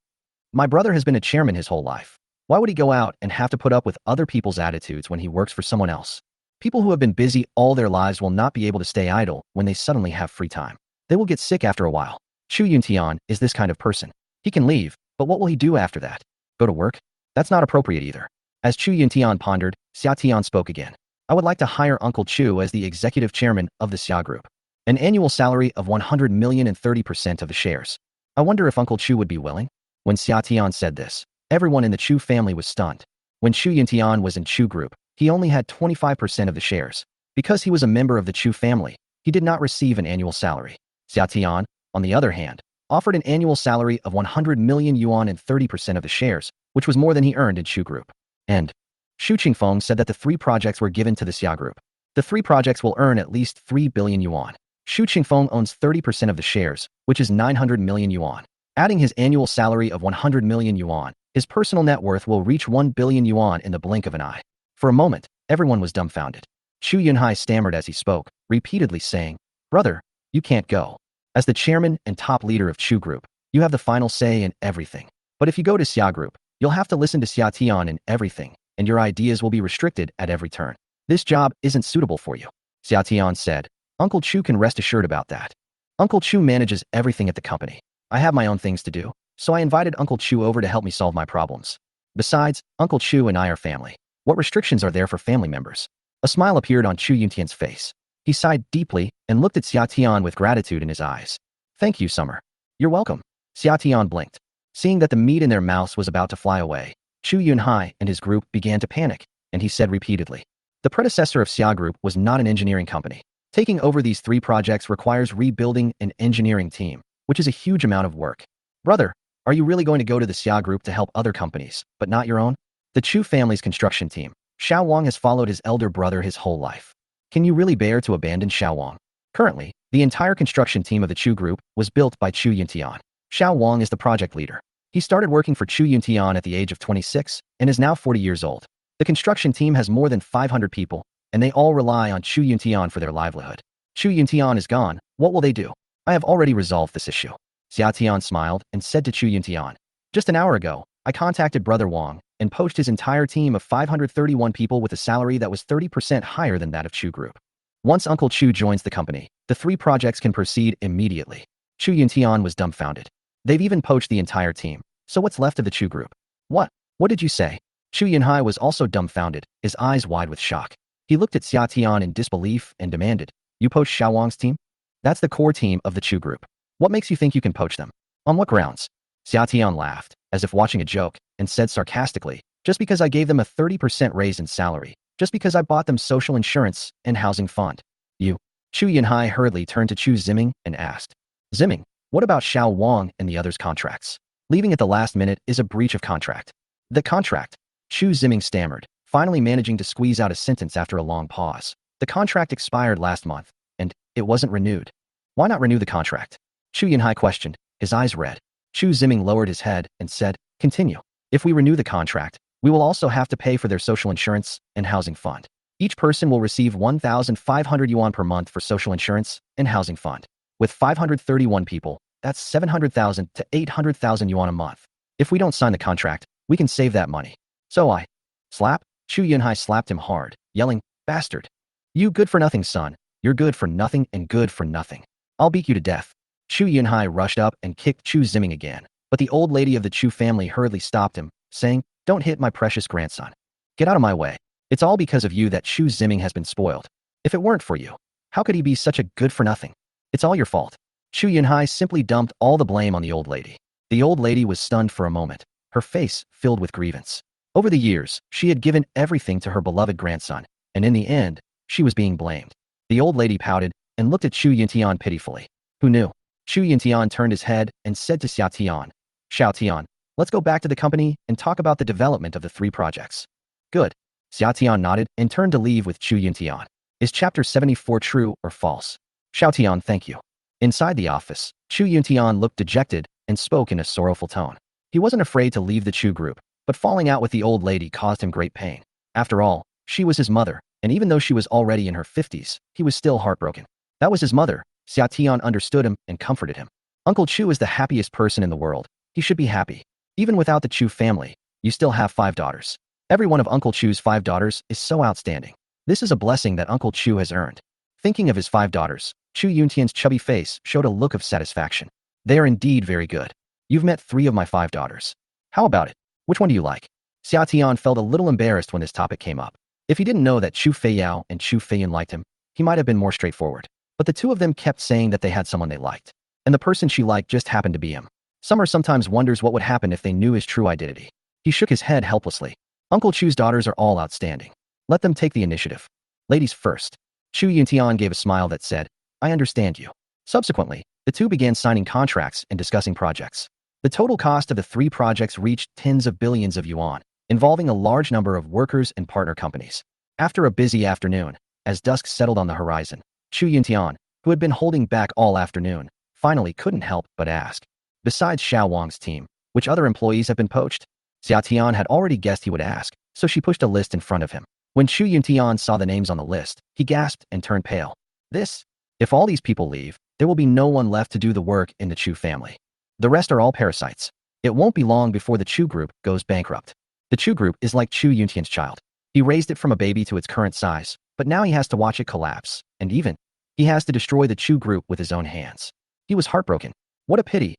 My brother has been a chairman his whole life. Why would he go out and have to put up with other people's attitudes when he works for someone else? People who have been busy all their lives will not be able to stay idle when they suddenly have free time. They will get sick after a while. Chu Yuntian is this kind of person. He can leave, but what will he do after that? Go to work? That's not appropriate either." As Chu Yuntian pondered, Xia Tian spoke again. "I would like to hire Uncle Chu as the executive chairman of the Xia group. An annual salary of 100 million and 30% of the shares. I wonder if Uncle Chu would be willing?" When Xia Tian said this, everyone in the Chu family was stunned. When Chu Yuntian was in Chu group, he only had 25% of the shares. Because he was a member of the Chu family, he did not receive an annual salary. Xia Tian, on the other hand, offered an annual salary of 100 million yuan and 30% of the shares, which was more than he earned in Chu group. And Xu Qingfeng said that the 3 projects were given to the Xia group. The 3 projects will earn at least 3 billion yuan. Xu Qingfeng owns 30% of the shares, which is 900 million yuan. Adding his annual salary of 100 million yuan, his personal net worth will reach 1 billion yuan in the blink of an eye. For a moment, Everyone was dumbfounded. Chu Yunhai stammered as he spoke, repeatedly saying, "Brother, you can't go. As the chairman and top leader of Chu Group, you have the final say in everything. But if you go to Xia Group, you'll have to listen to Xia Tian in everything, and your ideas will be restricted at every turn. This job isn't suitable for you." Xia Tian said, "Uncle Chu can rest assured about that. Uncle Chu manages everything at the company. I have my own things to do, so I invited Uncle Chu over to help me solve my problems. Besides, Uncle Chu and I are family. What restrictions are there for family members?" A smile appeared on Chu Yuntian's face. He sighed deeply and looked at Xia Tian with gratitude in his eyes. "Thank you, Summer." "You're welcome." Xia Tian blinked. Seeing that the meat in their mouths was about to fly away, Chu Yunhai and his group began to panic, and he said repeatedly, "The predecessor of Xia Group was not an engineering company. Taking over these 3 projects requires rebuilding an engineering team, which is a huge amount of work. Brother, are you really going to go to the Xia Group to help other companies, but not your own?" The Chu family's construction team. Xiao Wang has followed his elder brother his whole life. Can you really bear to abandon Xiao Wang? Currently, the entire construction team of the Chu Group was built by Chu Yuntian. Xiao Wang is the project leader. He started working for Chu Yuntian at the age of 26 and is now 40 years old. The construction team has more than 500 people, and they all rely on Chu Yuntian for their livelihood. Chu Yuntian is gone. What will they do? I have already resolved this issue. Xia Tian smiled and said to Chu Yuntian, "Just an hour ago, I contacted Brother Wang and poached his entire team of 531 people with a salary that was 30% higher than that of Chu Group. Once Uncle Chu joins the company, the 3 projects can proceed immediately." Chu Yuntian was dumbfounded. They've even poached the entire team, so what's left of the Chu Group? What? What did you say? Chu Yunhai was also dumbfounded, his eyes wide with shock. He looked at Xia Tian in disbelief and demanded, "You poached Xiao Wang's team? That's the core team of the Chu Group. What makes you think you can poach them? On what grounds?" Xia Tian laughed, as if watching a joke, and said sarcastically, "Just because I gave them a 30% raise in salary, just because I bought them social insurance and housing fund." "You?" Chu Yunhai hurriedly turned to Chu Ziming and asked, "Ziming, what about Xiao Wang and the others' contracts? Leaving at the last minute is a breach of contract." "The contract?" Chu Ziming stammered, finally managing to squeeze out a sentence after a long pause. "The contract expired last month, and it wasn't renewed." "Why not renew the contract?" Chu Yunhai questioned, his eyes red. Chu Ziming lowered his head and said, "Continue. If we renew the contract, we will also have to pay for their social insurance and housing fund. Each person will receive 1,500 yuan per month for social insurance and housing fund. With 531 people, that's 700,000 to 800,000 yuan a month. If we don't sign the contract, we can save that money." "So I..." "Slap?" Chu Yunhai slapped him hard, yelling, "Bastard! You good for nothing, son. You're good for nothing and good for nothing. I'll beat you to death." Chu Yunhai rushed up and kicked Chu Ziming again, but the old lady of the Chu family hurriedly stopped him, saying, "Don't hit my precious grandson. Get out of my way. It's all because of you that Chu Ziming has been spoiled. If it weren't for you, how could he be such a good for nothing? It's all your fault." Chu Yunhai simply dumped all the blame on the old lady. The old lady was stunned for a moment, her face filled with grievance. Over the years, she had given everything to her beloved grandson, and in the end, she was being blamed. The old lady pouted and looked at Chu Yuntian pitifully. "Who knew?" Chu Yuntian turned his head and said to Xia Tian, "Xiao Tian, let's go back to the company and talk about the development of the 3 projects." "Good." Xia Tian nodded and turned to leave with Chu Yuntian. Is chapter 74 true or false? Xiao Tian, thank you. Inside the office, Chu Yuntian looked dejected and spoke in a sorrowful tone. He wasn't afraid to leave the Chu Group, but falling out with the old lady caused him great pain. After all, she was his mother, and even though she was already in her 50s, he was still heartbroken. That was his mother. Xia Tian understood him and comforted him. "Uncle Chu is the happiest person in the world. He should be happy. Even without the Chu family, you still have 5 daughters. Every one of Uncle Chu's 5 daughters is so outstanding. This is a blessing that Uncle Chu has earned." Thinking of his 5 daughters, Chu Yuntian's chubby face showed a look of satisfaction. "They are indeed very good. You've met 3 of my 5 daughters. How about it? Which one do you like?" Xia Tian felt a little embarrassed when this topic came up. If he didn't know that Chu Feiyao and Chu Feiyan liked him, he might have been more straightforward. But the 2 of them kept saying that they had someone they liked, and the person she liked just happened to be him. Summer sometimes wonders what would happen if they knew his true identity. He shook his head helplessly. Uncle Chu's daughters are all outstanding. Let them take the initiative. Ladies first. Chu Yuntian gave a smile that said, "I understand you." Subsequently, the 2 began signing contracts and discussing projects. The total cost of the 3 projects reached tens of billions of yuan, involving a large number of workers and partner companies. After a busy afternoon, as dusk settled on the horizon, Chu Yuntian, who had been holding back all afternoon, finally couldn't help but ask, "Besides Xiao Wang's team, which other employees have been poached?" Xia Tian had already guessed he would ask, so she pushed a list in front of him. When Chu Yuntian saw the names on the list, he gasped and turned pale. If all these people leave, there will be no one left to do the work in the Chu family. The rest are all parasites. It won't be long before the Chu group goes bankrupt. The Chu group is like Chu Yuntian's child. He raised it from a baby to its current size, but now he has to watch it collapse, and even, he has to destroy the Chu group with his own hands. He was heartbroken. What a pity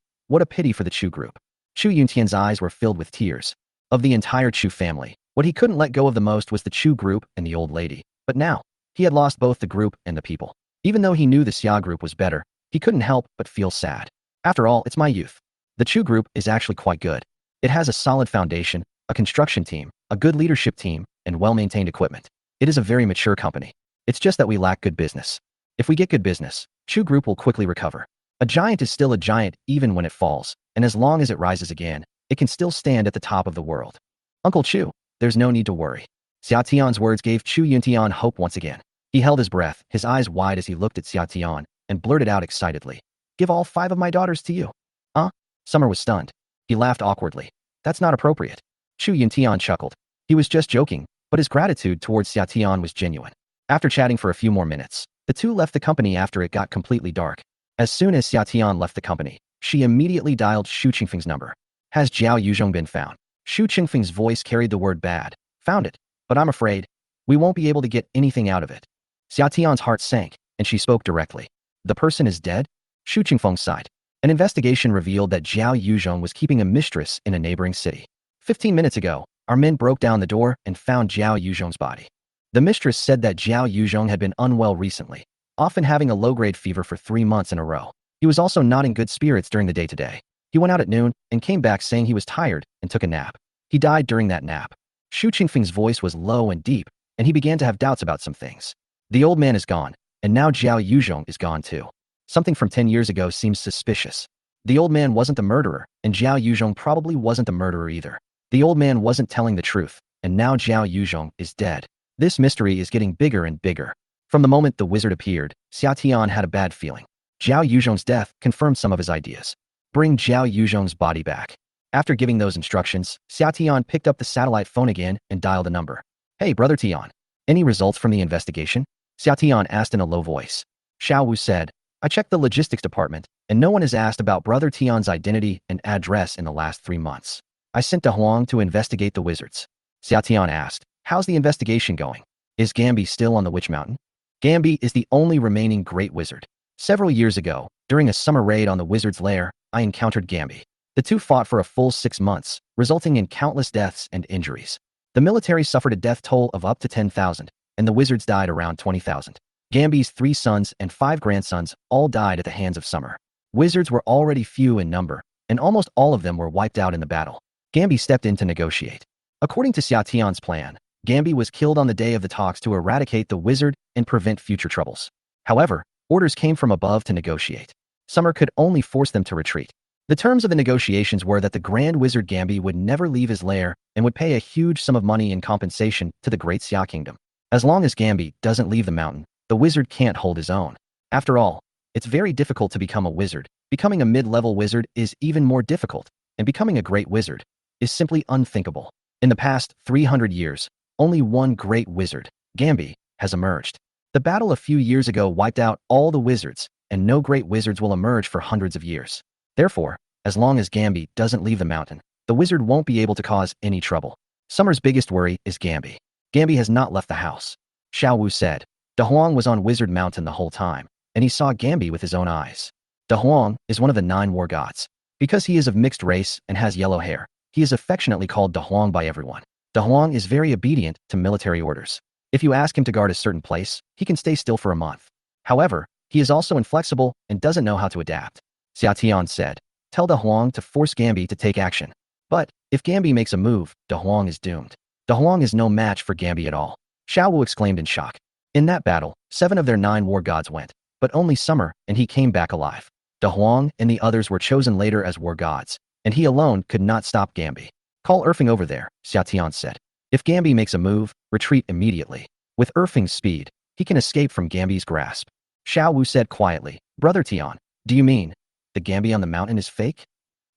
for the Chu group. Chu Yuntian's eyes were filled with tears. Of the entire Chu family, what he couldn't let go of the most was the Chu group and the old lady. But now, he had lost both the group and the people. Even though he knew the Xia group was better, he couldn't help but feel sad. After all, it's my youth. The Chu group is actually quite good. It has a solid foundation, a construction team, a good leadership team, and well-maintained equipment. It is a very mature company. It's just that we lack good business. If we get good business, Chu group will quickly recover. A giant is still a giant even when it falls, and as long as it rises again, it can still stand at the top of the world. Uncle Chu, there's no need to worry. Xia Tian's words gave Chu Yuntian hope once again. He held his breath, his eyes wide as he looked at Xia Tian, and blurted out excitedly, "Give all 5 of my daughters to you." Huh? Summer was stunned. He laughed awkwardly. That's not appropriate. Chu Yuntian chuckled. He was just joking, but his gratitude towards Xia Tian was genuine. After chatting for a few more minutes, the two left the company after it got completely dark. As soon as Xia Tian left the company, she immediately dialed Xu Qingfeng's number. Has Jiao Yuzhong been found? Xu Qingfeng's voice carried the word bad. Found it, but I'm afraid we won't be able to get anything out of it. Xia Tian's heart sank, and she spoke directly. The person is dead? Xu Qingfeng sighed. An investigation revealed that Jiao Yuzhong was keeping a mistress in a neighboring city. 15 minutes ago, our men broke down the door and found Jiao Yuzhong's body. The mistress said that Jiao Yuzhong had been unwell recently, often having a low-grade fever for 3 months in a row. He was also not in good spirits during the day today. He went out at noon and came back saying he was tired and took a nap. He died during that nap. Xu Qingfeng's voice was low and deep, and he began to have doubts about some things. The old man is gone, and now Jiao Yuzhong is gone too. Something from 10 years ago seems suspicious. The old man wasn't the murderer, and Jiao Yuzhong probably wasn't the murderer either. The old man wasn't telling the truth, and now Jiao Yuzhong is dead. This mystery is getting bigger and bigger. From the moment the wizard appeared, Xia Tian had a bad feeling. Jiao Yuzhong's death confirmed some of his ideas. Bring Jiao Yuzhong's body back. After giving those instructions, Xia Tian picked up the satellite phone again and dialed a number. Hey, Brother Tian. Any results from the investigation? Xia Tian asked in a low voice. Xiao Wu said, I checked the logistics department, and no one has asked about Brother Tian's identity and address in the last 3 months. I sent De Huang to investigate the wizards. Xia Tian asked, how's the investigation going? Is Gambi still on the Witch Mountain? Gambi is the only remaining great wizard. Several years ago, during a summer raid on the wizard's lair, I encountered Gambi. The two fought for a full 6 months, resulting in countless deaths and injuries. The military suffered a death toll of up to 10,000, and the wizards died around 20,000. Gambi's 3 sons and 5 grandsons all died at the hands of Summer. Wizards were already few in number, and almost all of them were wiped out in the battle. Gambi stepped in to negotiate. According to Xia Tian's plan, Gambi was killed on the day of the talks to eradicate the wizard and prevent future troubles. However, orders came from above to negotiate. Summer could only force them to retreat. The terms of the negotiations were that the Grand Wizard Gambi would never leave his lair and would pay a huge sum of money in compensation to the Great Xia Kingdom. As long as Gambi doesn't leave the mountain, the wizard can't hold his own. After all, it's very difficult to become a wizard. Becoming a mid-level wizard is even more difficult, and becoming a great wizard is simply unthinkable. In the past 300 years, only one great wizard, Gambi, has emerged. The battle a few years ago wiped out all the wizards, and no great wizards will emerge for hundreds of years. Therefore, as long as Gambi doesn't leave the mountain, the wizard won't be able to cause any trouble. Summer's biggest worry is Gambi. Gambi has not left the house. Xiao Wu said. De Huang was on Wizard Mountain the whole time, and he saw Gambi with his own eyes. De Huang is one of the 9 war gods. Because he is of mixed race and has yellow hair, he is affectionately called De Huang by everyone. De Huang is very obedient to military orders. If you ask him to guard a certain place, he can stay still for a month. However, he is also inflexible and doesn't know how to adapt. Xia Tian said, tell De Huang to force Gambi to take action. But, if Gambi makes a move, De Huang is doomed. De Huang is no match for Gambi at all. Xiao Wu exclaimed in shock. In that battle, 7 of their 9 war gods went, but only Summer and he came back alive. De Huang and the others were chosen later as war gods, and he alone could not stop Gambi. Call Erfeng over there, Xia Tian said. If Gambi makes a move, retreat immediately. With Erfeng's speed, he can escape from Gambi's grasp. Xiao Wu said quietly, Brother Tian, do you mean the Gambi on the mountain is fake?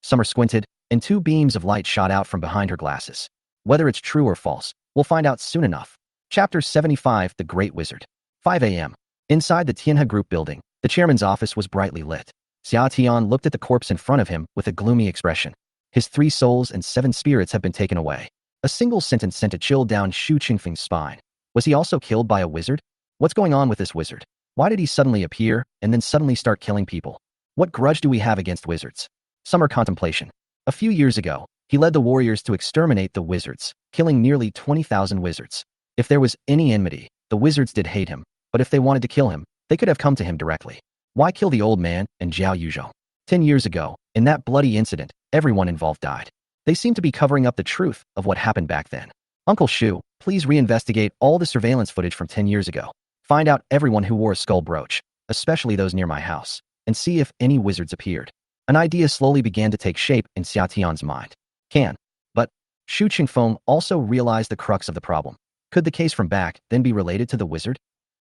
Summer squinted, and 2 beams of light shot out from behind her glasses. Whether it's true or false, we'll find out soon enough. Chapter 75 The Great Wizard. 5 a.m. Inside the Tianhe Group building, the chairman's office was brightly lit. Xia Tian looked at the corpse in front of him with a gloomy expression. His 3 souls and 7 spirits have been taken away. A single sentence sent a chill down Xu Qingfeng's spine. Was he also killed by a wizard? What's going on with this wizard? Why did he suddenly appear and then suddenly start killing people? What grudge do we have against wizards? Summer contemplation. A few years ago, he led the warriors to exterminate the wizards, killing nearly 20,000 wizards. If there was any enmity, the wizards did hate him, but if they wanted to kill him, they could have come to him directly. Why kill the old man and Zhao Yuzhong? 10 years ago, in that bloody incident, everyone involved died. They seem to be covering up the truth of what happened back then. Uncle Shu, please reinvestigate all the surveillance footage from 10 years ago. Find out everyone who wore a skull brooch, especially those near my house, and see if any wizards appeared. An idea slowly began to take shape in Xia Tian's mind. But Xu Qingfeng also realized the crux of the problem. Could the case from back then be related to the wizard?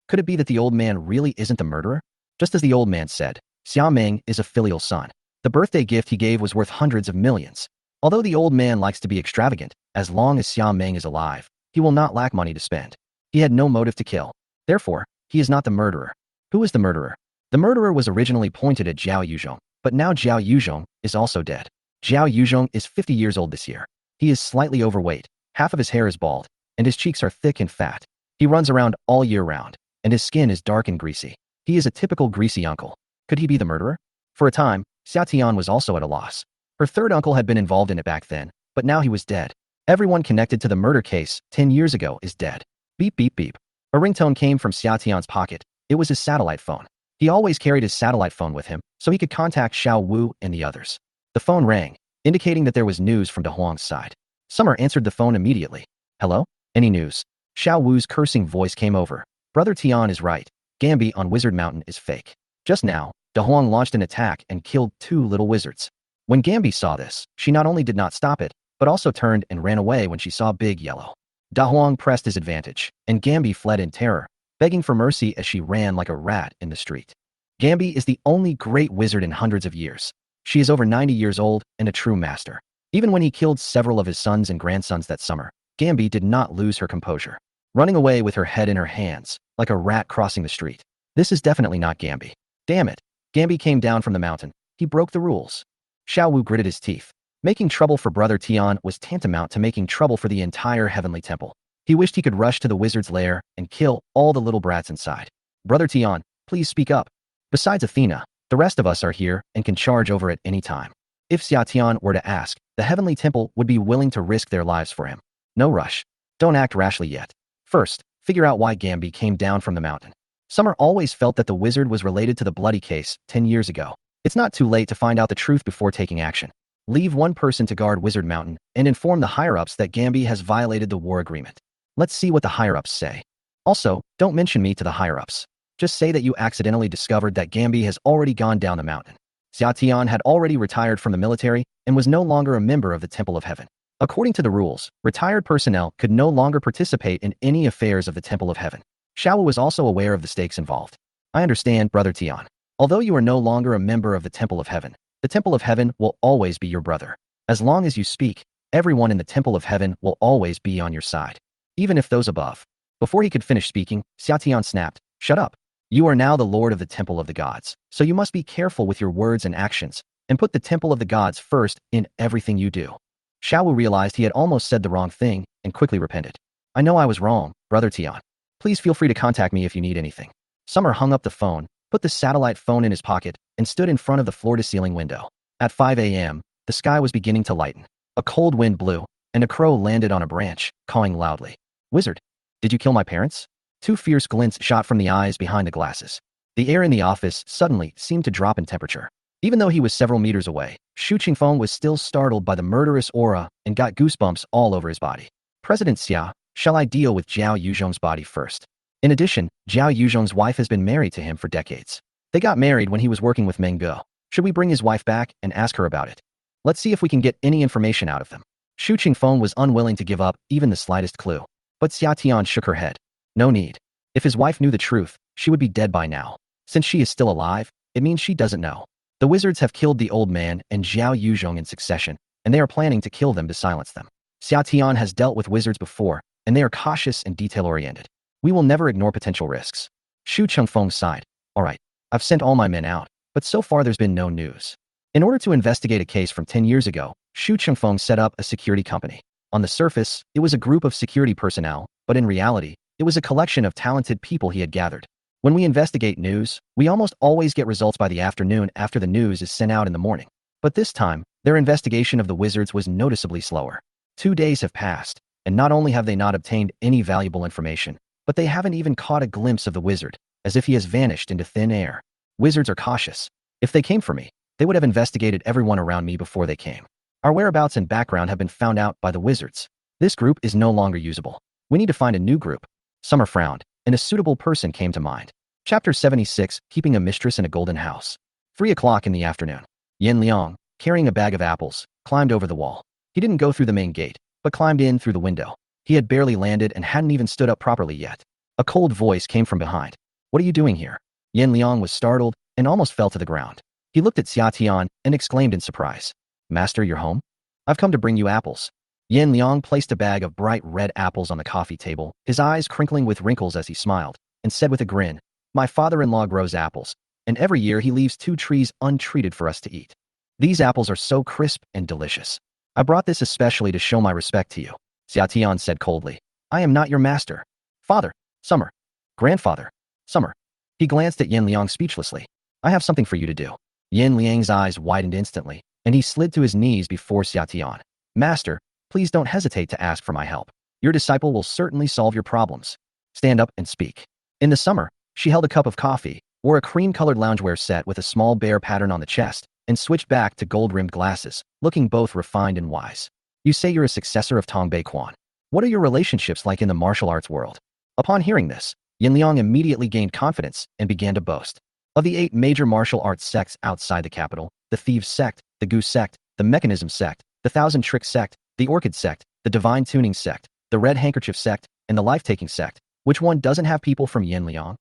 Could it be that the old man really isn't the murderer? Just as the old man said, Xia Meng is a filial son. The birthday gift he gave was worth hundreds of millions. Although the old man likes to be extravagant, as long as Xia Meng is alive, he will not lack money to spend. He had no motive to kill. Therefore, he is not the murderer. Who is the murderer? The murderer was originally pointed at Zhao Yuzhong, but now Zhao Yuzhong is also dead. Zhao Yuzhong is 50 years old this year. He is slightly overweight, half of his hair is bald, and his cheeks are thick and fat. He runs around all year round, and his skin is dark and greasy. He is a typical greasy uncle. Could he be the murderer? For a time, Xia Tian was also at a loss. Her third uncle had been involved in it back then, but now he was dead. Everyone connected to the murder case 10 years ago is dead. Beep beep beep. A ringtone came from Xia Tian's pocket. It was his satellite phone. He always carried his satellite phone with him, so he could contact Xiao Wu and the others. The phone rang, indicating that there was news from De Huang's side. Summer answered the phone immediately. Hello? Any news? Xiao Wu's cursing voice came over. Brother Tian is right. Gambi on Wizard Mountain is fake. Just now, De Huang launched an attack and killed 2 little wizards. When Gambi saw this, she not only did not stop it, but also turned and ran away when she saw Big Yellow. Da Huang pressed his advantage, and Gambi fled in terror, begging for mercy as she ran like a rat in the street. Gambi is the only great wizard in hundreds of years. She is over 90 years old and a true master. Even when he killed several of his sons and grandsons that summer, Gambi did not lose her composure, running away with her head in her hands, like a rat crossing the street. This is definitely not Gambi. Damn it. Gambi came down from the mountain. He broke the rules. Xiao Wu gritted his teeth. Making trouble for Brother Tian was tantamount to making trouble for the entire heavenly temple. He wished he could rush to the wizard's lair and kill all the little brats inside. Brother Tian, please speak up. Besides Athena, the rest of us are here and can charge over at any time. If Xia Tian were to ask, the heavenly temple would be willing to risk their lives for him. No rush. Don't act rashly yet. First, figure out why Gambi came down from the mountain. Summer always felt that the wizard was related to the bloody case 10 years ago. It's not too late to find out the truth before taking action. Leave one person to guard Wizard Mountain and inform the higher-ups that Gambi has violated the war agreement. Let's see what the higher-ups say. Also, don't mention me to the higher-ups. Just say that you accidentally discovered that Gambi has already gone down the mountain. Xia Tian had already retired from the military and was no longer a member of the Temple of Heaven. According to the rules, retired personnel could no longer participate in any affairs of the Temple of Heaven. Xiao was also aware of the stakes involved. I understand, Brother Tian. Although you are no longer a member of the Temple of Heaven, the Temple of Heaven will always be your brother. As long as you speak, everyone in the Temple of Heaven will always be on your side. Even if those above. Before he could finish speaking, Xia Tian snapped, Shut up. You are now the Lord of the Temple of the Gods, so you must be careful with your words and actions, and put the Temple of the Gods first in everything you do. Xiao Wu realized he had almost said the wrong thing and quickly repented. I know I was wrong, Brother Tian. Please feel free to contact me if you need anything. Summer hung up the phone, put the satellite phone in his pocket, and stood in front of the floor-to-ceiling window. At 5 a.m., the sky was beginning to lighten. A cold wind blew, and a crow landed on a branch, cawing loudly. Wizard, did you kill my parents? 2 fierce glints shot from the eyes behind the glasses. The air in the office suddenly seemed to drop in temperature. Even though he was several meters away, Xu Qingfeng was still startled by the murderous aura and got goosebumps all over his body. President Xia, shall I deal with Zhao Yuzhong's body first? In addition, Zhao Yuzhong's wife has been married to him for decades. They got married when he was working with Meng Ge. Should we bring his wife back and ask her about it? Let's see if we can get any information out of them. Xu Qingfeng was unwilling to give up even the slightest clue. But Xia Tian shook her head. No need. If his wife knew the truth, she would be dead by now. Since she is still alive, it means she doesn't know. The wizards have killed the old man and Zhao Yuzhong in succession, and they are planning to kill them to silence them. Xia Tian has dealt with wizards before, and they are cautious and detail-oriented. We will never ignore potential risks. Xu Chengfeng sighed. All right, I've sent all my men out, but so far there's been no news. In order to investigate a case from 10 years ago, Xu Chengfeng set up a security company. On the surface, it was a group of security personnel, but in reality, it was a collection of talented people he had gathered. When we investigate news, we almost always get results by the afternoon after the news is sent out in the morning. But this time, their investigation of the wizards was noticeably slower. 2 days have passed, and not only have they not obtained any valuable information, but they haven't even caught a glimpse of the wizard, as if he has vanished into thin air. Wizards are cautious. If they came for me, they would have investigated everyone around me before they came. Our whereabouts and background have been found out by the wizards. This group is no longer usable. We need to find a new group. Summer frowned, and a suitable person came to mind. Chapter 76, Keeping a Mistress in a Golden House. 3 o'clock in the afternoon. Yin Liang, carrying a bag of apples, climbed over the wall. He didn't go through the main gate, but climbed in through the window. He had barely landed and hadn't even stood up properly yet. A cold voice came from behind. What are you doing here? Yin Liang was startled and almost fell to the ground. He looked at Xia Tian and exclaimed in surprise. Master, you're home? I've come to bring you apples. Yin Liang placed a bag of bright red apples on the coffee table, his eyes crinkling with wrinkles as he smiled, and said with a grin, My father-in-law grows apples, and every year he leaves 2 trees untreated for us to eat. These apples are so crisp and delicious. I brought this especially to show my respect to you. Xia Tian said coldly. I am not your master. Father, Summer. Grandfather, Summer. He glanced at Yin Liang speechlessly. I have something for you to do. Yin Liang's eyes widened instantly, and he slid to his knees before Xia Tian. Master, please don't hesitate to ask for my help. Your disciple will certainly solve your problems. Stand up and speak. In the summer, she held a cup of coffee, wore a cream-colored loungewear set with a small bear pattern on the chest, and switched back to gold-rimmed glasses, looking both refined and wise. You say you're a successor of Tong Bei Quan. What are your relationships like in the martial arts world? Upon hearing this, Yin Liang immediately gained confidence and began to boast. Of the 8 major martial arts sects outside the capital, the Thieves Sect, the Goose Sect, the Mechanism Sect, the Thousand Trick Sect, the Orchid Sect, the Divine Tuning Sect, the Red Handkerchief Sect, and the Life-Taking Sect, which one doesn't have people from Yin Liang?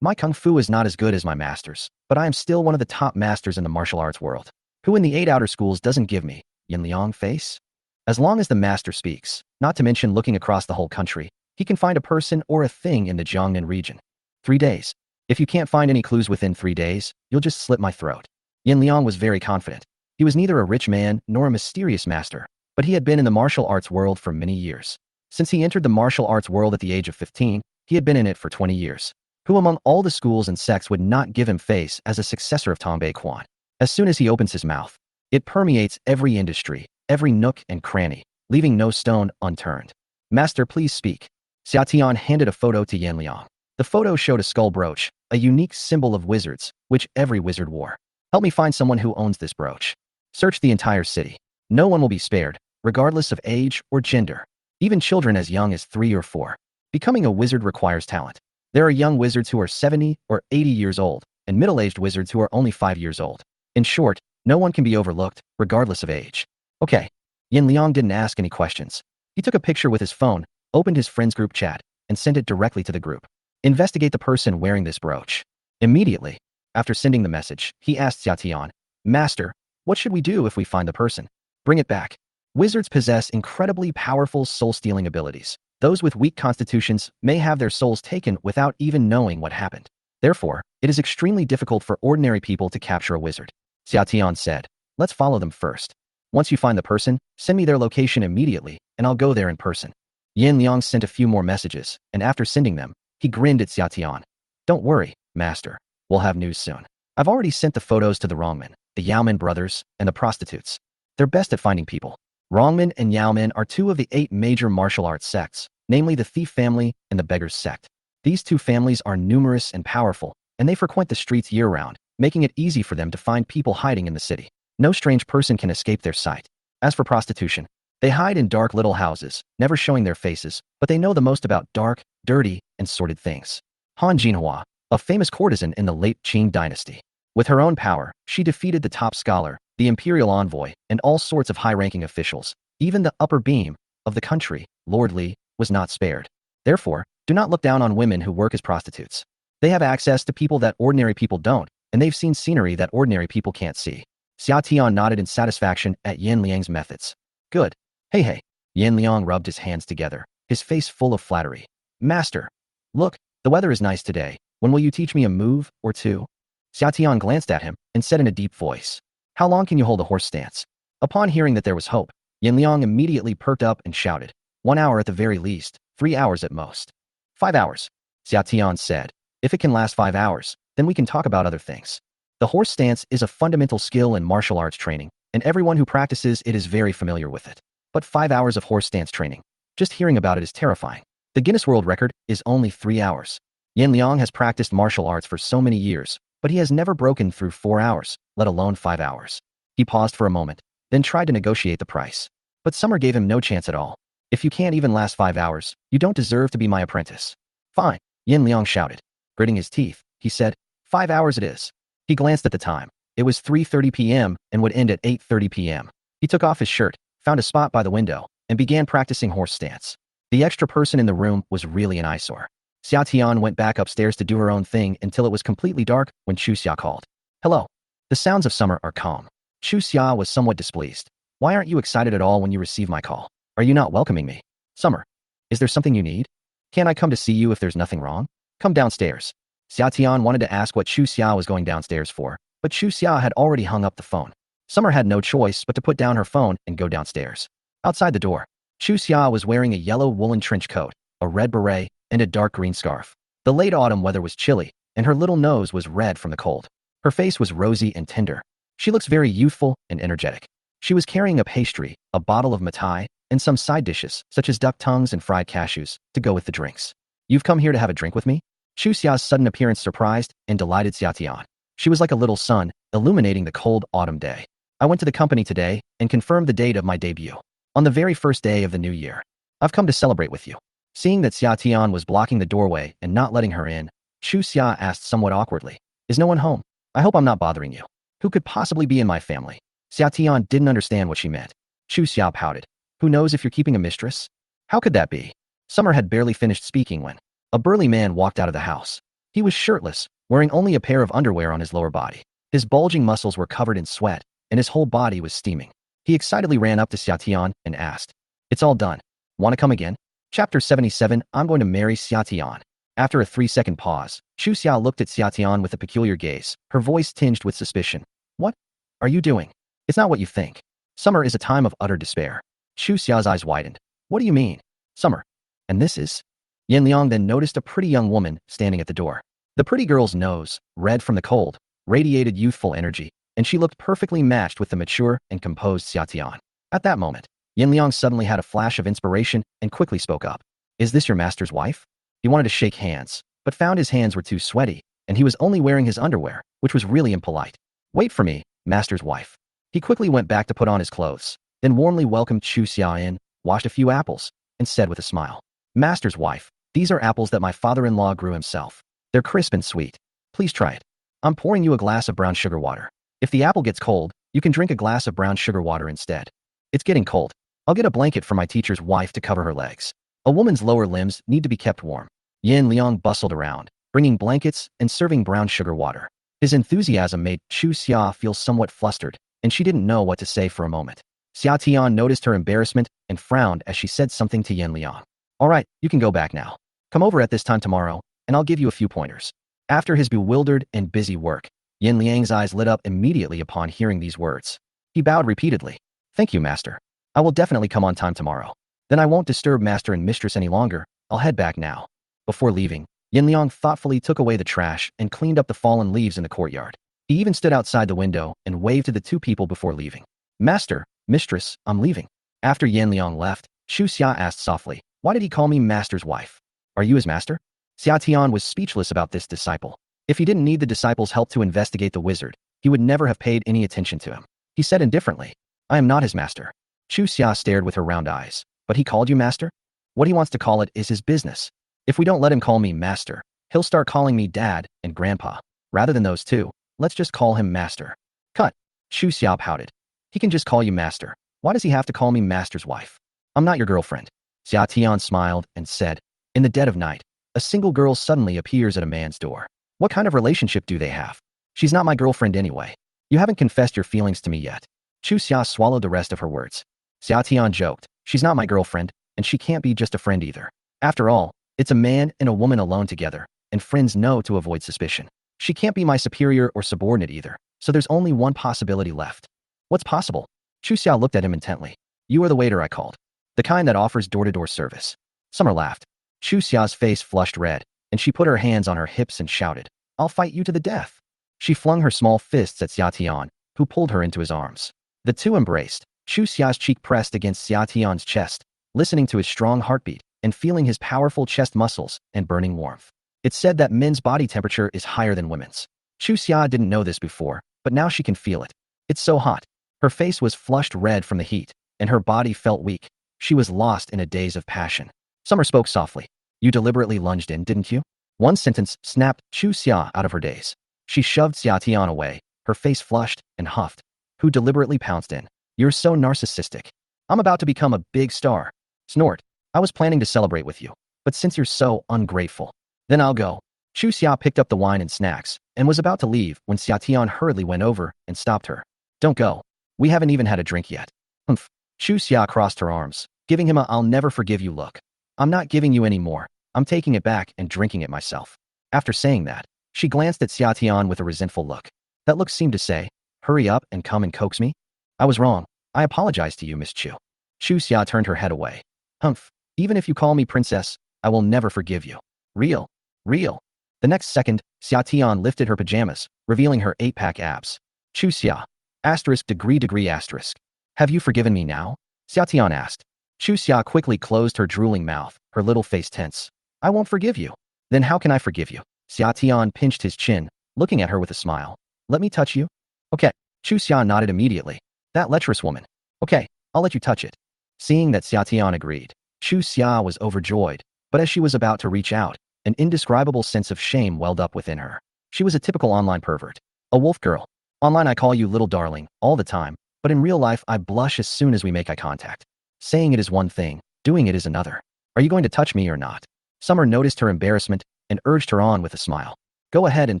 My kung fu is not as good as my master's, but I am still one of the top masters in the martial arts world. Who in the 8 outer schools doesn't give me, Yin Liang face? As long as the master speaks, not to mention looking across the whole country, he can find a person or a thing in the Jiangnan region. 3 days. If you can't find any clues within 3 days, you'll just slit my throat. Yin Liang was very confident. He was neither a rich man nor a mysterious master, but he had been in the martial arts world for many years. Since he entered the martial arts world at the age of 15, he had been in it for 20 years. Who among all the schools and sects would not give him face as a successor of Tong Bei Quan? As soon as he opens his mouth, it permeates every industry, every nook and cranny, leaving no stone unturned. Master, please speak. Xia Tian handed a photo to Yin Liang. The photo showed a skull brooch, a unique symbol of wizards, which every wizard wore. Help me find someone who owns this brooch. Search the entire city. No one will be spared, regardless of age or gender. Even children as young as 3 or 4. Becoming a wizard requires talent. There are young wizards who are 70 or 80 years old, and middle-aged wizards who are only 5 years old. In short, no one can be overlooked, regardless of age. Okay. Yin Liang didn't ask any questions. He took a picture with his phone, opened his friends group chat, and sent it directly to the group. Investigate the person wearing this brooch. Immediately, after sending the message, he asked Xia Tian, Master, what should we do if we find the person? Bring it back. Wizards possess incredibly powerful soul-stealing abilities. Those with weak constitutions may have their souls taken without even knowing what happened. Therefore, it is extremely difficult for ordinary people to capture a wizard. Xia Tian said, Let's follow them first. Once you find the person, send me their location immediately, and I'll go there in person. Yin Liang sent a few more messages, and after sending them, he grinned at Xia Tian. Don't worry, Master. We'll have news soon. I've already sent the photos to the Rongmen, the Yaomen brothers, and the prostitutes. They're best at finding people. Rongmen and Yaomen are 2 of the 8 major martial arts sects, namely the Thief family and the Beggar's sect. These 2 families are numerous and powerful, and they frequent the streets year-round, making it easy for them to find people hiding in the city. No strange person can escape their sight. As for prostitution, they hide in dark little houses, never showing their faces, but they know the most about dark, dirty, and sordid things. Han Jinhua, a famous courtesan in the late Qing dynasty. With her own power, she defeated the top scholar, the imperial envoy, and all sorts of high-ranking officials. Even the upper beam of the country, Lord Li, was not spared. Therefore, do not look down on women who work as prostitutes. They have access to people that ordinary people don't, and they've seen scenery that ordinary people can't see. Xia Tian nodded in satisfaction at Yin Liang's methods. Good. Hey. Yin Liang rubbed his hands together, his face full of flattery. Master, look, the weather is nice today. When will you teach me a move or two? Xia Tian glanced at him and said in a deep voice, how long can you hold a horse stance? Upon hearing that there was hope, Yin Liang immediately perked up and shouted, 1 hour at the very least, 3 hours at most. 5 hours. Xia Tian said, if it can last 5 hours, then we can talk about other things. The horse stance is a fundamental skill in martial arts training, and everyone who practices it is very familiar with it. But 5 hours of horse stance training, just hearing about it is terrifying. The Guinness World Record is only 3 hours. Yin Liang has practiced martial arts for so many years, but he has never broken through 4 hours, let alone 5 hours. He paused for a moment, then tried to negotiate the price. But Summer gave him no chance at all. If you can't even last 5 hours, you don't deserve to be my apprentice. Fine, Yin Liang shouted. Gritting his teeth, he said, 5 hours it is. He glanced at the time. It was 3:30 p.m. and would end at 8:30 p.m. He took off his shirt, found a spot by the window, and began practicing horse stance. The extra person in the room was really an eyesore. Xia Tian went back upstairs to do her own thing until it was completely dark when Chu Xia called. Hello. The sounds of Summer are calm. Chu Xia was somewhat displeased. Why aren't you excited at all when you receive my call? Are you not welcoming me? Summer. Is there something you need? Can't I come to see you if there's nothing wrong? Come downstairs. Xia Tian wanted to ask what Chu Xia was going downstairs for, but Chu Xia had already hung up the phone. Summer had no choice but to put down her phone and go downstairs. Outside the door, Chu Xia was wearing a yellow woolen trench coat, a red beret, and a dark green scarf. The late autumn weather was chilly, and her little nose was red from the cold. Her face was rosy and tender. She looks very youthful and energetic. She was carrying a pastry, a bottle of mitai, and some side dishes, such as duck tongues and fried cashews, to go with the drinks. You've come here to have a drink with me? Chu Xia's sudden appearance surprised and delighted Xia Tian. She was like a little sun, illuminating the cold autumn day. I went to the company today and confirmed the date of my debut. On the very first day of the new year. I've come to celebrate with you. Seeing that Xia Tian was blocking the doorway and not letting her in, Chu Xia asked somewhat awkwardly, is no one home? I hope I'm not bothering you. Who could possibly be in my family? Xia Tian didn't understand what she meant. Chu Xia pouted. Who knows if you're keeping a mistress? How could that be? Summer had barely finished speaking when a burly man walked out of the house. He was shirtless, wearing only a pair of underwear on his lower body. His bulging muscles were covered in sweat, and his whole body was steaming. He excitedly ran up to Xia Tian and asked, it's all done. Want to come again? Chapter 77, I'm going to marry Xia Tian. After a 3-second pause, Chu Xia looked at Xia Tian with a peculiar gaze, her voice tinged with suspicion. What are you doing? It's not what you think. Summer is a time of utter despair. Chu Xia's eyes widened. What do you mean? Summer. And this is? Yin Liang then noticed a pretty young woman standing at the door. The pretty girl's nose, red from the cold, radiated youthful energy, and she looked perfectly matched with the mature and composed Xia Tian. At that moment, Yin Liang suddenly had a flash of inspiration and quickly spoke up. Is this your master's wife? He wanted to shake hands, but found his hands were too sweaty, and he was only wearing his underwear, which was really impolite. Wait for me, master's wife. He quickly went back to put on his clothes, then warmly welcomed Chu Xia in, washed a few apples, and said with a smile, master's wife, these are apples that my father-in-law grew himself. They're crisp and sweet. Please try it. I'm pouring you a glass of brown sugar water. If the apple gets cold, you can drink a glass of brown sugar water instead. It's getting cold. I'll get a blanket for my teacher's wife to cover her legs. A woman's lower limbs need to be kept warm. Yin Liang bustled around, bringing blankets and serving brown sugar water. His enthusiasm made Chu Xia feel somewhat flustered, and she didn't know what to say for a moment. Xia Tian noticed her embarrassment and frowned as she said something to Yin Liang. All right, you can go back now. Come over at this time tomorrow, and I'll give you a few pointers. After his bewildered and busy work, Yin Liang's eyes lit up immediately upon hearing these words. He bowed repeatedly. Thank you, master. I will definitely come on time tomorrow. Then I won't disturb master and mistress any longer. I'll head back now. Before leaving, Yin Liang thoughtfully took away the trash and cleaned up the fallen leaves in the courtyard. He even stood outside the window and waved to the two people before leaving. Master, mistress, I'm leaving. After Yin Liang left, Chu Xia asked softly, why did he call me master's wife? Are you his master? Xia Tian was speechless about this disciple. If he didn't need the disciple's help to investigate the wizard, he would never have paid any attention to him. He said indifferently, I am not his master. Chu Xia stared with her round eyes. But he called you master? What he wants to call it is his business. If we don't let him call me master, he'll start calling me dad and grandpa. Rather than those two, let's just call him master. Cut. Chu Xia pouted. He can just call you master. Why does he have to call me master's wife? I'm not your girlfriend. Xia Tian smiled and said, in the dead of night, a single girl suddenly appears at a man's door. What kind of relationship do they have? She's not my girlfriend anyway. You haven't confessed your feelings to me yet. Chu Xia swallowed the rest of her words. Xia Tian joked, she's not my girlfriend, and she can't be just a friend either. After all, it's a man and a woman alone together, and friends know to avoid suspicion. She can't be my superior or subordinate either, so there's only one possibility left. What's possible? Chu Xia looked at him intently. You are the waiter I called. The kind that offers door-to-door service. Summer laughed. Chu Xia's face flushed red, and she put her hands on her hips and shouted, I'll fight you to the death. She flung her small fists at Xia Tian, who pulled her into his arms. The two embraced, Chu Xia's cheek pressed against Xia Tian's chest, listening to his strong heartbeat and feeling his powerful chest muscles and burning warmth. It's said that men's body temperature is higher than women's. Chu Xia didn't know this before, but now she can feel it. It's so hot. Her face was flushed red from the heat, and her body felt weak. She was lost in a daze of passion. Summer spoke softly. You deliberately lunged in, didn't you? One sentence snapped Chu Xia out of her daze. She shoved Xia Tian away, her face flushed and huffed. Who deliberately pounced in? You're so narcissistic. I'm about to become a big star. Snort. I was planning to celebrate with you, but since you're so ungrateful, then I'll go. Chu Xia picked up the wine and snacks and was about to leave when Xia Tian hurriedly went over and stopped her. Don't go. We haven't even had a drink yet. Humph. Chu Xia crossed her arms, giving him a I'll never forgive you look. I'm not giving you any more. I'm taking it back and drinking it myself. After saying that, she glanced at Xia Tian with a resentful look. That look seemed to say, hurry up and come and coax me. I was wrong. I apologize to you, Miss Chu. Chu Xia turned her head away. Humph. Even if you call me princess, I will never forgive you. Real. Real. The next second, Xia Tian lifted her pajamas, revealing her 8-pack abs. Chu Xia. Asterisk degree asterisk. Have you forgiven me now? Xia Tian asked. Chu Xia quickly closed her drooling mouth, her little face tense. I won't forgive you. Then how can I forgive you? Xia Tian pinched his chin, looking at her with a smile. Let me touch you? Okay. Chu Xia nodded immediately. That lecherous woman. Okay, I'll let you touch it. Seeing that Xia Tian agreed, Chu Xia was overjoyed, but as she was about to reach out, an indescribable sense of shame welled up within her. She was a typical online pervert. A wolf girl. Online I call you little darling, all the time, but in real life I blush as soon as we make eye contact. Saying it is one thing, doing it is another. Are you going to touch me or not? Summer noticed her embarrassment and urged her on with a smile. Go ahead and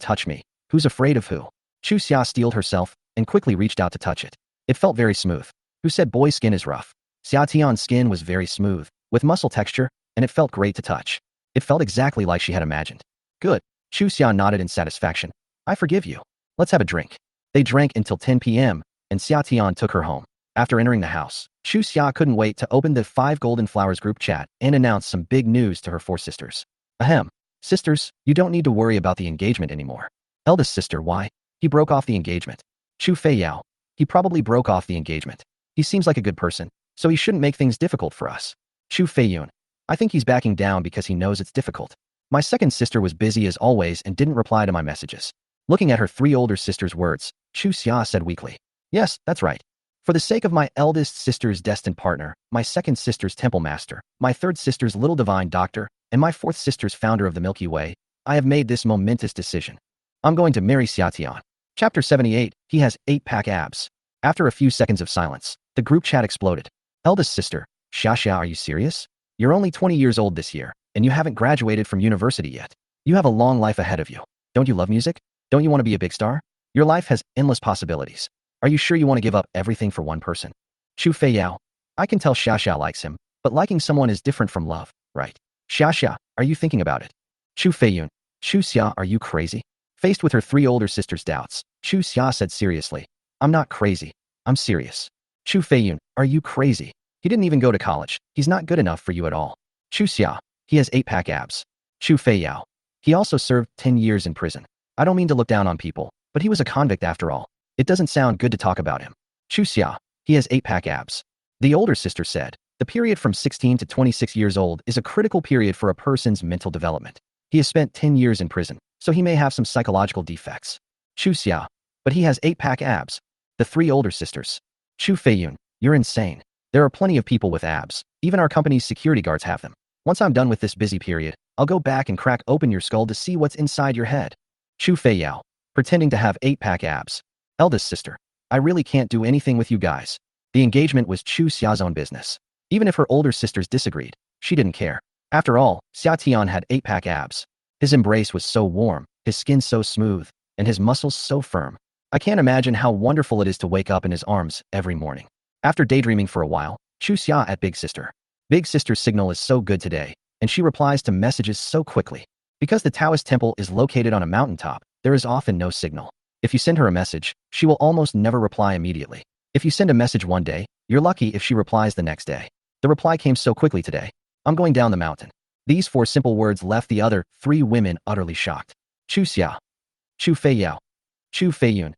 touch me. Who's afraid of who? Chu Xia steeled herself and quickly reached out to touch it. It felt very smooth. Who said boy skin is rough? Xia Tian's skin was very smooth, with muscle texture, and it felt great to touch. It felt exactly like she had imagined. Good. Chu Xia nodded in satisfaction. I forgive you. Let's have a drink. They drank until 10 p.m., and Xia Tian took her home. After entering the house, Chu Xia couldn't wait to open the 5 Golden Flowers group chat and announce some big news to her 4 sisters. Ahem. Sisters, you don't need to worry about the engagement anymore. Eldest sister, why? He broke off the engagement. Chu Feiyao. He probably broke off the engagement. He seems like a good person, so he shouldn't make things difficult for us. Chu Feiyun. I think he's backing down because he knows it's difficult. My second sister was busy as always and didn't reply to my messages. Looking at her 3 older sisters' words, Chu Xia said weakly. Yes, that's right. For the sake of my eldest sister's destined partner, my second sister's temple master, my third sister's little divine doctor, and my fourth sister's founder of the Milky Way, I have made this momentous decision. I'm going to marry Xia Tian. Chapter 78, he has 8-pack abs. After a few seconds of silence, the group chat exploded. Eldest sister, Xia, are you serious? You're only 20 years old this year, and you haven't graduated from university yet. You have a long life ahead of you. Don't you love music? Don't you want to be a big star? Your life has endless possibilities. Are you sure you want to give up everything for one person? Chu Feiyao. I can tell Xia likes him, but liking someone is different from love, right? Xia, are you thinking about it? Chu Feiyun. Chu Xia, are you crazy? Faced with her 3 older sisters' doubts, Chu Xia said seriously. I'm not crazy. I'm serious. Chu Feiyun. Are you crazy? He didn't even go to college. He's not good enough for you at all. Chu Xia. He has 8-pack abs. Chu Feiyao. He also served 10 years in prison. I don't mean to look down on people, but he was a convict after all. It doesn't sound good to talk about him. Chu Xia. He has 8-pack abs. The older sister said, the period from 16 to 26 years old is a critical period for a person's mental development. He has spent 10 years in prison, so he may have some psychological defects. Chu Xia. But he has 8-pack abs. The 3 older sisters. Chu Feiyun. You're insane. There are plenty of people with abs. Even our company's security guards have them. Once I'm done with this busy period, I'll go back and crack open your skull to see what's inside your head. Chu Feiyao. Pretending to have 8-pack abs. Eldest sister. I really can't do anything with you guys. The engagement was Chu Xia's own business. Even if her older sisters disagreed, she didn't care. After all, Xia Tian had 8-pack abs. His embrace was so warm, his skin so smooth, and his muscles so firm. I can't imagine how wonderful it is to wake up in his arms every morning. After daydreaming for a while, Chu Xia at Big Sister. Big sister's signal is so good today, and she replies to messages so quickly. Because the Taoist temple is located on a mountaintop, there is often no signal. If you send her a message, she will almost never reply immediately. If you send a message one day, you're lucky if she replies the next day. The reply came so quickly today. I'm going down the mountain. These 4 simple words left the other 3 women utterly shocked. Chu Xia. Chu Fei Yao. Chu Fei Yun.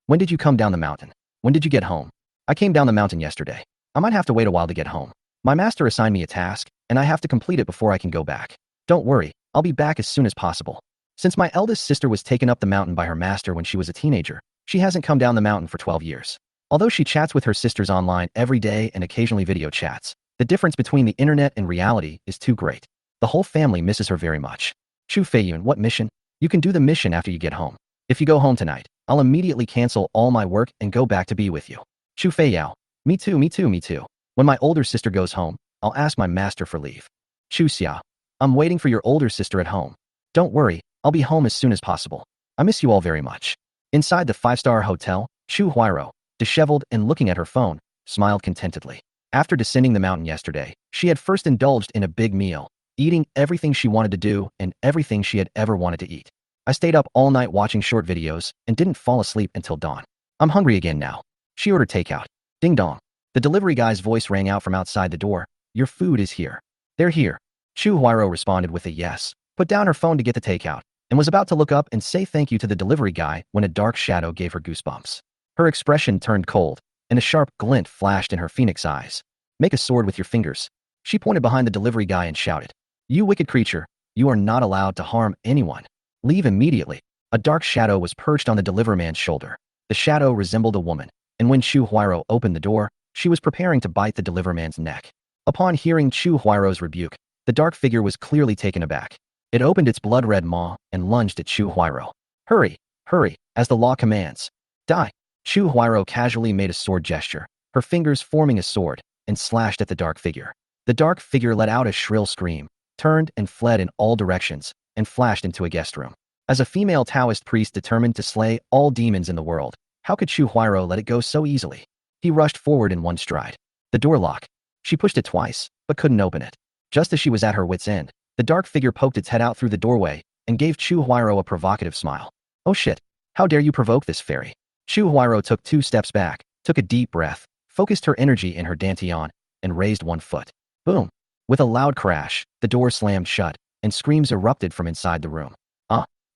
When did you come down the mountain? When did you get home? I came down the mountain yesterday. I might have to wait a while to get home. My master assigned me a task, and I have to complete it before I can go back. Don't worry, I'll be back as soon as possible. Since my eldest sister was taken up the mountain by her master when she was a teenager, she hasn't come down the mountain for 12 years. Although she chats with her sisters online every day and occasionally video chats, the difference between the internet and reality is too great. The whole family misses her very much. Chu Feiyun, what mission? You can do the mission after you get home. If you go home tonight, I'll immediately cancel all my work and go back to be with you. Chu Feiyao. Me too, me too, me too. When my older sister goes home, I'll ask my master for leave. Chu Xia. I'm waiting for your older sister at home. Don't worry, I'll be home as soon as possible. I miss you all very much. Inside the 5-star hotel, Chu Huairou, disheveled and looking at her phone, smiled contentedly. After descending the mountain yesterday, she had first indulged in a big meal, eating everything she wanted to do and everything she had ever wanted to eat. I stayed up all night watching short videos and didn't fall asleep until dawn. I'm hungry again now. She ordered takeout. Ding dong. The delivery guy's voice rang out from outside the door. Your food is here. They're here. Chu Huairou responded with a yes, put down her phone to get the takeout, and was about to look up and say thank you to the delivery guy when a dark shadow gave her goosebumps. Her expression turned cold, and a sharp glint flashed in her phoenix eyes. Make a sword with your fingers. She pointed behind the delivery guy and shouted, You wicked creature, you are not allowed to harm anyone. Leave immediately. A dark shadow was perched on the deliverman's shoulder. The shadow resembled a woman, and when Chu Huairou opened the door, she was preparing to bite the deliverman's neck. Upon hearing Chu Huairou's rebuke, the dark figure was clearly taken aback. It opened its blood-red maw and lunged at Chu Huairou. Hurry, hurry, as the law commands. Die. Chu Huairou casually made a sword gesture, her fingers forming a sword, and slashed at the dark figure. The dark figure let out a shrill scream, turned and fled in all directions, and flashed into a guest room. As a female Taoist priest determined to slay all demons in the world, how could Chu Huairou let it go so easily? He rushed forward in one stride. The door lock. She pushed it twice, but couldn't open it. Just as she was at her wit's end, the dark figure poked its head out through the doorway and gave Chu Huairou a provocative smile. Oh shit. How dare you provoke this fairy? Chu Huairou took 2 steps back, took a deep breath, focused her energy in her dantian, and raised one foot. Boom. With a loud crash, the door slammed shut, and screams erupted from inside the room.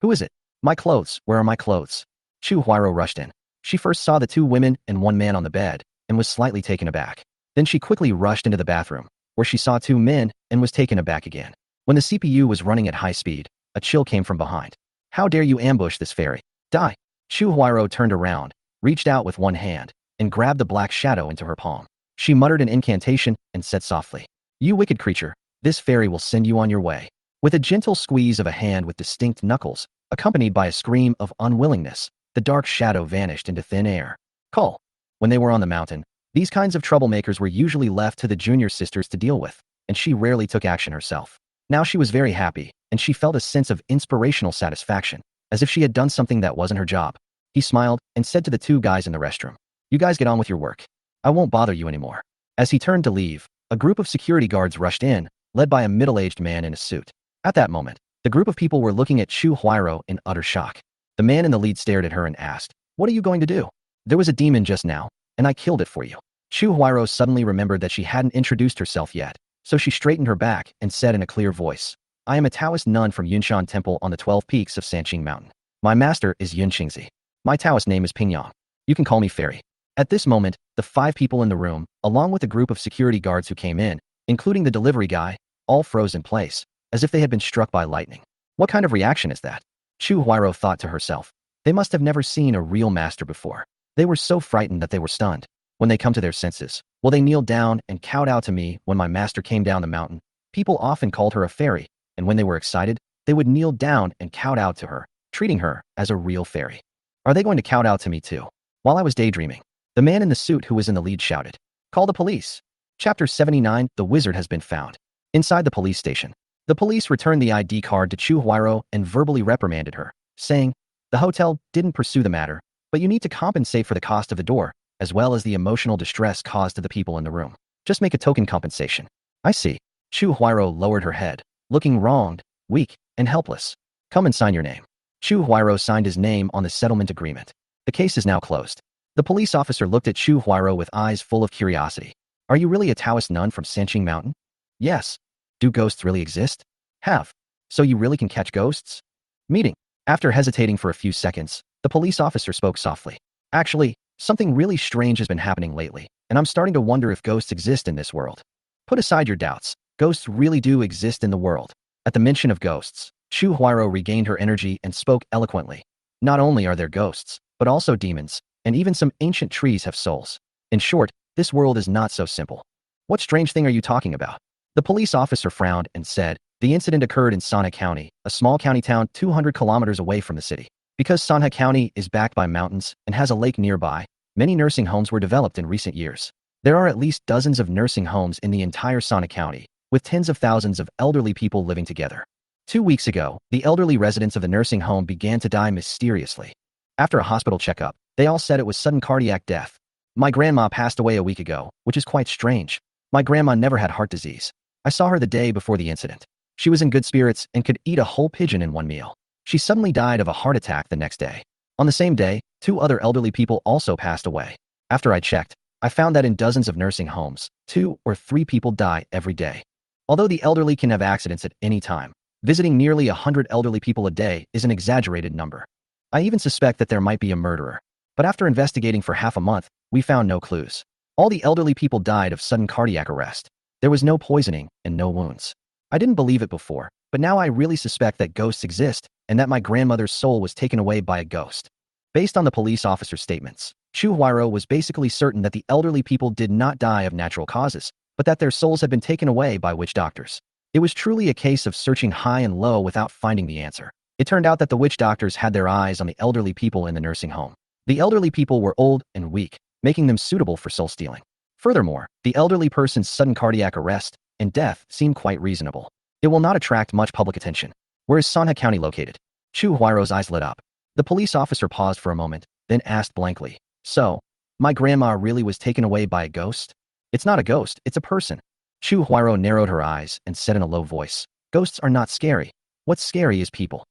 Who is it? My clothes, where are my clothes? Chu Huairou rushed in. She first saw the 2 women and 1 man on the bed, and was slightly taken aback. Then she quickly rushed into the bathroom, where she saw 2 men and was taken aback again. When the CPU was running at high speed, a chill came from behind. How dare you ambush this fairy? Die! Chu Huairou turned around, reached out with one hand, and grabbed the black shadow into her palm. She muttered an incantation and said softly, You wicked creature, this fairy will send you on your way. With a gentle squeeze of a hand with distinct knuckles, accompanied by a scream of unwillingness, the dark shadow vanished into thin air. Cull. When they were on the mountain, these kinds of troublemakers were usually left to the junior sisters to deal with, and she rarely took action herself. Now she was very happy, and she felt a sense of inspirational satisfaction, as if she had done something that wasn't her job. He smiled and said to the 2 guys in the restroom, You guys get on with your work. I won't bother you anymore. As he turned to leave, a group of security guards rushed in, led by a middle-aged man in a suit. At that moment, the group of people were looking at Chu Huairou in utter shock. The man in the lead stared at her and asked, What are you going to do? There was a demon just now, and I killed it for you. Chu Huairou suddenly remembered that she hadn't introduced herself yet, so she straightened her back and said in a clear voice, I am a Taoist nun from Yunshan Temple on the 12 peaks of Sanqing Mountain. My master is Yun Qingzi. My Taoist name is Pingyang. You can call me Fairy. At this moment, the 5 people in the room, along with a group of security guards who came in, including the delivery guy, all froze in place, as if they had been struck by lightning. What kind of reaction is that? Chu Huairou thought to herself. They must have never seen a real master before. They were so frightened that they were stunned. When they come to their senses, will they kneel down and kowtow out to me? When my master came down the mountain, people often called her a fairy, and when they were excited, they would kneel down and kowtow out to her, treating her as a real fairy. Are they going to kowtow out to me too? While I was daydreaming, the man in the suit who was in the lead shouted, Call the police. Chapter 79, The Wizard has been found. Inside the police station, the police returned the ID card to Chu Huairou and verbally reprimanded her, saying, The hotel didn't pursue the matter, but you need to compensate for the cost of the door, as well as the emotional distress caused to the people in the room. Just make a token compensation. I see. Chu Huiro lowered her head, looking wronged, weak, and helpless. Come and sign your name. Chu Huiro signed his name on the settlement agreement. The case is now closed. The police officer looked at Chu Huiro with eyes full of curiosity. Are you really a Taoist nun from Sanqing Mountain? Yes. Do ghosts really exist? Have. So you really can catch ghosts? Meeting. After hesitating for a few seconds, the police officer spoke softly. Actually, something really strange has been happening lately, and I'm starting to wonder if ghosts exist in this world. Put aside your doubts. Ghosts really do exist in the world. At the mention of ghosts, Chu Huiro regained her energy and spoke eloquently. Not only are there ghosts, but also demons, and even some ancient trees have souls. In short, this world is not so simple. What strange thing are you talking about? The police officer frowned and said, the incident occurred in Sanha County, a small county town 200 kilometers away from the city. Because Sanha County is backed by mountains and has a lake nearby, many nursing homes were developed in recent years. There are at least dozens of nursing homes in the entire Sanha County, with tens of thousands of elderly people living together. 2 weeks ago, the elderly residents of the nursing home began to die mysteriously. After a hospital checkup, they all said it was sudden cardiac death. My grandma passed away a week ago, which is quite strange. My grandma never had heart disease. I saw her the day before the incident. She was in good spirits and could eat a whole pigeon in one meal. She suddenly died of a heart attack the next day. On the same day, 2 other elderly people also passed away. After I checked, I found that in dozens of nursing homes, 2 or 3 people die every day. Although the elderly can have accidents at any time, visiting nearly 100 elderly people a day is an exaggerated number. I even suspect that there might be a murderer. But after investigating for half a month, we found no clues. All the elderly people died of sudden cardiac arrest. There was no poisoning and no wounds. I didn't believe it before, but now I really suspect that ghosts exist and that my grandmother's soul was taken away by a ghost. Based on the police officer's statements, Chu Huiro was basically certain that the elderly people did not die of natural causes, but that their souls had been taken away by witch doctors. It was truly a case of searching high and low without finding the answer. It turned out that the witch doctors had their eyes on the elderly people in the nursing home. The elderly people were old and weak, making them suitable for soul stealing. Furthermore, the elderly person's sudden cardiac arrest and death seemed quite reasonable. It will not attract much public attention. Where is Sanha County located? Chu Huiro's eyes lit up. The police officer paused for a moment, then asked blankly, so, my grandma really was taken away by a ghost? It's not a ghost, it's a person. Chu Huiro narrowed her eyes and said in a low voice, ghosts are not scary. What's scary is people.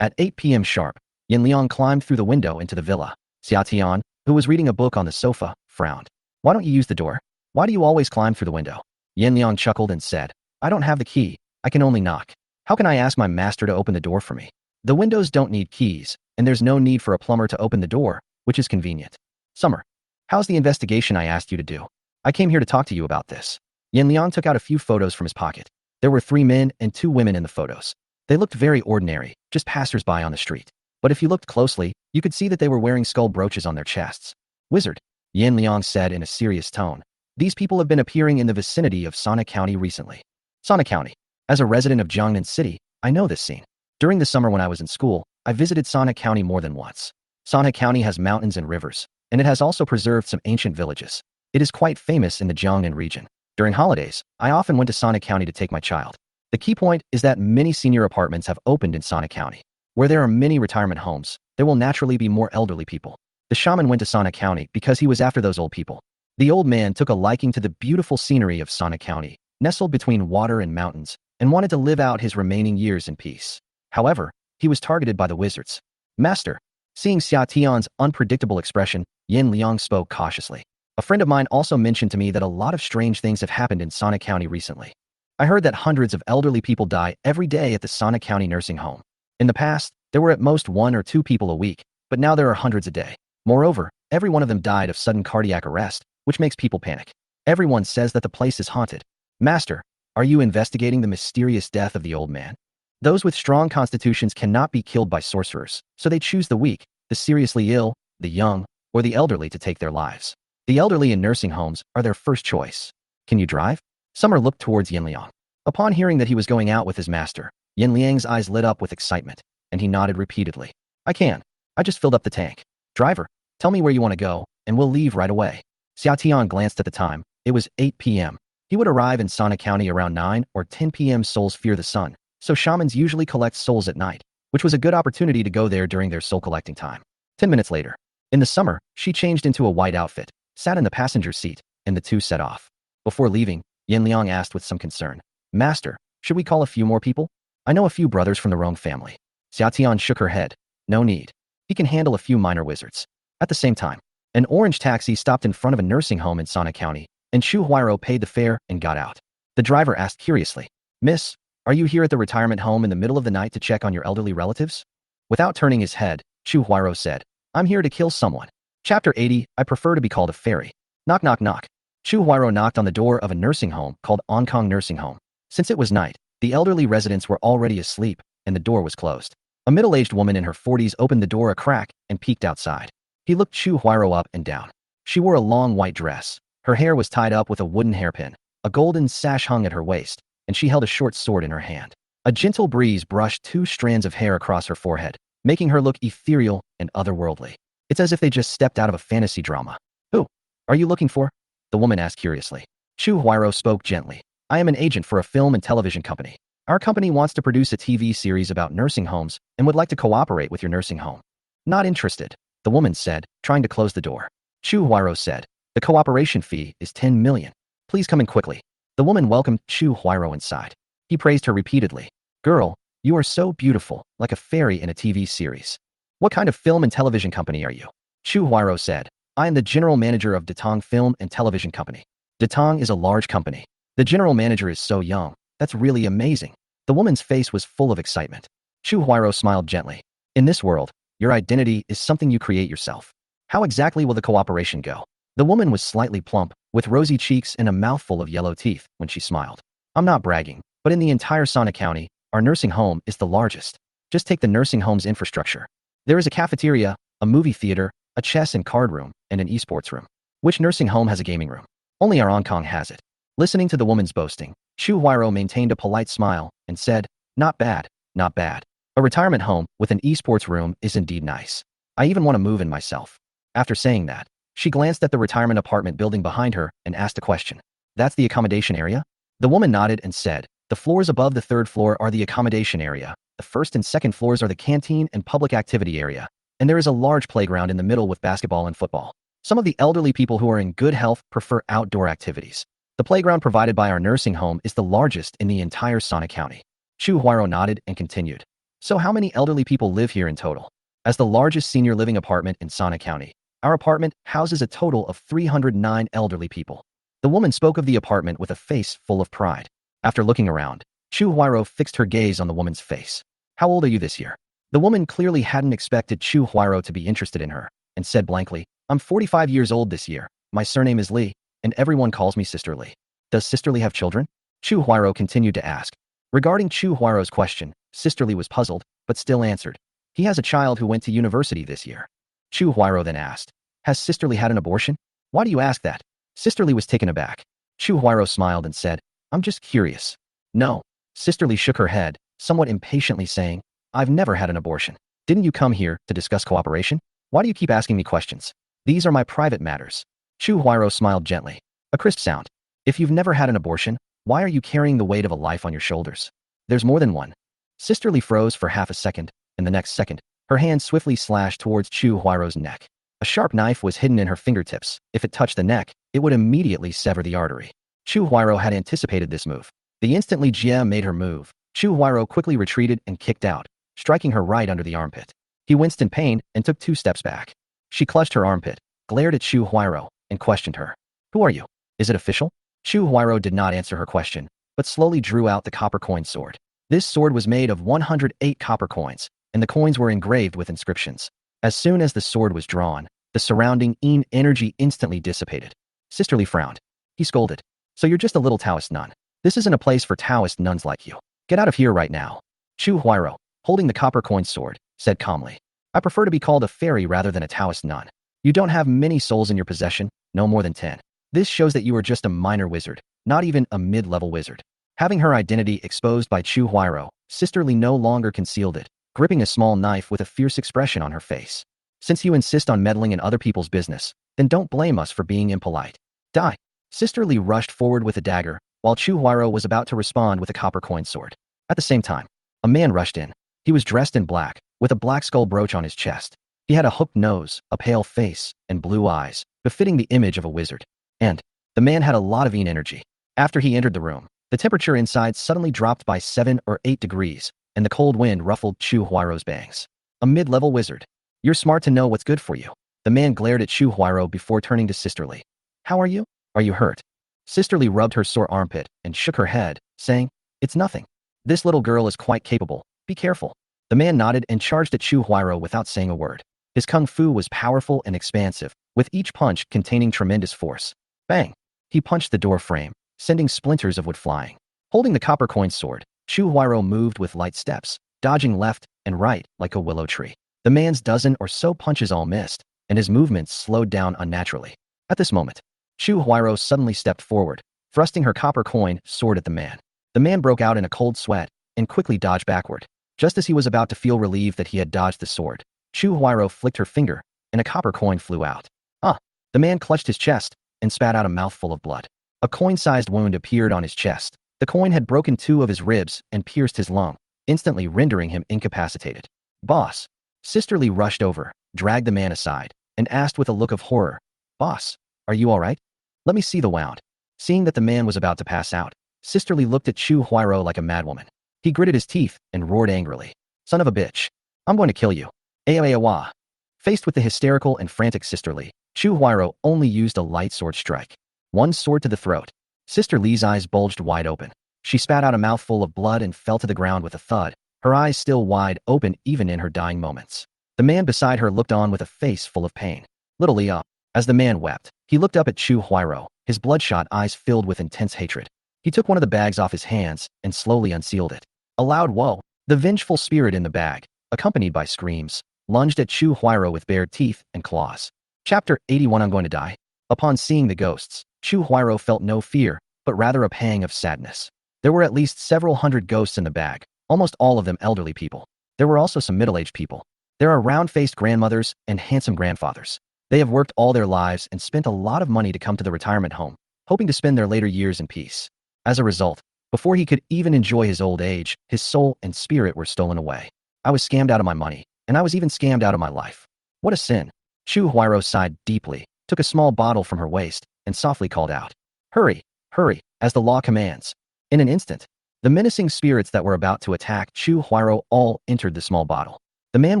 At 8 p.m. sharp, Yin Liang climbed through the window into the villa. Xia Tian, who was reading a book on the sofa, frowned. Why don't you use the door? Why do you always climb through the window? Yin Liang chuckled and said, I don't have the key. I can only knock. How can I ask my master to open the door for me? The windows don't need keys, and there's no need for a plumber to open the door, which is convenient. Summer, how's the investigation I asked you to do? I came here to talk to you about this. Yin Liang took out a few photos from his pocket. There were 3 men and 2 women in the photos. They looked very ordinary, just passersby on the street. But if you looked closely, you could see that they were wearing skull brooches on their chests. Wizard, Yin Liang said in a serious tone. These people have been appearing in the vicinity of Sanha County recently. Sanha County. As a resident of Jiangnan City, I know this scene. During the summer when I was in school, I visited Sanha County more than once. Sanha County has mountains and rivers, and it has also preserved some ancient villages. It is quite famous in the Jiangnan region. During holidays, I often went to Sanha County to take my child. The key point is that many senior apartments have opened in Sanha County. Where there are many retirement homes, there will naturally be more elderly people. The shaman went to Sanha County because he was after those old people. The old man took a liking to the beautiful scenery of Sanha County, nestled between water and mountains, and wanted to live out his remaining years in peace. However, he was targeted by the wizards. Master, seeing Xia Tian's unpredictable expression, Yin Liang spoke cautiously. A friend of mine also mentioned to me that a lot of strange things have happened in Sanha County recently. I heard that hundreds of elderly people die every day at the Sanha County nursing home. In the past, there were at most 1 or 2 people a week, but now there are hundreds a day. Moreover, every one of them died of sudden cardiac arrest, which makes people panic. Everyone says that the place is haunted. Master, are you investigating the mysterious death of the old man? Those with strong constitutions cannot be killed by sorcerers, so they choose the weak, the seriously ill, the young, or the elderly to take their lives. The elderly in nursing homes are their first choice. Can you drive? Summer looked towards Yin Liang. Upon hearing that he was going out with his master, Yin Liang's eyes lit up with excitement, and he nodded repeatedly. I can. I just filled up the tank. Driver, tell me where you want to go, and we'll leave right away. Xia Tian glanced at the time. It was 8 p.m. He would arrive in Sanha County around 9 or 10 p.m. Souls fear the sun, so shamans usually collect souls at night, which was a good opportunity to go there during their soul collecting time. 10 minutes later. In the summer, she changed into a white outfit, sat in the passenger seat, and the two set off. Before leaving, Yin Liang asked with some concern. Master, should we call a few more people? I know a few brothers from the Rong family. Xia Tian shook her head. No need. He can handle a few minor wizards. At the same time, an orange taxi stopped in front of a nursing home in Sana County, and Chu Huairou paid the fare and got out. The driver asked curiously, Miss, are you here at the retirement home in the middle of the night to check on your elderly relatives? Without turning his head, Chu Huairou said, I'm here to kill someone. Chapter 80, I prefer to be called a fairy. Knock knock knock. Chu Huairou knocked on the door of a nursing home called Onkong Nursing Home. Since it was night, the elderly residents were already asleep, and the door was closed. A middle-aged woman in her 40s opened the door a crack and peeked outside. He looked Chu Huairou up and down. She wore a long white dress. Her hair was tied up with a wooden hairpin. A golden sash hung at her waist, and she held a short sword in her hand. A gentle breeze brushed 2 strands of hair across her forehead, making her look ethereal and otherworldly. It's as if they just stepped out of a fantasy drama. Who are you looking for? The woman asked curiously. Chu Huairou spoke gently. I am an agent for a film and television company. Our company wants to produce a TV series about nursing homes and would like to cooperate with your nursing home. Not interested, the woman said, trying to close the door. Chu Huairou said, the cooperation fee is 10 million. Please come in quickly. The woman welcomed Chu Huairou inside. He praised her repeatedly. Girl, you are so beautiful, like a fairy in a TV series. What kind of film and television company are you? Chu Huairou said, I am the general manager of Datong Film and Television Company. Datong is a large company. The general manager is so young. That's really amazing. The woman's face was full of excitement. Chu Huairou smiled gently. In this world, your identity is something you create yourself. How exactly will the cooperation go? The woman was slightly plump, with rosy cheeks and a mouthful of yellow teeth when she smiled. I'm not bragging, but in the entire Sana County, our nursing home is the largest. Just take the nursing home's infrastructure. There is a cafeteria, a movie theater, a chess and card room, and an esports room. Which nursing home has a gaming room? Only our Hong Kong has it. Listening to the woman's boasting, Chu Huairou maintained a polite smile and said, not bad, not bad. A retirement home with an esports room is indeed nice. I even want to move in myself. After saying that, she glanced at the retirement apartment building behind her and asked a question. That's the accommodation area? The woman nodded and said, the floors above the 3rd floor are the accommodation area, the 1st and 2nd floors are the canteen and public activity area, and there is a large playground in the middle with basketball and football. Some of the elderly people who are in good health prefer outdoor activities. The playground provided by our nursing home is the largest in the entire Sana County. Chu Huairou nodded and continued. So how many elderly people live here in total? As the largest senior living apartment in Sana County, our apartment houses a total of 309 elderly people. The woman spoke of the apartment with a face full of pride. After looking around, Chu Huairou fixed her gaze on the woman's face. How old are you this year? The woman clearly hadn't expected Chu Huairou to be interested in her, and said blankly, I'm 45 years old this year. My surname is Li, and everyone calls me Sister Li. Does Sister Li have children? Chu Huairou continued to ask. Regarding Chu Huairou's question, Sister Li was puzzled, but still answered. He has a child who went to university this year. Chu Huairou then asked, has Sister Li had an abortion? Why do you ask that? Sister Li was taken aback. Chu Huairou smiled and said, I'm just curious. No. Sister Li shook her head, somewhat impatiently saying, I've never had an abortion. Didn't you come here to discuss cooperation? Why do you keep asking me questions? These are my private matters. Chu Huairou smiled gently. A crisp sound. If you've never had an abortion, why are you carrying the weight of a life on your shoulders? There's more than one. Sister Li froze for half a second, and the next second, her hand swiftly slashed towards Chu Huairou's neck. A sharp knife was hidden in her fingertips. If it touched the neck, it would immediately sever the artery. Chu Huairou had anticipated this move. The instant Li Jie made her move, Chu Huairou quickly retreated and kicked out, striking her right under the armpit. He winced in pain and took 2 steps back. She clutched her armpit, glared at Chu Huairou, and questioned her. Who are you? Is it official? Chu Huairou did not answer her question, but slowly drew out the copper coin sword. This sword was made of 108 copper coins, and the coins were engraved with inscriptions. As soon as the sword was drawn, the surrounding Yin energy instantly dissipated. Sister Li frowned. He scolded. So you're just a little Taoist nun. This isn't a place for Taoist nuns like you. Get out of here right now. Chu Huairou, holding the copper coin sword, said calmly. I prefer to be called a fairy rather than a Taoist nun. You don't have many souls in your possession, no more than 10. This shows that you are just a minor wizard, not even a mid-level wizard. Having her identity exposed by Chu Huairou, Sister Li no longer concealed it, gripping a small knife with a fierce expression on her face. Since you insist on meddling in other people's business, then don't blame us for being impolite. Die. Sister Li rushed forward with a dagger, while Chu Huairou was about to respond with a copper coin sword. At the same time, a man rushed in. He was dressed in black, with a black skull brooch on his chest. He had a hooked nose, a pale face, and blue eyes, befitting the image of a wizard. And the man had a lot of Yin energy. After he entered the room, the temperature inside suddenly dropped by 7 or 8 degrees, and the cold wind ruffled Chu Huairou's bangs. A mid-level wizard. You're smart to know what's good for you. The man glared at Chu Huairou before turning to Sister Li. How are you? Are you hurt? Sister Li rubbed her sore armpit and shook her head, saying, It's nothing. This little girl is quite capable. Be careful. The man nodded and charged at Chu Huairou without saying a word. His kung fu was powerful and expansive, with each punch containing tremendous force. Bang! He punched the door frame, sending splinters of wood flying. Holding the copper coin sword, Chu Huairou moved with light steps, dodging left and right like a willow tree. The man's dozen or so punches all missed, and his movements slowed down unnaturally. At this moment, Chu Huairou suddenly stepped forward, thrusting her copper coin sword at the man. The man broke out in a cold sweat and quickly dodged backward. Just as he was about to feel relieved that he had dodged the sword, Chu Huairou flicked her finger, and a copper coin flew out. The man clutched his chest and spat out a mouthful of blood. A coin-sized wound appeared on his chest. The coin had broken 2 of his ribs and pierced his lung, instantly rendering him incapacitated. Boss. Sister Li rushed over, dragged the man aside, and asked with a look of horror, Boss, are you all right? Let me see the wound. Seeing that the man was about to pass out, Sister Li looked at Chu Huairou like a madwoman. He gritted his teeth and roared angrily. Son of a bitch. I'm going to kill you. Awa. Faced with the hysterical and frantic Sister Li, Chu Huairou only used a light sword strike. One sword to the throat. Sister Li's eyes bulged wide open. She spat out a mouthful of blood and fell to the ground with a thud, her eyes still wide open even in her dying moments. The man beside her looked on with a face full of pain. Little Lia. As the man wept, he looked up at Chu Huairou, his bloodshot eyes filled with intense hatred. He took one of the bags off his hands and slowly unsealed it. A loud woe. The vengeful spirit in the bag, accompanied by screams, lunged at Chu Huairou with bared teeth and claws. Chapter 81 I'm going to die. Upon seeing the ghosts, Chu Huairou felt no fear, but rather a pang of sadness. There were at least several hundred ghosts in the bag, almost all of them elderly people. There were also some middle-aged people. There are round-faced grandmothers and handsome grandfathers. They have worked all their lives and spent a lot of money to come to the retirement home, hoping to spend their later years in peace. As a result, before he could even enjoy his old age, his soul and spirit were stolen away. I was scammed out of my money, and I was even scammed out of my life. What a sin. Chu Huairou sighed deeply, took a small bottle from her waist, and softly called out, Hurry, hurry, as the law commands. In an instant, the menacing spirits that were about to attack Chu Huairou all entered the small bottle. The man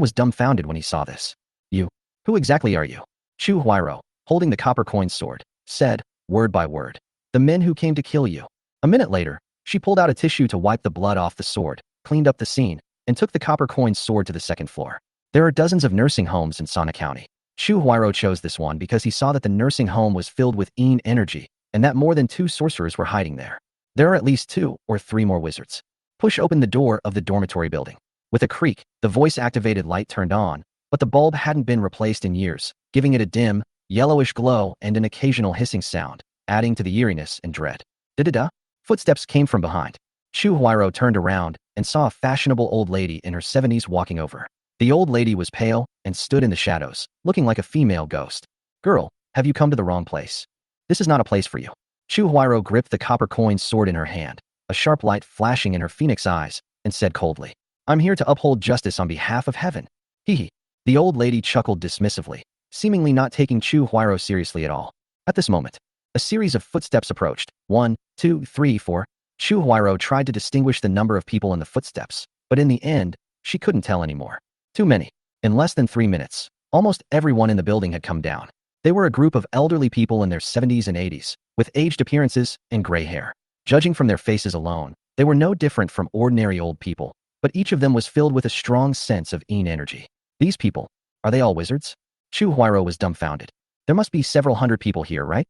was dumbfounded when he saw this. You, who exactly are you? Chu Huairou, holding the copper coin sword, said, word by word, the men who came to kill you. A minute later, she pulled out a tissue to wipe the blood off the sword, cleaned up the scene, and took the copper coin sword to the second floor. There are dozens of nursing homes in Sana County. Chu Huairou chose this one because he saw that the nursing home was filled with Yin energy, and that more than 2 sorcerers were hiding there. There are at least 2 or 3 more wizards. Push open the door of the dormitory building. With a creak, the voice-activated light turned on, but the bulb hadn't been replaced in years, giving it a dim, yellowish glow and an occasional hissing sound, adding to the eeriness and dread. Da-da-da. Footsteps came from behind. Chu Huairou turned around and saw a fashionable old lady in her 70s walking over. The old lady was pale and stood in the shadows, looking like a female ghost. Girl, have you come to the wrong place? This is not a place for you. Chu Huairou gripped the copper coin sword in her hand, a sharp light flashing in her phoenix eyes, and said coldly, I'm here to uphold justice on behalf of heaven. Hee. The old lady chuckled dismissively, seemingly not taking Chu Huairou seriously at all. At this moment, a series of footsteps approached. 1, 2, 3, 4. Chu Huairou tried to distinguish the number of people in the footsteps, but in the end, she couldn't tell anymore. Too many. In less than 3 minutes, almost everyone in the building had come down. They were a group of elderly people in their 70s and 80s, with aged appearances and gray hair. Judging from their faces alone, they were no different from ordinary old people, but each of them was filled with a strong sense of Yin energy. These people, are they all wizards? Chu Huairou was dumbfounded. There must be several hundred people here, right?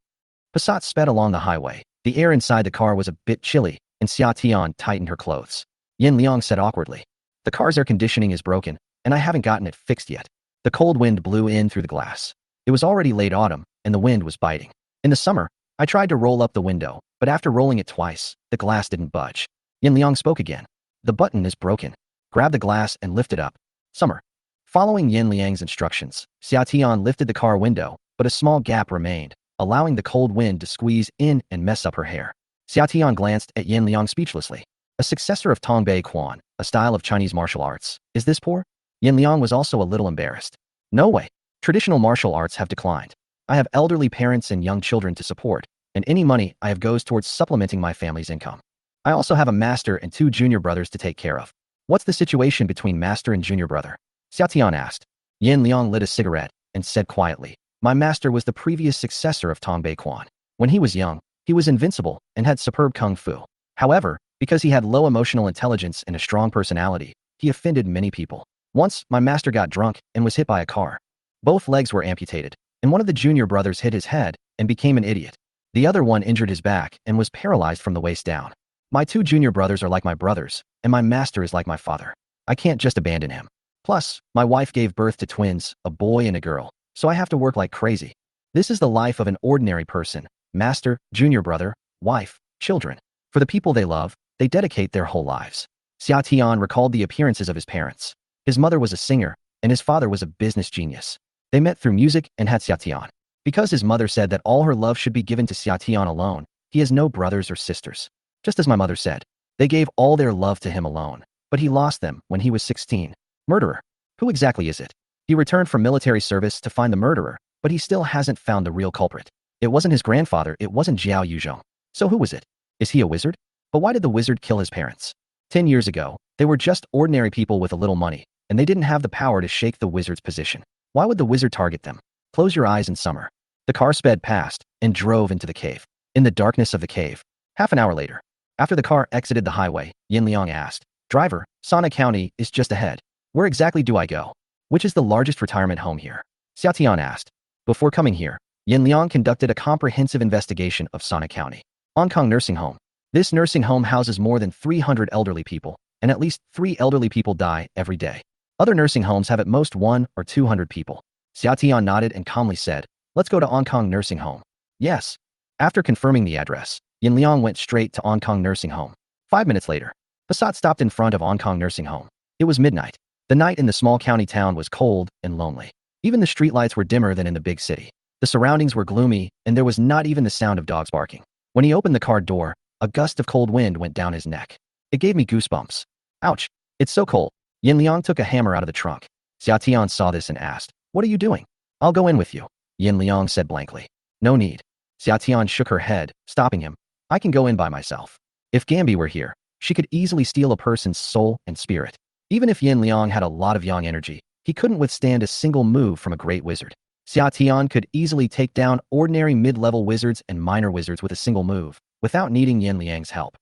Passat sped along the highway. The air inside the car was a bit chilly, and Xia Tian tightened her clothes. Yin Liang said awkwardly, the car's air conditioning is broken, and I haven't gotten it fixed yet. The cold wind blew in through the glass. It was already late autumn, and the wind was biting. In the summer, I tried to roll up the window, but after rolling it twice, the glass didn't budge. Yin Liang spoke again. The button is broken. Grab the glass and lift it up. Summer. Following Yin Liang's instructions, Xia Tian lifted the car window, but a small gap remained, allowing the cold wind to squeeze in and mess up her hair. Xia Tian glanced at Yin Liang speechlessly. A successor of Tongbei Quan, a style of Chinese martial arts. Is this poor? Yin Liang was also a little embarrassed. No way. Traditional martial arts have declined. I have elderly parents and young children to support, and any money I have goes towards supplementing my family's income. I also have a master and 2 junior brothers to take care of. What's the situation between master and junior brother? Xia Tian asked. Yin Liang lit a cigarette and said quietly, my master was the previous successor of Tong Bei Quan. When he was young, he was invincible and had superb kung fu. However, because he had low emotional intelligence and a strong personality, he offended many people. Once, my master got drunk and was hit by a car. Both legs were amputated, and one of the junior brothers hit his head and became an idiot. The other one injured his back and was paralyzed from the waist down. My 2 junior brothers are like my brothers, and my master is like my father. I can't just abandon him. Plus, my wife gave birth to twins, a boy and a girl, so I have to work like crazy. This is the life of an ordinary person: master, junior brother, wife, children. For the people they love, they dedicate their whole lives. Xia Tian recalled the appearances of his parents. His mother was a singer, and his father was a business genius. They met through music and had Xia Tian. Because his mother said that all her love should be given to Xia Tian alone, he has no brothers or sisters. Just as my mother said, they gave all their love to him alone, but he lost them when he was 16. Murderer. Who exactly is it? He returned from military service to find the murderer, but he still hasn't found the real culprit. It wasn't his grandfather, it wasn't Jiao Yuzhong. So who was it? Is he a wizard? But why did the wizard kill his parents? 10 years ago, they were just ordinary people with a little money, and they didn't have the power to shake the wizard's position. Why would the wizard target them? Close your eyes in summer. The car sped past and drove into the cave. In the darkness of the cave, half an hour later, after the car exited the highway, Yin Liang asked, driver, Sana County is just ahead. Where exactly do I go? Which is the largest retirement home here? Xia Tian asked. Before coming here, Yin Liang conducted a comprehensive investigation of Sana County. Hong Kong Nursing Home. This nursing home houses more than 300 elderly people, and at least 3 elderly people die every day. Other nursing homes have at most 1 or 200 people. Xia Tian nodded and calmly said, let's go to Hong Kong Nursing Home. Yes. After confirming the address, Yin Liang went straight to Hong Kong Nursing Home. 5 minutes later, Passat stopped in front of Hong Kong Nursing Home. It was midnight. The night in the small county town was cold and lonely. Even the streetlights were dimmer than in the big city. The surroundings were gloomy, and there was not even the sound of dogs barking. When he opened the car door, a gust of cold wind went down his neck. It gave me goosebumps. Ouch. It's so cold. Yin Liang took a hammer out of the trunk. Xia Tian saw this and asked, what are you doing? I'll go in with you. Yin Liang said blankly. No need. Xia Tian shook her head, stopping him. I can go in by myself. If Gambi were here, she could easily steal a person's soul and spirit. Even if Yin Liang had a lot of yang energy, he couldn't withstand a single move from a great wizard. Xia Tian could easily take down ordinary mid-level wizards and minor wizards with a single move, without needing Yin Liang's help.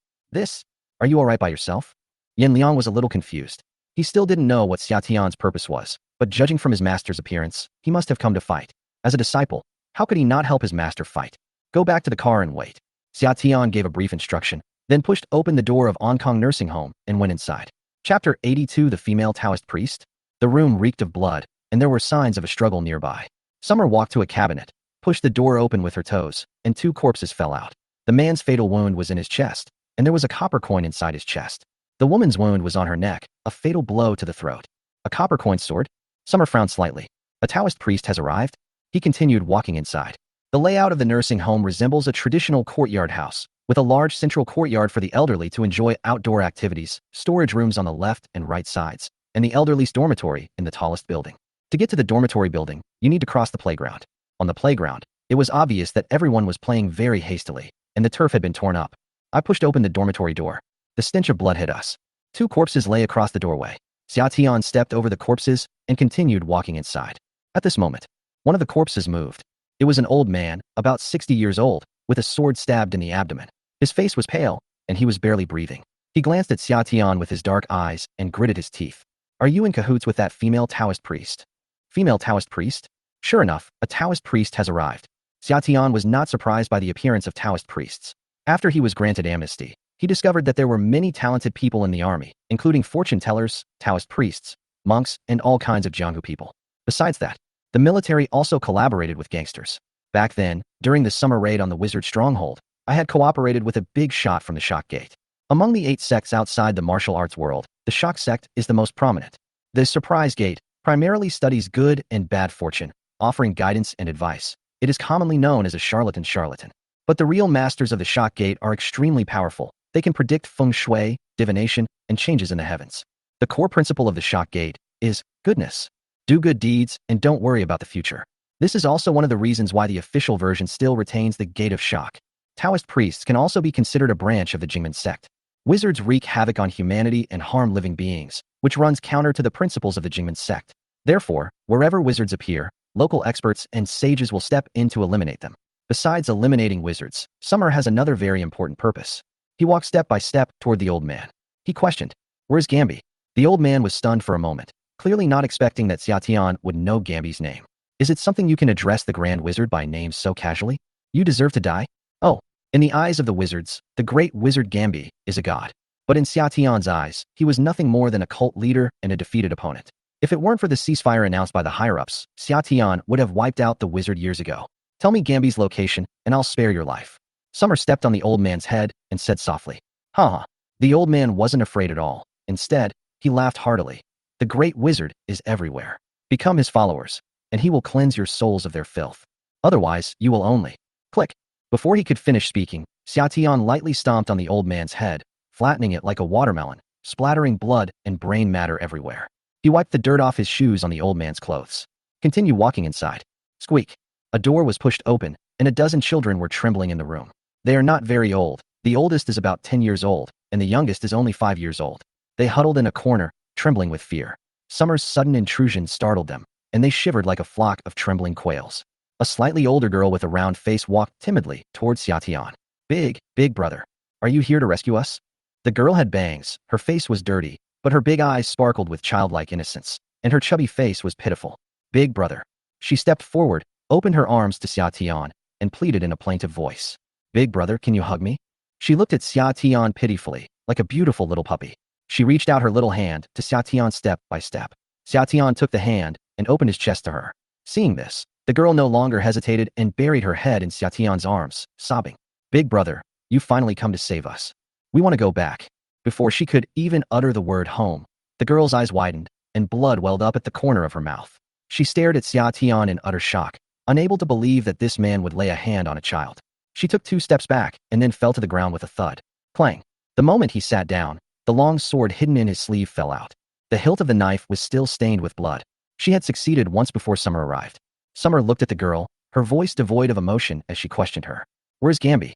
Are you alright by yourself? Yin Liang was a little confused. He still didn't know what Xia Tian's purpose was, but judging from his master's appearance, he must have come to fight. As a disciple, how could he not help his master fight? Go back to the car and wait. Xia Tian gave a brief instruction, then pushed open the door of Hong Kong Nursing Home and went inside. Chapter 82. The Female Taoist Priest. The room reeked of blood, and there were signs of a struggle nearby. Summer walked to a cabinet, pushed the door open with her toes, and 2 corpses fell out. The man's fatal wound was in his chest, and there was a copper coin inside his chest. The woman's wound was on her neck, a fatal blow to the throat. A copper coin sword? Summer frowned slightly. A Taoist priest has arrived? He continued walking inside. The layout of the nursing home resembles a traditional courtyard house, with a large central courtyard for the elderly to enjoy outdoor activities, storage rooms on the left and right sides, and the elderly's dormitory in the tallest building. To get to the dormitory building, you need to cross the playground. On the playground, it was obvious that everyone was playing very hastily, and the turf had been torn up. I pushed open the dormitory door. The stench of blood hit us. 2 corpses lay across the doorway. Xia Tian stepped over the corpses and continued walking inside. At this moment, one of the corpses moved. It was an old man, about 60 years old, with a sword stabbed in the abdomen. His face was pale, and he was barely breathing. He glanced at Xia Tian with his dark eyes and gritted his teeth. Are you in cahoots with that female Taoist priest? Female Taoist priest? Sure enough, a Taoist priest has arrived. Xia Tian was not surprised by the appearance of Taoist priests. After he was granted amnesty, he discovered that there were many talented people in the army, including fortune tellers, Taoist priests, monks, and all kinds of Jianghu people. Besides that, the military also collaborated with gangsters. Back then, during the summer raid on the wizard stronghold, I had cooperated with a big shot from the Shock Gate. Among the 8 sects outside the martial arts world, the Shock sect is the most prominent. The Surprise Gate primarily studies good and bad fortune, offering guidance and advice. It is commonly known as a charlatan. But the real masters of the Shock Gate are extremely powerful. They can predict feng shui, divination, and changes in the heavens. The core principle of the Shock Gate is goodness. Do good deeds and don't worry about the future. This is also one of the reasons why the official version still retains the Gate of Shock. Taoist priests can also be considered a branch of the Jiangnan sect. Wizards wreak havoc on humanity and harm living beings, which runs counter to the principles of the Jiangnan sect. Therefore, wherever wizards appear, local experts and sages will step in to eliminate them. Besides eliminating wizards, Summer has another very important purpose. He walked step by step toward the old man. He questioned, "Where's Gambi?" The old man was stunned for a moment, clearly not expecting that Xia Tian would know Gambi's name. "Is it something you can address the Grand Wizard by name so casually? You deserve to die?" Oh, in the eyes of the wizards, the great wizard Gambi is a god. But in Xia Tian's eyes, he was nothing more than a cult leader and a defeated opponent. If it weren't for the ceasefire announced by the higher-ups, Xia Tian would have wiped out the wizard years ago. "Tell me Gambi's location, and I'll spare your life." Summer stepped on the old man's head and said softly, "Ha ha." The old man wasn't afraid at all. Instead, he laughed heartily. "The great wizard is everywhere. Become his followers, and he will cleanse your souls of their filth. Otherwise, you will only..." Click. Before he could finish speaking, Xia Tian lightly stomped on the old man's head, flattening it like a watermelon, splattering blood and brain matter everywhere. He wiped the dirt off his shoes on the old man's clothes. "Continue walking inside." Squeak. A door was pushed open, and a dozen children were trembling in the room. They are not very old. The oldest is about 10 years old, and the youngest is only 5 years old. They huddled in a corner, trembling with fear. Summer's sudden intrusion startled them, and they shivered like a flock of trembling quails. A slightly older girl with a round face walked timidly towards Xia Tian. Big brother. Are you here to rescue us?" The girl had bangs, her face was dirty, but her big eyes sparkled with childlike innocence, and her chubby face was pitiful. "Big brother." She stepped forward, opened her arms to Xia Tian, and pleaded in a plaintive voice. "Big brother, can you hug me?" She looked at Xia Tian pitifully, like a beautiful little puppy. She reached out her little hand to Xia Tian step by step. Xia Tian took the hand and opened his chest to her. Seeing this, the girl no longer hesitated and buried her head in Xia Tian's arms, sobbing. "Big brother, you finally come to save us. We want to go back." Before she could even utter the word home, the girl's eyes widened, and blood welled up at the corner of her mouth. She stared at Xia Tian in utter shock, unable to believe that this man would lay a hand on a child. She took 2 steps back and then fell to the ground with a thud. Clang. The moment he sat down, the long sword hidden in his sleeve fell out. The hilt of the knife was still stained with blood. She had succeeded once before Summer arrived. Summer looked at the girl, her voice devoid of emotion as she questioned her. "Where's Gambi?"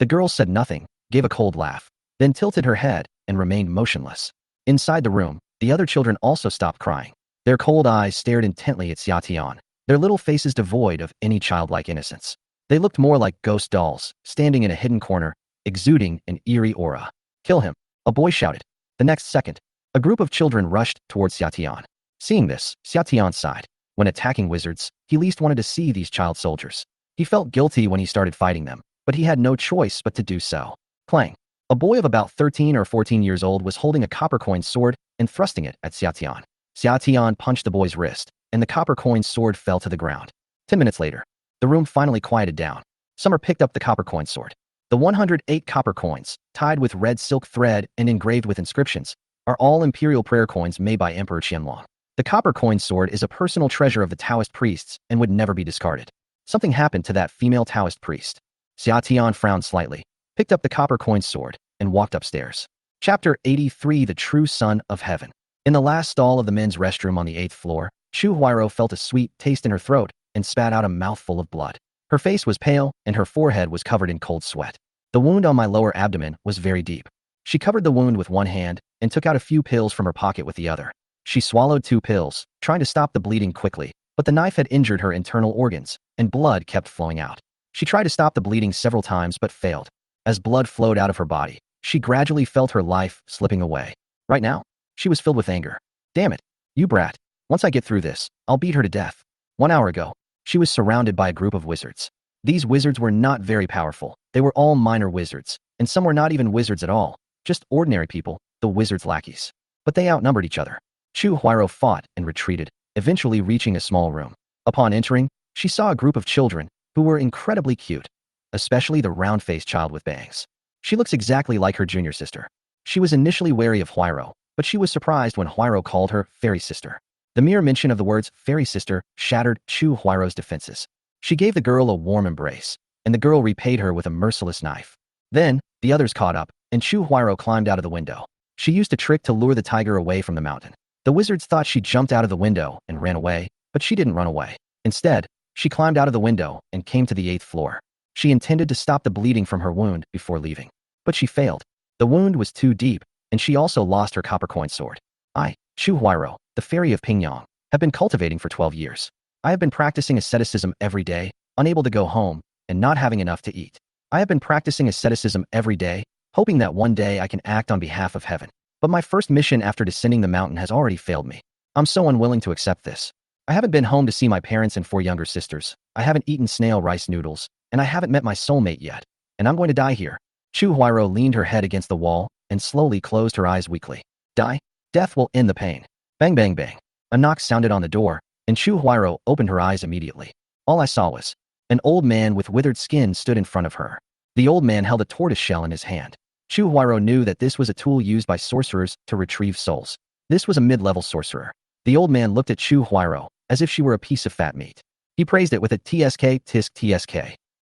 The girl said nothing, gave a cold laugh, then tilted her head and remained motionless. Inside the room, the other children also stopped crying. Their cold eyes stared intently at Xia Tian, their little faces devoid of any childlike innocence. They looked more like ghost dolls, standing in a hidden corner, exuding an eerie aura. "Kill him," a boy shouted. The next second, a group of children rushed towards Xia Tian. Seeing this, Xia Tian sighed. When attacking wizards, he least wanted to see these child soldiers. He felt guilty when he started fighting them, but he had no choice but to do so. Clang. A boy of about 13 or 14 years old was holding a copper coin sword and thrusting it at Xia Tian. Xia Tian punched the boy's wrist, and the copper coin sword fell to the ground. 10 minutes later, the room finally quieted down. Summer picked up the copper coin sword. The 108 copper coins, tied with red silk thread and engraved with inscriptions, are all imperial prayer coins made by Emperor Qianlong. The copper coin sword is a personal treasure of the Taoist priests and would never be discarded. Something happened to that female Taoist priest. Xia Tian frowned slightly, picked up the copper coin sword, and walked upstairs. Chapter 83: The True Son of Heaven. In the last stall of the men's restroom on the 8th floor, Chu Huairou felt a sweet taste in her throat and spat out a mouthful of blood. Her face was pale, and her forehead was covered in cold sweat. "The wound on my lower abdomen was very deep." She covered the wound with one hand and took out a few pills from her pocket with the other. She swallowed 2 pills, trying to stop the bleeding quickly, but the knife had injured her internal organs, and blood kept flowing out. She tried to stop the bleeding several times but failed. As blood flowed out of her body, she gradually felt her life slipping away. Right now, she was filled with anger. "Damn it, you brat. Once I get through this, I'll beat her to death." 1 hour ago, she was surrounded by a group of wizards. These wizards were not very powerful. They were all minor wizards, and some were not even wizards at all, just ordinary people, the wizard's lackeys. But they outnumbered each other. Chu Huairou fought and retreated, eventually reaching a small room. Upon entering, she saw a group of children who were incredibly cute, especially the round-faced child with bangs. She looks exactly like her junior sister. She was initially wary of Huairou, but she was surprised when Huairou called her fairy sister. The mere mention of the words fairy sister shattered Chu Huairou's defenses. She gave the girl a warm embrace, and the girl repaid her with a merciless knife. Then, the others caught up, and Chu Huairou climbed out of the window. She used a trick to lure the tiger away from the mountain. The wizards thought she jumped out of the window and ran away, but she didn't run away. Instead, she climbed out of the window and came to the 8th floor. She intended to stop the bleeding from her wound before leaving. But she failed. The wound was too deep, and she also lost her copper coin sword. I, Shu Huairou, the fairy of Pingyang, have been cultivating for 12 years. I have been practicing asceticism every day, unable to go home, and not having enough to eat. I have been practicing asceticism every day, hoping that one day I can act on behalf of heaven. But my first mission after descending the mountain has already failed me. I'm so unwilling to accept this. I haven't been home to see my parents and 4 younger sisters. I haven't eaten snail rice noodles, and I haven't met my soulmate yet. And I'm going to die here. Shu Huairou leaned her head against the wall and slowly closed her eyes weakly. Die? Death will end the pain. Bang bang bang. A knock sounded on the door, and Shu Huairou opened her eyes immediately. All I saw was an old man with withered skin stood in front of her. The old man held a tortoise shell in his hand. Shu Huairou knew that this was a tool used by sorcerers to retrieve souls. This was a mid-level sorcerer. The old man looked at Shu Huairou as if she were a piece of fat meat. He praised it with a tsk.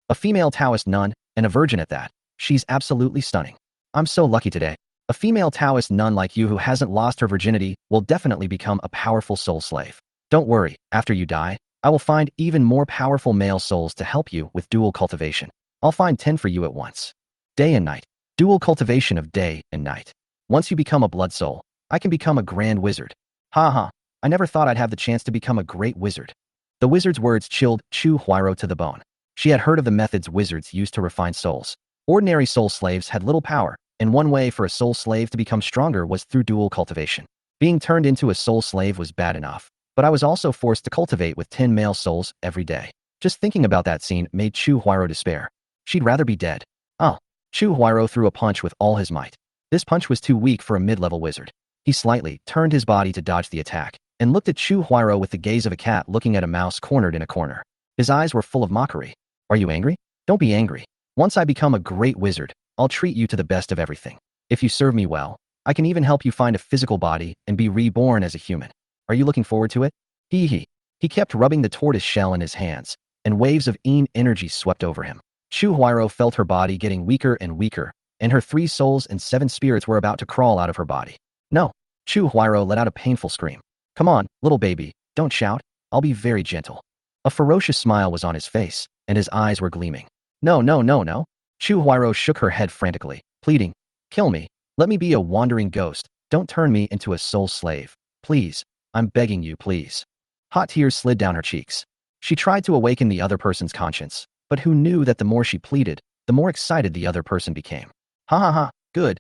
A female Taoist nun, and a virgin at that. She's absolutely stunning. I'm so lucky today. A female Taoist nun like you who hasn't lost her virginity will definitely become a powerful soul slave. Don't worry, after you die, I will find even more powerful male souls to help you with dual cultivation. I'll find 10 for you at once. Day and night. Dual cultivation of day and night. Once you become a blood soul, I can become a grand wizard. Ha ha, I never thought I'd have the chance to become a great wizard. The wizard's words chilled Shu Huairou to the bone. She had heard of the methods wizards used to refine souls. Ordinary soul slaves had little power, and one way for a soul slave to become stronger was through dual cultivation. Being turned into a soul slave was bad enough, but I was also forced to cultivate with 10 male souls every day. Just thinking about that scene made Shu Huairou despair. She'd rather be dead. Oh. Shu Huairou threw a punch with all his might. This punch was too weak for a mid-level wizard. He slightly turned his body to dodge the attack, and looked at Shu Huairou with the gaze of a cat looking at a mouse cornered in a corner. His eyes were full of mockery. Are you angry? Don't be angry. Once I become a great wizard, I'll treat you to the best of everything. If you serve me well, I can even help you find a physical body and be reborn as a human. Are you looking forward to it? He kept rubbing the tortoise shell in his hands, and waves of energy swept over him. Shu Huairou felt her body getting weaker and weaker, and her 3 souls and 7 spirits were about to crawl out of her body. No. Shu Huairou let out a painful scream. Come on, little baby, don't shout. I'll be very gentle. A ferocious smile was on his face, and his eyes were gleaming. No. Shu Huairou shook her head frantically, pleading. Kill me. Let me be a wandering ghost. Don't turn me into a soul slave. Please. I'm begging you, please. Hot tears slid down her cheeks. She tried to awaken the other person's conscience, but who knew that the more she pleaded, the more excited the other person became. Ha ha ha, good.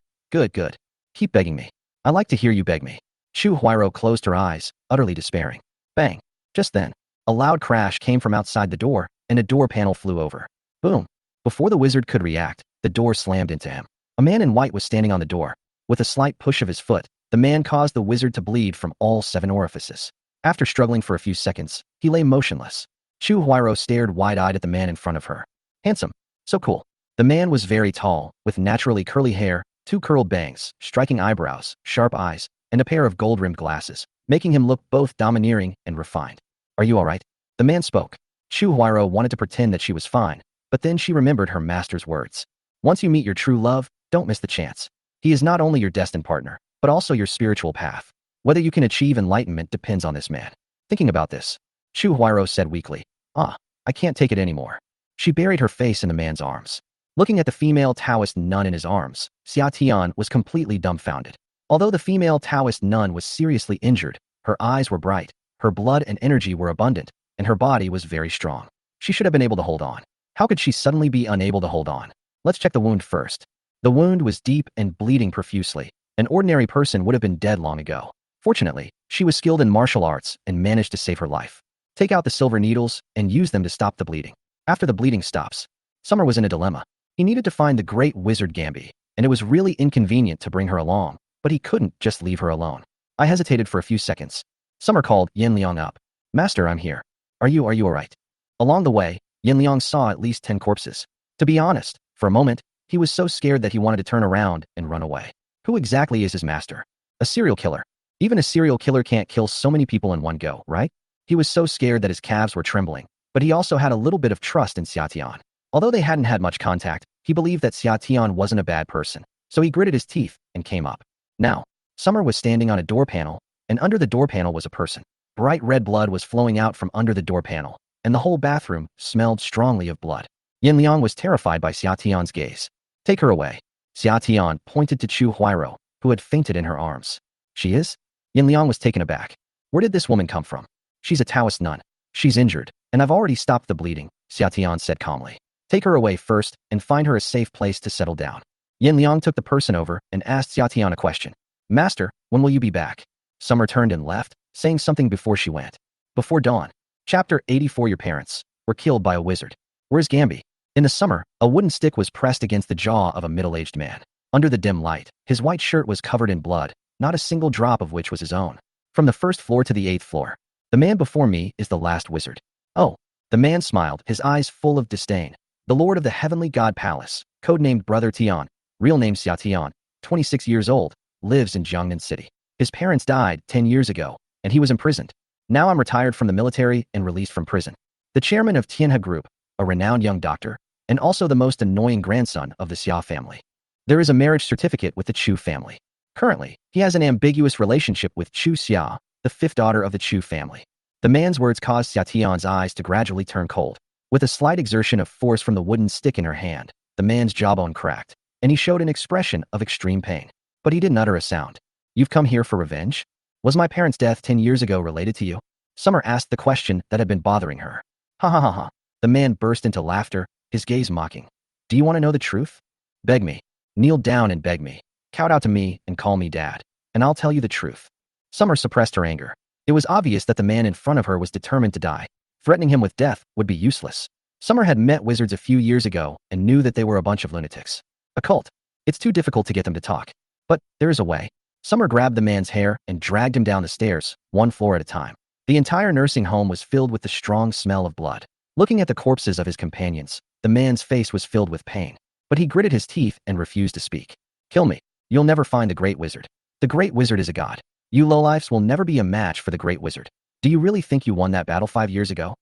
Keep begging me. I like to hear you beg me. Shu Huairou closed her eyes, utterly despairing. Bang. Just then, a loud crash came from outside the door, and a door panel flew over. Boom. Before the wizard could react, the door slammed into him. A man in white was standing on the door. With a slight push of his foot, the man caused the wizard to bleed from all 7 orifices. After struggling for a few seconds, he lay motionless. Shu Huairou stared wide-eyed at the man in front of her. Handsome. So cool. The man was very tall, with naturally curly hair, 2 curled bangs, striking eyebrows, sharp eyes, and a pair of gold-rimmed glasses, making him look both domineering and refined. Are you all right? The man spoke. Shu Huairou wanted to pretend that she was fine, but then she remembered her master's words. Once you meet your true love, don't miss the chance. He is not only your destined partner, but also your spiritual path. Whether you can achieve enlightenment depends on this man. Thinking about this, Shu Huairou said weakly, I can't take it anymore. She buried her face in the man's arms. Looking at the female Taoist nun in his arms, Xia Tian was completely dumbfounded. Although the female Taoist nun was seriously injured, her eyes were bright, her blood and energy were abundant, and her body was very strong. She should have been able to hold on. How could she suddenly be unable to hold on? Let's check the wound first. The wound was deep and bleeding profusely. An ordinary person would have been dead long ago. Fortunately, she was skilled in martial arts and managed to save her life. Take out the silver needles and use them to stop the bleeding. After the bleeding stops, Summer was in a dilemma. He needed to find the great wizard Gambi, and it was really inconvenient to bring her along, but he couldn't just leave her alone. I hesitated for a few seconds. Summer called Yanliang up. Master, I'm here. Are you all right? Along the way, Yanliang saw at least 10 corpses. To be honest, for a moment, he was so scared that he wanted to turn around and run away. Who exactly is his master? A serial killer. Even a serial killer can't kill so many people in one go, right? He was so scared that his calves were trembling, but he also had a little bit of trust in Xia Tian. Although they hadn't had much contact, he believed that Xia Tian wasn't a bad person, so he gritted his teeth and came up. Now, Summer was standing on a door panel, and under the door panel was a person. Bright red blood was flowing out from under the door panel, and the whole bathroom smelled strongly of blood. Yin Liang was terrified by Xia Tian's gaze. Take her away. Xia Tian pointed to Chu Huairou, who had fainted in her arms. She is? Yin Liang was taken aback. Where did this woman come from? She's a Taoist nun. She's injured, and I've already stopped the bleeding, Xia Tian said calmly. Take her away first and find her a safe place to settle down. Yin Liang took the person over and asked Xia Tian a question. Master, when will you be back? Summer turned and left, saying something before she went. Before dawn. Chapter 84. Your parents were killed by a wizard. Where's Gambi? In the summer, a wooden stick was pressed against the jaw of a middle-aged man. Under the dim light, his white shirt was covered in blood, not a single drop of which was his own. From the first floor to the 8th floor. The man before me is the last wizard. Oh. The man smiled, his eyes full of disdain. The lord of the heavenly god palace, codenamed Brother Tian, real name Xia Tian, 26 years old, lives in Jiangnan city. His parents died 10 years ago, and he was imprisoned. Now I'm retired from the military and released from prison. The chairman of Tianhe Group, a renowned young doctor, and also the most annoying grandson of the Xia family. There is a marriage certificate with the Chu family. Currently, he has an ambiguous relationship with Chu Xia, the 5th daughter of the Chu family. The man's words caused Xia Tian's eyes to gradually turn cold. With a slight exertion of force from the wooden stick in her hand, the man's jawbone cracked, and he showed an expression of extreme pain. But he didn't utter a sound. You've come here for revenge? Was my parents' death 10 years ago related to you? Summer asked the question that had been bothering her. Ha ha ha ha. The man burst into laughter, his gaze mocking. Do you want to know the truth? Beg me. Kneel down and beg me. Kowtow to me and call me dad, and I'll tell you the truth. Summer suppressed her anger. It was obvious that the man in front of her was determined to die. Threatening him with death would be useless. Summer had met wizards a few years ago and knew that they were a bunch of lunatics. A cult. It's too difficult to get them to talk. But there is a way. Summer grabbed the man's hair and dragged him down the stairs, one floor at a time. The entire nursing home was filled with the strong smell of blood. Looking at the corpses of his companions, the man's face was filled with pain. But he gritted his teeth and refused to speak. Kill me. You'll never find the Great Wizard. The Great Wizard is a god. You lowlifes will never be a match for the Great Wizard. Do you really think you won that battle 5 years ago?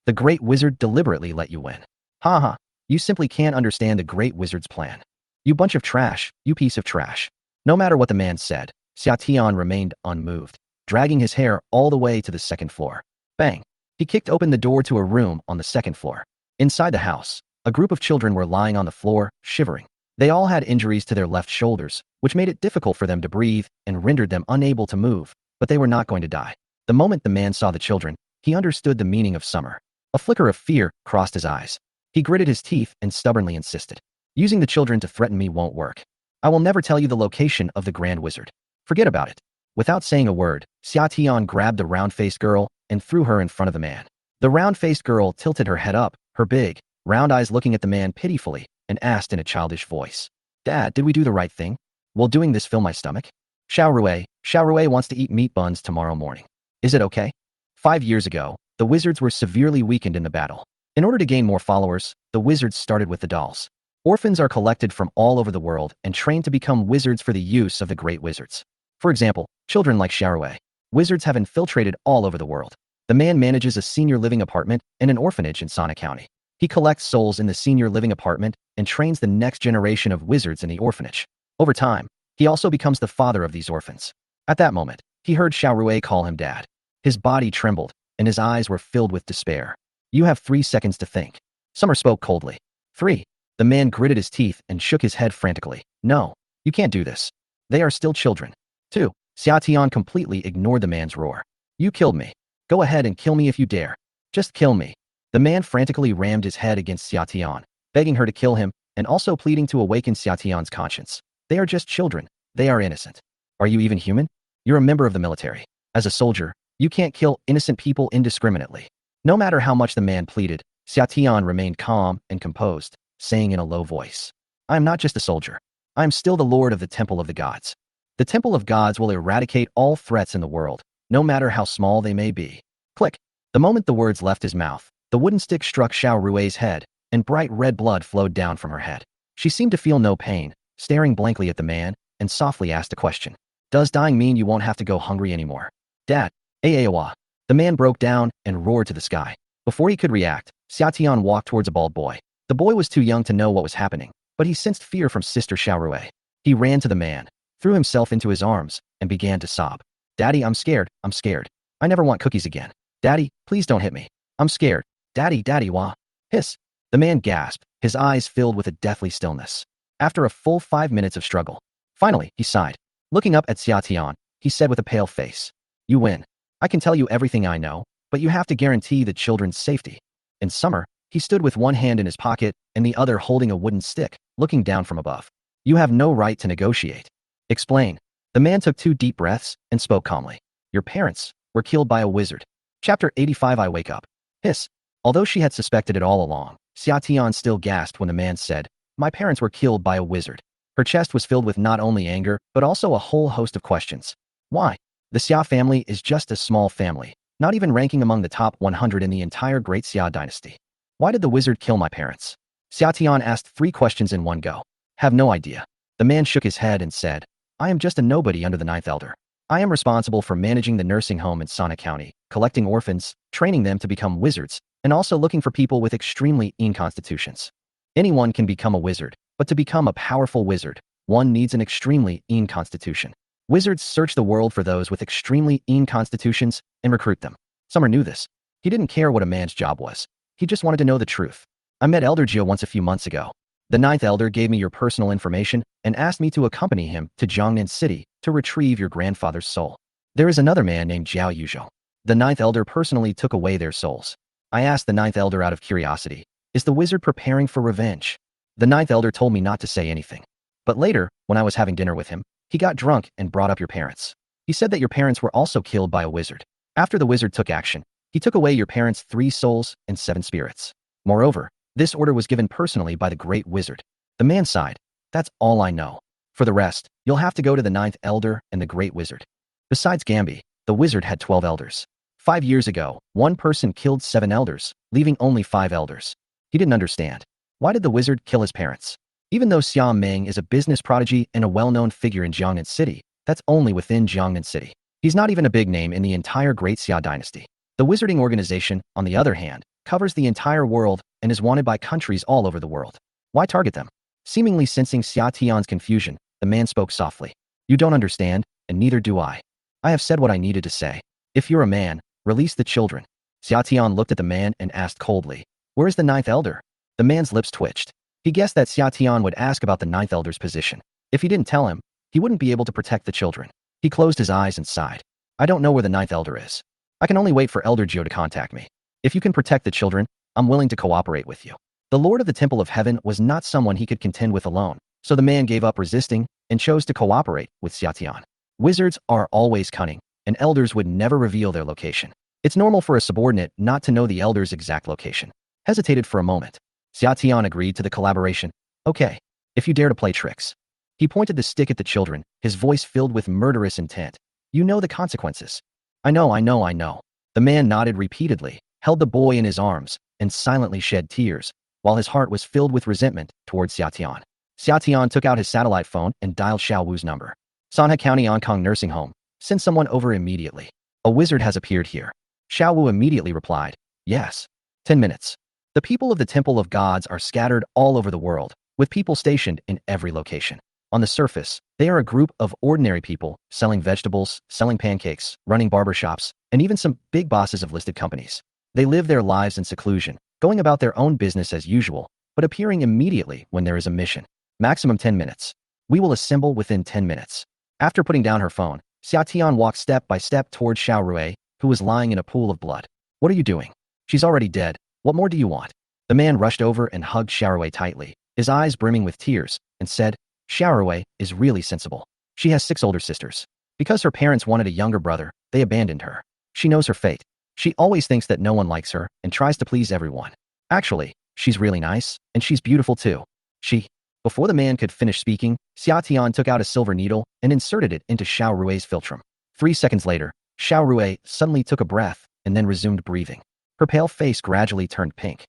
The Great Wizard deliberately let you win. Ha ha. You simply can't understand the Great Wizard's plan. You bunch of trash, you piece of trash. No matter what the man said, Xia Tian remained unmoved, dragging his hair all the way to the 2nd floor. Bang! He kicked open the door to a room on the 2nd floor. Inside the house, a group of children were lying on the floor, shivering. They all had injuries to their left shoulders, which made it difficult for them to breathe and rendered them unable to move, but they were not going to die. The moment the man saw the children, he understood the meaning of summer. A flicker of fear crossed his eyes. He gritted his teeth and stubbornly insisted. Using the children to threaten me won't work. I will never tell you the location of the Grand Wizard. Forget about it. Without saying a word, Xia Tian grabbed the round-faced girl and threw her in front of the man. The round-faced girl tilted her head up, her big, round eyes looking at the man pitifully, and asked in a childish voice. Dad, did we do the right thing? Will doing this fill my stomach? Xiao Rui wants to eat meat buns tomorrow morning. Is it okay? 5 years ago, the wizards were severely weakened in the battle. In order to gain more followers, the wizards started with the dolls. Orphans are collected from all over the world and trained to become wizards for the use of the great wizards. For example, children like Xia Rui. Wizards have infiltrated all over the world. The man manages a senior living apartment and an orphanage in Sana County. He collects souls in the senior living apartment and trains the next generation of wizards in the orphanage. Over time, he also becomes the father of these orphans. At that moment, he heard Xiao Rui call him dad. His body trembled, and his eyes were filled with despair. You have 3 seconds to think. Summer spoke coldly. 3. The man gritted his teeth and shook his head frantically. No, you can't do this. They are still children. 2. Xia Tian completely ignored the man's roar. You killed me. Go ahead and kill me if you dare. Just kill me. The man frantically rammed his head against Xia Tian, begging her to kill him, and also pleading to awaken Xia Tian's conscience. They are just children. They are innocent. Are you even human? You're a member of the military. As a soldier, you can't kill innocent people indiscriminately. No matter how much the man pleaded, Xia Tian remained calm and composed, saying in a low voice, I am not just a soldier. I am still the lord of the Temple of the Gods. The Temple of Gods will eradicate all threats in the world, no matter how small they may be. Click. The moment the words left his mouth, the wooden stick struck Xiao Rui's head, and bright red blood flowed down from her head. She seemed to feel no pain, staring blankly at the man, and softly asked a question. Does dying mean you won't have to go hungry anymore? Dad, Aawa. The man broke down and roared to the sky. Before he could react, Xia Tian walked towards a bald boy. The boy was too young to know what was happening, but he sensed fear from Sister Xiao Rui. He ran to the man, threw himself into his arms, and began to sob. Daddy, I'm scared. I'm scared. I never want cookies again. Daddy, please don't hit me. I'm scared. Daddy, wah. Hiss. The man gasped, his eyes filled with a deathly stillness. After a full 5 minutes of struggle, finally, he sighed. Looking up at Xia Tian, he said with a pale face, "You win. I can tell you everything I know, but you have to guarantee the children's safety." In summer, he stood with one hand in his pocket and the other holding a wooden stick, looking down from above. "You have no right to negotiate." "Explain." The man took 2 deep breaths and spoke calmly. "Your parents were killed by a wizard." Chapter 85. I wake up. Hiss. Although she had suspected it all along, Xia Tian still gasped when the man said, "My parents were killed by a wizard." Her chest was filled with not only anger, but also a whole host of questions. Why? The Xia family is just a small family, not even ranking among the top 100 in the entire Great Xia dynasty. Why did the wizard kill my parents? Xia Tian asked 3 questions in one go. Have no idea. The man shook his head and said, "I am just a nobody under the 9th elder. I am responsible for managing the nursing home in Sana County, collecting orphans, training them to become wizards, and also looking for people with extremely mean constitutions. Anyone can become a wizard, but to become a powerful wizard, one needs an extremely mean constitution. Wizards search the world for those with extremely mean constitutions and recruit them." Summer knew this. He didn't care what a man's job was. He just wanted to know the truth. "I met Elder Jiao once a few months ago. The 9th elder gave me your personal information and asked me to accompany him to Jiangnan city to retrieve your grandfather's soul. There is another man named Jiao Yuzhou. The 9th elder personally took away their souls. I asked the 9th elder out of curiosity, is the wizard preparing for revenge? The 9th elder told me not to say anything. But later, when I was having dinner with him, he got drunk and brought up your parents. He said that your parents were also killed by a wizard. After the wizard took action, he took away your parents' 3 souls and 7 spirits. Moreover, this order was given personally by the great wizard." The man sighed. "That's all I know. For the rest, you'll have to go to the 9th elder and the great wizard." Besides Gambi, the wizard had 12 elders. 5 years ago, one person killed 7 elders, leaving only 5 elders. He didn't understand. Why did the wizard kill his parents? Even though Xia Meng is a business prodigy and a well-known figure in Jiangnan city, that's only within Jiangnan city. He's not even a big name in the entire Great Xia dynasty. The wizarding organization, on the other hand, covers the entire world and is wanted by countries all over the world. Why target them? Seemingly sensing Xia Tian's confusion, the man spoke softly. "You don't understand, and neither do I. I have said what I needed to say. If you're a man, release the children." Xia Tian looked at the man and asked coldly, "Where is the 9th elder?" The man's lips twitched. He guessed that Xia Tian would ask about the 9th elder's position. If he didn't tell him, he wouldn't be able to protect the children. He closed his eyes and sighed. "I don't know where the 9th elder is. I can only wait for Elder Jiao to contact me. If you can protect the children, I'm willing to cooperate with you." The Lord of the Temple of Heaven was not someone he could contend with alone, so the man gave up resisting and chose to cooperate with Xia Tian. Wizards are always cunning, and elders would never reveal their location. It's normal for a subordinate not to know the elder's exact location. Hesitated for a moment. Xia Tian agreed to the collaboration. "Okay, if you dare to play tricks." He pointed the stick at the children, his voice filled with murderous intent. "You know the consequences." I know. The man nodded repeatedly, held the boy in his arms, and silently shed tears, while his heart was filled with resentment towards Xia Tian. Xia Tian took out his satellite phone and dialed Xiao Wu's number. "Sanha County Ankang Nursing Home. Send someone over immediately. A wizard has appeared here." Xiao Wu immediately replied, "Yes. 10 minutes. The people of the Temple of Gods are scattered all over the world, with people stationed in every location. On the surface, they are a group of ordinary people selling vegetables, selling pancakes, running barbershops, and even some big bosses of listed companies. They live their lives in seclusion, going about their own business as usual, but appearing immediately when there is a mission. Maximum 10 minutes. We will assemble within 10 minutes. After putting down her phone, Xia Tian walked step by step towards Xiao Rui, who was lying in a pool of blood. "What are you doing? She's already dead. What more do you want?" The man rushed over and hugged Xiao Rui tightly, his eyes brimming with tears, and said, "Xiao Rui is really sensible. She has 6 older sisters. Because her parents wanted a younger brother, they abandoned her. She knows her fate. She always thinks that no one likes her and tries to please everyone. Actually, she's really nice, and she's beautiful too. She..." Before the man could finish speaking, Xia Tian took out a silver needle and inserted it into Xiao Rui's philtrum. 3 seconds later, Xiao Rui suddenly took a breath and then resumed breathing. Her pale face gradually turned pink.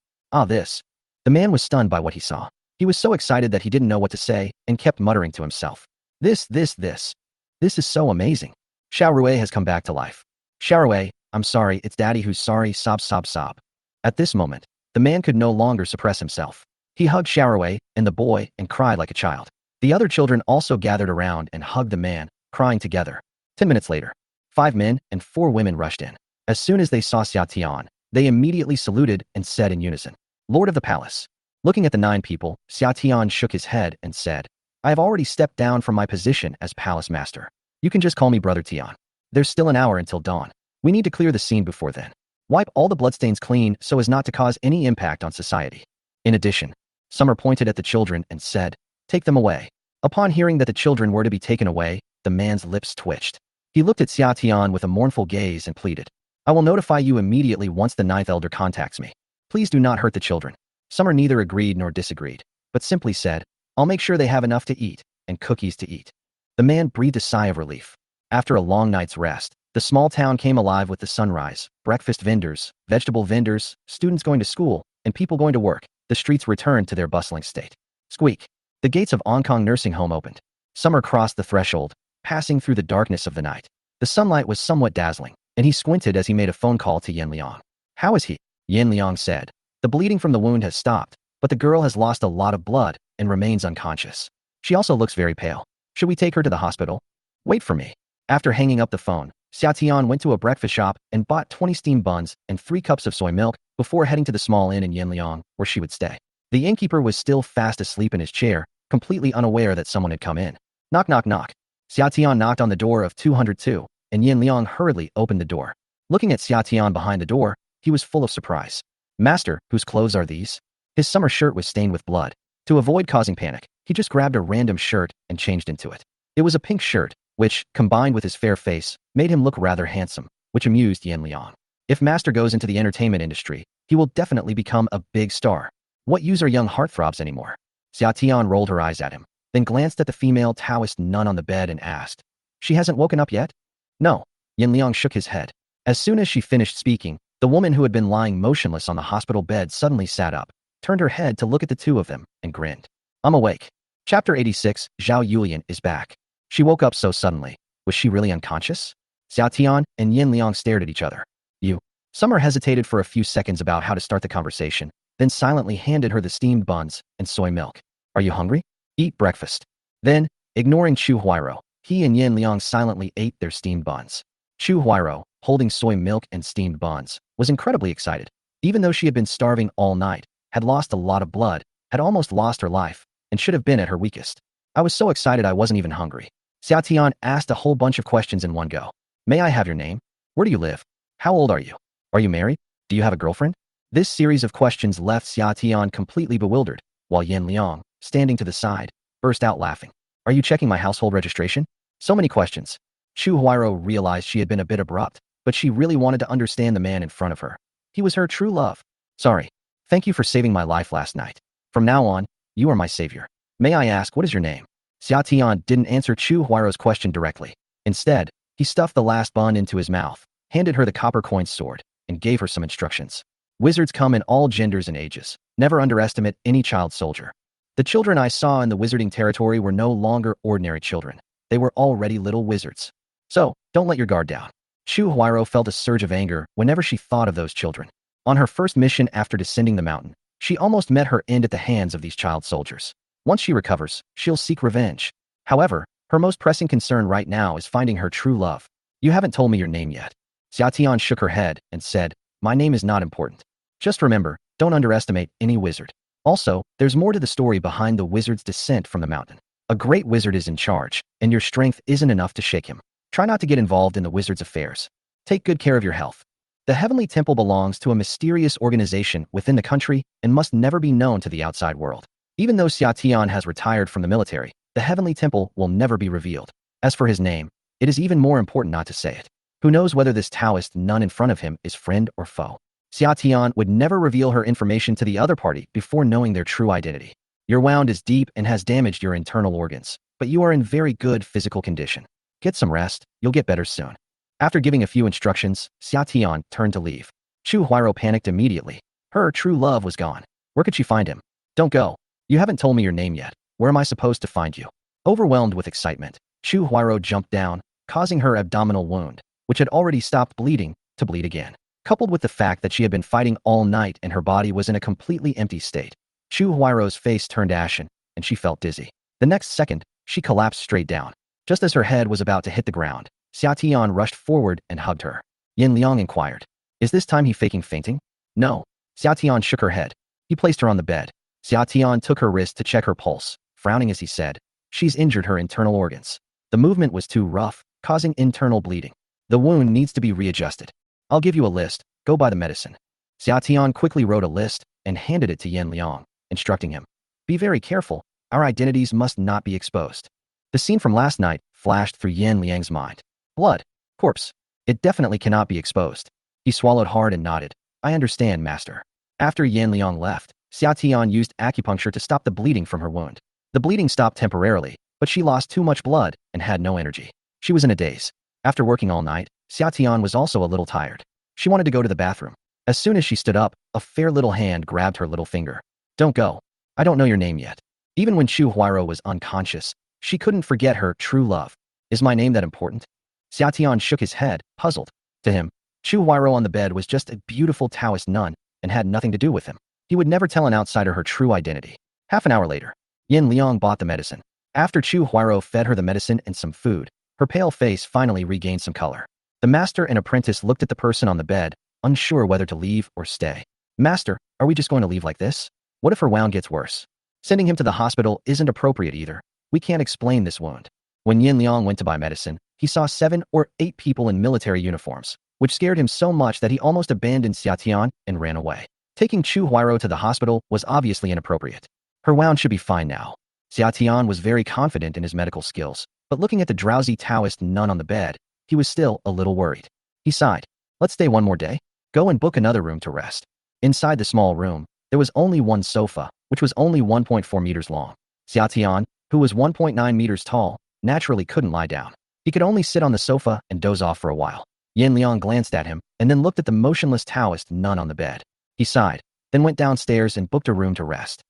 This. The man was stunned by what he saw. He was so excited that he didn't know what to say and kept muttering to himself. This is so amazing. Xiao Rui has come back to life. Xiao Rui, I'm sorry, it's daddy who's sorry, sob sob sob. At this moment, the man could no longer suppress himself. He hugged Xiao Rui and the boy and cried like a child. The other children also gathered around and hugged the man, crying together. 10 minutes later, 5 men and 4 women rushed in. As soon as they saw Xia Tian, they immediately saluted and said in unison, "Lord of the Palace." Looking at the 9 people, Xia Tian shook his head and said, I have already stepped down from my position as palace master. You can just call me Brother Tian. There's still an hour until dawn. We need to clear the scene before then. Wipe all the bloodstains clean so as not to cause any impact on society. In addition, Summer pointed at the children and said, take them away. Upon hearing that the children were to be taken away, the man's lips twitched. He looked at Xia Tian with a mournful gaze and pleaded, I will notify you immediately once the 9th elder contacts me. Please do not hurt the children. Summer neither agreed nor disagreed, but simply said, I'll make sure they have enough to eat, and cookies to eat. The man breathed a sigh of relief. After a long night's rest, the small town came alive with the sunrise, breakfast vendors, vegetable vendors, students going to school, and people going to work. The streets returned to their bustling state. Squeak. The gates of Onkong nursing home opened. Summer crossed the threshold, passing through the darkness of the night. The sunlight was somewhat dazzling, and he squinted as he made a phone call to Yin Liang. How is he? Yin Liang said. The bleeding from the wound has stopped, but the girl has lost a lot of blood and remains unconscious. She also looks very pale. Should we take her to the hospital? Wait for me. After hanging up the phone, Xia Tian went to a breakfast shop and bought 20 steamed buns and 3 cups of soy milk before heading to the small inn in Yinliang, where she would stay. The innkeeper was still fast asleep in his chair, completely unaware that someone had come in. Knock, knock, knock. Xia Tian knocked on the door of 202, and Yinliang hurriedly opened the door. Looking at Xia Tian behind the door, he was full of surprise. Master, whose clothes are these? His summer shirt was stained with blood. To avoid causing panic, he just grabbed a random shirt and changed into it. It was a pink shirt, which, combined with his fair face, made him look rather handsome, which amused Yin Liang. If Master goes into the entertainment industry, he will definitely become a big star. What use are young heartthrobs anymore? Xia Tian rolled her eyes at him, then glanced at the female Taoist nun on the bed and asked, She hasn't woken up yet? No. Yin Liang shook his head. As soon as she finished speaking, the woman who had been lying motionless on the hospital bed suddenly sat up, turned her head to look at the two of them, and grinned. I'm awake. Chapter 86, Zhao Yulian is back. She woke up so suddenly. Was she really unconscious? Xia Tian and Yin Liang stared at each other. You. Summer hesitated for a few seconds about how to start the conversation, then silently handed her the steamed buns and soy milk. Are you hungry? Eat breakfast. Then, ignoring Chu Huairo, he and Yin Liang silently ate their steamed buns. Chu Huairo, holding soy milk and steamed buns, was incredibly excited. Even though she had been starving all night, had lost a lot of blood, had almost lost her life, and should have been at her weakest. I was so excited I wasn't even hungry. Xia Tian asked a whole bunch of questions in one go. May I have your name? Where do you live? How old are you? Are you married? Do you have a girlfriend? This series of questions left Xia Tian completely bewildered, while Yin Liang, standing to the side, burst out laughing. Are you checking my household registration? So many questions. Chu Huairo realized she had been a bit abrupt, but she really wanted to understand the man in front of her. He was her true love. Sorry. Thank you for saving my life last night. From now on, you are my savior. May I ask, what is your name? Xia Tian didn't answer Chu Huairo's question directly. Instead, he stuffed the last bun into his mouth, handed her the copper coin sword, and gave her some instructions. Wizards come in all genders and ages. Never underestimate any child soldier. The children I saw in the wizarding territory were no longer ordinary children. They were already little wizards. So, don't let your guard down. Chu Huairo felt a surge of anger whenever she thought of those children. On her first mission after descending the mountain, she almost met her end at the hands of these child soldiers. Once she recovers, she'll seek revenge. However, her most pressing concern right now is finding her true love. You haven't told me your name yet. Xia Tian shook her head and said, My name is not important. Just remember, don't underestimate any wizard. Also, there's more to the story behind the wizard's descent from the mountain. A great wizard is in charge, and your strength isn't enough to shake him. Try not to get involved in the wizard's affairs. Take good care of your health. The Heavenly Temple belongs to a mysterious organization within the country and must never be known to the outside world. Even though Xia Tian has retired from the military, the Heavenly Temple will never be revealed. As for his name, it is even more important not to say it. Who knows whether this Taoist nun in front of him is friend or foe? Xia Tian would never reveal her information to the other party before knowing their true identity. Your wound is deep and has damaged your internal organs, but you are in very good physical condition. Get some rest, you'll get better soon. After giving a few instructions, Xia Tian turned to leave. Chu Huairo panicked immediately. Her true love was gone. Where could she find him? Don't go. You haven't told me your name yet. Where am I supposed to find you? Overwhelmed with excitement, Chu Huairo jumped down, causing her abdominal wound, which had already stopped bleeding, to bleed again. Coupled with the fact that she had been fighting all night and her body was in a completely empty state, Chu Huairo's face turned ashen, and she felt dizzy. The next second, she collapsed straight down. Just as her head was about to hit the ground, Xia Tian rushed forward and hugged her. Yin Liang inquired, Is this time he faking fainting? No. Xia Tian shook her head. He placed her on the bed. Xia Tian took her wrist to check her pulse, frowning as he said, "She's injured her internal organs. The movement was too rough, causing internal bleeding. The wound needs to be readjusted. I'll give you a list, go buy the medicine." Xia Tian quickly wrote a list and handed it to Yan Liang, instructing him, "Be very careful, our identities must not be exposed." The scene from last night flashed through Yan Liang's mind. Blood. Corpse. It definitely cannot be exposed. He swallowed hard and nodded. "I understand, master." After Yan Liang left, Xia Tian used acupuncture to stop the bleeding from her wound. The bleeding stopped temporarily, but she lost too much blood and had no energy. She was in a daze. After working all night, Xia Tian was also a little tired. She wanted to go to the bathroom. As soon as she stood up, a fair little hand grabbed her little finger. "Don't go. I don't know your name yet." Even when Chu Huairou was unconscious, she couldn't forget her true love. "Is my name that important?" Xia Tian shook his head, puzzled. To him, Chu Huairou on the bed was just a beautiful Taoist nun and had nothing to do with him. He would never tell an outsider her true identity. Half an hour later, Yin Liang bought the medicine. After Chu Huairou fed her the medicine and some food, her pale face finally regained some color. The master and apprentice looked at the person on the bed, unsure whether to leave or stay. "Master, are we just going to leave like this? What if her wound gets worse? Sending him to the hospital isn't appropriate either. We can't explain this wound." When Yin Liang went to buy medicine, he saw 7 or 8 people in military uniforms, which scared him so much that he almost abandoned Xia Tian and ran away. Taking Chu Huairou to the hospital was obviously inappropriate. Her wound should be fine now. Xia Tian was very confident in his medical skills, but looking at the drowsy Taoist nun on the bed, he was still a little worried. He sighed. "Let's stay one more day? Go and book another room to rest." Inside the small room, there was only one sofa, which was only 1.4 meters long. Xia Tian, who was 1.9 meters tall, naturally couldn't lie down. He could only sit on the sofa and doze off for a while. Yan Liang glanced at him and then looked at the motionless Taoist nun on the bed. He sighed, then went downstairs and booked a room to rest.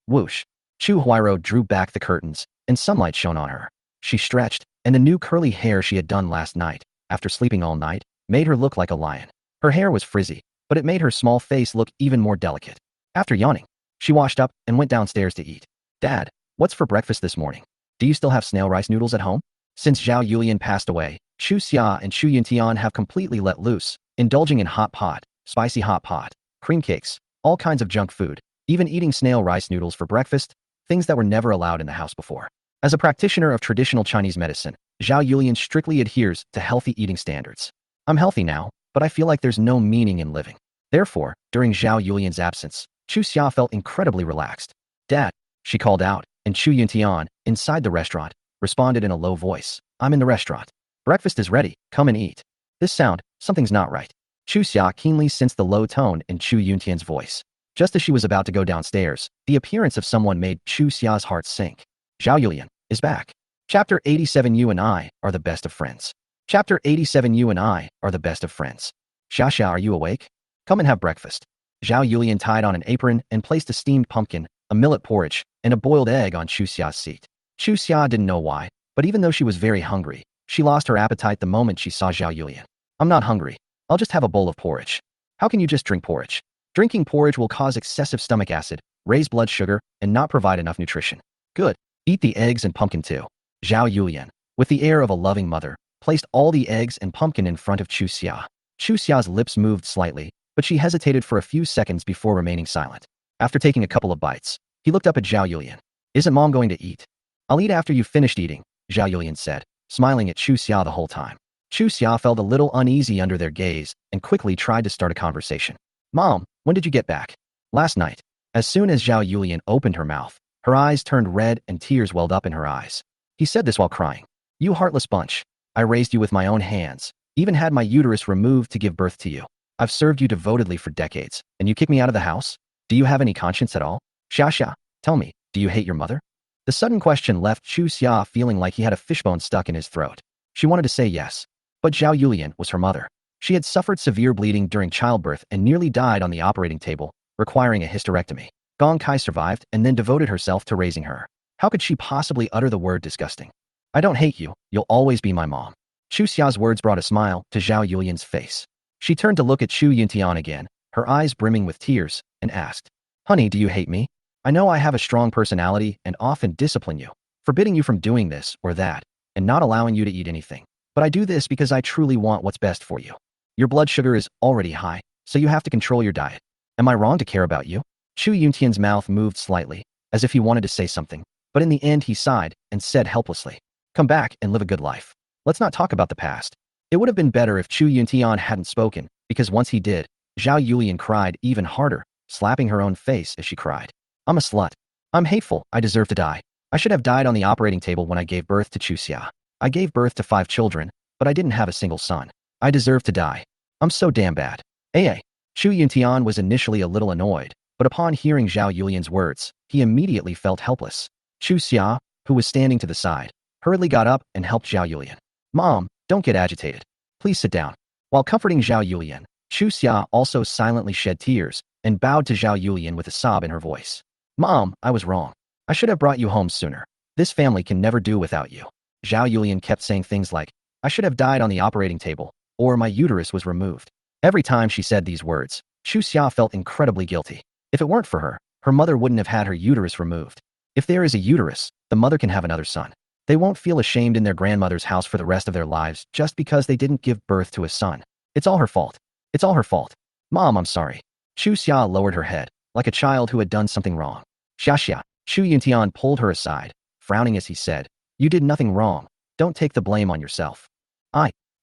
Whoosh! Chu Huairou drew back the curtains, and sunlight shone on her. She stretched, and the new curly hair she had done last night, after sleeping all night, made her look like a lion. Her hair was frizzy, but it made her small face look even more delicate. After yawning, she washed up and went downstairs to eat. "Dad, what's for breakfast this morning? Do you still have snail rice noodles at home?" Since Zhao Yulian passed away, Chu Xia and Chu Yuntian have completely let loose, indulging in hot pot, spicy hot pot, cream cakes, all kinds of junk food, even eating snail rice noodles for breakfast, things that were never allowed in the house before. As a practitioner of traditional Chinese medicine, Zhao Yulian strictly adheres to healthy eating standards. "I'm healthy now, but I feel like there's no meaning in living." Therefore, during Zhao Yulian's absence, Chu Xia felt incredibly relaxed. "Dad," she called out, and Chu Yuntian, inside the restaurant, responded in a low voice, "I'm in the restaurant. Breakfast is ready, come and eat." This sound, something's not right. Chu Xia keenly sensed the low tone in Chu Yuntian's voice. Just as she was about to go downstairs, the appearance of someone made Chu Xia's heart sink. Zhao Yulian is back. Chapter 87. You and I are the best of friends. Chapter 87. You and I are the best of friends. "Xia Xia, are you awake? Come and have breakfast." Zhao Yulian tied on an apron and placed a steamed pumpkin, a millet porridge, and a boiled egg on Chu Xia's seat. Chu Xia didn't know why, but even though she was very hungry, she lost her appetite the moment she saw Zhao Yulian. "I'm not hungry. I'll just have a bowl of porridge." "How can you just drink porridge? Drinking porridge will cause excessive stomach acid, raise blood sugar, and not provide enough nutrition." "Good. Eat the eggs and pumpkin too." Zhao Yulian, with the air of a loving mother, placed all the eggs and pumpkin in front of Chu Xia. Chu Xia's lips moved slightly, but she hesitated for a few seconds before remaining silent. After taking a couple of bites, he looked up at Zhao Yulian. "Isn't Mom going to eat?" "I'll eat after you've finished eating," Zhao Yulian said, smiling at Chu Xia the whole time. Chu Xia felt a little uneasy under their gaze and quickly tried to start a conversation. "Mom, when did you get back?" "Last night." As soon as Zhao Yulian opened her mouth, her eyes turned red and tears welled up in her eyes. He said this while crying. "You heartless bunch. I raised you with my own hands, even had my uterus removed to give birth to you. I've served you devotedly for decades, and you kick me out of the house? Do you have any conscience at all? Xia Xia, tell me, do you hate your mother?" The sudden question left Chu Xia feeling like he had a fishbone stuck in his throat. She wanted to say yes, but Zhao Yulian was her mother. She had suffered severe bleeding during childbirth and nearly died on the operating table, requiring a hysterectomy. Gong Kai survived and then devoted herself to raising her. How could she possibly utter the word disgusting? "I don't hate you, you'll always be my mom." Chu Xia's words brought a smile to Zhao Yulian's face. She turned to look at Chu Yuntian again, her eyes brimming with tears, and asked, "Honey, do you hate me? I know I have a strong personality and often discipline you, forbidding you from doing this or that, and not allowing you to eat anything. But I do this because I truly want what's best for you. Your blood sugar is already high, so you have to control your diet. Am I wrong to care about you?" Chu Yuntian's mouth moved slightly, as if he wanted to say something, but in the end he sighed and said helplessly, "Come back and live a good life. Let's not talk about the past." It would have been better if Chu Yuntian hadn't spoken, because once he did, Zhao Yulian cried even harder, slapping her own face as she cried. "I'm a slut. I'm hateful. I deserve to die. I should have died on the operating table when I gave birth to Chu Xia. I gave birth to 5 children, but I didn't have a single son. I deserve to die. I'm so damn bad." Chu Yuntian was initially a little annoyed, but upon hearing Zhao Yulian's words, he immediately felt helpless. Chu Xia, who was standing to the side, hurriedly got up and helped Zhao Yulian. "Mom, don't get agitated. Please sit down." While comforting Zhao Yulian, Chu Xia also silently shed tears and bowed to Zhao Yulian with a sob in her voice. "Mom, I was wrong. I should have brought you home sooner. This family can never do without you." Zhao Yulian kept saying things like, "I should have died on the operating table," or "my uterus was removed." Every time she said these words, Chu Xia felt incredibly guilty. If it weren't for her, her mother wouldn't have had her uterus removed. If there is a uterus, the mother can have another son. They won't feel ashamed in their grandmother's house for the rest of their lives just because they didn't give birth to a son. It's all her fault. It's all her fault. "Mom, I'm sorry." Chu Xia lowered her head, like a child who had done something wrong. "Xia." Chu Yuntian pulled her aside, frowning as he said, "You did nothing wrong. Don't take the blame on yourself."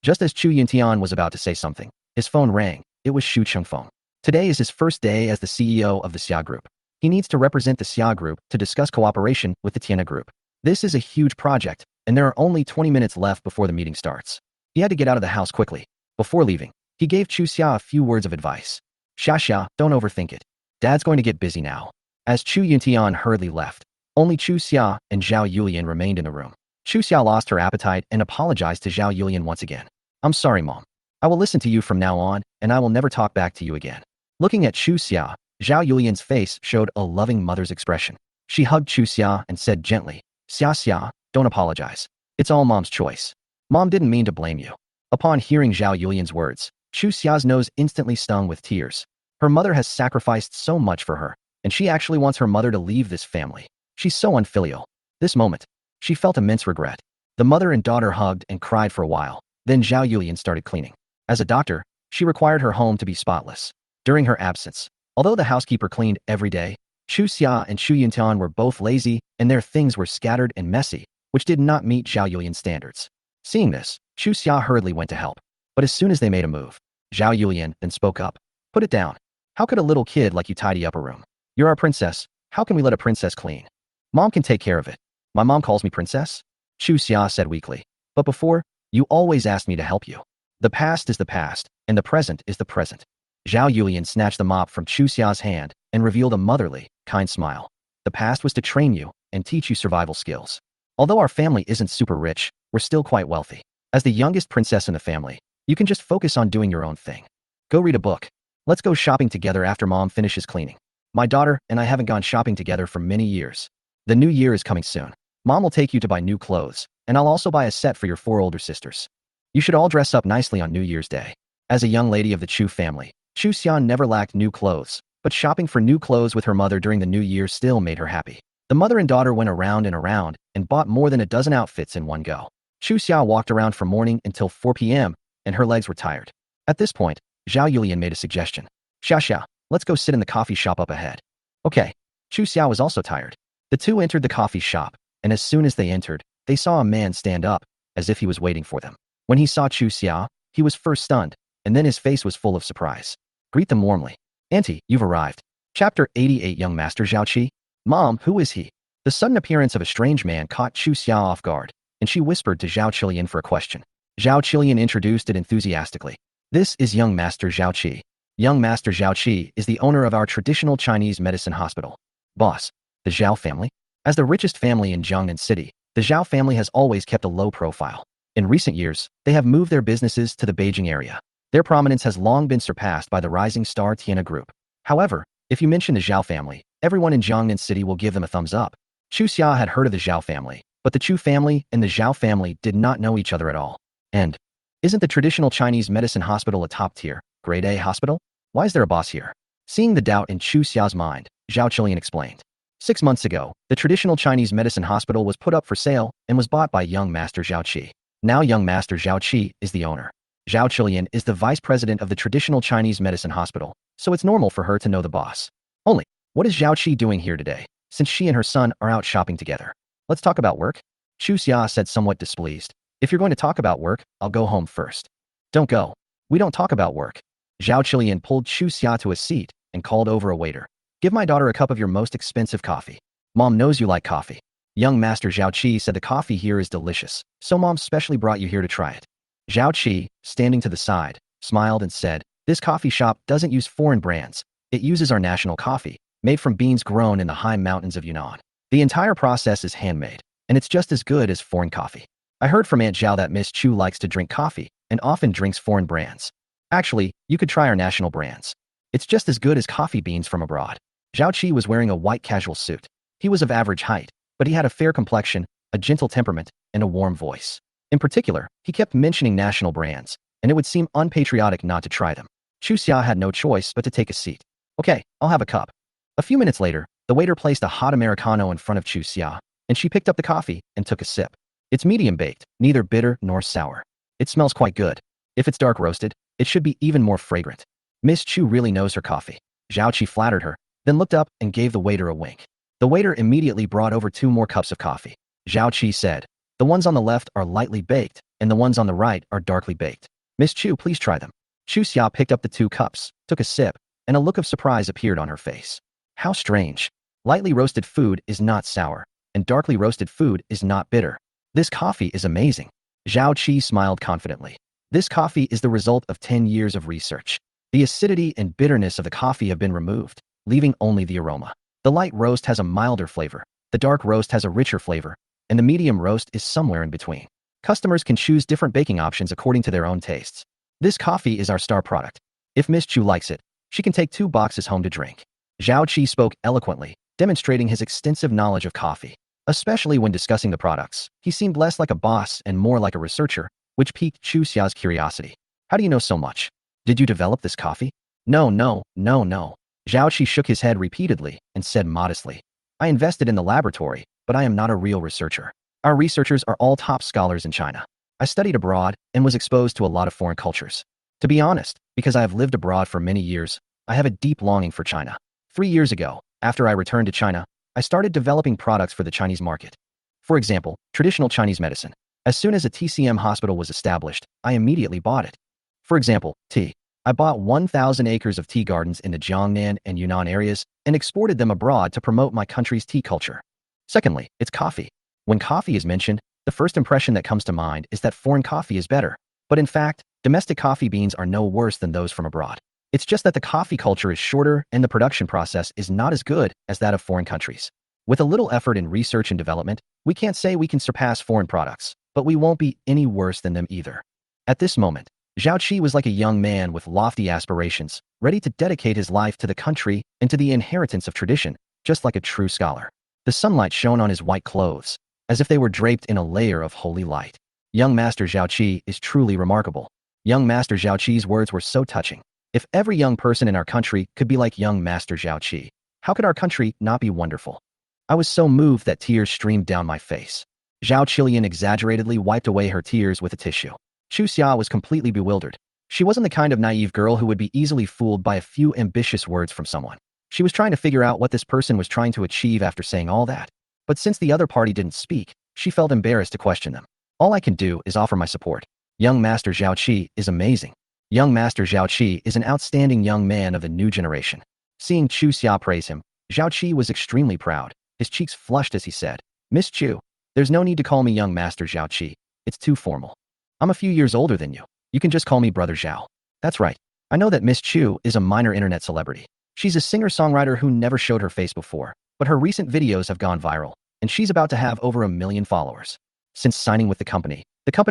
Just as Chu Yuntian was about to say something, his phone rang. It was Xu Chengfeng. Today is his first day as the CEO of the Xia Group. He needs to represent the Xia Group to discuss cooperation with the Tianna Group. This is a huge project, and there are only 20 minutes left before the meeting starts. He had to get out of the house quickly. Before leaving, he gave Chu Xia a few words of advice. "Xia, don't overthink it. Dad's going to get busy now." As Chu Yuntian hurriedly left, only Chu Xia and Zhao Yulian remained in the room. Chu Xia lost her appetite and apologized to Zhao Yulian once again. "I'm sorry, Mom. I will listen to you from now on, and I will never talk back to you again." Looking at Chu Xia, Zhao Yulian's face showed a loving mother's expression. She hugged Chu Xia and said gently, Xia, don't apologize. It's all Mom's choice. Mom didn't mean to blame you." Upon hearing Zhao Yulian's words, Chu Xia's nose instantly stung with tears. Her mother has sacrificed so much for her, and she actually wants her mother to leave this family. She's so unfilial. This moment, she felt immense regret. The mother and daughter hugged and cried for a while. Then Zhao Yulian started cleaning. As a doctor, she required her home to be spotless. During her absence, although the housekeeper cleaned every day, Chu Xia and Chu Yuntian were both lazy and their things were scattered and messy, which did not meet Zhao Yulian's standards. Seeing this, Chu Xia hurriedly went to help. But as soon as they made a move, Zhao Yulian then spoke up. "Put it down. How could a little kid like you tidy up a room? You're our princess. How can we let a princess clean? Mom can take care of it." "My mom calls me princess?" Chu Xia said weakly. "But before, you always asked me to help you. The past is the past, and the present is the present." Zhao Yulian snatched the mop from Chu Xia's hand and revealed a motherly, kind smile. "The past was to train you and teach you survival skills. Although our family isn't super rich, we're still quite wealthy. As the youngest princess in the family, you can just focus on doing your own thing. Go read a book. Let's go shopping together after Mom finishes cleaning. My daughter and I haven't gone shopping together for many years. The new year is coming soon. Mom will take you to buy new clothes, and I'll also buy a set for your 4 older sisters. You should all dress up nicely on New Year's Day." As a young lady of the Chu family, Chu Xian never lacked new clothes, but shopping for new clothes with her mother during the new year still made her happy. The mother and daughter went around and bought more than a dozen outfits in one go. Chu Xia walked around from morning until 4 p.m., and her legs were tired. At this point, Zhao Yulian made a suggestion. Xia, let's go sit in the coffee shop up ahead." "Okay." Chu Xia was also tired. The two entered the coffee shop, and as soon as they entered, they saw a man stand up, as if he was waiting for them. When he saw Chu Xia, he was first stunned, and then his face was full of surprise. "Greet them warmly. Auntie, you've arrived." Chapter 88. Young Master Zhao Qi. "Mom, who is he?" The sudden appearance of a strange man caught Chu Xia off guard, and she whispered to Zhao Qilian for a question. Zhao Qilian introduced it enthusiastically. "This is young Master Zhao Qi. Young Master Zhao Qi is the owner of our traditional Chinese medicine hospital." "Boss, the Zhao family?" As the richest family in Jiangnan City, the Zhao family has always kept a low profile. In recent years, they have moved their businesses to the Beijing area. Their prominence has long been surpassed by the rising star Tianna Group. However, if you mention the Zhao family, everyone in Jiangnan City will give them a thumbs up. Chu Xia had heard of the Zhao family, but the Chu family and the Zhao family did not know each other at all. And isn't the traditional Chinese medicine hospital a top-tier, grade A hospital? Why is there a boss here? Seeing the doubt in Chu Xia's mind, Zhao Qilian explained. 6 months ago, the traditional Chinese medicine hospital was put up for sale and was bought by young Master Zhao Qi. Now young Master Zhao Qi is the owner. Zhao Qilian is the vice president of the traditional Chinese medicine hospital, so it's normal for her to know the boss. Only, What is Zhao Qi doing here today, since she and her son are out shopping together? Let's talk about work? Chu Xia said somewhat displeased. If you're going to talk about work, I'll go home first. Don't go. We don't talk about work. Zhao Qilian pulled Chu Xia to a seat and called over a waiter. Give my daughter a cup of your most expensive coffee. Mom knows you like coffee. Young Master Zhao Qi said the coffee here is delicious, so Mom specially brought you here to try it. Zhao Qi, standing to the side, smiled and said, this coffee shop doesn't use foreign brands. It uses our national coffee, made from beans grown in the high mountains of Yunnan. The entire process is handmade, and it's just as good as foreign coffee. I heard from Aunt Zhao that Miss Chu likes to drink coffee and often drinks foreign brands. Actually, you could try our national brands. It's just as good as coffee beans from abroad. Zhao Qi was wearing a white casual suit. He was of average height, but he had a fair complexion, a gentle temperament, and a warm voice. In particular, he kept mentioning national brands, and it would seem unpatriotic not to try them. Chu Xia had no choice but to take a seat. Okay, I'll have a cup. A few minutes later, the waiter placed a hot Americano in front of Chu Xia, and she picked up the coffee and took a sip. It's medium baked, neither bitter nor sour. It smells quite good. If it's dark roasted, it should be even more fragrant. Miss Chu really knows her coffee. Zhao Qi flattered her, then looked up and gave the waiter a wink. The waiter immediately brought over 2 more cups of coffee. Zhao Qi said, the ones on the left are lightly baked, and the ones on the right are darkly baked. Miss Chu, please try them. Chu Xia picked up the 2 cups, took a sip, and a look of surprise appeared on her face. How strange. Lightly roasted food is not sour, and darkly roasted food is not bitter. This coffee is amazing. Zhao Qi smiled confidently. This coffee is the result of 10 years of research. The acidity and bitterness of the coffee have been removed, leaving only the aroma. The light roast has a milder flavor, the dark roast has a richer flavor, and the medium roast is somewhere in between. Customers can choose different baking options according to their own tastes. This coffee is our star product. If Miss Chu likes it, she can take 2 boxes home to drink. Zhao Qi spoke eloquently, demonstrating his extensive knowledge of coffee. Especially when discussing the products, he seemed less like a boss and more like a researcher, which piqued Chu Xia's curiosity. How do you know so much? Did you develop this coffee? No. Zhao Qi shook his head repeatedly and said modestly, I invested in the laboratory, but I am not a real researcher. Our researchers are all top scholars in China. I studied abroad and was exposed to a lot of foreign cultures. To be honest, because I have lived abroad for many years, I have a deep longing for China. 3 years ago, after I returned to China, I started developing products for the Chinese market. For example, traditional Chinese medicine. As soon as a TCM hospital was established, I immediately bought it. For example, tea. I bought 1,000 acres of tea gardens in the Jiangnan and Yunnan areas and exported them abroad to promote my country's tea culture. Secondly, it's coffee. When coffee is mentioned, the first impression that comes to mind is that foreign coffee is better. But in fact, domestic coffee beans are no worse than those from abroad. It's just that the coffee culture is shorter and the production process is not as good as that of foreign countries. With a little effort in research and development, we can't say we can surpass foreign products, but we won't be any worse than them either. At this moment, Zhao Qi was like a young man with lofty aspirations, ready to dedicate his life to the country and to the inheritance of tradition, just like a true scholar. The sunlight shone on his white clothes, as if they were draped in a layer of holy light. Young Master Zhao Qi is truly remarkable. Young Master Zhao Qi's words were so touching. If every young person in our country could be like young Master Zhao Qi, how could our country not be wonderful? I was so moved that tears streamed down my face. Zhao Qilian exaggeratedly wiped away her tears with a tissue. Chu Xia was completely bewildered. She wasn't the kind of naive girl who would be easily fooled by a few ambitious words from someone. She was trying to figure out what this person was trying to achieve after saying all that. But since the other party didn't speak, she felt embarrassed to question them. All I can do is offer my support. Young Master Zhao Qi is amazing. Young Master Zhao Qi is an outstanding young man of the new generation. Seeing Chu Xia praise him, Zhao Qi was extremely proud. His cheeks flushed as he said, Miss Chu, there's no need to call me young Master Zhao Qi. It's too formal. I'm a few years older than you. You can just call me Brother Zhao. That's right. I know that Miss Chu is a minor internet celebrity. She's a singer-songwriter who never showed her face before, but her recent videos have gone viral, and she's about to have over 1 million followers. Since signing with the company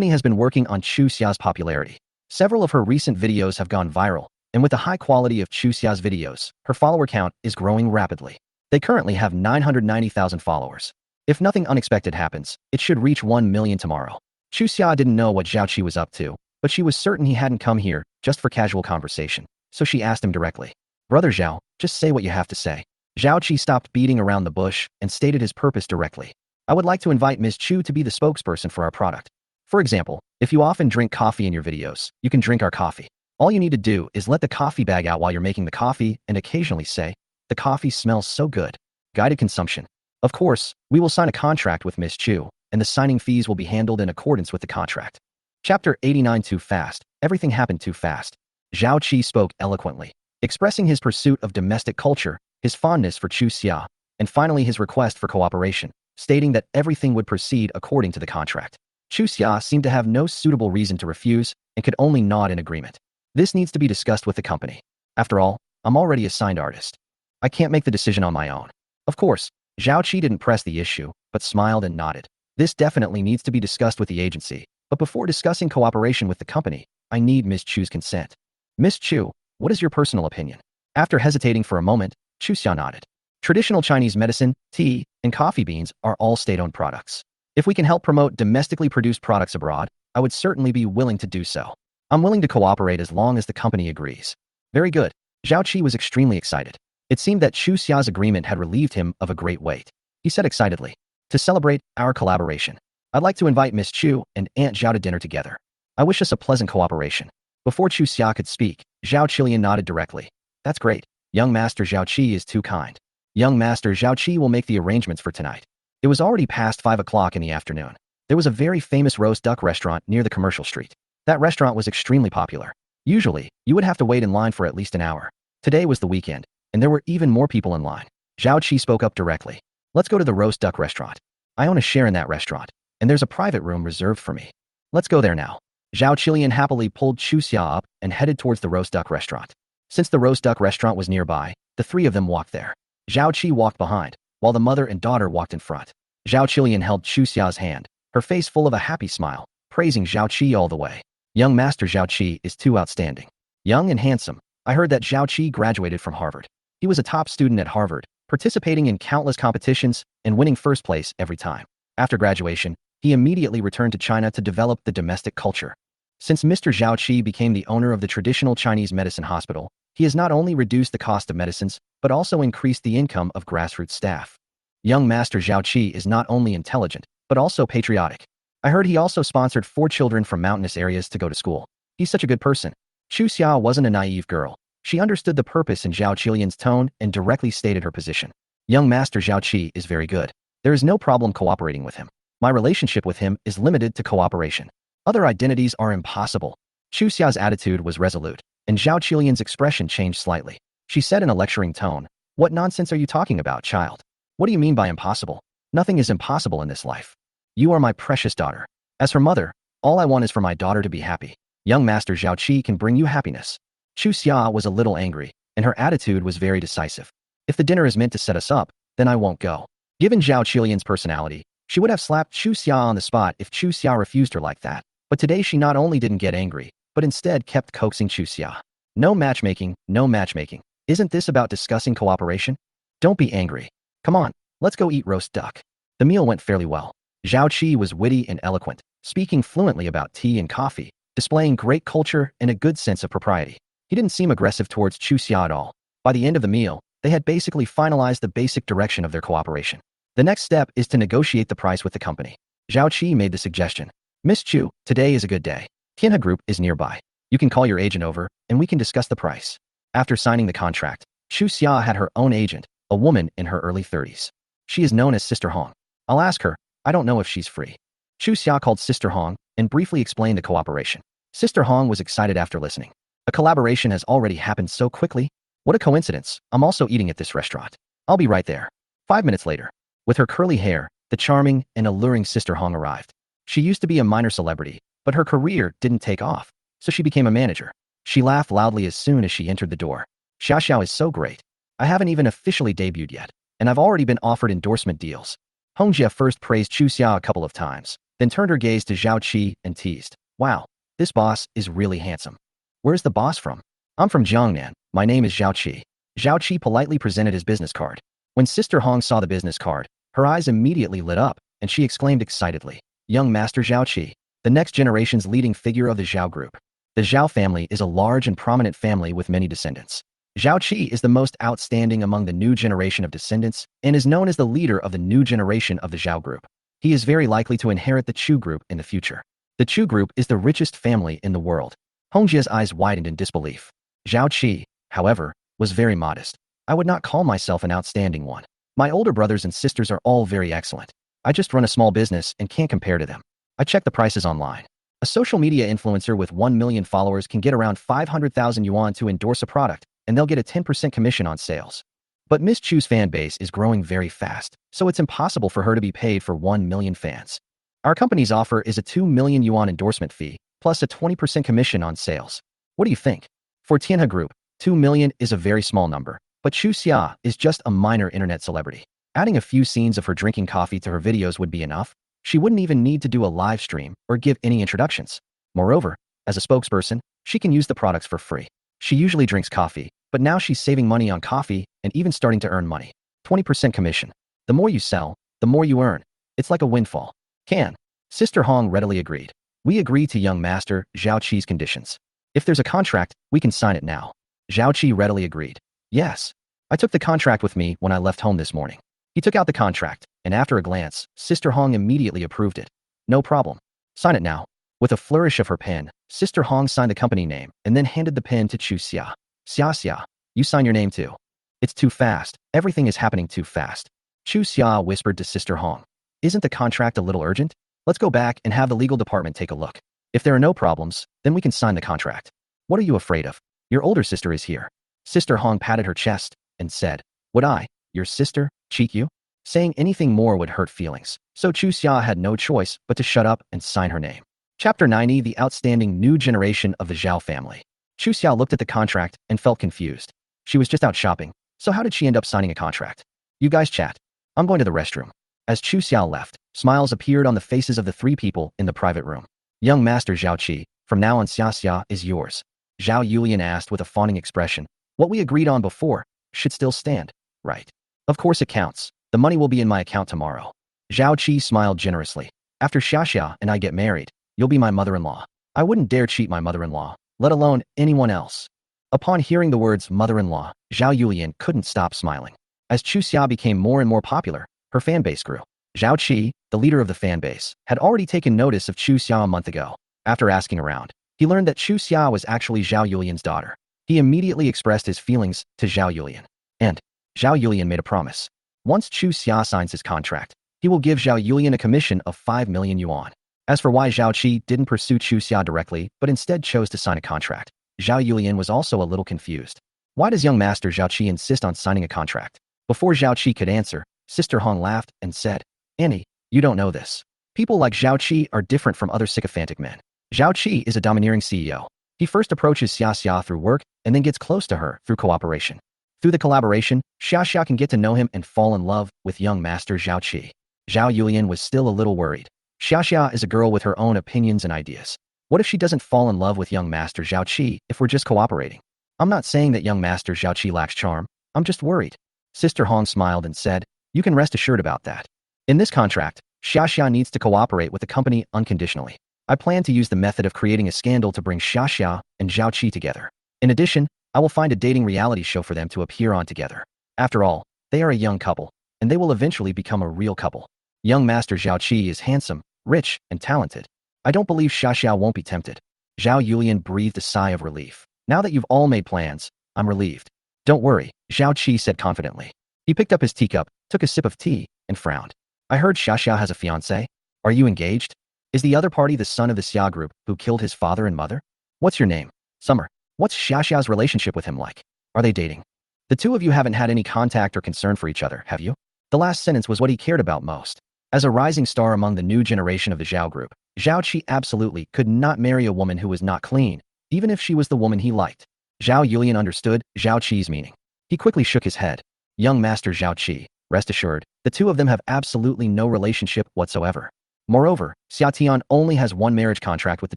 has been working on Chu Xia's popularity. Several of her recent videos have gone viral, and with the high quality of Chu Xia's videos, her follower count is growing rapidly. They currently have 990,000 followers. If nothing unexpected happens, it should reach 1 million tomorrow. Chu Xia didn't know what Zhao Qi was up to, but she was certain he hadn't come here just for casual conversation, so she asked him directly. Brother Zhao, just say what you have to say. Zhao Qi stopped beating around the bush and stated his purpose directly. I would like to invite Ms. Chu to be the spokesperson for our product. For example, if you often drink coffee in your videos, you can drink our coffee. All you need to do is let the coffee bag out while you're making the coffee and occasionally say, The coffee smells so good. Guided consumption. Of course, we will sign a contract with Miss Chu, and the signing fees will be handled in accordance with the contract. Chapter 89. Too fast. Everything happened too fast. Zhao Qi spoke eloquently, expressing his pursuit of domestic culture, his fondness for Chu Xia, and finally his request for cooperation, stating that everything would proceed according to the contract. Chu Xia seemed to have no suitable reason to refuse and could only nod in agreement. This needs to be discussed with the company. After all, I'm already a signed artist. I can't make the decision on my own. Of course, Zhao Qi didn't press the issue, but smiled and nodded. This definitely needs to be discussed with the agency, but before discussing cooperation with the company, I need Miss Chu's consent. Miss Chu, what is your personal opinion? After hesitating for a moment, Chu Xia nodded. Traditional Chinese medicine, tea, and coffee beans are all state-owned products. If we can help promote domestically produced products abroad, I would certainly be willing to do so. I'm willing to cooperate as long as the company agrees. Very good. Zhao Qi was extremely excited. It seemed that Chu Xia's agreement had relieved him of a great weight. He said excitedly, to celebrate our collaboration, I'd like to invite Miss Chu and Aunt Zhao to dinner together. I wish us a pleasant cooperation. Before Chu Xia could speak, Zhao Qilian nodded directly. That's great. Young Master Zhao Qi is too kind. Young Master Zhao Qi will make the arrangements for tonight. It was already past 5 o'clock in the afternoon. There was a very famous roast duck restaurant near the commercial street. That restaurant was extremely popular. Usually, you would have to wait in line for at least an hour. Today was the weekend, and there were even more people in line. Zhao Qi spoke up directly. Let's go to the roast duck restaurant. I own a share in that restaurant, and there's a private room reserved for me. Let's go there now. Zhao Qilian happily pulled Chu Xia up and headed towards the roast duck restaurant. Since the roast duck restaurant was nearby, the three of them walked there. Zhao Qi walked behind, while the mother and daughter walked in front. Zhao Qilian held Chu Xia's hand, her face full of a happy smile, praising Zhao Qi all the way. Young Master Zhao Qi is too outstanding. Young and handsome. I heard that Zhao Qi graduated from Harvard. He was a top student at Harvard, participating in countless competitions and winning first place every time. After graduation, he immediately returned to China to develop the domestic culture. Since Mr. Zhao Qi became the owner of the traditional Chinese medicine hospital, he has not only reduced the cost of medicines, but also increased the income of grassroots staff. Young Master Zhao Qi is not only intelligent, but also patriotic. I heard he also sponsored 4 children from mountainous areas to go to school. He's such a good person. Chu Xia wasn't a naive girl. She understood the purpose in Zhao Qilian's tone and directly stated her position. Young Master Zhao Qi is very good. There is no problem cooperating with him. My relationship with him is limited to cooperation. Other identities are impossible. Chu Xia's attitude was resolute, and Zhao Qilian's expression changed slightly. She said in a lecturing tone, "What nonsense are you talking about, child? What do you mean by impossible? Nothing is impossible in this life. You are my precious daughter. As her mother, all I want is for my daughter to be happy. Young Master Zhao Qi can bring you happiness." Chu Xia was a little angry, and her attitude was very decisive. If the dinner is meant to set us up, then I won't go. Given Zhao Qilian's personality, she would have slapped Chu Xia on the spot if Chu Xia refused her like that. But today she not only didn't get angry, but instead kept coaxing Chu Xia. No matchmaking, no matchmaking. Isn't this about discussing cooperation? Don't be angry. Come on, let's go eat roast duck. The meal went fairly well. Zhao Qi was witty and eloquent, speaking fluently about tea and coffee, displaying great culture and a good sense of propriety. He didn't seem aggressive towards Chu Xia at all. By the end of the meal, they had basically finalized the basic direction of their cooperation. The next step is to negotiate the price with the company. Zhao Qi made the suggestion. Miss Chu, today is a good day. Tianhe Group is nearby. You can call your agent over, and we can discuss the price. After signing the contract, Chu Xia had her own agent, a woman in her early 30s. She is known as Sister Hong. I'll ask her. I don't know if she's free. Chu Xia called Sister Hong and briefly explained the cooperation. Sister Hong was excited after listening. A collaboration has already happened so quickly. What a coincidence. I'm also eating at this restaurant. I'll be right there. 5 minutes later, with her curly hair, the charming and alluring Sister Hong arrived. She used to be a minor celebrity, but her career didn't take off, so she became a manager. She laughed loudly as soon as she entered the door. Xiao Xiao is so great. I haven't even officially debuted yet, and I've already been offered endorsement deals. Hongjia first praised Chu Xia a couple of times, then turned her gaze to Zhao Qi and teased. Wow, this boss is really handsome. Where's the boss from? I'm from Jiangnan. My name is Zhao Qi. Zhao Qi politely presented his business card. When Sister Hong saw the business card, her eyes immediately lit up, and she exclaimed excitedly, Young Master Zhao Qi, the next generation's leading figure of the Zhao Group. The Zhao family is a large and prominent family with many descendants. Zhao Qi is the most outstanding among the new generation of descendants and is known as the leader of the new generation of the Zhao Group. He is very likely to inherit the Chu Group in the future. The Chu Group is the richest family in the world. Hongjia's eyes widened in disbelief. Zhao Qi, however, was very modest. I would not call myself an outstanding one. My older brothers and sisters are all very excellent. I just run a small business and can't compare to them. I check the prices online. A social media influencer with 1 million followers can get around 500,000 yuan to endorse a product, and they'll get a 10% commission on sales. But Miss Chu's fan base is growing very fast, so it's impossible for her to be paid for 1 million fans. Our company's offer is a 2 million yuan endorsement fee, plus a 20% commission on sales. What do you think? For Tianhe Group, 2 million is a very small number, but Chu Xia is just a minor internet celebrity. Adding a few scenes of her drinking coffee to her videos would be enough. She wouldn't even need to do a live stream or give any introductions. Moreover, as a spokesperson, she can use the products for free. She usually drinks coffee, but now she's saving money on coffee and even starting to earn money. 20% commission. The more you sell, the more you earn. It's like a windfall. Can. Sister Hong readily agreed. We agree to young master Zhao Qi's conditions. If there's a contract, we can sign it now. Zhao Qi readily agreed. Yes. I took the contract with me when I left home this morning. He took out the contract, and after a glance, Sister Hong immediately approved it. No problem. Sign it now. With a flourish of her pen, Sister Hong signed the company name and then handed the pen to Chu Xia. Xia, you sign your name too. It's too fast. Everything is happening too fast. Chu Xia whispered to Sister Hong. Isn't the contract a little urgent? Let's go back and have the legal department take a look. If there are no problems, then we can sign the contract. What are you afraid of? Your older sister is here. Sister Hong patted her chest and said, Would I, your sister, cheat you? Saying anything more would hurt feelings, so Chu Xia had no choice but to shut up and sign her name. Chapter 90 The Outstanding New Generation of the Zhao Family. Chu Xia looked at the contract and felt confused. She was just out shopping, so how did she end up signing a contract? You guys chat. I'm going to the restroom. As Chu Xia left, smiles appeared on the faces of the three people in the private room. Young Master Zhao Qi, from now on Xia is yours. Zhao Yulian asked with a fawning expression. What we agreed on before should still stand, right? Of course it counts. The money will be in my account tomorrow. Zhao Qi smiled generously. After Xia and I get married, you'll be my mother-in-law. I wouldn't dare cheat my mother-in-law, let alone anyone else. Upon hearing the words mother-in-law, Zhao Yulian couldn't stop smiling. As Chu Xia became more and more popular, her fan base grew. Zhao Qi, the leader of the fan base, had already taken notice of Chu Xia a month ago. After asking around, he learned that Chu Xia was actually Zhao Yulian's daughter. He immediately expressed his feelings to Zhao Yulian. And Zhao Yulian made a promise. Once Chu Xia signs his contract, he will give Zhao Yulian a commission of 5 million yuan. As for why Zhao Qi didn't pursue Chu Xia directly, but instead chose to sign a contract, Zhao Yulian was also a little confused. Why does young master Zhao Qi insist on signing a contract? Before Zhao Qi could answer, Sister Hong laughed and said, Annie, you don't know this. People like Zhao Qi are different from other sycophantic men. Zhao Qi is a domineering CEO. He first approaches Xia through work and then gets close to her through cooperation. Through the collaboration, Xia can get to know him and fall in love with young master Zhao Qi. Zhao Yulian was still a little worried. Xia is a girl with her own opinions and ideas. What if she doesn't fall in love with young master Zhao Qi if we're just cooperating? I'm not saying that young master Zhao Qi lacks charm. I'm just worried. Sister Hong smiled and said, You can rest assured about that. In this contract, Xia needs to cooperate with the company unconditionally. I plan to use the method of creating a scandal to bring Xia and Zhao Qi together. In addition, I will find a dating reality show for them to appear on together. After all, they are a young couple, and they will eventually become a real couple. Young master Zhao Qi is handsome, rich, and talented. I don't believe Xia won't be tempted. Zhao Yulian breathed a sigh of relief. Now that you've all made plans, I'm relieved. Don't worry, Zhao Qi said confidently. He picked up his teacup, took a sip of tea, and frowned. I heard Xia has a fiancée. Are you engaged? Is the other party the son of the Xia group who killed his father and mother? What's your name? Summer. What's Xia's relationship with him like? Are they dating? The two of you haven't had any contact or concern for each other, have you? The last sentence was what he cared about most. As a rising star among the new generation of the Zhao group, Zhao Qi absolutely could not marry a woman who was not clean, even if she was the woman he liked. Zhao Yulian understood Zhao Qi's meaning. He quickly shook his head. Young master Zhao Qi, rest assured, the two of them have absolutely no relationship whatsoever. Moreover, Xia Tian only has one marriage contract with the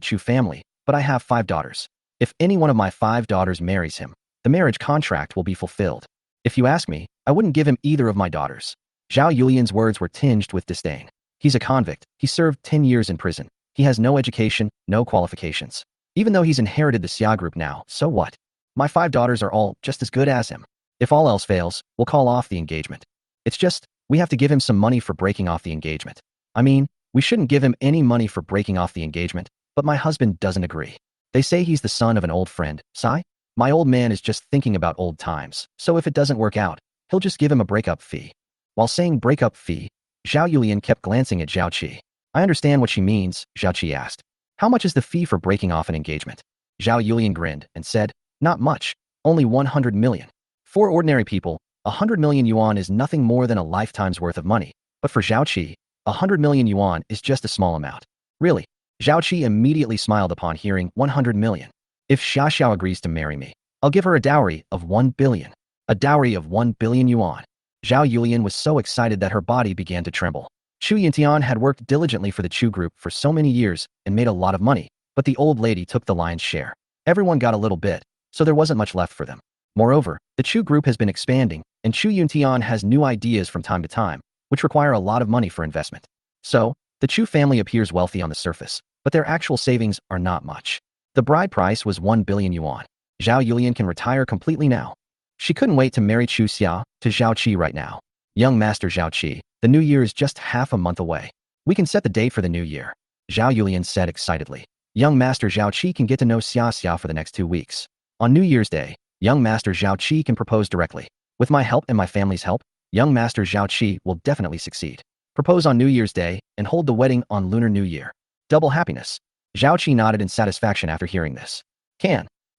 Chu family, but I have 5 daughters. If any one of my 5 daughters marries him, the marriage contract will be fulfilled. If you ask me, I wouldn't give him either of my daughters. Zhao Yulian's words were tinged with disdain. He's a convict. He served 10 years in prison. He has no education, no qualifications. Even though he's inherited the Xia group now, so what? My 5 daughters are all just as good as him. If all else fails, we'll call off the engagement. It's just, we have to give him some money for breaking off the engagement. I mean, we shouldn't give him any money for breaking off the engagement, but my husband doesn't agree. They say he's the son of an old friend, Sai? My old man is just thinking about old times, so if it doesn't work out, he'll just give him a breakup fee. While saying breakup fee, Zhao Yulian kept glancing at Zhao Qi. I understand what she means, Zhao Qi asked. How much is the fee for breaking off an engagement? Zhao Yulian grinned and said, not much, only 100 million. For ordinary people, 100 million yuan is nothing more than a lifetime's worth of money, but for Zhao Qi, 100 million yuan is just a small amount. Really? Zhao Qi immediately smiled upon hearing 100 million. If Xia Xiao agrees to marry me, I'll give her a dowry of 1 billion. A dowry of 1 billion yuan. Zhao Yulian was so excited that her body began to tremble. Xia Tian had worked diligently for the Chu group for so many years and made a lot of money, but the old lady took the lion's share. Everyone got a little bit, so there wasn't much left for them. Moreover, the Chu group has been expanding, and Xia Tian has new ideas from time to time, which require a lot of money for investment. So, the Chu family appears wealthy on the surface, but their actual savings are not much. The bride price was 1 billion yuan. Zhao Yulian can retire completely now. She couldn't wait to marry Chu Xia to Zhao Qi right now. Young Master Zhao Qi, the new year is just half a month away. We can set the date for the new year, Zhao Yulian said excitedly. Young Master Zhao Qi can get to know Xia Xia for the next 2 weeks. On New Year's Day, young Master Zhao Qi can propose directly. With my help and my family's help, young Master Zhao Qi will definitely succeed. Propose on New Year's Day and hold the wedding on Lunar New Year. Double happiness. Zhao Qi nodded in satisfaction after hearing this.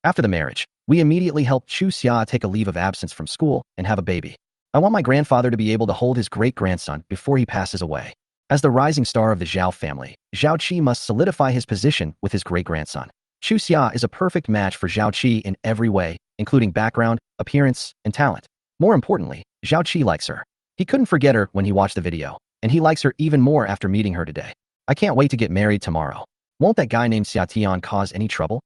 After the marriage, we immediately helped Chu Xia take a leave of absence from school and have a baby. I want my grandfather to be able to hold his great-grandson before he passes away. As the rising star of the Zhao family, Zhao Qi must solidify his position with his great-grandson. Chu Xia is a perfect match for Zhao Qi in every way, including background, appearance, and talent. More importantly, Zhao Qi likes her. He couldn't forget her when he watched the video, and he likes her even more after meeting her today. I can't wait to get married tomorrow. Won't that guy named Xia Tian cause any trouble?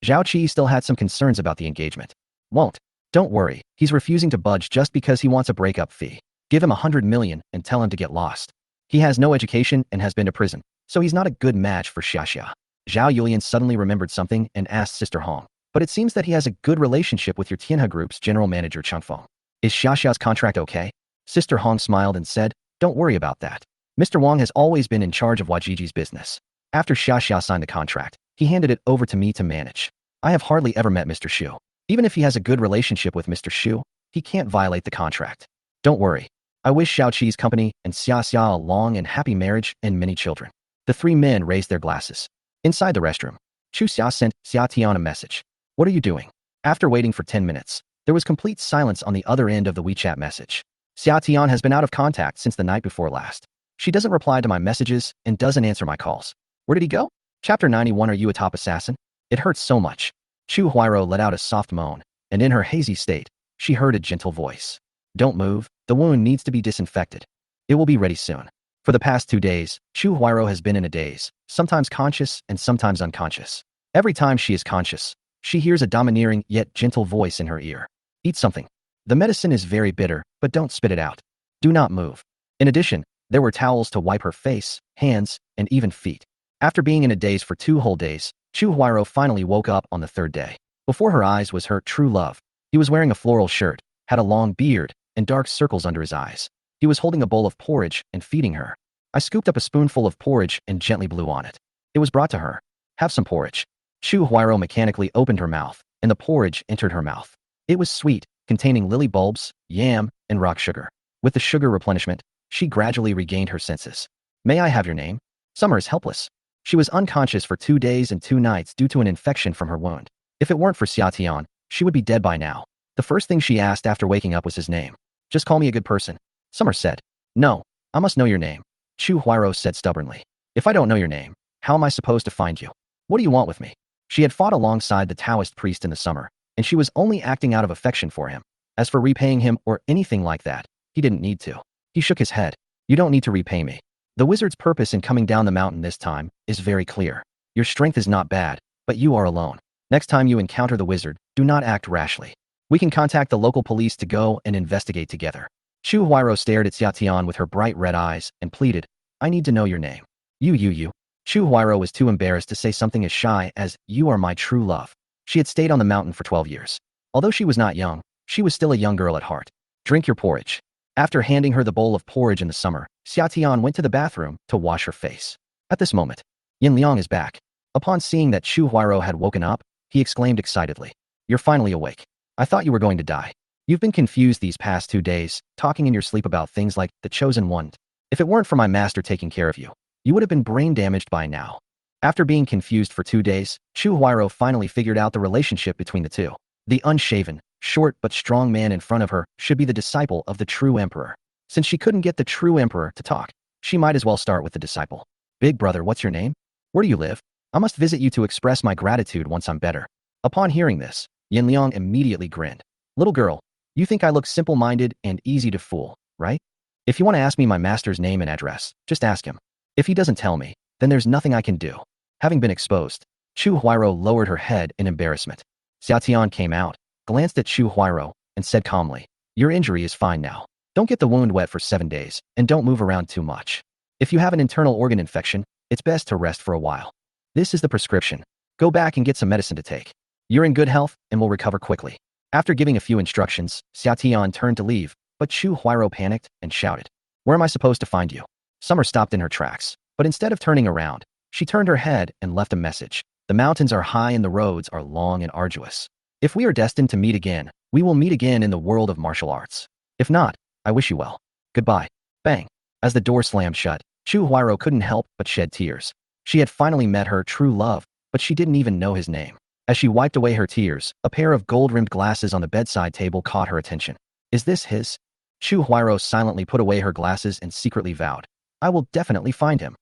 Zhao Qi still had some concerns about the engagement. Won't. Don't worry, he's refusing to budge just because he wants a breakup fee. Give him 100 million and tell him to get lost. He has no education and has been to prison, so he's not a good match for Xia Xia. Zhao Yulian suddenly remembered something and asked Sister Hong. But it seems that he has a good relationship with your Tianhe Group's general manager Cheng Feng. Is Xia Xia's contract okay? Sister Hong smiled and said, don't worry about that. Mr. Wang has always been in charge of Wajiji's business. After Xia Xia signed the contract, he handed it over to me to manage. I have hardly ever met Mr. Xu. Even if he has a good relationship with Mr. Xu, he can't violate the contract. Don't worry. I wish Zhao Qi's company and Xia Xia a long and happy marriage and many children. The three men raised their glasses. Inside the restroom, Chu Xia sent Xia Tian a message. What are you doing? After waiting for 10 minutes, there was complete silence on the other end of the WeChat message. Xia Tian has been out of contact since the night before last. She doesn't reply to my messages and doesn't answer my calls. Where did he go? Chapter 91. Are you a top assassin? It hurts so much. Chu Huairou let out a soft moan, and in her hazy state, she heard a gentle voice. Don't move, the wound needs to be disinfected. It will be ready soon. For the past 2 days, Chu Huairou has been in a daze, sometimes conscious and sometimes unconscious. Every time she is conscious, she hears a domineering yet gentle voice in her ear. Eat something. The medicine is very bitter, but don't spit it out. Do not move. In addition, there were towels to wipe her face, hands, and even feet. After being in a daze for 2 whole days, Chu Huairou finally woke up on the 3rd day. Before her eyes was her true love. He was wearing a floral shirt, had a long beard, and dark circles under his eyes. He was holding a bowl of porridge and feeding her. I scooped up a spoonful of porridge and gently blew on it. It was brought to her. Have some porridge. Chu Huairou mechanically opened her mouth, and the porridge entered her mouth. It was sweet, containing lily bulbs, yam, and rock sugar. With the sugar replenishment, she gradually regained her senses. May I have your name? Summer is helpless. She was unconscious for 2 days and 2 nights due to an infection from her wound. If it weren't for Xia Tian, she would be dead by now. The first thing she asked after waking up was his name. Just call me a good person. Summer said. No, I must know your name. Chu Huairou said stubbornly. If I don't know your name, how am I supposed to find you? What do you want with me? She had fought alongside the Taoist priest in the summer, and she was only acting out of affection for him. As for repaying him or anything like that, he didn't need to. He shook his head. You don't need to repay me. The wizard's purpose in coming down the mountain this time is very clear. Your strength is not bad, but you are alone. Next time you encounter the wizard, do not act rashly. We can contact the local police to go and investigate together. Chu Huairou stared at Xia Tian with her bright red eyes and pleaded, I need to know your name. You. Chu Huairou was too embarrassed to say something as shy as, you are my true love. She had stayed on the mountain for 12 years. Although she was not young, she was still a young girl at heart. Drink your porridge. After handing her the bowl of porridge in the summer, Xia Tian went to the bathroom to wash her face. At this moment, Yin Liang is back. Upon seeing that Chu Huairou had woken up, he exclaimed excitedly. You're finally awake. I thought you were going to die. You've been confused these past 2 days, talking in your sleep about things like the chosen one. If it weren't for my master taking care of you, you would have been brain damaged by now. After being confused for 2 days, Chu Huairou finally figured out the relationship between the two. The unshaven, short but strong man in front of her should be the disciple of the true emperor. Since she couldn't get the true emperor to talk, she might as well start with the disciple. Big brother, what's your name? Where do you live? I must visit you to express my gratitude once I'm better. Upon hearing this, Yin Liang immediately grinned. Little girl, you think I look simple-minded and easy to fool, right? If you want to ask me my master's name and address, just ask him. If he doesn't tell me, then there's nothing I can do. Having been exposed, Chu Huairou lowered her head in embarrassment. Xia Tian came out, glanced at Chu Huairou, and said calmly, your injury is fine now. Don't get the wound wet for 7 days, and don't move around too much. If you have an internal organ infection, it's best to rest for a while. This is the prescription. Go back and get some medicine to take. You're in good health and will recover quickly. After giving a few instructions, Xia Tian turned to leave, but Chu Huairou panicked and shouted, where am I supposed to find you? Summer stopped in her tracks, but instead of turning around, she turned her head and left a message. The mountains are high and the roads are long and arduous. If we are destined to meet again, we will meet again in the world of martial arts. If not, I wish you well. Goodbye. Bang. As the door slammed shut, Chu Huairou couldn't help but shed tears. She had finally met her true love, but she didn't even know his name. As she wiped away her tears, a pair of gold-rimmed glasses on the bedside table caught her attention. Is this his? Chu Huairou silently put away her glasses and secretly vowed, I will definitely find him.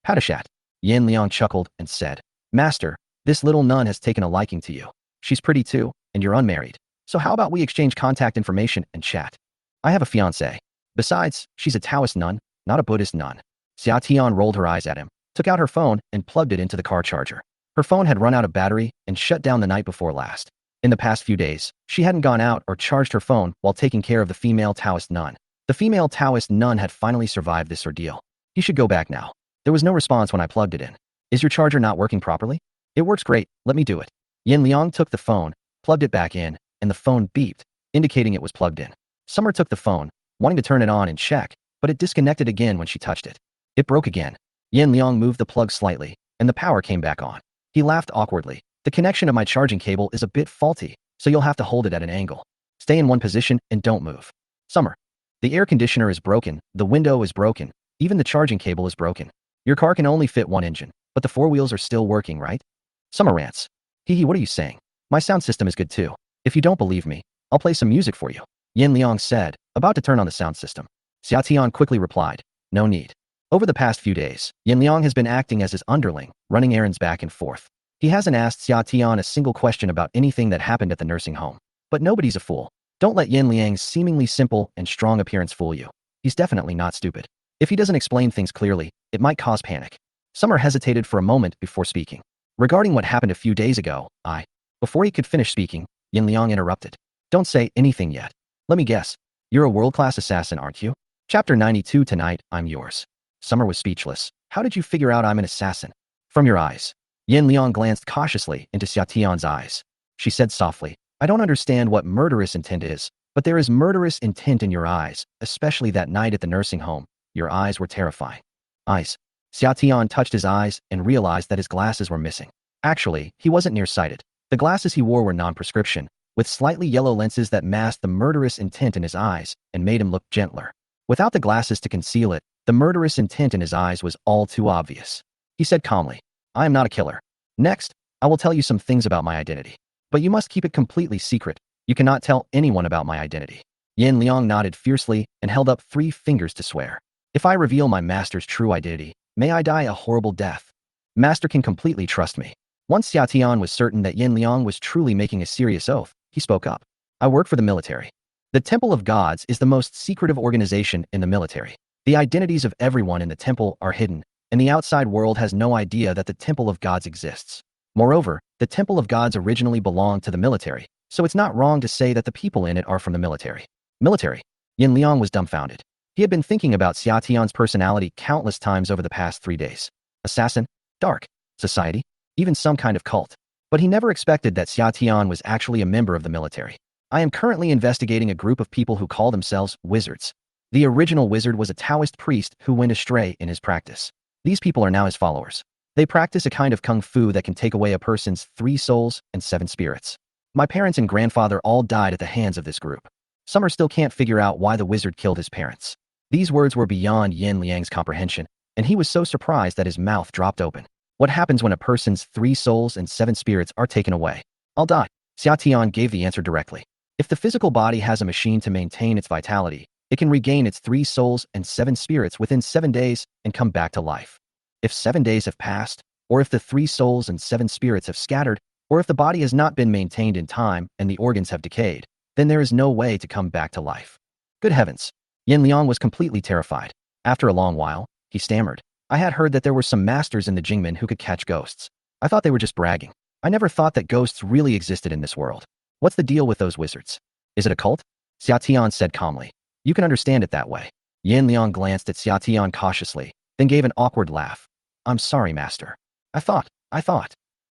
Patashat. Yin Liang chuckled and said, Master, this little nun has taken a liking to you. She's pretty too, and you're unmarried. So how about we exchange contact information and chat? I have a fiancée. Besides, she's a Taoist nun, not a Buddhist nun. Xia Tian rolled her eyes at him, took out her phone and plugged it into the car charger. Her phone had run out of battery and shut down the night before last. In the past few days, she hadn't gone out or charged her phone while taking care of the female Taoist nun. The female Taoist nun had finally survived this ordeal. He should go back now. There was no response when I plugged it in. Is your charger not working properly? It works great, let me do it. Yin Liang took the phone, plugged it back in, and the phone beeped, indicating it was plugged in. Summer took the phone, wanting to turn it on and check, but it disconnected again when she touched it. It broke again. Yin Liang moved the plug slightly, and the power came back on. He laughed awkwardly. The connection of my charging cable is a bit faulty, so you'll have to hold it at an angle. Stay in one position and don't move. Summer. The air conditioner is broken, the window is broken, even the charging cable is broken. Your car can only fit one engine, but the 4 wheels are still working, right? Summer rants. Hee, what are you saying? My sound system is good too. If you don't believe me, I'll play some music for you. Yin Liang said, about to turn on the sound system. Xia Tian quickly replied, no need. Over the past few days, Yin Liang has been acting as his underling, running errands back and forth. He hasn't asked Xia Tian a single question about anything that happened at the nursing home. But nobody's a fool. Don't let Yin Liang's seemingly simple and strong appearance fool you. He's definitely not stupid. If he doesn't explain things clearly, it might cause panic. Summer hesitated for a moment before speaking. Regarding what happened a few days ago, Before he could finish speaking, Yin Liang interrupted. Don't say anything yet. Let me guess. You're a world-class assassin, aren't you? Chapter 92. Tonight, I'm yours. Summer was speechless. How did you figure out I'm an assassin? From your eyes. Yin Liang glanced cautiously into Xia Tian's eyes. She said softly, I don't understand what murderous intent is, but there is murderous intent in your eyes, especially that night at the nursing home. Your eyes were terrifying. Eyes. Xia Tian touched his eyes and realized that his glasses were missing. Actually, he wasn't nearsighted. The glasses he wore were non-prescription, with slightly yellow lenses that masked the murderous intent in his eyes and made him look gentler. Without the glasses to conceal it, the murderous intent in his eyes was all too obvious. He said calmly, I am not a killer. Next, I will tell you some things about my identity. But you must keep it completely secret. You cannot tell anyone about my identity. Yin Liang nodded fiercely and held up 3 fingers to swear. If I reveal my master's true identity, may I die a horrible death. Master can completely trust me. Once Xia Tian was certain that Yin Liang was truly making a serious oath, he spoke up. I work for the military. The Temple of Gods is the most secretive organization in the military. The identities of everyone in the temple are hidden, and the outside world has no idea that the Temple of Gods exists. Moreover, the Temple of Gods originally belonged to the military, so it's not wrong to say that the people in it are from the military. Military? Yin Liang was dumbfounded. He had been thinking about Xia Tian's personality countless times over the past 3 days. Assassin? Dark? Society? Even some kind of cult. But he never expected that Xia Tian was actually a member of the military. I am currently investigating a group of people who call themselves wizards. The original wizard was a Taoist priest who went astray in his practice. These people are now his followers. They practice a kind of kung fu that can take away a person's 3 souls and 7 spirits. My parents and grandfather all died at the hands of this group. Summer still can't figure out why the wizard killed his parents. These words were beyond Yin Liang's comprehension, and he was so surprised that his mouth dropped open. What happens when a person's 3 souls and 7 spirits are taken away? I'll die. Xia Tian gave the answer directly. If the physical body has a machine to maintain its vitality, it can regain its 3 souls and 7 spirits within 7 days and come back to life. If 7 days have passed, or if the 3 souls and 7 spirits have scattered, or if the body has not been maintained in time and the organs have decayed, then there is no way to come back to life. Good heavens! Yin Liang was completely terrified. After a long while, he stammered. I had heard that there were some masters in the Jiangnan who could catch ghosts. I thought they were just bragging. I never thought that ghosts really existed in this world. What's the deal with those wizards? Is it a cult? Xia Tian said calmly. You can understand it that way. Yin Liang glanced at Xia Tian cautiously, then gave an awkward laugh. I'm sorry, master. I thought.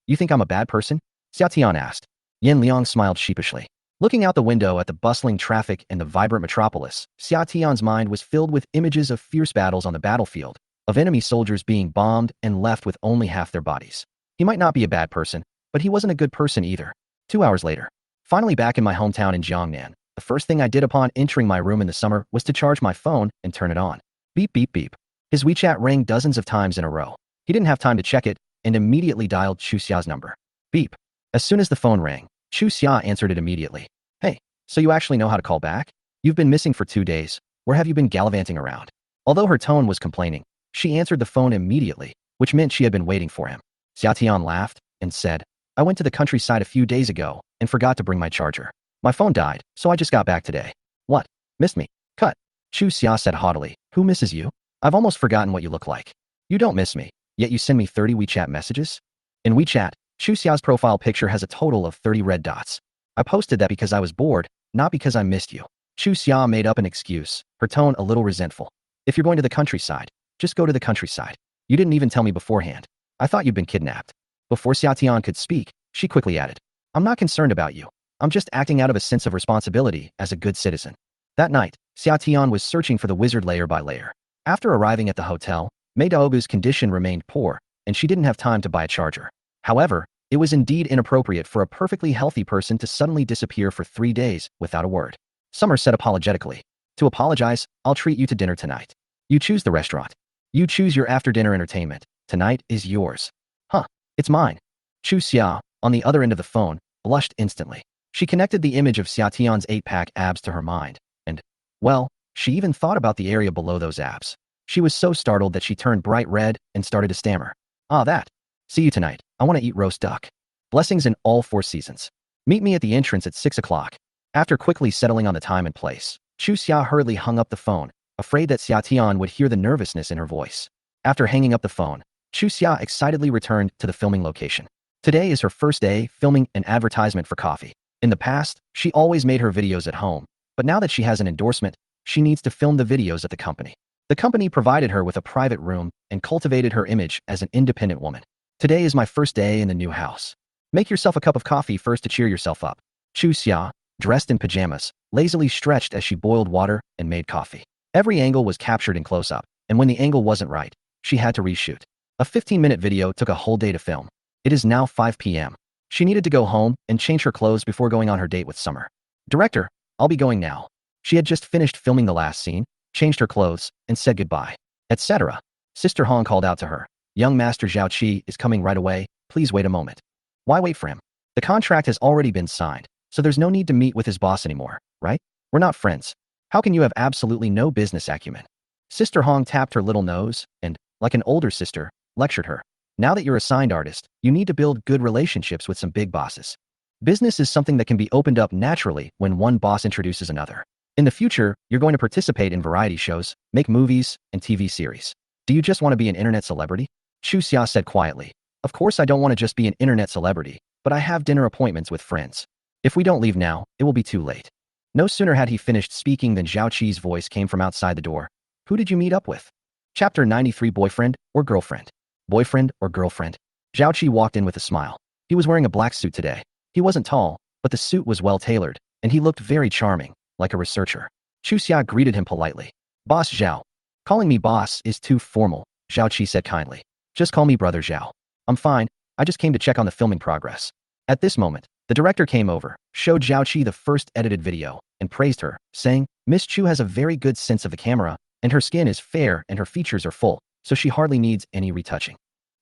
You think I'm a bad person? Xia Tian asked. Yin Liang smiled sheepishly. Looking out the window at the bustling traffic and the vibrant metropolis, Xia Tian's mind was filled with images of fierce battles on the battlefield, of enemy soldiers being bombed and left with only half their bodies. He might not be a bad person, but he wasn't a good person either. 2 hours later, finally back in my hometown in Jiangnan, the first thing I did upon entering my room in the summer was to charge my phone and turn it on. Beep, beep, beep. His WeChat rang dozens of times in a row. He didn't have time to check it and immediately dialed Chu Xia's number. Beep. As soon as the phone rang, Chu Xia answered it immediately. Hey, so you actually know how to call back? You've been missing for 2 days. Where have you been gallivanting around? Although her tone was complaining, she answered the phone immediately, which meant she had been waiting for him. Xia Tian laughed and said, I went to the countryside a few days ago and forgot to bring my charger. My phone died, so I just got back today. What? Missed me? Cut. Chu Xia said haughtily. Who misses you? I've almost forgotten what you look like. You don't miss me, yet you send me 30 WeChat messages? In WeChat, Chu Xia's profile picture has a total of 30 red dots. I posted that because I was bored, not because I missed you. Chu Xia made up an excuse, her tone a little resentful. If you're going to the countryside, just go to the countryside. You didn't even tell me beforehand. I thought you'd been kidnapped. Before Xia Tian could speak, she quickly added, I'm not concerned about you. I'm just acting out of a sense of responsibility as a good citizen. That night, Xia Tian was searching for the wizard layer by layer. After arriving at the hotel, Mei Daogu's condition remained poor, and she didn't have time to buy a charger. However, it was indeed inappropriate for a perfectly healthy person to suddenly disappear for 3 days without a word. Summer said apologetically. To apologize, I'll treat you to dinner tonight. You choose the restaurant. You choose your after-dinner entertainment. Tonight is yours. Huh, it's mine. Chu Xia, on the other end of the phone, blushed instantly. She connected the image of Xia Tian's 8-pack abs to her mind, and, well, she even thought about the area below those abs. She was so startled that she turned bright red and started to stammer. Ah, that. See you tonight. I want to eat roast duck. Blessings in all 4 seasons. Meet me at the entrance at 6 o'clock. After quickly settling on the time and place, Chu Xia hurriedly hung up the phone, afraid that Xia Tian would hear the nervousness in her voice. After hanging up the phone, Chu Xia excitedly returned to the filming location. Today is her first day filming an advertisement for coffee. In the past, she always made her videos at home, but now that she has an endorsement, she needs to film the videos at the company. The company provided her with a private room and cultivated her image as an independent woman. Today is my first day in the new house. Make yourself a cup of coffee first to cheer yourself up. Chu Xia, dressed in pajamas, lazily stretched as she boiled water and made coffee. Every angle was captured in close-up, and when the angle wasn't right, she had to reshoot. A 15-minute video took a whole day to film. It is now 5 p.m. She needed to go home and change her clothes before going on her date with Summer. Director, I'll be going now. She had just finished filming the last scene, changed her clothes, and said goodbye, etc. Sister Hong called out to her. Young Master Zhao Qi is coming right away. Please wait a moment. Why wait for him? The contract has already been signed, so there's no need to meet with his boss anymore, right? We're not friends. How can you have absolutely no business acumen? Sister Hong tapped her little nose and, like an older sister, lectured her. Now that you're a signed artist, you need to build good relationships with some big bosses. Business is something that can be opened up naturally when one boss introduces another. In the future, you're going to participate in variety shows, make movies, and TV series. Do you just want to be an internet celebrity? Chu Xia said quietly. Of course I don't want to just be an internet celebrity, but I have dinner appointments with friends. If we don't leave now, it will be too late. No sooner had he finished speaking than Zhao Qi's voice came from outside the door. Who did you meet up with? Chapter 93. Boyfriend or girlfriend? Boyfriend or girlfriend? Zhao Qi walked in with a smile. He was wearing a black suit today. He wasn't tall, but the suit was well tailored, and he looked very charming, like a researcher. Chu Xia greeted him politely. Boss Zhao. Calling me boss is too formal, Zhao Qi said kindly. Just call me brother Zhao. I'm fine, I just came to check on the filming progress. At this moment, The director came over, showed Zhao Qi the first edited video, and praised her, saying, Miss Chu has a very good sense of the camera, and her skin is fair and her features are full, so she hardly needs any retouching.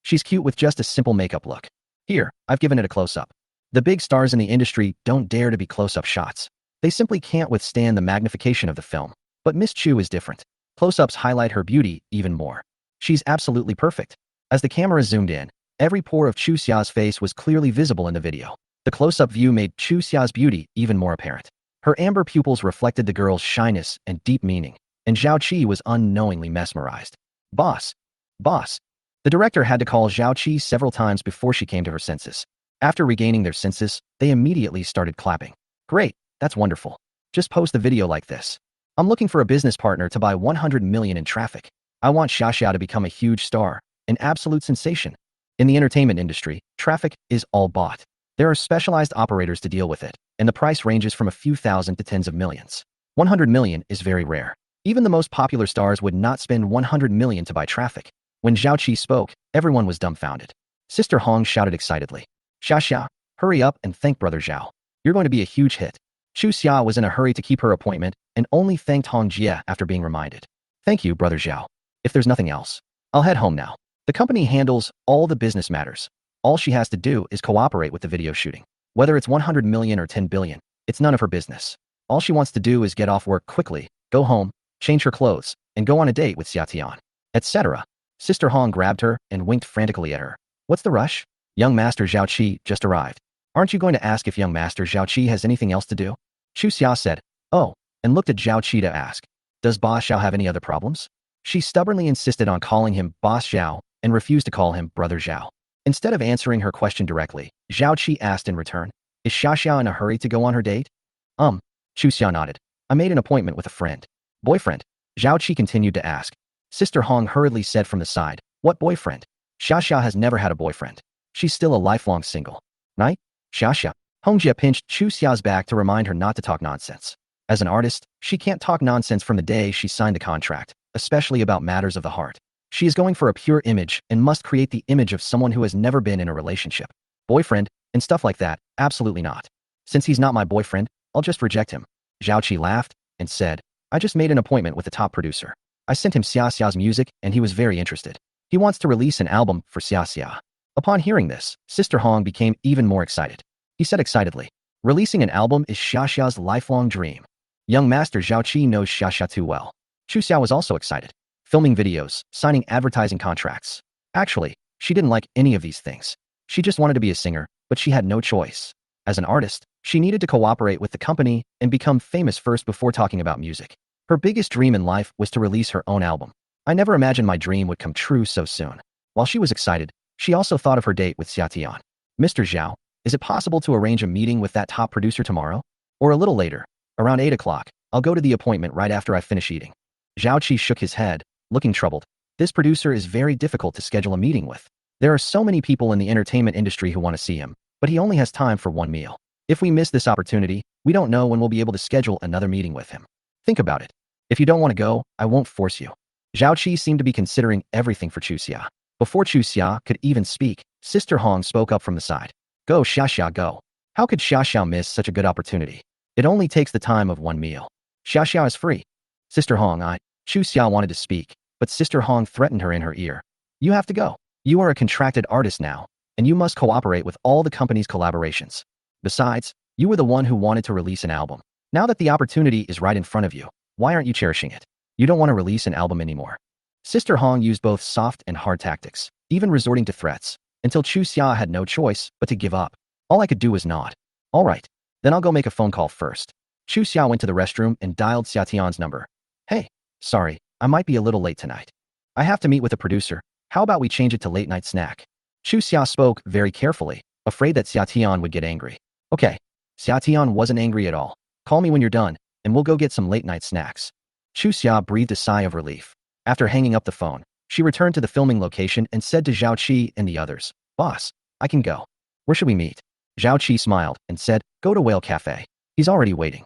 She's cute with just a simple makeup look. Here, I've given it a close-up. The big stars in the industry don't dare to be close-up shots. They simply can't withstand the magnification of the film. But Miss Chu is different. Close-ups highlight her beauty even more. She's absolutely perfect. As the camera zoomed in, every pore of Chu Xia's face was clearly visible in the video. The close-up view made Chu Xia's beauty even more apparent. Her amber pupils reflected the girl's shyness and deep meaning, and Zhao Qi was unknowingly mesmerized. Boss. Boss. The director had to call Zhao Qi several times before she came to her senses. After regaining their senses, they immediately started clapping. Great, that's wonderful. Just post the video like this. I'm looking for a business partner to buy 100 million in traffic. I want Xia to become a huge star, an absolute sensation. In the entertainment industry, traffic is all bought. There are specialized operators to deal with it, and the price ranges from a few thousand to tens of millions. 100 million is very rare. Even the most popular stars would not spend 100 million to buy traffic. When Zhao Qi spoke, everyone was dumbfounded. Sister Hong shouted excitedly, Xia, hurry up and thank Brother Zhao. You're going to be a huge hit. Chu Xia was in a hurry to keep her appointment and only thanked Hong Jie after being reminded. Thank you, Brother Zhao. If there's nothing else, I'll head home now. The company handles all the business matters. All she has to do is cooperate with the video shooting. Whether it's 100 million or 10 billion, it's none of her business. All she wants to do is get off work quickly, go home, change her clothes, and go on a date with Xia Tian, etc. Sister Hong grabbed her and winked frantically at her. What's the rush? Young Master Zhao Qi just arrived. Aren't you going to ask if young Master Zhao Qi has anything else to do? Chu Xia said, oh, and looked at Zhao Qi to ask, does Boss Zhao have any other problems? She stubbornly insisted on calling him Boss Zhao and refused to call him Brother Zhao. Instead of answering her question directly, Zhao Qi asked in return, is Xia in a hurry to go on her date? Chu Xia nodded. I made an appointment with a friend. Boyfriend? Zhao Qi continued to ask. Sister Hong hurriedly said from the side, what boyfriend? Xia has never had a boyfriend. She's still a lifelong single. Right? Xia. Hong Jie pinched Chu Xia's back to remind her not to talk nonsense. As an artist, she can't talk nonsense from the day she signed the contract, especially about matters of the heart. She is going for a pure image and must create the image of someone who has never been in a relationship. Boyfriend, and stuff like that, absolutely not. Since he's not my boyfriend, I'll just reject him. Zhao Qi laughed and said, I just made an appointment with the top producer. I sent him Xia's music and he was very interested. He wants to release an album for Xia. Upon hearing this, Sister Hong became even more excited. He said excitedly, releasing an album is Xia's lifelong dream. Young Master Zhao Qi knows Xia too well. Chu Xia was also excited. Filming videos, signing advertising contracts. Actually, she didn't like any of these things. She just wanted to be a singer, but she had no choice. As an artist, she needed to cooperate with the company and become famous first before talking about music. Her biggest dream in life was to release her own album. I never imagined my dream would come true so soon. While she was excited, she also thought of her date with Xia Tian. Mr. Zhao, is it possible to arrange a meeting with that top producer tomorrow? Or a little later, around 8 o'clock, I'll go to the appointment right after I finish eating. Zhao Qi shook his head, looking troubled. This producer is very difficult to schedule a meeting with. There are so many people in the entertainment industry who want to see him, but he only has time for one meal. If we miss this opportunity, we don't know when we'll be able to schedule another meeting with him. Think about it. If you don't want to go, I won't force you. Zhao Qi seemed to be considering everything for Chu Xia. Before Chu Xia could even speak, Sister Hong spoke up from the side. Go Xia, go. How could Xia miss such a good opportunity? It only takes the time of one meal. Xia is free. Sister Hong, Chu Xia wanted to speak, but Sister Hong threatened her in her ear. You have to go. You are a contracted artist now, and you must cooperate with all the company's collaborations. Besides, you were the one who wanted to release an album. Now that the opportunity is right in front of you, why aren't you cherishing it? You don't want to release an album anymore. Sister Hong used both soft and hard tactics, even resorting to threats, until Chu Xia had no choice but to give up. All I could do was nod. All right, then I'll go make a phone call first. Chu Xia went to the restroom and dialed Xia Tian's number. Hey, sorry, I might be a little late tonight. I have to meet with a producer. How about we change it to late night snack? Chu Xia spoke very carefully, afraid that Xia Tian would get angry. Okay, Xia Tian wasn't angry at all. Call me when you're done, and we'll go get some late night snacks. Chu Xia breathed a sigh of relief. After hanging up the phone, she returned to the filming location and said to Zhao Qi and the others, Boss, I can go. Where should we meet? Zhao Qi smiled and said, go to Whale Cafe. He's already waiting.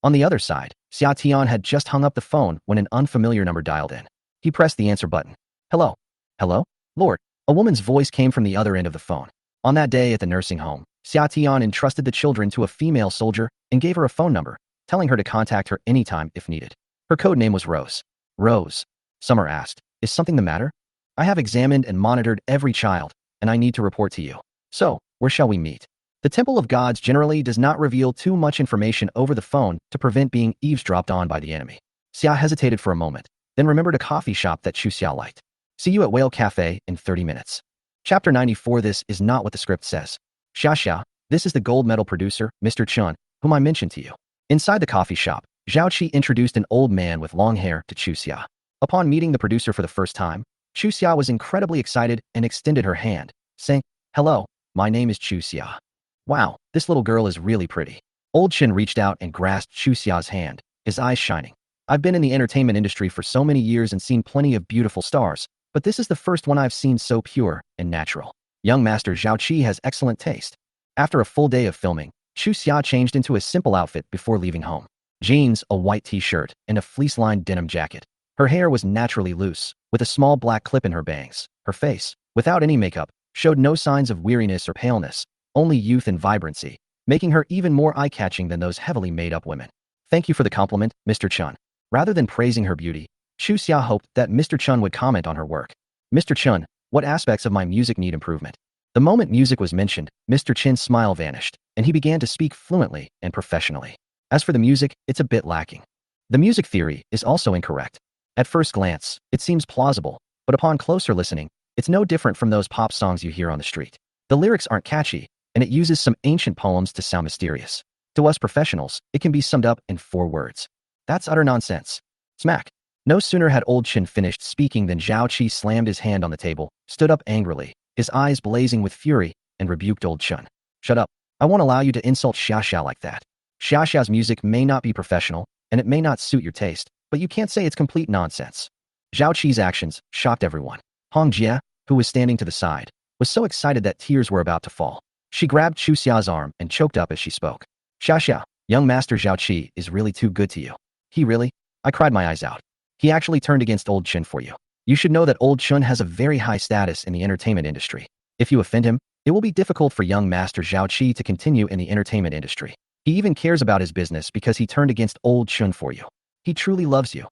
On the other side, Xia Tian had just hung up the phone when an unfamiliar number dialed in. He pressed the answer button. Hello? Hello? Lord. A woman's voice came from the other end of the phone. On that day at the nursing home, Xia Tian entrusted the children to a female soldier and gave her a phone number, telling her to contact her anytime if needed. Her code name was Rose. Rose, Summer asked, is something the matter? I have examined and monitored every child, and I need to report to you. So, where shall we meet? The Temple of Gods generally does not reveal too much information over the phone to prevent being eavesdropped on by the enemy. Xia hesitated for a moment, then remembered a coffee shop that Xia liked. See you at Whale Cafe in 30 minutes. Chapter 94. This is not what the script says. Xia, this is the gold medal producer, Mr. Chun, whom I mentioned to you. Inside the coffee shop, Zhao Qi introduced an old man with long hair to Xia. Upon meeting the producer for the first time, Xia was incredibly excited and extended her hand, saying, "Hello, my name is Xia. Wow, this little girl is really pretty." Old Chen reached out and grasped Xia's hand, his eyes shining. I've been in the entertainment industry for so many years and seen plenty of beautiful stars, but this is the first one I've seen so pure and natural. Young Master Zhao Qi has excellent taste. After a full day of filming, Xia changed into a simple outfit before leaving home. Jeans, a white t-shirt, and a fleece-lined denim jacket. Her hair was naturally loose, with a small black clip in her bangs. Her face, without any makeup, showed no signs of weariness or paleness, only youth and vibrancy, making her even more eye-catching than those heavily made-up women. Thank you for the compliment, Mr. Chun. Rather than praising her beauty, Xia hoped that Mr. Chun would comment on her work. Mr. Chun, what aspects of my music need improvement? The moment music was mentioned, Mr. Chin's smile vanished, and he began to speak fluently and professionally. As for the music, it's a bit lacking. The music theory is also incorrect. At first glance, it seems plausible, but upon closer listening, it's no different from those pop songs you hear on the street. The lyrics aren't catchy, and it uses some ancient poems to sound mysterious. To us professionals, it can be summed up in 4 words. That's utter nonsense. Smack. No sooner had Old Chin finished speaking than Zhao Qi slammed his hand on the table, stood up angrily, his eyes blazing with fury, and rebuked Old Chun. Shut up. I won't allow you to insult Xia like that. Xia's music may not be professional, and it may not suit your taste, but you can't say it's complete nonsense. Zhao Qi's actions shocked everyone. Hong Jie, who was standing to the side, was so excited that tears were about to fall. She grabbed Xia's arm and choked up as she spoke. Xia, young Master Zhao Qi is really too good to you. He really? I cried my eyes out. He actually turned against Old Chen for you. You should know that Old Chen has a very high status in the entertainment industry. If you offend him, it will be difficult for young Master Zhao Qi to continue in the entertainment industry. He even cares about his business because he turned against Old Chen for you. He truly loves you.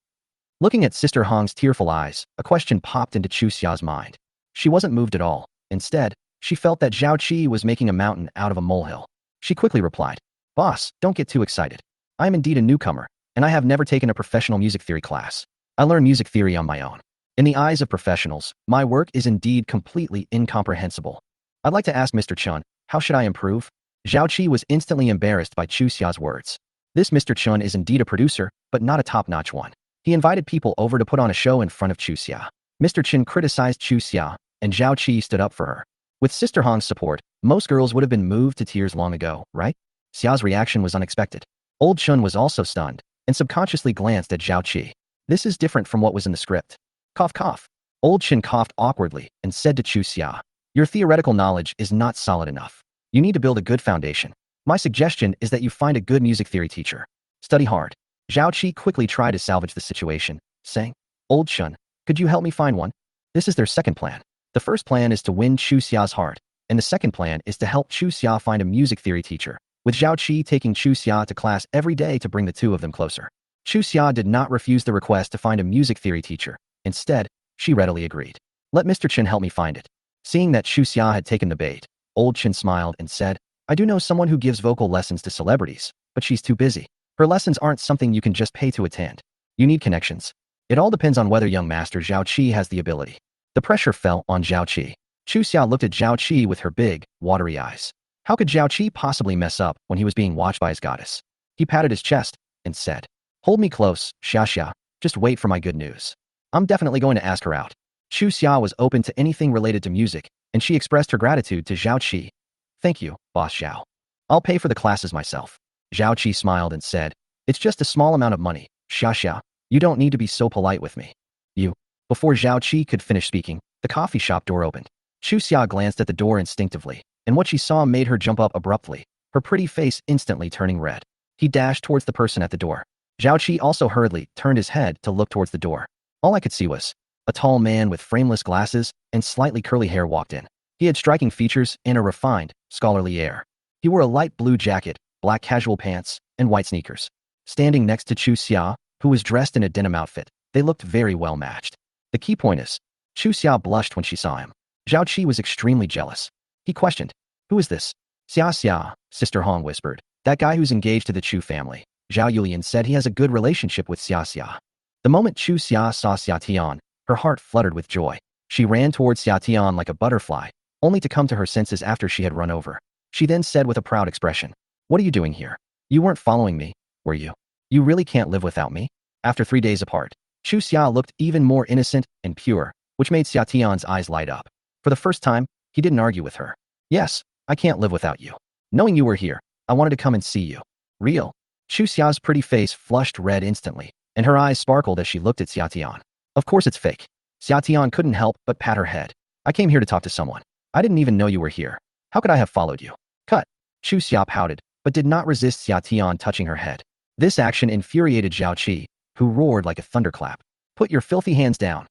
Looking at Sister Hong's tearful eyes, a question popped into Xia's mind. She wasn't moved at all. Instead, she felt that Zhao Qi was making a mountain out of a molehill. She quickly replied, "Boss, don't get too excited. I am indeed a newcomer, and I have never taken a professional music theory class. I learned music theory on my own. In the eyes of professionals, my work is indeed completely incomprehensible. I'd like to ask Mr. Chun, how should I improve?" Zhao Qi was instantly embarrassed by Xia's words. This Mr. Chun is indeed a producer, but not a top-notch one. He invited people over to put on a show in front of Xia. Mr. Chen criticized Xia, and Zhao Qi stood up for her. With Sister Hong's support, most girls would have been moved to tears long ago, right? Xia's reaction was unexpected. Old Chun was also stunned, and subconsciously glanced at Zhao Qi. This is different from what was in the script. Cough cough. Old Chen coughed awkwardly and said to Xia, "Your theoretical knowledge is not solid enough. You need to build a good foundation. My suggestion is that you find a good music theory teacher. Study hard." Zhao Qi quickly tried to salvage the situation, saying, "Old Chun, could you help me find one?" This is their second plan. The first plan is to win Xia's heart, and the second plan is to help Xia find a music theory teacher, with Zhao Qi taking Xia to class every day to bring the two of them closer. Xia did not refuse the request to find a music theory teacher. Instead, she readily agreed. "Let Mr. Chen help me find it." Seeing that Xia had taken the bait, Old Chen smiled and said, "I do know someone who gives vocal lessons to celebrities, but she's too busy. Her lessons aren't something you can just pay to attend. You need connections. It all depends on whether young Master Zhao Qi has the ability." The pressure fell on Zhao Qi. Xia looked at Zhao Qi with her big, watery eyes. How could Zhao Qi possibly mess up when he was being watched by his goddess? He patted his chest and said, "Hold me close, Xia. Just wait for my good news. I'm definitely going to ask her out." Xia was open to anything related to music, and she expressed her gratitude to Zhao Qi. "Thank you, Boss Zhao. I'll pay for the classes myself." Zhao Qi smiled and said, "It's just a small amount of money, Xia. You don't need to be so polite with me." "You." Before Zhao Qi could finish speaking, the coffee shop door opened. Xia glanced at the door instinctively, and what she saw made her jump up abruptly, her pretty face instantly turning red. He dashed towards the person at the door. Zhao Qi also hurriedly turned his head to look towards the door. All I could see was a tall man with frameless glasses and slightly curly hair walked in. He had striking features and a refined, scholarly air. He wore a light blue jacket, black casual pants, and white sneakers. Standing next to Chu Xia, who was dressed in a denim outfit, they looked very well matched. The key point is, Chu Xia blushed when she saw him. Zhao Qi was extremely jealous. He questioned, "Who is this?" "Xia," Sister Hong whispered. "That guy who's engaged to the Chu family." Zhao Yulian said he has a good relationship with Xia. The moment Chu Xia saw Xia Tian, her heart fluttered with joy. She ran towards Xia Tian like a butterfly, only to come to her senses after she had run over. She then said with a proud expression, "What are you doing here? You weren't following me, were you? You really can't live without me?" After 3 days apart, Chu Xia looked even more innocent and pure, which made Xia Tian's eyes light up. For the first time, he didn't argue with her. "Yes, I can't live without you. Knowing you were here, I wanted to come and see you." "Real?" Chu Xia's pretty face flushed red instantly, and her eyes sparkled as she looked at Xia Tian. "Of course it's fake." Xia Tian couldn't help but pat her head. "I came here to talk to someone. I didn't even know you were here. How could I have followed you?" "Cut." Chu Xia pouted, but did not resist Xia Tian touching her head. This action infuriated Zhao Qi, who roared like a thunderclap. "Put your filthy hands down.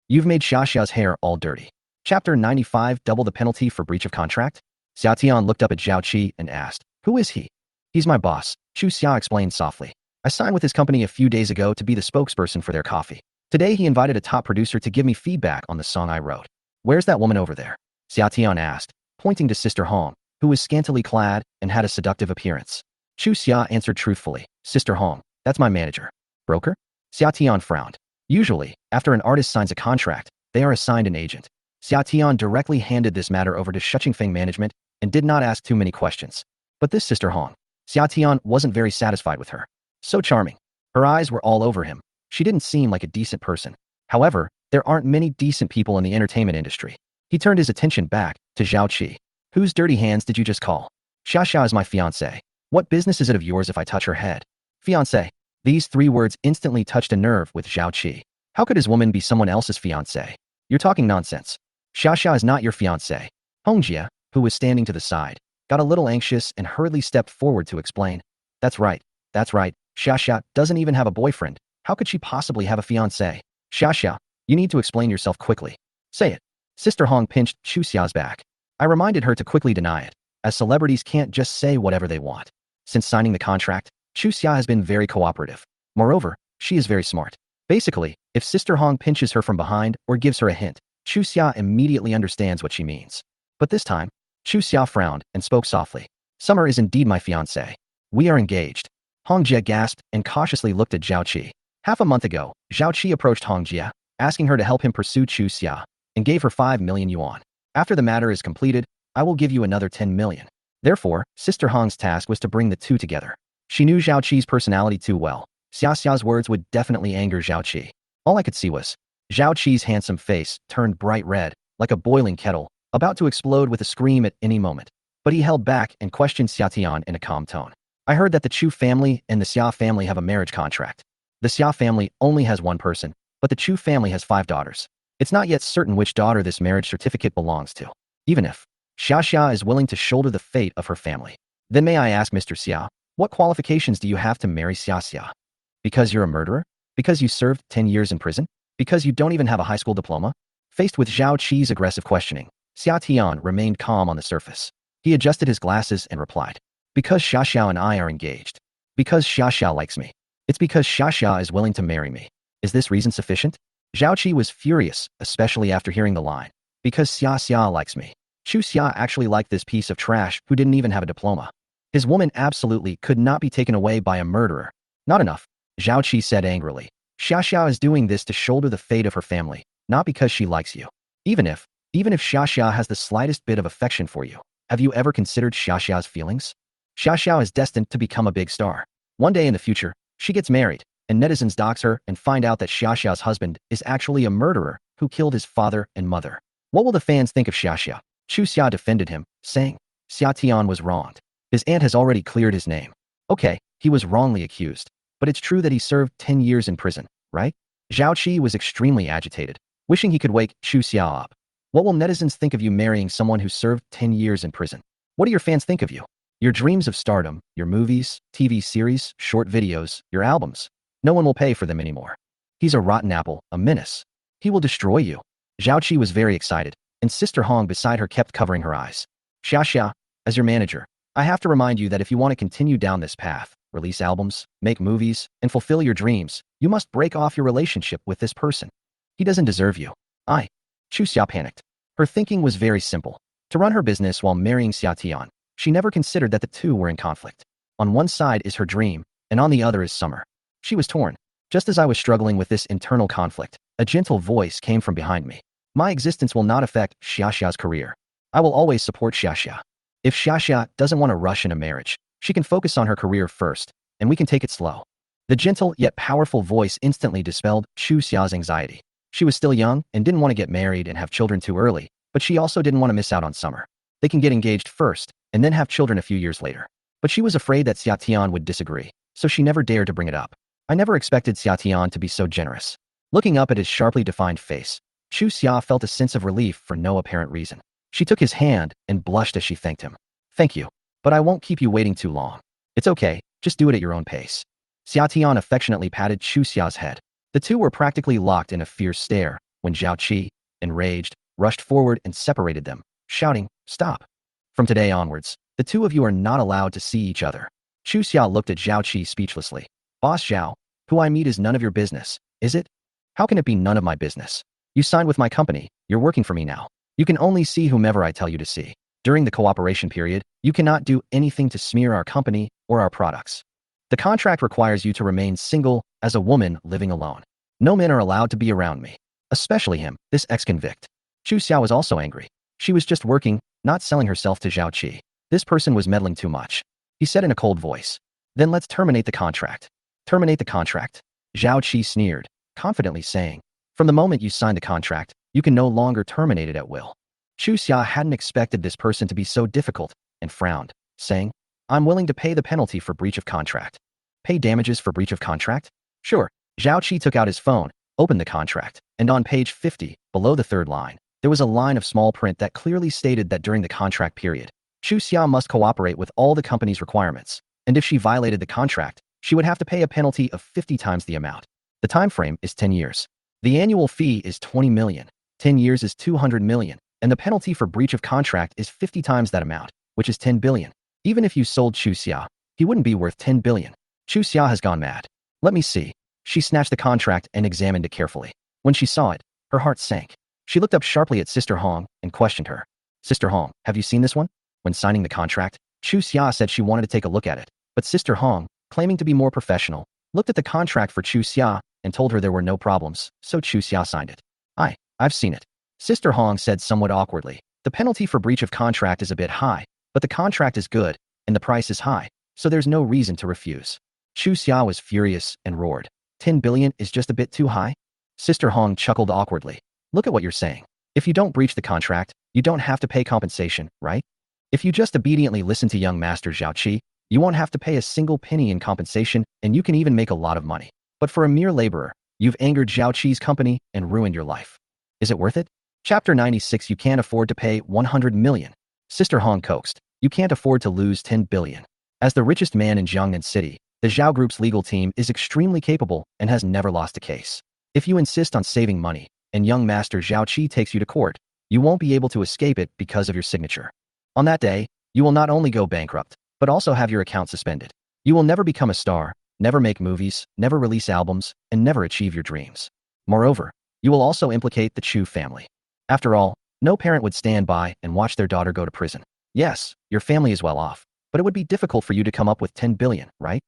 You've made Xia's hair all dirty." Chapter 95 Double the penalty for breach of contract? Xia Tian looked up at Zhao Qi and asked, "Who is he?" "He's my boss," Chu Xia explained softly. "I signed with his company a few days ago to be the spokesperson for their coffee. Today he invited a top producer to give me feedback on the song I wrote." "Where's that woman over there?" Xia Tian asked, pointing to Sister Hong, who was scantily clad and had a seductive appearance. Chu Xia answered truthfully, "Sister Hong, that's my manager." "Broker?" Xia Tian frowned. Usually, after an artist signs a contract, they are assigned an agent. Xia Tian directly handed this matter over to Shuqingfeng management and did not ask too many questions. But this Sister Hong, Xia Tian wasn't very satisfied with her. So charming. Her eyes were all over him. She didn't seem like a decent person. However, there aren't many decent people in the entertainment industry. He turned his attention back to Zhao Qi. "Whose dirty hands did you just call?" "Xia is my fiancée. What business is it of yours if I touch her head?" "Fiancé." These 3 words instantly touched a nerve with Zhao Qi. How could his woman be someone else's fiancé? "You're talking nonsense. Xia is not your fiancé." Hongjia, who was standing to the side, got a little anxious and hurriedly stepped forward to explain. That's right. Xia doesn't even have a boyfriend. How could she possibly have a fiancé?" "Xia, you need to explain yourself quickly. Say it." Sister Hong pinched Chu Xia's back. I reminded her to quickly deny it, as celebrities can't just say whatever they want. Since signing the contract, Chu Xia has been very cooperative. Moreover, she is very smart. Basically, if Sister Hong pinches her from behind or gives her a hint, Chu Xia immediately understands what she means. But this time, Chu Xia frowned and spoke softly. "Summer is indeed my fiancée. We are engaged." Hongjia gasped and cautiously looked at Zhao Qi. Half a month ago, Zhao Qi approached Hongjia, asking her to help him pursue Chu Xia, and gave her 5 million yuan. "After the matter is completed, I will give you another 10 million. Therefore, Sister Hong's task was to bring the two together. She knew Zhao Qi's personality too well. Xia's words would definitely anger Zhao Qi. All I could see was Zhao Qi's handsome face turned bright red, like a boiling kettle, about to explode with a scream at any moment. But he held back and questioned Xia Tian in a calm tone. "I heard that the Chu family and the Xia family have a marriage contract. The Xia family only has one person, but the Chu family has 5 daughters. It's not yet certain which daughter this marriage certificate belongs to. Even if Xia is willing to shoulder the fate of her family. Then may I ask Mr. Xia, what qualifications do you have to marry Xia? Because you're a murderer? Because you served 10 years in prison? Because you don't even have a high school diploma?" Faced with Zhao Qi's aggressive questioning, Xia Tian remained calm on the surface. He adjusted his glasses and replied, "Because Xia and I are engaged. Because Xia likes me. It's because Xia is willing to marry me. Is this reason sufficient?" Zhao Qi was furious, especially after hearing the line, "Because Xia likes me." Chu Xia actually liked this piece of trash who didn't even have a diploma. His woman absolutely could not be taken away by a murderer. "Not enough," Zhao Qi said angrily. "Xia is doing this to shoulder the fate of her family, not because she likes you. Even if Xia has the slightest bit of affection for you, have you ever considered Xia's feelings? Xia is destined to become a big star. One day in the future, she gets married, and netizens dox her and find out that Xia's husband is actually a murderer who killed his father and mother. What will the fans think of Xia?" Chu Xia defended him, saying, Xia Tian was wronged. His aunt has already cleared his name. Okay, he was wrongly accused, but it's true that he served 10 years in prison, right? Zhao Qi was extremely agitated, wishing he could wake Chu Xia up. "What will netizens think of you marrying someone who served 10 years in prison? What do your fans think of you? Your dreams of stardom, your movies, TV series, short videos, your albums. No one will pay for them anymore. He's a rotten apple, a menace. He will destroy you." Zhao Qi was very excited, and Sister Hong beside her kept covering her eyes. "Xia, as your manager, I have to remind you that if you want to continue down this path, release albums, make movies, and fulfill your dreams, you must break off your relationship with this person. He doesn't deserve you. Xia panicked. Her thinking was very simple. To run her business while marrying Xia Tian, she never considered that the two were in conflict. On one side is her dream, and on the other is summer. She was torn. Just as I was struggling with this internal conflict, a gentle voice came from behind me. My existence will not affect Xiaxia's career. I will always support Xiaxia. If Xiaxia doesn't want to rush into marriage, she can focus on her career first, and we can take it slow. The gentle yet powerful voice instantly dispelled Xia's anxiety. She was still young and didn't want to get married and have children too early, but she also didn't want to miss out on summer. They can get engaged first, and then have children a few years later. But she was afraid that Xia Tian would disagree, so she never dared to bring it up. I never expected Xia Tian to be so generous. Looking up at his sharply defined face, Xia felt a sense of relief for no apparent reason. She took his hand and blushed as she thanked him. Thank you, but I won't keep you waiting too long. It's okay, just do it at your own pace. Xia Tian affectionately patted Xia's head. The two were practically locked in a fierce stare when Zhao Qi, enraged, rushed forward and separated them, shouting, "Stop! From today onwards, the two of you are not allowed to see each other." Xia looked at Zhao Qi speechlessly. Boss Zhao, who I meet is none of your business, is it? How can it be none of my business? You signed with my company, you're working for me now. You can only see whomever I tell you to see. During the cooperation period, you cannot do anything to smear our company or our products. The contract requires you to remain single as a woman living alone. No men are allowed to be around me, especially him, this ex-convict. Xia was also angry. She was just working, not selling herself to Zhao Qi. This person was meddling too much. He said in a cold voice. Then let's terminate the contract. Terminate the contract? Zhao Qi sneered, confidently saying. From the moment you sign the contract, you can no longer terminate it at will. Xia hadn't expected this person to be so difficult and frowned, saying, I'm willing to pay the penalty for breach of contract. Pay damages for breach of contract? Sure. Zhao Qi took out his phone, opened the contract, and on page 50, below the third line, there was a line of small print that clearly stated that during the contract period, Xia must cooperate with all the company's requirements, and if she violated the contract, she would have to pay a penalty of 50 times the amount. The time frame is 10 years. The annual fee is 20 million, 10 years is 200 million, and the penalty for breach of contract is 50 times that amount, which is 10 billion. Even if you sold Xia, he wouldn't be worth 10 billion. Xia has gone mad. Let me see. She snatched the contract and examined it carefully. When she saw it, her heart sank. She looked up sharply at Sister Hong and questioned her. Sister Hong, have you seen this one? When signing the contract, Xia said she wanted to take a look at it, but Sister Hong, claiming to be more professional, looked at the contract for Xia and told her there were no problems, so Xia signed it. I've seen it. Sister Hong said somewhat awkwardly. The penalty for breach of contract is a bit high, but the contract is good, and the price is high, so there's no reason to refuse. Xia was furious and roared. 10 billion is just a bit too high? Sister Hong chuckled awkwardly. Look at what you're saying. If you don't breach the contract, you don't have to pay compensation, right? If you just obediently listen to young Master Zhao Qi, you won't have to pay a single penny in compensation, and you can even make a lot of money. But for a mere laborer, you've angered Zhao Qi's company and ruined your life. Is it worth it? Chapter 96. You can't afford to pay 100 million. Sister Hong coaxed. You can't afford to lose 10 billion. As the richest man in Jiangnan City, the Zhao Group's legal team is extremely capable and has never lost a case. If you insist on saving money, and young Master Zhao Qi takes you to court, you won't be able to escape it because of your signature. On that day, you will not only go bankrupt, but also have your account suspended. You will never become a star, never make movies, never release albums, and never achieve your dreams. Moreover, you will also implicate the Chu family. After all, no parent would stand by and watch their daughter go to prison. Yes, your family is well off, but it would be difficult for you to come up with 10 billion, right?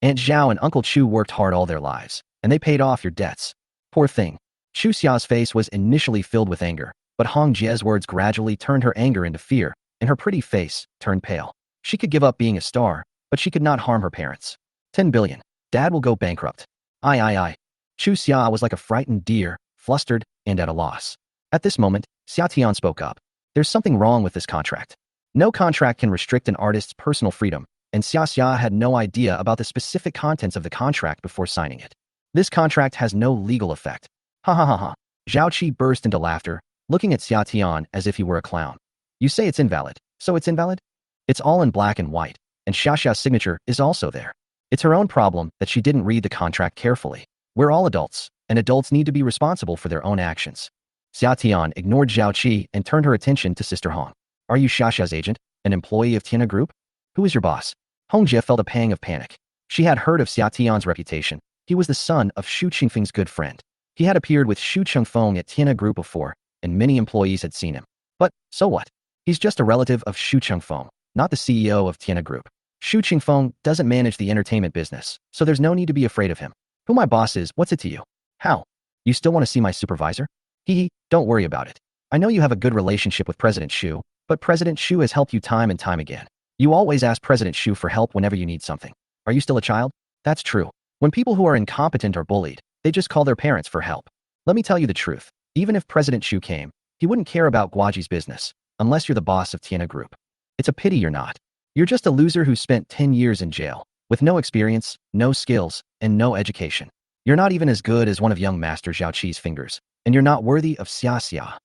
Aunt Zhao and Uncle Chu worked hard all their lives, and they paid off your debts. Poor thing. Xia's face was initially filled with anger, but Hong Jie's words gradually turned her anger into fear, and her pretty face turned pale. She could give up being a star, but she could not harm her parents. 10 billion. Dad will go bankrupt. Xia was like a frightened deer, flustered and at a loss. At this moment, Xia Tian spoke up. There's something wrong with this contract. No contract can restrict an artist's personal freedom, and Xia had no idea about the specific contents of the contract before signing it. This contract has no legal effect. Ha ha ha ha. Zhao Qi burst into laughter, looking at Xia Tian as if he were a clown. You say it's invalid, so it's invalid? It's all in black and white, and Xiaxia's signature is also there. It's her own problem that she didn't read the contract carefully. We're all adults, and adults need to be responsible for their own actions. Xia Tian ignored Zhao Qi and turned her attention to Sister Hong. Are you Xiaxia's agent, an employee of Tiana Group? Who is your boss? Hong Jie felt a pang of panic. She had heard of Xia Tian's reputation. He was the son of Xu Qingfeng's good friend. He had appeared with Xu Chengfeng at Tiana Group before, and many employees had seen him. But, so what? He's just a relative of Xu Chengfeng, not the CEO of Tiana Group. Xu Qingfeng doesn't manage the entertainment business, so there's no need to be afraid of him. Who my boss is, what's it to you? How? You still want to see my supervisor? Hee, don't worry about it. I know you have a good relationship with President Xu, but President Xu has helped you time and time again. You always ask President Xu for help whenever you need something. Are you still a child? That's true. When people who are incompetent are bullied, they just call their parents for help. Let me tell you the truth. Even if President Xu came, he wouldn't care about Guaji's business, unless you're the boss of Tiana Group. It's a pity you're not. You're just a loser who spent 10 years in jail, with no experience, no skills, and no education. You're not even as good as one of young Master Zhao Qi's fingers, and you're not worthy of Xia.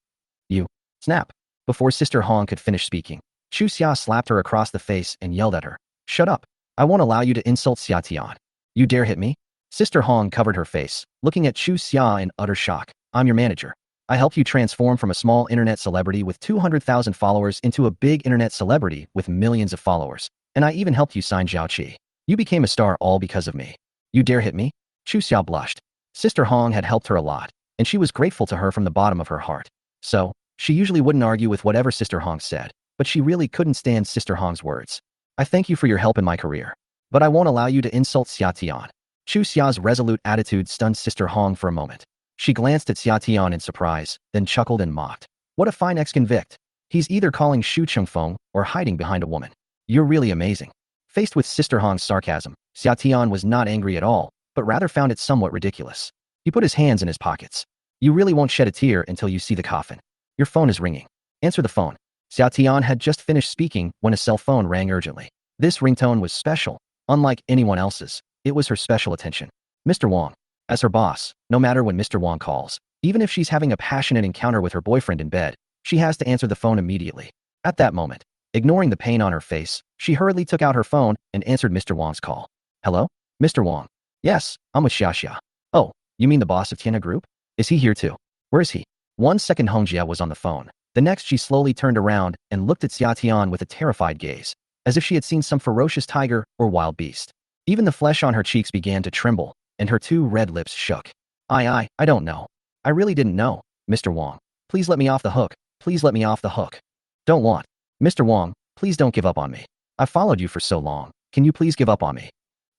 You. Snap. Before Sister Hong could finish speaking, Chu Xia slapped her across the face and yelled at her. Shut up. I won't allow you to insult Xia Tian. You dare hit me? Sister Hong covered her face, looking at Chu Xia in utter shock. I'm your manager. I helped you transform from a small internet celebrity with 200,000 followers into a big internet celebrity with millions of followers. And I even helped you sign Zhao Qi. You became a star all because of me. You dare hit me? Chu Xia blushed. Sister Hong had helped her a lot, and she was grateful to her from the bottom of her heart. So, she usually wouldn't argue with whatever Sister Hong said, but she really couldn't stand Sister Hong's words. I thank you for your help in my career, but I won't allow you to insult Xia Tian. Chu Xia's resolute attitude stunned Sister Hong for a moment. She glanced at Xia Tian in surprise, then chuckled and mocked. What a fine ex-convict. He's either calling Xu Chengfeng or hiding behind a woman. You're really amazing. Faced with Sister Hong's sarcasm, Xia Tian was not angry at all, but rather found it somewhat ridiculous. He put his hands in his pockets. You really won't shed a tear until you see the coffin. Your phone is ringing. Answer the phone. Xia Tian had just finished speaking when a cell phone rang urgently. This ringtone was special. Unlike anyone else's, it was her special attention. Mr. Wang. As her boss, no matter when Mr. Wang calls, even if she's having a passionate encounter with her boyfriend in bed, she has to answer the phone immediately. At that moment, ignoring the pain on her face, she hurriedly took out her phone and answered Mr. Wang's call. Hello? Mr. Wang. Yes, I'm with Xia. Oh, you mean the boss of Tiana Group? Is he here too? Where is he? 1 second Hong Jie was on the phone. The next she slowly turned around and looked at Xia Tian with a terrified gaze, as if she had seen some ferocious tiger or wild beast. Even the flesh on her cheeks began to tremble, and her 2 red lips shook. I don't know. I really didn't know, Mr. Wang. Please let me off the hook. Please let me off the hook. Don't want. Mr. Wang, please don't give up on me. I followed you for so long. Can you please give up on me?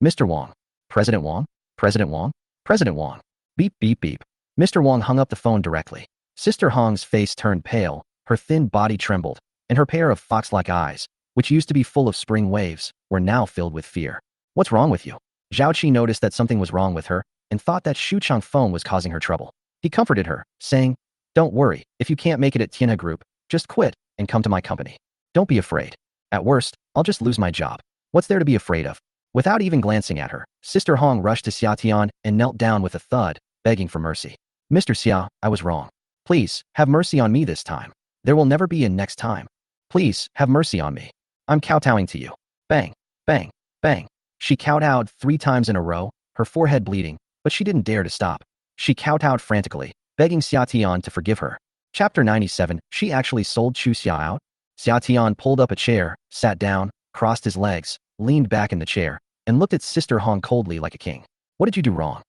Mr. Wang. President Wang? President Wang? President Wang. Beep, beep, beep. Mr. Wang hung up the phone directly. Sister Hong's face turned pale, her thin body trembled, and her pair of fox-like eyes, which used to be full of spring waves, were now filled with fear. What's wrong with you? Zhao Qi noticed that something was wrong with her and thought that Xu Chengfeng was causing her trouble. He comforted her, saying, Don't worry, if you can't make it at Tiana Group, just quit and come to my company. Don't be afraid. At worst, I'll just lose my job. What's there to be afraid of? Without even glancing at her, Sister Hong rushed to Xia Tian and knelt down with a thud, begging for mercy. Mr. Xia, I was wrong. Please, have mercy on me this time. There will never be a next time. Please, have mercy on me. I'm kowtowing to you. Bang, bang, bang. She kowtowed 3 times in a row, her forehead bleeding, but she didn't dare to stop. She kowtowed frantically, begging Xia Tian to forgive her. Chapter 97, she actually sold Chu Xia out? Xia Tian pulled up a chair, sat down, crossed his legs, leaned back in the chair, and looked at Sister Hong coldly like a king. What did you do wrong?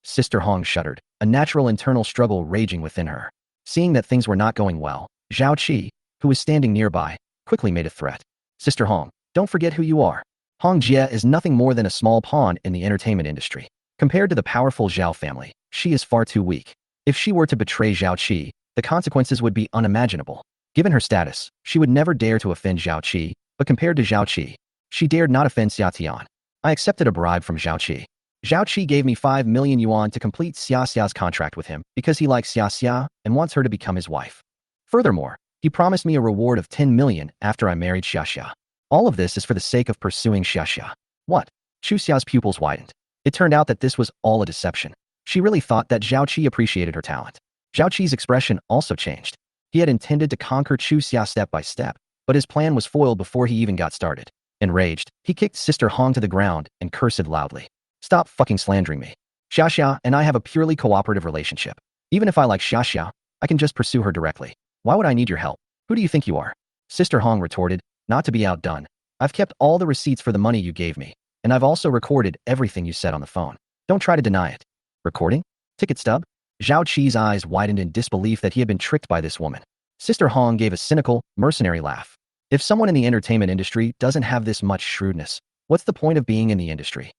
Sister Hong shuddered, a natural internal struggle raging within her. Seeing that things were not going well, Zhao Qi, who was standing nearby, quickly made a threat. Sister Hong, don't forget who you are. Hong Jie is nothing more than a small pawn in the entertainment industry. Compared to the powerful Zhao family, she is far too weak. If she were to betray Zhao Qi, the consequences would be unimaginable. Given her status, she would never dare to offend Zhao Qi, but compared to Zhao Qi, she dared not offend Xia Tian. I accepted a bribe from Zhao Qi. Zhao Qi gave me 5 million yuan to complete Xia Xia's contract with him because he likes Xia Xia and wants her to become his wife. Furthermore, he promised me a reward of 10 million after I married Xia Xia. All of this is for the sake of pursuing Xia Xia. What? Chu Xia's pupils widened. It turned out that this was all a deception. She really thought that Zhao Qi appreciated her talent. Zhao Qi's expression also changed. He had intended to conquer Chu Xia step by step, but his plan was foiled before he even got started. Enraged, he kicked Sister Hong to the ground and cursed loudly. Stop fucking slandering me. Xia Xia and I have a purely cooperative relationship. Even if I like Xia Xia, I can just pursue her directly. Why would I need your help? Who do you think you are? Sister Hong retorted, not to be outdone. I've kept all the receipts for the money you gave me, and I've also recorded everything you said on the phone. Don't try to deny it. Recording? Ticket stub? Zhao Qi's eyes widened in disbelief that he had been tricked by this woman. Sister Hong gave a cynical, mercenary laugh. If someone in the entertainment industry doesn't have this much shrewdness, what's the point of being in the industry?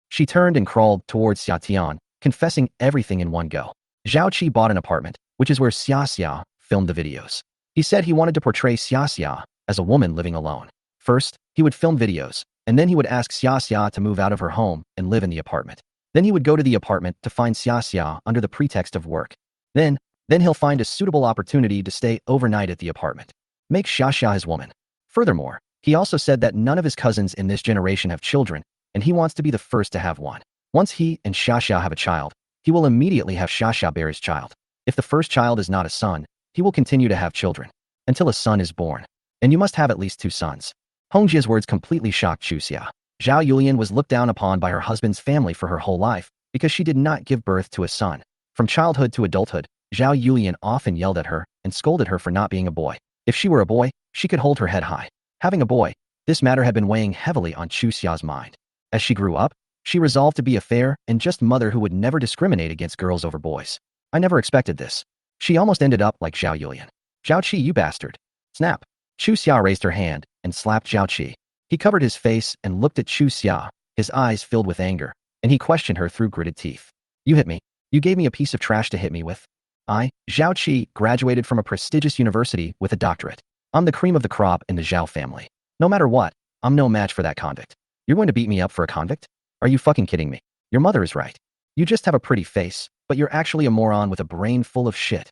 She turned and crawled towards Xia Tian, confessing everything in one go. Zhao Qi bought an apartment, which is where Xia filmed the videos. He said he wanted to portray Xia as a woman living alone. First, he would film videos, and then he would ask Xia to move out of her home and live in the apartment. Then he would go to the apartment to find Xia under the pretext of work. Then he'll find a suitable opportunity to stay overnight at the apartment. Make Xia his woman. Furthermore, he also said that none of his cousins in this generation have children, and he wants to be the first to have one. Once he and Xia have a child, he will immediately have Xia bear his child. If the first child is not a son, he will continue to have children until a son is born. And you must have at least 2 sons. Hong Jia's words completely shocked Xia. Zhao Yulian was looked down upon by her husband's family for her whole life because she did not give birth to a son. From childhood to adulthood, Zhao Yulian often yelled at her and scolded her for not being a boy. If she were a boy, she could hold her head high. Having a boy, this matter had been weighing heavily on Xia's mind. As she grew up, she resolved to be a fair and just mother who would never discriminate against girls over boys. I never expected this. She almost ended up like Zhao Yulian. Zhao Qi, you bastard. Snap. Xia raised her hand and slapped Zhao Qi. He covered his face and looked at Xia, his eyes filled with anger, and he questioned her through gritted teeth. You hit me. You gave me a piece of trash to hit me with. I, Zhao Qi, graduated from a prestigious university with a doctorate. I'm the cream of the crop in the Zhao family. No matter what, I'm no match for that convict. You're going to beat me up for a convict? Are you fucking kidding me? Your mother is right. You just have a pretty face, but you're actually a moron with a brain full of shit.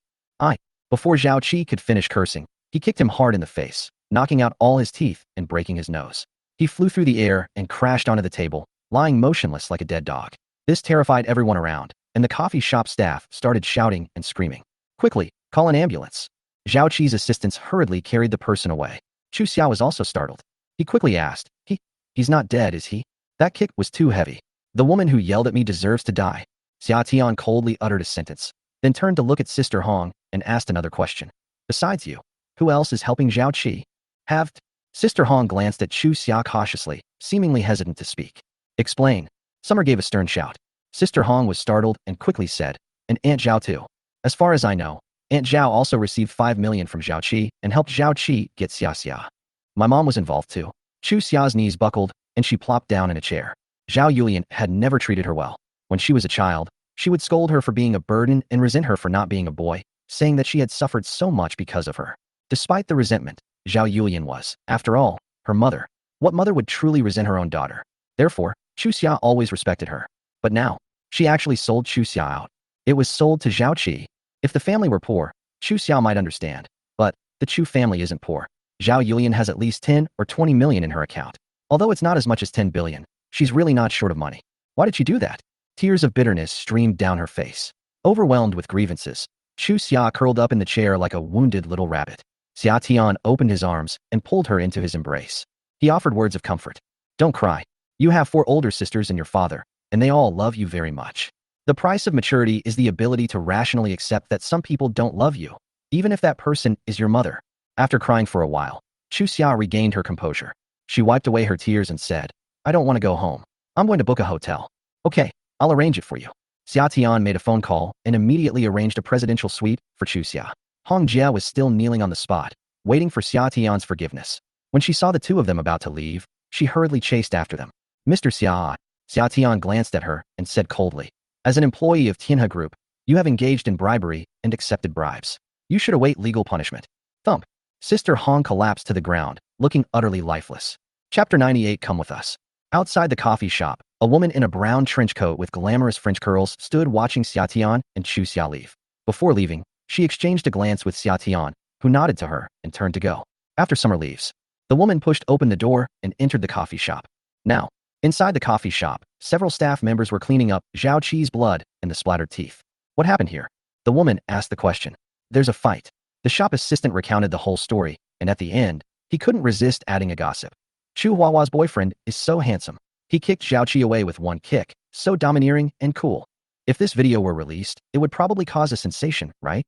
Before Zhao Qi could finish cursing, he kicked him hard in the face, knocking out all his teeth and breaking his nose. He flew through the air and crashed onto the table, lying motionless like a dead dog. This terrified everyone around, and the coffee shop staff started shouting and screaming. Quickly, call an ambulance. Zhao Qi's assistants hurriedly carried the person away. Xia was also startled. He quickly asked, He's not dead, is he? That kick was too heavy. The woman who yelled at me deserves to die. Xia Tian coldly uttered a sentence, then turned to look at Sister Hong and asked another question. Besides you, who else is helping Zhao Qi? Sister Hong glanced at Xia cautiously, seemingly hesitant to speak. Explain. Summer gave a stern shout. Sister Hong was startled and quickly said, and Aunt Zhao too. As far as I know, Aunt Zhao also received 5 million from Zhao Qi and helped Zhao Qi get Xia. My mom was involved too. Xia's knees buckled, and she plopped down in a chair. Zhao Yulian had never treated her well. When she was a child, she would scold her for being a burden and resent her for not being a boy, saying that she had suffered so much because of her. Despite the resentment, Zhao Yulian was, after all, her mother. What mother would truly resent her own daughter? Therefore, Xia always respected her. But now, she actually sold Xia out. It was sold to Zhao Qi. If the family were poor, Xia might understand. But the Chu family isn't poor. Zhao Yulian has at least 10 or 20 million in her account. Although it's not as much as 10 billion, she's really not short of money. Why did she do that? Tears of bitterness streamed down her face. Overwhelmed with grievances, Xia curled up in the chair like a wounded little rabbit. Xia Tian opened his arms and pulled her into his embrace. He offered words of comfort. Don't cry. You have 4 older sisters and your father, and they all love you very much. The price of maturity is the ability to rationally accept that some people don't love you, even if that person is your mother. After crying for a while, Xia regained her composure. She wiped away her tears and said, I don't want to go home. I'm going to book a hotel. Okay, I'll arrange it for you. Xia Tian made a phone call and immediately arranged a presidential suite for Xia. Hong Jia was still kneeling on the spot, waiting for Xia Tian's forgiveness. When she saw the two of them about to leave, she hurriedly chased after them. Mr. Xia. Xia Tian glanced at her and said coldly, as an employee of Tianhe Group, you have engaged in bribery and accepted bribes. You should await legal punishment. Thump. Sister Hong collapsed to the ground, looking utterly lifeless. Chapter 98. Come with us. Outside the coffee shop, a woman in a brown trench coat with glamorous French curls stood watching Xia Tian and Xia leave. Before leaving, she exchanged a glance with Xia Tian, who nodded to her and turned to go. After Summer leaves, the woman pushed open the door and entered the coffee shop. Now, inside the coffee shop, several staff members were cleaning up Zhao Qi's blood and the splattered teeth. What happened here? The woman asked the question. There's a fight. The shop assistant recounted the whole story, and at the end, he couldn't resist adding a gossip. Chu Huahua's boyfriend is so handsome. He kicked Zhao Qi away with one kick, so domineering and cool. If this video were released, it would probably cause a sensation, right?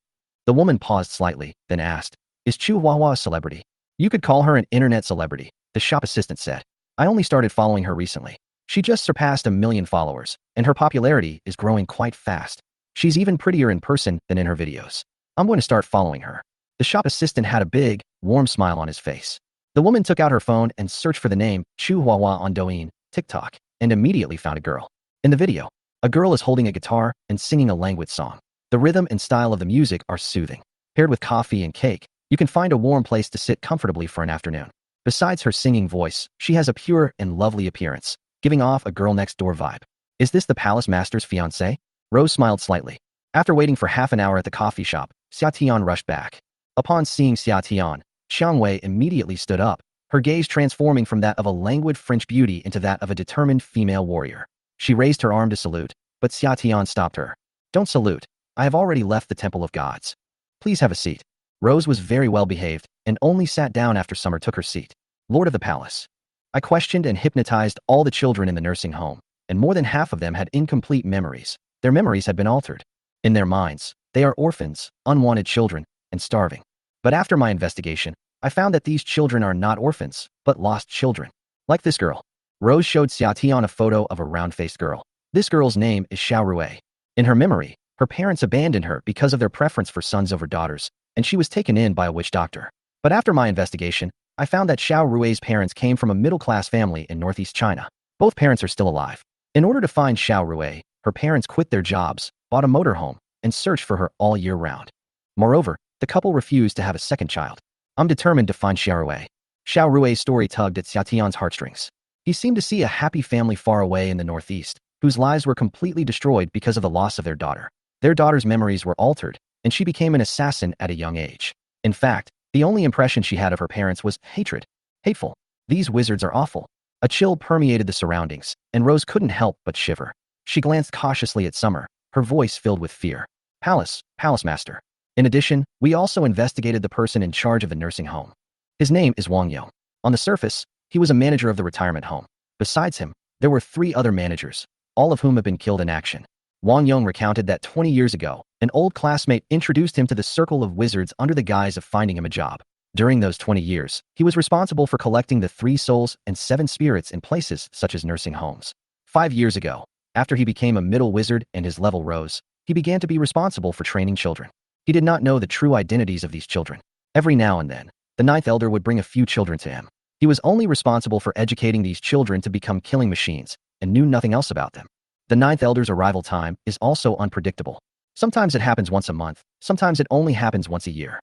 The woman paused slightly, then asked, is Chu Huahua a celebrity? You could call her an internet celebrity. the shop assistant said. I only started following her recently. She just surpassed 1 million followers, and her popularity is growing quite fast. She's even prettier in person than in her videos. I'm going to start following her. The shop assistant had a big, warm smile on his face. The woman took out her phone and searched for the name Chu Huahua on Douyin, TikTok, and immediately found a girl. In the video, a girl is holding a guitar and singing a languid song. The rhythm and style of the music are soothing. Paired with coffee and cake, you can find a warm place to sit comfortably for an afternoon. Besides her singing voice, she has a pure and lovely appearance, giving off a girl-next-door vibe. Is this the palace master's fiancée? Rose smiled slightly. After waiting for half an hour at the coffee shop, Xia Tian rushed back. Upon seeing Xia Tian, Xiang Wei immediately stood up, her gaze transforming from that of a languid French beauty into that of a determined female warrior. She raised her arm to salute, but Xia Tian stopped her. Don't salute. I have already left the Temple of Gods. Please have a seat. Rose was very well behaved and only sat down after Summer took her seat. Lord of the palace. I questioned and hypnotized all the children in the nursing home, and more than half of them had incomplete memories. Their memories had been altered. In their minds, they are orphans, unwanted children, and starving. But after my investigation, I found that these children are not orphans, but lost children. Like this girl. Rose showed Xia Tian a photo of a round-faced girl. This girl's name is Xiao Rui. In her memory, her parents abandoned her because of their preference for sons over daughters, and she was taken in by a witch doctor. But after my investigation, I found that Xiao Rui's parents came from a middle-class family in northeast China. Both parents are still alive. In order to find Xiao Rui, her parents quit their jobs, bought a motorhome, and searched for her all year round. Moreover, the couple refused to have a second child. I'm determined to find Xiao Rui. Xiao Rui's story tugged at Xia Tian's heartstrings. He seemed to see a happy family far away in the northeast, whose lives were completely destroyed because of the loss of their daughter. Their daughter's memories were altered, and she became an assassin at a young age. In fact, the only impression she had of her parents was hatred. Hateful. These wizards are awful. A chill permeated the surroundings, and Rose couldn't help but shiver. She glanced cautiously at Summer, her voice filled with fear. Palace master. In addition, we also investigated the person in charge of the nursing home. His name is Wang Yong. On the surface, he was a manager of the retirement home. Besides him, there were 3 other managers, all of whom have been killed in action. Wang Yong recounted that 20 years ago, an old classmate introduced him to the circle of wizards under the guise of finding him a job. During those 20 years, he was responsible for collecting the 3 souls and 7 spirits in places such as nursing homes. 5 years ago, after he became a middle wizard and his level rose, he began to be responsible for training children. He did not know the true identities of these children. Every now and then, the 9th elder would bring a few children to him. He was only responsible for educating these children to become killing machines and knew nothing else about them. The 9th elder's arrival time is also unpredictable. Sometimes it happens once a month, sometimes it only happens once a year.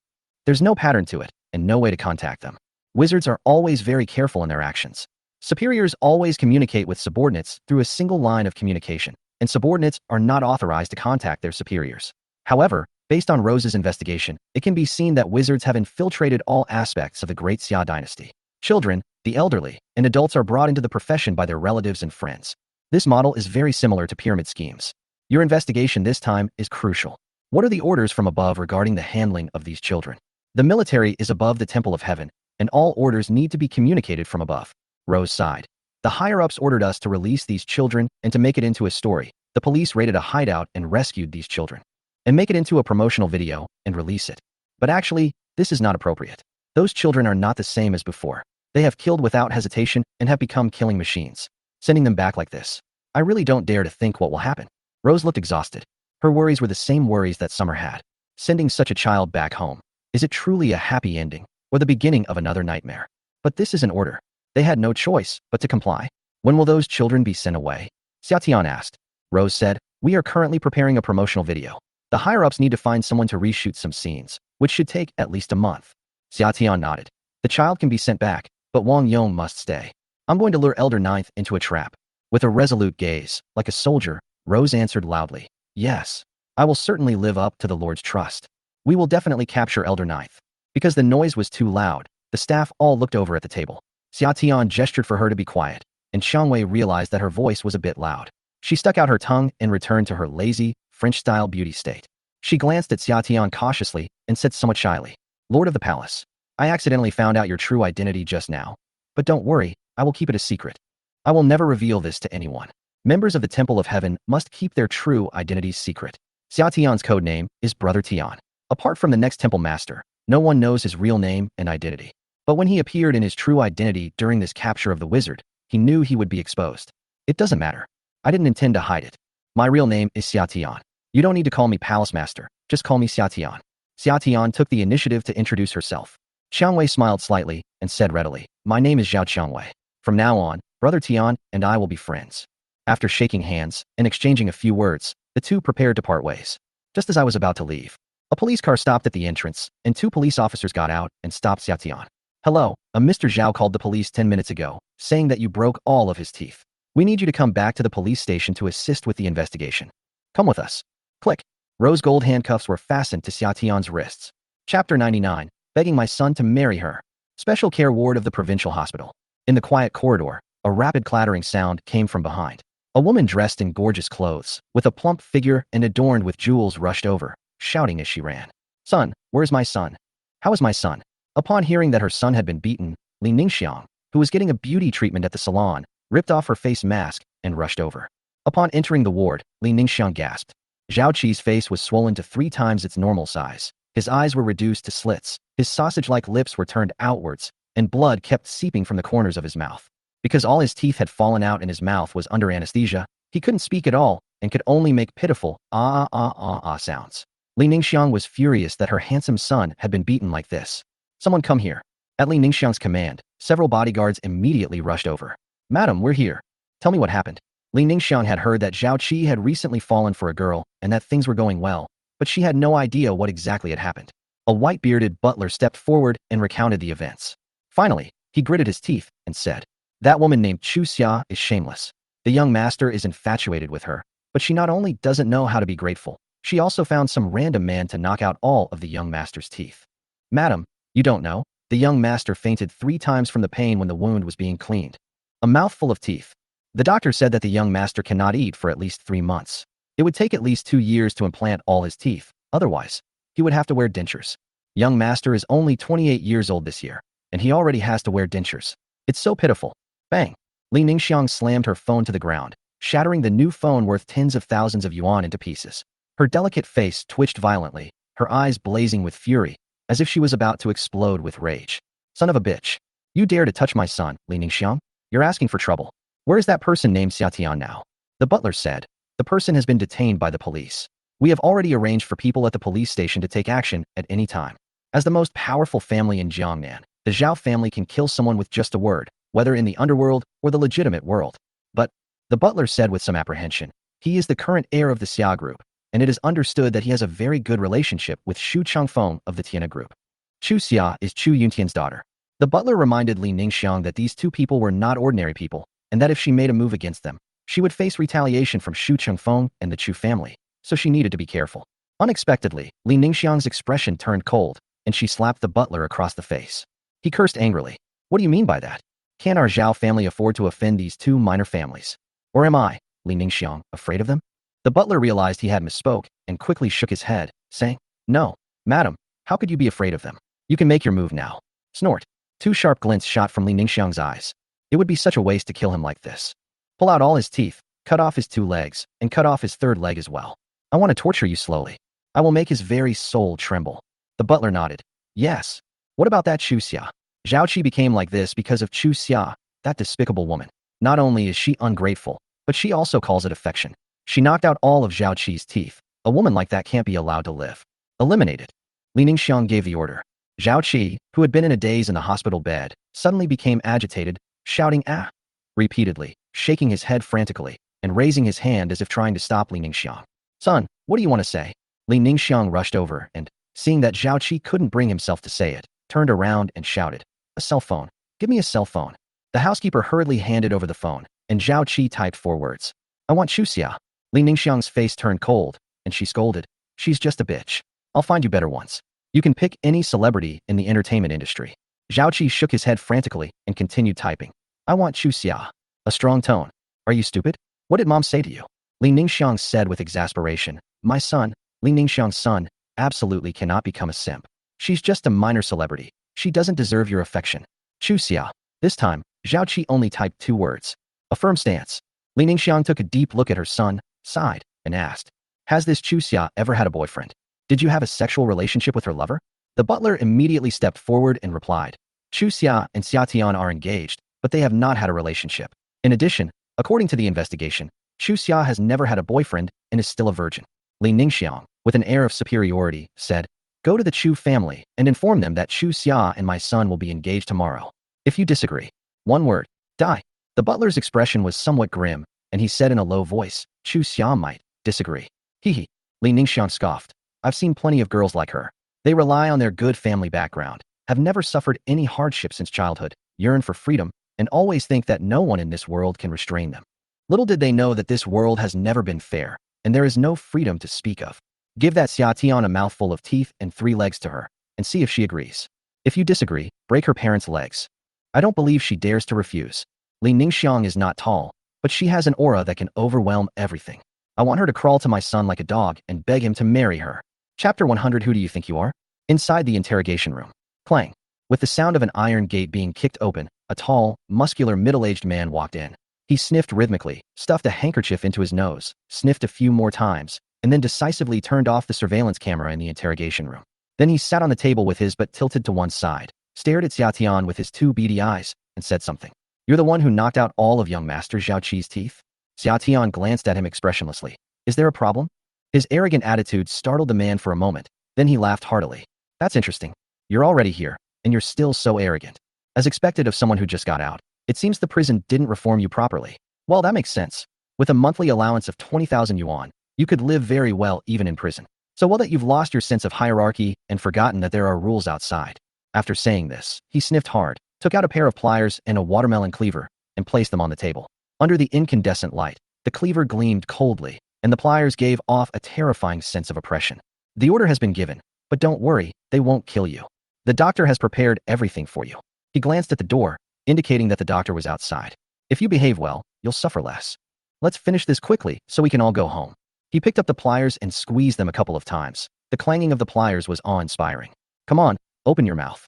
There's no pattern to it, and no way to contact them. Wizards are always very careful in their actions. Superiors always communicate with subordinates through a single line of communication, and subordinates are not authorized to contact their superiors. However, based on Rose's investigation, it can be seen that wizards have infiltrated all aspects of the Great Xia dynasty. Children, the elderly, and adults are brought into the profession by their relatives and friends. This model is very similar to pyramid schemes. Your investigation this time is crucial. What are the orders from above regarding the handling of these children? The military is above the Temple of Heaven, and all orders need to be communicated from above. Rose sighed. The higher-ups ordered us to release these children and to make it into a story. The police raided a hideout and rescued these children. And make it into a promotional video and release it. But actually, this is not appropriate. Those children are not the same as before. They have killed without hesitation and have become killing machines. Sending them back like this. I really don't dare to think what will happen. Rose looked exhausted. Her worries were the same worries that Summer had. Sending such a child back home. Is it truly a happy ending, or the beginning of another nightmare? But this is an order. They had no choice but to comply. When will those children be sent away? Xia Tian asked. Rose said, we are currently preparing a promotional video. The higher-ups need to find someone to reshoot some scenes, which should take at least a month. Xia Tian nodded. The child can be sent back, but Wang Yong must stay. I'm going to lure Elder Ninth into a trap. With a resolute gaze, like a soldier, Rose answered loudly. Yes. I will certainly live up to the Lord's trust. We will definitely capture Elder Ninth. Because the noise was too loud, the staff all looked over at the table. Xia Tian gestured for her to be quiet, and Xiang Wei realized that her voice was a bit loud. She stuck out her tongue and returned to her lazy, French-style beauty state. She glanced at Xia Tian cautiously and said somewhat shyly, Lord of the Palace, I accidentally found out your true identity just now. But don't worry, I will keep it a secret. I will never reveal this to anyone. Members of the Temple of Heaven must keep their true identities secret. Xia Tian's code name is Brother Tian. Apart from the next temple master, no one knows his real name and identity. But when he appeared in his true identity during this capture of the wizard, he knew he would be exposed. It doesn't matter. I didn't intend to hide it. My real name is Xia Tian. You don't need to call me Palace Master, just call me Xia Tian. Xia Tian took the initiative to introduce herself. Xiangwei smiled slightly and said readily, my name is Zhao Xiangwei. From now on, Brother Tian and I will be friends. After shaking hands and exchanging a few words, the two prepared to part ways. Just as I was about to leave, a police car stopped at the entrance, and two police officers got out and stopped Xia Tian. Hello, Mr. Zhao called the police 10 minutes ago, saying that you broke all of his teeth. We need you to come back to the police station to assist with the investigation. Come with us. Click. Rose gold handcuffs were fastened to Xia Tian's wrists. Chapter 99, begging my son to marry her. Special care ward of the provincial hospital. In the quiet corridor, a rapid clattering sound came from behind. A woman dressed in gorgeous clothes, with a plump figure and adorned with jewels rushed over, shouting as she ran. Son, where's my son? How is my son? Upon hearing that her son had been beaten, Li Ningxiang, who was getting a beauty treatment at the salon, ripped off her face mask and rushed over. Upon entering the ward, Li Ningxiang gasped. Zhao Qi's face was swollen to 3 times its normal size. His eyes were reduced to slits, his sausage-like lips were turned outwards, and blood kept seeping from the corners of his mouth. Because all his teeth had fallen out and his mouth was under anesthesia, he couldn't speak at all and could only make pitiful sounds. Li Ningxiang was furious that her handsome son had been beaten like this. Someone come here. At Li Ningxiang's command, several bodyguards immediately rushed over. Madam, we're here. Tell me what happened. Li Ningxiang had heard that Zhao Qi had recently fallen for a girl and that things were going well, but she had no idea what exactly had happened. A white-bearded butler stepped forward and recounted the events. Finally, he gritted his teeth and said, that woman named Chu Xia is shameless. The young master is infatuated with her, but she not only doesn't know how to be grateful, she also found some random man to knock out all of the young master's teeth. Madam, you don't know, the young master fainted 3 times from the pain when the wound was being cleaned. A mouthful of teeth. The doctor said that the young master cannot eat for at least 3 months. It would take at least 2 years to implant all his teeth, otherwise, he would have to wear dentures. Young master is only 28 years old this year, and he already has to wear dentures. It's so pitiful. Bang! Li Ningxiang slammed her phone to the ground, shattering the new phone worth tens of thousands of yuan into pieces. Her delicate face twitched violently, her eyes blazing with fury, as if she was about to explode with rage. Son of a bitch. You dare to touch my son, Li Ningxiang? You're asking for trouble. Where is that person named Xia Tian now? The butler said. The person has been detained by the police. We have already arranged for people at the police station to take action at any time. As the most powerful family in Jiangnan, the Zhao family can kill someone with just a word, whether in the underworld or the legitimate world. But, the butler said with some apprehension, he is the current heir of the Xia group, and it is understood that he has a very good relationship with Xu Changfeng of the Tiana group. Chu Xia is Chu Yuntian's daughter. The butler reminded Li Ningxiang that these 2 people were not ordinary people, and that if she made a move against them, she would face retaliation from Xu Changfeng and the Chu family, so she needed to be careful. Unexpectedly, Li Ningxiang's expression turned cold, and she slapped the butler across the face. He cursed angrily. What do you mean by that? Can our Zhao family afford to offend these 2 minor families? Or am I, Li Ningxiang, afraid of them? The butler realized he had misspoke and quickly shook his head, saying, no, madam, how could you be afraid of them? You can make your move now. Snort. 2 sharp glints shot from Li Ningxiang's eyes. It would be such a waste to kill him like this. Pull out all his teeth, cut off his 2 legs, and cut off his 3rd leg as well. I want to torture you slowly. I will make his very soul tremble. The butler nodded. Yes. What about that Chu Xia? Zhao Qi became like this because of Chu Xia, that despicable woman. Not only is she ungrateful, but she also calls it affection. She knocked out all of Zhao Qi's teeth. A woman like that can't be allowed to live. Eliminate it. Li Ningxiang gave the order. Zhao Qi, who had been in a daze in the hospital bed, suddenly became agitated, shouting ah repeatedly, shaking his head frantically, and raising his hand as if trying to stop Li Ningxiang. Son, what do you want to say? Li Ningxiang rushed over and, seeing that Zhao Qi couldn't bring himself to say it, turned around and shouted, a cell phone. Give me a cell phone. The housekeeper hurriedly handed over the phone, and Zhao Qi typed 4 words. I want Chu Xia. Li Ningxiang's face turned cold, and she scolded. She's just a bitch. I'll find you better ones. You can pick any celebrity in the entertainment industry. Zhao Qi shook his head frantically and continued typing. I want Chu Xia. A strong tone. Are you stupid? What did mom say to you? Li Ningxiang said with exasperation. My son, Li Ningxiang's son, absolutely cannot become a simp. She's just a minor celebrity. She doesn't deserve your affection. Chu Xia. This time, Zhao Qi only typed 2 words. A firm stance. Li Ningxiang took a deep look at her son, sighed, and asked, has this Chu Xia ever had a boyfriend? Did you have a sexual relationship with her lover? The butler immediately stepped forward and replied, Chu Xia and Xia Tian are engaged, but they have not had a relationship. In addition, according to the investigation, Chu Xia has never had a boyfriend and is still a virgin. Li Ningxiang, with an air of superiority, said, "Go to the Chu family and inform them that Chu Xia and my son will be engaged tomorrow. If you disagree, one word, die." The butler's expression was somewhat grim, and he said in a low voice, "Chu Xia might disagree." Hee. Li Ningxiang scoffed. "I've seen plenty of girls like her. They rely on their good family background, have never suffered any hardship since childhood, yearn for freedom, and always think that no one in this world can restrain them. Little did they know that this world has never been fair, and there is no freedom to speak of. Give that Xia Tian a mouthful of teeth and 3 legs to her, and see if she agrees. If you disagree, break her parents' legs." I don't believe she dares to refuse. Li Ningxiang is not tall, but she has an aura that can overwhelm everything. I want her to crawl to my son like a dog and beg him to marry her. Chapter 100. Who do you think you are? Inside the interrogation room. Clang. With the sound of an iron gate being kicked open, a tall, muscular middle-aged man walked in. He sniffed rhythmically, stuffed a handkerchief into his nose, sniffed a few more times, and then decisively turned off the surveillance camera in the interrogation room. Then he sat on the table with his butt tilted to one side, stared at Xia Tian with his 2 beady eyes, and said something. "You're the one who knocked out all of young Master Zhao Qi's teeth?" Xia Tian glanced at him expressionlessly. "Is there a problem?" His arrogant attitude startled the man for a moment, then he laughed heartily. "That's interesting. You're already here, and you're still so arrogant. As expected of someone who just got out. It seems the prison didn't reform you properly. Well, that makes sense. With a monthly allowance of 20,000 yuan, you could live very well even in prison. So well that you've lost your sense of hierarchy and forgotten that there are rules outside." After saying this, he sniffed hard, took out a pair of pliers and a watermelon cleaver, and placed them on the table. Under the incandescent light, the cleaver gleamed coldly, and the pliers gave off a terrifying sense of oppression. "The order has been given, but don't worry, they won't kill you. The doctor has prepared everything for you." He glanced at the door, indicating that the doctor was outside. "If you behave well, you'll suffer less. Let's finish this quickly so we can all go home." He picked up the pliers and squeezed them a couple of times. The clanging of the pliers was awe-inspiring. "Come on, open your mouth."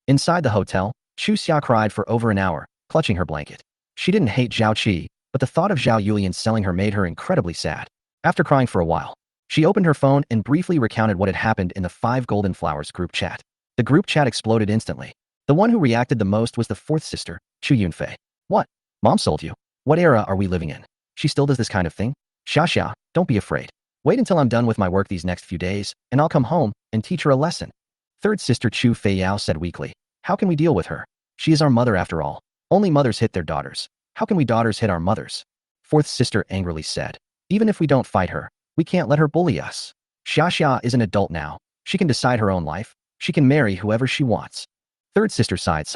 Inside the hotel, Chu Xia cried for over an hour, clutching her blanket. She didn't hate Zhao Qi, but the thought of Zhao Yulian selling her made her incredibly sad. After crying for a while, she opened her phone and briefly recounted what had happened in the 5 Golden Flowers group chat. The group chat exploded instantly. The one who reacted the most was the 4th sister, Chu Yunfei. "What? Mom sold you? What era are we living in? She still does this kind of thing? Xia, don't be afraid. Wait until I'm done with my work these next few days, and I'll come home and teach her a lesson." 3rd sister Chu Feiyao said weakly. "How can we deal with her? She is our mother after all. Only mothers hit their daughters. How can we daughters hit our mothers?" 4th sister angrily said. "Even if we don't fight her, we can't let her bully us. Xia is an adult now. She can decide her own life. She can marry whoever she wants." 3rd sister sighed.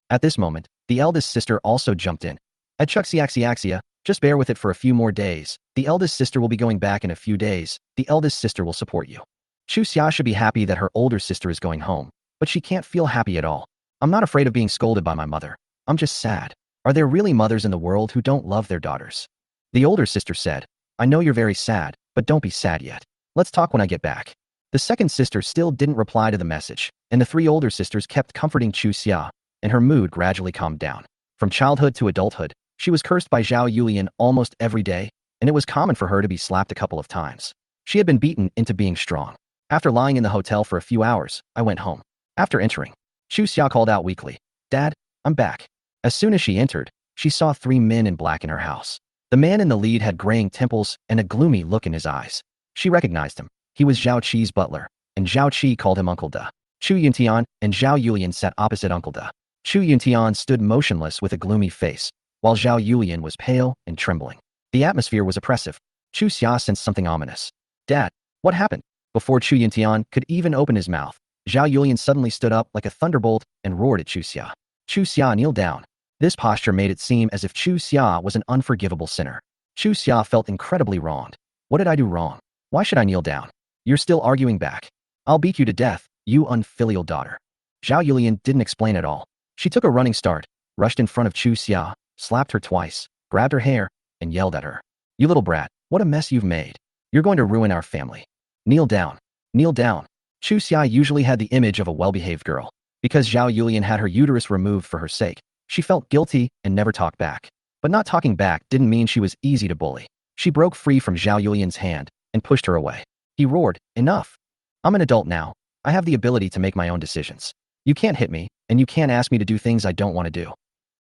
At this moment, the eldest sister also jumped in. "Axia, just bear with it for a few more days. The eldest sister will be going back in a few days. The eldest sister will support you." Chu Xia should be happy that her older sister is going home, but she can't feel happy at all. "I'm not afraid of being scolded by my mother. I'm just sad. Are there really mothers in the world who don't love their daughters?" The older sister said. "I know you're very sad, but don't be sad yet. Let's talk when I get back." The 2nd sister still didn't reply to the message, and the 3 older sisters kept comforting Chu Xia, and her mood gradually calmed down. From childhood to adulthood, she was cursed by Zhao Yulian almost every day, and it was common for her to be slapped a couple of times. She had been beaten into being strong. After lying in the hotel for a few hours, I went home. After entering, Chu Xia called out weakly, "Dad, I'm back." As soon as she entered, she saw 3 men in black in her house. The man in the lead had graying temples and a gloomy look in his eyes. She recognized him. He was Zhao Qi's butler, and Zhao Qi called him Uncle Da. Chu Yuntian and Zhao Yulian sat opposite Uncle Da. Chu Yuntian stood motionless with a gloomy face, while Zhao Yulian was pale and trembling. The atmosphere was oppressive. Chu Xia sensed something ominous. "Dad, what happened?" Before Chu Yuntian could even open his mouth, Zhao Yulian suddenly stood up like a thunderbolt and roared at Chu Xia. Chu Xia kneeled down. This posture made it seem as if Chu Xia was an unforgivable sinner. Chu Xia felt incredibly wronged. "What did I do wrong? Why should I kneel down? You're still arguing back. I'll beat you to death, you unfilial daughter." Zhao Yulian didn't explain at all. She took a running start, rushed in front of Chu Xia, slapped her twice, grabbed her hair, and yelled at her. "You little brat, what a mess you've made. You're going to ruin our family. Kneel down. Kneel down." Chu Xia usually had the image of a well-behaved girl. Because Zhao Yulian had her uterus removed for her sake, she felt guilty and never talked back. But not talking back didn't mean she was easy to bully. She broke free from Zhao Yulian's hand and pushed her away. He roared, "Enough. I'm an adult now. I have the ability to make my own decisions. You can't hit me, and and you can't ask me to do things I don't want to do.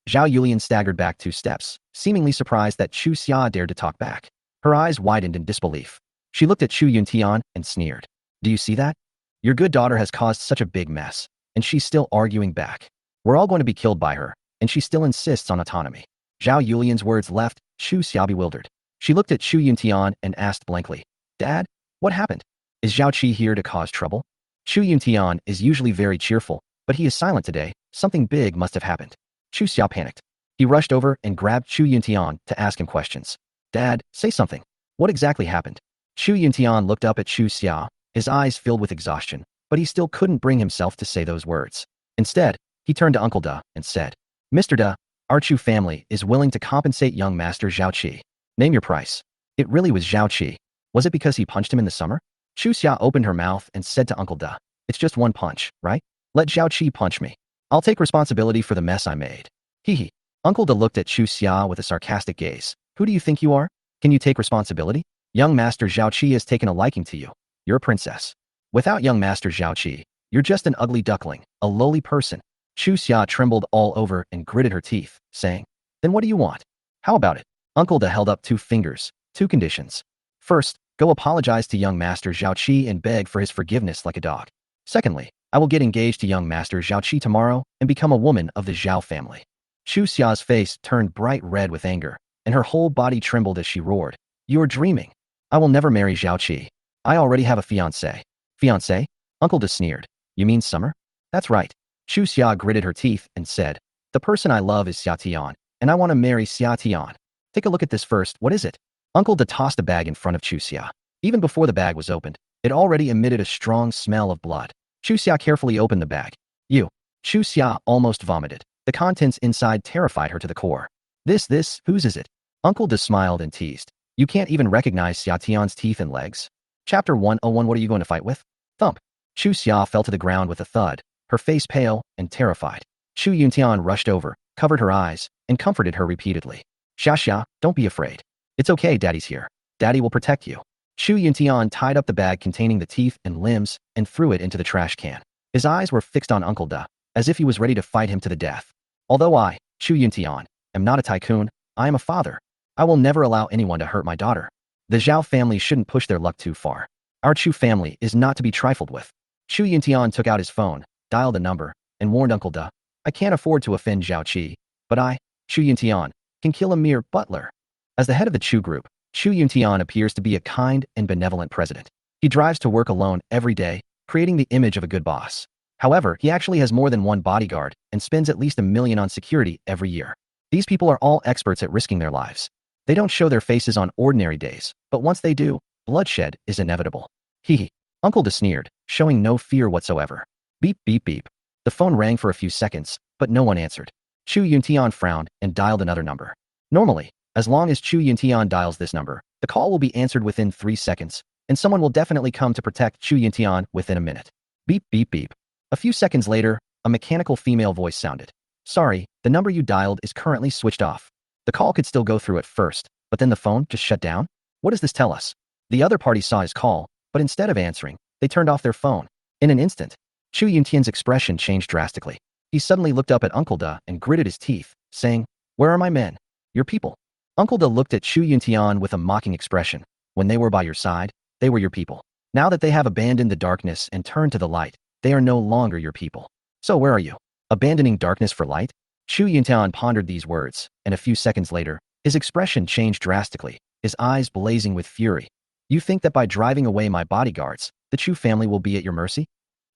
Zhao Yulian staggered back 2 steps, seemingly surprised that Chu Xia dared to talk back. Her eyes widened in disbelief. She looked at Chu Yuntian and sneered. Do you see that? Your good daughter has caused such a big mess, and she's still arguing back. We're all going to be killed by her, and she still insists on autonomy. Zhao Yulian's words left Chu Xia bewildered. She looked at Chu Yuntian and asked blankly, Dad, what happened? Is Zhao Qi here to cause trouble? Chu Yuntian is usually very cheerful, but he is silent today. Something big must have happened. Chu Xia panicked. He rushed over and grabbed Chu Yuntian to ask him questions. Dad, say something. What exactly happened? Chu Yuntian looked up at Chu Xia, his eyes filled with exhaustion, but he still couldn't bring himself to say those words. Instead, he turned to Uncle Da and said, Mr. Da, our Chu family is willing to compensate young Master Zhao Qi. Name your price. It really was Zhao Qi. Was it because he punched him in the summer? Chu Xia opened her mouth and said to Uncle Da, It's just one punch, right? Let Zhao Qi punch me. I'll take responsibility for the mess I made. Hee hee. Uncle Da looked at Chu Xia with a sarcastic gaze. Who do you think you are? Can you take responsibility? Young Master Zhao Qi has taken a liking to you. You're a princess. Without young Master Zhao Qi, you're just an ugly duckling, a lowly person. Chu Xia trembled all over and gritted her teeth, saying, Then what do you want? How about it? Uncle Da held up 2 fingers, 2 conditions. First, go apologize to young Master Zhao Qi and beg for his forgiveness like a dog. Secondly, I will get engaged to young Master Zhao Qi tomorrow and become a woman of the Zhao family. Chu Xia's face turned bright red with anger, and her whole body trembled as she roared. You're dreaming. I will never marry Zhao Qi. I already have a fiancé. Fiancé? Uncle Da sneered. You mean Summer? That's right. Chu Xia gritted her teeth and said, The person I love is Xia Tian, and I want to marry Xia Tian. Take a look at this first. What is it? Uncle Da tossed a bag in front of Chu Xia. Even before the bag was opened, it already emitted a strong smell of blood. Chu Xia carefully opened the bag. You. Chu Xia almost vomited. The contents inside terrified her to the core. Whose is it? Uncle Da smiled and teased. You can't even recognize Xia Tian's teeth and legs? Chapter 101. What are you going to fight with? Thump. Chu Xia fell to the ground with a thud, her face pale and terrified. Chu Yuntian rushed over, covered her eyes, and comforted her repeatedly. Xia, don't be afraid. It's okay, Daddy's here. Daddy will protect you. Chu Yuntian tied up the bag containing the teeth and limbs and threw it into the trash can. His eyes were fixed on Uncle Da, as if he was ready to fight him to the death. Although I, Chu Yuntian, am not a tycoon, I am a father. I will never allow anyone to hurt my daughter. The Zhao family shouldn't push their luck too far. Our Chu family is not to be trifled with. Chu Yuntian took out his phone, dialed a number, and warned Uncle Da, I can't afford to offend Zhao Qi, but I, Chu Yuntian, can kill a mere butler. As the head of the Chu group, Chu Yuntian appears to be a kind and benevolent president. He drives to work alone every day, creating the image of a good boss. However, he actually has more than one bodyguard and spends at least $1 million on security every year. These people are all experts at risking their lives. They don't show their faces on ordinary days, but once they do, bloodshed is inevitable. Hee hee. Uncle Da sneered, showing no fear whatsoever. Beep, beep, beep. The phone rang for a few seconds, but no one answered. Chu Yuntian frowned and dialed another number. Normally, as long as Chu Yuntian dials this number, the call will be answered within 3 seconds, and someone will definitely come to protect Chu Yuntian within a minute. Beep, beep, beep. A few seconds later, a mechanical female voice sounded. Sorry, the number you dialed is currently switched off. The call could still go through at first, but then the phone just shut down? What does this tell us? The other party saw his call, but instead of answering, they turned off their phone. In an instant, Chu Yuntian's expression changed drastically. He suddenly looked up at Uncle Da and gritted his teeth, saying, Where are my men? Your people. Uncle Da looked at Chu Yuntian with a mocking expression. When they were by your side, they were your people. Now that they have abandoned the darkness and turned to the light, they are no longer your people. So where are you? Abandoning darkness for light? Chu Yuntian pondered these words, and a few seconds later, his expression changed drastically, his eyes blazing with fury. You think that by driving away my bodyguards, the Chu family will be at your mercy?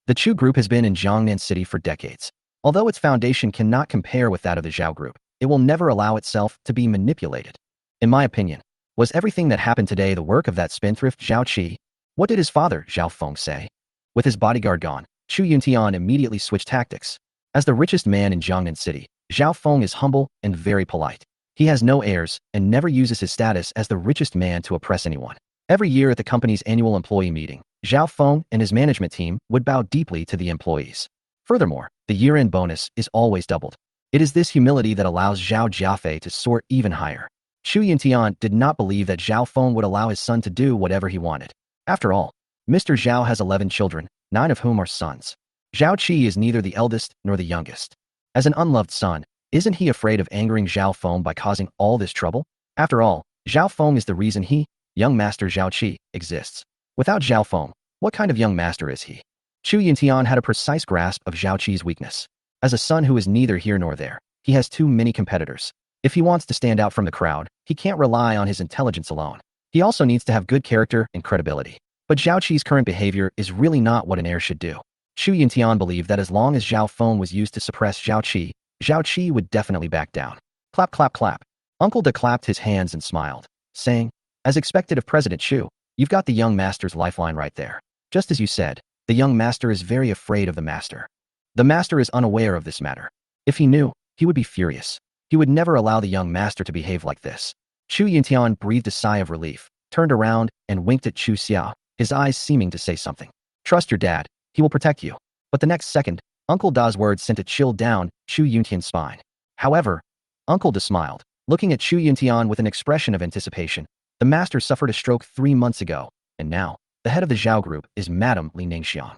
The Chu group has been in Jiangnan City for decades. Although its foundation cannot compare with that of the Zhao group, it will never allow itself to be manipulated. In my opinion, was everything that happened today the work of that spendthrift Zhao Qi? What did his father, Zhao Feng, say? With his bodyguard gone, Chu Yuntian immediately switched tactics. As the richest man in Jiangnan City, Zhao Feng is humble and very polite. He has no heirs and never uses his status as the richest man to oppress anyone. Every year at the company's annual employee meeting, Zhao Feng and his management team would bow deeply to the employees. Furthermore, the year-end bonus is always doubled. It is this humility that allows Zhao Jiafei to soar even higher. Chu Yuntian did not believe that Zhao Feng would allow his son to do whatever he wanted. After all, Mr. Zhao has 11 children, 9 of whom are sons. Zhao Qi is neither the eldest nor the youngest. As an unloved son, isn't he afraid of angering Zhao Feng by causing all this trouble? After all, Zhao Feng is the reason he, young master Zhao Qi, exists. Without Zhao Feng, what kind of young master is he? Chu Yuntian had a precise grasp of Zhao Qi's weakness. As a son who is neither here nor there, he has too many competitors. If he wants to stand out from the crowd, he can't rely on his intelligence alone. He also needs to have good character and credibility. But Zhao Qi's current behavior is really not what an heir should do. Chu Yuntian believed that as long as Zhao Feng was used to suppress Zhao Qi would definitely back down. Clap, clap, clap. Uncle De clapped his hands and smiled, saying, as expected of President Chu, you've got the young master's lifeline right there. Just as you said, the young master is very afraid of the master. The master is unaware of this matter. If he knew, he would be furious. He would never allow the young master to behave like this. Chu Yuntian breathed a sigh of relief, turned around, and winked at Chu Xia, his eyes seeming to say something. Trust your dad, he will protect you. But the next second, Uncle Da's words sent a chill down Chu Yuntian's spine. However, Uncle Da smiled, looking at Chu Yuntian with an expression of anticipation. The master suffered a stroke 3 months ago, and now, the head of the Zhao group is Madame Li Ningxiang.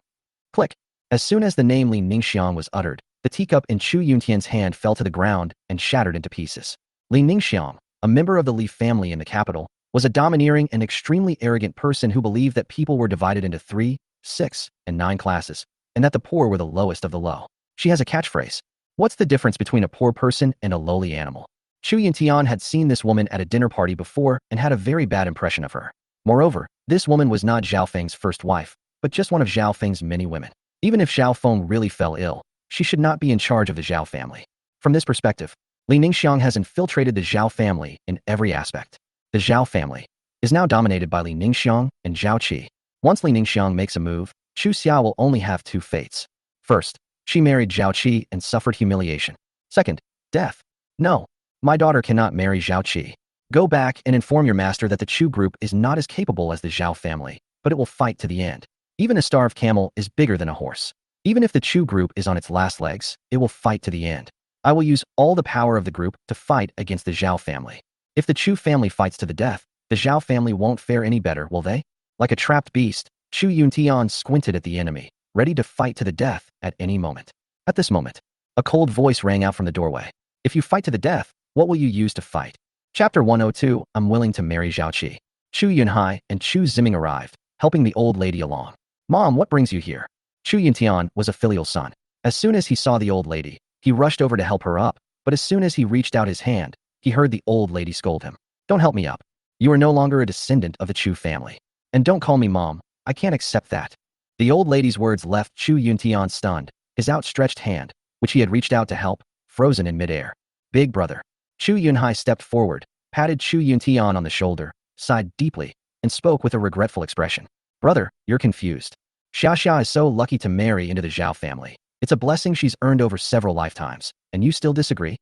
Click. As soon as the name Li Ningxiang was uttered, the teacup in Chu Yuntian's hand fell to the ground and shattered into pieces. Li Ningxiang, a member of the Li family in the capital, was a domineering and extremely arrogant person who believed that people were divided into 3, 6, and 9 classes, and that the poor were the lowest of the low. She has a catchphrase. What's the difference between a poor person and a lowly animal? Chu Yuntian had seen this woman at a dinner party before and had a very bad impression of her. Moreover, this woman was not Zhao Feng's first wife, but just one of Zhao Feng's many women. Even if Zhao Feng really fell ill, she should not be in charge of the Zhao family. From this perspective, Li Ningxiang has infiltrated the Zhao family in every aspect. The Zhao family is now dominated by Li Ningxiang and Zhao Qi. Once Li Ningxiang makes a move, Chu Xia will only have 2 fates. First, she married Zhao Qi and suffered humiliation. Second, death. No, my daughter cannot marry Zhao Qi. Go back and inform your master that the Chu group is not as capable as the Zhao family, but it will fight to the end. Even a starved camel is bigger than a horse. Even if the Chu group is on its last legs, it will fight to the end. I will use all the power of the group to fight against the Zhao family. If the Chu family fights to the death, the Zhao family won't fare any better, will they? Like a trapped beast, Chu Yuntian squinted at the enemy, ready to fight to the death at any moment. At this moment, a cold voice rang out from the doorway. If you fight to the death, what will you use to fight? Chapter 102, I'm willing to marry Zhao Qi. Chu Yunhai and Chu Ziming arrived, helping the old lady along. Mom, what brings you here? Chu Yuntian was a filial son. As soon as he saw the old lady, he rushed over to help her up, but as soon as he reached out his hand, he heard the old lady scold him. Don't help me up. You are no longer a descendant of the Chu family. And don't call me mom, I can't accept that. The old lady's words left Chu Yuntian stunned, his outstretched hand, which he had reached out to help, frozen in midair. Big brother. Chu Yunhai stepped forward, patted Chu Yuntian on the shoulder, sighed deeply, and spoke with a regretful expression. Brother, you're confused. Xia is so lucky to marry into the Zhao family. It's a blessing she's earned over several lifetimes, and you still disagree?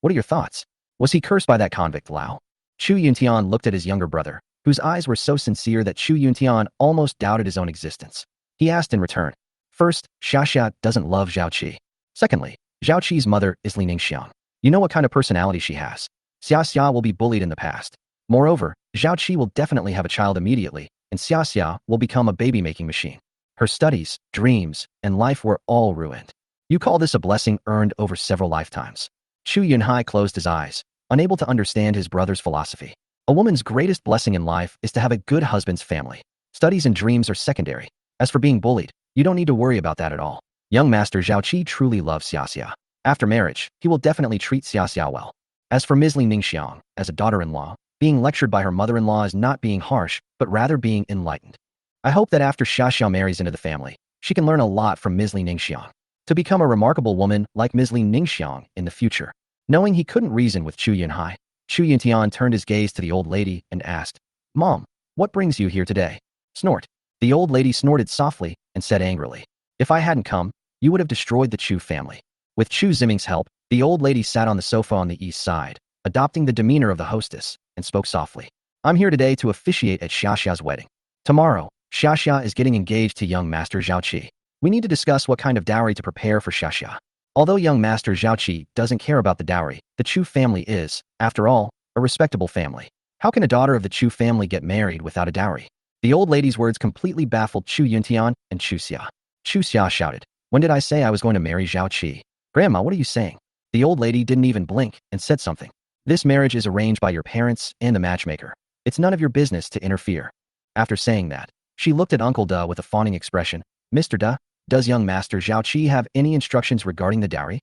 What are your thoughts? Was he cursed by that convict Lao? Chu Yuntian looked at his younger brother, whose eyes were so sincere that Chu Yuntian almost doubted his own existence. He asked in return. First, Xia doesn't love Zhao Qi. Secondly, Zhao Qi's mother is Li Ningxiang. You know what kind of personality she has. Xia will be bullied in the past. Moreover, Zhao Qi will definitely have a child immediately, and Xia will become a baby-making machine. Her studies, dreams, and life were all ruined. You call this a blessing earned over several lifetimes? Chu Yunhai closed his eyes, unable to understand his brother's philosophy. A woman's greatest blessing in life is to have a good husband's family. Studies and dreams are secondary. As for being bullied, you don't need to worry about that at all. Young Master Zhao Qi truly loves Xia. After marriage, he will definitely treat Xia well. As for Ms. Li Ningxiang, as a daughter-in-law, being lectured by her mother-in-law is not being harsh, but rather being enlightened. I hope that after Xia marries into the family, she can learn a lot from Ms. Li Ningxiang to become a remarkable woman like Ms. Li Ningxiang in the future. Knowing he couldn't reason with Chu Yunhai, Chu Yuntian turned his gaze to the old lady and asked, Mom, what brings you here today? Snort. The old lady snorted softly and said angrily, If I hadn't come, you would have destroyed the Chu family. With Chu Ziming's help, the old lady sat on the sofa on the east side, adopting the demeanor of the hostess, and spoke softly. I'm here today to officiate at Xia's wedding. Tomorrow, Xia is getting engaged to young Master Zhao Qi. We need to discuss what kind of dowry to prepare for Xia. Although young Master Zhao Qi doesn't care about the dowry, the Chu family is, after all, a respectable family. How can a daughter of the Chu family get married without a dowry? The old lady's words completely baffled Chu Yuntian and Chu Xia. Chu Xia shouted, When did I say I was going to marry Zhao Qi? Grandma, what are you saying? The old lady didn't even blink and said something. This marriage is arranged by your parents and the matchmaker. It's none of your business to interfere. After saying that, she looked at Uncle Da with a fawning expression. Mr. Da, does young Master Zhao Qi have any instructions regarding the dowry?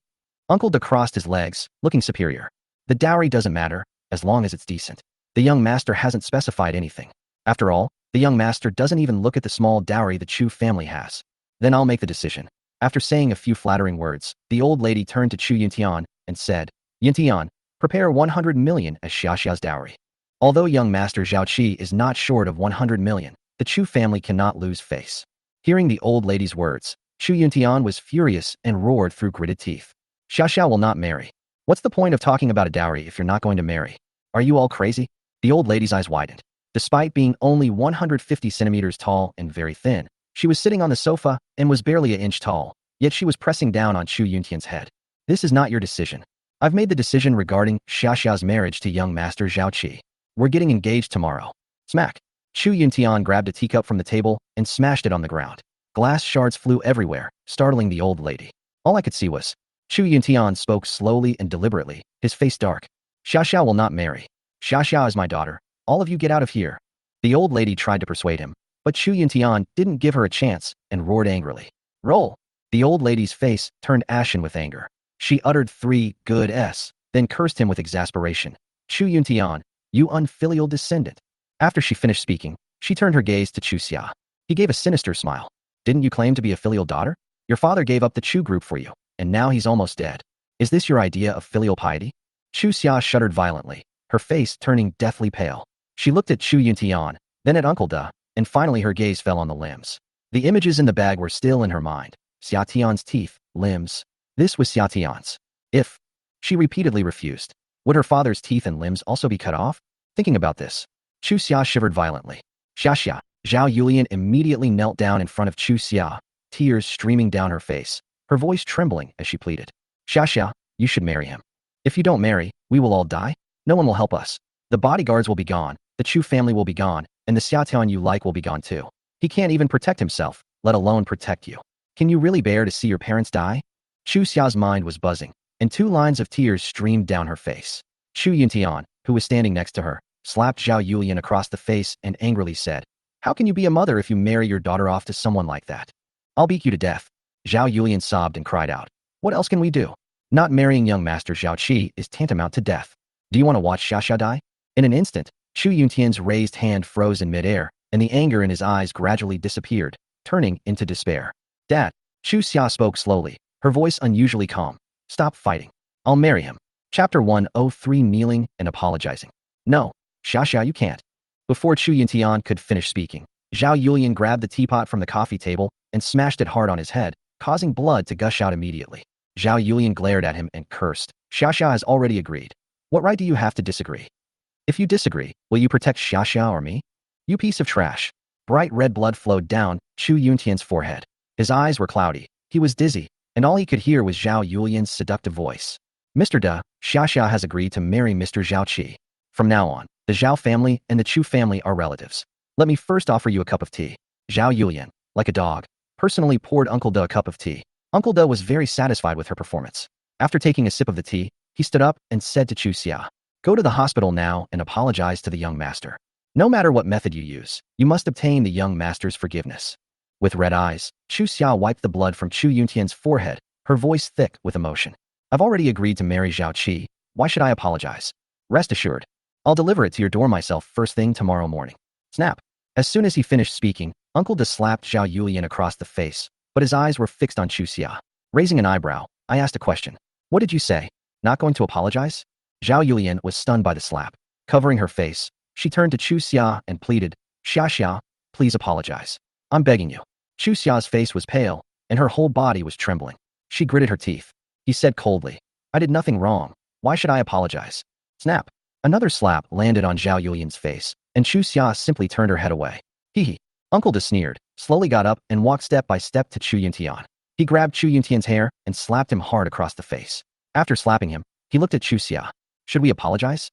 Uncle Da crossed his legs, looking superior. The dowry doesn't matter, as long as it's decent. The young master hasn't specified anything. After all, the young master doesn't even look at the small dowry the Chu family has. Then I'll make the decision. After saying a few flattering words, the old lady turned to Xia Tian and said, Tian, prepare 100 million as Xiaxia's dowry. Although young master Zhao Qi is not short of 100 million, the Chu family cannot lose face. Hearing the old lady's words, Xia Tian was furious and roared through gritted teeth. Xiaxia will not marry. What's the point of talking about a dowry if you're not going to marry? Are you all crazy? The old lady's eyes widened. Despite being only 150 centimeters tall and very thin, she was sitting on the sofa and was barely an inch tall, yet she was pressing down on Xu Yuntian's head. This is not your decision. I've made the decision regarding Xiaxia's marriage to young master Zhao Qi. We're getting engaged tomorrow. Smack. Xu Yuntian grabbed a teacup from the table and smashed it on the ground. Glass shards flew everywhere, startling the old lady. All I could see was Xu Yuntian spoke slowly and deliberately, his face dark. Xiaxia will not marry. Xiaxia is my daughter. All of you get out of here. The old lady tried to persuade him, but Xu Yuntian didn't give her a chance and roared angrily. Roll! The old lady's face turned ashen with anger. She uttered 3 good s, then cursed him with exasperation. Xu Yuntian, you unfilial descendant. After she finished speaking, she turned her gaze to Chu Xia. He gave a sinister smile. Didn't you claim to be a filial daughter? Your father gave up the Chu group for you, and now he's almost dead. Is this your idea of filial piety? Chu Xia shuddered violently, her face turning deathly pale. She looked at Xu Yuntian, then at Uncle Da, and finally her gaze fell on the limbs. The images in the bag were still in her mind. Xia Tian's teeth, limbs. This was Xia Tian's. If she repeatedly refused, would her father's teeth and limbs also be cut off? Thinking about this, Chu Xia shivered violently. Xiaxia. Zhao Yulian immediately knelt down in front of Chu Xia, tears streaming down her face, her voice trembling as she pleaded. Xiaxia, you should marry him. If you don't marry, we will all die. No one will help us. The bodyguards will be gone, the Chu family will be gone, and the Xia Tian you like will be gone too. He can't even protect himself, let alone protect you. Can you really bear to see your parents die? Chu Xia's mind was buzzing, and 2 lines of tears streamed down her face. Xu Yuntian, who was standing next to her, slapped Zhao Yulian across the face and angrily said, How can you be a mother if you marry your daughter off to someone like that? I'll beat you to death. Zhao Yulian sobbed and cried out. What else can we do? Not marrying young master Zhao Qi is tantamount to death. Do you want to watch Xiaxia die? In an instant, Xu Yuntian's raised hand froze in midair, and the anger in his eyes gradually disappeared, turning into despair. Dad, Xu Xia spoke slowly, her voice unusually calm. Stop fighting. I'll marry him. Chapter 103 Kneeling and Apologizing. No, Xiaxia, you can't. Before Xu Yuntian could finish speaking, Zhao Yulian grabbed the teapot from the coffee table and smashed it hard on his head, causing blood to gush out immediately. Zhao Yulian glared at him and cursed. Xiaxia has already agreed. What right do you have to disagree? If you disagree, will you protect Xiaxia or me? You piece of trash. Bright red blood flowed down Xu Yuntian's forehead. His eyes were cloudy. He was dizzy, and all he could hear was Zhao Yulian's seductive voice. Mr. Da, Xiaxia has agreed to marry Mr. Zhao Qi. From now on, the Zhao family and the Chu family are relatives. Let me first offer you a cup of tea. Zhao Yulian, like a dog, personally poured Uncle Da a cup of tea. Uncle Da was very satisfied with her performance. After taking a sip of the tea, he stood up and said to Chu Xia, Go to the hospital now and apologize to the young master. No matter what method you use, you must obtain the young master's forgiveness. With red eyes, Chu Xia wiped the blood from Xu Yuntian's forehead, her voice thick with emotion. I've already agreed to marry Zhao Qi. Why should I apologize? Rest assured, I'll deliver it to your door myself first thing tomorrow morning. Snap. As soon as he finished speaking, Uncle Da slapped Zhao Yulian across the face, but his eyes were fixed on Chu Xia. Raising an eyebrow, I asked a question. What did you say? Not going to apologize? Zhao Yulian was stunned by the slap. Covering her face, she turned to Chu Xia and pleaded, Xia, please apologize. I'm begging you. Chu Xia's face was pale, and her whole body was trembling. She gritted her teeth. He said coldly, I did nothing wrong. Why should I apologize? Snap. Another slap landed on Zhao Yulian's face, and Chu Xia simply turned her head away. Hee. Uncle Da sneered, slowly got up and walked step by step to Xu Yuntian. He grabbed Xu Yuntian's hair and slapped him hard across the face. After slapping him, he looked at Chu Xia. Should we apologize?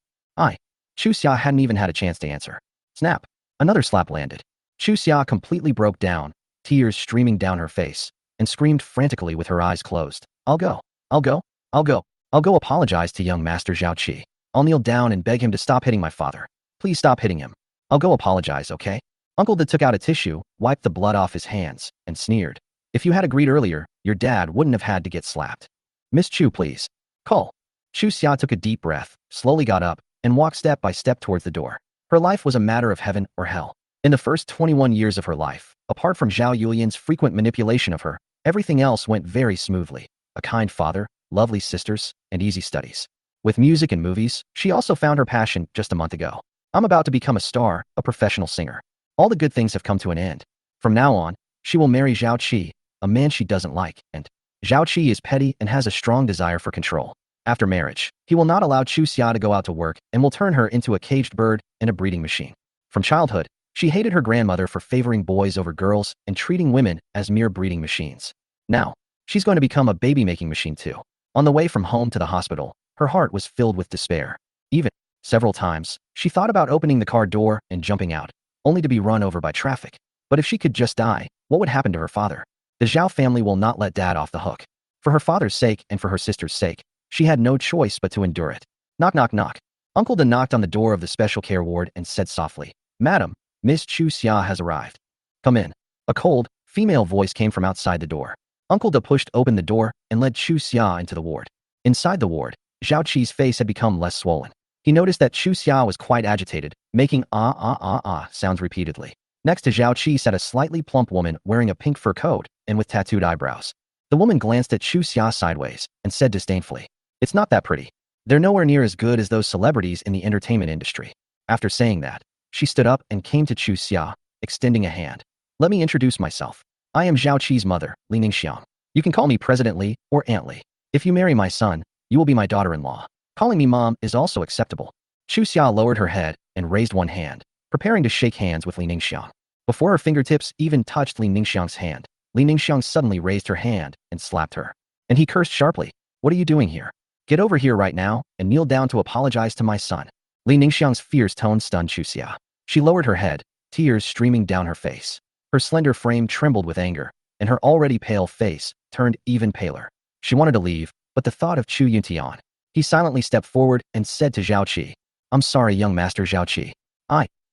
Chu Xia hadn't even had a chance to answer. Snap. Another slap landed. Chu Xia completely broke down, tears streaming down her face. and screamed frantically with her eyes closed. I'll go. I'll go. I'll go. I'll go apologize to young Master Zhao Qi. I'll kneel down and beg him to stop hitting my father. Please stop hitting him. I'll go apologize, okay? Uncle Da took out a tissue, wiped the blood off his hands, and sneered. If you had agreed earlier, your dad wouldn't have had to get slapped. Miss Chu, please. Call. Chu Xia took a deep breath, slowly got up, and walked step by step towards the door. Her life was a matter of heaven or hell. In the first 21 years of her life, apart from Zhao Yulian's frequent manipulation of her, everything else went very smoothly. A kind father, lovely sisters, and easy studies. With music and movies, she also found her passion just a month ago. I'm about to become a star, a professional singer. All the good things have come to an end. From now on, she will marry Zhao Qi, a man she doesn't like, and Zhao Qi is petty and has a strong desire for control. After marriage, he will not allow Chu Xia to go out to work and will turn her into a caged bird and a breeding machine. From childhood, she hated her grandmother for favoring boys over girls and treating women as mere breeding machines. Now, she's going to become a baby-making machine too. On the way from home to the hospital, her heart was filled with despair. Even, several times, she thought about opening the car door and jumping out, only to be run over by traffic. But if she could just die, what would happen to her father? The Zhao family will not let dad off the hook. For her father's sake and for her sister's sake, she had no choice but to endure it. Knock, knock, knock. Uncle Da knocked on the door of the special care ward and said softly, Madam, Miss Chu Xia has arrived. Come in. A cold, female voice came from outside the door. Uncle Da pushed open the door and led Chu Xia into the ward. Inside the ward, Zhao Qi's face had become less swollen. He noticed that Chu Xia was quite agitated, making sounds repeatedly. Next to Zhao Qi sat a slightly plump woman wearing a pink fur coat and with tattooed eyebrows. The woman glanced at Chu Xia sideways and said disdainfully, It's not that pretty. They're nowhere near as good as those celebrities in the entertainment industry. After saying that, she stood up and came to Chu Xia, extending a hand. Let me introduce myself. I am Zhao Qi's mother, Li Ningxiang. You can call me President Li or Aunt Li. If you marry my son, you will be my daughter-in-law. Calling me mom is also acceptable. Chu Xia lowered her head and raised one hand, preparing to shake hands with Li Ningxiang. Before her fingertips even touched Li Ningxiang's hand, Li Ningxiang suddenly raised her hand and slapped her. And he cursed sharply. What are you doing here? Get over here right now and kneel down to apologize to my son. Li Ningxiang's fierce tone stunned Chu Xia. She lowered her head, tears streaming down her face. Her slender frame trembled with anger, and her already pale face turned even paler. She wanted to leave, but the thought of Chu Yuntian. He silently stepped forward and said to Zhao Qi, I'm sorry, young Master Zhao Qi.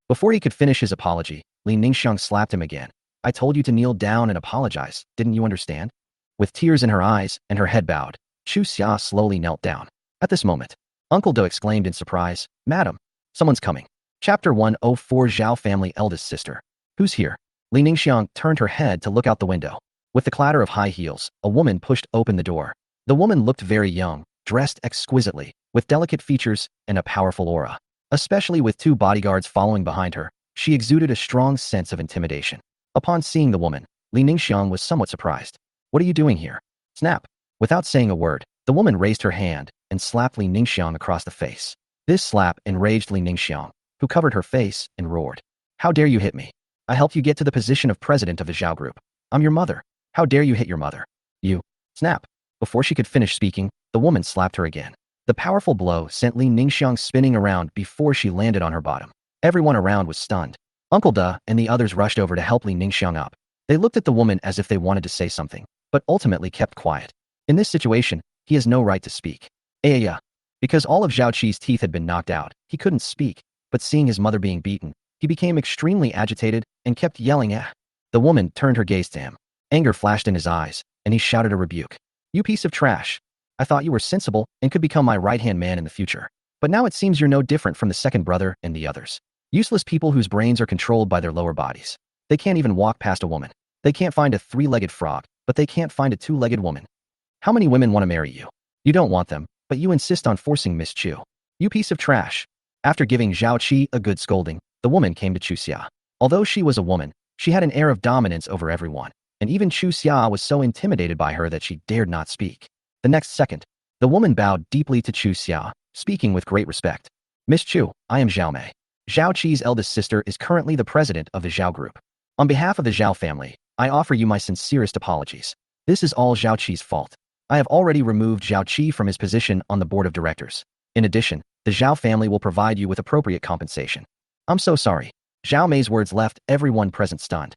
Before he could finish his apology, Li Ningxiang slapped him again. I told you to kneel down and apologize, didn't you understand? With tears in her eyes and her head bowed, Chu Xia slowly knelt down. At this moment, Uncle Do exclaimed in surprise, Madam, someone's coming. Chapter 104 Zhao family eldest sister. Who's here? Li Ningxiang turned her head to look out the window. With the clatter of high heels, a woman pushed open the door. The woman looked very young, dressed exquisitely, with delicate features and a powerful aura. Especially with two bodyguards following behind her, she exuded a strong sense of intimidation. Upon seeing the woman, Li Ningxiang was somewhat surprised. What are you doing here? Snap. Without saying a word, the woman raised her hand and slapped Li Ningxiang across the face. This slap enraged Li Ningxiang, who covered her face and roared. How dare you hit me? I helped you get to the position of president of the Zhao Group. I'm your mother. How dare you hit your mother? You. Snap. Before she could finish speaking, the woman slapped her again. The powerful blow sent Li Ningxiang spinning around before she landed on her bottom. Everyone around was stunned. Uncle Da and the others rushed over to help Li Ningxiang up. They looked at the woman as if they wanted to say something, but ultimately kept quiet. In this situation, he has no right to speak. Yeah. Because all of Zhao Qi's teeth had been knocked out, he couldn't speak, but seeing his mother being beaten, he became extremely agitated and kept yelling ah. The woman turned her gaze to him. Anger flashed in his eyes, and he shouted a rebuke. You piece of trash. I thought you were sensible and could become my right-hand man in the future. But now it seems you're no different from the second brother and the others. Useless people whose brains are controlled by their lower bodies. They can't even walk past a woman. They can't find a three-legged frog, but they can't find a two-legged woman. How many women want to marry you? You don't want them, but you insist on forcing Miss Chu. You piece of trash. After giving Zhao Qi a good scolding, the woman came to Chu Xia. Although she was a woman, she had an air of dominance over everyone, and even Chu Xia was so intimidated by her that she dared not speak. The next second, the woman bowed deeply to Chu Xia, speaking with great respect. Miss Chu, I am Zhao Mei. Zhao Qi's eldest sister is currently the president of the Zhao Group. On behalf of the Zhao family, I offer you my sincerest apologies. This is all Zhao Qi's fault. I have already removed Zhao Qi from his position on the board of directors. In addition, the Zhao family will provide you with appropriate compensation. I'm so sorry. Zhao Mei's words left everyone present stunned.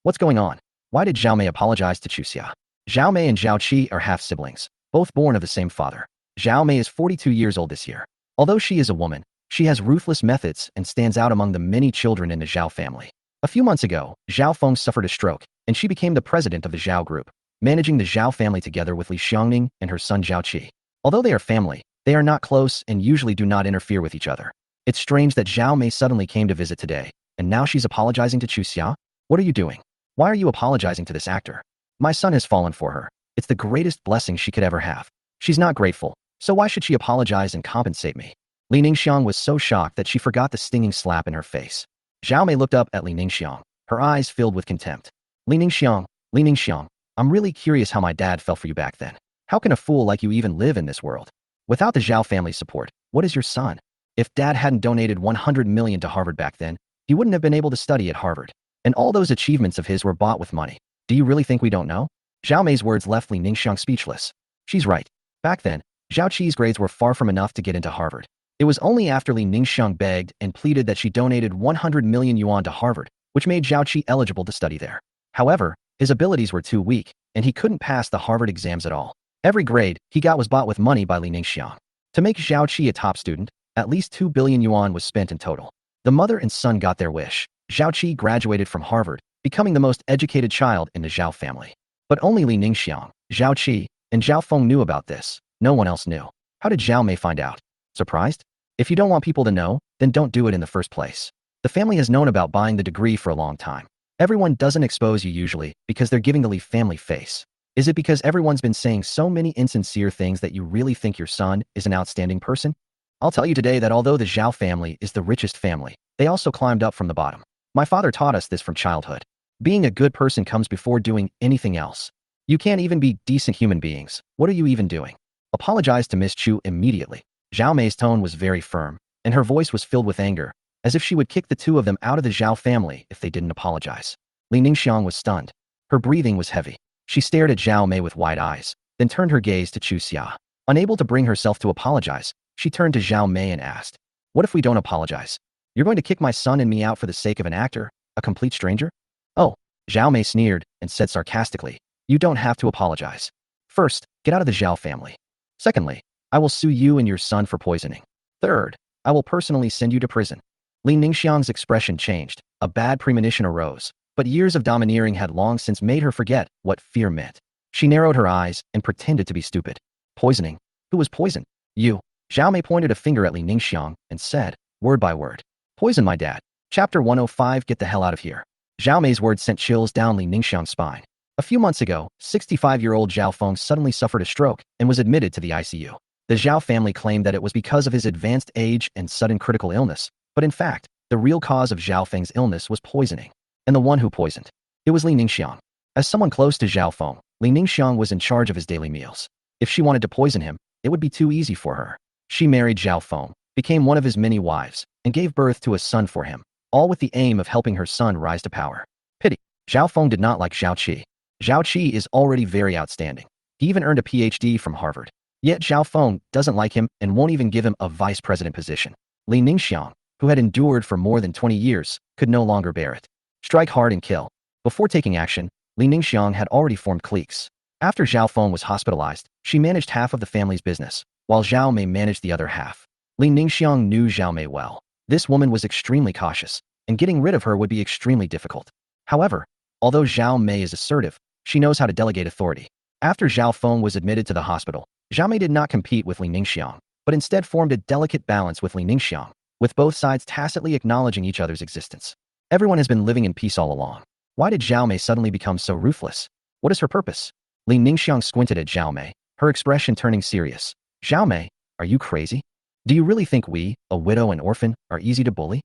What's going on? Why did Zhao Mei apologize to Xia? Zhao Mei and Zhao Qi are half-siblings, both born of the same father. Zhao Mei is 42 years old this year. Although she is a woman, she has ruthless methods and stands out among the many children in the Zhao family. A few months ago, Zhao Feng suffered a stroke, and she became the president of the Zhao group, managing the Zhao family together with Li Xiangning and her son Zhao Qi. Although they are family, they are not close and usually do not interfere with each other. It's strange that Zhao Mei suddenly came to visit today, and now she's apologizing to Xia? What are you doing? Why are you apologizing to this actor? My son has fallen for her. It's the greatest blessing she could ever have. She's not grateful, so why should she apologize and compensate me? Li Ningxiang was so shocked that she forgot the stinging slap in her face. Zhao Mei looked up at Li Ningxiang, her eyes filled with contempt. Li Ningxiang, I'm really curious how my dad fell for you back then. How can a fool like you even live in this world? Without the Zhao family's support, what is your son? If dad hadn't donated 100 million to Harvard back then, he wouldn't have been able to study at Harvard. And all those achievements of his were bought with money. Do you really think we don't know? Zhao Mei's words left Li Ningxiang speechless. She's right. Back then, Zhao Qi's grades were far from enough to get into Harvard. It was only after Li Ningxiang begged and pleaded that she donated 100 million yuan to Harvard, which made Zhao Qi eligible to study there. However, his abilities were too weak, and he couldn't pass the Harvard exams at all. Every grade he got was bought with money by Li Ningxiang. To make Zhao Qi a top student, at least 2 billion yuan was spent in total. The mother and son got their wish. Zhao Qi graduated from Harvard, becoming the most educated child in the Zhao family. But only Li Ningxiang, Zhao Qi, and Zhao Feng knew about this. No one else knew. How did Zhao Mei find out? Surprised? If you don't want people to know, then don't do it in the first place. The family has known about buying the degree for a long time. Everyone doesn't expose you usually because they're giving the Li family face. Is it because everyone's been saying so many insincere things that you really think your son is an outstanding person? I'll tell you today that although the Zhao family is the richest family, they also climbed up from the bottom. My father taught us this from childhood. Being a good person comes before doing anything else. You can't even be decent human beings. What are you even doing? Apologize to Miss Chu immediately. Zhao Mei's tone was very firm, and her voice was filled with anger, as if she would kick the two of them out of the Zhao family if they didn't apologize. Li Ningxiang was stunned. Her breathing was heavy. She stared at Zhao Mei with wide eyes, then turned her gaze to Chu Xia. Unable to bring herself to apologize, she turned to Zhao Mei and asked, "What if we don't apologize? You're going to kick my son and me out for the sake of an actor, a complete stranger?" "Oh," Zhao Mei sneered and said sarcastically, "You don't have to apologize. First, get out of the Zhao family. Secondly, I will sue you and your son for poisoning. Third, I will personally send you to prison." Li Ningxiang's expression changed. A bad premonition arose, but years of domineering had long since made her forget what fear meant. She narrowed her eyes and pretended to be stupid. "Poisoning? Who was poisoned?" "You." Zhao Mei pointed a finger at Li Ningxiang and said, word by word, "Poison my dad." Chapter 105. Get the hell out of here. Zhao Mei's words sent chills down Li Ningxiang's spine. A few months ago, 65-year-old Zhao Feng suddenly suffered a stroke and was admitted to the ICU. The Zhao family claimed that it was because of his advanced age and sudden critical illness, but in fact, the real cause of Zhao Feng's illness was poisoning. And the one who poisoned, it was Li Ningxiang. As someone close to Zhao Feng, Li Ningxiang was in charge of his daily meals. If she wanted to poison him, it would be too easy for her. She married Zhao Feng, became one of his many wives, and gave birth to a son for him, all with the aim of helping her son rise to power. Pity. Zhao Feng did not like Zhao Qi. Zhao Qi is already very outstanding. He even earned a PhD from Harvard. Yet Zhao Feng doesn't like him and won't even give him a vice president position. Li Ningxiang, who had endured for more than 20 years, could no longer bear it. Strike hard and kill. Before taking action, Li Ningxiang had already formed cliques. After Zhao Feng was hospitalized, she managed half of the family's business, while Zhao Mei managed the other half. Li Ningxiang knew Zhao Mei well. This woman was extremely cautious, and getting rid of her would be extremely difficult. However, although Zhao Mei is assertive, she knows how to delegate authority. After Zhao Feng was admitted to the hospital, Zhao Mei did not compete with Li Ningxiang, but instead formed a delicate balance with Li Ningxiang, with both sides tacitly acknowledging each other's existence. Everyone has been living in peace all along. Why did Zhao Mei suddenly become so ruthless? What is her purpose? Li Ningxiang squinted at Zhao Mei, her expression turning serious. "Zhao Mei, are you crazy? Do you really think we, a widow and orphan, are easy to bully?"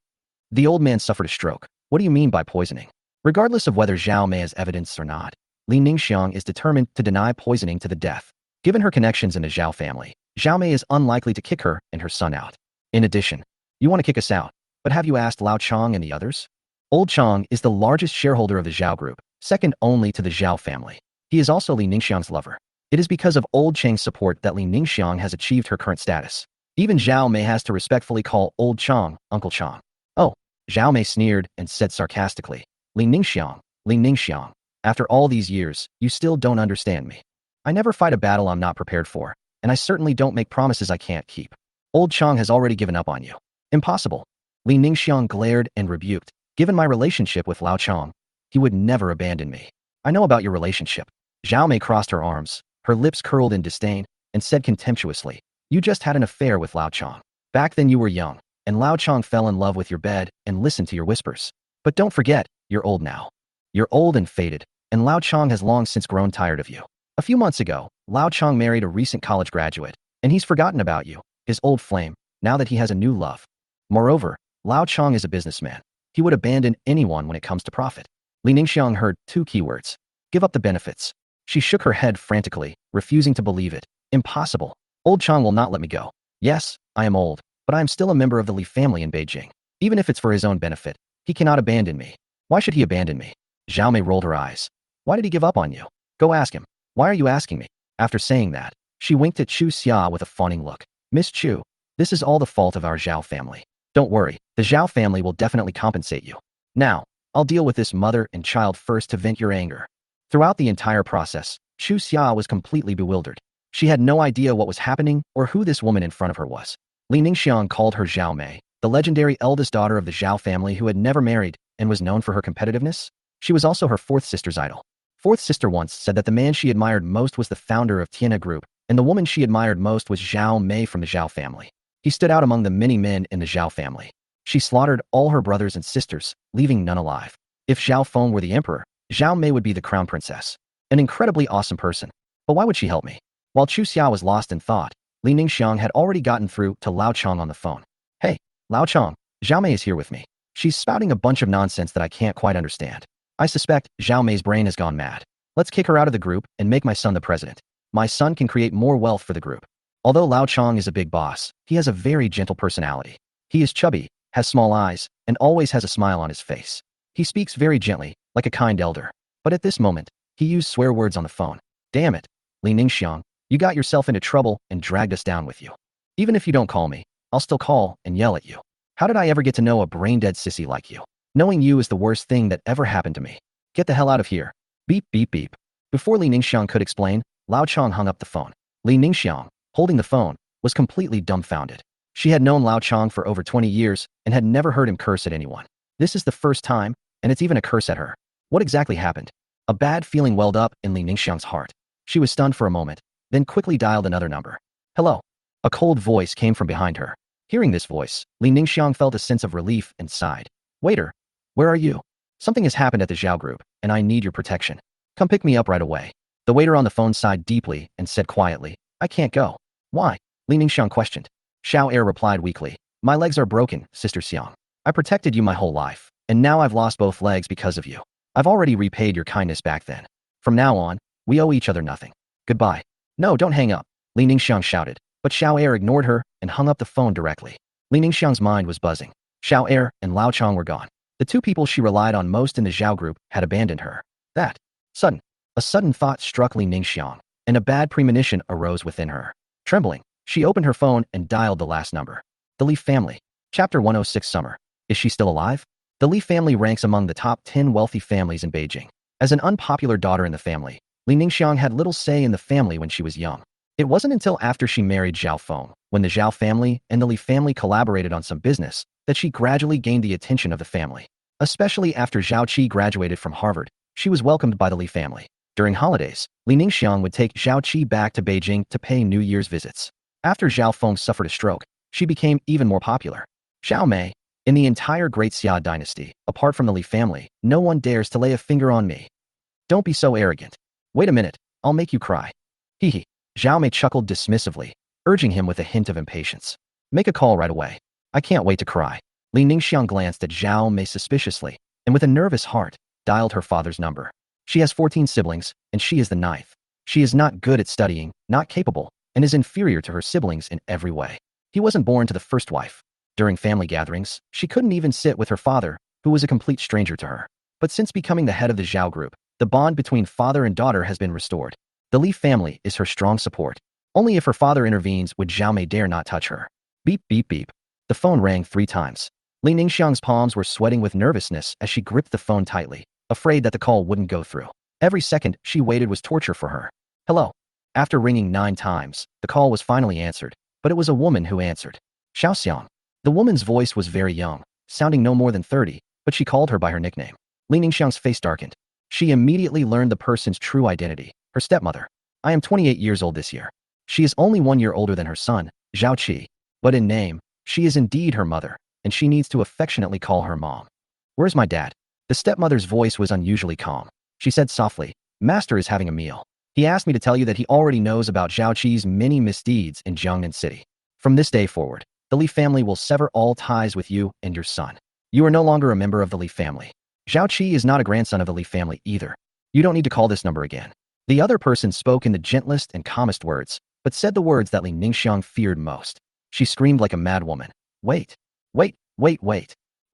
The old man suffered a stroke. What do you mean by poisoning? Regardless of whether Zhao Mei has evidence or not, Li Ningxiang is determined to deny poisoning to the death. Given her connections in the Zhao family, Zhao Mei is unlikely to kick her and her son out. In addition, you want to kick us out, but have you asked Lao Chang and the others? Old Chang is the largest shareholder of the Zhao group, second only to the Zhao family. He is also Li Ningxiang's lover. It is because of Old Chang's support that Li Ningxiang has achieved her current status. Even Zhao Mei has to respectfully call Old Chang Uncle Chang. "Oh," Zhao Mei sneered and said sarcastically, Li Ningxiang, After all these years, you still don't understand me. I never fight a battle I'm not prepared for, and I certainly don't make promises I can't keep. Old Chang has already given up on you. Impossible. Li Ningxiang glared and rebuked. Given my relationship with Lao Chang, he would never abandon me. I know about your relationship. Zhao Mei crossed her arms, her lips curled in disdain, and said contemptuously, you just had an affair with Lao Chang. Back then you were young, and Lao Chang fell in love with your bed and listened to your whispers. But don't forget, you're old now. You're old and faded, and Lao Chang has long since grown tired of you. A few months ago, Lao Chang married a recent college graduate, and he's forgotten about you, his old flame, now that he has a new love. Moreover, Lao Chang is a businessman. He would abandon anyone when it comes to profit. Li Ningxiang heard two keywords. Give up the benefits. She shook her head frantically, refusing to believe it. Impossible. Old Chang will not let me go. Yes, I am old, but I am still a member of the Li family in Beijing. Even if it's for his own benefit, he cannot abandon me. Why should he abandon me? Zhao Mei rolled her eyes. Why did he give up on you? Go ask him. Why are you asking me? After saying that, she winked at Chu Xia with a fawning look. Miss Chu, this is all the fault of our Zhao family. Don't worry, the Zhao family will definitely compensate you. Now, I'll deal with this mother and child first to vent your anger. Throughout the entire process, Chu Xia was completely bewildered. She had no idea what was happening or who this woman in front of her was. Li Ningxiang called her Zhao Mei, the legendary eldest daughter of the Zhao family who had never married and was known for her competitiveness. She was also her fourth sister's idol. Fourth sister once said that the man she admired most was the founder of Tiana Group, and the woman she admired most was Zhao Mei from the Zhao family. He stood out among the many men in the Zhao family. She slaughtered all her brothers and sisters, leaving none alive. If Zhao Feng were the emperor, Zhao Mei would be the crown princess. An incredibly awesome person. But why would she help me? While Chu Xia was lost in thought, Li Ningxiang had already gotten through to Lao Chang on the phone. Hey, Lao Chang, Zhao Mei is here with me. She's spouting a bunch of nonsense that I can't quite understand. I suspect Zhao Mei's brain has gone mad. Let's kick her out of the group and make my son the president. My son can create more wealth for the group. Although Lao Chang is a big boss, he has a very gentle personality. He is chubby, has small eyes, and always has a smile on his face. He speaks very gently, like a kind elder. But at this moment, he used swear words on the phone. Damn it, Li Ningxiang, you got yourself into trouble and dragged us down with you. Even if you don't call me, I'll still call and yell at you. How did I ever get to know a brain-dead sissy like you? Knowing you is the worst thing that ever happened to me. Get the hell out of here. Beep, beep, beep. Before Li Ningxiang could explain, Lao Chang hung up the phone. Li Ningxiang, holding the phone, was completely dumbfounded. She had known Lao Chang for over 20 years and had never heard him curse at anyone. This is the first time, and it's even a curse at her. What exactly happened? A bad feeling welled up in Li Ningxiang's heart. She was stunned for a moment, then quickly dialed another number. Hello. A cold voice came from behind her. Hearing this voice, Li Ningxiang felt a sense of relief and sighed. Waiter, where are you? Something has happened at the Zhao group, and I need your protection. Come pick me up right away. The waiter on the phone sighed deeply and said quietly, I can't go. Why? Li Ningxiang questioned. Xiao Er replied weakly, my legs are broken, Sister Xiang. I protected you my whole life, and now I've lost both legs because of you. I've already repaid your kindness back then. From now on, we owe each other nothing. Goodbye. No, don't hang up, Li Ningxiang shouted, but Xiao Er ignored her and hung up the phone directly. Li Ningxiang's mind was buzzing. Xiao Er and Lao Chang were gone. The two people she relied on most in the Zhao group had abandoned her. A sudden thought struck Li Ningxiang, and a bad premonition arose within her. Trembling, she opened her phone and dialed the last number. The Li family. Chapter 106 Summer. Is she still alive? The Li family ranks among the top 10 wealthy families in Beijing. As an unpopular daughter in the family, Li Ningxiang had little say in the family when she was young. It wasn't until after she married Zhao Feng, when the Zhao family and the Li family collaborated on some business, that she gradually gained the attention of the family. Especially after Zhao Qi graduated from Harvard, she was welcomed by the Li family. During holidays, Li Ningxiang would take Zhao Qi back to Beijing to pay New Year's visits. After Zhao Feng suffered a stroke, she became even more popular. Zhao Mei, in the entire Great Xia dynasty, apart from the Li family, no one dares to lay a finger on me. Don't be so arrogant. Wait a minute, I'll make you cry. Hee hee. Zhao Mei chuckled dismissively, urging him with a hint of impatience. Make a call right away. I can't wait to cry. Li Ningxiang glanced at Zhao Mei suspiciously, and with a nervous heart, dialed her father's number. She has 14 siblings, and she is the ninth. She is not good at studying, not capable, and is inferior to her siblings in every way. He wasn't born to the first wife. During family gatherings, she couldn't even sit with her father, who was a complete stranger to her. But since becoming the head of the Zhao group, the bond between father and daughter has been restored. The Li family is her strong support. Only if her father intervenes would Zhao Mei dare not touch her. Beep, beep, beep. The phone rang 3 times. Li Ningxiang's palms were sweating with nervousness as she gripped the phone tightly, afraid that the call wouldn't go through. Every second she waited was torture for her. Hello. After ringing 9 times, the call was finally answered, but it was a woman who answered. Xiao Xiang. The woman's voice was very young, sounding no more than 30, but she called her by her nickname. Li Ningxiang's face darkened. She immediately learned the person's true identity, her stepmother. I am 28 years old this year. She is only 1 year older than her son, Zhao Qi. But in name, she is indeed her mother, and she needs to affectionately call her mom. Where's my dad? The stepmother's voice was unusually calm. She said softly, Master is having a meal. He asked me to tell you that he already knows about Zhao Qi's many misdeeds in Jiangnan City. From this day forward, the Li family will sever all ties with you and your son. You are no longer a member of the Li family. Zhao Qi is not a grandson of the Li family either. You don't need to call this number again. The other person spoke in the gentlest and calmest words, but said the words that Li Ningxiang feared most. She screamed like a mad woman. Wait.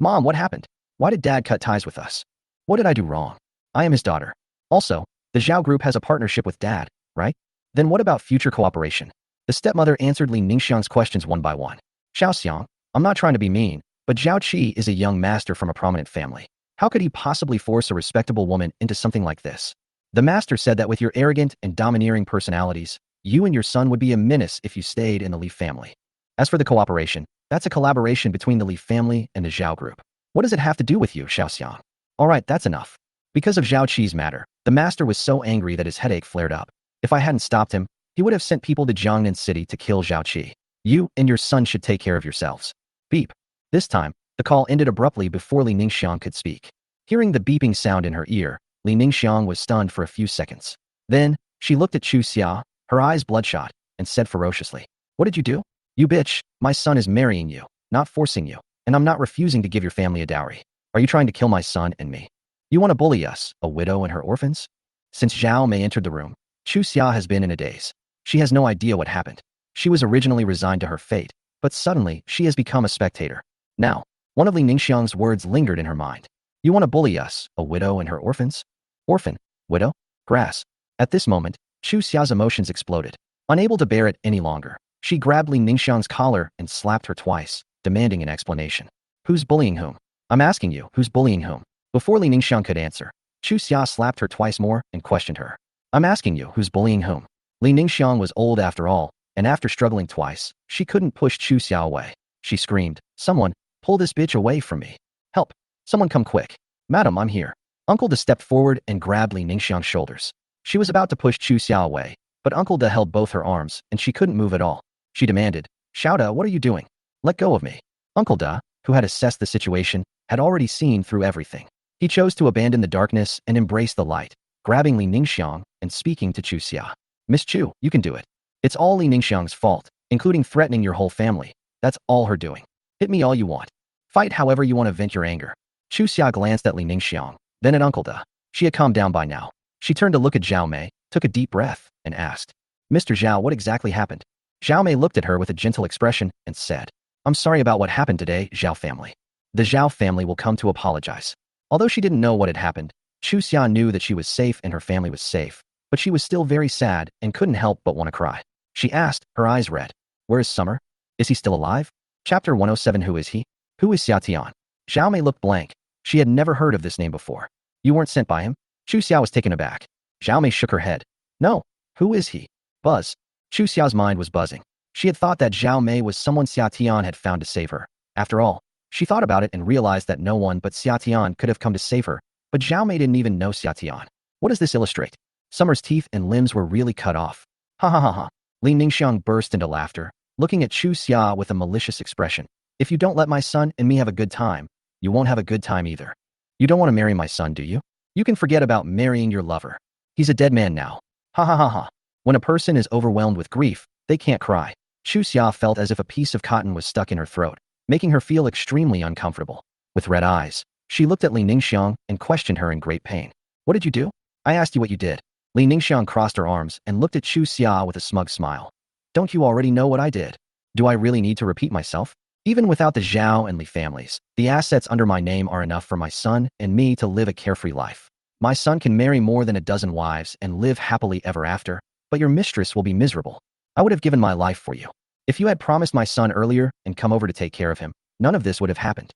Mom, what happened? Why did Dad cut ties with us? What did I do wrong? I am his daughter. Also, the Zhao group has a partnership with Dad, right? Then what about future cooperation? The stepmother answered Li Ningxiang's questions one by one. Xiao Xiang, I'm not trying to be mean, but Zhao Qi is a young master from a prominent family. How could he possibly force a respectable woman into something like this? The master said that with your arrogant and domineering personalities, you and your son would be a menace if you stayed in the Li family. As for the cooperation, that's a collaboration between the Li family and the Zhao group. What does it have to do with you, Xiao Xiang? All right, that's enough. Because of Zhao Qi's matter, the master was so angry that his headache flared up. If I hadn't stopped him, he would have sent people to Jiangnan City to kill Zhao Qi. You and your son should take care of yourselves. Beep. This time, the call ended abruptly before Li Ningxiang could speak. Hearing the beeping sound in her ear, Li Ningxiang was stunned for a few seconds. Then, she looked at Chu Xia, her eyes bloodshot, and said ferociously, What did you do? You bitch, my son is marrying you, not forcing you, and I'm not refusing to give your family a dowry. Are you trying to kill my son and me? You want to bully us, a widow and her orphans? Since Zhao Mei entered the room, Chu Xia has been in a daze. She has no idea what happened. She was originally resigned to her fate, but suddenly she has become a spectator. Now, one of Li Ningxiang's words lingered in her mind. You want to bully us, a widow and her orphans? Orphan, widow, grass. At this moment, Chu Xia's emotions exploded. Unable to bear it any longer, she grabbed Li Ningxiang's collar and slapped her twice, demanding an explanation. Who's bullying whom? I'm asking you, who's bullying whom? Before Li Ningxiang could answer, Chu Xia slapped her twice more and questioned her. I'm asking you, who's bullying whom? Li Ningxiang was old after all, and after struggling twice, she couldn't push Chu Xia away. She screamed, Someone, pull this bitch away from me. Help. Someone come quick. Madam, I'm here. Uncle Da stepped forward and grabbed Li Ningxiang's shoulders. She was about to push Chu Xia away, but Uncle Da held both her arms and she couldn't move at all. She demanded, Xiaoda, what are you doing? Let go of me. Uncle Da, who had assessed the situation, had already seen through everything. He chose to abandon the darkness and embrace the light, grabbing Li Ningxiang and speaking to Chu Xia. Miss Chu, you can do it. It's all Li Ningxiang's fault, including threatening your whole family. That's all her doing. Hit me all you want. Fight however you want to vent your anger. Chu Xia glanced at Li Ningxiang, then at Uncle Da. She had calmed down by now. She turned to look at Zhao Mei, took a deep breath, and asked, Mr. Zhao, what exactly happened? Zhao Mei looked at her with a gentle expression and said, I'm sorry about what happened today, Zhao family. The Zhao family will come to apologize. Although she didn't know what had happened, Chu Xia knew that she was safe and her family was safe, but she was still very sad and couldn't help but want to cry. She asked, her eyes red, Where is Summer? Is he still alive? Chapter 107. Who is he? Who is Xia Tian? Zhao Mei looked blank. She had never heard of this name before. You weren't sent by him? Chu Xia was taken aback. Zhao Mei shook her head. No. Who is he? Buzz. Chu Xia's mind was buzzing. She had thought that Zhao Mei was someone Xia Tian had found to save her. After all, she thought about it and realized that no one but Xia Tian could have come to save her, but Zhao Mei didn't even know Xia Tian. What does this illustrate? Summer's teeth and limbs were really cut off. Ha ha ha ha. Li Ningxiang burst into laughter, looking at Chu Xia with a malicious expression. If you don't let my son and me have a good time, you won't have a good time either. You don't want to marry my son, do you? You can forget about marrying your lover. He's a dead man now. Ha ha ha ha. When a person is overwhelmed with grief, they can't cry. Chu Xia felt as if a piece of cotton was stuck in her throat, making her feel extremely uncomfortable. With red eyes, she looked at Li Ningxiang and questioned her in great pain. What did you do? I asked you what you did. Li Ningxiang crossed her arms and looked at Chu Xia with a smug smile. Don't you already know what I did? Do I really need to repeat myself? Even without the Zhao and Li families, the assets under my name are enough for my son and me to live a carefree life. My son can marry more than a dozen wives and live happily ever after, but your mistress will be miserable. I would have given my life for you. If you had promised my son earlier and come over to take care of him, none of this would have happened.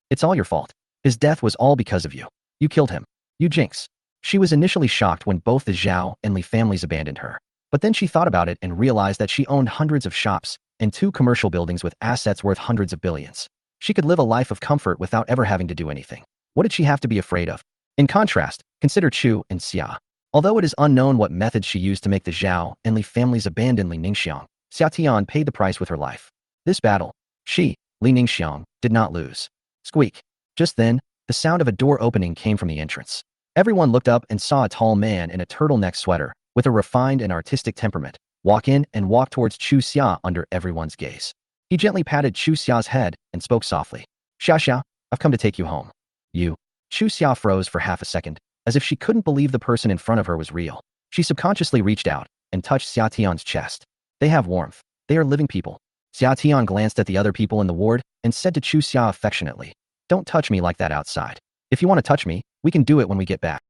It's all your fault. His death was all because of you. You killed him. You jinx. She was initially shocked when both the Zhao and Li families abandoned her. But then she thought about it and realized that she owned hundreds of shops and 2 commercial buildings with assets worth hundreds of billions. She could live a life of comfort without ever having to do anything. What did she have to be afraid of? In contrast, consider Chu and Xia. Although it is unknown what methods she used to make the Zhao and Li families abandon Li Ningxiang, Xia Tian paid the price with her life. This battle, she, Li Ningxiang, did not lose. Squeak. Just then, the sound of a door opening came from the entrance. Everyone looked up and saw a tall man in a turtleneck sweater, with a refined and artistic temperament, walk in and walk towards Chu Xia under everyone's gaze. He gently patted Chu Xia's head and spoke softly. Xia, I've come to take you home. You. Chu Xia froze for half a second, as if she couldn't believe the person in front of her was real. She subconsciously reached out and touched Xia Tian's chest. They have warmth. They are living people. Xia Tian glanced at the other people in the ward and said to Chu Xia affectionately, "Don't touch me like that outside. If you want to touch me, we can do it when we get back."